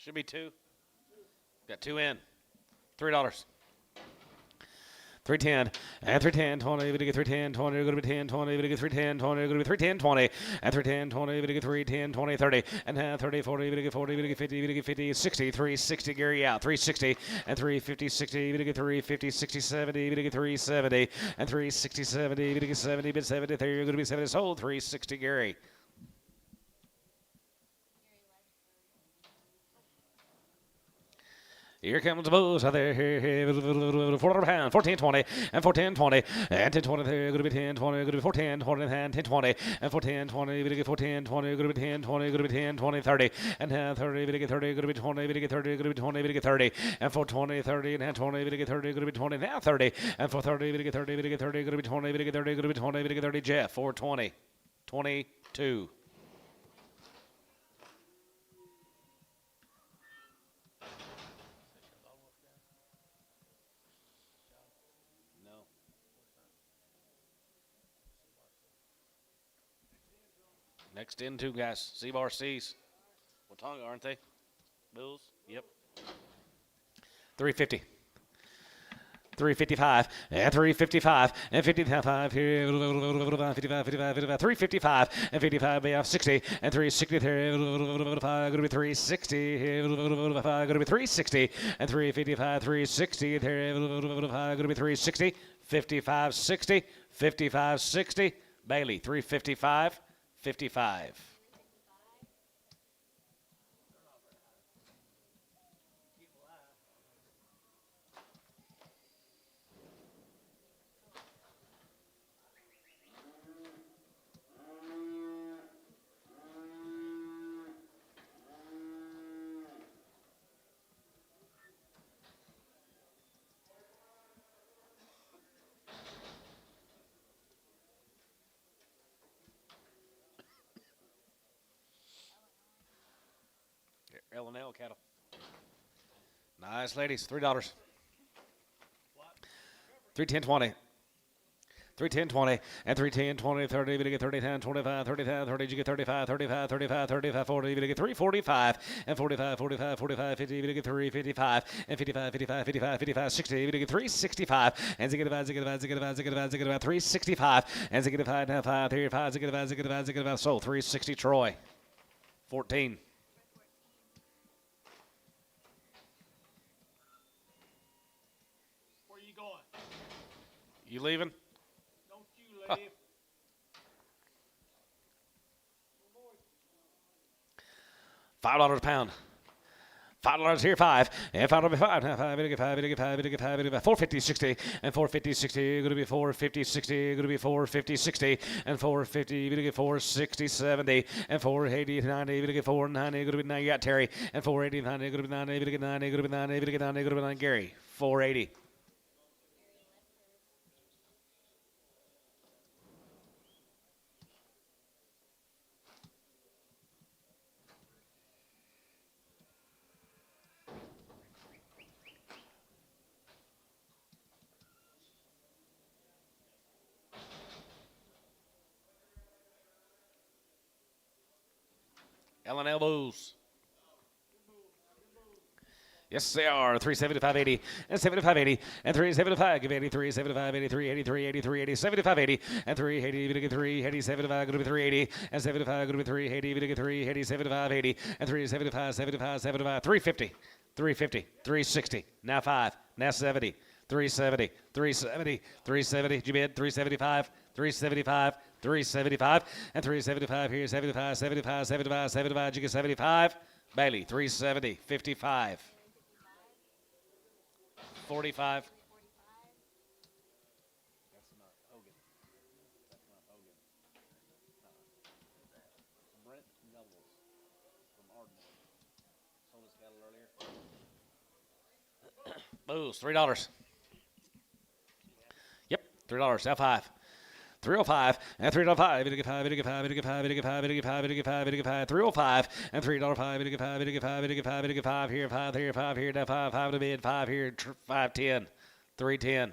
Should be 2. Got 2 in. $3. 310 and 310 20 we get 310 20 going to be 10 20 we get 310 20 going to be 310 20 and 310 20 we get 310 20 30 and 30 40 we get 40 we get 50 we get 50 60 360 Gary out 360 and 350 60 we get 350 60 70 we get 370 and 360 70 we get 70 bid 70 there you're going to be 70 sold 360 Gary. Here comes the bulls out there. $4 pound, 14.20 and 14.20 and 10.20. They're going to be 10.20. Going to be 4.10, and 10.20 and 4.10, 20. We get 4.10, 20. Going to be 10, 20. Going to be 10, 20, 30 and 30. We get 30. Going to be 20. We get 30. Going to be 20. We get 30 and 4.20, 30 and 20. We get 30. Going to be 20 now 30 and 4.30. We get 30. We get 30. Going to be 20. We get 30. Going to be 20. We get 30. Jeff 4.20, 22. Next in 2 guys, C-Bar C's. Watonga, aren't they? Bills? Yep. 350. 355 and 355 and 55 here 55 55 355 and 55 bay off 60 and 360 there going to be 360 here going to be 360 and 355 360 there going to be 360 55 60 55 60 Bailey 355 55. L&L cattle. Nice ladies. $3. 310 20. 310 20 and 310 20 30 we get 30 10 25 35 30 you get 35 35 35 35 40 we get 345 and 45 45 45 50 we get 355 and 55 55 55 55 60 we get 365 and zigga 365 and zigga 5 5 35 zigga sold 360 Troy 14. Where you going? You leaving? Don't you leave. $5 a pound. $5 here, 5 and $5 5. 450 60 and 450 60. Going to be 450 60. Going to be 450 60 and 450. Going to get 460 70 and 480 90. Going to get 490. Going to be 9. You got Terry and 480 90. Going to be 90. Going to get 90. Going to be 90. Going to get 90. Going to be 9. Gary 480. L&L Bulls. Yes, they are. 375.80 and 75.80 and 375. Give 80, 375, 83, 83, 83, 80, 75, 80 and 380. We get 380, 75. Going to be 380 and 75. Going to be 380. We get 380, 75, 80 and 375, 75, 75. 350, 350, 360. Now 5. Now 70. 370, 370, 370. Did you bid? 375, 375, 375, and 375 here, 75, 75, 75, 75. Did you get 75? Bailey, 370, 55, 45. That's not Hogan. That's not Hogan. Brent Nobles from Ardmore. Sold his cattle earlier. Booze, $3. Yep, $3. F5. 305 and $3.05. We get 5. We get 5. We get 5. We get 5. We get 5. We get 5. We get 5. 305 and $3.05. We get 5. We get 5. We get 5. We get 5 here. 5 here. 5 here. Now 5. 5 to bid. 5 here. 510. 310.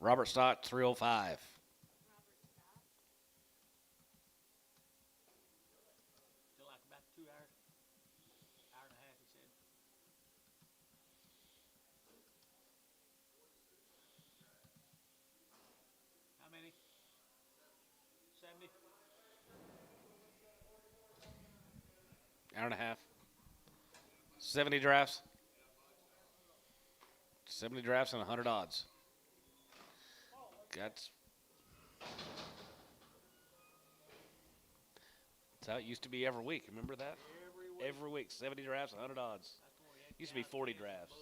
Robert Stott 305. Still like about 2 hours. Hour and a half, he said. Hour and a half. 70 drafts. 70 drafts and 100 odds. That's how it used to be every week. Remember that? Every week. 70 drafts, 100 odds. Used to be 40 drafts.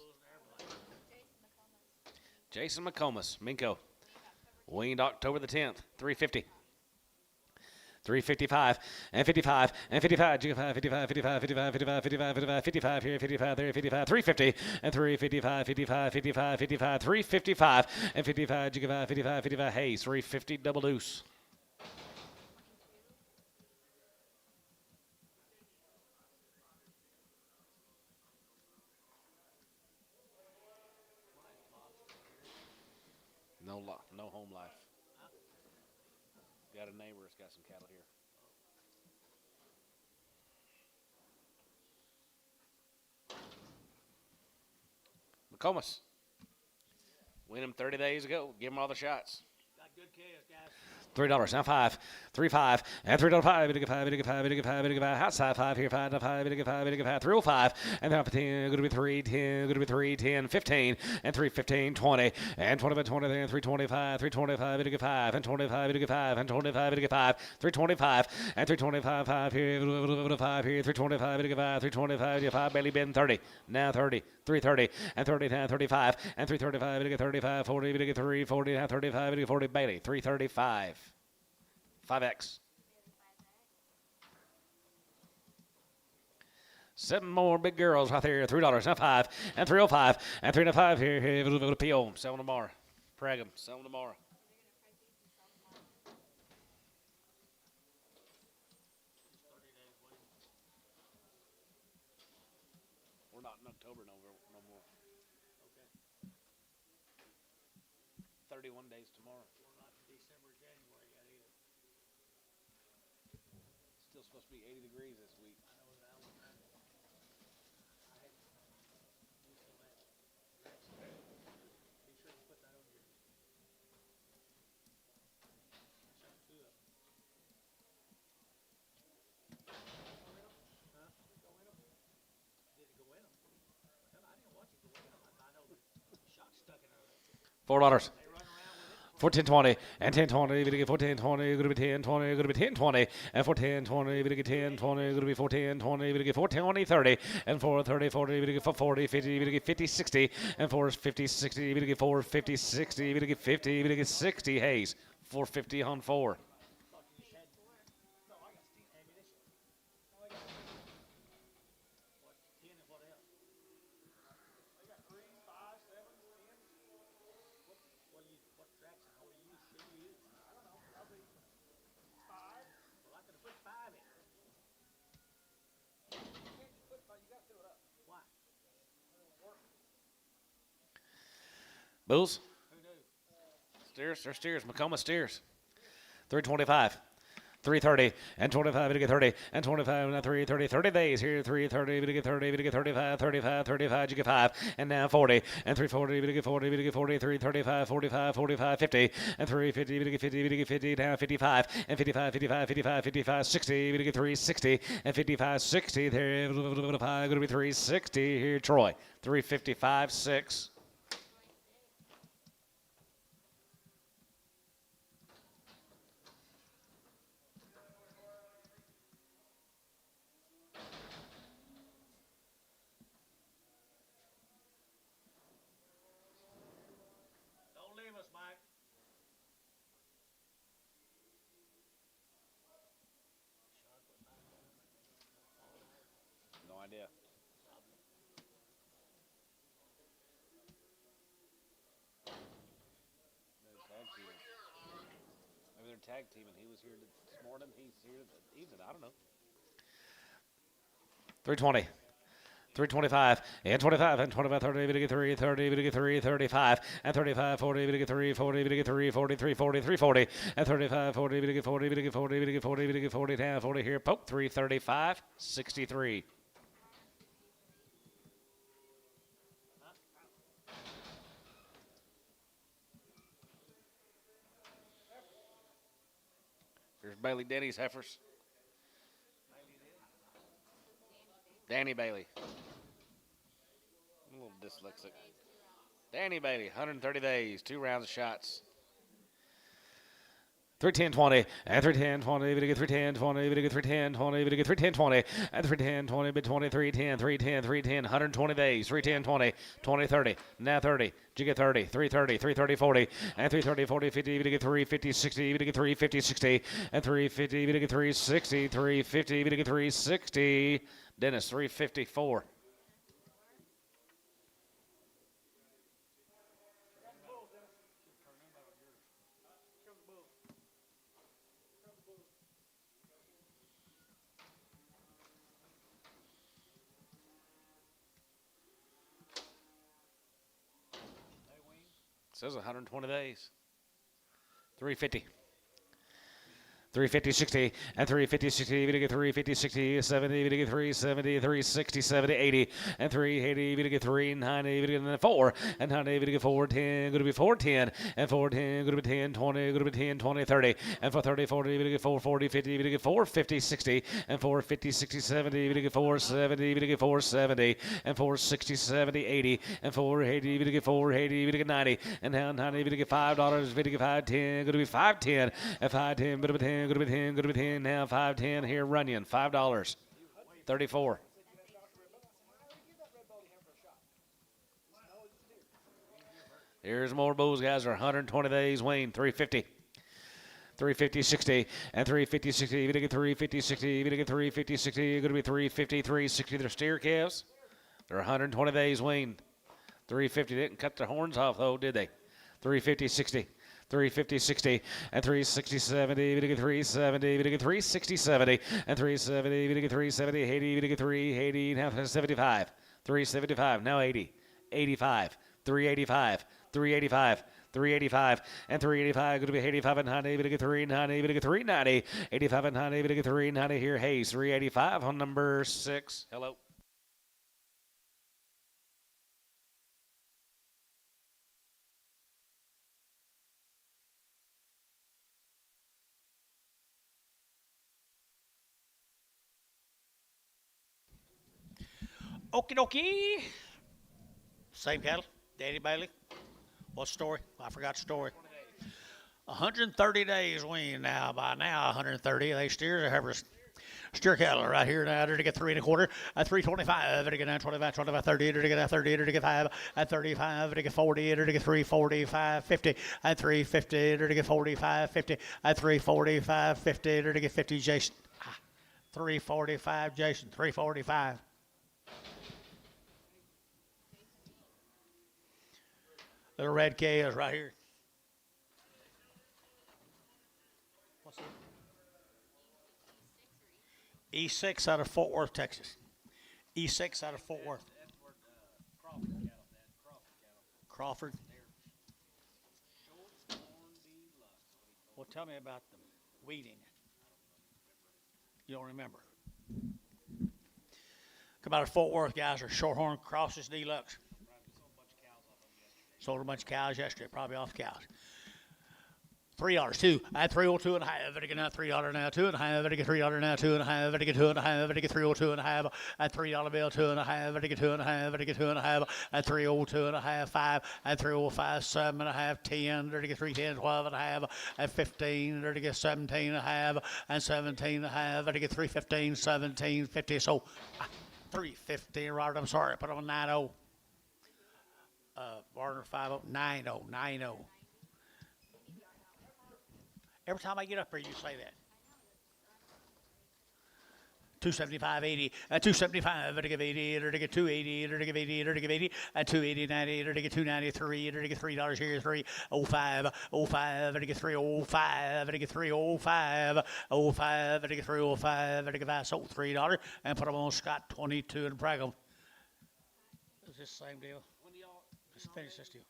Jason McComas, Minko. Weaned October the 10th, 350. 355 and 55 and 55, 55, 55, 55, 55, 55, 55, 55, 55 here, 55 there, 55, 350 and 355, 55, 55, 55, 355 and 55, 55, 55, 55, Hayes, 350 double deuce. No home life. Got a neighbor that's got some cattle here. McComas. Win him 30 days ago. Give him all the shots. Got good calves, guys. $3. Now 5. 3 5 and $3 5. Bit of 5. Bit of 5. Bit of 5. Bit of 5. Outside 5 here. 5 5. Bit of 5. Bit of 5. 305 and now 10. Going to be 3 10. Going to be 3 10 15 and 3 15 20 and 25 20 and 325 325 bit of 5 and 25 bit of 5 and 25 bit of 5 325 and 325 5 here. 5 here. 325 bit of 5 325 5 barely been 30. Now 30. 330 and 30 now 35 and 335 bit of 35 40 bit of 340 now 35 bit of 40 Bailey 335. 5X. 7 more big girls right there. $3. Now 5 and 305 and 305 here. Here, little PO. Sell them tomorrow. Prag them. Sell them tomorrow. We're not in October no more. Okay. 31 days tomorrow. We're not in December, January yet either. Still supposed to be 80 degrees this week. I know that. I had to do some of that. Be sure to put that on your. Shut two of them. Huh? Go in them? Did it go in them? I didn't watch it go in them. I know the shot stuck in there. $4. They run around with it. 1420 and 1020, we get 1420, going to be 1020, going to be 1020, and 1420, we get 1020, going to be 1420, we get 420, 30, and 430, 40, we get 40, 50, we get 50, 60, and 450, 60, we get 450, 60, we get 50, we get 60, Hayes, 450 on 4. Bulls? Steers, they're steers. Macoma steers. 325. 330 and 25 to get 30 and 25 and 330 30 days here 330 to get 30 to get 35 35 35 you get 5 and now 40 and 340 to get 40 to get 40 335 45 45 50 and 350 to get 50 to get 50 now 55 and 55 55 55 55 60 to get 360 and 55 60 there going to be 360 here Troy 355 6. No idea. Maybe they're tag teaming. He was here this morning. He's here this evening. I don't know. 320. 325 and 25 and 25 30 to get 3 30 to get 3 35 and 35 40 to get 3 40 to get 3 40 340 340 and 35 40 to get 40 to get 40 to get 40 to get 40 down 40 here poke 335 63. Here's Bailey Denny's heifers. Danny Bailey. I'm a little dyslexic. Danny Bailey, 130 days, 2 rounds of shots. 310-20, and 310-20, we get 310-20, we get 310-20, we get 310-20, and 310-20, but 23-10, 310, 120 days, 310-20, 20-30, now 30, you get 30, 330, 330-40, and 330-40, 50, we get 350-60, we get 350-60, and 350, we get 360, 350, we get 360, Dennis, 354. Says 120 days. 350. 350, 60, and 350, 60, we get 350, 60, 70, we get 370, 360, 70, 80, and 380, we get 390, we get 4, and 90, we get 410, going to be 410, and 410, going to be 10, 20, going to be 10, 20, 30, and for 30, 40, we get 440, 50, we get 450, 60, and 450, 60, 70, we get 470, we get 470, and 460, 70, 80, and 480, we get 480, we get 90, and now 90, we get $5, we get 510, going to be 510, and 510, but 10. Go to be 10, go to be 10, now 510 here, Runyon, $5, 34. Here's more bulls, guys, are 120 days, Wayne, 350. 350, 60, and 350, 60, we get 350, 60, we get 350, 60, going to be 350, 360, they're steer calves. They're 120 days, Wayne. 350, didn't cut their horns off, though, did they? 350, 60. 350, 60, and 360, 70, we get 370, we get 360, 70, and 370, we get 370, 80, we get 380, now 75, 375, now 80, 85, 385, 385, 385, and 385, going to be 85 and 90, we get 390, we get 390, 85 and 90, we get 390 here, Hayes, 385 on number 6. Hello. Okie dokie. Same cattle, Danny Bailey. What story? I forgot the story. 130 days weaned now. By now, 130. They steers are heifers. Steer cattle right here now. To get 3 1/4, at 325. To get 925, 25, 30. To get 30. To get 5 at 35. To get 40. To get 345, 50 at 350. To get 45, 50 at 345, 50. To get 50. Jason. 345. Jason. 345. Little red K is right here. What's it? E6 out of Fort Worth, Texas. E6 out of Fort Worth. Crawford. Well, tell me about the weeding. You don't remember. Come out of Fort Worth, guys, are Shorthorn Crosses Deluxe. Sold a bunch of cows yesterday, probably off cows. $3, 2. At 302 and a half. I get now $3 now, 2 and a half. I get $3 now, 2 and a half. I get 2 and a half. I get 302 and a half. At $3 bill, 2 and a half. I get 2 and a half. I get 2 and a half. At 302 and a half, 5. At 305, 7 and a half, 10. I get 310, 12 and a half. At 15, I get 17 and a half. And 17 and a half. I get 315, 17, 50. So 315, Robert. I'm sorry, I put on 90. Warner 50, 90, 90. Every time I get up here, you say that. 275, 80, 275, to give 80, to get 280, to give 80, to give 80, 280, 90, to get 293, to get $3 here, 305, 05, to get 305, to get 305, 05, to get 305, to get 5, sold $3, and put them on Scott 22 and brag them. Is this the same deal? Let's finish this deal.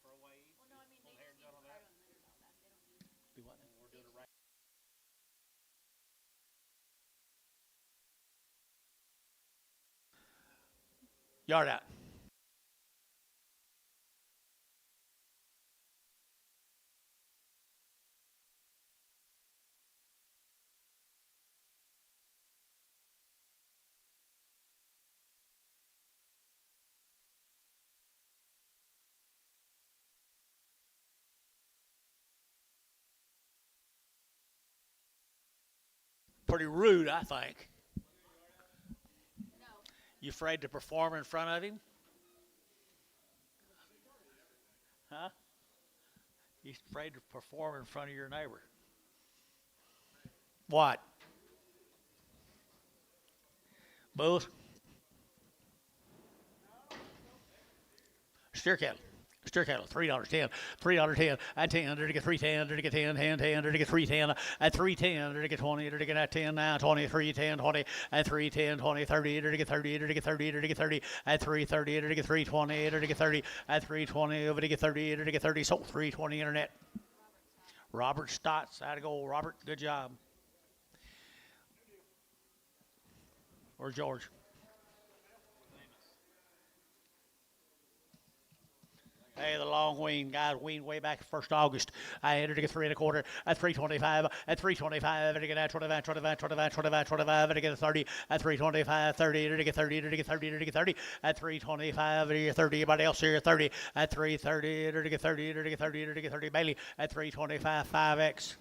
Well, no, I mean, they just need to start on litter and all that. They don't need. Do what now? They just Yard out. pretty rude, I think. No. You afraid to perform in front of him? Huh? You afraid to perform in front of your neighbor? What? Bulls? Steer cattle. Steer cattle, $3.10, $3.10, at 10, to get 310, to get 10, 10, 10, to get 310, at 310, to get 20, to get at 10 now, 20, 310, 20, at 310, 20, 30, to get 30, to get 30, to get 30, at 330, to get 320, to get 30, at 320, over to get 30, to get 30, sold 320 internet. Robert Stotts, out of goal, Robert, good job. Or George. Hey, the long wean, guys, weaned way back 1st August. I entered to get 3 1/4 at 325, at 325, and to get at 25, 25, 25, 25, 25, and to get 30, at 325, 30, and to get 30, and to get 30, and to get 30, at 325, and to get 30, anybody else here, 30, at 330, and to get 30, and to get 30, and to get 30, Bailey, at 325, 5X.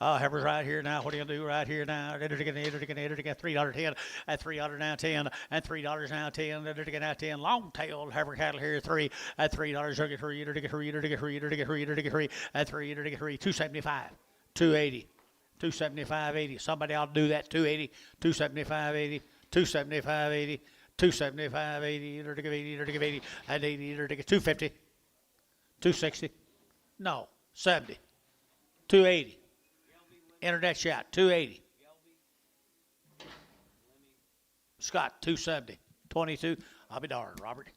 Heifers right here now. What do you do right here now? $3.10 at $3 now 10 at $3 now 10 now 10. Long tailed heifer cattle here 3 at $3 to get 3 to get 3 to get 3 to get 3 to get 3 at 3 to get 3 275 280 275 80. Somebody ought to do that 280 275 80 275 80 275 80 to get 80 to get 80 and 80 to get 250 260 no 70 280. Internet shot, 280. Scott, 270. 22. I'll be darned, Robert.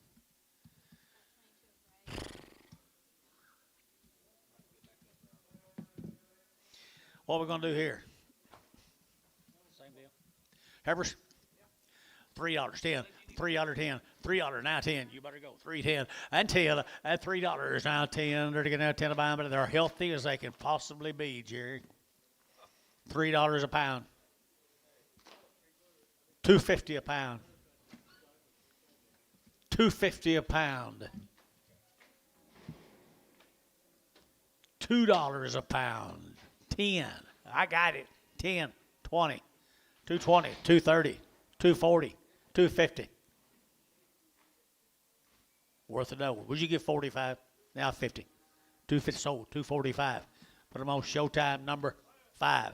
What are we going to do here? Same deal. Heifers? $3, 10, $3, 10, $3 now 10. You better go 3.10 and 10 at $3 now 10. They're going to 10 a pound, but they're healthy as they can possibly be, Jerry. $3 a pound. $2.50 a pound. $2.50 a pound. $2 a pound. 10. I got it. 10, 20, 220, 230, 240, 250. Worth a dough. Would you give 45? Now 50. 250 sold. 245. Put them on Showtime number 5.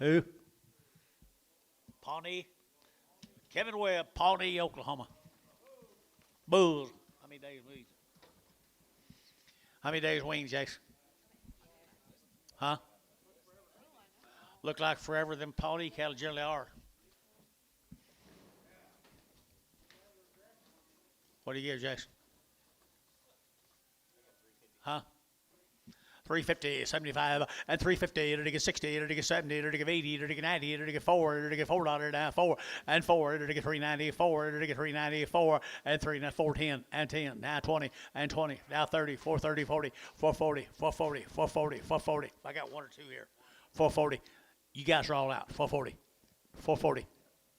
Who? Pawnee. Kevin Webb, Pawnee, Oklahoma. Bulls. How many days wings? How many days wings, Jason? Huh? Look like forever them Pawnee cattle generally are. What do you give, Jason? Huh? 350, 75, and 350, to get 60, to get 70, to get 80, to get 90, to get 4, to get $4 down 4, and 4, to get 390, 4, to get 390, 4, and 3, now 410, and 10, now 20, and 20, now 30, 430, 40, 440, 440, 440, 440. I got 1 or 2 here. 440. You guys are all out. 440, 440.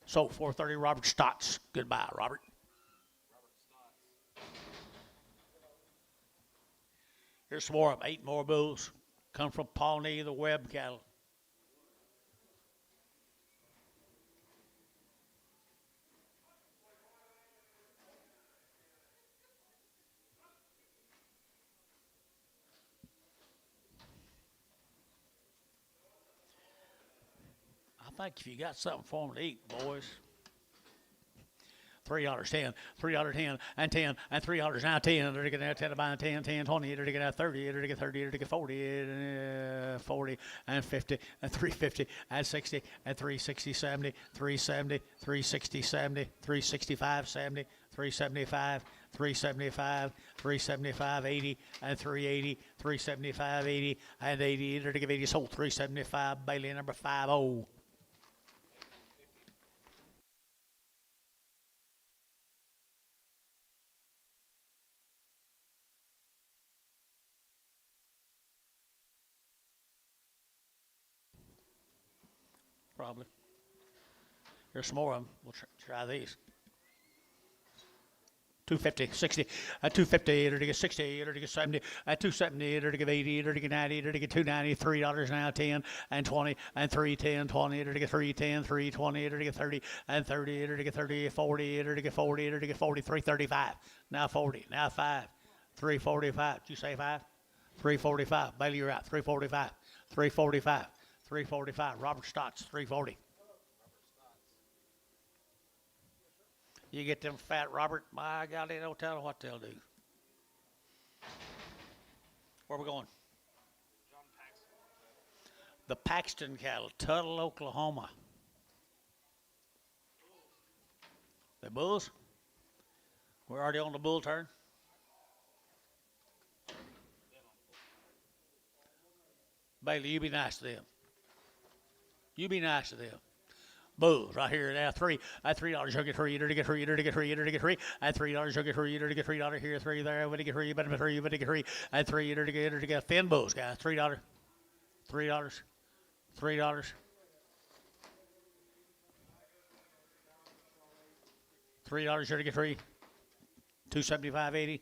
So 430, Robert Stotts. Goodbye, Robert. Here's some more of them. 8 more bulls. Come from Pawnee, the Webb cattle. I think if you got something for them to eat, boys. $3, 10, $3, 10, and 10, and $3 now 10. They're going to get 10 to buy 10, 10, 20. They're going to get 30. They're going to get 30. They're going to get 40, 40, and 50, and 350, and 60, and 360, 70, 370, 360, 70, 365, 70, 375, 375, 375, 80, and 380, 375, 80, and 80. They're going to give 80 sold. 375, Bailey number 50. Probably. There's some more of them. We'll try these. 250, 60, 250, to get 60, to get 70, 270, to get 80, to get 90, to get 290, $3 now, 10 and 20 and 3, 10, 20, to get 3, 10, 3, 20, to get 30 and 30, to get 30, 40, to get 40, to get 40, 335. Now 40, now 5, 345. Did you say 5? 345. Bailey, you're out. 345, 345, 345. Robert Stotts, 340. You get them fat, Robert. My God, they don't tell them what they'll do. Where we going? The Paxton cattle, Tuttle, Oklahoma. The bulls? We're already on the bull turn. Bailey, you be nice to them. You be nice to them. Bulls right here now. $3. At $3, you'll get 3. To get 3. To get 3. To get 3. At $3, you'll get 3. To get $3 here. 3 there. But to get 3. But to 3. But to get 3. At 3. To get thin bulls, guys. $3. $3. $3. $3 here to get 3. 275.80.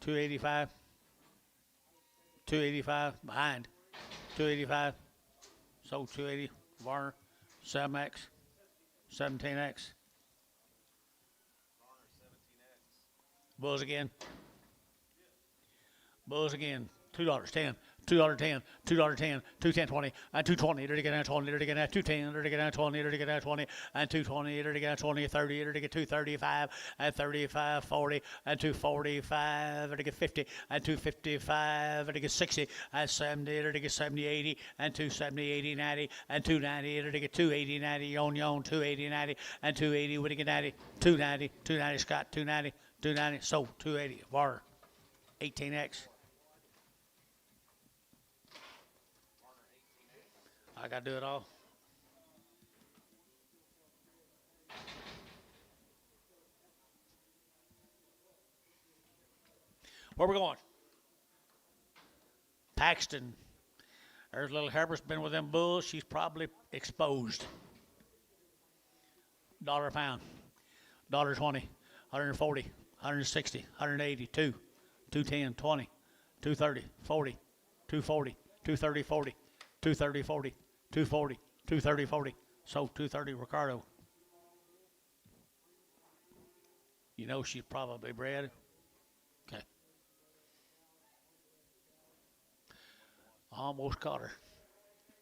285. 285 behind. 285. Sold 280. Varner. 7X. 17X. Bulls again. Bulls again. $2. 10. $2.10, $2.10, $2.10.20, and $2.20, to get down 20, to get down 2.10, to get down 20, to get down 20, and $2.20, to get down 20, 30, to get $2.35, and $35.40, and $2.45, to get 50, and $2.55, to get 60, and 70, to get 70, 80, and $2.70, 80, 90, and $2.90, to get $2.80, 90, yon, $2.80, 90, and $2.80, to get 90, $2.90, $2.90, Scott, $2.90, $2.90, so $2.80, Varner, 18X. I got to do it all. Where we going? Paxton. There's little Herbert's been with them bulls. She's probably exposed. $1 a pound. $1.20. 140. 160. 180. 210. 20. 230. 40. 240. 230. 40. 230. 40. 240, 230, 40. So 230, Ricardo. You know she's probably bred. Okay. Almost caught her.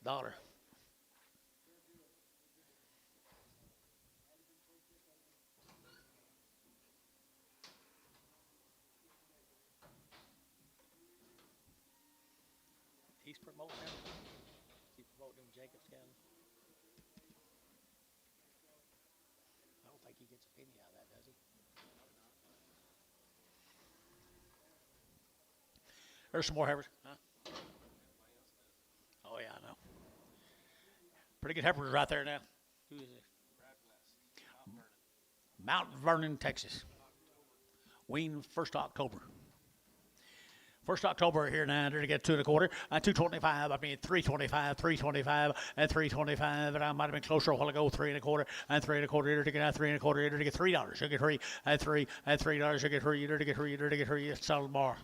$1. He's promoting them. Jacob's cattle. I don't think he gets a penny out of that, does he? There's some more heifers. Huh? Oh, yeah, I know. Pretty good heifers right there now. Who is it? Mount Vernon, Texas. Wean 1st October. 1st October here now, to get 2 1/4, 225, 325, 325, and 325, and I might have been closer a while ago, 3 1/4, and 3 1/4, to get out 3 1/4, to get $3, you get 3, and 3, and $3, you get 3, to get 3, to get 3, sell more.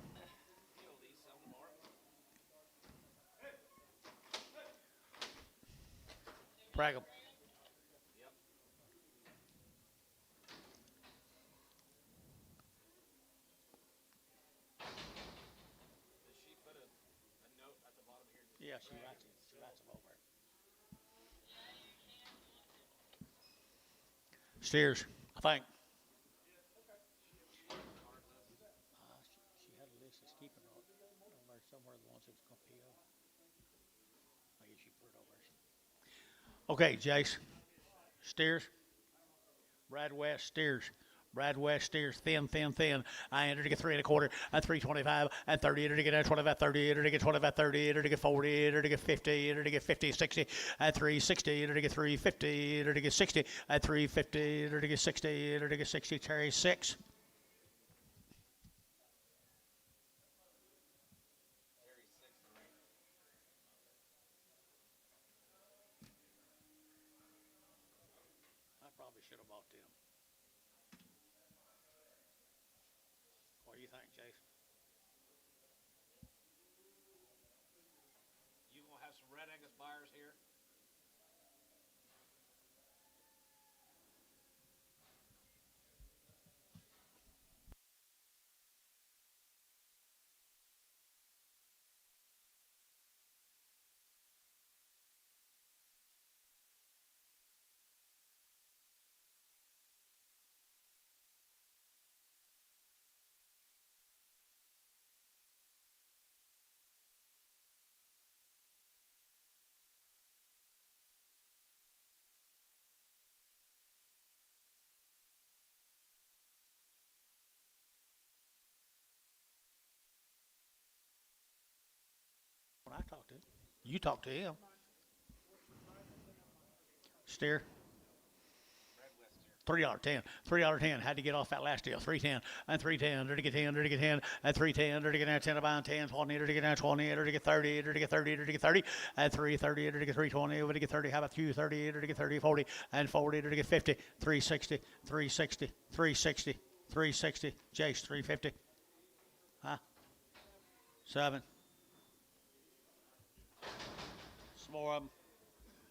Brag 'em. Yeah, she writes it. She writes them over. Steers, I think. She had a list that's keeping on there somewhere, the ones that was going to PO. I guess she put it over. Okay, Jace. Steers. Brad West, steers. Brad West steers thin, thin, thin. I entered to get 3 1/4, and 325, and 30, to get 25, 30, to get 25, 30, to get 40, to get 50, to get 50, 60, and 360, to get 350, to get 60, and 350, to get 60, to get 60, Terry 6. should have bought them. What do you think, Jason? You gonna have some red Angus buyers here? When I talked to him. You talked to him. Steer. $3.10. $3.10. Had to get off that last deal. $3.10 and $3.10. There to get 10. There to get 10 and $3.10. There to get now 10 about 10. 20. There to get now 20. There to get 30. There to get 30. There to get 30 and $3.30. There to get $3.20. There to get 30. How about you? 30. There to get 30. 40 and 40. There to get 50. $3.60. $3.60. $3.60. $3.60. Jace. $3.50. Huh? 7. Some more of them.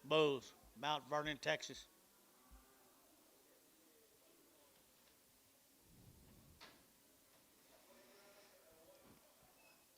Bulls. Mount Vernon, Texas.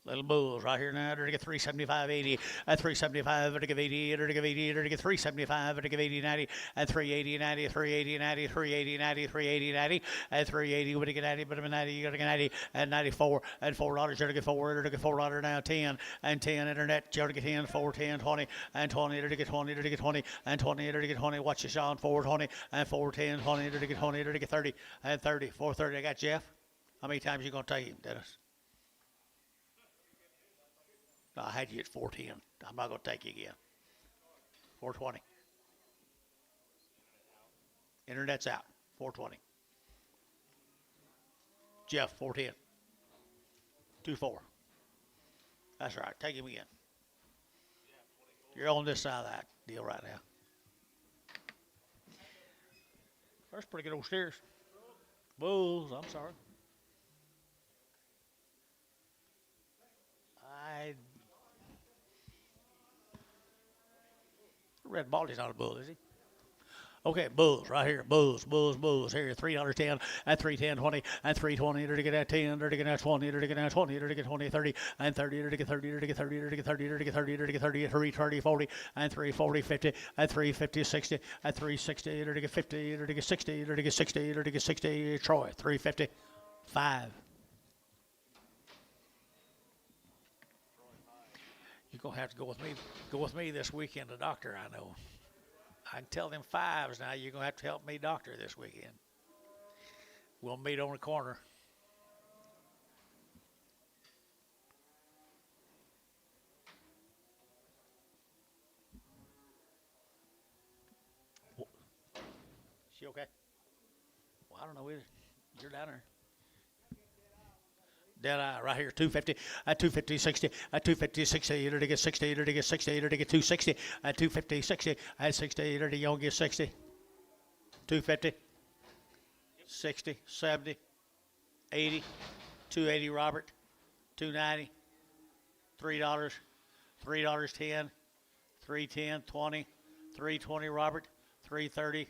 Little bulls right here now. They're to get 375.80 at 375. They're to give 80. They're to give 80. They're to get 375. They're to give 80, 90 at 380, 90, 380, 90, 380, 90, 380, 90 at 380. Would you get 90? But 90, you got to get 90 and 94 and $4. They're to get 4. They're to get $4 now. 10 and 10. Internet. They're to get 10, 4, 10, 20 and 20. They're to get 20. They're to get 20 and 20. They're to get 20. Watch this on 4, 20 and 4, 10, 20. They're to get 20. They're to get 30 and 30, 430. I got Jeff. How many times you gonna take him, Dennis? No, I had you at 410. I'm not going to take you again. 420. Internet's out. 420. Jeff, 410. 2-4. That's right. Take him again. You're on this side of that deal right now. That's pretty good old steers. Bulls, I'm sorry. Red Baldy's not a bull, is he? Okay, bulls right here. Bulls here. $3.10 at 310, 20 and 320. They're to get at 10. They're to get at 20. They're to get at 20. They're to get 20, 30 and 30. They're to get 30. They're to get 30. They're to get 30. They're to get 30. They're to get 30. 330, 40 and 340, 50 at 350, 60 at 360. They're to get 50. They're to get 60. They're to get 60. They're to get 60. Troy 350, 5. You're gonna have to go with me. Go with me this weekend to doctor. I know. I can tell them 5s now. You're gonna have to help me doctor this weekend. We'll meet on the corner. She okay? Well, I don't know either. You're down there. Dead-eye right here, 250 at 250, 60 at 250, 60. You're to get 60. You're to get 60. You're to get 260 at 250, 60 at 60. You're to get 60. 250, 60, 70, 80, 280. Robert, 290, $3, $3.10, 310, 20, 320. Robert, 330,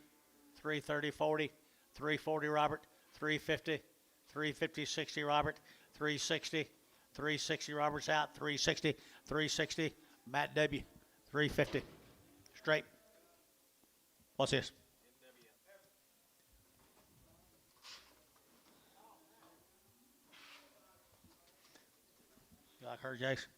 330, 40, 340. Robert, 350, 350, 60. Robert. 360, 360. Robert's out. 360, 360. Matt W. 350. Straight. What's this? You like her, Jason?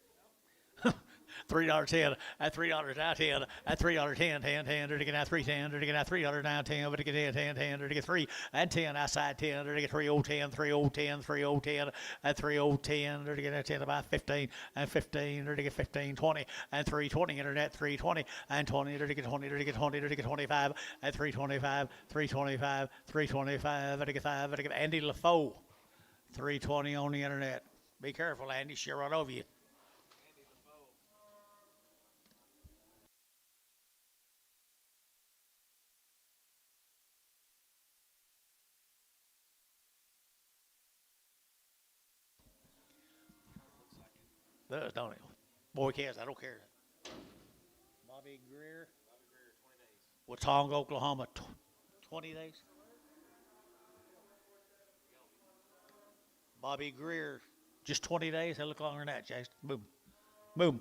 $3.10 at $3 out 10 at $3.10 10 10 to get out 310 to get out $3 now 10 but to get 10 10 to get 3 and 10 outside 10 to get 3010 3010 3010 at 3010 to get 10 about 15 and 15 to get 15 20 and 320 internet 320 and 20 to get 20 to get 20 to get 25 at 325 325 325 to get 5 to get Andy LaFoe 320 on the internet. Be careful, Andy. She'll run over you. Does, don't it? Boy, calves, I don't care. Bobby Greer. Watonga, Oklahoma, 20 days. Bobby Greer, just 20 days. They look longer than that, Jason. Boom. Boom.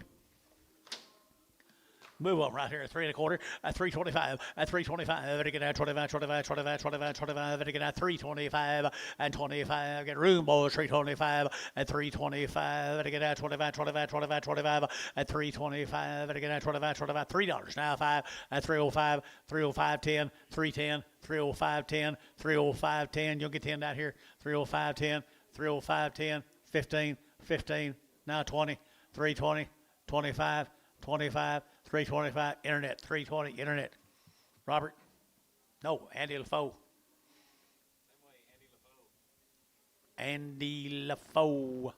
Move on right here at 3 1/4, at 325, at 325, and again at 25, 25, 25, 25, 25, and again at 325, and 25, get room, boys, 325, at 325, and again at 25, 25, 25, 25, at 325, and again at 25, 25, $3, now 5, at 305, 305, 10, 310, 305, 10, 305, 10, you'll get 10 down here, 305, 10, 305, 10, 15, 15, now 20, 320, 25, 25, 325, internet, 320, internet. Robert? No, Andy LaFoe. Andy LaFoe.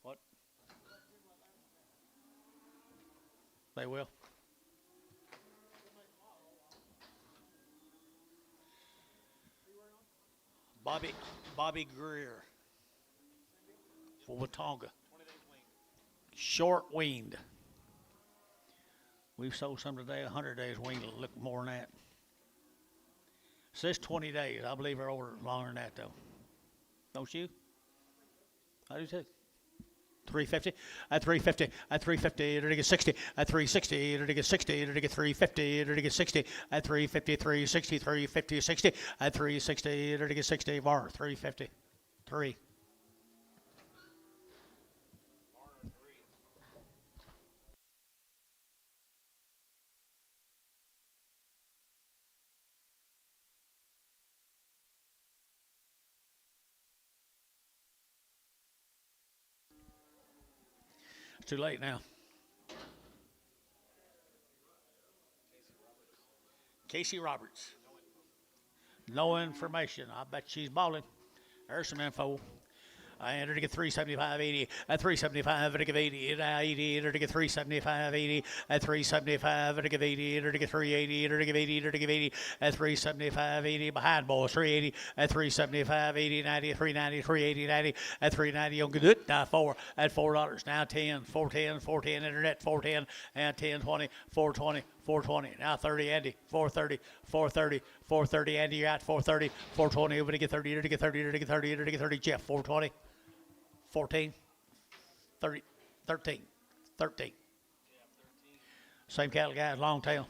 What? They will. Bobby Greer for Watonga. Short weaned. We've sold some today, 100 days weaned. Look more than that. Says 20 days. I believe they're over longer than that, though. Don't you? I do too. 350, at 350, at 350, it'll get 60, at 360, it'll get 60, it'll get 350, it'll get 60, at 350, 360, 350, 60, at 360, it'll get 60, bar, 350, 3. It's too late now. Casey Roberts. No information. I bet she's balling. There's some info. I entered to get 375.80 at 375 to give 80 at 80 entered to get 375.80 at 375 to give 80 entered to get 380 entered to give 80 entered to give 80 at 375.80 behind balls 380 at 375 80 90 390 380 90 at 390 you'll get it now 4 at $4 now 10 410 410 internet 410 and 1020 420 420 now 30 Andy 430 430 430 Andy you're at 430 420 over to get 30 to get 30 to get 30 to get 30 Jeff 420 14 30 13 13 same cattle guys long tail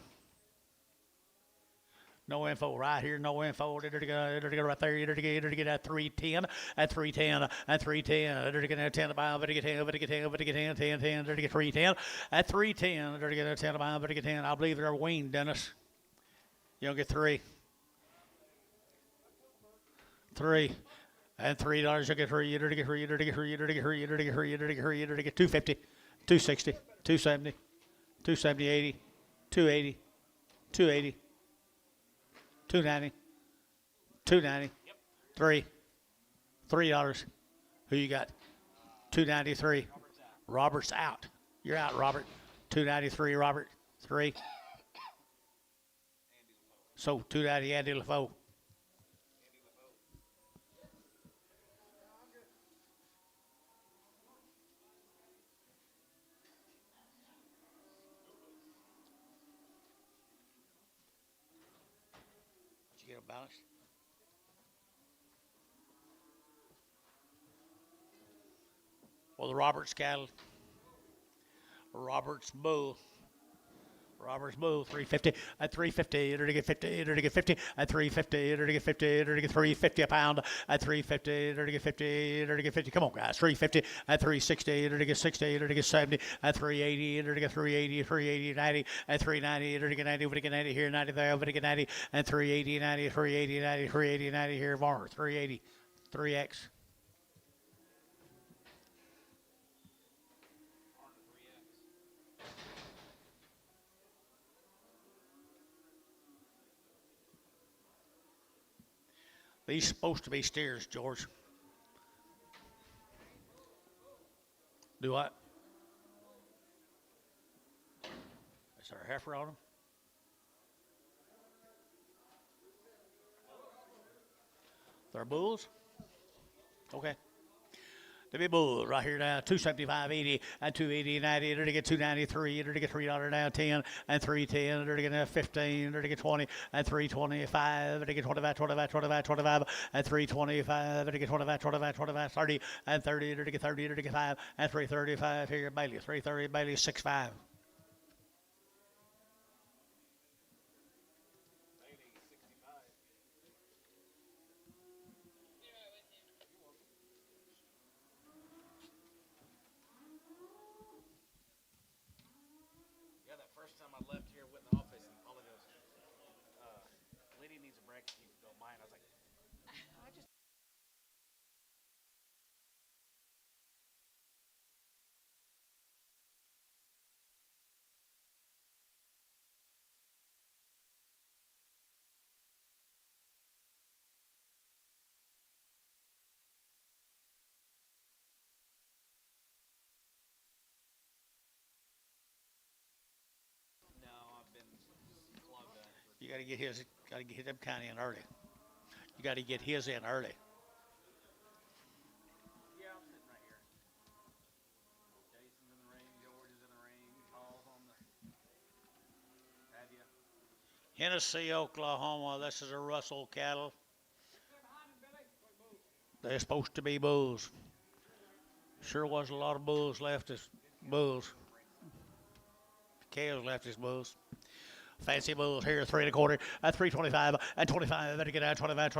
no info right here no info it'll get right there it'll get at 310 at 310 at 310 it'll get at 10 about it'll get 10 it'll get 10 it'll get 10 10 10 it'll get 310 at 310 it'll get at 10 about it'll get 10 I believe they're weaned Dennis you'll get 3 and $3 you'll get 3 it'll get 3 it'll get 3 it'll get 3 it'll get 3 it'll get 3 it'll get 250 260 270 270 80 280 280 290 290 $3 who you got 293 Robert's out you're out Robert 293 Robert 3 so 290 Andy LaFoe get a balance. Well, the Roberts cattle. Roberts bull. 350 at 350 it'll get 50 it'll get 50 at 350 it'll get 50 it'll get 350 a pound at 350 it'll get 50 it'll get 50 come on guys 350 at 360 it'll get 60 it'll get 70 at 380 it'll get 380 380 90 at 390 it'll get 90 it'll get 90 here 90 there it'll get 90 and 380 90 380 90 380 90 here more 380 3x These supposed to be steers, George. Do what? Is there a heifer on them? They're bulls? Okay. The big bull right here now, 275.80 and 280.90. They're to get 293. They're to get $3 down 10 and 310. They're to get 15. They're to get 20 and 325. They're to get 25 and 325. They're to get 25 30 and 30. They're to get 30. They're to get 5 and 335 here. Bailey 330. Bailey 65. Yeah, that first time I left here with the office, and Paula goes, "Lady needs a break if you don't mind." I was like, "No, I've been clogged up." You got to get his. Got to get them kind of in early. You got to get his in early. Yeah, I'm sitting right here. Jason's in the ring, George is in the ring, Paul's on the patio. Hennessy, Oklahoma. This is a Russell cattle. They're supposed to be bulls. Sure was a lot of bulls left as bulls. Calves left as bulls. Fancy bulls here, 3 1/4, at 325, at 25, at get out 25,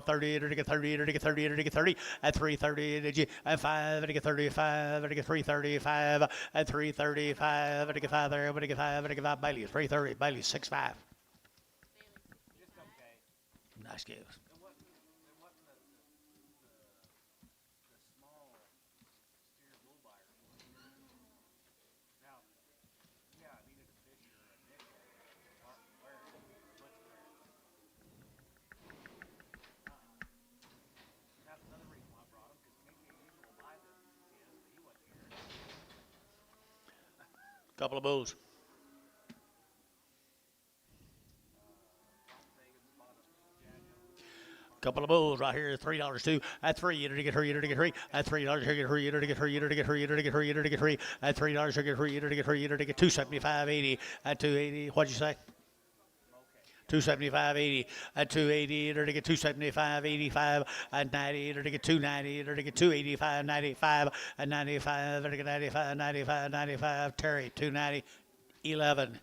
30, at get 30, at get 30, at get 30, at 330, at 5, at get 35, at get 335, at 335, at get 5 there, at get 5, at get 5, Bailey, 330, Bailey, 6'5". Just okay. Nice calves. There wasn't the small steer bull buyer. Now, yeah, I needed a fish or a nick or where, much where. That's another reason why I brought him, because KK usually will buy the his, but he wasn't here. Couple of bulls. Couple of bulls right here, $3 too. At 3, you to get her, you to get 3. At $3, you get her, you to get her, you to get her, you to get her, you to get 3. At $3, you get her, you to get her, you to get 275.80. At 280, what'd you say? 275.80. At 280, you to get 275.85. At 90, you to get 290, you to get 285.95. At 95, you to get 95. Terry, 290, 11.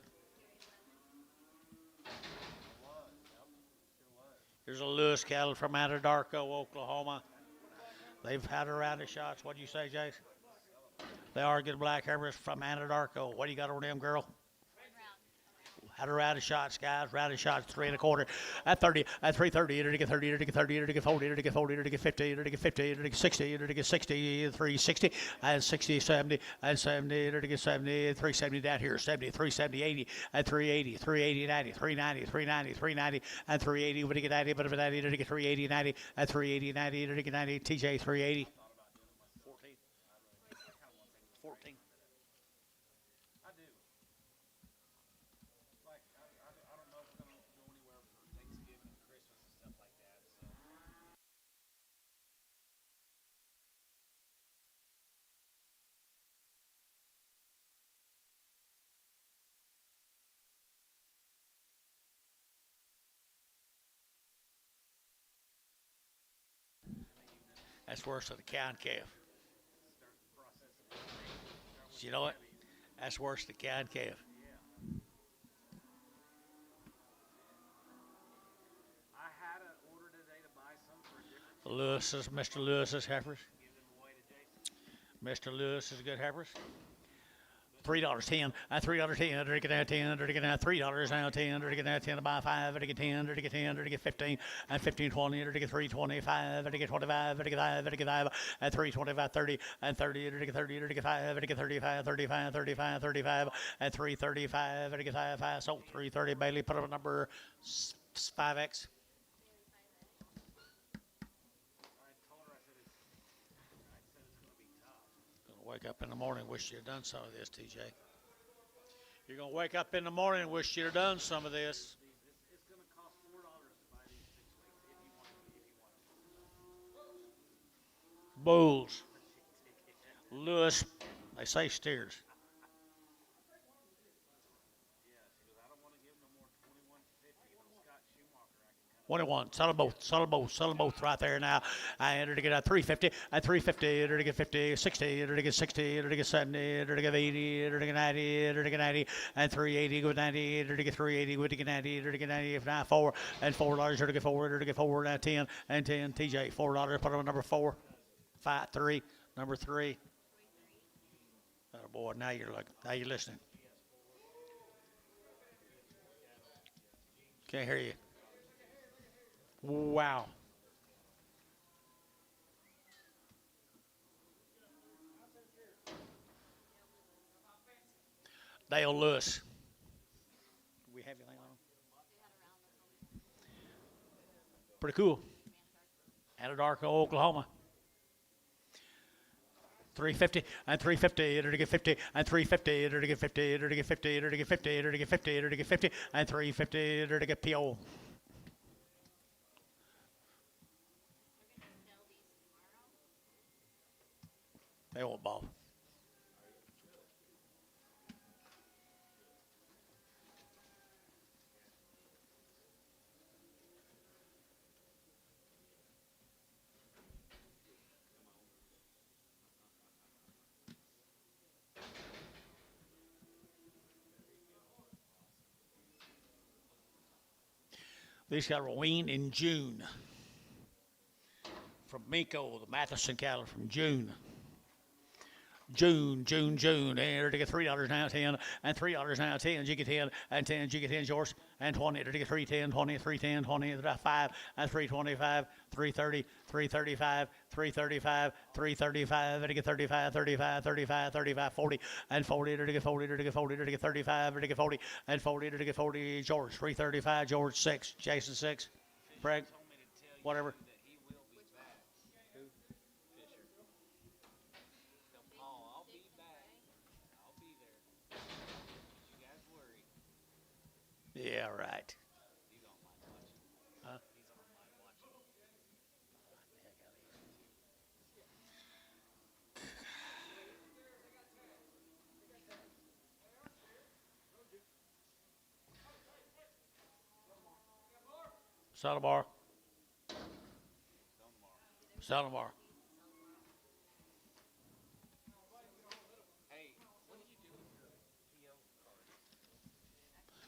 Here's a Lewis cattle from Anadarko, Oklahoma. They've had a round of shots. What do you say, Jace? They are good black heifers from Anadarko. What do you got on them, girl? Had a round of shots, guys. Round of shots, 3 1/4. At 30, at 330, you to get 30, you to get 30, you to get 40, you to get 40, you to get 50, you to get 50, you to get 60, you to get 60, 360, and 60, 70, and 70, you to get 70, 370 down here, 70, 370, 80, and 380, 380, 90, 390, 390, 390, and 380, when you get 90, but if 90, you to get 380, 90, and 380, 90, you to get 90, TJ 380. 14. 14. I do. Like, I don't know if we're going to go anywhere for Thanksgiving and Christmas and stuff like that, so. That's worse than a cow and calf. You know what? That's worse than a cow and calf. I had an order today to buy some for a different Lewis's, Mr. Lewis's heifers. give them away to Jason. Mr. Lewis is good heifers. $3.10. At $3.10. They're getting 10. They're getting $3 now 10. They're getting 10 to buy 5. They're getting 10. They're getting 10. They're getting 15. And 15, 20. They're getting 325. They're getting 25. They're getting 5. They're getting 5. At 325, 30. And 30. They're getting 30. They're getting 5. They're getting 35. 35. 35. 35. At 335. They're getting 5. 5. So 330. Bailey put up a number 5X. I told her, I said, it's going to be tough. Gonna wake up in the morning, wish you'd done some of this, TJ. You're gonna wake up in the morning and wish you'd have done some of this. It's going to cost $4 to buy these 6 weeks if you want them. Bulls. Lewis, they say steers. 21, sell them both right there now. I entered to get a 350, a 350, entered to get 50, 60, entered to get 60, entered to get 70, entered to get 80, entered to get 90, entered to get 90, and 380 with 90, entered to get 380 with 90, entered to get 90, if not 4, and $4, entered to get 4, entered to get 4, and 10, and 10, TJ, $4, put on number 4, 5, 3, number 3. Oh boy, now you're listening. Can't hear you. Wow. Dale Lewis. Do we have anything on him? Pretty cool. Anadarko, Oklahoma. 350 and 350, enter to get 50 and 350, enter to get 50, enter to get 50, enter to get 50, enter to get 50, enter to get 50 and 350, enter to get PO. They won't ball. These got a wean in June. From Miko, the Matheson cattle from June. June. Enter to get $3 now, 10, and $3 now, 10, you get 10, and 10, you get 10, yours, and 20, enter to get 310, 20, 310, 20, 5, and 325, 330, 335, 335, 335, enter to get 35, 35, 35, 35, 40, and 40, enter to get 40, enter to get 40, enter to get 35, enter to get 40, and 40, enter to get 40, George, 335, George, 6, Jason, 6, Craig, whatever. Yeah, right. Huh? Salomar.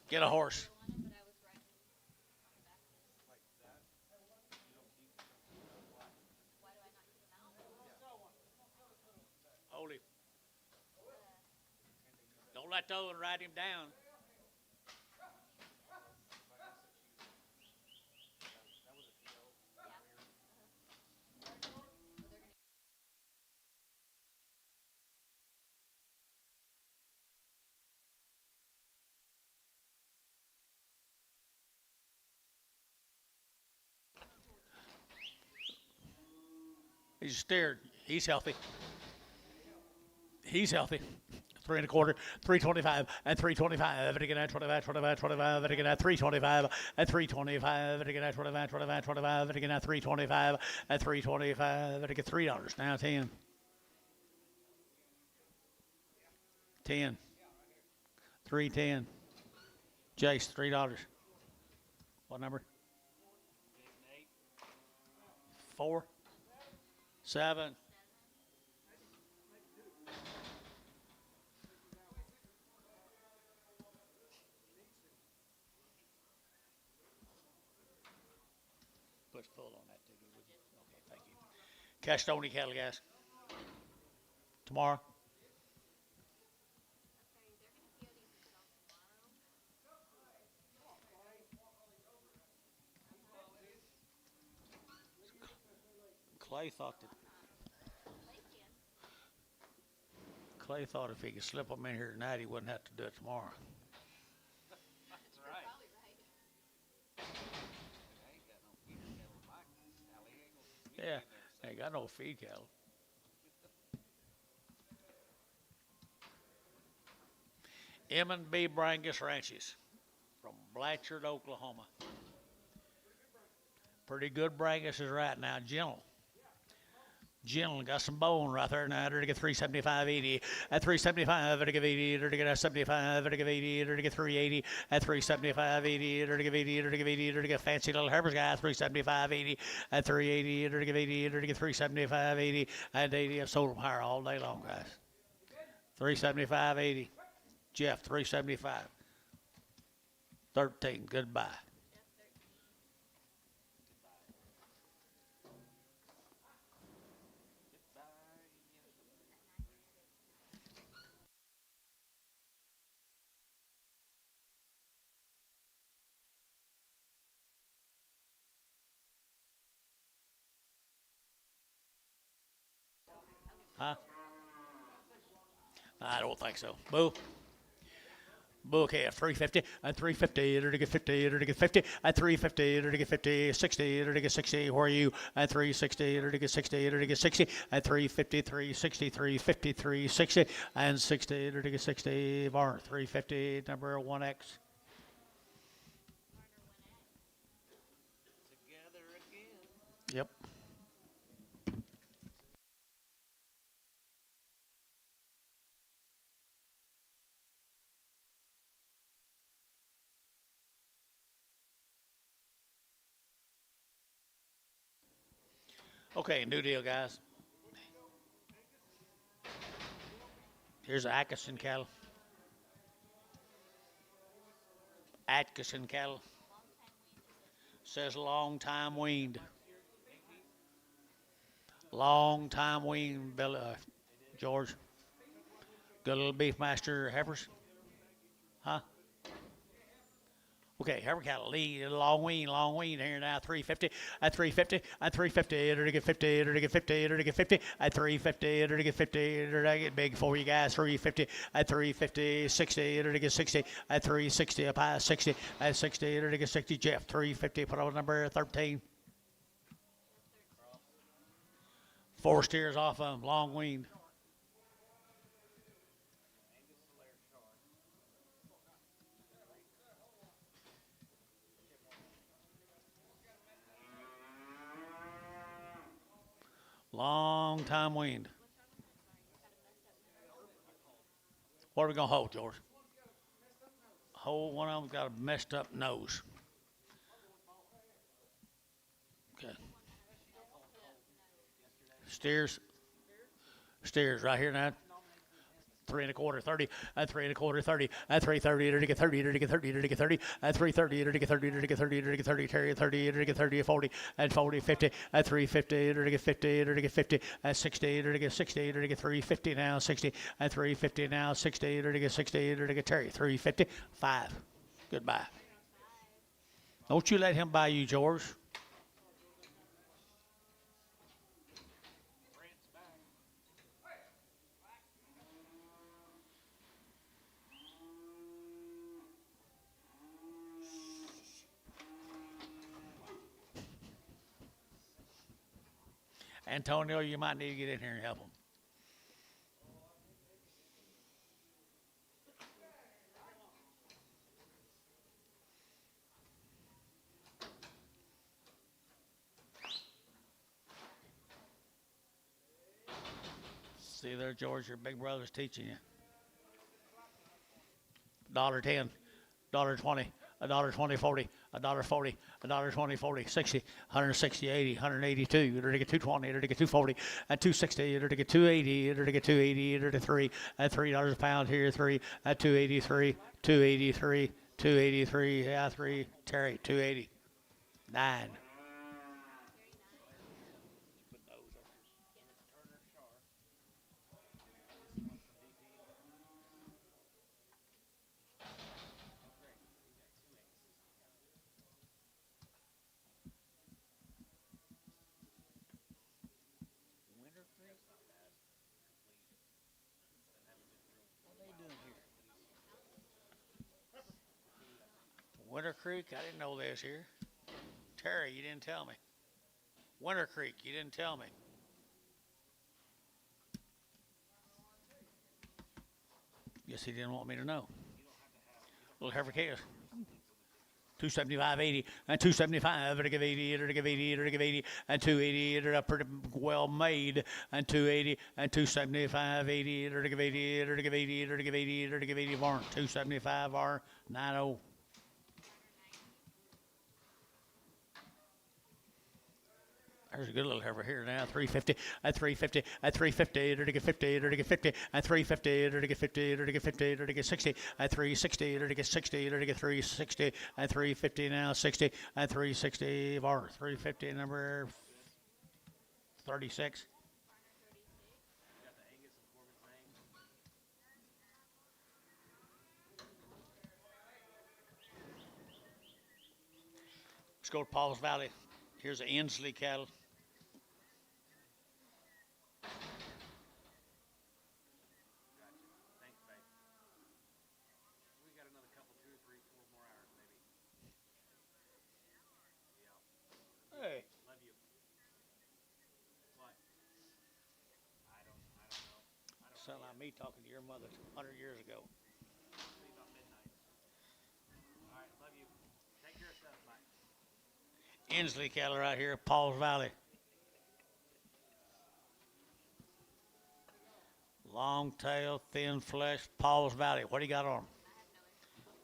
Get a horse. Hold him. Don't let the other one ride him down. He's steered. He's healthy. 3 1/4, 325, and 325. And again, 25, 25, 25. And again, 325, and 325. And again, 25, 25, 25. And again, 325, and 325. And again, $3 now, 10. 10. 310. Jace, $3. What number? 4, 7. Put full on that ticket, would you? Okay, thank you. Castoni cattle gas. Tomorrow. Clay thought if he could slip them in here tonight, he wouldn't have to do it tomorrow. That's right. Yeah, ain't got no feed cattle. M&B Brangus Ranches from Blanchard, Oklahoma. Pretty good Branguses right now, gentle. Gentleman got some bone right there now. To get 375.80 at 375. To give 80. To get 75. To give 80. To get 380 at 375.80. To give 80. To give 80. To get fancy little Harper's guy 375.80 at 380. To give 80. To get 375.80 at 80. I've sold them higher all day long, guys. 375.80. Jeff 375. 13. Goodbye. Huh? I don't think so. Boo. Okay, at 350, at 350, to get 50, to get 50, at 350, to get 50, 60, to get 60, where are you? At 360, to get 60, to get 60, at 350, 360, 350, 360, and 60, to get 60, bar 350, number 1X. Yep. Okay, new deal, guys. Here's Atkinson cattle. Atkinson cattle. Says long time weaned. Long time weaned, George. Good little beef master heifers. Huh? Okay, heifer cattle lead, long wean here now, 350, at 350, at 350, to get 50, to get 50, to get 50, at 350, to get 50, to get big for you guys, 350, at 350, 60, to get 60, at 360, up high, 60, at 60, to get 60, Jeff, 350, put on number 13. 4 steers off of them, long weaned. Long time weaned. What are we going to hold, George? Hold one of them got a messed up nose. Okay. Steers right here now. 3 1/4, 30, at 3 1/4, 30, at 330, to get 30, to get 30, to get 30, at 330, to get 30, to get 30, to get 30, Terry, 30, to get 30, 40, at 40, 50, at 350, to get 50, to get 50, at 60, to get 60, to get 350 now, 60, at 350 now, 60, to get 60, to get Terry, 350, 5. Goodbye. Don't you let him buy you, George. Antonio, you might need to get in here and help him. See there, George, your big brother's teaching you. $1.10, $1.20, $1.20, 40, $1.40, $1.20, 40, 60, 160, 80, 182, to get 220, to get 240, at 260, to get 280, to get 280, to 3, at $3 a pound here, 3, at 283, 283, 283, yeah, 3, Terry, 280, 9. Winter Creek, I didn't know this here. Terry, you didn't tell me. Winter Creek, you didn't tell me. Guess he didn't want me to know. Little heifer calves. 275.80 and 275 to give 80 to give 80 to give 80 and 280 are pretty well made and 280 and 275 80 to give 80 to give 80 to give 80 to give 80 barn 275 R 90. There's a good little heifer here now. 350 at 350 at 350 to get 50 to get 50 at 350 to get 50 to get 50 to get 60 at 360 to get 60 to get 360 at 350 now 60 at 360 bar 350 number 36. Let's go to Paul's Valley. Here's the Inslee cattle. Hey. Love you. What? I don't know. Sound like me talking to your mother 100 years ago. Leave about midnight. All right, love you. Take care of stuff. Bye. Inslee cattle right here, Paul's Valley. Long tail, thin flesh, Paul's Valley. What do you got on 'em?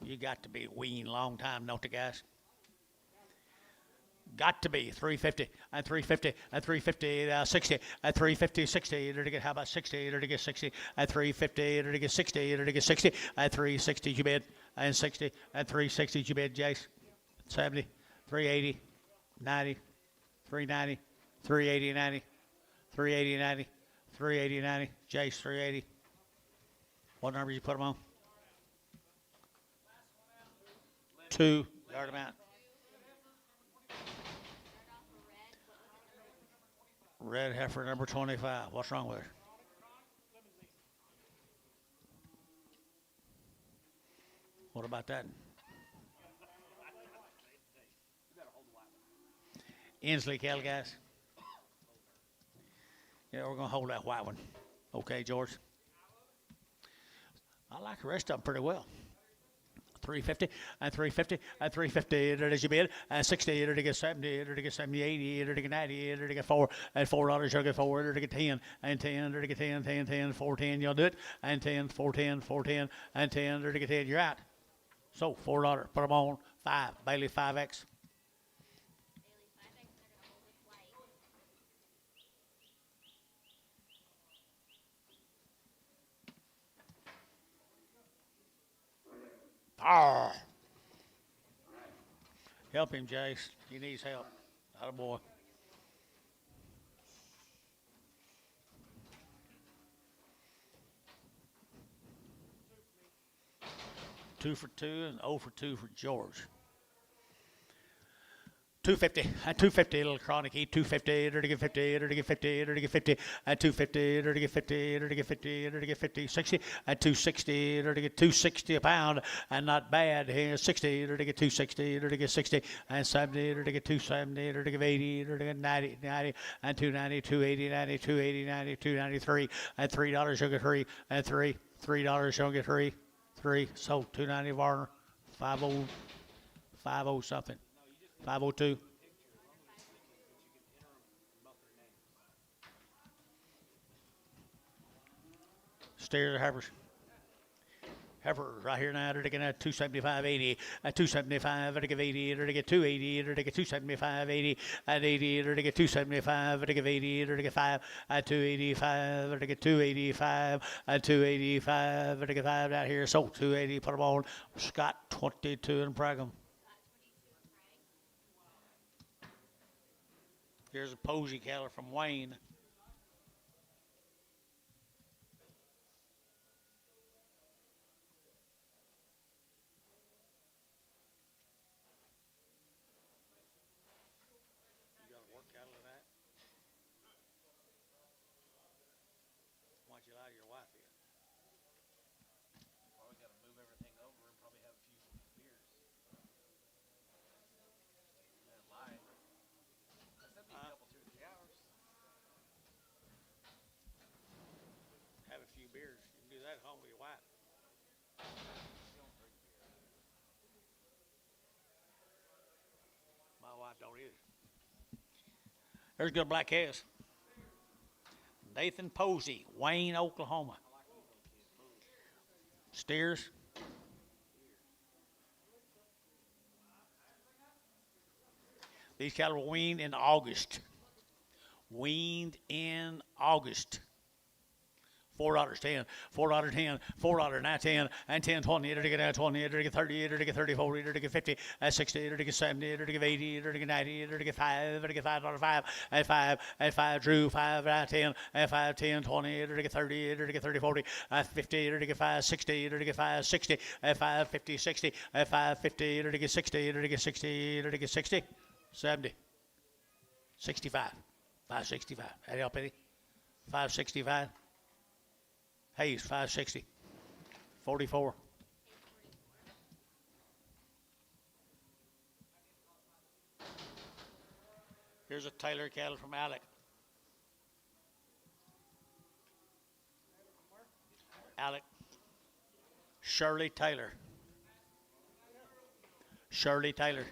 You got to be weaned long time, don't you, guys? Got to be 350 and 350 and 350 60 at 350 60 to get how about 60 to get 60 at 350 to get 60 to get 60 at 360 you bid and 60 at 360 you bid Jace 70 380 90 390 380 90 380 90 380 90 Jace 380. What numbers you put them on? 2 yard amount. Red heifer number 25. What's wrong with her? What about that? Inslee cattle, guys. Yeah, we're going to hold that white one. Okay, George. I like the rest of them pretty well. 350 and 350 and 350 to get you bid and 60 to get 70 to get 70 80 to get 90 to get 4 and $4 you'll get 4 to get 10 and 10 to get 10 10 10 410 you'll do it and 10 410 410 and 10 to get 10 you're out. So $4 put them on 5 Bailey 5X. Bailey 5X, they're gonna hold this white. Ah. Help him, Jace. He needs help. Attaboy. Two for 2 and 0 for 2 for George. 250 and 250 little chronic eat 250 to get 50 to get 50 to get 50 and 250 to get 50 to get 50 to get 50 60 and 260 to get 260 a pound and not bad here 60 to get 260 to get 60 and 70 to get 270 to get 80 to get 90 90 and 290 280 90 280 90 293 and $3 you'll get 3 and $3 you'll get 3 so 290 Varner 50 something 502. Stairs or heifers. Heifer right here now to get 275 80 at 275 to get 80 to get 280 to get 275 80 at 80 to get 275 to get 80 to get 5 at 285 to get 285 at 285 to get 5 out here. So 280 put them on. Scott 22 and Brigham. Here's a Posey cattle from Wayne. You got to work cattle tonight? Why don't you lie to your wife yet? Well, we got to move everything over and probably have a few beers. And lie. That'd be a couple, 2 or 3 hours. Have a few beers. You can do that at home with your wife. She don't drink beer. don't either. There's good black calves. Nathan Posey, Wayne, Oklahoma. Steers. These cattle were weaned in August. Weaned in August. $4.10, $4.10, $4.10, and 10, 20, it'll get 20, it'll get 30, it'll get 30, 40, it'll get 50, 60, it'll get 70, it'll get 80, it'll get 90, it'll get 5, it'll get $5.05, at 5, Drew, 5, at 10, at 5, 10, 20, it'll get 30, it'll get 30, 40, at 50, it'll get 5, 60, it'll get 5, 60, at 5, 50, 60, at 5, 50, it'll get 60, it'll get 60, it'll get 60, 70, 65, 565, that help any? 565. Hayes, 560. 44. Here's a Taylor cattle from Alec. Alec. Shirley Taylor. Shirley Taylor.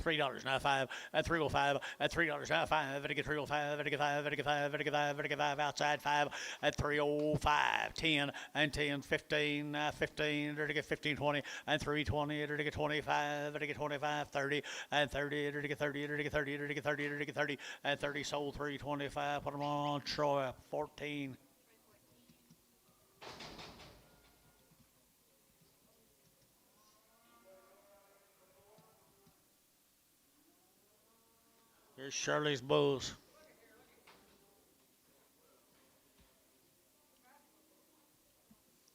$3, not 5, at 305, at $3, not 5, at get 305, at get 5, at get 5, at get 5, at get 5, outside 5, at 305, 10, and 10, 15, 15, at get 15, 20, and 320, at get 25, at get 25, 30, and 30, at get 30, at get 30, at get 30, at get 30, and 30 sold 325, put them on Troy, 14. Here's Shirley's bulls.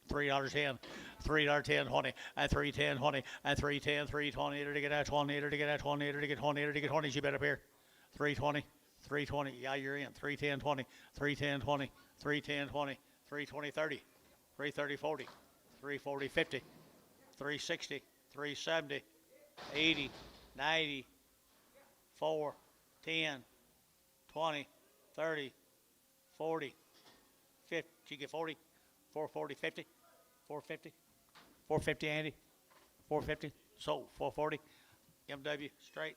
$3.10, $3.10, 20, and 310, 20, and 310, 320, to get at 20, to get at 20, to get 20, to get 20. You bet up here. 320, 320. Yeah, you're in. 310, 20, 310, 20, 310, 20, 320, 30, 330, 40, 340, 50, 360, 370, 80, 90, 4. 10, 20, 30, 40, 50. Did you get 40? 440, 50, 450, 450, Andy, 450. Sold, 440. MW, straight.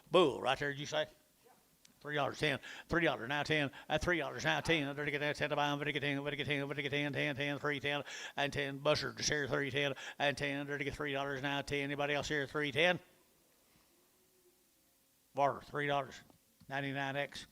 Bull, right there, did you say? $3.10, $3 now 10, at $3 now 10, to get that 10 to buy, to get 10, to get 10, to get 10, 10, 10, 310, and 10, Busher to share 310, and 10, to get $3 now 10. Anybody else here 310? Barter, $3, 99X.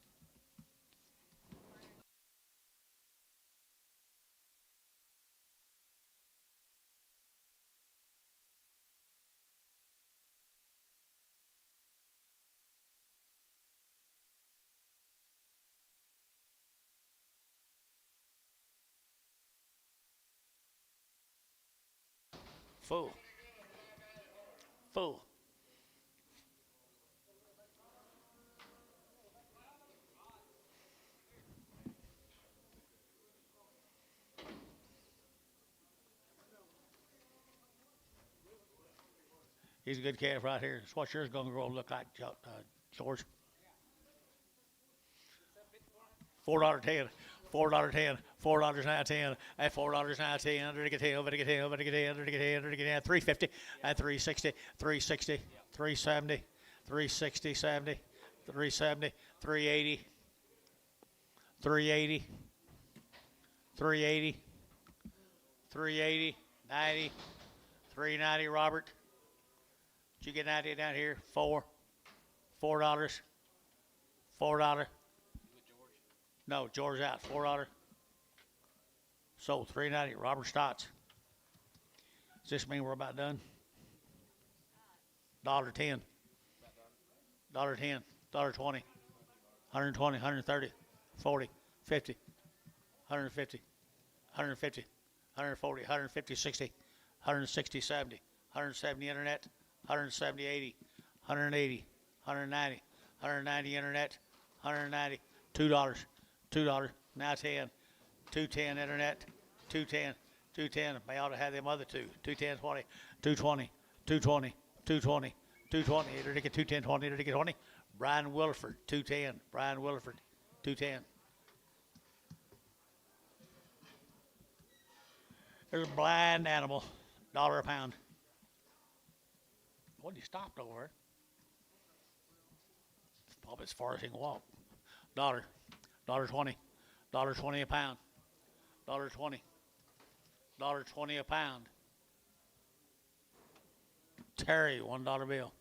Full. Full. He's a good calf right here. It's what yours going to grow look like, George. $4.10. $4.10, $4 now 10, at $4 now 10, to get 10, to get 10, to get 10, to get 10, to get 10, 350, at 360, 360, 370, 360, 70, 370, 380, 380, 380, 380, 90, 390, Robert. Did you get 90 down here? $4, $4. No, George out. $4. Sold $3.90. Robert Stotts. Does this mean we're about done? $1.10. $1.10. $1.20. 120. 130. 40. 50. 150. 150. 140. 150. 60. 160. 70. 170 internet. 170. 80. 180. 190. 190 internet. 190. $2. $2, now 10, 210 internet, 210, 210. May ought to have them other two. 210, 20, 220, 220, 220, 220. It'll get 210, 20, it'll get 20. Brian Williford, 210. Brian Williford, 210. There's a blind animal, $1 a pound. What, he stopped over there? Probably as far as he can walk. $1, $1.20, $1.20 a pound, $1.20, $1.20 a pound. Terry, $1 bill.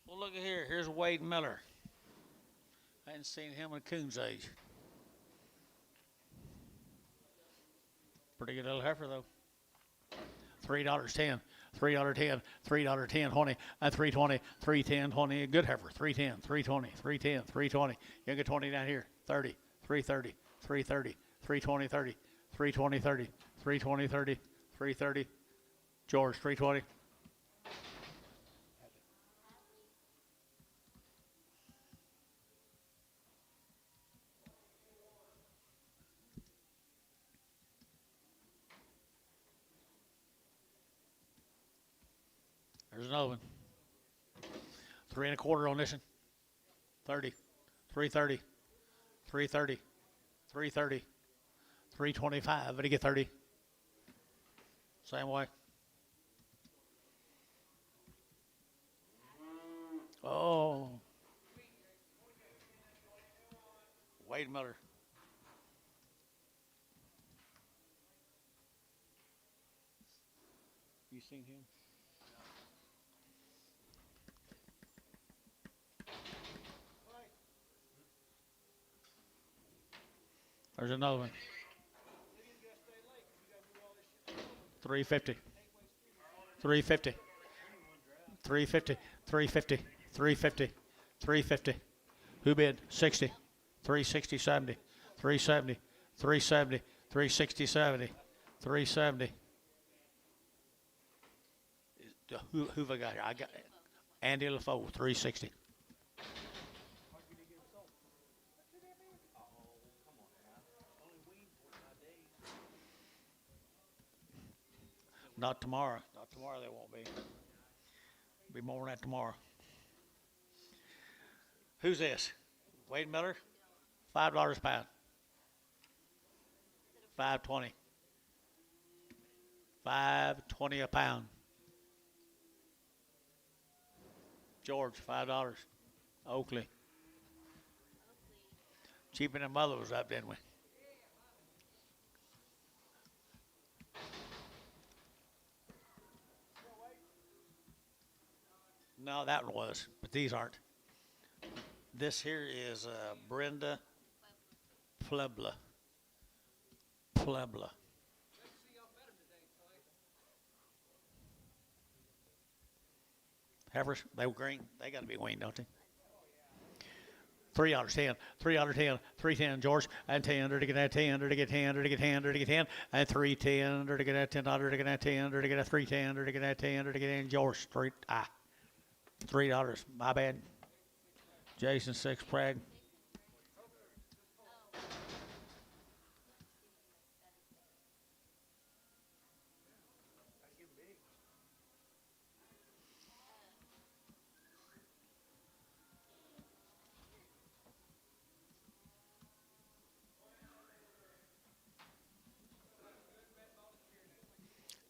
Well, look at here. Here's Wade Miller. I hadn't seen him in Coon's age. Pretty good little heifer, though. $3.10, $3.10, $3.10, 20, $3.20, $3.10, 20. Good heifer. $3.10, $3.20, $3.10, $3.20. You get 20 down here. 30, $3.30, $3.30, $3.20, $30, $3.20, $30, $3.20, $30, $3.30. George, $3.20. There's another one. 3 1/4 on this one. 30, 3.30, 3.30, 3.30, 3.25. But he get 30. Same way. Oh. Wade Miller. You seen him? There's another one. 350. 350. 350. 350. 350. 350. Who bid? 60. 360, 70. 370. 370. 360, 70. 370. Who have I got here? I got Andy LaFoe, 360. Not tomorrow. Not tomorrow. They won't be. Be more than that tomorrow. Who's this? Wade Miller. $5 a pound. 5.20. 5.20 a pound. George, $5. Oakley. Cheaper than mother was up, didn't we? No, that one was, but these aren't. This here is Brenda Plebla. Plebla. Heifers, they were green. They got to be weaned, don't they? $3.10, $3.10, $3.10, George, and 10, to get that 10, to get 10, to get 10, to get 10, and 3.10, to get that $10, to get that 10, to get that 3.10, to get that 10, to get in, George, $3. My bad. Jason 6 Prague.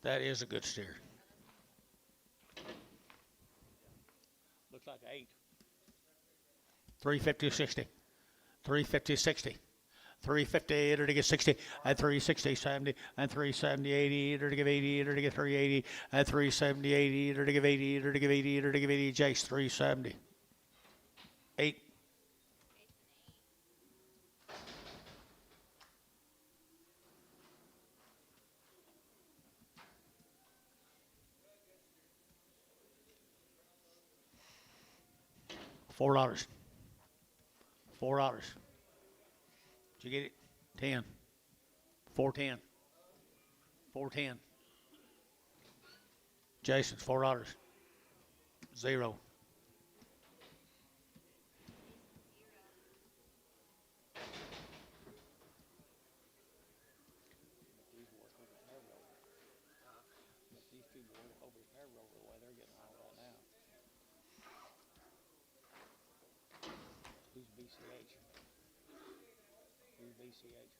That is a good steer. Looks like an 8. 350, 60. 350, 60. 350, enter to get 60, and 360, 70, and 370, 80, enter to give 80, enter to get 380, and 370, 80, enter to give 80, enter to give 80, enter to give 80, Jace, 370. 8. $4. $4. Did you get it? 10. 410. 410. Jason, $4. 0. Who's BCH? Who's BCH?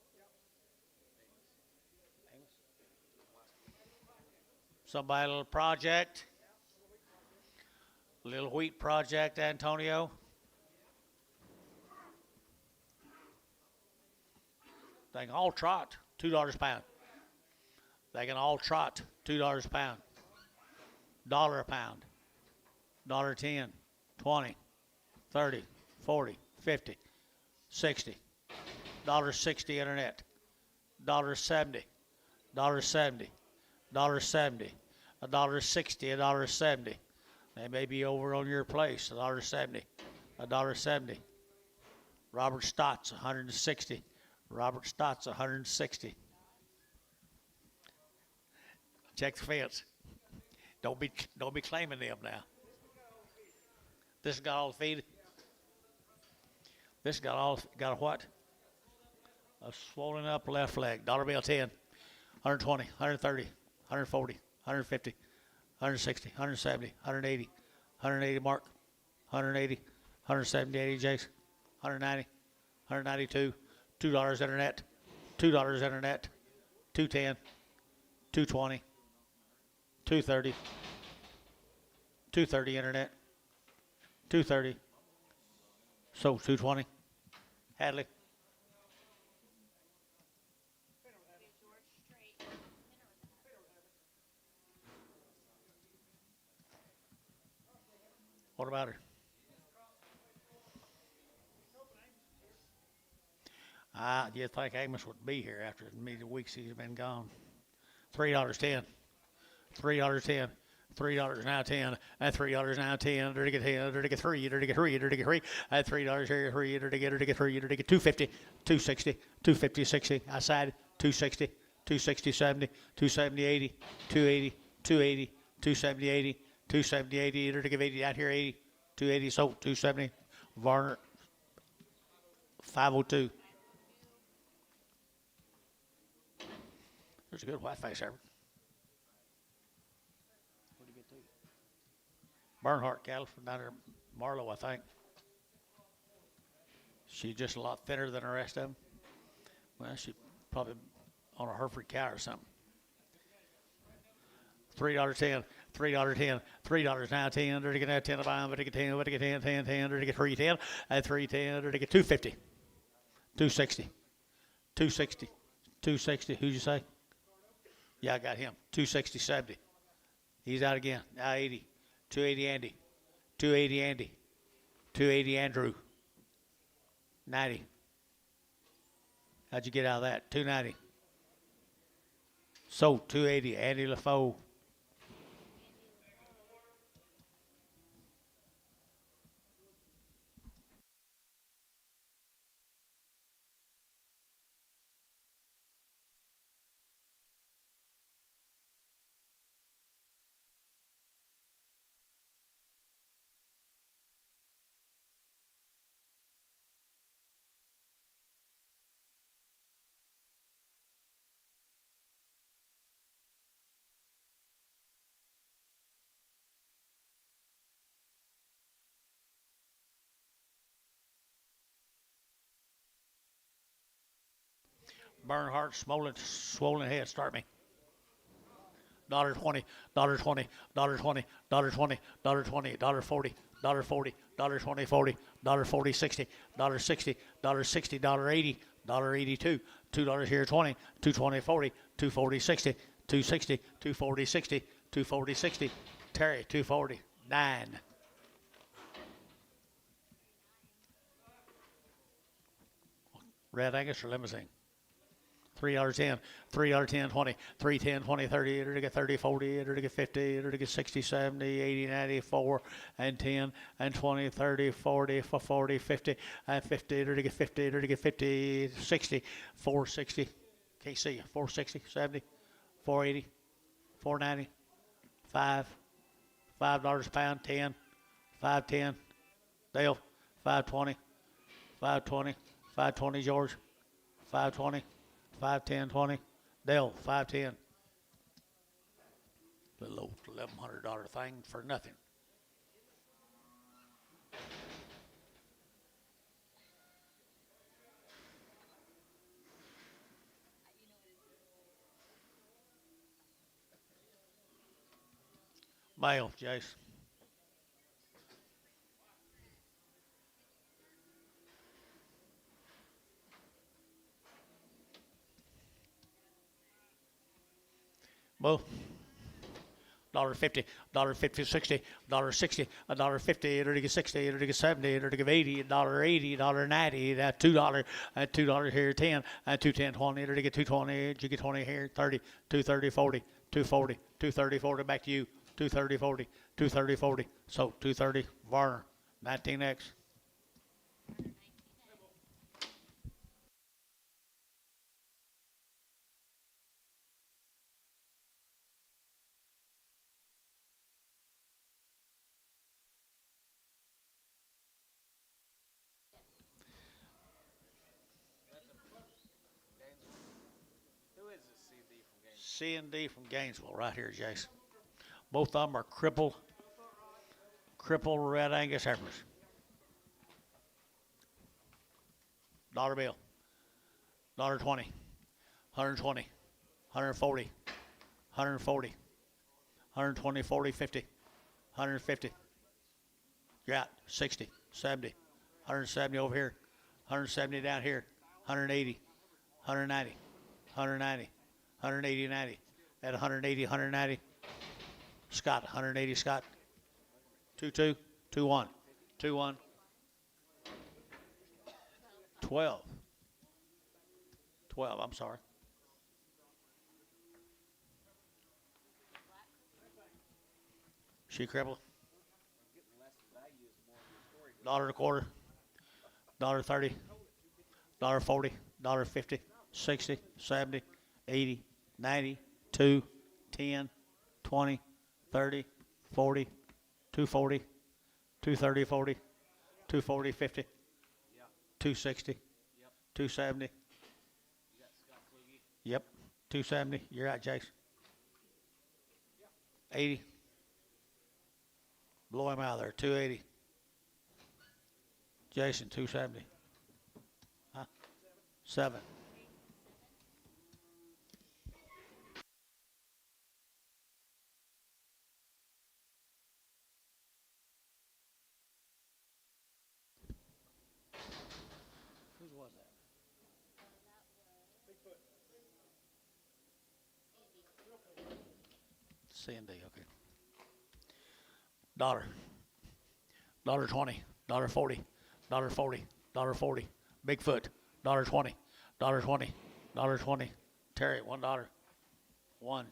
Amos? Somebody, little project. Little wheat project, Antonio. They can all trot, $2 a pound. They can all trot, $2 a pound. $1 a pound. $1.10, 20, 30, 40, 50, 60. $1.60 internet. $1.70. $1.70. $1.70. $1.60. $1.70. They may be over on your place. $1.70. $1.70. Robert Stotts, 160. Robert Stotts, 160. Check the fence. Don't be claiming them now. This got all the feed. This got a what? A swollen up left leg. Dollar bill 10, 120, 130, 140, 150, 160, 170, 180, 180 mark, 180, 170, 80 Jace, 190, 192, $2 internet, $2 internet, 210, 220, 230, 230 internet, 230. So 220. Hadley. What about her? You think Amos would be here after as many weeks he's been gone. $3.10. $3.10. $3 now 10, and $3 now 10, to get 10, to get 3, to get 3, to get 3, and $3 here, 3, to get 3, to get 250, 260, 250, 60, outside, 260, 260, 70, 270, 80, 280, 280, 270, 80, 270, 80, to give 80 out here, 80, 280, so 270, Varner, 502. There's a good white face, Herbert. Bernhardt cattle from down there, Marlow, I think. She's just a lot thinner than the rest of them. Well, she probably on a Hereford cow or something. $3.10, $3.10, $3 now 10, to get 10 a pound, to get 10, to get 10, 10, 10, to get 310, and 310, to get 250, 260, 260, 260. Who'd you say? Yeah, I got him. 260, 70. He's out again. Now 80. 280 Andy, 280 Andy, 280 Andrew, 90. How'd you get out of that? 290. So 280 Andy LaFoe. Bernhardt, swollen head, start me. $1.20, $1.20, $1.20, $1.20, $1.20, $1.40, $1.40, $1.20, $40, $1.40, $60, $1.60, $1.60, $1.80, $1.82, $2 here, 20, $2.20, 40, $2.40, 60, $2.60, $2.40, 60, $2.40, 60. Terry, $2.40, 9. Red Angus or limousine? $3.10, $3.10, 20, $3.10, 20, 30, enter to get 30, 40, enter to get 50, enter to get 60, 70, 80, 90, 4, and 10, and 20, 30, 40, 40, 50, and 50, enter to get 50, enter to get 50, 60, 460, can't see you, 460, 70, 480, 490, 5, $5 a pound, 10, 510, Dale, 520, 520, 520 George, 520, 510, 20, Dale, 510. Little old $1,100 thing for nothing. Male, Jace. Well, $1.50, $1.50, 60, $1.60, $1.50, enter to get 60, enter to get 70, enter to get 80, $1.80, $1.90, that $2, and $2 here, 10, and 210, 20, enter to get 220, you get 20 here, 30, 230, 40, 240, 230, 40, back to you, 230, 40, 230, 40, so 230, Varner, 19X. Who is this CD from Gainesville? C&D from Gainesville, right here, Jason. Both of them are crippled red Angus heifers. Dollar bill, $1.20, 120, 140, 140, 120, 40, 50, 150. You're out, 60, 70, 170 over here, 170 down here, 180, 190, 190, 180, 90. At 180, 190. Scott, 180, Scott. 2-2, 2-1, 2-1. 12. 12, I'm sorry. She crippled. $1 a quarter. $1.30. $1.40. $1.50. 60. 70. 80. 90. 2. 10. 20. 30. 40. 240. 230. 40. 240. 50. 260. 270. Yep. 270. You're out, Chase. 80. Blow him out of there. 280. Jason, 270. Huh? 7. Whose was that? C&D, okay. $1. $1.20. $1.40. $1.40. $1.40. Bigfoot. $1.20. $1.20. $1.20. Terry, $1. 1.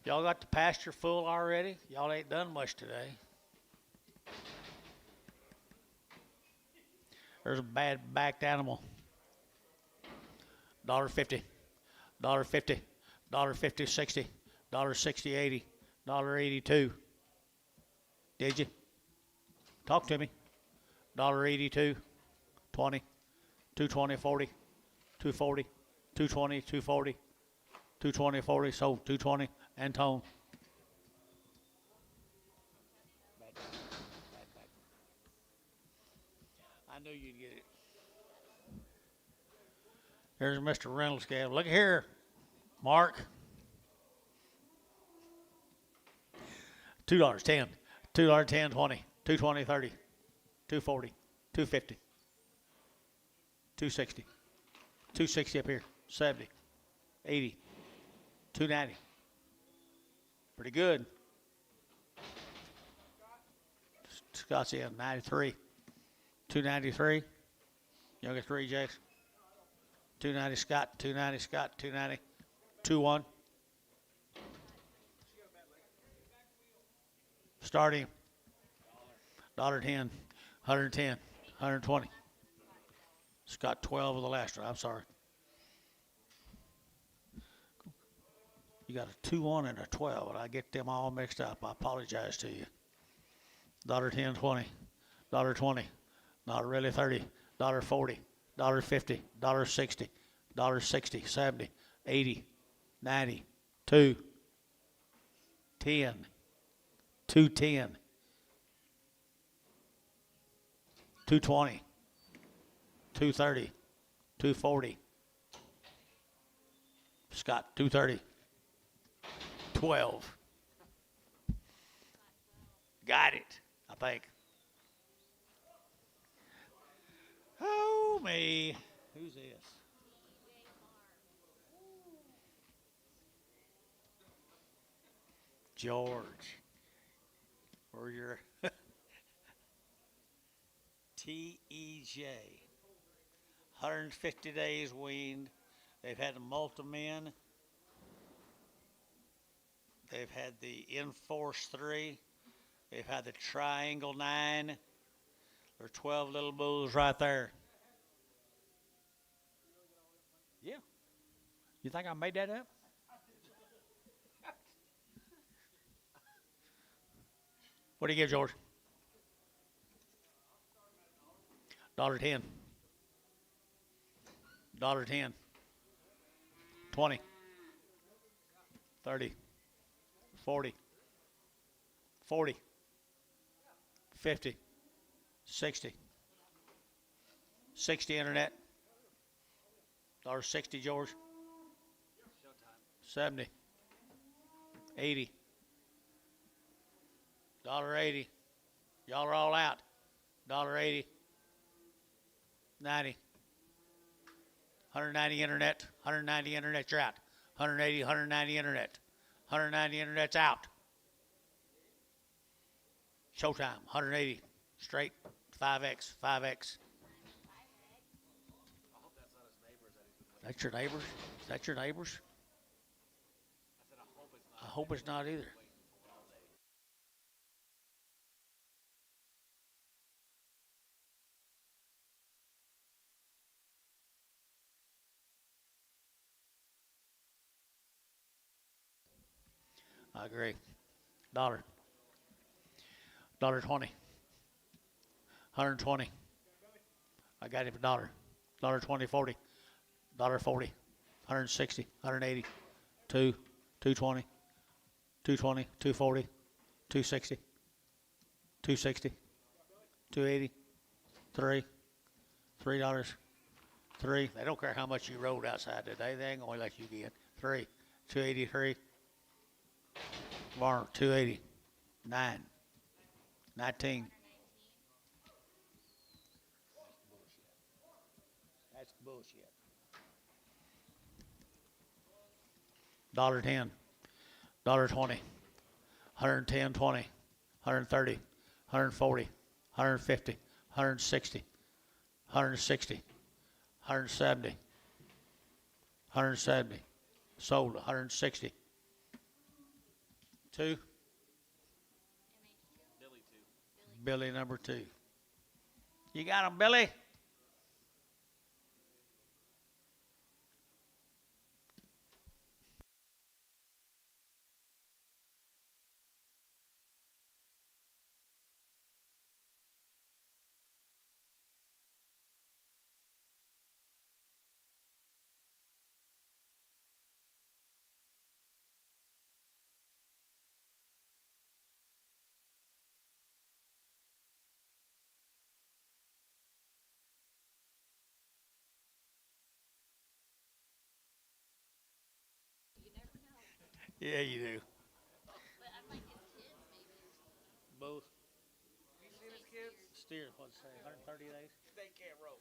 Y'all got the pasture full already? Y'all ain't done much today. There's a bad backed animal. $1.50. $1.50. $1.50. 60. $1.60. 80. $1.82. Did you? Talk to me. $1.82. 20. 220. 40. 240. 220. 240. 220. 40. Sold. 220. And tone. I knew you'd get it. Here's Mr. Reynolds scale. Look here, Mark. $2, 10, $2, 10, 20, 220, 30, 240, 250, 260, 260 up here, 70, 80, 290. Pretty good. Scott's in 93, 293. Youngest three, Jace. 290 Scott, 290 Scott, 290, 2-1. Starting $1.10, 110, 120. Scott 12 of the last one. I'm sorry. You got a 2-1 and a 12, and I get them all mixed up. I apologize to you. $10, 20, $20, not really 30, $40, $50, $60, $60, 70, 80, 90, 2, 10, 210, 220, 230, 240. Scott 230, 12. Got it, I think. Oh, me. Who's this? George. Where's your TEJ? 150 days weaned. They've had the multi-men. They've had the Enforce 3. They've had the Triangle 9. There are 12 little bulls right there. Yeah. You think I made that up? What do you give, George? $10. $10. 20. 30. 40. 40. 50. 60. 60 internet. $60, George. 70. 80. $80. Y'all are all out. $80. 90. 190 internet. 190 internet, you're out. 180, 190 internet. 190 internet's out. Showtime. 180 straight. 5X. 5X. That's your neighbors? Is that your neighbors? I hope it's not either. I agree. $1. $20. 120. I got him $1. $20, 40. $40. 160. 180. 220. 220. 240. 260. 260. 280. $3. $3. They don't care how much you rode outside today. They ain't gonna let you get. 283. Varner, 280. 9. 19. That's bullshit. $10. $20. 110, 20. 130. 140. 150. 160. 160. 170. 170. Sold 160. 2. Billy number 2. You got him, Billy? Yeah, you do. But I'm like his kids maybe. Both. You seen his kids? Steers, what's it say? 130 days? They can't rope.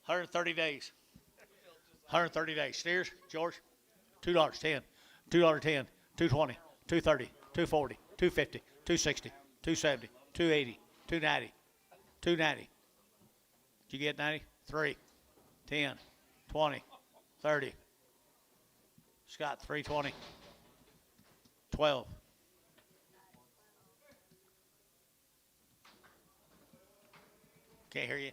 130 days. Built just like 130 days. Steers, George, $2.10, $2.10, 220, 230, 240, 250, 260, 270, 280, 290, 290. Did you get 90? 3, 10, 20, 30. Scott, 320, 12. Can't hear you.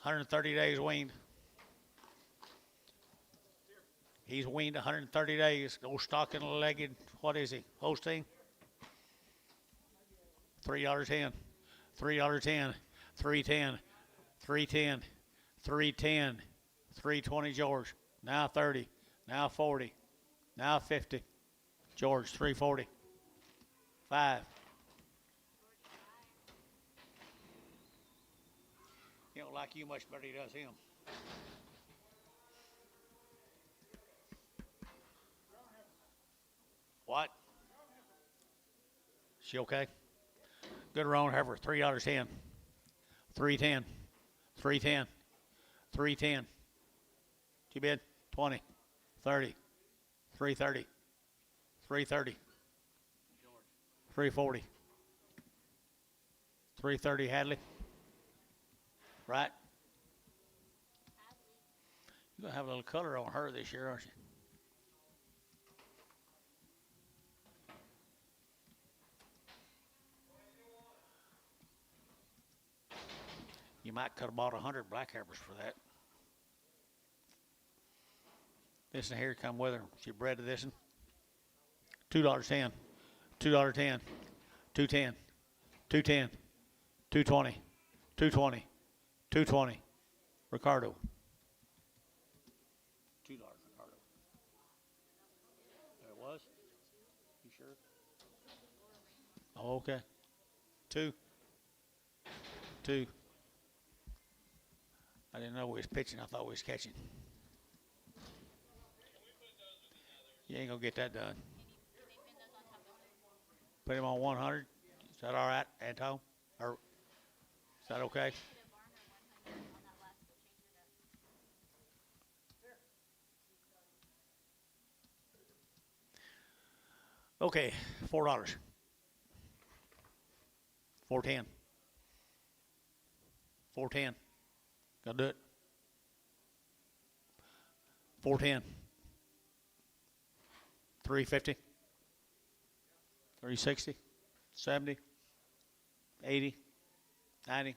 130 days weaned. He's weaned 130 days. Old stocking-legged, what is he? Holstein? $3.10. $3.10. 310. 310. 310. 320 George. Now 30. Now 40. Now 50. George, 340. 5. He don't like you much better he does him. What? She okay? Good roan heifer, $3.10. 310. 310. 310. You bid? 20. 30. 330. 330. 340. 330 Hadley. Right? You're gonna have a little color on her this year, aren't you? You might could have bought 100 black heifers for that. This one here come with her. She bred to this one. $2.10. $2.10. 210. 210. 220. 220. 220. Ricardo. $2, Ricardo. There it was? You sure? Oh, okay. 2. 2. I didn't know we was pitching. I thought we was catching. You ain't gonna get that done. Put him on 100. Is that all right, Anto? Or is that okay? Okay, $4. 410. 410. Gotta do it. 410. 350. 360. 70. 80. 90.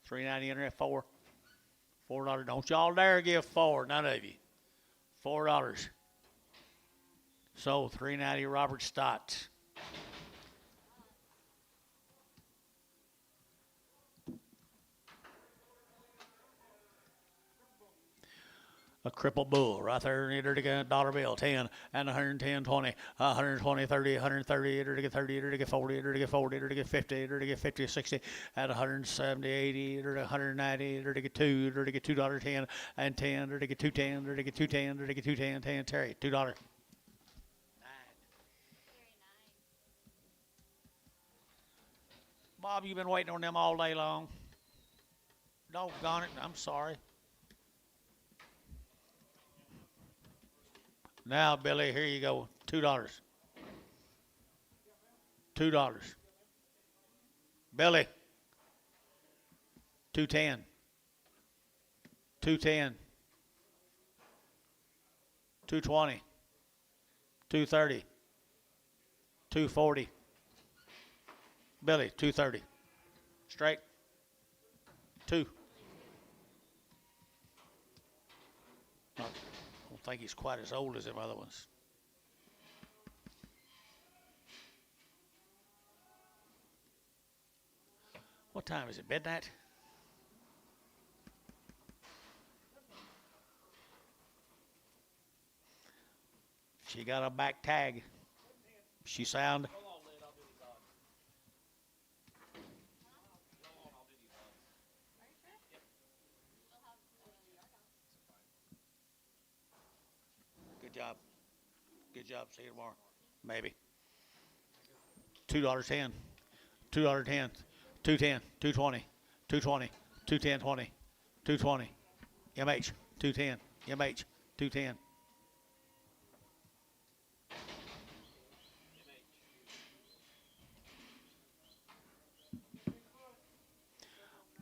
390 in there. 4. $4. Don't y'all dare give 4. None of you. $4. So 390 Robert Stott. A crippled bull right there in the dollar bill, 10 and 110, 20, 120, 30, 130, enter to get 30, enter to get 40, enter to get 40, enter to get 50, enter to get 50, 60, at 170, 80, enter to 190, enter to get 2, enter to get $2.10 and 10, enter to get 210, enter to get 210, enter to get 210, 10, Terry, $2. 9. Bob, you've been waiting on them all day long. Doggone it, I'm sorry. Now, Billy, here you go. $2. $2. Billy. 210. 210. 220. 230. 240. Billy, 230. Straight. 2. I don't think he's quite as old as them other ones. What time is it? Midnight? She got a back tag. She sound. job. Good job. See you tomorrow. Maybe. $2.10. $2.10. 210. 220. 220. 210. 20. 220. MH. 210. MH. 210.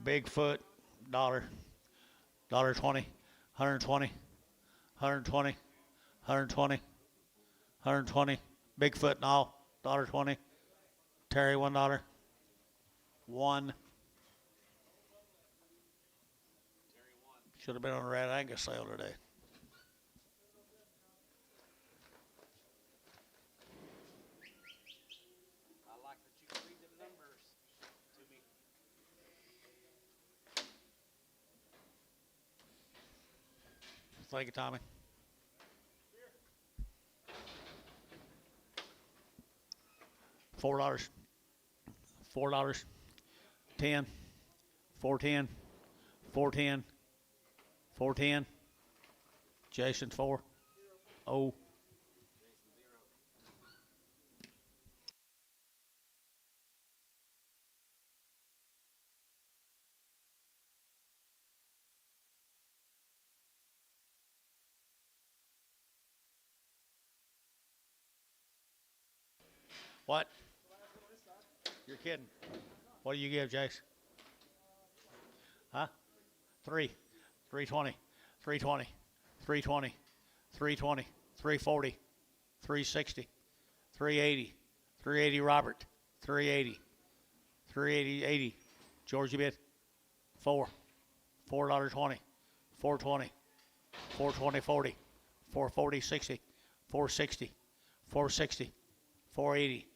Bigfoot. $1.20. 120. 120. 120. 120. Bigfoot and all. $1.20. Terry, $1. One. Should have been on a Red Angus sale today. I like that you can read them numbers to me. Thank you, Tommy. $4. $4. 10. 410. 410. 410. Jason 4. Oh. What? You're kidding. What do you give, Jace? Huh? 3. 320. 320. 320. 320. 340. 360. 380. 380 Robert. 380. 380 80. George, you bid? 4. $4.20. 420. 420 40. 440 60. 460. 460. 480.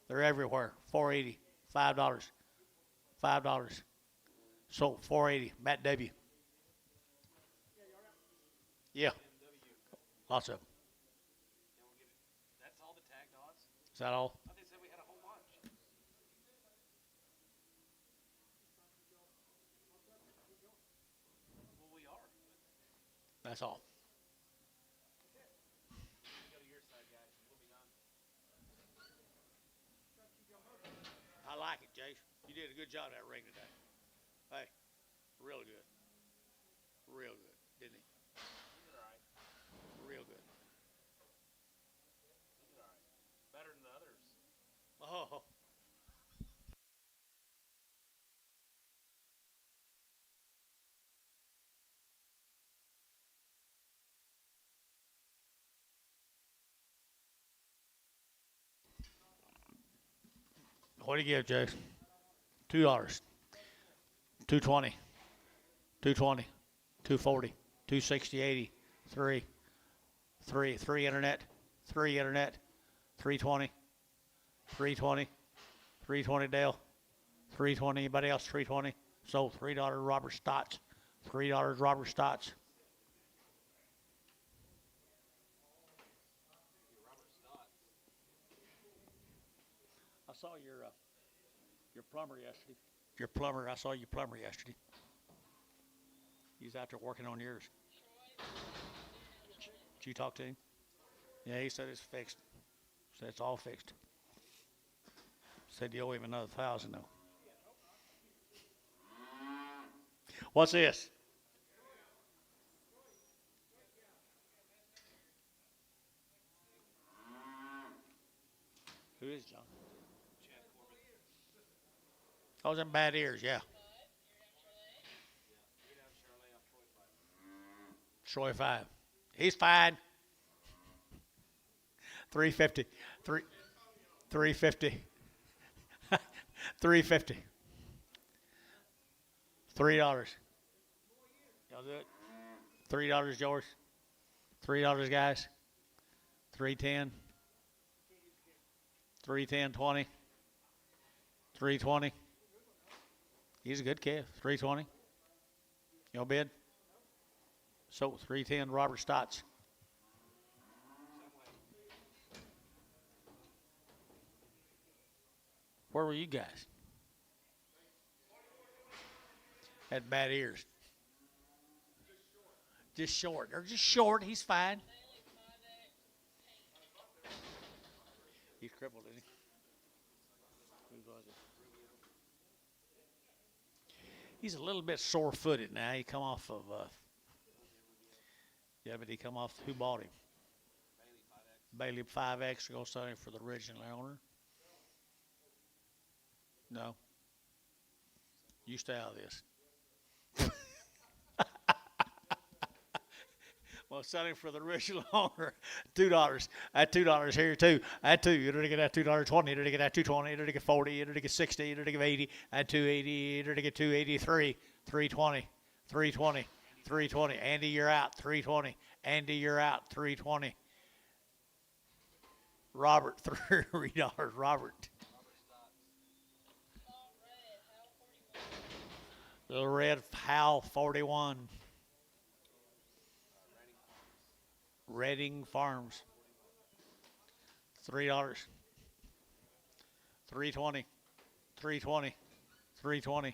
They're everywhere. 480. $5. $5. So 480. Matt W. Yeah. Lots of them. That's all the tagged odds? Is that all? I thought they said we had a whole bunch. Well, we are. That's all. Go to your side, guys. We'll be done. I like it, Jace. You did a good job at that ring today. Hey, real good. Real good, didn't he? He did all right. Real good. He did all right. Better than the others. Oh. What do you give, Jace? $2. 220. 220. 240. 260 80. 3. 3. 3 internet. 3 internet. 320. 320. 320 Dale. 320. Anybody else? 320. So $3 Robert Stotts. $3 Robert Stotts. I saw your plumber yesterday. Your plumber. I saw your plumber yesterday. He's out there working on yours. Did you talk to him? Yeah, he said it's fixed. Said it's all fixed. Said you owe him another 1,000 though. What's this? Who is John? I was in bad ears, yeah. Troy 5. He's fine. 350. 350. 350. $3. Y'all do it? $3, George. $3, guys. 310. 310, 20. 320. He's a good calf. 320. Y'all bid? So 310 Robert Stotts. Where were you guys? Had bad ears. Just short. They're just short. He's fine. He's crippled, isn't he? Who was it? He's a little bit sore-footed now. He come off of, yeah, but he come off, who bought him? Bailey 5X to go sell him for the original owner. No. You stay out of this. Well, selling for the original owner, $2. At $2 here too. At $2, you're gonna get that $2.20. You're gonna get that $2.20. You're gonna get $40. You're gonna get $60. You're gonna get $80. At $2.80, you're gonna get $2.83. $3.20. $3.20. $3.20. Andy, you're out. $3.20. Andy, you're out. $3.20. Robert, $3. Robert. Little Red Hal 41. Redding Farms. $3. $3.20. $3.20. $3.20.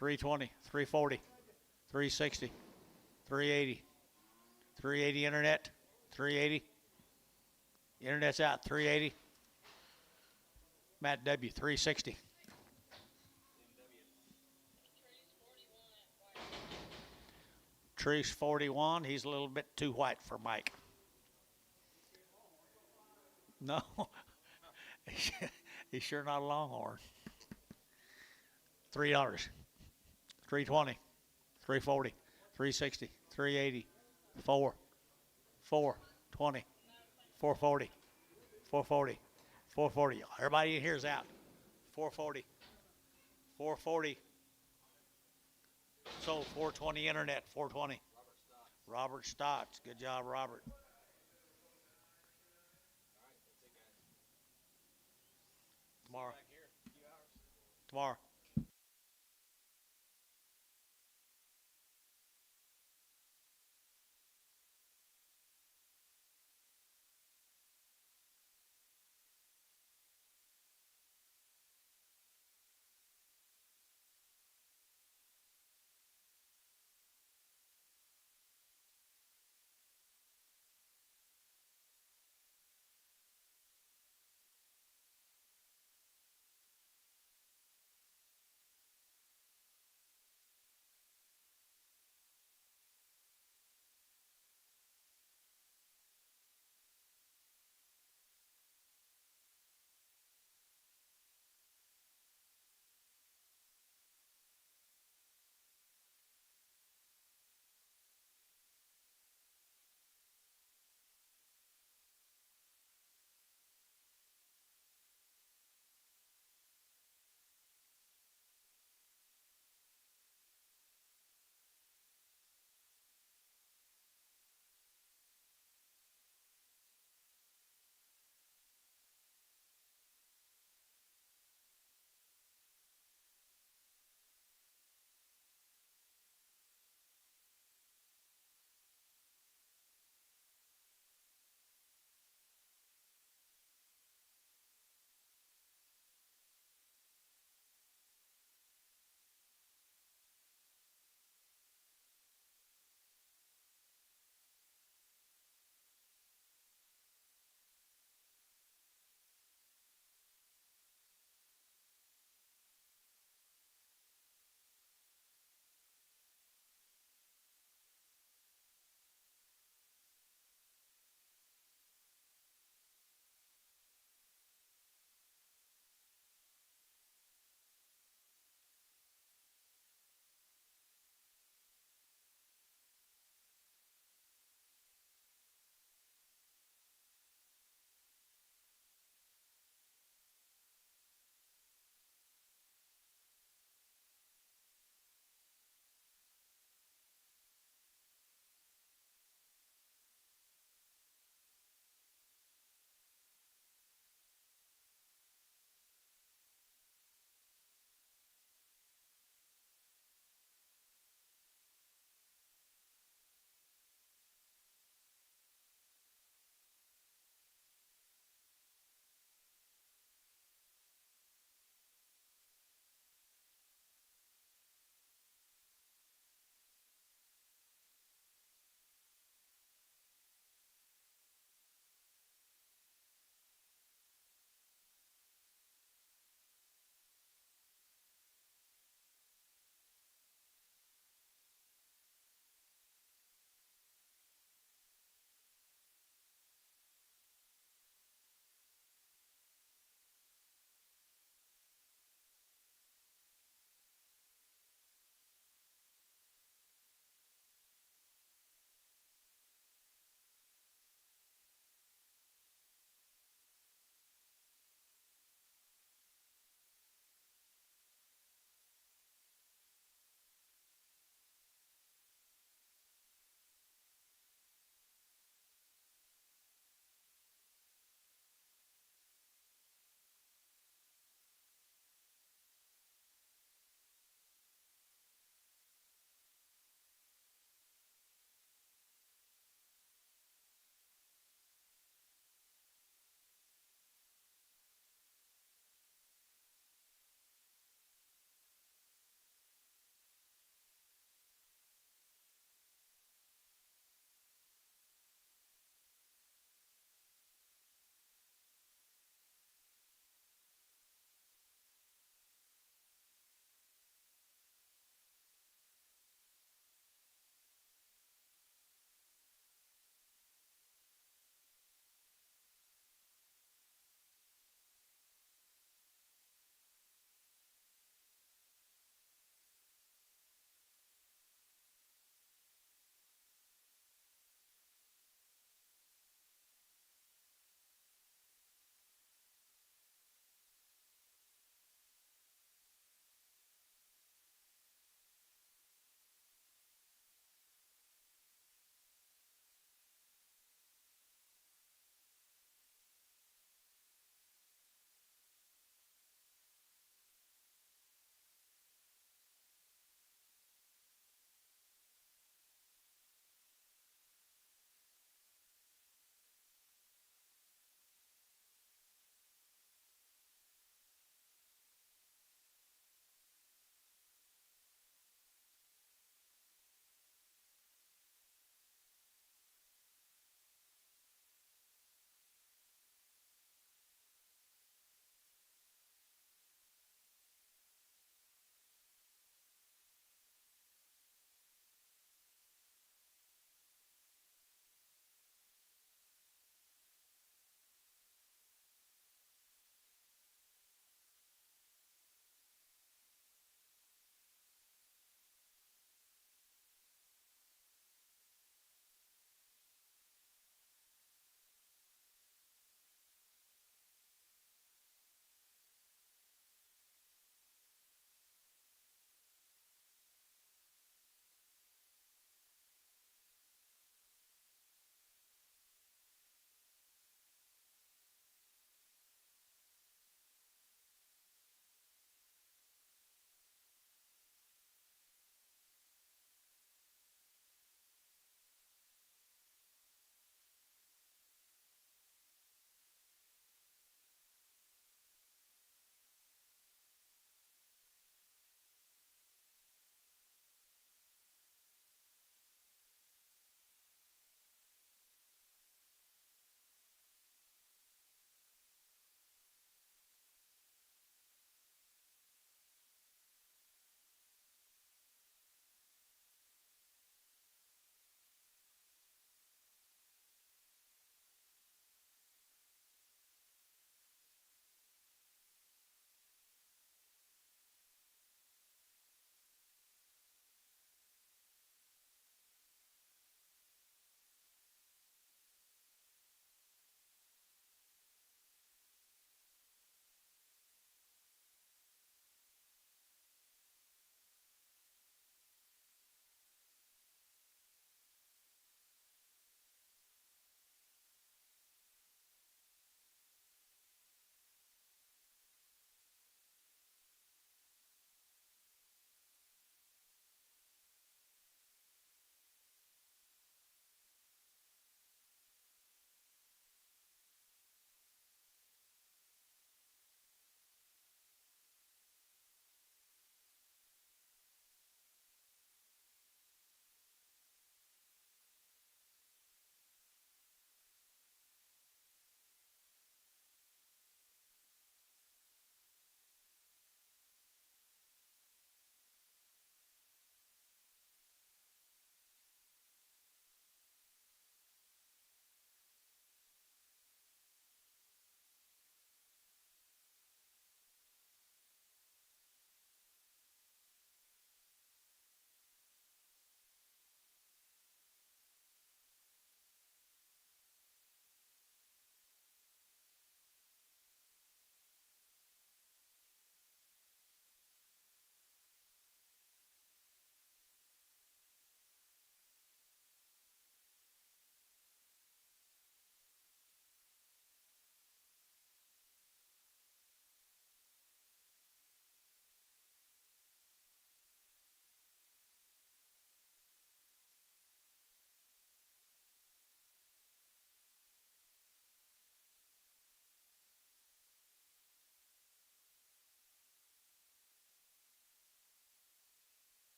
$3.20. $3.40. $3.60. $3.80. $3.80 internet. $3.80. Internet's out. $3.80. Matt W. $3.60. Trees 41. He's a little bit too white for Mike. No. He's sure not a Longhorn. $3. $3.20. $3.40. $3.60. $3.80. $4. $4.20. $4.40. $4.40. $4.40. Everybody in here is out. $4.40. $4.40. Sold. $4.20 internet. $4.20. Robert Stotts. Good job, Robert. Tomorrow. Tomorrow.